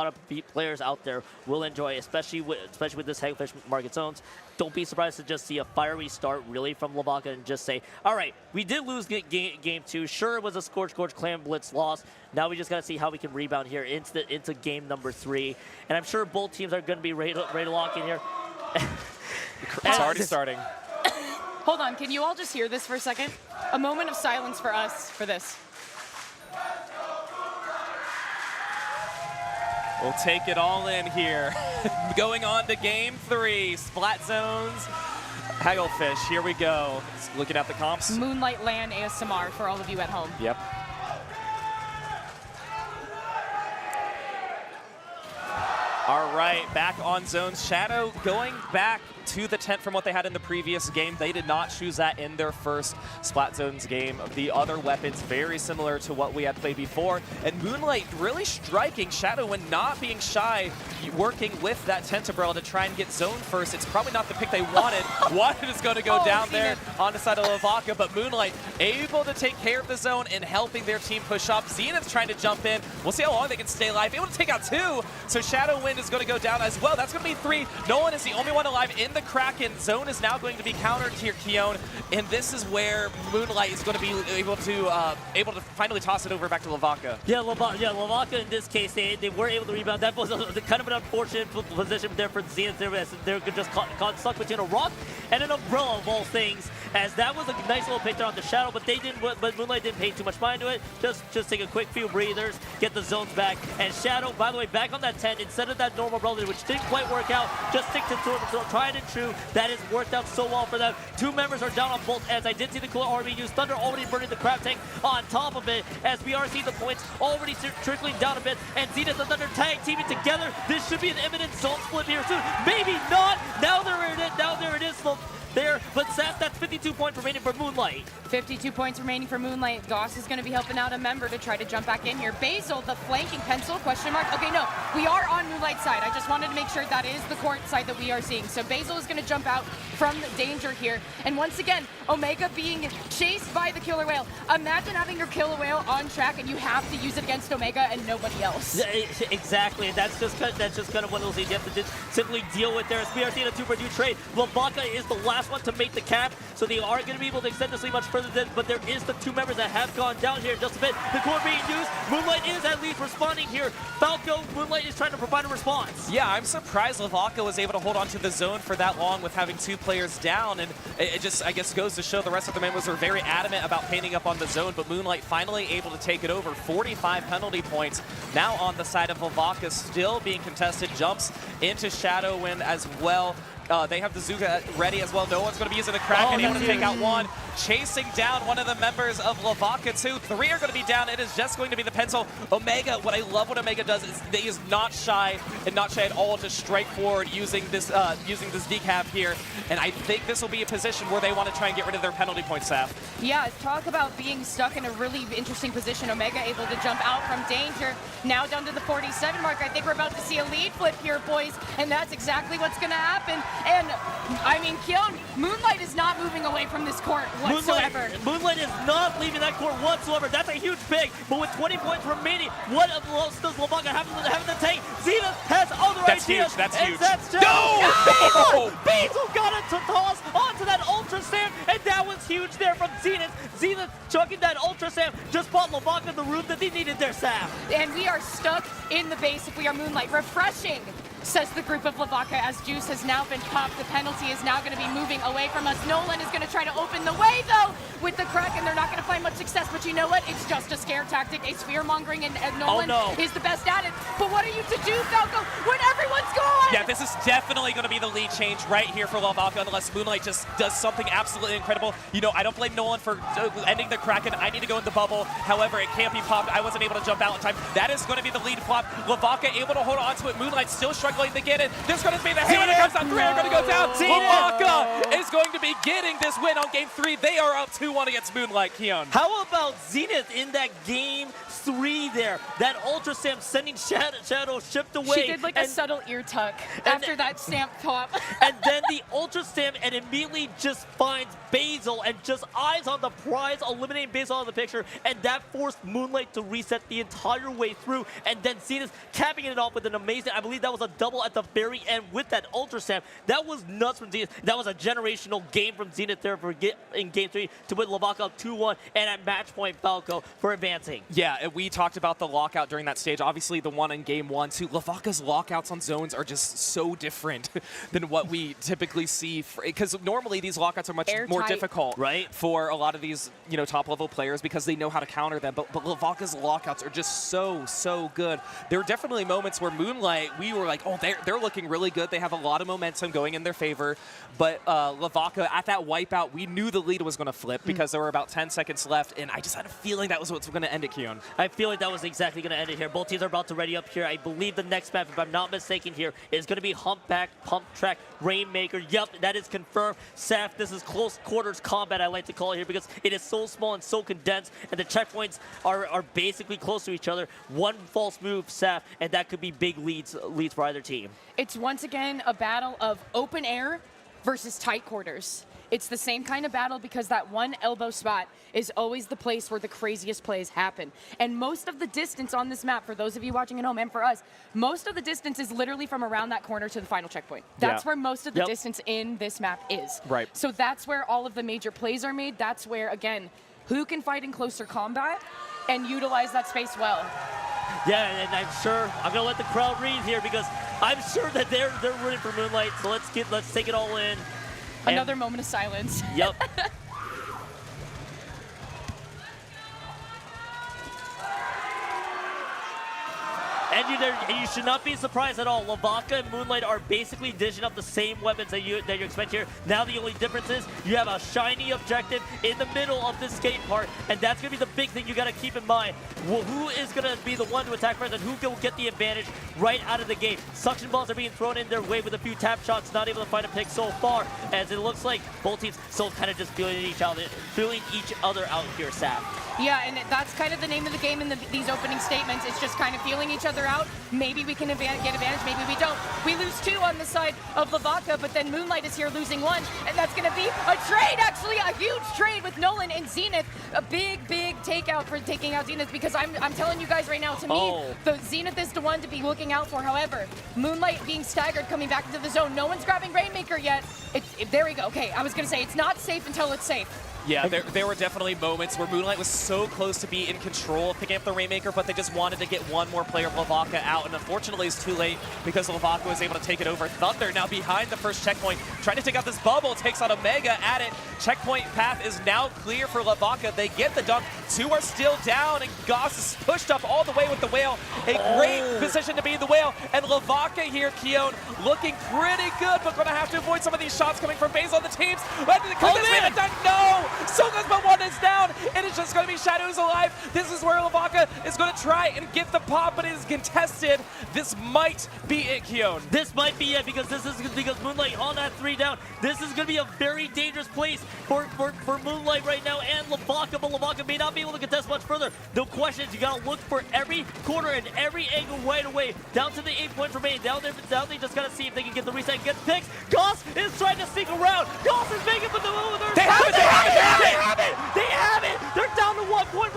of players out there will enjoy, especially with this Hagglefish market zones. Don't be surprised to just see a fiery start really from LeviaKittens and just say, all right, we did lose game 2. Sure, it was a Scorch Clan Blitz loss. Now we just got to see how we can rebound here into game number 3. And I'm sure both teams are going to be ready to lock in here. It's already starting. Hold on, can you all just hear this for a second? A moment of silence for us for this. We'll take it all in here. Going on to game 3, Splat Zones, Hagglefish. Here we go. Looking at the comps. Moonlight LAN ASMR for all of you at home. Yep. All right, back on zones. Shadow going back to the tent from what they had in the previous game. They did not choose that in their first Splat Zones game. The other weapons very similar to what we had played before. And Moonlight really striking. ShadowWin not being shy, working with that tent umbrella to try and get zone first. It's probably not the pick they wanted. Wanted is going to go down there on the side of Vaca, but Moonlight able to take care of the zone and helping their team push up. Zenith's trying to jump in. We'll see how long they can stay alive. Able to take out 2. So ShadowWin is going to go down as well. That's going to be 3. Nolan is the only one alive in the Kraken. Zone is now going to be countered here, Keon, and this is where Moonlight is going to be able to finally toss it over back to LeVaca. Yeah, LeVaca in this case, they were able to rebound. That was kind of an unfortunate position there for Zenith. They're just caught stuck between a rock and an umbrella of all things, as that was a nice little pick there on the Shadow, but Moonlight didn't pay too much mind to it. Just take a quick few breathers, get the zones back, and Shadow, by the way, back on that 10 instead of that normal umbrella, which didn't quite work out. Just stick to tried and true. That has worked out so well for them. 2 members are down on both ends. I did see the cooler already used. Thunder already burning the crab tank on top of it, as we are seeing the points already trickling down a bit. And Zenith and Thunder tag teaming together. This should be an imminent zone split here soon. Maybe not. Now there it is. There, but Seth, that's 52 points remaining for Moonlight. 52 points remaining for Moonlight. Goss is going to be helping out a member to try to jump back in here. Basil, the flanking pencil, question mark. Okay, no, we are on Moonlight's side. I just wanted to make sure that is the court side that we are seeing. So Basil is going to jump out from danger here. And once again, Omega being chased by the killer whale. Imagine having your killer whale on track and you have to use it against Omega and nobody else. Yeah, exactly. That's just kind of one of those things you have to just simply deal with there. As we are seeing a 2-for-2 trade. LeVaca is the last one to make the cap, so they are going to be able to extend this lead much further than, but there is the 2 members that have gone down here just a bit. The core being used. Moonlight is at least responding here. Falco, Moonlight is trying to provide a response. Yeah, I'm surprised LeVaca was able to hold on to the zone for that long with having 2 players down, and it just, I guess, goes to show the rest of the members are very adamant about painting up on the zone, but Moonlight finally able to take it over. 45 penalty points now on the side of LeVaca, still being contested. Jumps into ShadowWin as well. they have the Zuka ready as well. No one's going to be using the Kraken. Able to take out one. Chasing down one of the members of Vaca too. 3 are going to be down. It is just going to be the pencil. Omega, what I love what Omega does is he is not shy at all to strike forward using this decaf here. And I think this will be a position where they want to try and get rid of their penalty point, Saf. Yeah, talk about being stuck in a really interesting position. Omega able to jump out from danger. Now down to the 47 mark. I think we're about to see a lead flip here, boys. And that's exactly what's going to happen. And, I mean, Keon, Moonlight is not moving away from this court whatsoever. Moonlight is not leaving that court whatsoever. That's a huge pick. But with 20 points remaining, what else does LeVaca have in the tank? Zenith has other ideas. That's huge. That's just no! Beazle got it to toss onto that Ultra Slam, and that was huge there from Zenith. Zenith chucking that Ultra Slam just bought LeVaca the room that they needed there, Sam. And we are stuck in the base if we are Moonlight. Refreshing, says the group of LeVaca, as Juice has now been popped. The penalty is now going to be moving away from us. Nolan is going to try to open the way, though, with the Kraken. They're not going to find much success, but you know what? It's just a scare tactic, a fear-mongering, and Nolan is the best at it. But what are you to do, Falco, when everyone's gone? Yeah, this is definitely going to be the lead change right here for LeVaca, unless Moonlight just does something absolutely incredible. You know, I don't blame Nolan for ending the Kraken. I need to go in the bubble. However, it can't be popped. I wasn't able to jump out in time. That is going to be the lead flop. LeVaca able to hold on to it. Moonlight still struggling to get it. There's going to be the hammer that comes out. 3 are going to go down. LeVaca is going to be getting this win on game 3. They are up 2-1 against Moonlight, Keon. How about Zenith in that game 3 there? That Ultra Slam sending Shadow shipped away. She did like a subtle ear tuck after that stamp pop. And then the Ultra Slam and immediately just finds Basil and just eyes on the prize, eliminating Basil out of the picture. And that forced Moonlight to reset the entire way through. And then Zenith capping it off with an amazing, I believe that was a double at the very end with that Ultra Slam. That was nuts from Zenith. That was a generational game from Zenith there for in game 3 to put LeVaca up 2-1 and at match point Falco for advancing. Yeah, we talked about the lockout during that stage. Obviously, the one in game 1 too. LeVaca's lockouts on zones are just so different than what we typically see. Because normally these lockouts are much more difficult, right, for a lot of these top level players because they know how to counter them. But LeVaca's lockouts are just so good. There were definitely moments where Moonlight, we were like, oh, they're looking really good. They have a lot of momentum going in their favor. But LeVaca, at that wipeout, we knew the lead was going to flip because there were about 10 seconds left, and I just had a feeling that was what's going to end it, Keon. I feel like that was exactly going to end it here. Both teams are about to ready up here. I believe the next map, if I'm not mistaken here, is going to be Humpback, Pump Track, Rainmaker. Yep, that is confirmed. Saf, this is close quarters combat, I like to call it here, because it is so small and so condensed, and the checkpoints are basically close to each other. One false move, Saf, and that could be big leads for either team. It's once again a battle of open air versus tight quarters. It's the same kind of battle because that one elbow spot is always the place where the craziest plays happen. And most of the distance on this map, for those of you watching at home and for us, most of the distance is literally from around that corner to the final checkpoint. That's where most of the distance in this map is. Right. So that's where all of the major plays are made. That's where, again, who can fight in closer combat and utilize that space well. Yeah, and I'm sure I'm gonna let the crowd read here because I'm sure that they're rooting for Moonlight. So let's take it all in. Another moment of silence. Yep. And you should not be surprised at all. LeVaca and Moonlight are basically dishing up the same weapons that you expect here. Now the only difference is you have a shiny objective in the middle of this skate part, and that's going to be the big thing you got to keep in mind. Well, who is going to be the one to attack first, and who will get the advantage right out of the gate? Suction balls are being thrown in their way with a few tap shots, not able to find a pick so far, as it looks like both teams still kind of just feeling each other out here, Saf. Yeah, and that's kind of the name of the game in these opening statements. It's just kind of feeling each other out. Maybe we can get advantage, maybe we don't. We lose 2 on the side of LeVaca, but then Moonlight is here losing 1, and that's going to be a trade, actually, a huge trade with Nolan and Zenith. A big takeout for taking out Zenith, because I'm telling you guys right now, to me, the Zenith is the one to be looking out for. However, Moonlight being staggered, coming back into the zone. No one's grabbing Rainmaker yet. There we go. Okay, I was going to say, it's not safe until it's safe. Yeah, there were definitely moments where Moonlight was so close to be in control of picking up the Rainmaker, but they just wanted to get one more player of LeVaca out, and unfortunately it's too late because LeVaca was able to take it over. Thunder now behind the first checkpoint, trying to take out this bubble, takes out Omega at it. Checkpoint path is now clear for LeVaca. They get the dunk. 2 are still down, and Goss is pushed up all the way with the Whale. A great position to be the Whale, and LeVaca here, Keon, looking pretty good, but going to have to avoid some of these shots coming from Basil on the teams. Could this be the dunk? No! Sogas, but 1 is down, and it's just going to be Shadows alive. This is where LeVaca is going to try and get the pop, but it is contested. This might be it, Keon. This might be it because Moonlight on that 3 down. This is going to be a very dangerous place for Moonlight right now and LeVaca, but LeVaca may not be able to contest much further. The question is you got to look for every corner and every angle right away. Down to the 8 points remaining. Down there, they just got to see if they can get the reset and get the picks. Goss is trying to sneak around. Goss is making it, but they have it! They're down to 1 point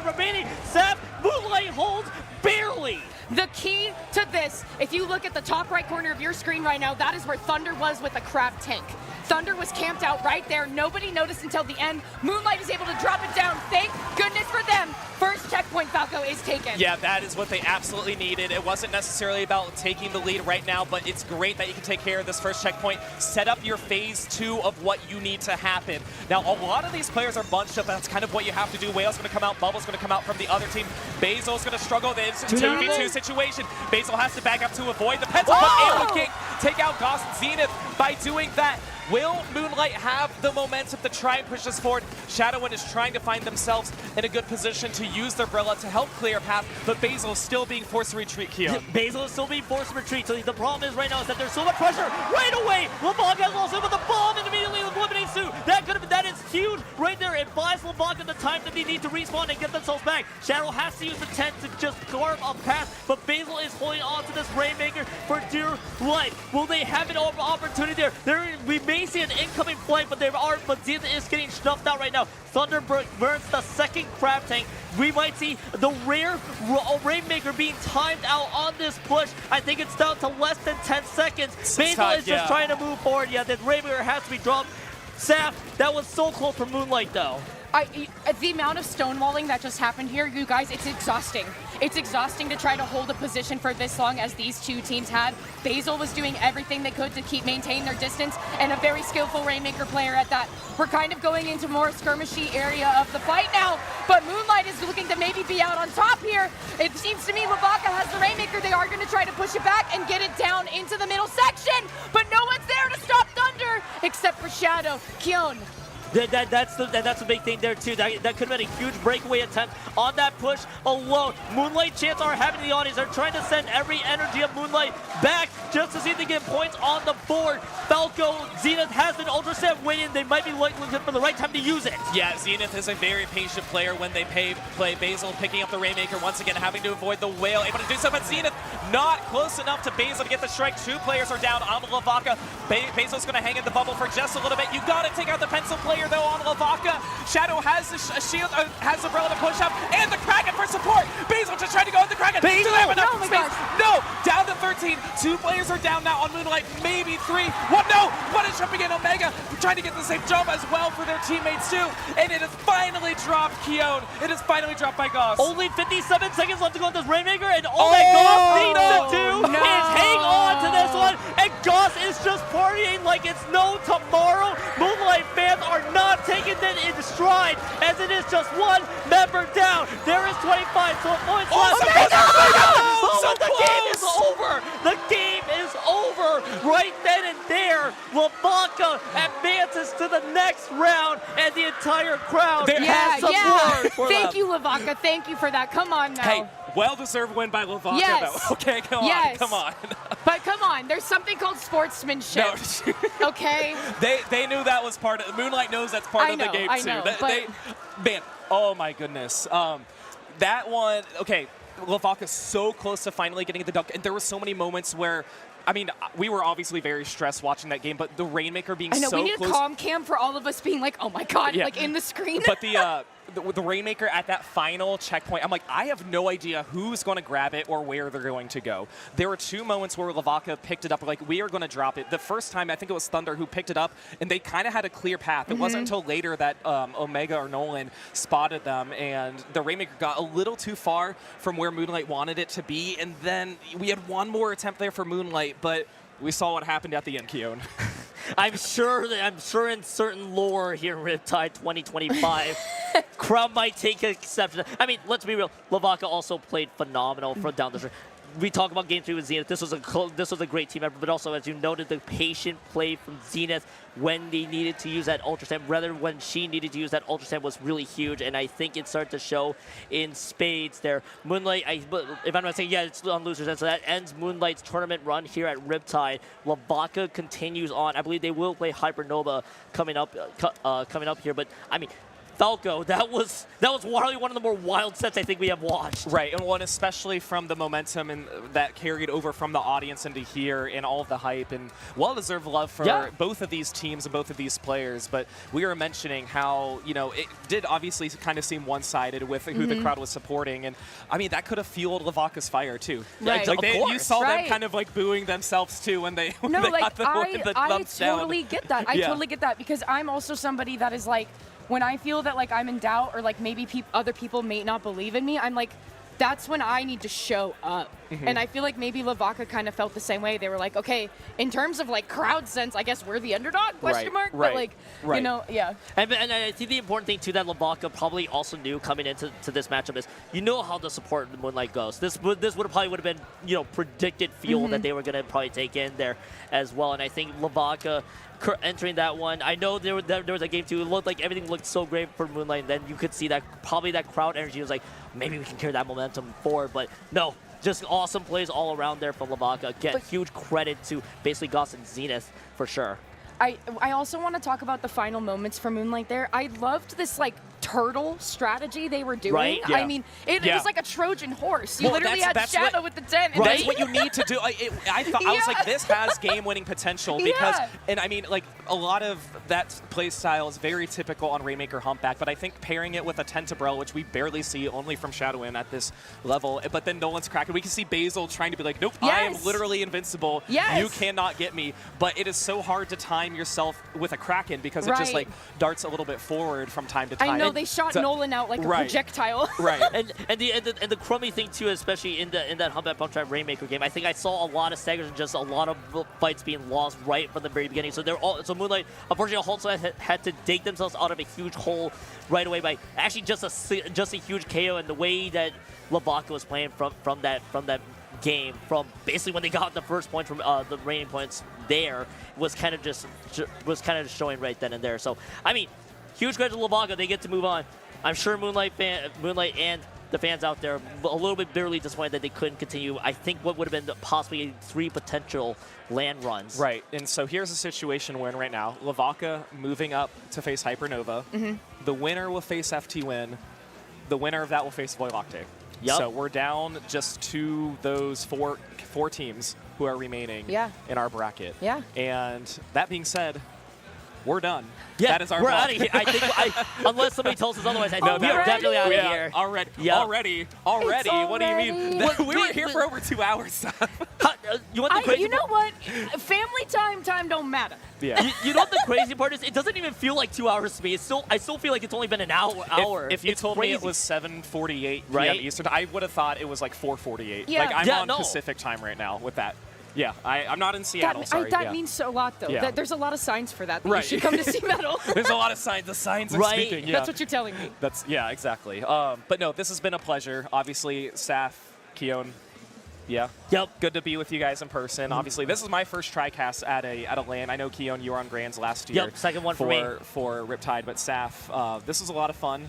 remaining. Seth, Moonlight holds barely. The key to this, if you look at the top right corner of your screen right now, that is where Thunder was with the crab tank. Thunder was camped out right there. Nobody noticed until the end. Moonlight is able to drop it down. Thank goodness for them. First checkpoint, Falco, is taken. Yeah, that is what they absolutely needed. It wasn't necessarily about taking the lead right now, but it's great that you can take care of this first checkpoint. Set up your phase 2 of what you need to happen. Now, a lot of these players are bunched up. That's kind of what you have to do. Whale's going to come out. Bubble's going to come out from the other team. Basil's going to struggle. It's a 2v2 situation. Basil has to back up to avoid the pencil, but able to take out Goss and Zenith by doing that. Will Moonlight have the momentum to try and push this forward? ShadowWin is trying to find themselves in a good position to use their umbrella to help clear a path, but Basil is still being forced to retreat, Keon. Basil is still being forced to retreat, so the problem is right now is that there's so much pressure right away. LeVaca has lost him with the bomb and immediately eliminates 2. That is huge right there. It buys LeVaca the time that they need to respawn and get themselves back. Shadow has to use the tent to just carve a path, but Basil is holding on to this Rainmaker for dear life. Will they have an opportunity there? We may see an incoming flight, but Zenith is getting snuffed out right now. Thunder burns the second crab tank. We might see the rare Rainmaker being timed out on this push. I think it's down to less than 10 seconds. Basil is just trying to move forward. Yeah, the Rainmaker has to be dropped. Saf, that was so close for Moonlight, though. The amount of stonewalling that just happened here, you guys, it's exhausting. It's exhausting to try to hold a position for this long as these two teams had. Basil was doing everything they could to maintain their distance, and a very skillful Rainmaker player at that. We're kind of going into more skirmishy area of the fight now, but Moonlight is looking to maybe be out on top here. It seems to me LeVaca has the Rainmaker. They are going to try to push it back and get it down into the middle section, but no one's there to stop Thunder except for Shadow. Keon. That's the big thing there too. That could have been a huge breakaway attempt on that push alone. Moonlight chants are having the audience. They're trying to send every energy of Moonlight back just to see if they get points on the board. Falco, Zenith has been Ultra Set waiting. They might be looking for the right time to use it. Yeah, Zenith is a very patient player when they play Basil, picking up the Rainmaker once again, having to avoid the Whale, able to do so, but Zenith not close enough to Basil to get the strike. 2 players are down on LeVaca. Basil's going to hang in the bubble for just a little bit. You got to take out the pencil player though on LeVaca. Shadow has a shield, has the umbrella to push up, and the Kraken for support. Basil just trying to go with the Kraken. Basil! Do they have enough space? No! Down to 13. 2 players are down now on Moonlight, maybe 3. What? No! One is jumping in. Omega trying to get the same jump as well for their teammates too. And it is finally dropped, Keon. It is finally dropped by Goss. Only 57 seconds left to go with this Rainmaker, and all that Goss needs to do is hang on to this one. And Goss is just partying like it's no tomorrow. Moonlight fans are not taking it in stride, as it is just 1 member down. There is 25 points left. The game is over. The game is over right then and there. LeVaca advances to the next round, and the entire crowd has support for them. Thank you, LeVaca. Thank you for that. Come on now. Hey, well-deserved win by LeVaca, yes. though. Okay, come on. But come on, there's something called sportsmanship. No. Okay? They knew that was part of Moonlight knows that's part of the game, too. Man, oh my goodness. That one, okay, LeVaca's so close to finally getting the dunk, and there were so many moments where, I mean, we were obviously very stressed watching that game, but the Rainmaker being so close. I know, we need a calm cam for all of us being like, oh my god, like in the screen. But the Rainmaker at that final checkpoint, I'm like, I have no idea who's going to grab it or where they're going to go. There were 2 moments where Vaca picked it up, like, we are going to drop it. The first time, I think it was Thunder who picked it up, and they kind of had a clear path. It wasn't until later that Omega or Nolan spotted them, and the Rainmaker got a little too far from where Moonlight wanted it to be, and then we had one more attempt there for Moonlight, but we saw what happened at the end, Keon. I'm sure in certain lore here in Riptide 2025, crowd might take exception. I mean, let's be real. Vaca also played phenomenal from down the stretch. We talk about Game 3 with Zenith. This was a great team effort, but also, as you noted, the patient play from Zenith when they needed to use that Ultra Stamp, rather when she needed to use that Ultra Stamp, was really huge, and I think it started to show in spades there. Moonlight, if I'm not saying, yeah, it's on losers, and so that ends Moonlight's tournament run here at Riptide. Vaca continues on. I believe they will play Hypernova coming up here, but I mean, Falco, that was probably one of the more wild sets I think we have watched. Right, and one especially from the momentum and that carried over from the audience into here and all of the hype, and well-deserved love for both of these teams and both of these players. But we were mentioning how, you know, it did obviously kind of seem one-sided with who the crowd was supporting, and I mean, that could have fueled Vaca's fire too. Right. Like you saw them kind of like booing themselves too when they got the thumbs down. I totally get that. I totally get that, because I'm also somebody that is like, when I feel that like I'm in doubt or like maybe other people may not believe in me, I'm like, that's when I need to show up. And I feel like maybe Vaca kind of felt the same way. They were like, okay, in terms of like crowd sense, I guess we're the underdog, question mark? But like, you know, yeah. And I think the important thing too that Vaca probably also knew coming into this matchup is, you know how the support in Moonlight goes. This would have been, you know, predicted fuel that they were going to probably take in there as well. And I think Vaca entering that one, I know there was a game too. It looked like everything looked so great for Moonlight, and then you could see that probably that crowd energy was like, maybe we can carry that momentum forward, but no. Just awesome plays all around there from Vaca. Again, huge credit to basically Goss and Zenith for sure. I also want to talk about the final moments for Moonlight there. I loved this like turtle strategy they were doing. Right? Yeah. I mean, it was like a Trojan horse. You literally had Shadow with the 10. And That's what you need to do. I thought I was like, this has game-winning potential because, and I mean, like a lot of that play style is very typical on Rainmaker Humpback, but I think pairing it with a Tentabrel, which we barely see only from ShadowIn at this level, but then Nolan's cracking. We can see Basil trying to be like, nope, I am literally invincible. You cannot get me. But it is so hard to time yourself with a Kraken because it just like darts a little bit forward from time to time. I know they shot Nolan out like a projectile. and the crummy thing too, especially in that Humpback Pump Trap Rainmaker game, I think I saw a lot of staggers and just a lot of fights being lost right from the very beginning. So so Moonlight unfortunately also had to dig themselves out of a huge hole right away by actually just a huge KO, and the way that Vaca was playing from that game, from basically when they got the first point from the remaining points there, was kind of just showing right then and there. So I mean, huge credit to Vaca. They get to move on. I'm sure Moonlight and the fans out there a little bit bitterly disappointed that they couldn't continue. I think what would have been possibly 3 potential land runs. Right, and so here's a situation we're in right now. Vaca moving up to face Hypernova. The winner will face FTWin. The winner of that will face Voiē. Yep. So we're down just to those four teams who are remaining in our bracket. Yeah. And that being said, we're done. Yeah, that is our we're out of here. I think, unless somebody tells us otherwise, I think we are definitely out of here. Already? What do you mean? We were here for over 2 hours. You want the crazy you know what? Family time don't matter. Yeah. You know what the crazy part is? It doesn't even feel like 2 hours to me. I still feel like it's only been an hour. If you told me it was 7:48 p.m. Eastern, I would have thought it was like 4:48. Yeah. Like I'm on Pacific time right now with that. Yeah, I'm not in Seattle, sorry. That means a lot, though. Yeah. There's a lot of signs for that you should come to see metal. There's a lot of signs. The signs are speaking. Yeah. That's what you're telling me. Exactly. But no, this has been a pleasure. Obviously, Saf, Keon, good to be with you guys in person. Obviously, this is my first TriCast at a LAN. I know, Keon, you were on Grands last year. Second one for me. For Riptide, but Saf, this was a lot of fun.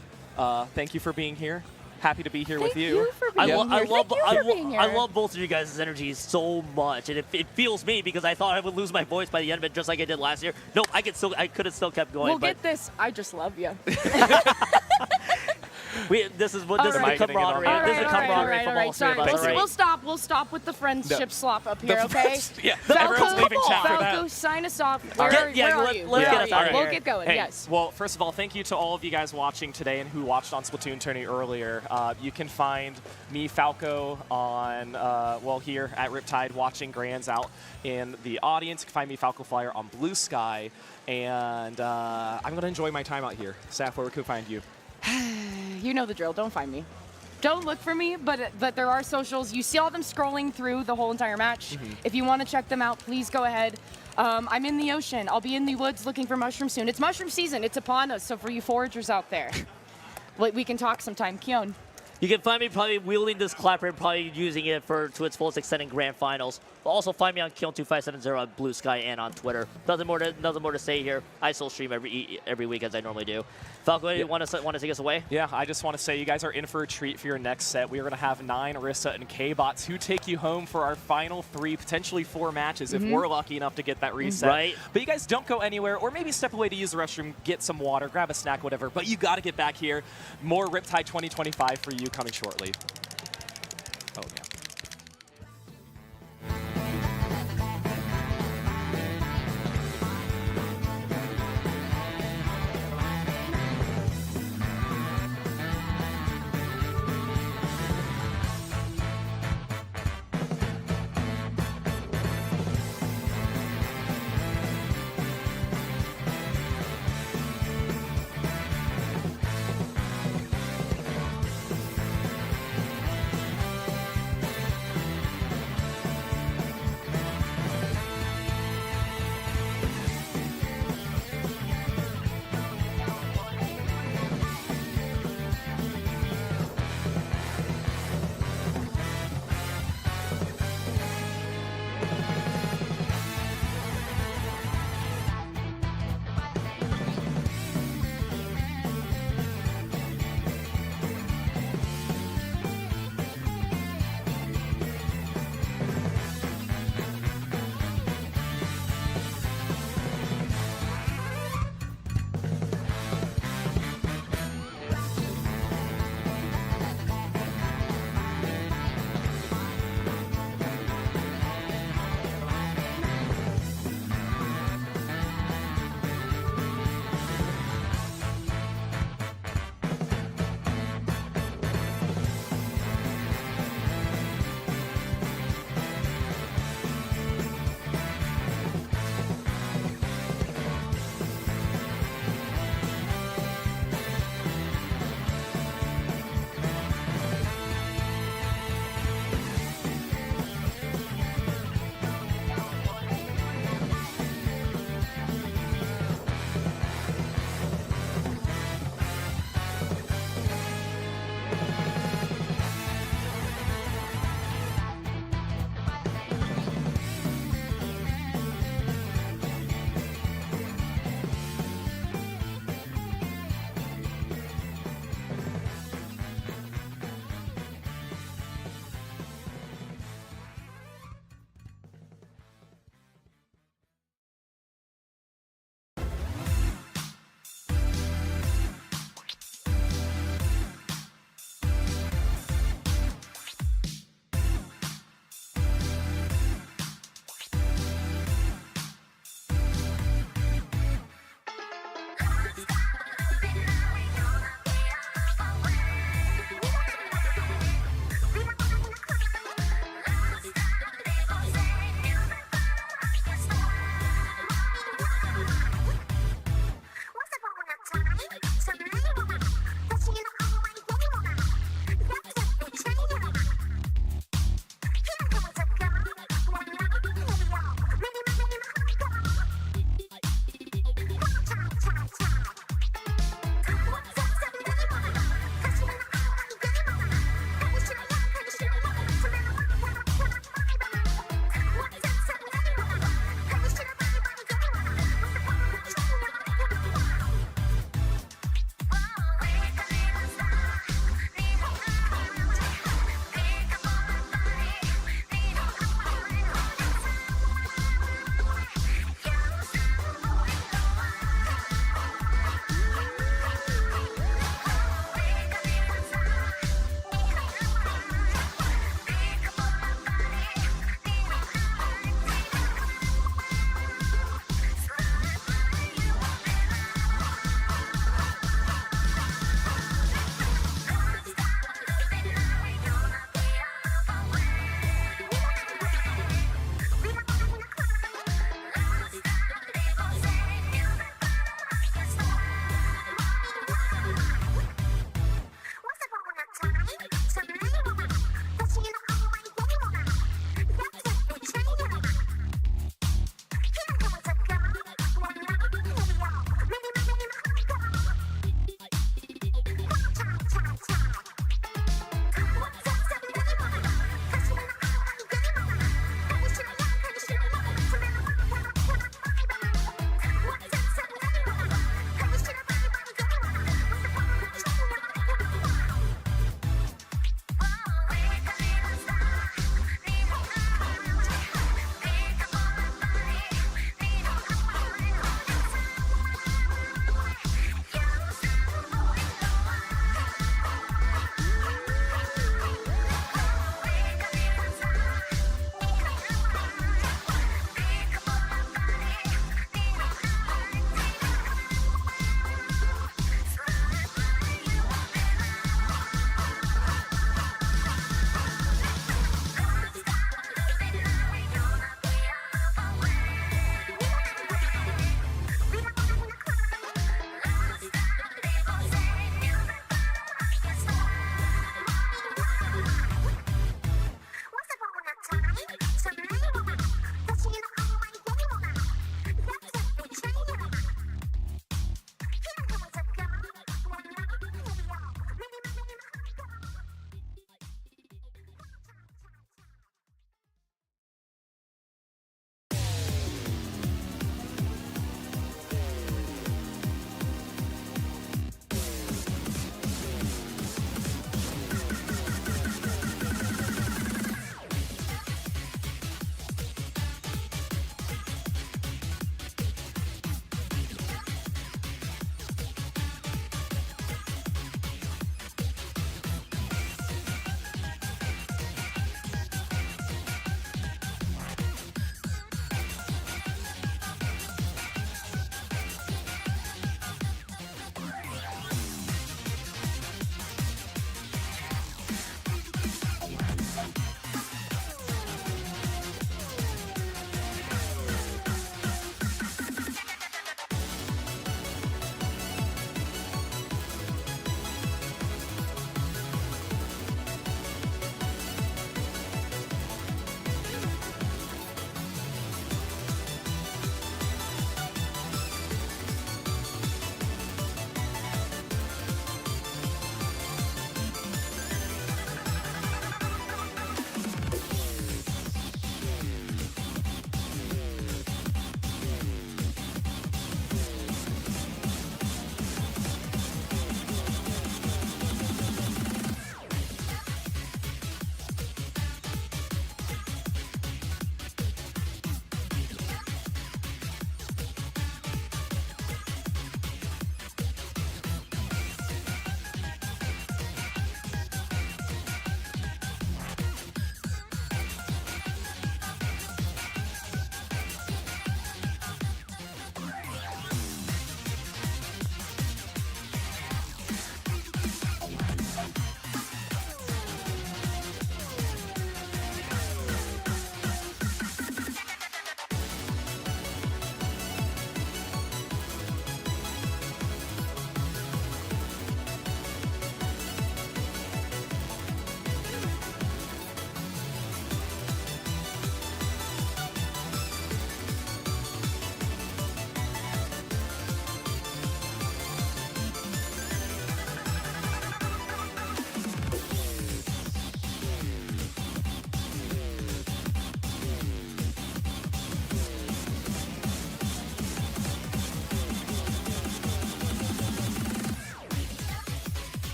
Thank you for being here. Happy to be here with you. I love both of you guys' energy so much, and it feels me because I thought I would lose my voice by the end of it, just like I did last year. No, I could have still kept going. Get this. I just love you. This is the right. camaraderie. This is the camaraderie from all three of us. Sorry. All right. We'll stop with the friendship slop up here, okay? Yeah, everyone's leaving chat for Falco, that. sign us off. All right. Where are you? Let's get us out of We'll here. get going, Hey, yes. well, first of all, thank you to all of you guys watching today and who watched on Splatoon Tourney earlier. You can find me, Falco, on, here at Riptide watching Grands out in the audience. You can find me, Falco Flyer, on Blue Sky. And I'm going to enjoy my time out here. Saf, where can we find you? You know the drill. Don't find me. Don't look for me, but there are socials. You see all them scrolling through the whole entire match. If you want to check them out, please go ahead. I'm in the ocean. I'll be in the woods looking for mushrooms soon. It's mushroom season. It's upon us. So for you foragers out there, we can talk sometime. Kion. You can find me probably wielding this clapper and probably using it to its fullest extent in Grand Finals. Also find me on Kion2570 on Blue Sky and on Twitter. Nothing more to say here. I still stream every week as I normally do. Falco, you want to take us away? Yeah, I just want to say you guys are in for a treat for your next set. We are going to have 9 Orisa and K-Bots who take you home for our final 3, potentially 4 matches if we're lucky enough to get that reset. Right. But you guys don't go anywhere, or maybe step away to use the restroom, get some water, grab a snack, whatever. But you got to get back here. More Riptide 2025 for you coming shortly. Oh, yeah.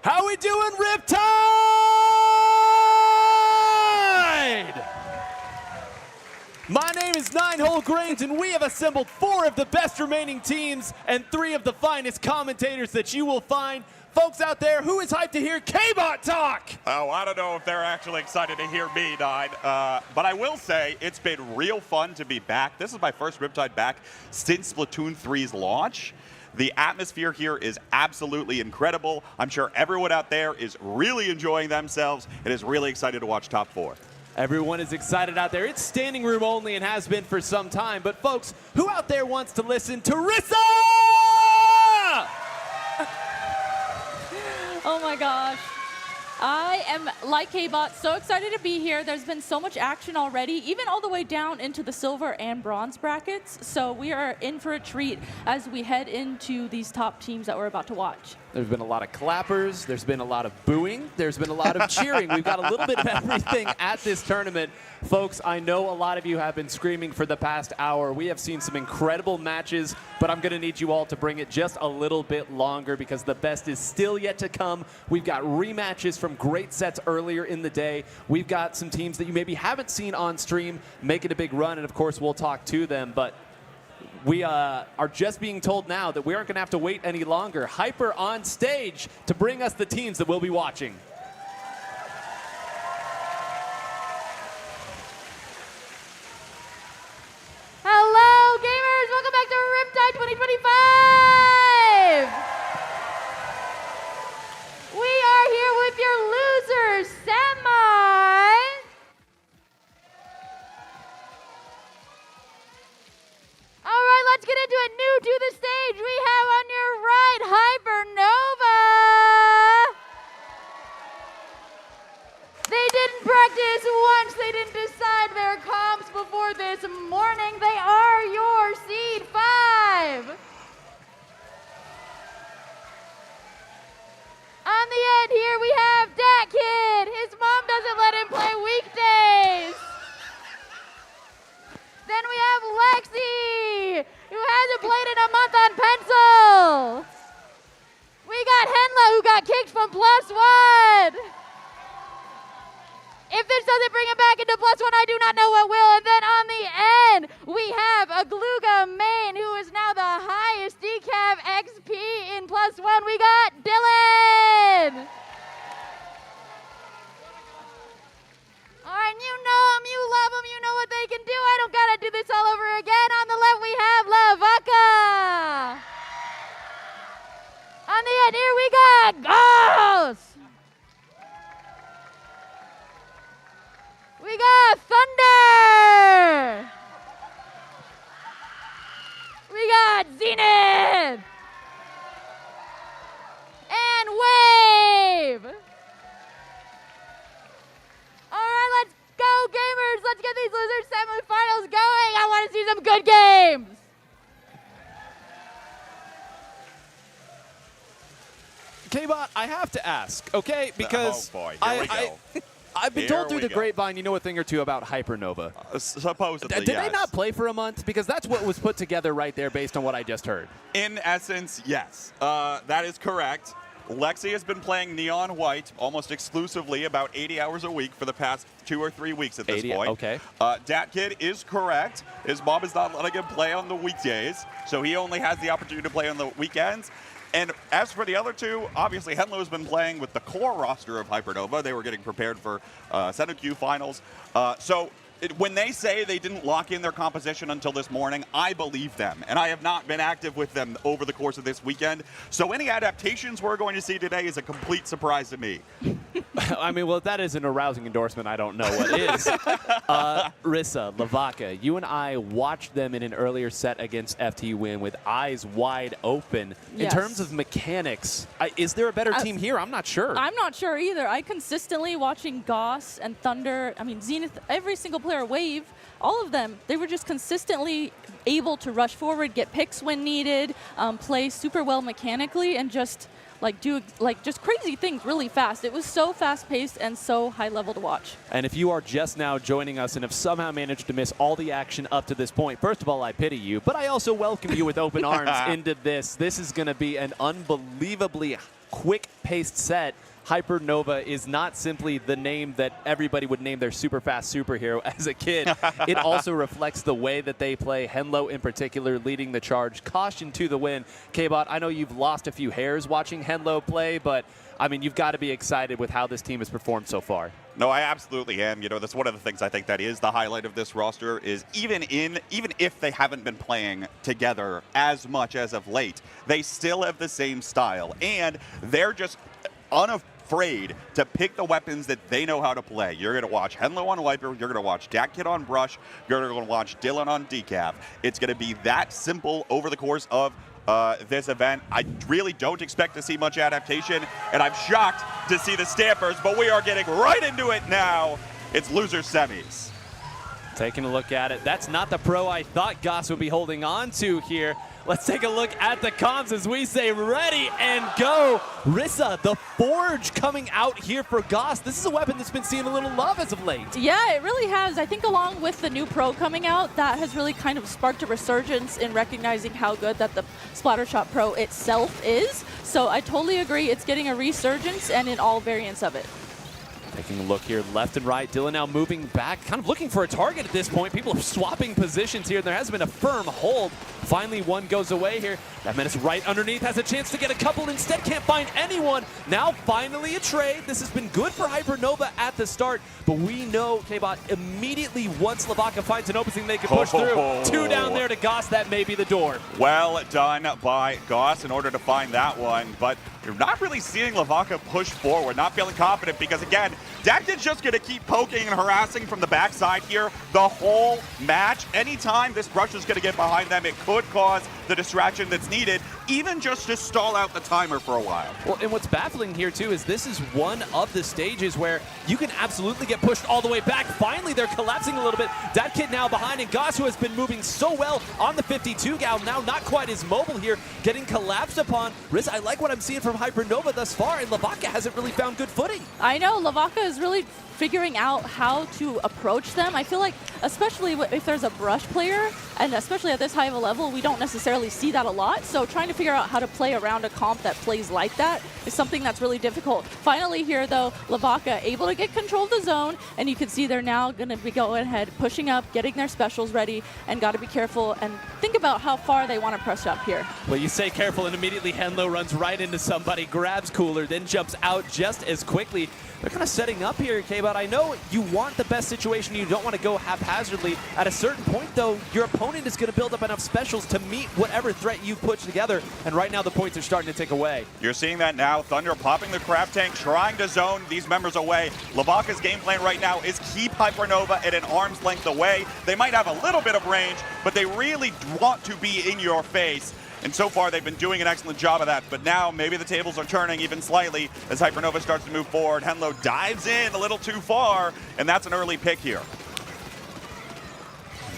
How we doing, Riptide? My name is Nine-Hole Grange, and we have assembled 4 of the best remaining teams and 3 of the finest commentators that you will find. Folks out there, who is hyped to hear K-Bot talk? Oh, I don't know if they're actually excited to hear me, Nine. But I will say it's been real fun to be back. This is my first Riptide back since Splatoon 3's launch. The atmosphere here is absolutely incredible. I'm sure everyone out there is really enjoying themselves and is really excited to watch Top 4. Everyone is excited out there. It's standing room only and has been for some time. But folks, who out there wants to listen to Rissa? Oh my gosh. I am, like K-Bot, so excited to be here. There's been so much action already, even all the way down into the silver and bronze brackets. So we are in for a treat as we head into these top teams that we're about to watch. There's been a lot of clappers. There's been a lot of booing. There's been a lot of cheering. We've got a little bit of everything at this tournament. Folks, I know a lot of you have been screaming for the past hour. We have seen some incredible matches, but I'm going to need you all to bring it just a little bit longer because the best is still yet to come. We've got rematches from great sets earlier in the day. We've got some teams that you maybe haven't seen on stream making a big run, and of course, we'll talk to them. But we are just being told now that we aren't going to have to wait any longer. Hyper on stage to bring us the teams that we'll be watching. Hello, gamers! Welcome back to Riptide 2025! We are here with your losers, Semi. All right, let's get into it. New to the stage, we have on your right, Hypernova. They didn't practice once. They didn't decide their comps before this morning. They are your seed 5. On the end here, we have Dat Kid. His mom doesn't let him play weekdays. Then we have Lexi, who hasn't played in a month on pencil. We got Henla, who got kicked from +1. If this doesn't bring him back into +1, I do not know what will. And then on the end, we have a Gluga main, who is now the highest decaf XP in +1. We got Dylan. All right, you know them, you love them, you know what they can do. I don't gotta do this all over again. On the left, we have Vaca. On the end here, we got Ghost. We got Thunder. We got Zenith. And Wave. All right, let's go, gamers. Let's get these losers semifinals going. I want to see some good games. K-Bot, I have to ask, okay? Because oh boy, here we go. I've been told through the grapevine you know a thing or two about Hypernova. Supposedly, Did they not play for a month? Because that's what was put together right there based on what I just heard. In essence, yes. That is correct. Lexi has been playing Neon White almost exclusively about 80 hours a week for the past 2 or 3 weeks at this 80, point. okay. Dat Kid is correct. His mom is not letting him play on the weekdays, so he only has the opportunity to play on the weekends. And as for the other two, obviously Henlo has been playing with the core roster of Hypernova. They were getting prepared for Sandusky finals. When they say they didn't lock in their composition until this morning, I believe them. And I have not been active with them over the course of this weekend. So any adaptations we're going to see today is a complete surprise to me. I mean, well, if that is an arousing endorsement, I don't know what is. Rissa, Vaca, you and I watched them in an earlier set against FTWin with eyes wide open. Yes. In terms of mechanics, is there a better team here? I'm not sure. I'm not sure either. I consistently watching Goss and Thunder, I mean, Zenith, every single player, Wave, all of them, they were just consistently able to rush forward, get picks when needed, play super well mechanically, and just do just crazy things really fast. It was so fast-paced and so high level to watch. And if you are just now joining us and have somehow managed to miss all the action up to this point, first of all, I pity you, but I also welcome you with open arms into this. This is going to be an unbelievably quick-paced set, Hypernova is not simply the name that everybody would name their super fast superhero as a kid. It also reflects the way that they play. Henlo in particular leading the charge. Caution to the win. K-Bot, I know you've lost a few hairs watching Henlo play, but I mean, you've got to be excited with how this team has performed so far. No, I absolutely am. You know, that's one of the things I think that is the highlight of this roster is even if they haven't been playing together as much as of late, they still have the same style. And they're just unafraid to pick the weapons that they know how to play. You're going to watch Henlo on Viper, you're going to watch DATKid on Brush, you're going to watch Dylan on Decaf. It's going to be that simple over the course of this event. I really don't expect to see much adaptation, and I'm shocked to see the Stampers, but we are getting right into it now. It's loser semis. Taking a look at it. That's not the pro I thought Goss would be holding on to here. Let's take a look at the comms as we say ready and go. Rissa, the Forge coming out here for Goss. This is a weapon that's been seeing a little love as of late. Yeah, it really has. I think along with the new pro coming out, that has really kind of sparked a resurgence in recognizing how good that the Splattershot Pro itself is. So I totally agree. It's getting a resurgence and in all variants of it. Taking a look here left and right. Dylan now moving back, kind of looking for a target at this point. People are swapping positions here. There has been a firm hold. Finally, one goes away here. That Menace right underneath has a chance to get a couple. Instead, can't find anyone. Now, finally, a trade. This has been good for Hypernova at the start, but we know K-Bot immediately once LeVaca finds an opening they can push through. Two down there to Goss. That may be the door. Well done by Goss in order to find that one, but you're not really seeing LeVaca push forward, not feeling confident because, again, DATKid's just going to keep poking and harassing from the backside here the whole match. Anytime this Brush is going to get behind them, it could cause the distraction that's needed, even just to stall out the timer for a while. Well, and what's baffling here, too, is this is one of the stages where you can absolutely get pushed all the way back. Finally, they're collapsing a little bit. DATKid now behind, and Goss, who has been moving so well on the 52 gal, now not quite as mobile here, getting collapsed upon. Riz, I like what I'm seeing from Hypernova thus far, and LeVaca hasn't really found good footing. I know, LeVaca is really figuring out how to approach them. I feel like, especially if there's a Brush player, and especially at this high of a level, we don't necessarily see that a lot. So trying to figure out how to play around a comp that plays like that is something that's really difficult. Finally here, though, LeVaca able to get control of the zone, and you can see they're now going to be going ahead, pushing up, getting their specials ready, and got to be careful and think about how far they want to press up here. Well, you say careful, and immediately Henlo runs right into somebody, grabs Cooler, then jumps out just as quickly. They're kind of setting up here, K-Bot. I know you want the best situation. You don't want to go haphazardly. At a certain point, though, your opponent is going to build up enough specials to meet whatever threat you've put together. And right now, the points are starting to tick away. You're seeing that now. Thunder popping the crab tank, trying to zone these members away. LeVaca's game plan right now is keep Hypernova at an arm's length away. They might have a little bit of range, but they really want to be in your face. And so far, they've been doing an excellent job of that. But now, maybe the tables are turning even slightly as Hypernova starts to move forward. Henlo dives in a little too far, and that's an early pick here.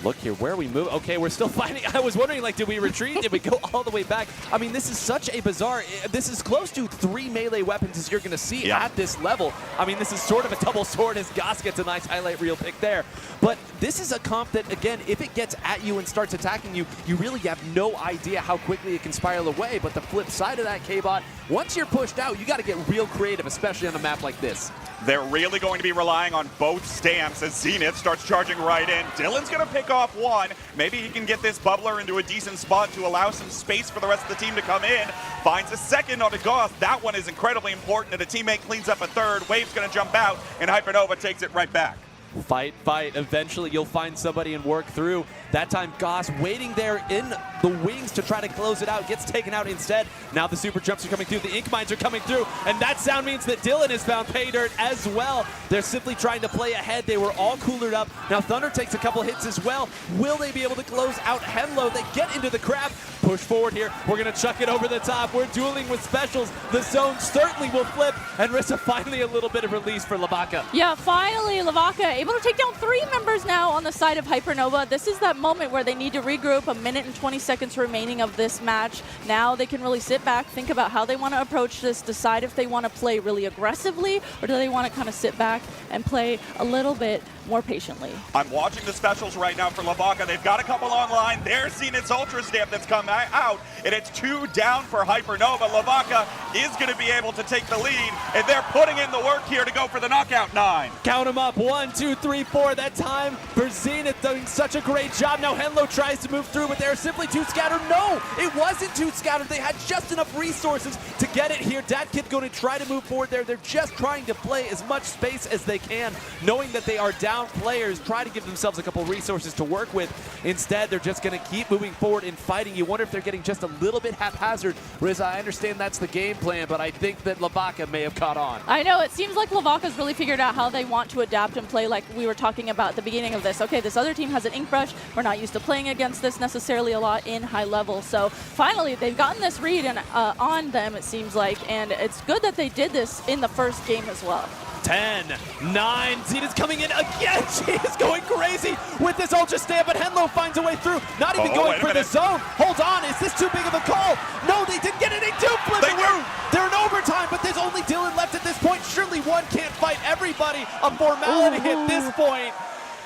Look here, where we move. Okay, we're still fighting. I was wondering, like, did we retreat? Did we go all the way back? I mean, this is such a bizarre, this is close to 3 melee weapons as you're going to see at this level. I mean, this is sort of a double sword as Goss gets a nice highlight reel pick there. But this is a comp that, again, if it gets at you and starts attacking you, you really have no idea how quickly it can spiral away. But the flip side of that, K-Bot, once you're pushed out, you got to get real creative, especially on a map like this. They're really going to be relying on both stamps as Zenith starts charging right in. Dylan's going to pick off one. Maybe he can get this bubbler into a decent spot to allow some space for the rest of the team to come in. Finds a second on the Goss. That one is incredibly important, and a teammate cleans up a third. Wave's going to jump out, and Hypernova takes it right back. Fight, fight. Eventually, you'll find somebody and work through. That time, Goss waiting there in the wings to try to close it out. Gets taken out instead. Now the super jumps are coming through. The ink mines are coming through. And that sound means that Dylan has found pay dirt as well. They're simply trying to play ahead. They were all coolered up. Now Thunder takes a couple hits as well. Will they be able to close out Henlo? They get into the crab. Push forward here. We're going to chuck it over the top. We're dueling with specials. The zone certainly will flip. And Rissa finally a little bit of release for LeVaca. Yeah, finally LeVaca able to take down 3 members now on the side of Hypernova. This is that moment where they need to regroup. A minute and 20 seconds remaining of this match. Now they can really sit back, think about how they want to approach this, decide if they want to play really aggressively or do they want to kind of sit back and play a little bit more patiently. I'm watching the specials right now for LeVaca. They've got a couple online. There's Zenith's Ultra Stamp that's come out, and it's 2 down for Hypernova. LeVaca is going to be able to take the lead, and they're putting in the work here to go for the knockout 9. Count them up, 1, 2, 3, 4. That time for Zenith doing such a great job. Now Henlo tries to move through, but they're simply too scattered. No, it wasn't too scattered. They had just enough resources to get it here. DatKid going to try to move forward there. They're just trying to play as much space as they can, knowing that they are down players. Try to give themselves a couple resources to work with. Instead, they're just going to keep moving forward and fighting. You wonder if they're getting just a little bit haphazard. Riz, I understand that's the game plan, but I think that LeVaca may have caught on. I know, it seems like LeVaca's really figured out how they want to adapt and play, like we were talking about at the beginning of this. Okay, this other team has an ink brush. We're not used to playing against this necessarily a lot in high level. So finally, they've gotten this read on them, it seems like, and it's good that they did this in the first game as well. 10, 9, Zenith's coming in again. She is going crazy with this Ultra Stamp, but Henlo finds a way through. Not even going for the zone. Hold on, is this too big of a call? No, they didn't get it. They do flip it. They're in overtime, but there's only Dylan left at this point. Surely one can't fight everybody. A formality at this point.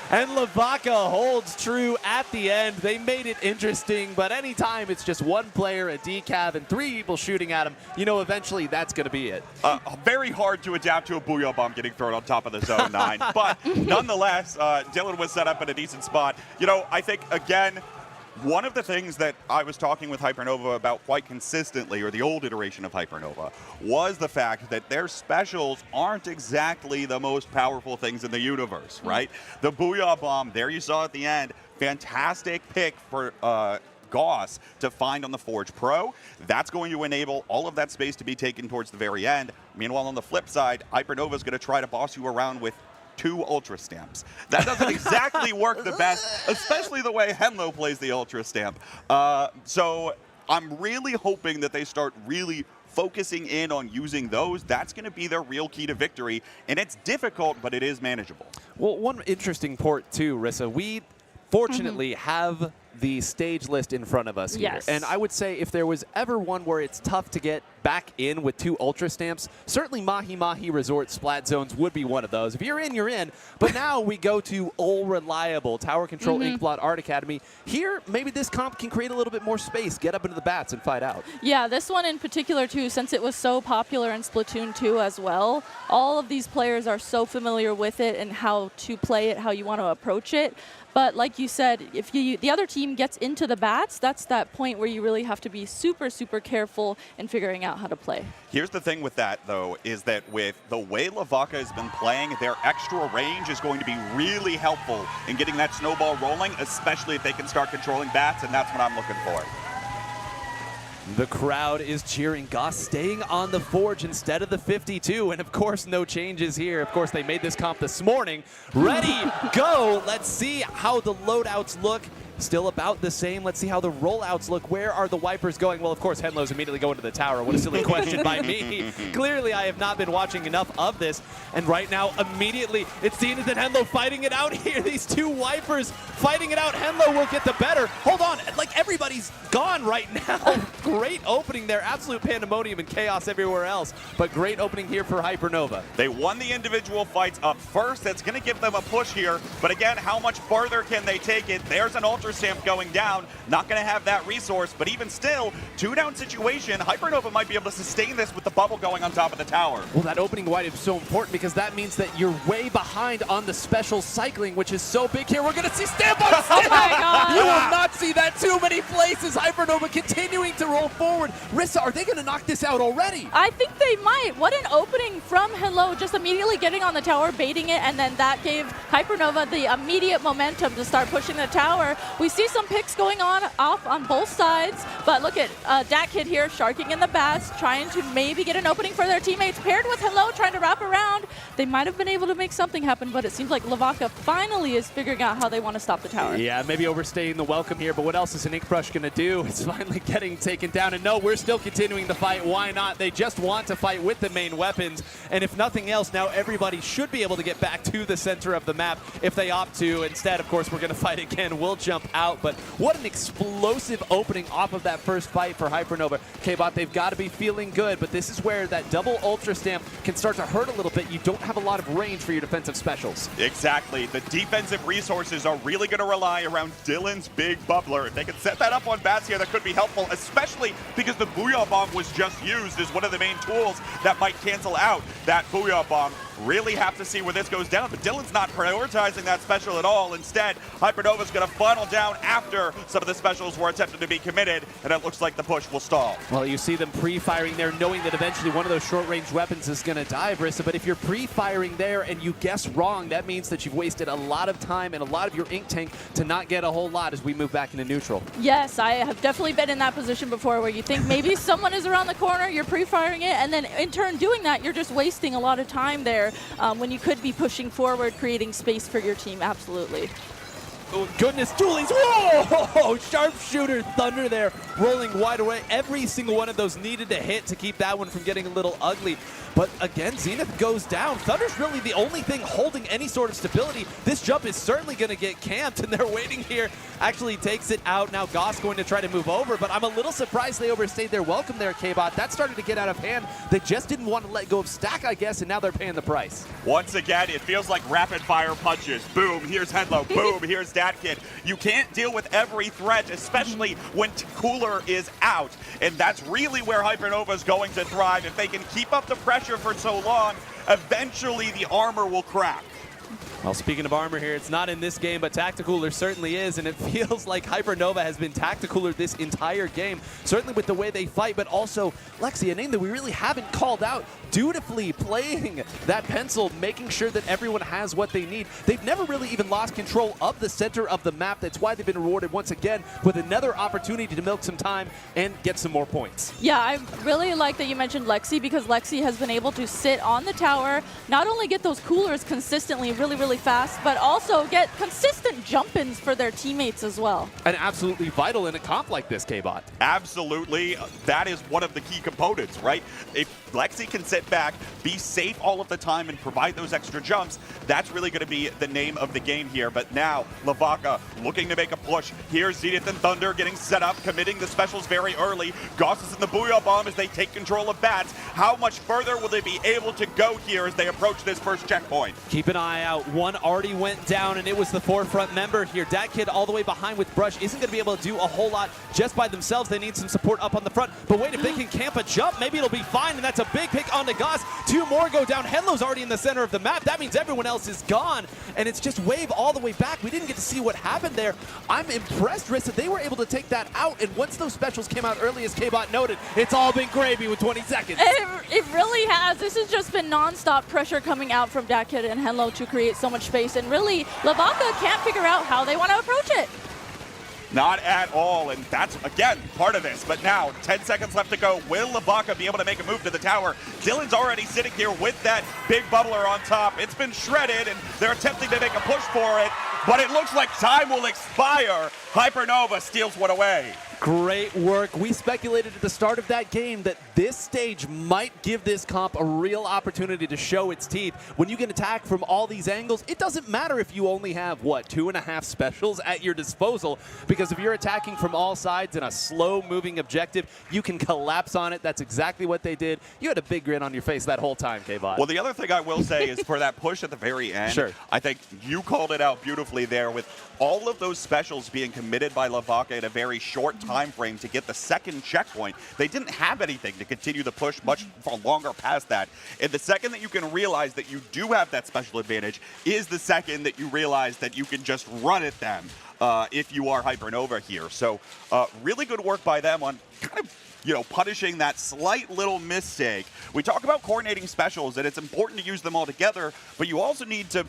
And LeVaca holds true at the end. They made it interesting, but anytime it's just one player, a decav, and 3 people shooting at him, you know eventually that's going to be it. Very hard to adapt to a Booyah Bomb getting thrown on top of the zone 9. But nonetheless, Dylan was set up in a decent spot. You know, I think, again, one of the things that I was talking with Hypernova about quite consistently, or the old iteration of Hypernova, was the fact that their specials aren't exactly the most powerful things in the universe, right? The Booyah Bomb, there you saw at the end, fantastic pick for Goss to find on the Forge Pro. That's going to enable all of that space to be taken towards the very end. Meanwhile, on the flip side, Hypernova is going to try to boss you around with 2 Ultra Stamps. That doesn't exactly work the best, especially the way Henlo plays the Ultra Stamp. So I'm really hoping that they start really focusing in on using those. That's going to be their real key to victory, and it's difficult, but it is manageable. Well, one interesting port too, Rissa, we fortunately have the stage list in front of us here. Yes. And I would say if there was ever one where it's tough to get back in with 2 Ultra Stamps, certainly Mahi Resort Splat Zones would be one of those. If you're in, you're in. But now we go to All Reliable, Tower Control, Inkblot, Art Academy. Here, maybe this comp can create a little bit more space, get up into the bats and fight out. Yeah, this one in particular too, since it was so popular in Splatoon 2 as well, all of these players are so familiar with it and how to play it, how you want to approach it. But like you said, if the other team gets into the bats, that's that point where you really have to be super, super careful in figuring out how to play. Here's the thing with that, though, is that with the way LeVaca has been playing, their extra range is going to be really helpful in getting that snowball rolling, especially if they can start controlling bats, and that's what I'm looking for. The crowd is cheering. Goss staying on the Forge instead of the 52, and of course no changes here. Of course they made this comp this morning. Ready, go. Let's see how the loadouts look. Still about the same. Let's see how the rollouts look. Where are the wipers going? Well, of course, Henlo's immediately going to the tower. What a silly question by me. Clearly, I have not been watching enough of this. And right now, immediately, it's Zenith and Henlo fighting it out here. These 2 wipers fighting it out. Henlo will get the better. Hold on. Like, everybody's gone right now. Great opening there. Absolute pandemonium and chaos everywhere else. But great opening here for Hypernova. They won the individual fights up first. That's going to give them a push here. But again, how much further can they take it? There's an Ultra Stamp going down. Not going to have that resource, but even still, 2-down situation. Hypernova might be able to sustain this with the bubble going on top of the tower. Well, that opening white is so important because that means that you're way behind on the special cycling, which is so big here. We're going to see stamp on stamp. Oh my God. You will not see that too many places. Hypernova continuing to roll forward. Rissa, are they going to knock this out already? I think they might. What an opening from Henlo, just immediately getting on the tower, baiting it, and then that gave Hypernova the immediate momentum to start pushing the tower. We see some picks going off on both sides, but look at DatKid here, sharking in the bats, trying to maybe get an opening for their teammates, paired with Hello, trying to wrap around. They might have been able to make something happen, but it seems like LeVaca finally is figuring out how they want to stop the tower. Yeah, maybe overstaying the welcome here, but what else is an Ink Brush going to do? It's finally getting taken down, and no, we're still continuing the fight. Why not? They just want to fight with the main weapons, and if nothing else, now everybody should be able to get back to the center of the map if they opt to. Instead, of course, we're going to fight again. We'll jump out. But what an explosive opening off of that first fight for Hypernova. K-Bot, they've got to be feeling good, but this is where that double Ultra Stamp can start to hurt a little bit. You don't have a lot of range for your defensive specials. Exactly. The defensive resources are really going to rely around Dylan's big bubbler. If they can set that up on bats here, that could be helpful, especially because the Booyah Bomb was just used as one of the main tools that might cancel out that Booyah Bomb. Really have to see where this goes down, but Dylan's not prioritizing that special at all. Instead, Hypernova's going to funnel down after some of the specials were attempted to be committed, and it looks like the push will stall. Well, you see them pre-firing there, knowing that eventually one of those short-range weapons is going to die, Brissa, but if you're pre-firing there and you guess wrong, that means that you've wasted a lot of time and a lot of your ink tank to not get a whole lot as we move back into neutral. Yes, I have definitely been in that position before where you think maybe someone is around the corner, you're pre-firing it, and then in turn doing that, you're just wasting a lot of time there when you could be pushing forward, creating space for your team. Absolutely. Oh, goodness, dualies. Whoa! Sharpshooter Thunder there, rolling wide away. Every single one of those needed to hit to keep that one from getting a little ugly. But again, Zenith goes down. Thunder's really the only thing holding any sort of stability. This jump is certainly going to get camped, and they're waiting here. Actually takes it out. Now Goss going to try to move over, but I'm a little surprised they overstayed their welcome there, K-Bot. That started to get out of hand. They just didn't want to let go of Stack, I guess, and now they're paying the price. Once again, it feels like rapid-fire punches. Boom, here's Henlo. Boom, here's DatKid. You can't deal with every threat, especially when Cooler is out. And that's really where Hypernova is going to thrive. If they can keep up the pressure for so long, eventually the armor will crack. Well, speaking of armor here, it's not in this game, but Tacticooler certainly is, and it feels like Hypernova has been Tacticooler this entire game, certainly with the way they fight, but also, Lexi, a name that we really haven't called out, dutifully playing that pencil, making sure that everyone has what they need. They've never really even lost control of the center of the map. That's why they've been rewarded once again with another opportunity to milk some time and get some more points. Yeah, I really like that you mentioned Lexi, because Lexi has been able to sit on the tower, not only get those coolers consistently really fast, but also get consistent jump-ins for their teammates as well. And absolutely vital in a comp like this, K-Bot. Absolutely. That is one of the key components, right? If Lexi can sit back, be safe all of the time, and provide those extra jumps, that's really going to be the name of the game here. But now, Vaca looking to make a push. Here's Zenith and Thunder getting set up, committing the specials very early. Goss is in the Booyah Bomb as they take control of bats. How much further will they be able to go here as they approach this first checkpoint? Keep an eye out. One already went down, and it was the forefront member here. DatKid all the way behind with Brush isn't going to be able to do a whole lot just by themselves. They need some support up on the front. But wait, if they can camp a jump, maybe it'll be fine, and that's a big pick onto Goss. Two more go down. Henlo's already in the center of the map. That means everyone else is gone, and it's just Wave all the way back. We didn't get to see what happened there. I'm impressed, Rissa. They were able to take that out, and once those specials came out early, as K-Bot noted, it's all been gravy with 20 seconds. It really has. This has just been non-stop pressure coming out from DatKid and Henlo to create so much space, and really, Vaca can't figure out how they want to approach it. Not at all, and that's, again, part of this. But now, 10 seconds left to go. Will Vaca be able to make a move to the tower? Dylan's already sitting here with that big bubbler on top. It's been shredded, and they're attempting to make a push for it, but it looks like time will expire. Hypernova steals one away. Great work. We speculated at the start of that game that this stage might give this comp a real opportunity to show its teeth. When you can attack from all these angles, it doesn't matter if you only have, what, 2.5 specials at your disposal, because if you're attacking from all sides in a slow-moving objective, you can collapse on it. That's exactly what they did. You had a big grin on your face that whole time, K-Bot. Well, the other thing I will say is for that push at the very end, sure. I think you called it out beautifully there with all of those specials being committed by Vaca in a very short time frame to get the second checkpoint. They didn't have anything to continue the push much for longer past that. And the second that you can realize that you do have that special advantage is the second that you realize that you can just run at them if you are Hypernova here. So really good work by them on kind of punishing that slight little mistake. We talk about coordinating specials, and it's important to use them all together, but you also need to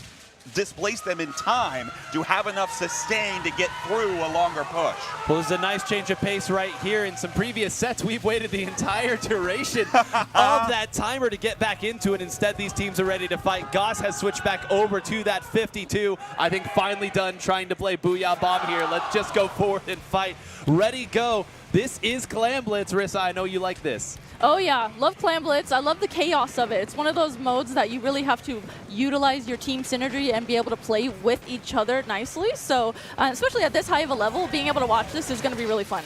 displace them in time to have enough sustain to get through a longer push. Well, there's a nice change of pace right here. In some previous sets, we've waited the entire duration of that timer to get back into it. Instead, these teams are ready to fight. Goss has switched back over to that 52. I think finally done trying to play Booyah Bomb here. Let's just go forward and fight. Ready, go. This is Clam Blitz. Rissa, I know you like this. Oh yeah, love Clam Blitz. I love the chaos of it. It's one of those modes that you really have to utilize your team synergy and be able to play with each other nicely. So especially at this high of a level, being able to watch this is going to be really fun.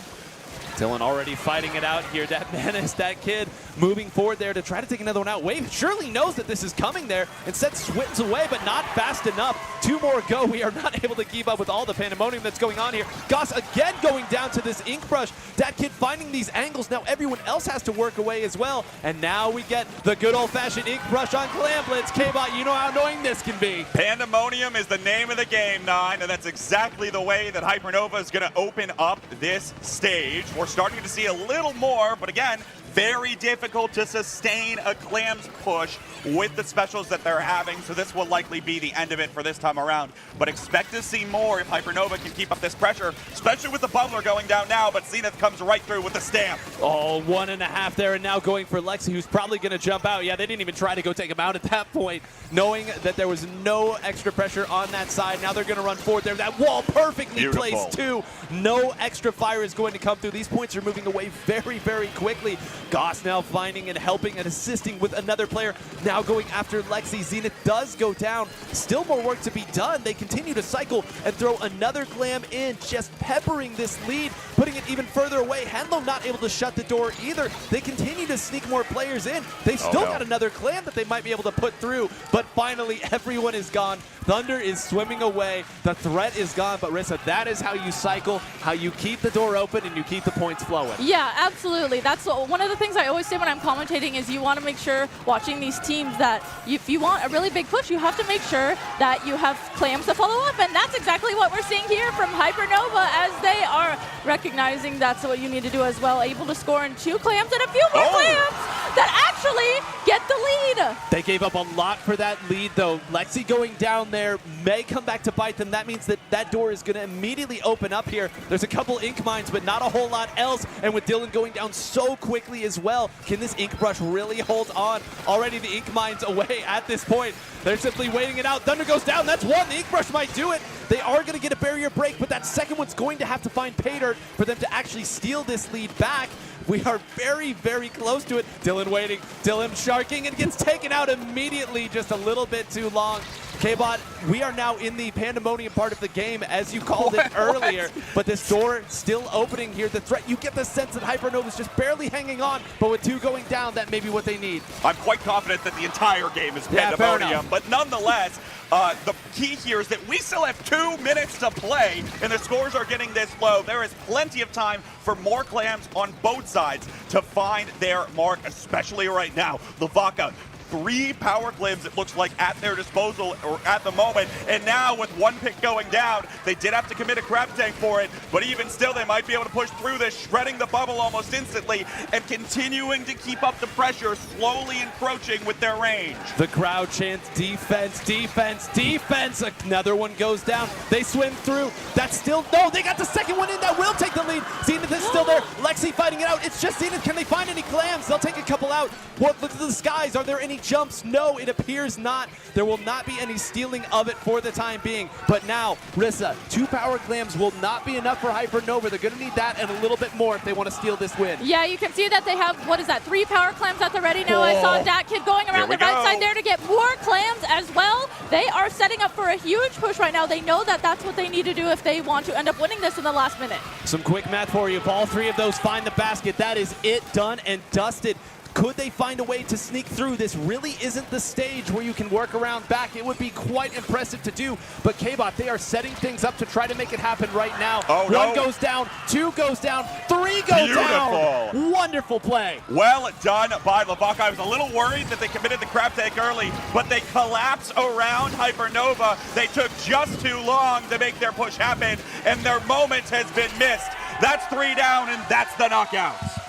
Dylan already fighting it out here. That Menace, that kid moving forward there to try to take another one out. Wave surely knows that this is coming there. Instead swims away, but not fast enough. 2 more go. We are not able to keep up with all the pandemonium that's going on here. Goss again going down to this ink brush. That kid finding these angles. Now everyone else has to work away as well. And now we get the good old-fashioned ink brush on Clam Blitz. K-Bot, you know how annoying this can be. Pandemonium is the name of the game, 9, and that's exactly the way that Hypernova is going to open up this stage. We're starting to see a little more, but again, very difficult to sustain a Clams push with the specials that they're having, so this will likely be the end of it for this time around. But expect to see more if Hypernova can keep up this pressure, especially with the bubbler going down now, but Zenith comes right through with the stamp. Oh, 1.5 there, and now going for Lexi, who's probably going to jump out. Yeah, they didn't even try to go take him out at that point, knowing that there was no extra pressure on that side. Now they're going to run forward there. That wall perfectly placed, too. No extra fire is going to come through. These points are moving away very, very quickly. Goss now finding and helping and assisting with another player. Now going after Lexi. Zenith does go down. Still more work to be done. They continue to cycle and throw another Glam in, just peppering this lead, putting it even further away. Henlo not able to shut the door either. They continue to sneak more players in. They still got another Clam that they might be able to put through, but finally everyone is gone. Thunder is swimming away. The threat is gone, but Rissa, that is how you cycle, how you keep the door open and you keep the points flowing. Yeah, absolutely. That's one of the things I always say when I'm commentating is you want to make sure, watching these teams, that if you want a really big push, you have to make sure that you have Clams to follow up, and that's exactly what we're seeing here from Hypernova as they are recognizing that's what you need to do as well, able to score in 2 Clams and a few more Clams that actually get the lead. They gave up a lot for that lead, though. Lexi going down there may come back to bite them. That means that that door is going to immediately open up here. There's a couple ink mines, but not a whole lot else. And with Dylan going down so quickly as well, can this ink brush really hold on? Already the ink mines away at this point. They're simply waiting it out. Thunder goes down. That's one. The ink brush might do it. They are going to get a barrier break, but that second one's going to have to find pay dirt for them to actually steal this lead back. We are very, very close to it. Dylan waiting. Dylan sharking and gets taken out immediately. Just a little bit too long. K-Bot, we are now in the pandemonium part of the game, as you called it earlier. But this door still opening here. The threat, you get the sense that Hypernova is just barely hanging on. But with 2 going down, that may be what they need. I'm quite confident that the entire game is pandemonium. But nonetheless, the key here is that we still have 2 minutes to play, and the scores are getting this low. There is plenty of time for more Clams on both sides to find their mark, especially right now. The Vaca, 3 power clips, it looks like, at their disposal or at the moment. And now with 1 pick going down, they did have to commit a crab tank for it, but even still they might be able to push through this, shredding the bubble almost instantly and continuing to keep up the pressure, slowly encroaching with their range. The crowd chants defense, defense, defense. Another one goes down. They swim through. That's still, no, they got the second one in. That will take the lead. Zenith is still there. Lexi fighting it out. It's just Zenith. Can they find any Clams? They'll take a couple out. What, look at the skies. Are there any jumps? No, it appears not. There will not be any stealing of it for the time being. But now, Rissa, 2 power Clams will not be enough for Hypernova. They're going to need that and a little bit more if they want to steal this win. Yeah, you can see that they have, what is that, 3 power Clams at the ready now. I saw that kid going around the right side there to get more Clams as well. They are setting up for a huge push right now. They know that that's what they need to do if they want to end up winning this in the last minute. Some quick math for you. If all 3 of those find the basket, that is it, done and dusted. Could they find a way to sneak through? This really isn't the stage where you can work around back. It would be quite impressive to do, but K-Bot, they are setting things up to try to make it happen right now. Oh, 1 goes down, 2 goes down, 3 go down. Wonderful play. Well done by LeVaca. I was a little worried that they committed the crab tank early, but they collapse around Hypernova. They took just too long to make their push happen, and their moment has been missed. That's 3 down, and that's the knockouts.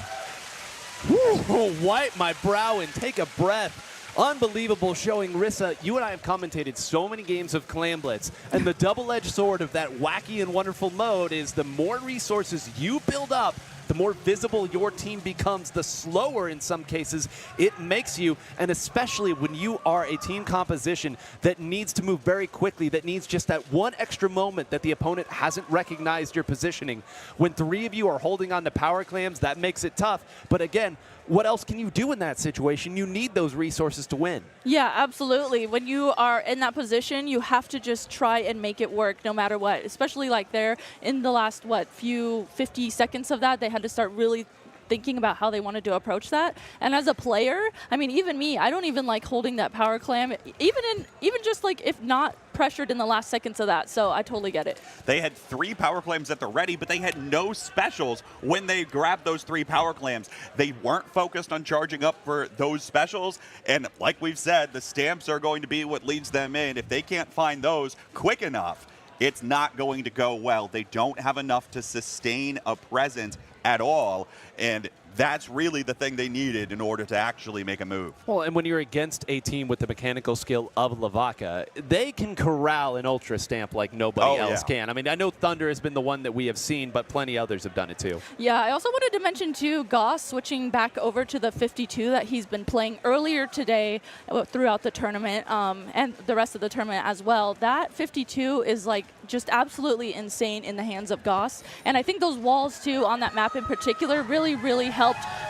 Woo, wipe my brow and take a breath. Unbelievable showing. Rissa, you and I have commentated so many games of Clam Blitz, and the double-edged sword of that wacky and wonderful mode is the more resources you build up, the more visible your team becomes, the slower in some cases it makes you, and especially when you are a team composition that needs to move very quickly, that needs just that one extra moment that the opponent hasn't recognized your positioning. When 3 of you are holding on to power clams, that makes it tough. But again, what else can you do in that situation? You need those resources to win. Yeah, absolutely. When you are in that position, you have to just try and make it work no matter what, especially like there in the last, few 50 seconds of that, they had to start really thinking about how they wanted to approach that. And as a player, I mean, even me, I don't even like holding that power clam, even just like if not pressured in the last seconds of that. So I totally get it. They had 3 power clams at the ready, but they had no specials when they grabbed those 3 power clams. They weren't focused on charging up for those specials. And like we've said, the stamps are going to be what leads them in. If they can't find those quick enough, it's not going to go well. They don't have enough to sustain a presence at all, and that's really the thing they needed in order to actually make a move. Well, and when you're against a team with the mechanical skill of Vaca, they can corral an Ultra Stamp like nobody else can. I mean, I know Thunder has been the one that we have seen, but plenty others have done it too. Yeah, I also wanted to mention too, Goss switching back over to the 52 that he's been playing earlier today throughout the tournament, and the rest of the tournament as well. That 52 is like just absolutely insane in the hands of Goss. And I think those walls too on that map in particular really helped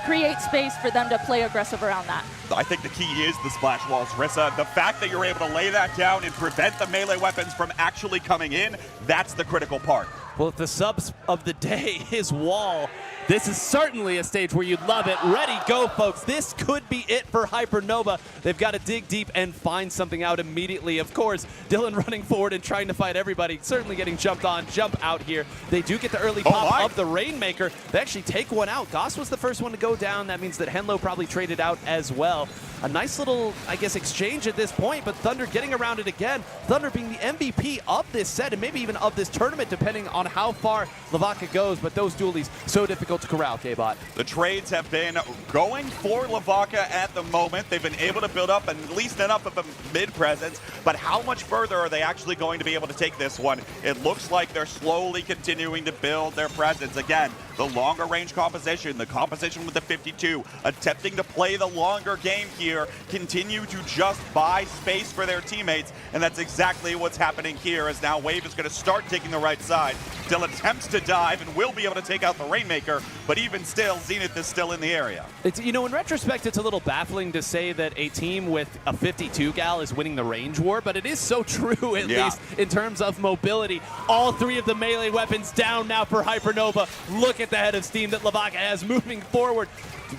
create space for them to play aggressive around that. I think the key is the splash walls, Rissa. The fact that you're able to lay that down and prevent the melee weapons from actually coming in, that's the critical part. Well, if the subs of the day is wall, this is certainly a stage where you'd love it. Ready, go, folks. This could be it for Hypernova. They've got to dig deep and find something out immediately. Of course, Dylan running forward and trying to fight everybody, certainly getting jumped on, jump out here. They do get the early pop of the Rainmaker. They actually take one out. Goss was the first one to go down. That means that Henlo probably traded out as well. A nice little, I guess, exchange at this point, but Thunder getting around it again. Thunder being the MVP of this set and maybe even of this tournament, depending on how far Vaca goes, but those dualies so difficult to corral, K-Bot. The trades have been going for Vaca at the moment. They've been able to build up at least enough of a mid-presence, but how much further are they actually going to be able to take this one? It looks like they're slowly continuing to build their presence. Again, the longer range composition, the composition with the 52, attempting to play the longer game here, continue to just buy space for their teammates, and that's exactly what's happening here as now Wave is going to start taking the right side. Still attempts to dive and will be able to take out the Rainmaker, but even still, Zenith is still in the area. It's, you know, in retrospect, it's a little baffling to say that a team with a 52 gal is winning the range war, but it is so true, at least in terms of mobility. All 3 of the melee weapons down now for Hypernova. Look at the head of steam that Vaca has moving forward.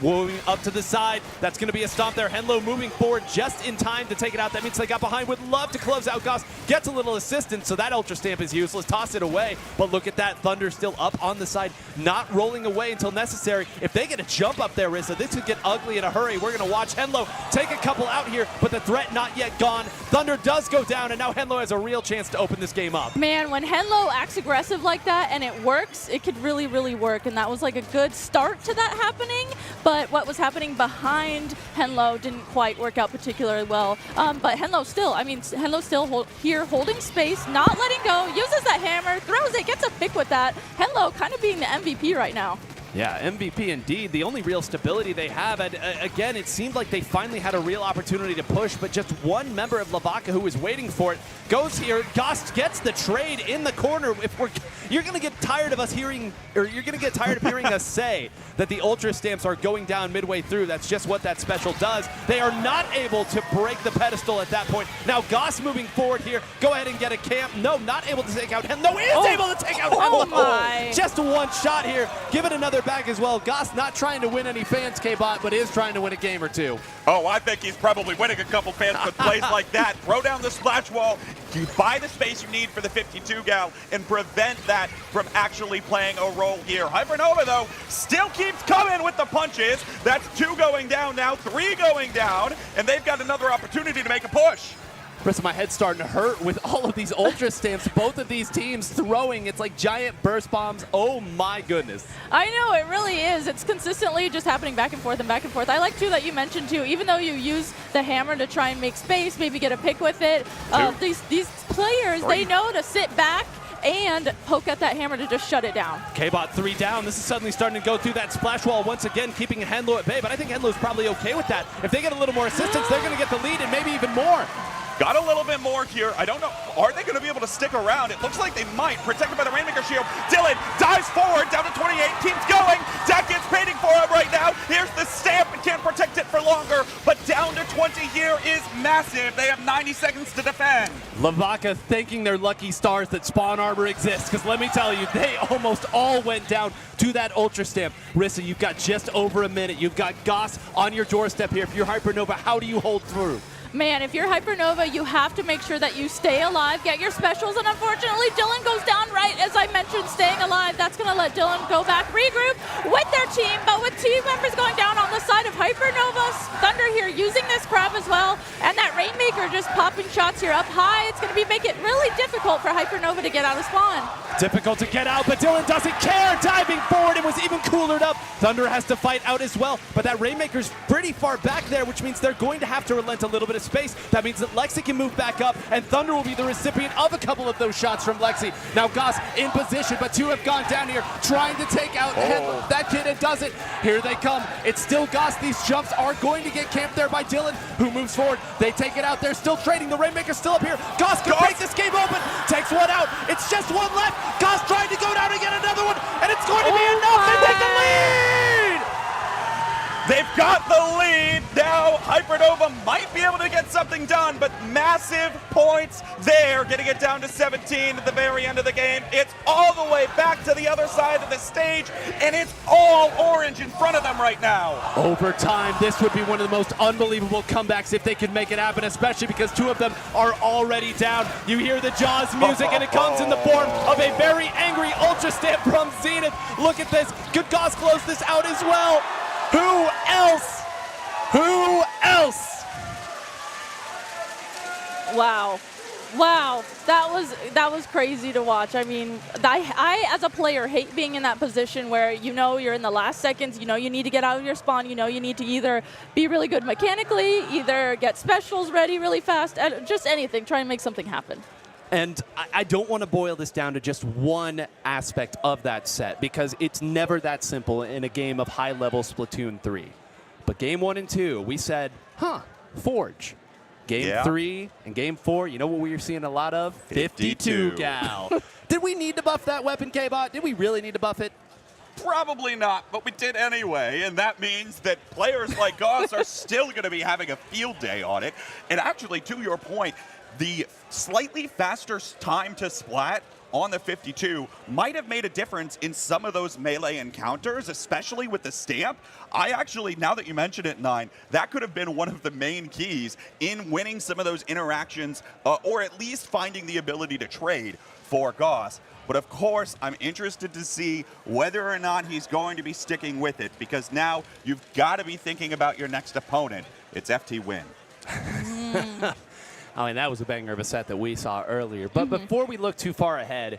Moving up to the side. That's going to be a stomp there. Henlo moving forward just in time to take it out. That means they got behind. Would love to close out Goss. Gets a little assistance, so that Ultra Stamp is useless. Toss it away. But look at that. Thunder still up on the side, not rolling away until necessary. If they get a jump up there, Rissa, this could get ugly in a hurry. We're going to watch Henlo take a couple out here, but the threat not yet gone. Thunder does go down, and now Henlo has a real chance to open this game up. Man, when Henlo acts aggressive like that and it works, it could really work. And that was like a good start to that happening. But what was happening behind Henlo didn't quite work out particularly well. But Henlo still here holding space, not letting go, uses that hammer, throws it, gets a pick with that. Henlo kind of being the MVP right now. Yeah, MVP indeed. The only real stability they have. And again, it seemed like they finally had a real opportunity to push, but just one member of Vaca who was waiting for it goes here. Goss gets the trade in the corner. You're going to get tired of us hearing, or you're going to get tired of hearing us say that the Ultra Stamps are going down midway through. That's just what that special does. They are not able to break the pedestal at that point. Now Goss moving forward here. Go ahead and get a camp. No, not able to take out Henlo. Is able to take out Henlo. My. Just one shot here. Give it another back as well. Goss not trying to win any fans, K-Bot, but is trying to win a game or two. Oh, I think he's probably winning a couple fans with plays like that. Throw down the splash wall. You buy the space you need for the 52 gal and prevent that from actually playing a role here. Hypernova, though, still keeps coming with the punches. That's 2 going down now, 3 going down, and they've got another opportunity to make a push. Rest of my head's starting to hurt with all of these Ultra Stamps. Both of these teams throwing. It's like giant burst bombs. Oh my goodness. I know, it really is. It's consistently just happening back and forth and back and forth. I like too that you mentioned too, even though you use the hammer to try and make space, maybe get a pick with it, these players, they know to sit back and poke at that hammer to just shut it down. KBot 3 down. This is suddenly starting to go through that splash wall once again, keeping Henlo at bay, but I think Henlo's probably okay with that. If they get a little more assistance, they're going to get the lead and maybe even more. Got a little bit more here. I don't know. Are they going to be able to stick around? It looks like they might. Protected by the Rainmaker shield. Dylan dives forward, down to 28. Keeps going. Dakit's painting for him right now. Here's the stamp. It can't protect it for longer. But down to 20 here is massive. They have 90 seconds to defend. Vaca thanking their lucky stars that Spawn Arbor exists, because let me tell you, they almost all went down to that Ultra Stamp. Rissa, you've got just over a minute. You've got Goss on your doorstep here. If you're Hypernova, how do you hold through? Man, if you're Hypernova, you have to make sure that you stay alive, get your specials, and unfortunately, Dylan goes down right, as I mentioned, staying alive. That's going to let Dylan go back, regroup with their team, but with team members going down on the side of Hypernova, Thunder here using this crab as well, and that Rainmaker just popping shots here up high. It's going to make it really difficult for Hypernova to get out of spawn. Difficult to get out, but Dylan doesn't care, diving forward and was even coolered up. Thunder has to fight out as well, but that Rainmaker's pretty far back there, which means they're going to have to relent a little bit of space. That means that Lexi can move back up, and Thunder will be the recipient of a couple of those shots from Lexi. Now Goss in position, but two have gone down here, trying to take out that kid, and does it. Here they come. It's still Goss. These jumps are going to get camped there by Dylan, who moves forward. They take it out. They're still trading. The Rainmaker's still up here. Goss can break this game open. Takes one out. It's just one left. Goss trying to go down and get another one, and it's going to be enough to take the lead! They've got the lead. Now Hypernova might be able to get something done, but massive points there, getting it down to 17 at the very end of the game. It's all the way back to the other side of the stage, and it's all orange in front of them right now. Over time, this would be one of the most unbelievable comebacks if they could make it happen, especially because two of them are already down. You hear the Jaws music, and it comes in the form of a very angry Ultra Stamp from Zenith. Look at this. Could Goss close this out as well? Who else? Who else? Wow. Wow, that was crazy to watch. I mean, I as a player hate being in that position where you're in the last seconds, you need to get out of your spawn, you need to either be really good mechanically, either get specials ready really fast, just anything, try and make something happen. And I don't want to boil this down to just one aspect of that set, because it's never that simple in a game of high-level Splatoon 3. But game 1 and 2, we said, Forge. Game 3 and game 4, you know what we were seeing a lot of? 52 gal. Did we need to buff that weapon, KBot? Did we really need to buff it? Probably not, but we did anyway, and that means that players like Goss are still going to be having a field day on it. And actually, to your point, the slightly faster time to splat on the 52 might have made a difference in some of those melee encounters, especially with the stamp. I actually, now that you mention it, Nine, that could have been one of the main keys in winning some of those interactions, or at least finding the ability to trade for Goss. But of course, I'm interested to see whether or not he's going to be sticking with it, because now you've got to be thinking about your next opponent. It's FTWin. I mean, that was a banger of a set that we saw earlier. But before we look too far ahead,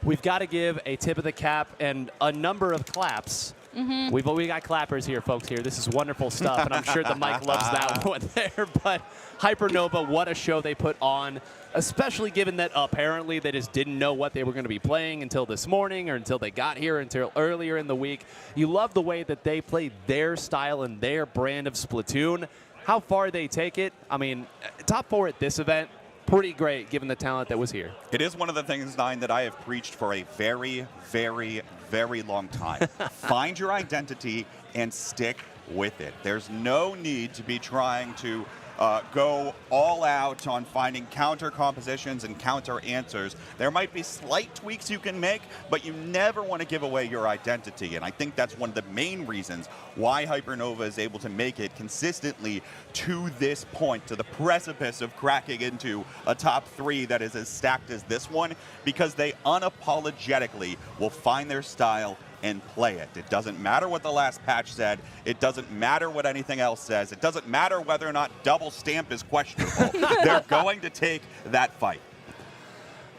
we've got to give a tip of the cap and a number of claps. We got clappers here, folks, here. This is wonderful stuff, and I'm sure the mic loves that one there. But Hypernova, what a show they put on, especially given that apparently they just didn't know what they were going to be playing until this morning or until they got here, until earlier in the week. You love the way that they played their style and their brand of Splatoon. How far they take it, I mean, top 4 at this event, pretty great given the talent that was here. It is one of the things, Nine, that I have preached for a very, very, very long time. Find your identity and stick with it. There's no need to be trying to go all out on finding counter compositions and counter answers. There might be slight tweaks you can make, but you never want to give away your identity. And I think that's one of the main reasons why Hypernova is able to make it consistently to this point, to the precipice of cracking into a top 3 that is as stacked as this one, because they unapologetically will find their style and play it. It doesn't matter what the last patch said. It doesn't matter what anything else says. It doesn't matter whether or not double stamp is questionable. They're going to take that fight.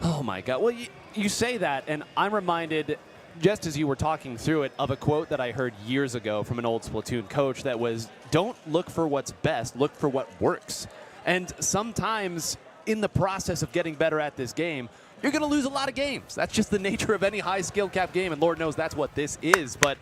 Oh my God. Well, you say that, and I'm reminded, just as you were talking through it, of a quote that I heard years ago from an old Splatoon coach that was, don't look for what's best, look for what works. And sometimes in the process of getting better at this game, you're going to lose a lot of games. That's just the nature of any high skill cap game, and Lord knows that's what this is. But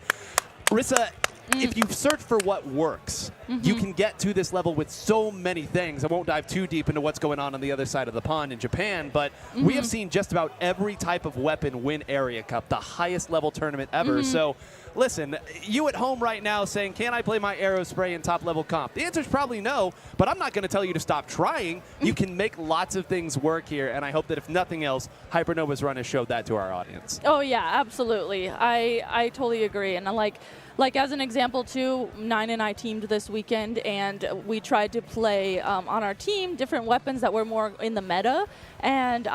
Rissa, if you search for what works, you can get to this level with so many things. I won't dive too deep into what's going on the other side of the pond in Japan, but we have seen just about every type of weapon win Area Cup, the highest level tournament ever. So listen, you at home right now saying, can I play my arrow spray in top level comp? The answer is probably no, but I'm not going to tell you to stop trying. You can make lots of things work here, and I hope that if nothing else, Hypernova's run has showed that to our audience. Oh yeah, absolutely. I totally agree. And like as an example too, Nine and I teamed this weekend, and we tried to play on our team different weapons that were more in the meta. And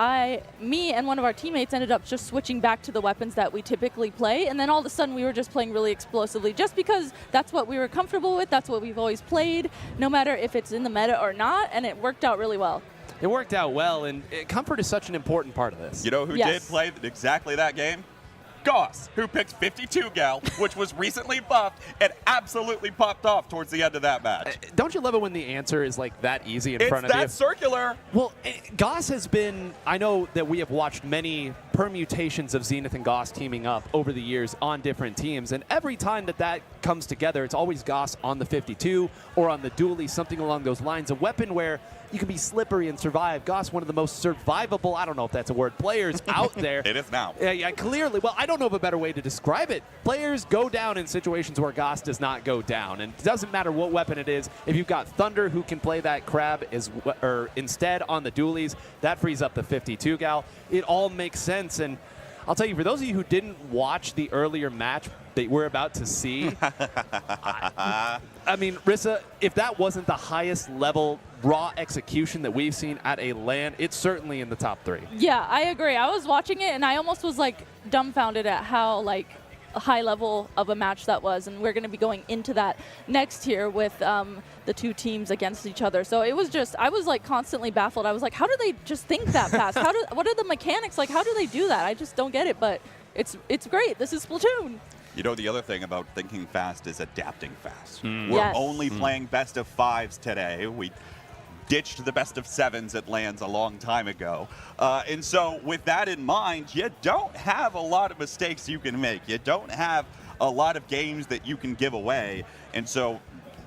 me and one of our teammates ended up just switching back to the weapons that we typically play. And then all of a sudden we were just playing really explosively just because that's what we were comfortable with. That's what we've always played, no matter if it's in the meta or not. And it worked out really well. It worked out well, and comfort is such an important part of this. You know who did play exactly that game? Goss, who picked 52 Gal, which was recently buffed and absolutely popped off towards the end of that match. Don't you love it when the answer is like that easy in front of you? It's that circular. Well, Goss has been, I know that we have watched many permutations of Zenith and Goss teaming up over the years on different teams, and every time that comes together, it's always Goss on the 52 or on the dually, something along those lines, a weapon where you can be slippery and survive. Goss, one of the most survivable, I don't know if that's a word, players out there. It is now. Yeah, clearly. Well, I don't know of a better way to describe it. Players go down in situations where Goss does not go down. And it doesn't matter what weapon it is. If you've got Thunder who can play that crab instead on the dualies, that frees up the 52 Gal. It all makes sense. And I'll tell you, for those of you who didn't watch the earlier match that we're about to see, I mean, Rissa, if that wasn't the highest level raw execution that we've seen at a LAN, it's certainly in the top 3. Yeah, I agree. I was watching it and I almost was like dumbfounded at how like a high level of a match that was, and we're going to be going into that next year with the two teams against each other. So it was just, I was like constantly baffled. I was like, how do they just think that fast? What are the mechanics like? How do they do that? I just don't get it, but it's great. This is Splatoon. You know, the other thing about thinking fast is adapting fast. Yes. We're only playing best of 5s today. We ditched the best of 7s at LANs a long time ago. And so with that in mind, you don't have a lot of mistakes you can make. You don't have a lot of games that you can give away. And so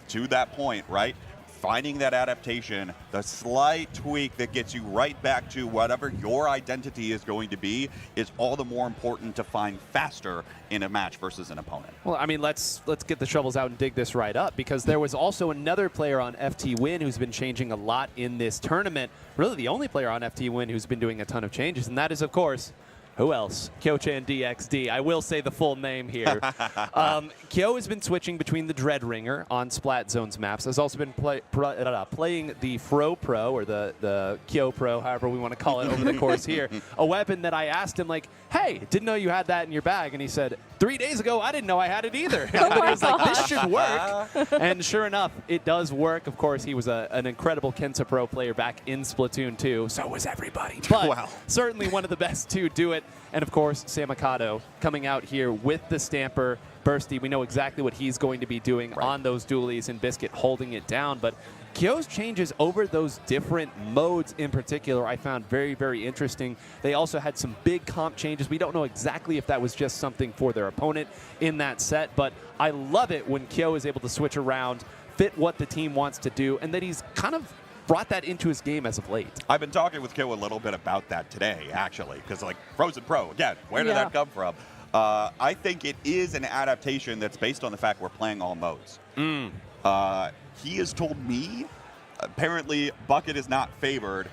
to that point, right, finding that adaptation, the slight tweak that gets you right back to whatever your identity is going to be, is all the more important to find faster in a match versus an opponent. Well, I mean, let's get the shovels out and dig this right up, because there was also another player on FTWin who's been changing a lot in this tournament. Really the only player on FTWin who's been doing a ton of changes, and that is, of course, who else? Kyo-chan DXD. I will say the full name here. Kyo has been switching between the Dreadringer on Splat Zone's maps. Has also been playing the Fro Pro, or the Kyo Pro, however we want to call it, over the course here. A weapon that I asked him, like, hey, didn't know you had that in your bag. And he said, 3 days ago, I didn't know I had it either. And he was like, this should work. And sure enough, it does work. Of course, he was an incredible Kensa Pro player back in Splatoon 2. So was everybody. But certainly one of the best to do it. And of course, Sam Mikado coming out here with the Stamper. Bursty, we know exactly what he's going to be doing on those dualies, and Biscuit holding it down. But Kyo's changes over those different modes in particular I found very, very interesting. They also had some big comp changes. We don't know exactly if that was just something for their opponent in that set, but I love it when Kyo is able to switch around, fit what the team wants to do, and that he's kind of brought that into his game as of late. I've been talking with Kyo a little bit about that today, actually, because like Frozen Pro, again, where did that come from? I think it is an adaptation that's based on the fact we're playing all modes. He has told me, apparently, Bucket is not favored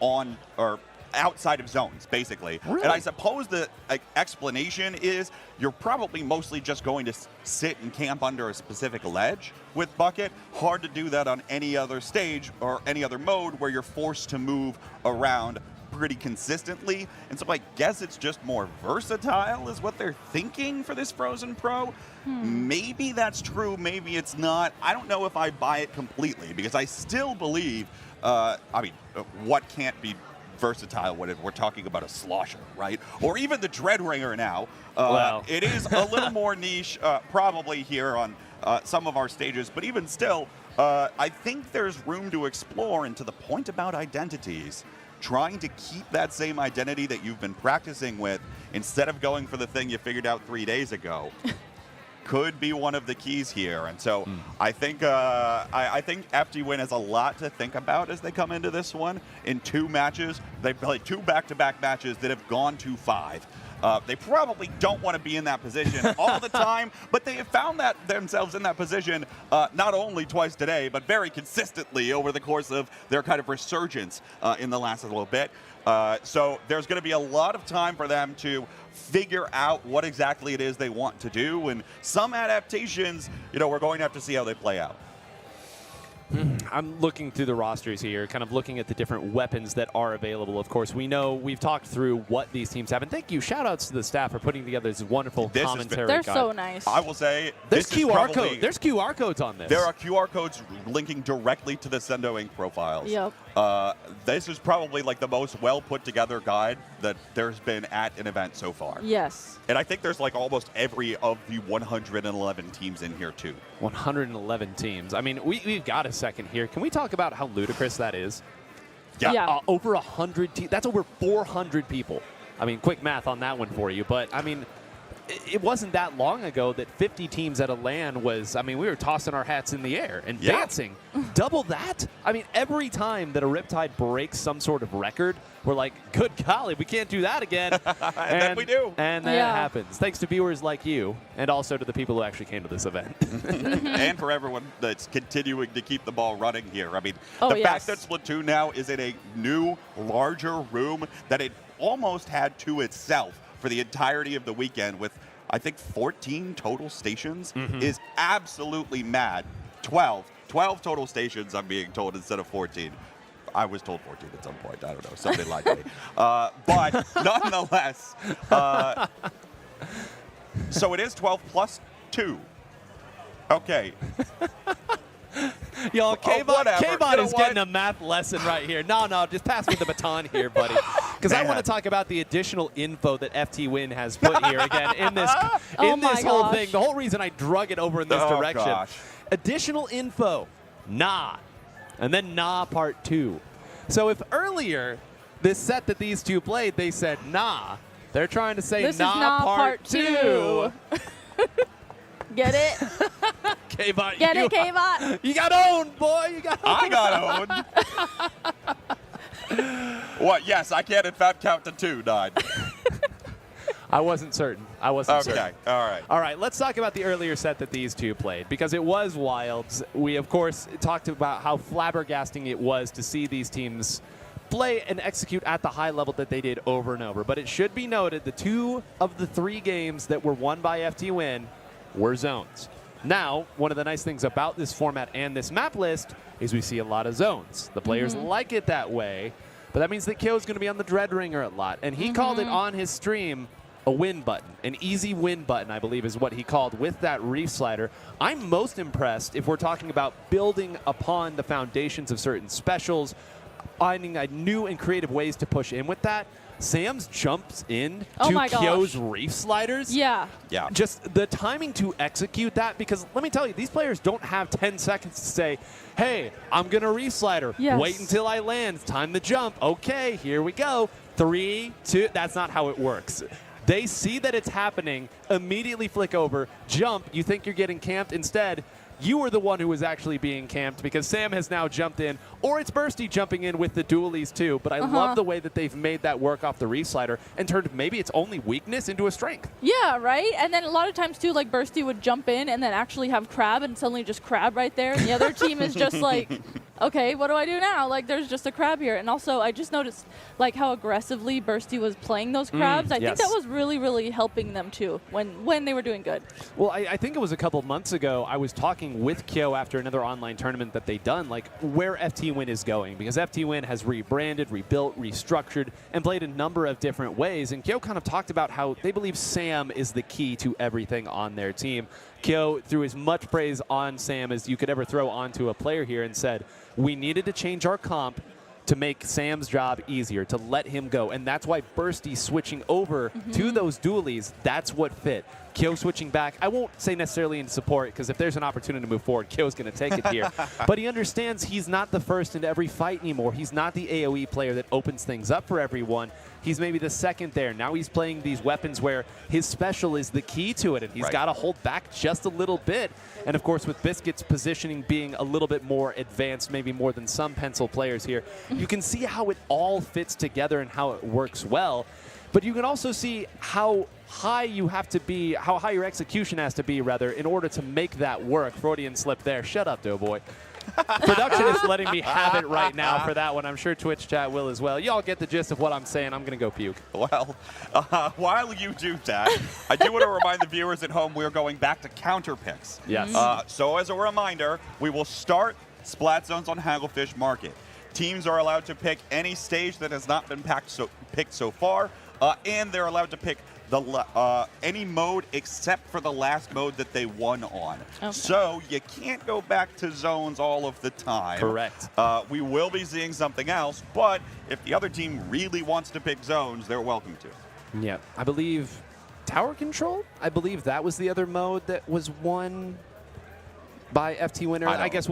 on or outside of zones, basically. Really? And I suppose the explanation is you're probably mostly just going to sit and camp under a specific ledge with Bucket. Hard to do that on any other stage or any other mode where you're forced to move around pretty consistently. And so I guess it's just more versatile is what they're thinking for this Frozen Pro. Maybe that's true, maybe it's not. I don't know if I buy it completely, because I still believe, I mean, what can't be versatile when we're talking about a slosher, right? Or even the Dreadringer now. It is a little more niche probably here on some of our stages, but even still, I think there's room to explore. And to the point about identities, trying to keep that same identity that you've been practicing with instead of going for the thing you figured out 3 days ago could be one of the keys here. And so I think I think FTWin has a lot to think about as they come into this one. In 2 matches, they played 2 back-to-back matches that have gone to 5. They probably don't want to be in that position all the time, but they have found that themselves in that position not only twice today, but very consistently over the course of their kind of resurgence in the last little bit. So there's going to be a lot of time for them to figure out what exactly it is they want to do, and some adaptations, we're going to have to see how they play out. I'm looking through the rosters here, kind of looking at the different weapons that are available. Of course, we know we've talked through what these teams have, and thank you. Shout-outs to the staff for putting together this wonderful commentary They're guide. so nice. I will say There's this is QR probably, There's QR codes on this. There are QR codes linking directly to the Sendo Inc. profiles. Yep. This is probably like the most well put together guide that there's been at an event so far. Yes. And I think there's like almost every of the 111 teams in here too. 111 teams. I mean, we've got a second here. Can we talk about how ludicrous that is? Yeah. Over 100 teams. That's over 400 people. I mean, quick math on that one for you. But, I mean, it wasn't that long ago that 50 teams at a LAN was, I mean, we were tossing our hats in the air and dancing. Double that? I mean, every time that a Riptide breaks some sort of record, we're like, good golly, we can't do that again. and then we do. And then it happens. Thanks to viewers like you and also to the people who actually came to this event. And for everyone that's continuing to keep the ball running here. I mean, the fact that Splatoon now is in a new, larger room that it almost had to itself for the entirety of the weekend with, I think, 14 total stations is absolutely mad. 12 total stations, I'm being told, instead of 14. I was told 14 at some point. I don't know. Somebody lied to me. But nonetheless, so it is 12 plus 2. Okay. Y'all, K-Bot is getting a a math lesson right here. No, just pass me the baton here, buddy. Because I want to talk about the additional info that FTWin has put here again in this whole thing. The whole reason I drug it over in this direction. Gosh. Additional info, nah. And then nah part 2. So if earlier, this set that these two played, they said nah, they're trying to say This nah, is nah part 2. Get it? K-Bot, Get it, K-Bot? You got owned, boy. You got owned. I got owned. What? Yes, I can in fact count to 2, Nine. I wasn't certain. Okay, all right. All right, let's talk about the earlier set that these two played, because it was wild. We, of course, talked about how flabbergasting it was to see these teams play and execute at the high level that they did over and over. But it should be noted, the 2 of the 3 games that were won by FTWin were zones. Now, one of the nice things about this format and this map list is we see a lot of zones. The players like it that way, but that means that Kyo's going to be on the Dread Ringer a lot. And he called it on his stream a win button, an easy win button, I believe is what he called with that Reef Slider. I'm most impressed if we're talking about building upon the foundations of certain specials, finding new and creative ways to push in with that. Sam's jumps in to Kyo's Reef Sliders. Yeah. Just the timing to execute that, because let me tell you, these players don't have 10 seconds to say, hey, I'm going to Reef Slider. Yes. Wait until I land. It's time to jump. Okay, here we go. 3, 2. That's not how it works. They see that it's happening, immediately flick over, jump. You think you're getting camped. Instead, you were the one who was actually being camped because Sam has now jumped in, or it's Bursty jumping in with the dualies too. But I love the way that they've made that work off the Reef Slider and turned maybe its only weakness into a strength. Yeah, right? And then a lot of times too, like Bursty would jump in and then actually have Crab and suddenly just Crab right there. And the other team is just like, okay, what do I do now? Like there's just a Crab here. And also I just noticed like how aggressively Bursty was playing those Crabs. I think that was really, really helping them too when they were doing good. Well, I think it was a couple months ago, I was talking with Kyo after another online tournament that they'd done, like where FTWin is going, because FTWin has rebranded, rebuilt, restructured, and played a number of different ways. And Kyo kind of talked about how they believe Sam is the key to everything on their team. Kyo threw as much praise on Sam as you could ever throw onto a player here and said, we needed to change our comp to make Sam's job easier, to let him go. And that's why Bursty switching over to those dualies, that's what fit. Kyo switching back. I won't say necessarily in support, because if there's an opportunity to move forward, Kyo's going to take it here. But he understands he's not the first into every fight anymore. He's not the AoE player that opens things up for everyone. He's maybe the second there. Now he's playing these weapons where his special is the key to it, and he's got to hold back just a little bit. And of course, with Biscuit's positioning being a little bit more advanced, maybe more than some pencil players here, you can see how it all fits together and how it works well. But you can also see how high you have to be, how high your execution has to be, rather, in order to make that work. Freudian slip there. Shut up, Doughboy. Production is letting me have it right now for that one. I'm sure Twitch chat will as well. Y'all get the gist of what I'm saying. I'm going to go puke. Well, while you do that, I do want to remind the viewers at home we're going back to counter picks. Yes. So as a reminder, we will start Splat Zones on Hagglefish Market. Teams are allowed to pick any stage that has not been picked so far, and they're allowed to pick any mode except for the last mode that they won on. Okay. So you can't go back to zones all of the time. Correct. We will be seeing something else, but if the other team really wants to pick zones, they're welcome to. Yeah, I believe tower control, I believe that was the other mode that was won by FTWin. I guess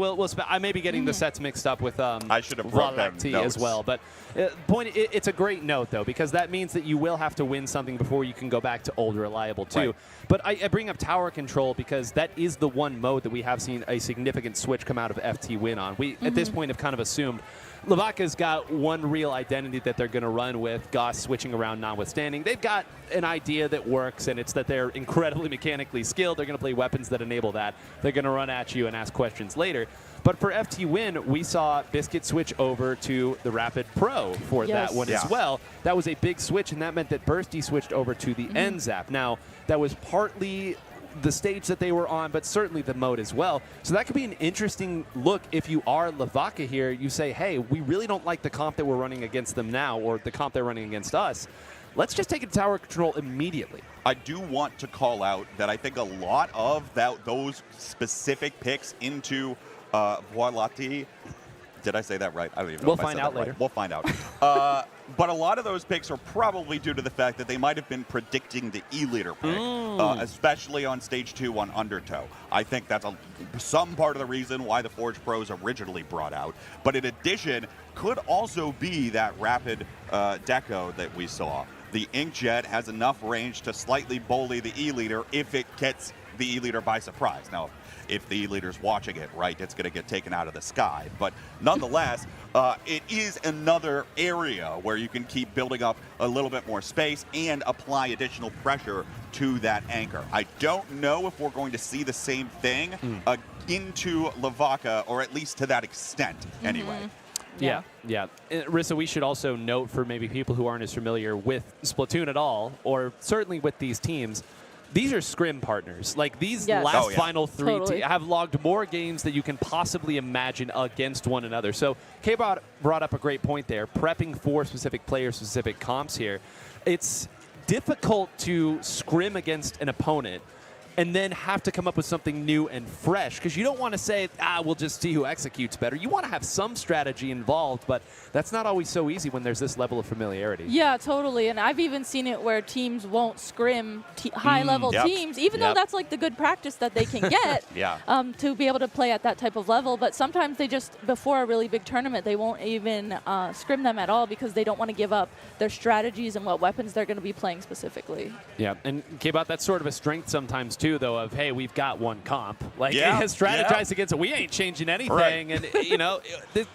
I may be getting the sets mixed up with I should have brought them Lactee notes as well. But it's a great note, though, because that means that you will have to win something before you can go back to old reliable, too. Right. But I bring up tower control because that is the one mode that we have seen a significant switch come out of FTWin on. We, at this point, have kind of assumed LeviaKittens got one real identity that they're going to run with, Goss switching around notwithstanding. They've got an idea that works, and it's that they're incredibly mechanically skilled. They're going to play weapons that enable that. They're going to run at you and ask questions later. But for FTWin, we saw Biscuit switch over to the Rapid Pro for that one as well. That was a big switch, and that meant that Bursty switched over to the NZAP. Now, that was partly the stage that they were on, but certainly the mode as well. So that could be an interesting look if you are Vaca here. You say, hey, we really don't like the comp that we're running against them now, or the comp they're running against us. Let's just take it to tower control immediately. I do want to call out that I think a lot of those specific picks into Voiē. Did I say that right? I don't even know. We'll if I find said out that right. later. We'll find out. But a lot of those picks are probably due to the fact that they might have been predicting the E-Leader pick, especially on Stage 2 on Undertow. I think that's some part of the reason why the Forge Pros originally brought out. But in addition, could also be that rapid deco that we saw. The Inkjet has enough range to slightly bully the E-Leader if it gets the E-Leader by surprise. Now, if the E-Leader's watching it, right, it's going to get taken out of the sky. But nonetheless, it is another area where you can keep building up a little bit more space and apply additional pressure to that anchor. I don't know if we're going to see the same thing into Vaca, or at least to that extent anyway. Yeah. Rissa, we should also note for maybe people who aren't as familiar with Splatoon at all, or certainly with these teams, these are scrim partners. Like, these last final three have logged more games than you can possibly imagine against one another. So K brought up a great point there, prepping for specific players, specific comps here. It's difficult to scrim against an opponent and then have to come up with something new and fresh, because you don't want to say, we'll just see who executes better. You want to have some strategy involved, but that's not always so easy when there's this level of familiarity. Yeah, totally. And I've even seen it where teams won't scrim high-level teams, even though that's like the good practice that they can get to be able to play at that type of level. But sometimes they just, before a really big tournament, they won't even scrim them at all because they don't want to give up their strategies and what weapons they're going to be playing specifically. Yeah, and K-Bot, that's sort of a strength sometimes too, though, of, hey, we've got one comp. Like, strategize against it. We ain't changing anything. Right. And, you know, the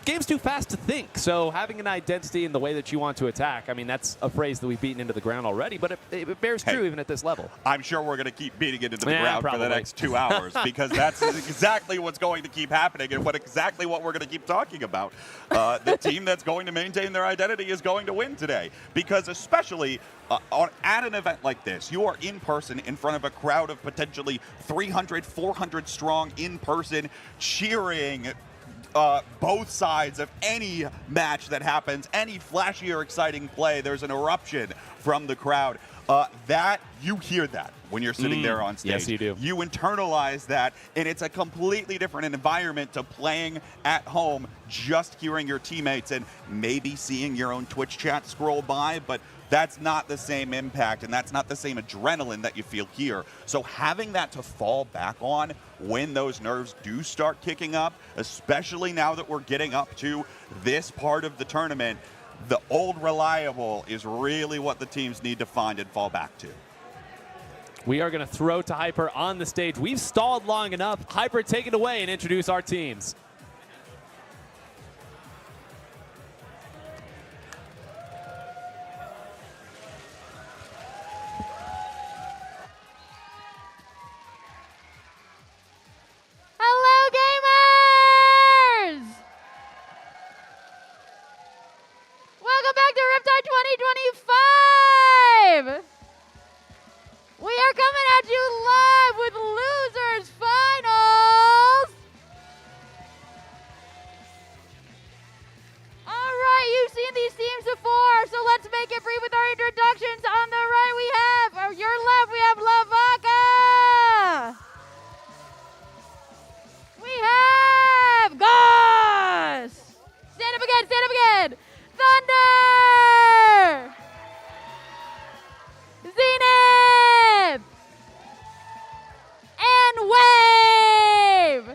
game's too fast to think. So having an identity in the way that you want to attack, I mean, that's a phrase that we've beaten into the ground already, but it bears true even at this level. I'm sure we're going to keep beating it into the ground for the next 2 hours, because that's exactly what's going to keep happening and exactly what we're going to keep talking about. The team that's going to maintain their identity is going to win today, because especially at an event like this, you are in person in front of a crowd of potentially 300, 400 strong in person, cheering both sides of any match that happens, any flashy or exciting play. There's an eruption from the crowd. You hear that when you're sitting there on stage. Yes, you do. You internalize that, and it's a completely different environment to playing at home, just hearing your teammates and maybe seeing your own Twitch chat scroll by. But that's not the same impact and that's not the same adrenaline that you feel here. So having that to fall back on when those nerves do start kicking up, especially now that we're getting up to this part of the tournament, the old reliable is really what the teams need to find and fall back to. We are going to throw to Hyper on the stage. We've stalled long enough. Hyper, take it away and introduce our teams. Hello, gamers! Welcome back to Riptide 2025! We are coming at you live with Losers Finals! Alright, you've seen these teams before, so let's make it brief with our introductions. On the right we have, or your left we have Vaca! We have Goss! Stand up again, stand up again! Thunder! Zenith! And Wave!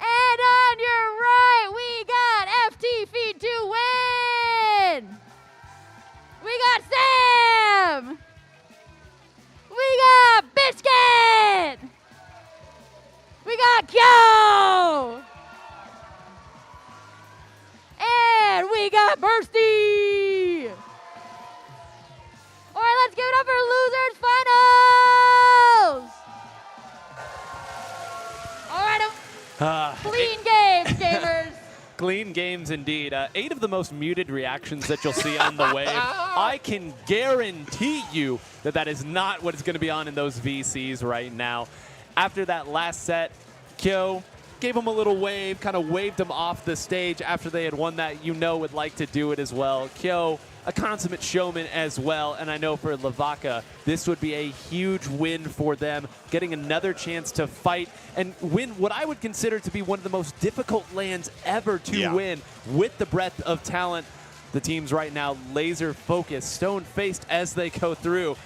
And on your right, we got FTWin! We got Sam! We got Biscuit! We got Kyo! And we got Bursty! All right, let's give it up for Losers Finals! All right, clean games, gamers. Clean games indeed. 8 of the most muted reactions that you'll see on the wave. I can guarantee you that that is not what is going to be on in those VCs right now. After that last set, Kyo gave him a little wave, kind of waved him off the stage after they had won that. You know would like to do it as well. Kyo, a consummate showman as well, and I know for Vaca, this would be a huge win for them, getting another chance to fight and win what I would consider to be one of the most difficult lands ever to win with the breadth of talent. The teams right now laser focused, stone-faced as they go through.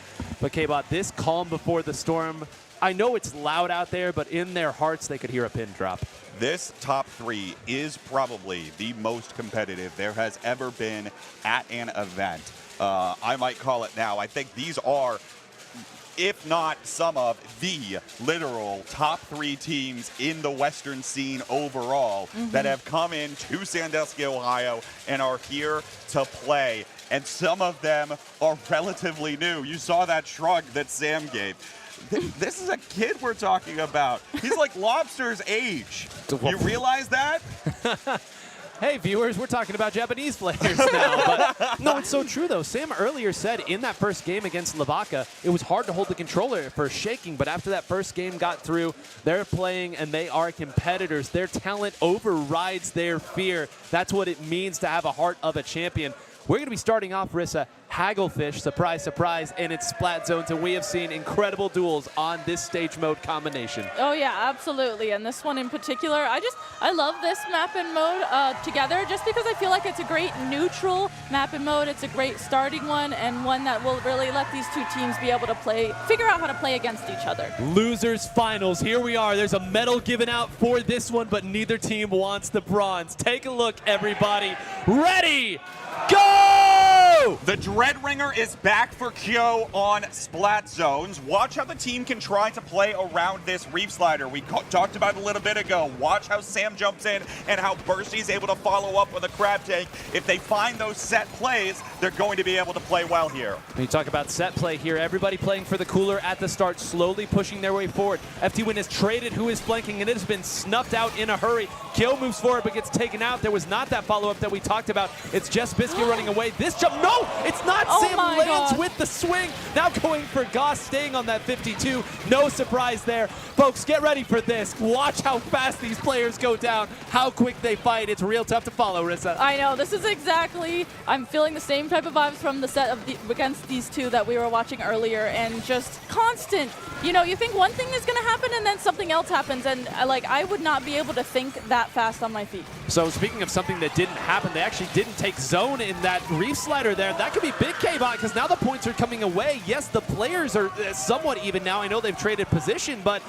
But K-Bot, this calm before the storm, I know it's loud out there, but in their hearts, they could hear a pin drop. This top 3 is probably the most competitive there has ever been at an event. I might call it now. I think these are, if not some of the literal top 3 teams in the Western scene overall that have come in to Sandusky, Ohio, and are here to play. And some of them are relatively new. You saw that shrug that Sam gave. This is a kid we're talking about. He's like Lobster's age. You realize that? Hey, viewers, we're talking about Japanese players now. But no, it's so true, though. Sam earlier said in that first game against Vaca, it was hard to hold the controller at first, shaking. But after that first game got through, they're playing and they are competitors. Their talent overrides their fear. That's what it means to have a heart of a champion. We're going to be starting off, Rissa, Hagglefish, surprise, surprise, and it's Splat Zones, and we have seen incredible duels on this stage mode combination. Oh yeah, absolutely, and this one in particular, I love this map and mode together just because I feel like it's a great neutral map and mode. It's a great starting one and one that will really let these two teams be able to figure out how to play against each other. Losers Finals, here we are. There's a medal given out for this one, but neither team wants the bronze. Take a look, everybody. Ready? Go! The Dread Ringer is back for Kyo on Splat Zones. Watch how the team can try to play around this Reef Slider. We talked about it a little bit ago. Watch how Sam jumps in and how Bursty's able to follow up with a Crab Tank. If they find those set plays, they're going to be able to play well here. When you talk about set play here, everybody playing for the cooler at the start, slowly pushing their way forward. FTWin has traded who is flanking, and it has been snuffed out in a hurry. Kyo moves forward but gets taken out. There was not that follow-up that we talked about. It's just Biscuit running away. This jump, no, it's not. Sam lands with the swing. Now going for Goss, staying on that 52. No surprise there. Folks, get ready for this. Watch how fast these players go down, how quick they fight. It's real tough to follow, Rissa. I know, this is exactly, I'm feeling the same type of vibes from the set of against these two that we were watching earlier, and just constant, you know, you think one thing is going to happen and then something else happens, and I would not be able to think that fast on my feet. So speaking of something that didn't happen, they actually didn't take zone in that Reef Slider there. That could be big K-Bot because now the points are coming away. Yes, the players are somewhat even now. I know they've traded position, but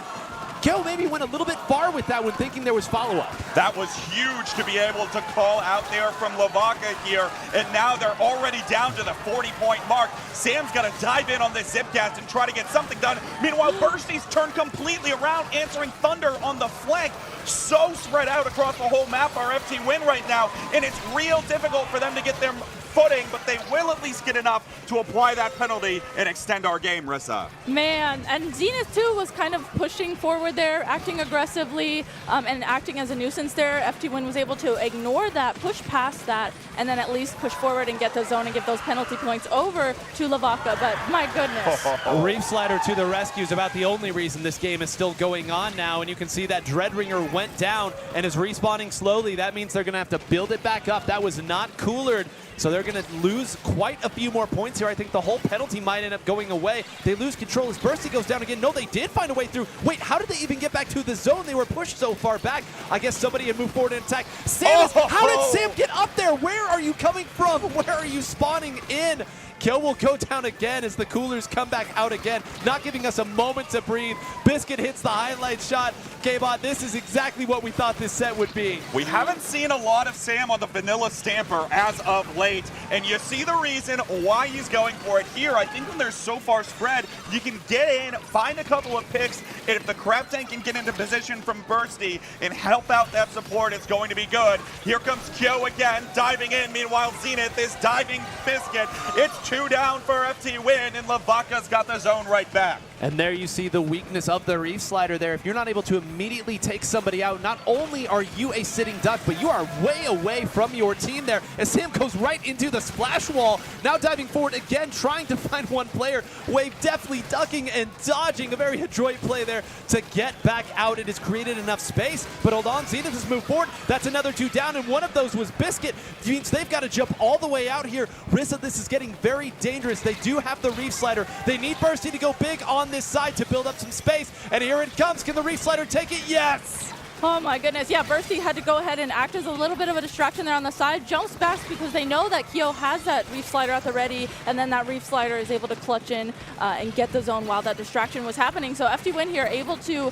Kyo maybe went a little bit far with that when thinking there was follow-up. That was huge to be able to call out there from Vaca here, and now they're already down to the 40-point mark. Sam's got to dive in on this Zipcast and try to get something done. Meanwhile, Bursty's turned completely around, answering Thunder on the flank. So spread out across the whole map are FTWin right now, and it's real difficult for them to get their footing, but they will at least get enough to apply that penalty and extend our game, Rissa. Man, and Zenith too was kind of pushing forward there, acting aggressively and acting as a nuisance there. FTWin was able to ignore that, push past that, and then at least push forward and get the zone and give those penalty points over to Vaca. But my goodness. Reef Slider to the rescue is about the only reason this game is still going on now, and you can see that Dreadringer went down and is respawning slowly. That means they're going to have to build it back up. That was not coolered. So they're going to lose quite a few more points here. I think the whole penalty might end up going away. They lose control as Bursty goes down again. No, they did find a way through. Wait, how did they even get back to the zone? They were pushed so far back. I guess somebody had moved forward and attacked. Sam, how did Sam get up there? Where are you coming from? Where are you spawning in? Kyo will go down again as the coolers come back out again, not giving us a moment to breathe. Biscuit hits the highlight shot. K-Bot, this is exactly what we thought this set would be. We haven't seen a lot of Sam on the vanilla stamper as of late, and you see the reason why he's going for it here. I think when they're so far spread, you can get in, find a couple of picks, and if the crab tank can get into position from Bursty and help out that support, it's going to be good. Here comes Kyo again, diving in. Meanwhile, Zenith is diving Biscuit. It's 2 down for FTWin, and Vaca's got the zone right back. And there you see the weakness of the Reef Slider there. If you're not able to immediately take somebody out, not only are you a sitting duck, but you are way away from your team there as Sam goes right into the splash wall. Now diving forward again, trying to find one player. Wave definitely ducking and dodging. A very adroit play there to get back out. It has created enough space, but hold on, Zenith has moved forward. That's another 2 down, and one of those was Biscuit. Means they've got to jump all the way out here. Rissa, this is getting very dangerous. They do have the Reef Slider. They need Bursty to go big on this side to build up some space, and here it comes. Can the Reef Slider take it? Yes! Oh my goodness, yeah, Bursty had to go ahead and act as a little bit of a distraction there on the side. Jumps back because they know that Kyo has that Reef Slider at the ready, and then that Reef Slider is able to clutch in and get the zone while that distraction was happening. So FTWin here able to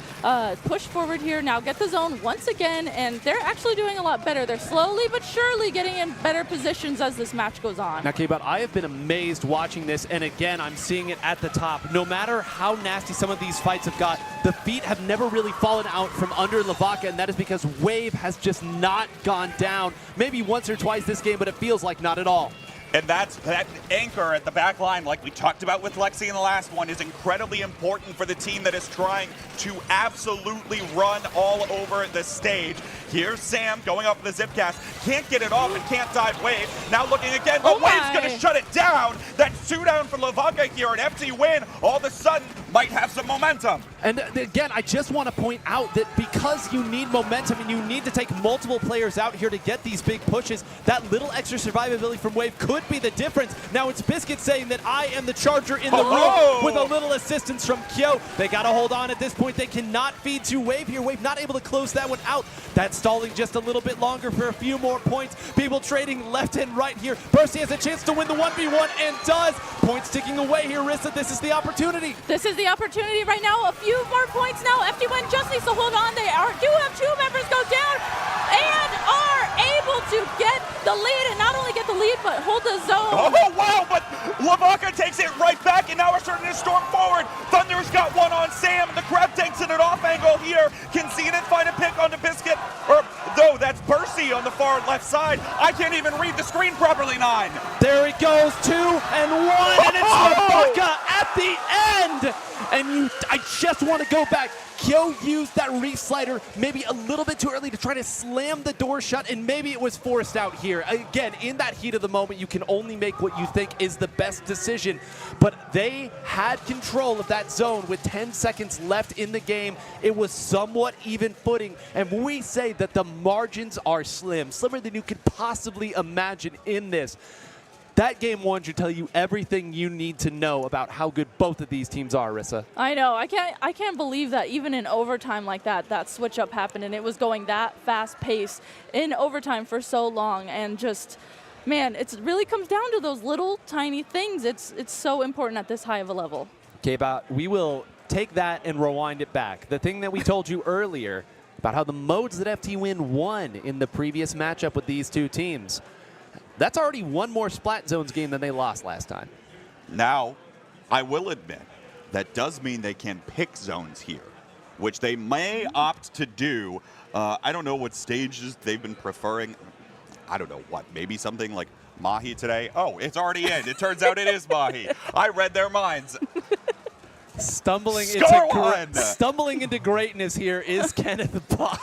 push forward here, now get the zone once again, and they're actually doing a lot better. They're slowly but surely getting in better positions as this match goes on. Now, K-Bot, I have been amazed watching this, and again, I'm seeing it at the top. No matter how nasty some of these fights have got, the feet have never really fallen out from under Vaca, and that is because Wave has just not gone down. Maybe once or twice this game, but it feels like not at all. And that anchor at the back line, like we talked about with Lexi in the last one, is incredibly important for the team that is trying to absolutely run all over the stage. Here's Sam going up the Zipcast. Can't get it off and can't dive Wave. Now looking again, but Wave's going to shut it down. That's 2 down for Vaca here, and FTWin all of a sudden might have some momentum. And again, I just want to point out that because you need momentum and you need to take multiple players out here to get these big pushes, that little extra survivability from Wave could be the difference. Now it's Biscuit saying that I am the charger in the room with a little assistance from Kyo. They got to hold on at this point. They cannot feed to Wave here. Wave not able to close that one out. That's stalling just a little bit longer for a few more points. People trading left and right here. Bursty has a chance to win the 1v1 and does. Points ticking away here, Rissa. This is the opportunity. This is the opportunity right now. A few more points now. FTWin just needs to hold on. They do have 2 members go down and are able to get the lead, and not only get the lead, but hold the zone. Oh, wow, but Vaca takes it right back, and now we're starting to storm forward. Thunder's got one on Sam, and the crab tank's in an off angle here. Can Zenith find a pick onto Biscuit? Or, though, that's Bursty on the far left side. I can't even read the screen properly, 9. There it goes, 2 and 1, and it's Vaca at the end. And I just want to go back. Kyo used that Reef Slider maybe a little bit too early to try to slam the door shut, and maybe it was forced out here. Again, in that heat of the moment, you can only make what you think is the best decision. But they had control of that zone with 10 seconds left in the game. It was somewhat even footing, and we say that the margins are slim, slimmer than you could possibly imagine in this. That game one should tell you everything you need to know about how good both of these teams are, Rissa. I know. I can't believe that even in overtime like that switch up happened, and it was going that fast pace in overtime for so long. And just, man, it really comes down to those little tiny things. It's so important at this high of a level. K-Bot, we will take that and rewind it back. The thing that we told you earlier about how the modes that FTWin won in the previous matchup with these two teams, that's already one more Splat Zones game than they lost last time. Now, I will admit, that does mean they can pick zones here, which they may opt to do. I don't know what stages they've been preferring. I don't know what, maybe something like Mahi today. Oh, it's already in. It turns out it is Mahi. I read their minds. Stumbling into greatness here is Kenneth Bot.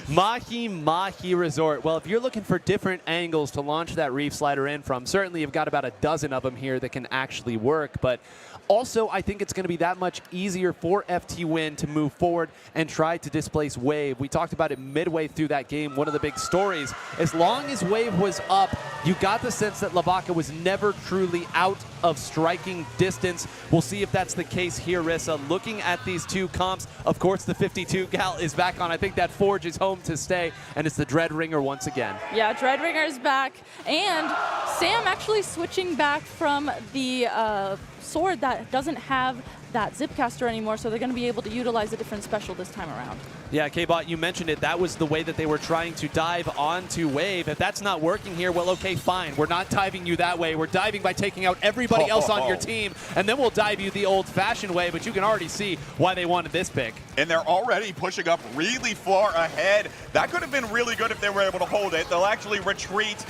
Mahi Resort. Well, if you're looking for different angles to launch that Reef Slider in from, certainly you've got about a dozen of them here that can actually work. But also, I think it's going to be that much easier for FTWin to move forward and try to displace Wave. We talked about it midway through that game. One of the big stories, as long as Wave was up, you got the sense that Vaca was never truly out of striking distance. We'll see if that's the case here, Rissa. Looking at these two comps, of course, the 52 gal is back on. I think that Forge is home to stay, and it's the Dreadringer once again. Yeah, Dreadringer is back, and Sam actually switching back from the sword that doesn't have that Zipcaster anymore, so they're going to be able to utilize a different special this time around. Yeah, K-Bot, you mentioned it. That was the way that they were trying to dive onto Wave. If that's not working here, well, okay, fine. We're not diving you that way. We're diving by taking out everybody else on your team, and then we'll dive you the old-fashioned way, but you can already see why they wanted this pick. And they're already pushing up really far ahead. That could have been really good if they were able to hold it. They'll actually retreat,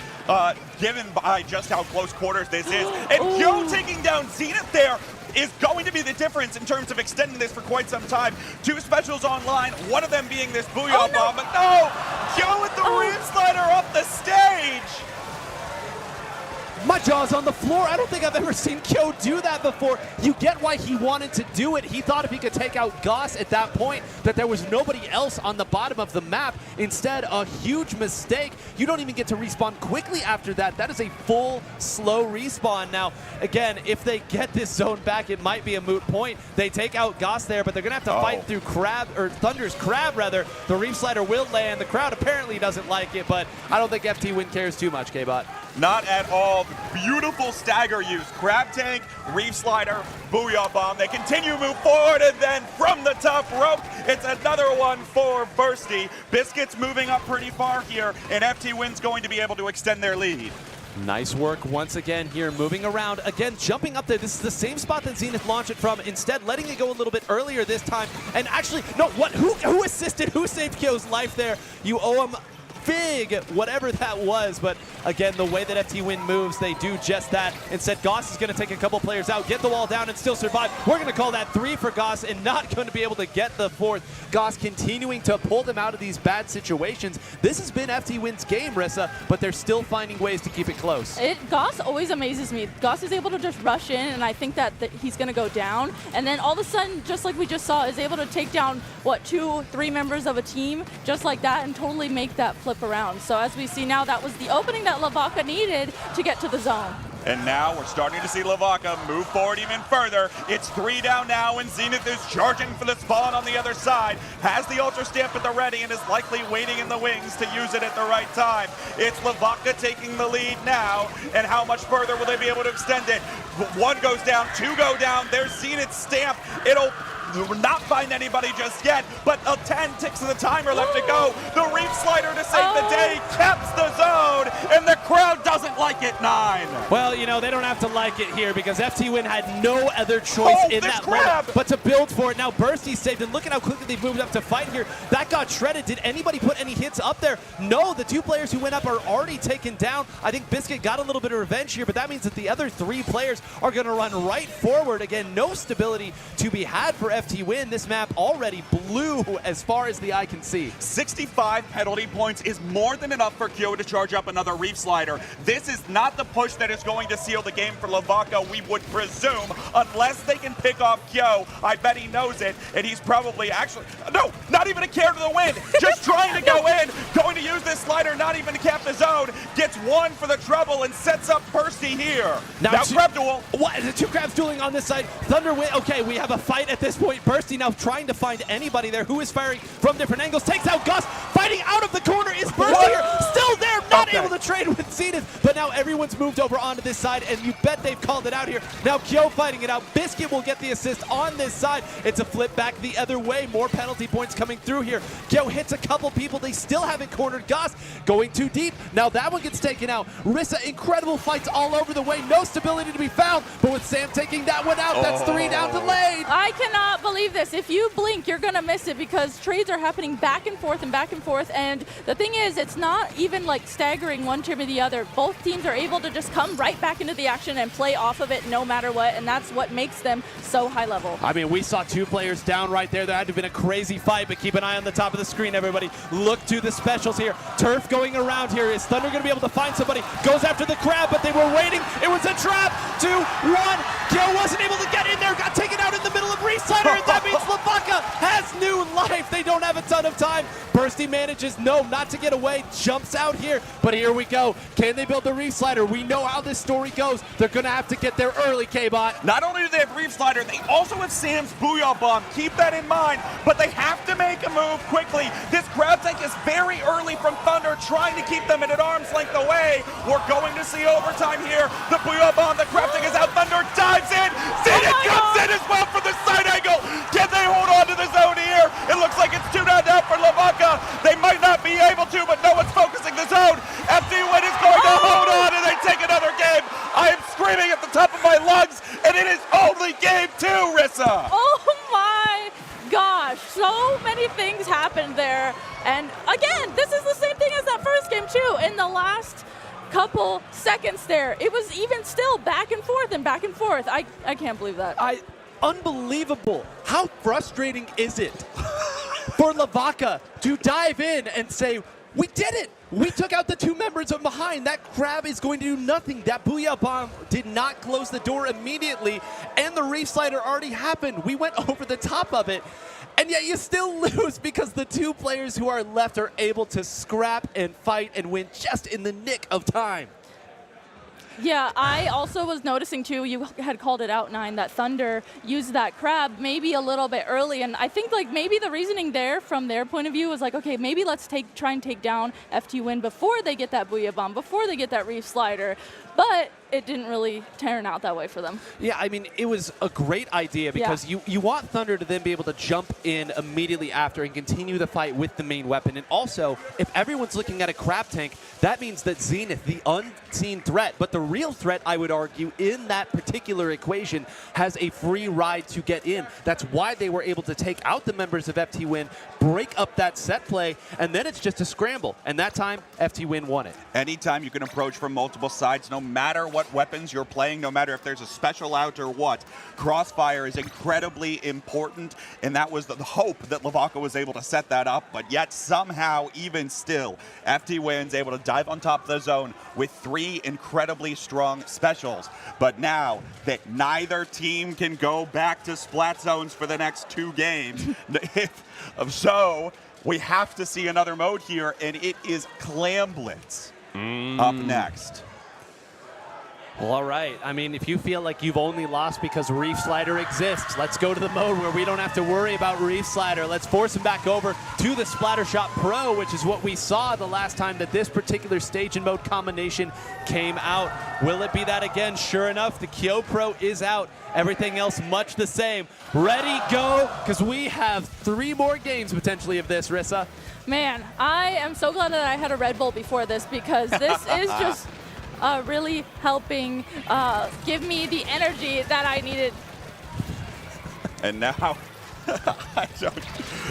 given by just how close quarters this is. And Yo taking down Zenith there is going to be the difference in terms of extending this for quite some time. Two specials online, one of them being this Booyah Bomb, but no! Yo with the Reef Slider off the stage! My jaw's on the floor. I don't think I've ever seen Kyo do that before. You get why he wanted to do it. He thought if he could take out Goss at that point, that there was nobody else on the bottom of the map. Instead, a huge mistake. You don't even get to respawn quickly after that. That is a full, slow respawn. Now, again, if they get this zone back, it might be a moot point. They take out Goss there, but they're going to have to fight through Thunder's Crab, rather. The Reef Slider will land. The crowd apparently doesn't like it, but I don't think FTWin cares too much, K-Bot. Not at all. Beautiful stagger use. Crab Tank, Reef Slider, Booyah Bomb. They continue to move forward, and then from the top rope, it's another one for Bursty. Biscuits moving up pretty far here, and FTWin's going to be able to extend their lead. Nice work once again here, moving around. Again, jumping up there. This is the same spot that Zenith launched it from. Instead, letting it go a little bit earlier this time. And actually, no, what? Who assisted? Who saved Kyo's life there? You owe him big, whatever that was. But again, the way that FTWin moves, they do just that. Instead, Goss is going to take a couple players out, get the wall down, and still survive. We're going to call that 3 for Goss, and not going to be able to get the 4th. Goss continuing to pull them out of these bad situations. This has been FTWin's game, Rissa, but they're still finding ways to keep it close. Goss always amazes me. Goss is able to just rush in, and I think that he's going to go down. And then all of a sudden, just like we just saw, is able to take down, what, 2, 3 members of a team, just like that, and totally make that flip around. So as we see now, that was the opening that Vaca needed to get to the zone. And now we're starting to see Vaca move forward even further. It's 3 down now, and Zenith is charging for the spawn on the other side. Has the Ultra Stamp at the ready and is likely waiting in the wings to use it at the right time. It's Vaca taking the lead now, and how much further will they be able to extend it? 1 goes down, 2 go down. There's Zenith's Stamp. It'll not find anybody just yet, but 10 ticks of the timer left to go. The Reef Slider to save the day caps the zone, and the crowd doesn't like it. 9. Well, you know, they don't have to like it here because FTWin had no other choice in that crab, but to build for it. Now Bursty's saved, and look at how quickly they've moved up to fight here. That got shredded. Did anybody put any hits up there? No, the 2 players who went up are already taken down. I think Biscuit got a little bit of revenge here, but that means that the other 3 players are going to run right forward. Again, no stability to be had for FTWin, this map already blue as far as the eye can see. 65 penalty points is more than enough for Kyo to charge up another Reef Slider. This is not the push that is going to seal the game for Vaca, we would presume, unless they can pick off Kyo. I bet he knows it, and he's probably actually, no, not even a care to the wind, just trying to go in, going to use this slider, not even to cap the zone, gets one for the trouble and sets up Bursty here. Now Crab Duel. What? The two Crabs dueling on this side. Thunder win. Okay, we have a fight at this point. Bursty now trying to find anybody there who is firing from different angles. Takes out Gus. Fighting out of the corner is Bursty here. Still there, not able to trade with Zenith. But now everyone's moved over onto this side, and you bet they've called it out here. Now Kyo fighting it out. Biscuit will get the assist on this side. It's a flip back the other way. More penalty points coming through here. Kyo hits a couple people. They still haven't cornered Gus. Going too deep. Now that one gets taken out. Rissa, incredible fights all over the way. No stability to be found. But with Sam taking that one out, that's 3 down to lane. I cannot believe this. If you blink, you're going to miss it because trades are happening back and forth and back and forth. And the thing is, it's not even like staggering one team or the other. Both teams are able to just come right back into the action and play off of it no matter what. And that's what makes them so high level. I mean, we saw 2 players down right there. There had to have been a crazy fight, but keep an eye on the top of the screen, everybody. Look to the specials here. Turf going around here. Is Thunder going to be able to find somebody? Goes after the Crab, but they were waiting. It was a trap. 2-1. Kyo wasn't able to get in there. Got taken out in the middle of Reslider, and that means Vaca has new life. They don't have a ton of time. Bursty manages, no, not to get away. Jumps out here, but here we go. Can they build the Reef Slider? We know how this story goes. They're going to have to get there early, K-Bot. Not only do they have Reef Slider, they also have Sam's Booyah Bomb. Keep that in mind, but they have to make a move quickly. This grab tank is very early from Thunder, trying to keep them at an arm's length away. We're going to see overtime here. The Booyah Bomb, the grab tank is out. Thunder dives in. Zenith comes in as well from the side angle. Can they hold on to the zone here? It looks like it's 2 down for Vaca. They might not be able to, but no one's focusing the zone. FTWin is going to hold on, and they take another game. I am screaming at the top of my lungs, and it is only game 2, Rissa. Oh my gosh, so many things happened there. And again, this is the same thing as that first game too. In the last couple seconds there, it was even still back and forth and back and forth. I can't believe that. Unbelievable. How frustrating is it for Vaca to dive in and say, we did it. We took out the 2 members of behind. That Crab is going to do nothing. That Booyah Bomb did not close the door immediately, and the Reef Slider already happened. We went over the top of it, and yet you still lose because the 2 players who are left are able to scrap and fight and win just in the nick of time. Yeah, I also was noticing too, you had called it out, Nine, that Thunder used that Crab maybe a little bit early. And I think like maybe the reasoning there from their point of view was like, okay, maybe let's try and take down FTWin before they get that Booyah Bomb, before they get that Reef Slider. But it didn't really turn out that way for them. Yeah, I mean, it was a great idea because you want Thunder to then be able to jump in immediately after and continue the fight with the main weapon. And also, if everyone's looking at a Crab tank, that means that Zenith, the unseen threat, but the real threat, I would argue, in that particular equation, has a free ride to get in. That's why they were able to take out the members of FTWin, break up that set play, and then it's just a scramble. And that time, FTWin won it. Anytime you can approach from multiple sides, no matter what weapons you're playing, no matter if there's a special out or what, crossfire is incredibly important, and that was the hope that Vaca was able to set that up, but yet somehow, even still, FTWin's able to dive on top of the zone with 3 incredibly strong specials. But now that neither team can go back to splat zones for the next 2 games, so we have to see another mode here, and it is Clam Blitz up next. Well, all right. I mean, if you feel like you've only lost because Reef Slider exists, let's go to the mode where we don't have to worry about Reef Slider. Let's force him back over to the Splattershot Pro, which is what we saw the last time that this particular stage and mode combination came out. Will it be that again? Sure enough, the Kyo Pro is out. Everything else much the same. Ready, go, because we have 3 more games potentially of this, Rissa. Man, I am so glad that I had a Red Bull before this because this is just really helping give me the energy that I needed. And now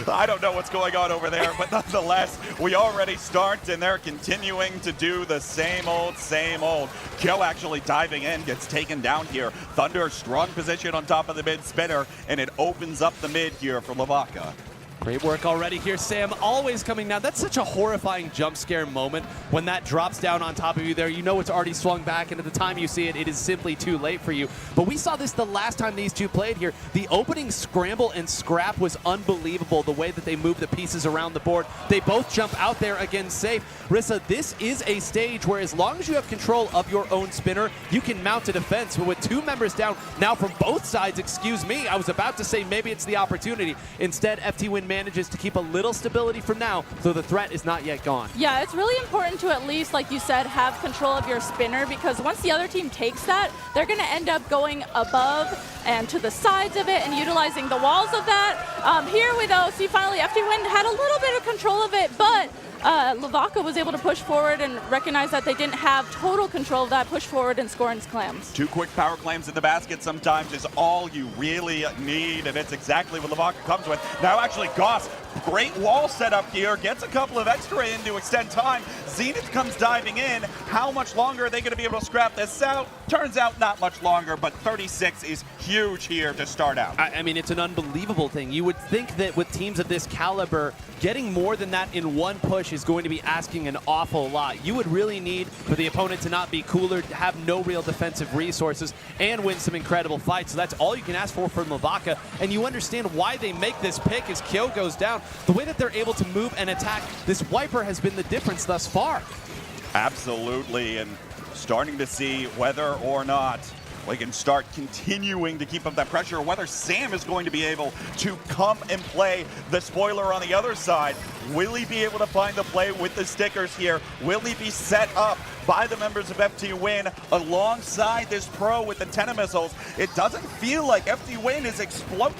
I don't know what's going on over there, but nonetheless, we already start, and they're continuing to do the same old, same old. Kyo actually diving in, gets taken down here. Thunder, strong position on top of the mid spinner, and it opens up the mid here for LeVaca. Great work already here, Sam. Always coming down. That's such a horrifying jump scare moment when that drops down on top of you there. You know it's already swung back, and at the time you see it, it is simply too late for you. But we saw this the last time these two played here. The opening scramble and scrap was unbelievable, the way that they move the pieces around the board. They both jump out there again safe. Rissa, this is a stage where as long as you have control of your own spinner, you can mount a defense. But with two members down now from both sides, excuse me, I was about to say maybe it's the opportunity. Instead, FTWin manages to keep a little stability for now, so the threat is not yet gone. Yeah, it's really important to at least, like you said, have control of your spinner, because once the other team takes that, they're going to end up going above and to the sides of it and utilizing the walls of that. Here we go. See, finally, FTWin had a little bit of control of it, but LeVaca was able to push forward and recognize that they didn't have total control of that, push forward and score in clams. 2 quick power claims in the basket sometimes is all you really need, and it's exactly what LeVaca comes with. Now actually Goss, great wall setup here, gets a couple of extra in to extend time. Zenith comes diving in. How much longer are they going to be able to scrap this out? Turns out not much longer, but 36 is huge here to start out. I mean, it's an unbelievable thing. You would think that with teams of this caliber, getting more than that in one push is going to be asking an awful lot. You would really need for the opponent to not be cooler, to have no real defensive resources, and win some incredible fights. So that's all you can ask for from LeVaca, and you understand why they make this pick as Kyo goes down. The way that they're able to move and attack, this wiper has been the difference thus far. Absolutely, and starting to see whether or not we can start continuing to keep up that pressure, whether Sam is going to be able to come and play the spoiler on the other side. Will he be able to find the play with the stickers here? Will he be set up by the members of FTWin alongside this pro with the 10 missiles? It doesn't feel like FTWin is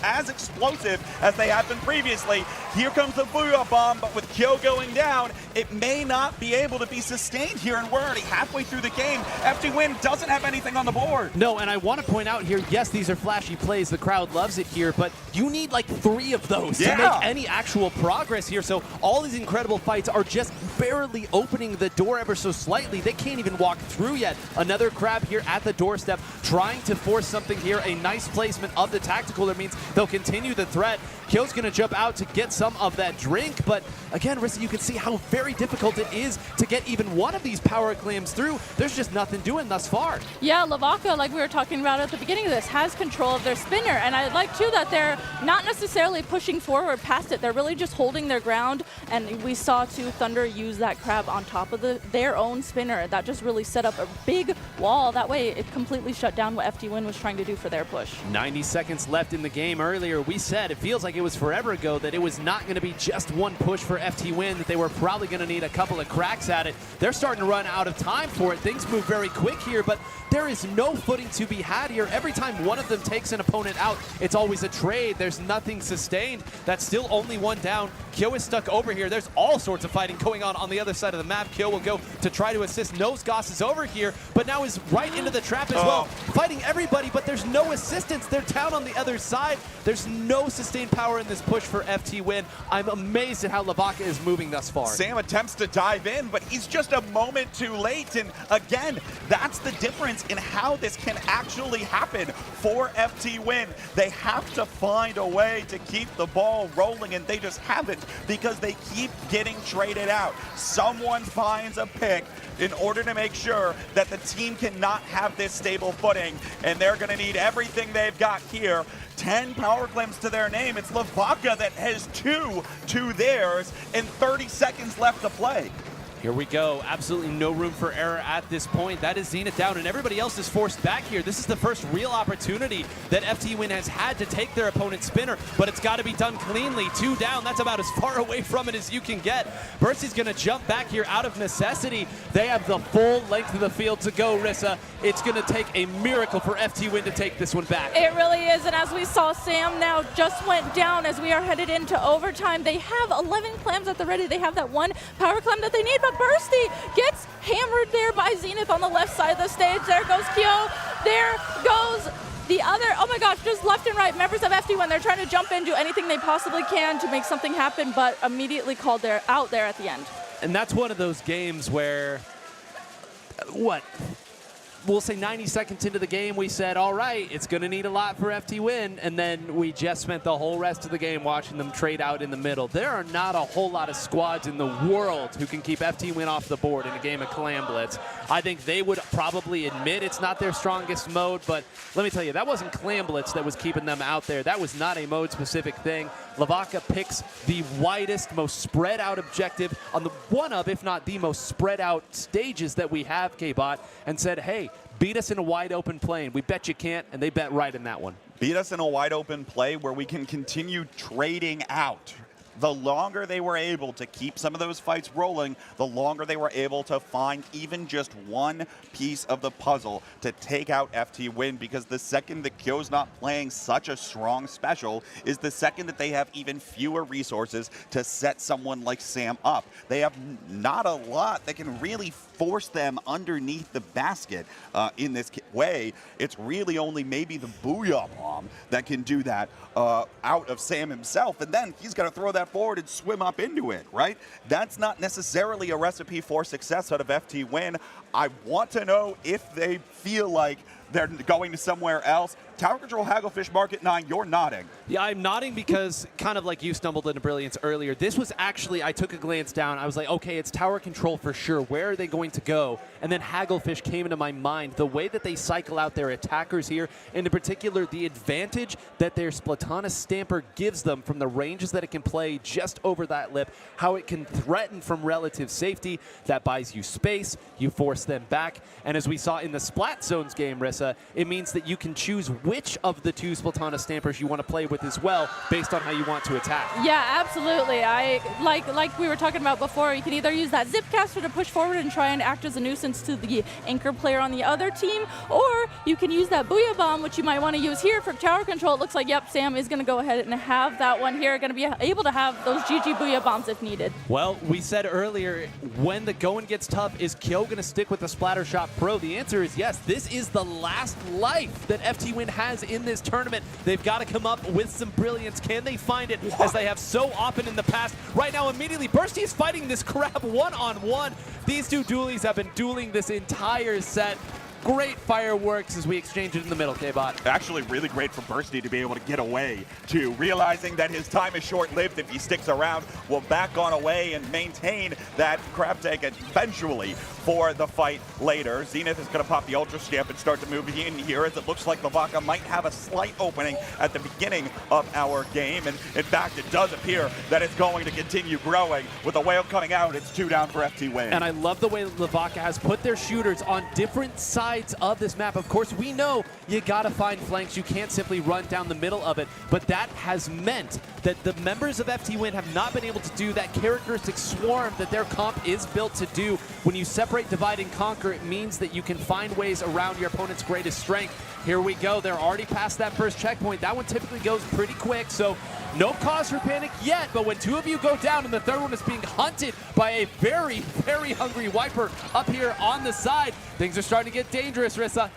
as explosive as they have been previously. Here comes the Booyah Bomb, but with Kyo going down, it may not be able to be sustained here, and we're already halfway through the game. FTWin doesn't have anything on the board. No, and I want to point out here, yes, these are flashy plays. The crowd loves it here, but you need like 3 of those to make any actual progress here. So all these incredible fights are just barely opening the door ever so slightly. They can't even walk through yet. Another crab here at the doorstep, trying to force something here. A nice placement of the tactical. That means they'll continue the threat. Kyo's going to jump out to get some of that drink, but again, Rissa, you can see how very difficult it is to get even one of these power claims through. There's just nothing doing thus far. Yeah, LeVaca, like we were talking about at the beginning of this, has control of their spinner, and I like too that they're not necessarily pushing forward past it. They're really just holding their ground, and we saw too Thunder use that crab on top of their own spinner. That just really set up a big wall. That way it completely shut down what FTWin was trying to do for their push. 90 seconds left in the game. Earlier we said it feels like it was forever ago that it was not going to be just one push for FTWin, that they were probably going to need a couple of cracks at it. They're starting to run out of time for it. Things move very quick here, but there is no footing to be had here. Every time one of them takes an opponent out, it's always a trade. There's nothing sustained. That's still only one down. Kyo is stuck over here. There's all sorts of fighting going on the other side of the map. Kyo will go to try to assist. Knows Goss is over here, but now is right into the trap as well. Fighting everybody, but there's no assistance. They're down on the other side. There's no sustained power in this push for FTWin. I'm amazed at how LeVaca is moving thus far. Sam attempts to dive in, but he's just a moment too late. And again, that's the difference in how this can actually happen for FTWin. They have to find a way to keep the ball rolling, and they just haven't, because they keep getting traded out. Someone finds a pick in order to make sure that the team cannot have this stable footing, and they're going to need everything they've got here. 10 power claims to their name. It's LeVaca that has 2 to theirs, and 30 seconds left to play. Here we go. Absolutely no room for error at this point. That is Zenith down, and everybody else is forced back here. This is the first real opportunity that FTWin has had to take their opponent's spinner, but it's got to be done cleanly. 2 down. That's about as far away from it as you can get. Bercy's going to jump back here out of necessity. They have the full length of the field to go, Rissa. It's going to take a miracle for FTWin to take this one back. It really is, and as we saw, Sam now just went down as we are headed into overtime. They have 11 clams at the ready. They have that 1 power clam that they need, but Bursty gets hammered there by Zenith on the left side of the stage. There goes Kyo. There goes The other, oh my gosh, just left and right, members of FTWin, they're trying to jump in, do anything they possibly can to make something happen, but immediately called out there at the end. And that's one of those games where, we'll say 90 seconds into the game, we said, all right, it's going to need a lot for FTWin, and then we just spent the whole rest of the game watching them trade out in the middle. There are not a whole lot of squads in the world who can keep FTWin off the board in a game of Clam Blitz. I think they would probably admit it's not their strongest mode, but let me tell you, that wasn't Clam Blitz that was keeping them out there. That was not a mode-specific thing. Vaca picks the widest, most spread-out objective on the one of, if not the most spread-out stages that we have, K-Bot, and said, hey, beat us in a wide-open plane. We bet you can't, and they bet right in that one. Beat us in a wide-open play where we can continue trading out. The longer they were able to keep some of those fights rolling, the longer they were able to find even just one piece of the puzzle to take out FTWin, because the second that Kyo's not playing such a strong special is the second that they have even fewer resources to set someone like Sam up. They have not a lot that can really force them underneath the basket in this way. It's really only maybe the Booyah Bomb that can do that out of Sam himself, and then he's got to throw that forward and swim up into it, right? That's not necessarily a recipe for success out of FTWin. I want to know if they feel like they're going to somewhere else. Tower Control, Hagglefish, Market 9, you're nodding. Yeah, I'm nodding because, kind of like you stumbled into brilliance earlier, this was actually, I took a glance down, I was like, okay, it's Tower Control for sure. Where are they going to go? And then Hagglefish came into my mind. The way that they cycle out their attackers here, and in particular, the advantage that their Splatoon Stamper gives them from the ranges that it can play just over that lip, how it can threaten from relative safety, that buys you space, you force them back, and as we saw in the Splat Zones game, Rissa, it means that you can choose which of the two Splatoon Stampers you want to play with as well, based on how you want to attack. Yeah, absolutely. I like we were talking about before, you can either use that Zipcaster to push forward and try and act as a nuisance to the anchor player on the other team, or you can use that Booyah Bomb, which you might want to use here for Tower Control. It looks like, yep, Sam is going to go ahead and have that one here, going to be able to have those GG Booyah Bombs if needed. Well, we said earlier, when the going gets tough, is Kyo going to stick with the Splattershot Pro? The answer is yes. This is the last life that FTWin has in this tournament. They've got to come up with some brilliance. Can they find it, as they have so often in the past? Right now, immediately, Bursty is fighting this crab one-on-one. These two dualies have been dueling this entire set. Great fireworks as we exchange it in the middle, K-Bot. Actually really great for Bursty to be able to get away, too. Realizing that his time is short-lived if he sticks around, will back on away and maintain that crab tank eventually for the fight later. Zenith is going to pop the Ultra Stamp and start to move in here, as it looks like Vaca might have a slight opening at the beginning of our game. And in fact, it does appear that it's going to continue growing. With the whale coming out, it's 2 down for FTWin. And I love the way Vaca has put their shooters on different sides of this map. Of course, we know you gotta find flanks. You can't simply run down the middle of it, but that has meant that the members of FTWin have not been able to do that characteristic swarm that their comp is built to do. When you separate, divide, and conquer, it means that you can find ways around your opponent's greatest strength. Here we go. They're already past that first checkpoint. That one typically goes pretty quick, so no cause for panic yet, but when two of you go down and the third one is being hunted by a very, very hungry Wiper up here on the side, things are starting to get dangerous, Rissa.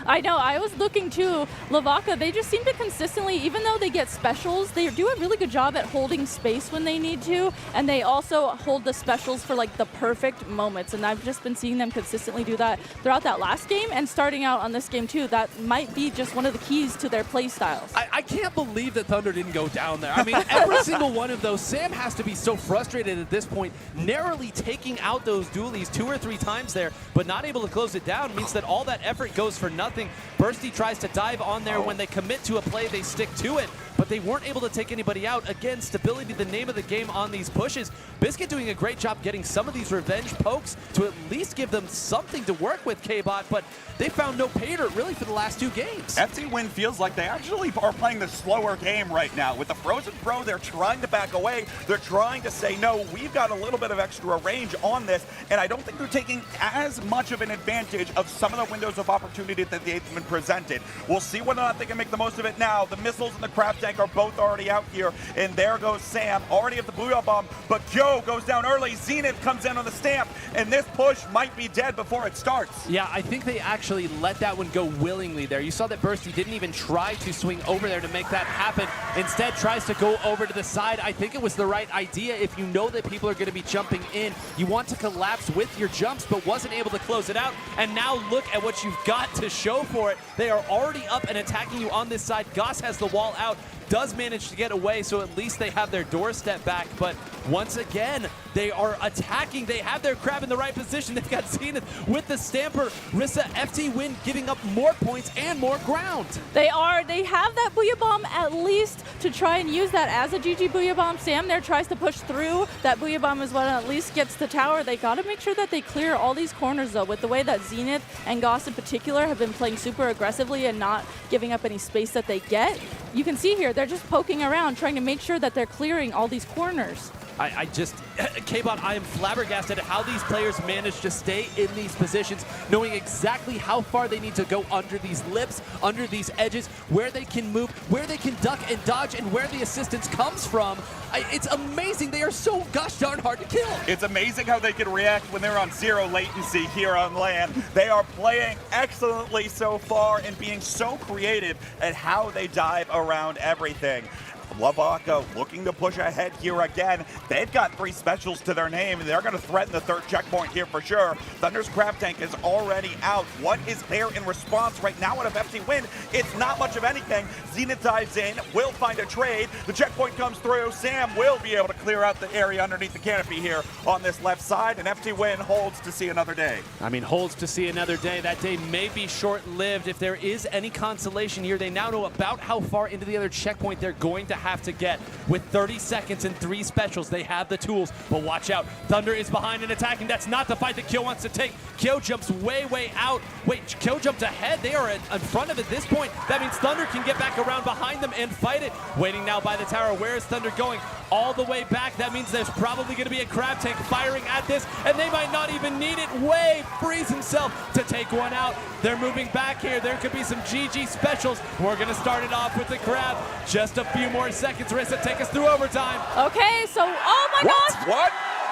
I know, I was looking too. Vaca, they just seem to consistently, even though they get specials, they do a really good job at holding space when they need to, and they also hold the specials for like the perfect moments, and I've just been seeing them consistently do that throughout that last game and starting out on this game too. That might be just one of the keys to their play styles. I can't believe that Thunder didn't go down there. I mean, every single one of those, Sam has to be so frustrated at this point, narrowly taking out those dualies 2 or 3 times there, but not able to close it down means that all that effort goes for nothing. Bursty tries to dive on there. When they commit to a play, they stick to it, but they weren't able to take anybody out. Again, stability, the name of the game on these pushes. Biscuit doing a great job getting some of these revenge pokes to at least give them something to work with, K-Bot, but they found no pay dirt really for the last 2 games. FTWin feels like they actually are playing the slower game right now. With the Frozen Pro, they're trying to back away. They're trying to say, no, we've got a little bit of extra range on this, and I don't think they're taking as much of an advantage of some of the windows of opportunity that they've been presented. We'll see whether or not they can make the most of it now. The missiles and the crab tank are both already out here, and there goes Sam, already at the Booyah Bomb, but Kyo goes down early. Zenith comes in on the stamp, and this push might be dead before it starts. Yeah, I think they actually let that one go willingly there. You saw that Bursty didn't even try to swing over there to make that happen. Instead, tries to go over to the side. I think it was the right idea. If you know that people are going to be jumping in, you want to collapse with your jumps, but wasn't able to close it out. And now look at what you've got to show for it. They are already up and attacking you on this side. Goss has the wall out, does manage to get away, so at least they have their doorstep back. But once again, they are attacking. They have their crab in the right position. They've got Zenith with the Stamper. Rissa, FTWin giving up more points and more ground. They have that Booyah Bomb at least to try and use that as a GG Booyah Bomb. Sam there tries to push through. That Booyah Bomb is what at least gets the tower. They got to make sure that they clear all these corners, though, with the way that Zenith and Goss in particular have been playing super aggressively and not giving up any space that they get. You can see here, they're just poking around, trying to make sure that they're clearing all these corners. I just, K-Bot, I am flabbergasted at how these players manage to stay in these positions, knowing exactly how far they need to go under these lips, under these edges, where they can move, where they can duck and dodge, and where the assistance comes from. It's amazing. They are so gosh darn hard to kill. It's amazing how they can react when they're on zero latency here on land. They are playing excellently so far and being so creative at how they dive around everything. Vaca looking to push ahead here again. They've got 3 specials to their name, and they're going to threaten the 3rd checkpoint here for sure. Thunder's crab tank is already out. What is there in response right now out of FTWin? It's not much of anything. Zenith dives in, will find a trade. The checkpoint comes through. Sam will be able to clear out the area underneath the canopy here on this left side, and FTWin holds to see another day. I mean, holds to see another day. That day may be short-lived. If there is any consolation here, they now know about how far into the other checkpoint they're going to have to get. With 30 seconds and 3 specials, they have the tools, but watch out. Thunder is behind and attacking. That's not the fight that Kyo wants to take. Kyo jumps way out. Wait, Kyo jumped ahead. They are in front of at this point. That means Thunder can get back around behind them and fight it. Waiting now by the tower. Where is Thunder going? All the way back. That means there's probably going to be a crab tank firing at this, and they might not even need it. Wave frees himself to take one out. They're moving back here. There could be some GG specials. We're going to start it off with the crab. Just a few more seconds. Rissa, take us through overtime. Okay, so, oh my gosh. What?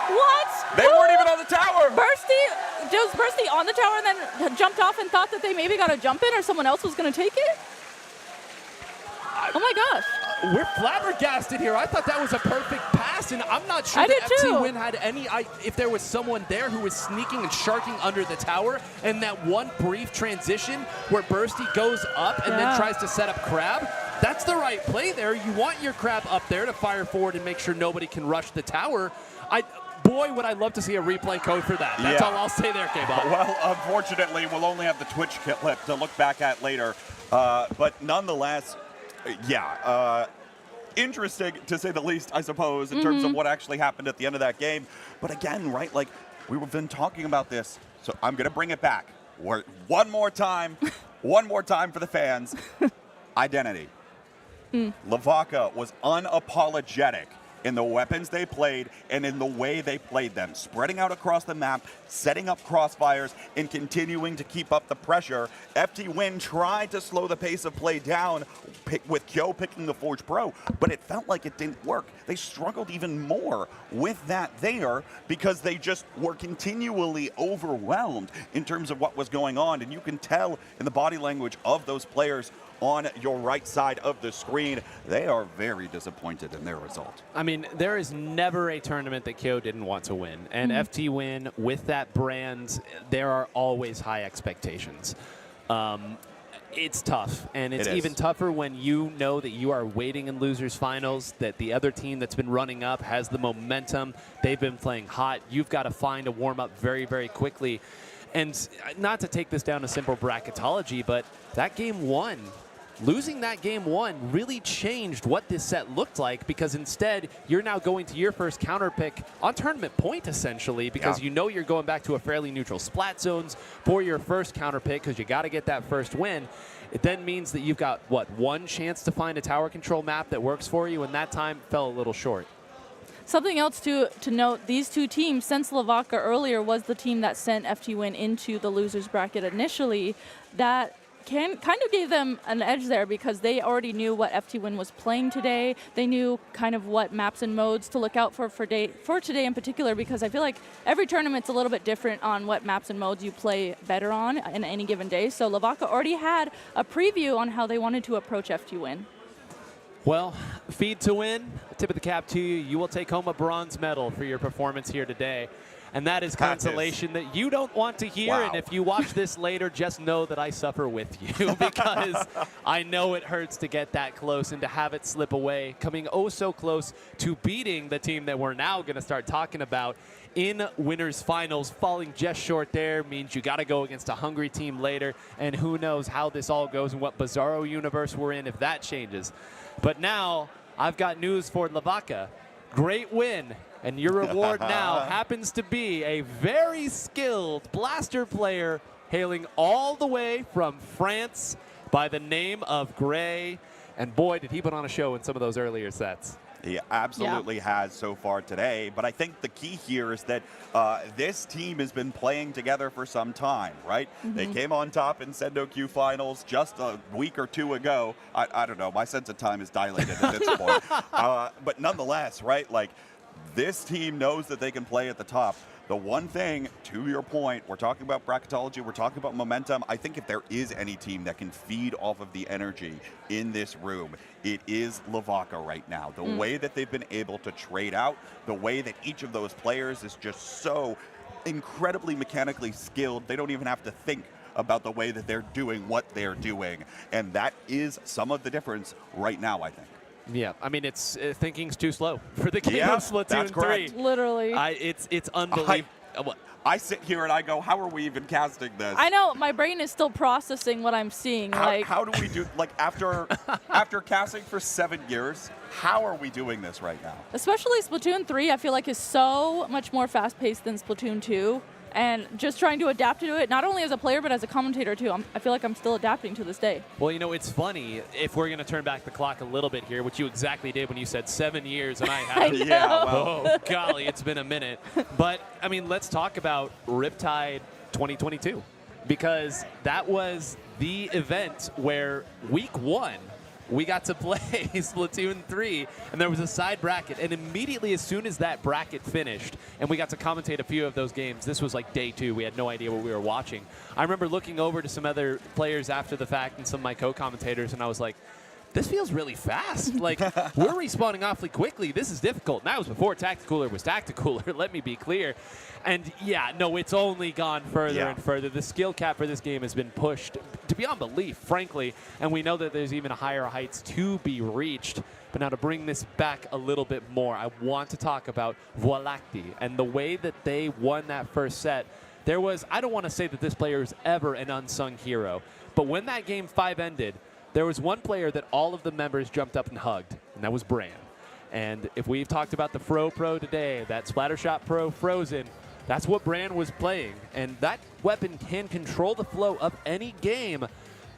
What? They weren't even on the tower. Bursty on the tower and then jumped off and thought that they maybe got a jump in or someone else was going to take it? Oh my gosh. We're flabbergasted here. I thought that was a perfect pass, and I'm not sure I that did too. FTWin had any, if there was someone there who was sneaking and sharking under the tower, and that one brief transition where Bursty goes up and then tries to set up crab, that's the right play there. You want your crab up there to fire forward and make sure nobody can rush the tower. Boy, would I love to see a replay code for that. That's all I'll say there, K-Bot. Well, unfortunately, we'll only have the Twitch clip to look back at later. But nonetheless, interesting to say the least, I suppose, in terms of what actually happened at the end of that game. But again, right, like we've been talking about this, so I'm going to bring it back. One more time for the fans. Identity. LeVaca was unapologetic in the weapons they played and in the way they played them, spreading out across the map, setting up crossfires, and continuing to keep up the pressure. FTWin tried to slow the pace of play down with Kyo picking the Forge Pro, but it felt like it didn't work. They struggled even more with that there because they just were continually overwhelmed in terms of what was going on, and you can tell in the body language of those players on your right side of the screen, they are very disappointed in their result. I mean, there is never a tournament that Kyo didn't want to win. And FTWin, with that brand, there are always high expectations. It's tough, and it's even tougher when you know that you are waiting in losers finals, that the other team that's been running up has the momentum. They've been playing hot. You've got to find a warm-up very, very quickly. And not to take this down to simple bracketology, but that game 1, losing that game 1 really changed what this set looked like, because instead you're now going to your first counter pick on tournament point, essentially, because you know you're going back to a fairly neutral splat zones for your first counter pick because you got to get that first win. It then means that you've got, what, 1 chance to find a tower control map that works for you, and that time fell a little short. Something else to note, these two teams, since LeVaca earlier was the team that sent FTWin into the losers bracket initially, that kind of gave them an edge there because they already knew what FTWin was playing today. They knew kind of what maps and modes to look out for today in particular, because I feel like every tournament's a little bit different on what maps and modes you play better on in any given day. So LeVaca already had a preview on how they wanted to approach FTWin. Well, feed to win, tip of the cap to you. You will take home a bronze medal for your performance here today. And that is consolation that you don't want to hear. Wow. And if you watch this later, just know that I suffer with you because I know it hurts to get that close and to have it slip away, coming oh so close to beating the team that we're now going to start talking about in winners finals. Falling just short there means you got to go against a hungry team later. And who knows how this all goes and what bizarro universe we're in if that changes. But now I've got news for LeVaca. Great win. And your reward now happens to be a very skilled blaster player hailing all the way from France by the name of Gray. And boy, did he put on a show in some of those earlier sets. He absolutely has so far today. But I think the key here is that this team has been playing together for some time, right? They came on top in Sendo finals just a week or two ago. I don't know. My sense of time is dilated at this point. But nonetheless, right, like, this team knows that they can play at the top. The one thing, to your point, we're talking about bracketology, we're talking about momentum. I think if there is any team that can feed off of the energy in this room, it is LeVaca right now. The way that they've been able to trade out, the way that each of those players is just so incredibly mechanically skilled, they don't even have to think about the way that they're doing what they're doing. And that is some of the difference right now, I think. Yeah, I mean, it's thinking's too slow for the game of Splatoon 3. Literally. It's unbelievable. I sit here and I go, how are we even casting this? I know, my brain is still processing what I'm seeing. How do we do, like, after casting for 7 years, how are we doing this right now? Especially Splatoon 3, I feel like is so much more fast-paced than Splatoon 2. And just trying to adapt to it, not only as a player, but as a commentator, too. I feel like I'm still adapting to this day. Well, you know, it's funny, if we're going to turn back the clock a little bit here, which you exactly did when you said 7 years, and I have. Yeah, well. Oh, golly, it's been a minute. But, I mean, let's talk about Riptide 2022, because that was the event where week 1, we got to play Splatoon 3, and there was a side bracket. And immediately, as soon as that bracket finished, and we got to commentate a few of those games, this was like day 2. We had no idea what we were watching. I remember looking over to some other players after the fact and some of my co-commentators, and I was like, this feels really fast. Like, we're respawning awfully quickly. This is difficult. And that was before Tacticooler was Tacticooler, let me be clear. And yeah, no, it's only gone further and further. The skill cap for this game has been pushed to beyond belief, frankly. And we know that there's even higher heights to be reached. But now to bring this back a little bit more, I want to talk about Lactee and the way that they won that first set. There was, I don't want to say that this player is ever an unsung hero, but when that game 5 ended, there was one player that all of the members jumped up and hugged, and that was Bran. And if we've talked about the Fro Pro today, that Splattershot Pro Frozen, that's what Bran was playing. And that weapon can control the flow of any game.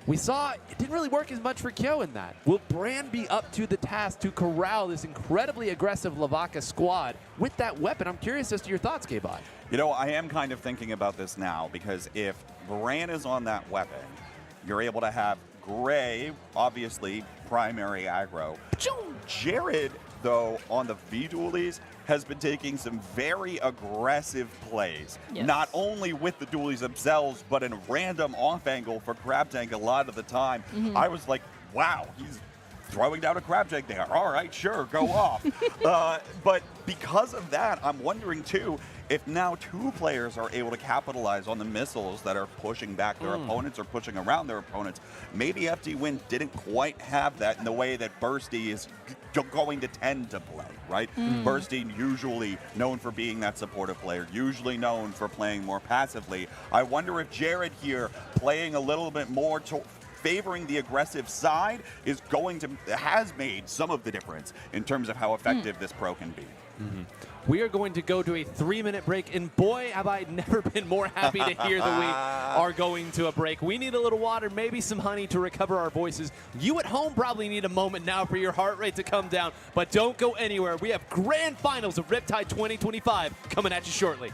We saw it didn't really work as much for Kyo in that. Will Bran be up to the task to corral this incredibly aggressive LeVaca squad with that weapon? I'm curious as to your thoughts, K-Bot. You know, I am kind of thinking about this now, because if Bran is on that weapon, you're able to have Gray, obviously, primary aggro. Jared, though, on the V-dualies, has been taking some very aggressive plays. Yes. Not only with the dualies themselves, but in random off angle for Crab Tank a lot of the time. I was like, wow, he's throwing down a Crab Tank there. All right, sure, go off. But because of that, I'm wondering, too, if now 2 players are able to capitalize on the missiles that are pushing back their opponents or pushing around their opponents, maybe FTWin didn't quite have that in the way that Bursty is going to tend to play, right? Bursty usually known for being that supportive player, usually known for playing more passively. I wonder if Jared here, playing a little bit more favoring the aggressive side, has made some of the difference in terms of how effective this pro can be. We are going to go to a 3-minute break, and boy, have I never been more happy to hear that we are going to a break. We need a little water, maybe some honey to recover our voices. You at home probably need a moment now for your heart rate to come down, but don't go anywhere. We have grand finals of Riptide 2025 coming at you shortly.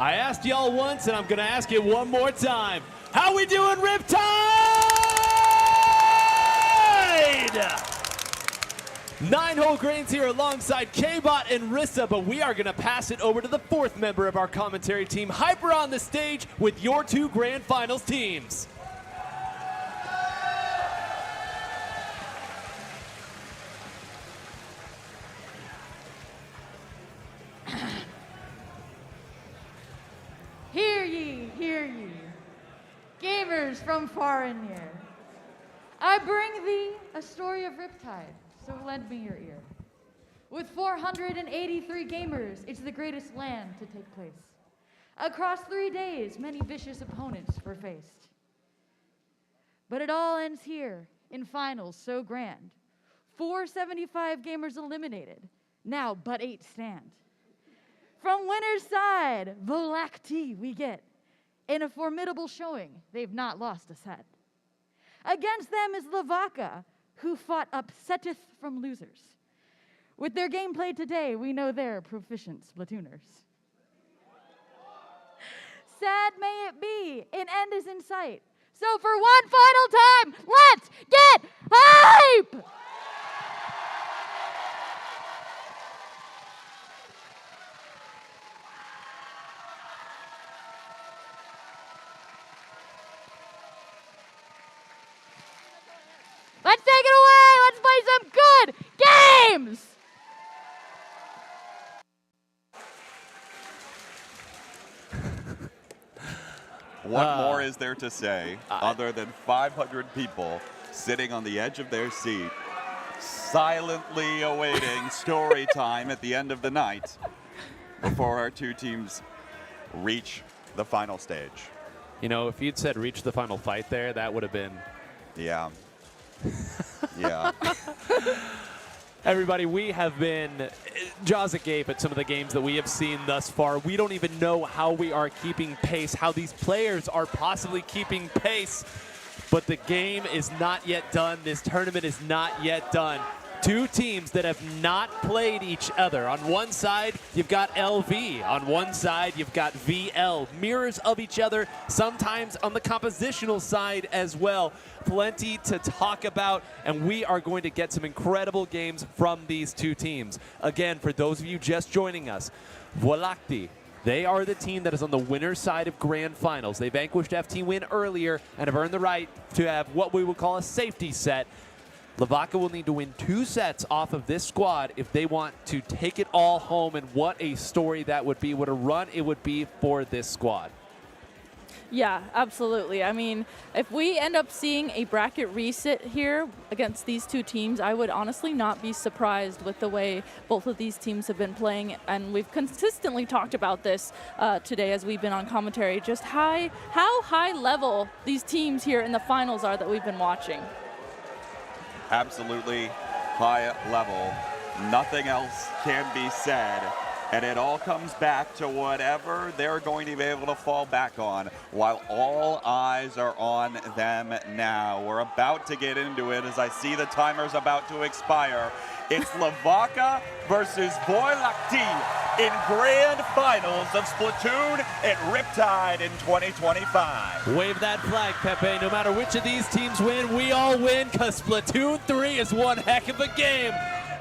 I asked y'all once, and I'm going to ask it one more time. How we doing, Riptide? 9-hole grains here alongside K-Bot and Rissa, but we are going to pass it over to the 4th member of our commentary team, Hyper, on the stage with your 2 grand finals teams. Hear ye, gamers from far and near. I bring thee a story of Riptide, so lend me your ear. With 483 gamers, it's the greatest land to take place. Across 3 days, many vicious opponents were faced. But it all ends here, in finals so grand. 475 gamers eliminated, now but 8 stand. From winner's side, Lactee we get. In a formidable showing, they've not lost a set. Against them is Vaca, who fought upsetteth from losers. With their gameplay today, we know they're proficient Splatooners. Sad may it be, an end is in sight. So for one final time, let's get hype! Let's take it away! Let's play some good games! What more is there to say other than 500 people sitting on the edge of their seat, silently awaiting story time at the end of the night before our 2 teams reach the final stage? You know, if you'd said reach the final fight there, that would have been... Yeah. Yeah. Everybody, we have been jaws agape at some of the games that we have seen thus far. We don't even know how we are keeping pace, how these players are possibly keeping pace. But the game is not yet done. This tournament is not yet done. 2 teams that have not played each other. On one side, you've got LV. On one side, you've got VL. Mirrors of each other, sometimes on the compositional side as well. Plenty to talk about, and we are going to get some incredible games from these 2 teams. Again, for those of you just joining us, Lactee, they are the team that is on the winner's side of grand finals. They vanquished FTWin earlier and have earned the right to have what we would call a safety set. Vaca will need to win 2 sets off of this squad if they want to take it all home, and what a story that would be, what a run it would be for this squad. Yeah, absolutely. I mean, if we end up seeing a bracket reset here against these 2 teams, I would honestly not be surprised with the way both of these teams have been playing. And we've consistently talked about this today as we've been on commentary, just how high level these teams here in the finals are that we've been watching. Absolutely high level. Nothing else can be said. And it all comes back to whatever they're going to be able to fall back on, while all eyes are on them now. We're about to get into it as I see the timer's about to expire. It's Vaca versus Lactee in grand finals of Splatoon and Riptide in 2025. Wave that flag, Pepe. No matter which of these teams win, we all win, because Splatoon 3 is one heck of a game.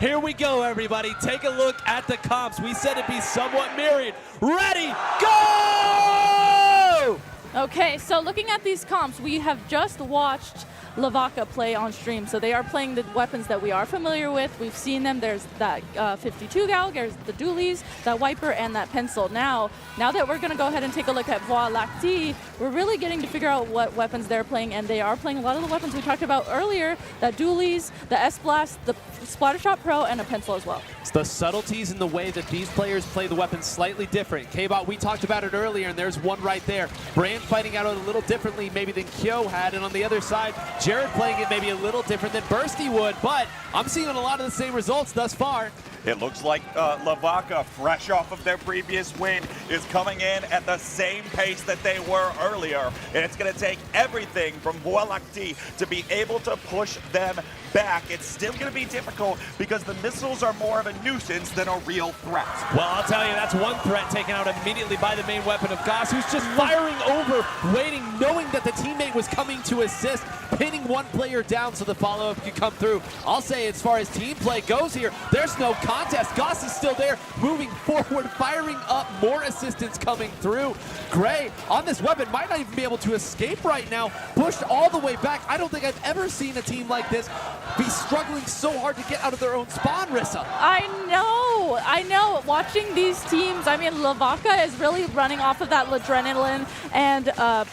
Here we go, everybody. Take a look at the comps. We said it'd be somewhat mirrored. Ready, go! Okay, so looking at these comps, we have just watched Vaca play on stream. So they are playing the weapons that we are familiar with. We've seen them. There's that 52 gal, there's the dualies, that wiper, and that pencil. Now that we're going to go ahead and take a look at Lactee, we're really getting to figure out what weapons they're playing, and they are playing a lot of the weapons we talked about earlier, that dualies, the S-Blast, the Splattershot Pro, and a pencil as well. It's the subtleties in the way that these players play the weapons slightly different. K-Bot, we talked about it earlier, and there's one right there. Brand fighting out a little differently maybe than Kyo had, and on the other side, Jared playing it maybe a little different than Bursty would, but I'm seeing a lot of the same results thus far. It looks like Vaca, fresh off of their previous win, is coming in at the same pace that they were earlier. And it's going to take everything from Lactee to be able to push them back. It's still going to be difficult because the missiles are more of a nuisance than a real threat. Well, I'll tell you, that's one threat taken out immediately by the main weapon of Goss, who's just firing over, waiting, knowing that the teammate was coming to assist, pinning one player down so the follow-up could come through. I'll say as far as team play goes here, there's no contest. Goss is still there, moving forward, firing up, more assistance coming through. Gray on this weapon might not even be able to escape right now, pushed all the way back. I don't think I've ever seen a team like this be struggling so hard to get out of their own spawn, Rissa. I know. Watching these teams, I mean, Vaca is really running off of that adrenaline and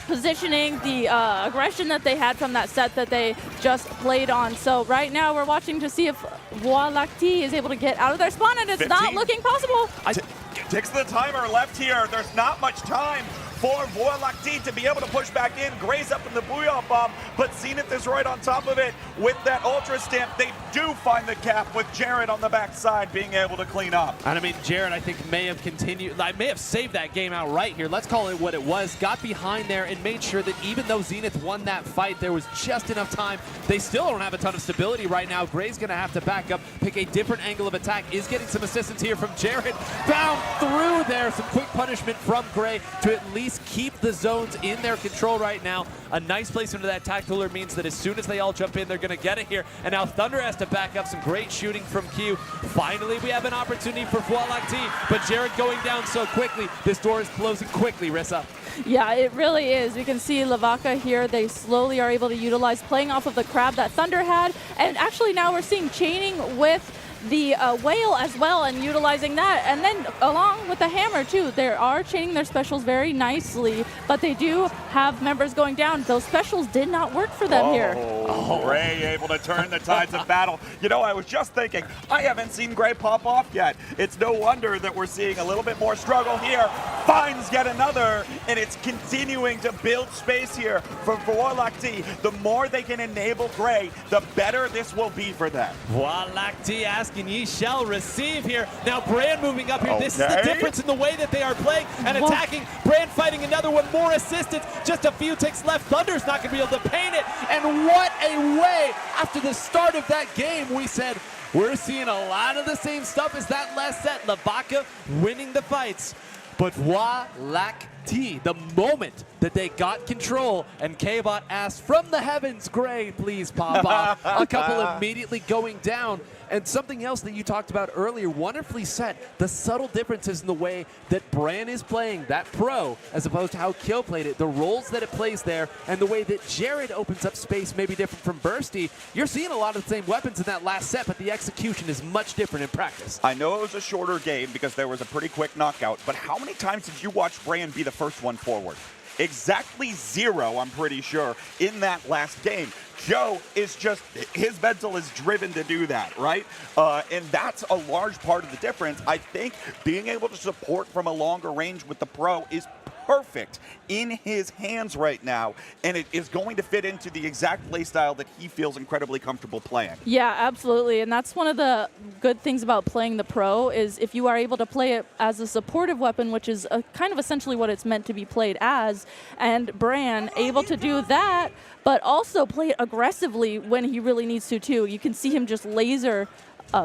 positioning, the aggression that they had from that set that they just played on. So right now we're watching to see if Lactee is able to get out of their spawn, and it's 15. not looking possible. Ticks the timer left here. There's not much time for Lactee to be able to push back in. Gray's up in the Booyah Bomb, but Zenith is right on top of it with that Ultra Stamp. They do find the cap with Jared on the backside being able to clean up. And I mean, Jared, I think may have saved that game out right here. Let's call it what it was. Got behind there and made sure that even though Zenith won that fight, there was just enough time. They still don't have a ton of stability right now. Gray's going to have to back up, pick a different angle of attack. Is getting some assistance here from Jared. Bound through there. Some quick punishment from Gray to at least keep the zones in their control right now. A nice placement of that tac cooler means that as soon as they all jump in, they're going to get it here. And now Thunder has to back up. Some great shooting from Q. Finally, we have an opportunity for Lactee, but Jared going down so quickly. This door is closing quickly, Rissa. Yeah, it really is. We can see Vaca here. They slowly are able to utilize playing off of the crab that Thunder had. And actually now we're seeing chaining with the whale as well and utilizing that, and then along with the hammer too. They are chaining their specials very nicely, but they do have members going down. Those specials did not work for them here. Gray able to turn the tides of battle. You know, I was just thinking, I haven't seen Gray pop off yet. It's no wonder that we're seeing a little bit more struggle here. Finds yet another, and it's continuing to build space here for Lactee. The more they can enable Gray, the better this will be for them. Lactee asking, ye shall receive here. Now Brand moving up here. Okay. This is the difference in the way that they are playing and attacking. Brand fighting another one, more assistance. Just a few ticks left. Thunder's not going to be able to paint it. And what a way. After the start of that game, we said, we're seeing a lot of the same stuff as that last set. Vaca winning the fights. But Lactee, the moment that they got control and K-Bot asked from the heavens, Gray, please pop off. A couple immediately going down. And something else that you talked about earlier, wonderfully said, the subtle differences in the way that Bran is playing that pro as opposed to how Kill played it, the roles that it plays there, and the way that Jared opens up space may be different from Bursty. You're seeing a lot of the same weapons in that last set, but the execution is much different in practice. I know it was a shorter game because there was a pretty quick knockout, but how many times did you watch Bran be the first one forward? Exactly 0, I'm pretty sure, in that last game. Joe is just, his mental is driven to do that, right? And that's a large part of the difference. I think being able to support from a longer range with the pro is perfect in his hands right now, and it is going to fit into the exact play style that he feels incredibly comfortable playing. Yeah, absolutely, and that's one of the good things about playing the pro is if you are able to play it as a supportive weapon, which is kind of essentially what it's meant to be played as, and Bran able to do that, but also play it aggressively when he really needs to too. You can see him just laser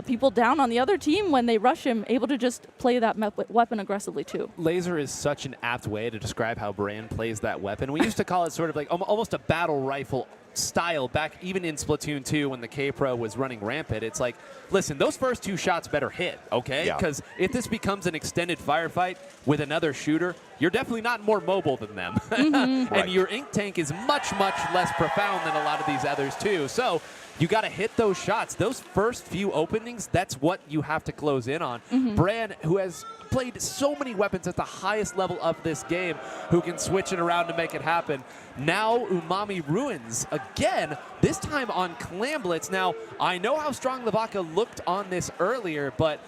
people down on the other team when they rush him, able to just play that weapon aggressively too. Laser is such an apt way to describe how Bran plays that weapon. We used to call it sort of like almost a battle rifle style back even in Splatoon 2 when the K-Pro was running rampant. It's like, listen, those first 2 shots better hit, okay? Because if this becomes an extended firefight with another shooter, you're definitely not more mobile than them. And your ink tank is much, much less profound than a lot of these others too. So you got to hit those shots. Those first few openings, that's what you have to close in on. Bran, who has played so many weapons at the highest level of this game, who can switch it around to make it happen. Now Umami Ruins again, this time on Clamblitz. Now, I know how strong Vaca looked on this earlier, but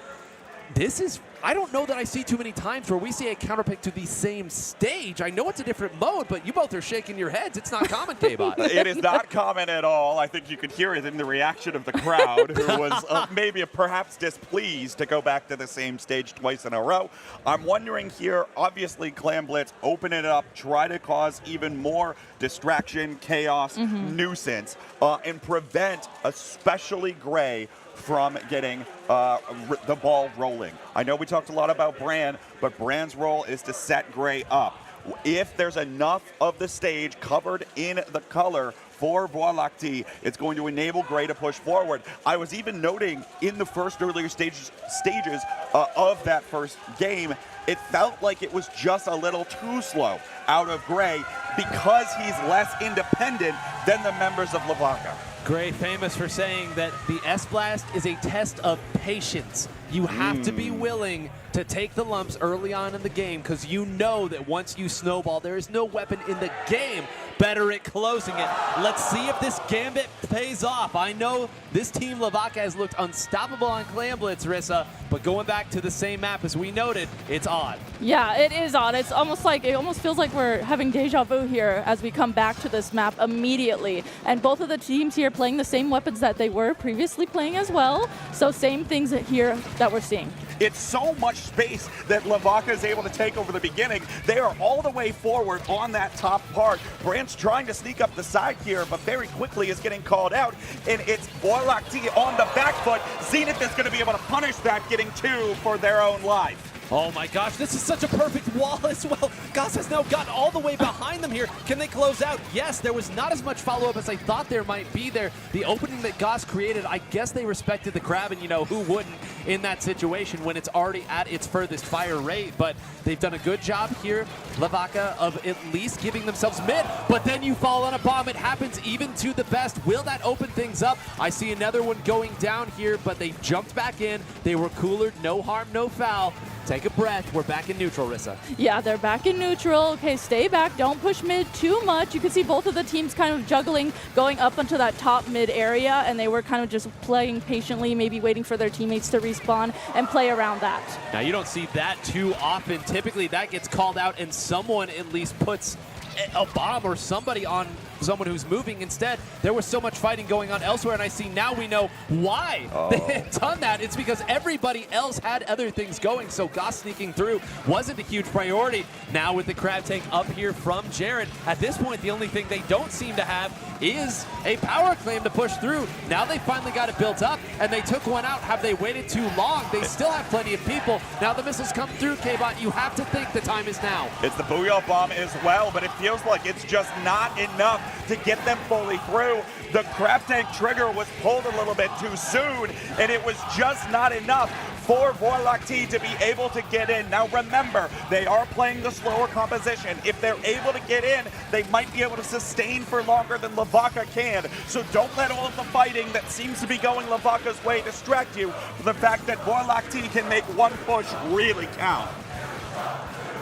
this is, I don't know that I see too many times where we see a counter pick to the same stage. I know it's a different mode, but you both are shaking your heads. It's not common, K-Bot. It is not common at all. I think you could hear it in the reaction of the crowd, who was maybe perhaps displeased to go back to the same stage twice in a row. I'm wondering here, obviously, Clam Blitz, open it up, try to cause even more distraction, chaos, nuisance, and prevent especially Gray from getting the ball rolling. I know we talked a lot about Bran, but Bran's role is to set Gray up. If there's enough of the stage covered in the color for Lactee, it's going to enable Gray to push forward. I was even noting in the first earlier stages of that first game, it felt like it was just a little too slow out of Gray because he's less independent than the members of Vaca. Gray famous for saying that the S-Blast is a test of patience. You have to be willing to take the lumps early on in the game because you know that once you snowball, there is no weapon in the game better at closing it. Let's see if this gambit pays off. I know this team Vaca has looked unstoppable on Clam Blitz, Rissa, but going back to the same map as we noted, it's odd. Yeah, it is odd. It's almost like, it almost feels like we're having deja vu here as we come back to this map immediately. And both of the teams here playing the same weapons that they were previously playing as well. So same things here that we're seeing. It's so much space that Vaca is able to take over the beginning. They are all the way forward on that top part. Brand's trying to sneak up the side here, but very quickly is getting called out. And it's Lactee on the back foot. Zenith is going to be able to punish that, getting 2 for their own life. Oh my gosh, this is such a perfect wall as well. Goss has now gotten all the way behind them here. Can they close out? Yes, there was not as much follow-up as I thought there might be there. The opening that Goss created, I guess they respected the crab, and you know, who wouldn't in that situation when it's already at its furthest fire rate, but they've done a good job here, Vaca, of at least giving themselves mid, but then you fall on a bomb. It happens even to the best. Will that open things up? I see another one going down here, but they jumped back in. They were cooler, no harm, no foul. Take a breath. We're back in neutral, Rissa. Yeah, they're back in neutral. Okay, stay back. Don't push mid too much. You can see both of the teams kind of juggling, going up into that top mid area, and they were kind of just playing patiently, maybe waiting for their teammates to respawn and play around that. Now, you don't see that too often. Typically, that gets called out, and someone at least puts a bomb or somebody on someone who's moving. Instead, there was so much fighting going on elsewhere, and I see now we know why they had done that. It's because everybody else had other things going, so Goss sneaking through wasn't a huge priority. Now with the crab tank up here from Jared, at this point, the only thing they don't seem to have is a power claim to push through. Now they finally got it built up, and they took one out. Have they waited too long? They still have plenty of people. Now the missiles come through, K-Bot. You have to think the time is now. It's the Booyah Bomb as well, but it feels like it's just not enough to get them fully through. The crab tank trigger was pulled a little bit too soon, and it was just not enough for Lactee to be able to get in. Now remember, they are playing the slower composition. If they're able to get in, they might be able to sustain for longer than Vaca can. So don't let all of the fighting that seems to be going Vaca's way distract you from the fact that Lactee can make one push really count.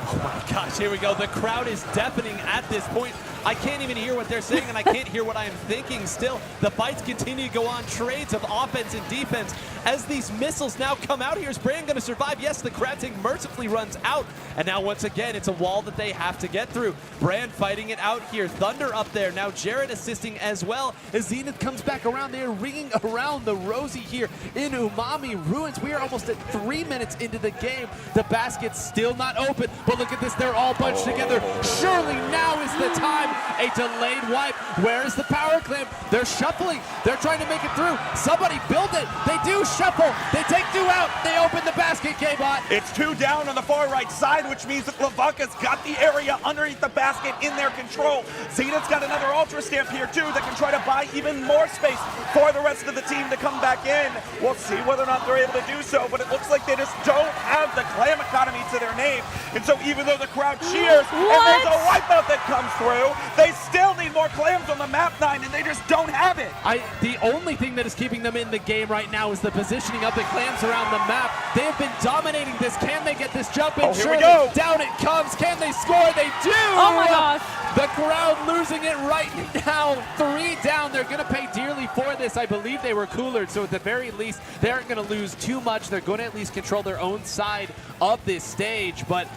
Oh my gosh, here we go. The crowd is deafening at this point. I can't even hear what they're saying, and I can't hear what I'm thinking still. The fights continue to go on, trades of offense and defense. As these missiles now come out here, is Brand going to survive? Yes, the crab tank mercifully runs out, and now once again, it's a wall that they have to get through. Brand fighting it out here. Thunder up there. Now Jared assisting as well as Zenith comes back around. They're ringing around the Rosie here in Umami Ruins. We are almost at 3 minutes into the game. The basket's still not open, but look at this. They're all bunched together. Surely now is the time. A delayed wipe. Where is the power clamp? They're shuffling. They're trying to make it through. Somebody build it. They do shuffle. They take 2 out. They open the basket, K-Bot. It's 2 down on the far right side, which means that Vaca's got the area underneath the basket in their control. Zenith's got another Ultra Stamp here, too, that can try to buy even more space for the rest of the team to come back in. We'll see whether or not they're able to do so, but it looks like they just don't have the clam economy to their name. And so even though the crowd cheers and there's a wipeout that comes through, they still need more clams on the map 9, and they just don't have it. The only thing that is keeping them in the game right now is the positioning of the clams around the map. They have been dominating this. Can they get this jump in? Oh, here we go. Down it comes. Can they score? They do. Oh my gosh. The crowd losing it right now. 3 down. They're going to pay dearly for this. I believe they were coolered, so at the very least, they aren't going to lose too much. They're going to at least control their own side of this stage, but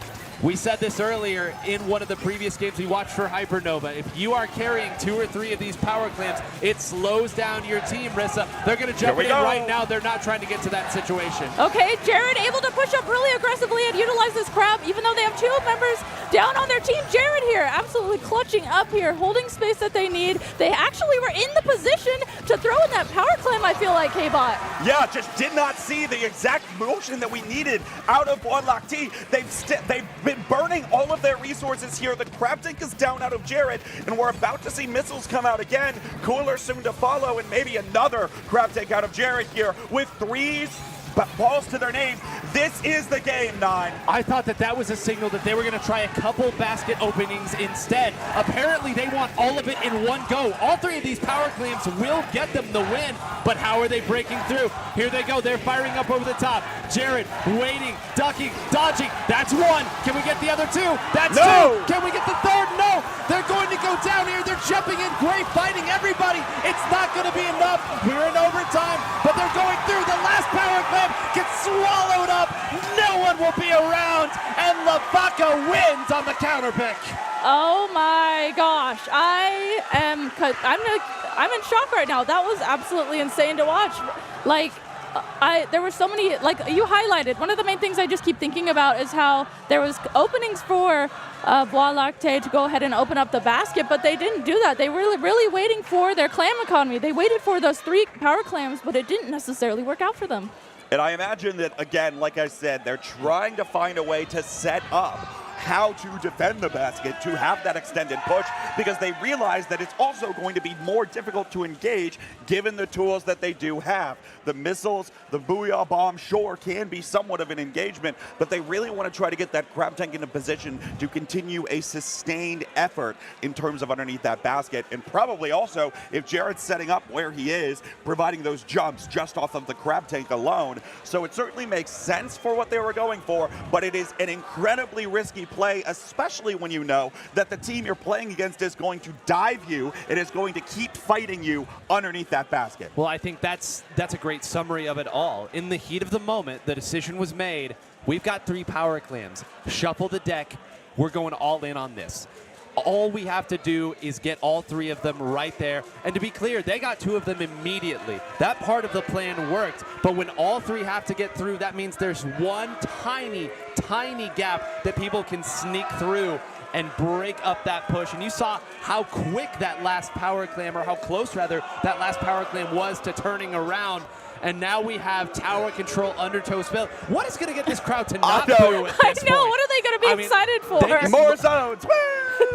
we said this earlier in one of the previous games we watched for Hypernova. If you are carrying 2 or 3 of these power clams, it slows down your team, Rissa. They're going to jump in right now. They're not trying to get to that situation. Okay, Jared able to push up really aggressively and utilize this crab, even though they have 2 members down on their team. Jared here absolutely clutching up here, holding space that they need. They actually were in the position to throw in that power clam, I feel like, K-Bot. Yeah, just did not see the exact motion that we needed out of Lactee. They've been burning all of their resources here. The crab tank is down out of Jared, and we're about to see missiles come out again. Cooler soon to follow, and maybe another crab tank out of Jared here with 3 balls to their name. This is the game, 9. I thought that was a signal that they were going to try a couple basket openings instead. Apparently, they want all of it in one go. All 3 of these power claims will get them the win, but how are they breaking through? Here they go. They're firing up over the top. Jared waiting, ducking, dodging. That's 1. Can we get the other 2? That's 2. Can we get the 3rd? No. They're going to go down here. They're jumping in. Gray fighting everybody. It's not going to be enough. We're in overtime, but they're going through. The last power claim gets swallowed up. No one will be around, and Vaca wins on the counter pick. Oh my gosh, I'm in shock right now. That was absolutely insane to watch. Like, there were so many, like you highlighted, one of the main things I just keep thinking about is how there was openings for Lactee to go ahead and open up the basket, but they didn't do that. They were really waiting for their clam economy. They waited for those 3 power clams, but it didn't necessarily work out for them. And I imagine that, again, like I said, they're trying to find a way to set up how to defend the basket, to have that extended push, because they realize that it's also going to be more difficult to engage given the tools that they do have. The missiles, the Booyah Bomb, sure, can be somewhat of an engagement, but they really want to try to get that crab tank in a position to continue a sustained effort in terms of underneath that basket, and probably also, if Jared's setting up where he is, providing those jumps just off of the crab tank alone. So it certainly makes sense for what they were going for, but it is an incredibly risky play, especially when you know that the team you're playing against is going to dive you and is going to keep fighting you underneath that basket. Well, I think that's a great summary of it all. In the heat of the moment, the decision was made. We've got 3 power clams. Shuffle the deck. We're going all in on this. All we have to do is get all 3 of them right there. And to be clear, they got 2 of them immediately. That part of the plan worked. But when all 3 have to get through, that means there's one tiny, tiny gap that people can sneak through and break up that push. And you saw how quick that last power clam, or how close rather, that last power clam was to turning around. And now we have tower control, undertow spill. What is going to get this crowd to not boo at this point? What are they going to be excited for? More zones.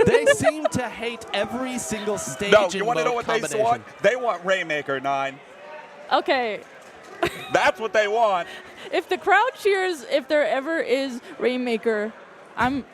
They seem to hate every single stage. No, you want to know what they want? They want Rainmaker, 9. Okay. That's what they want. If the crowd cheers, if there ever is Rainmaker, I'm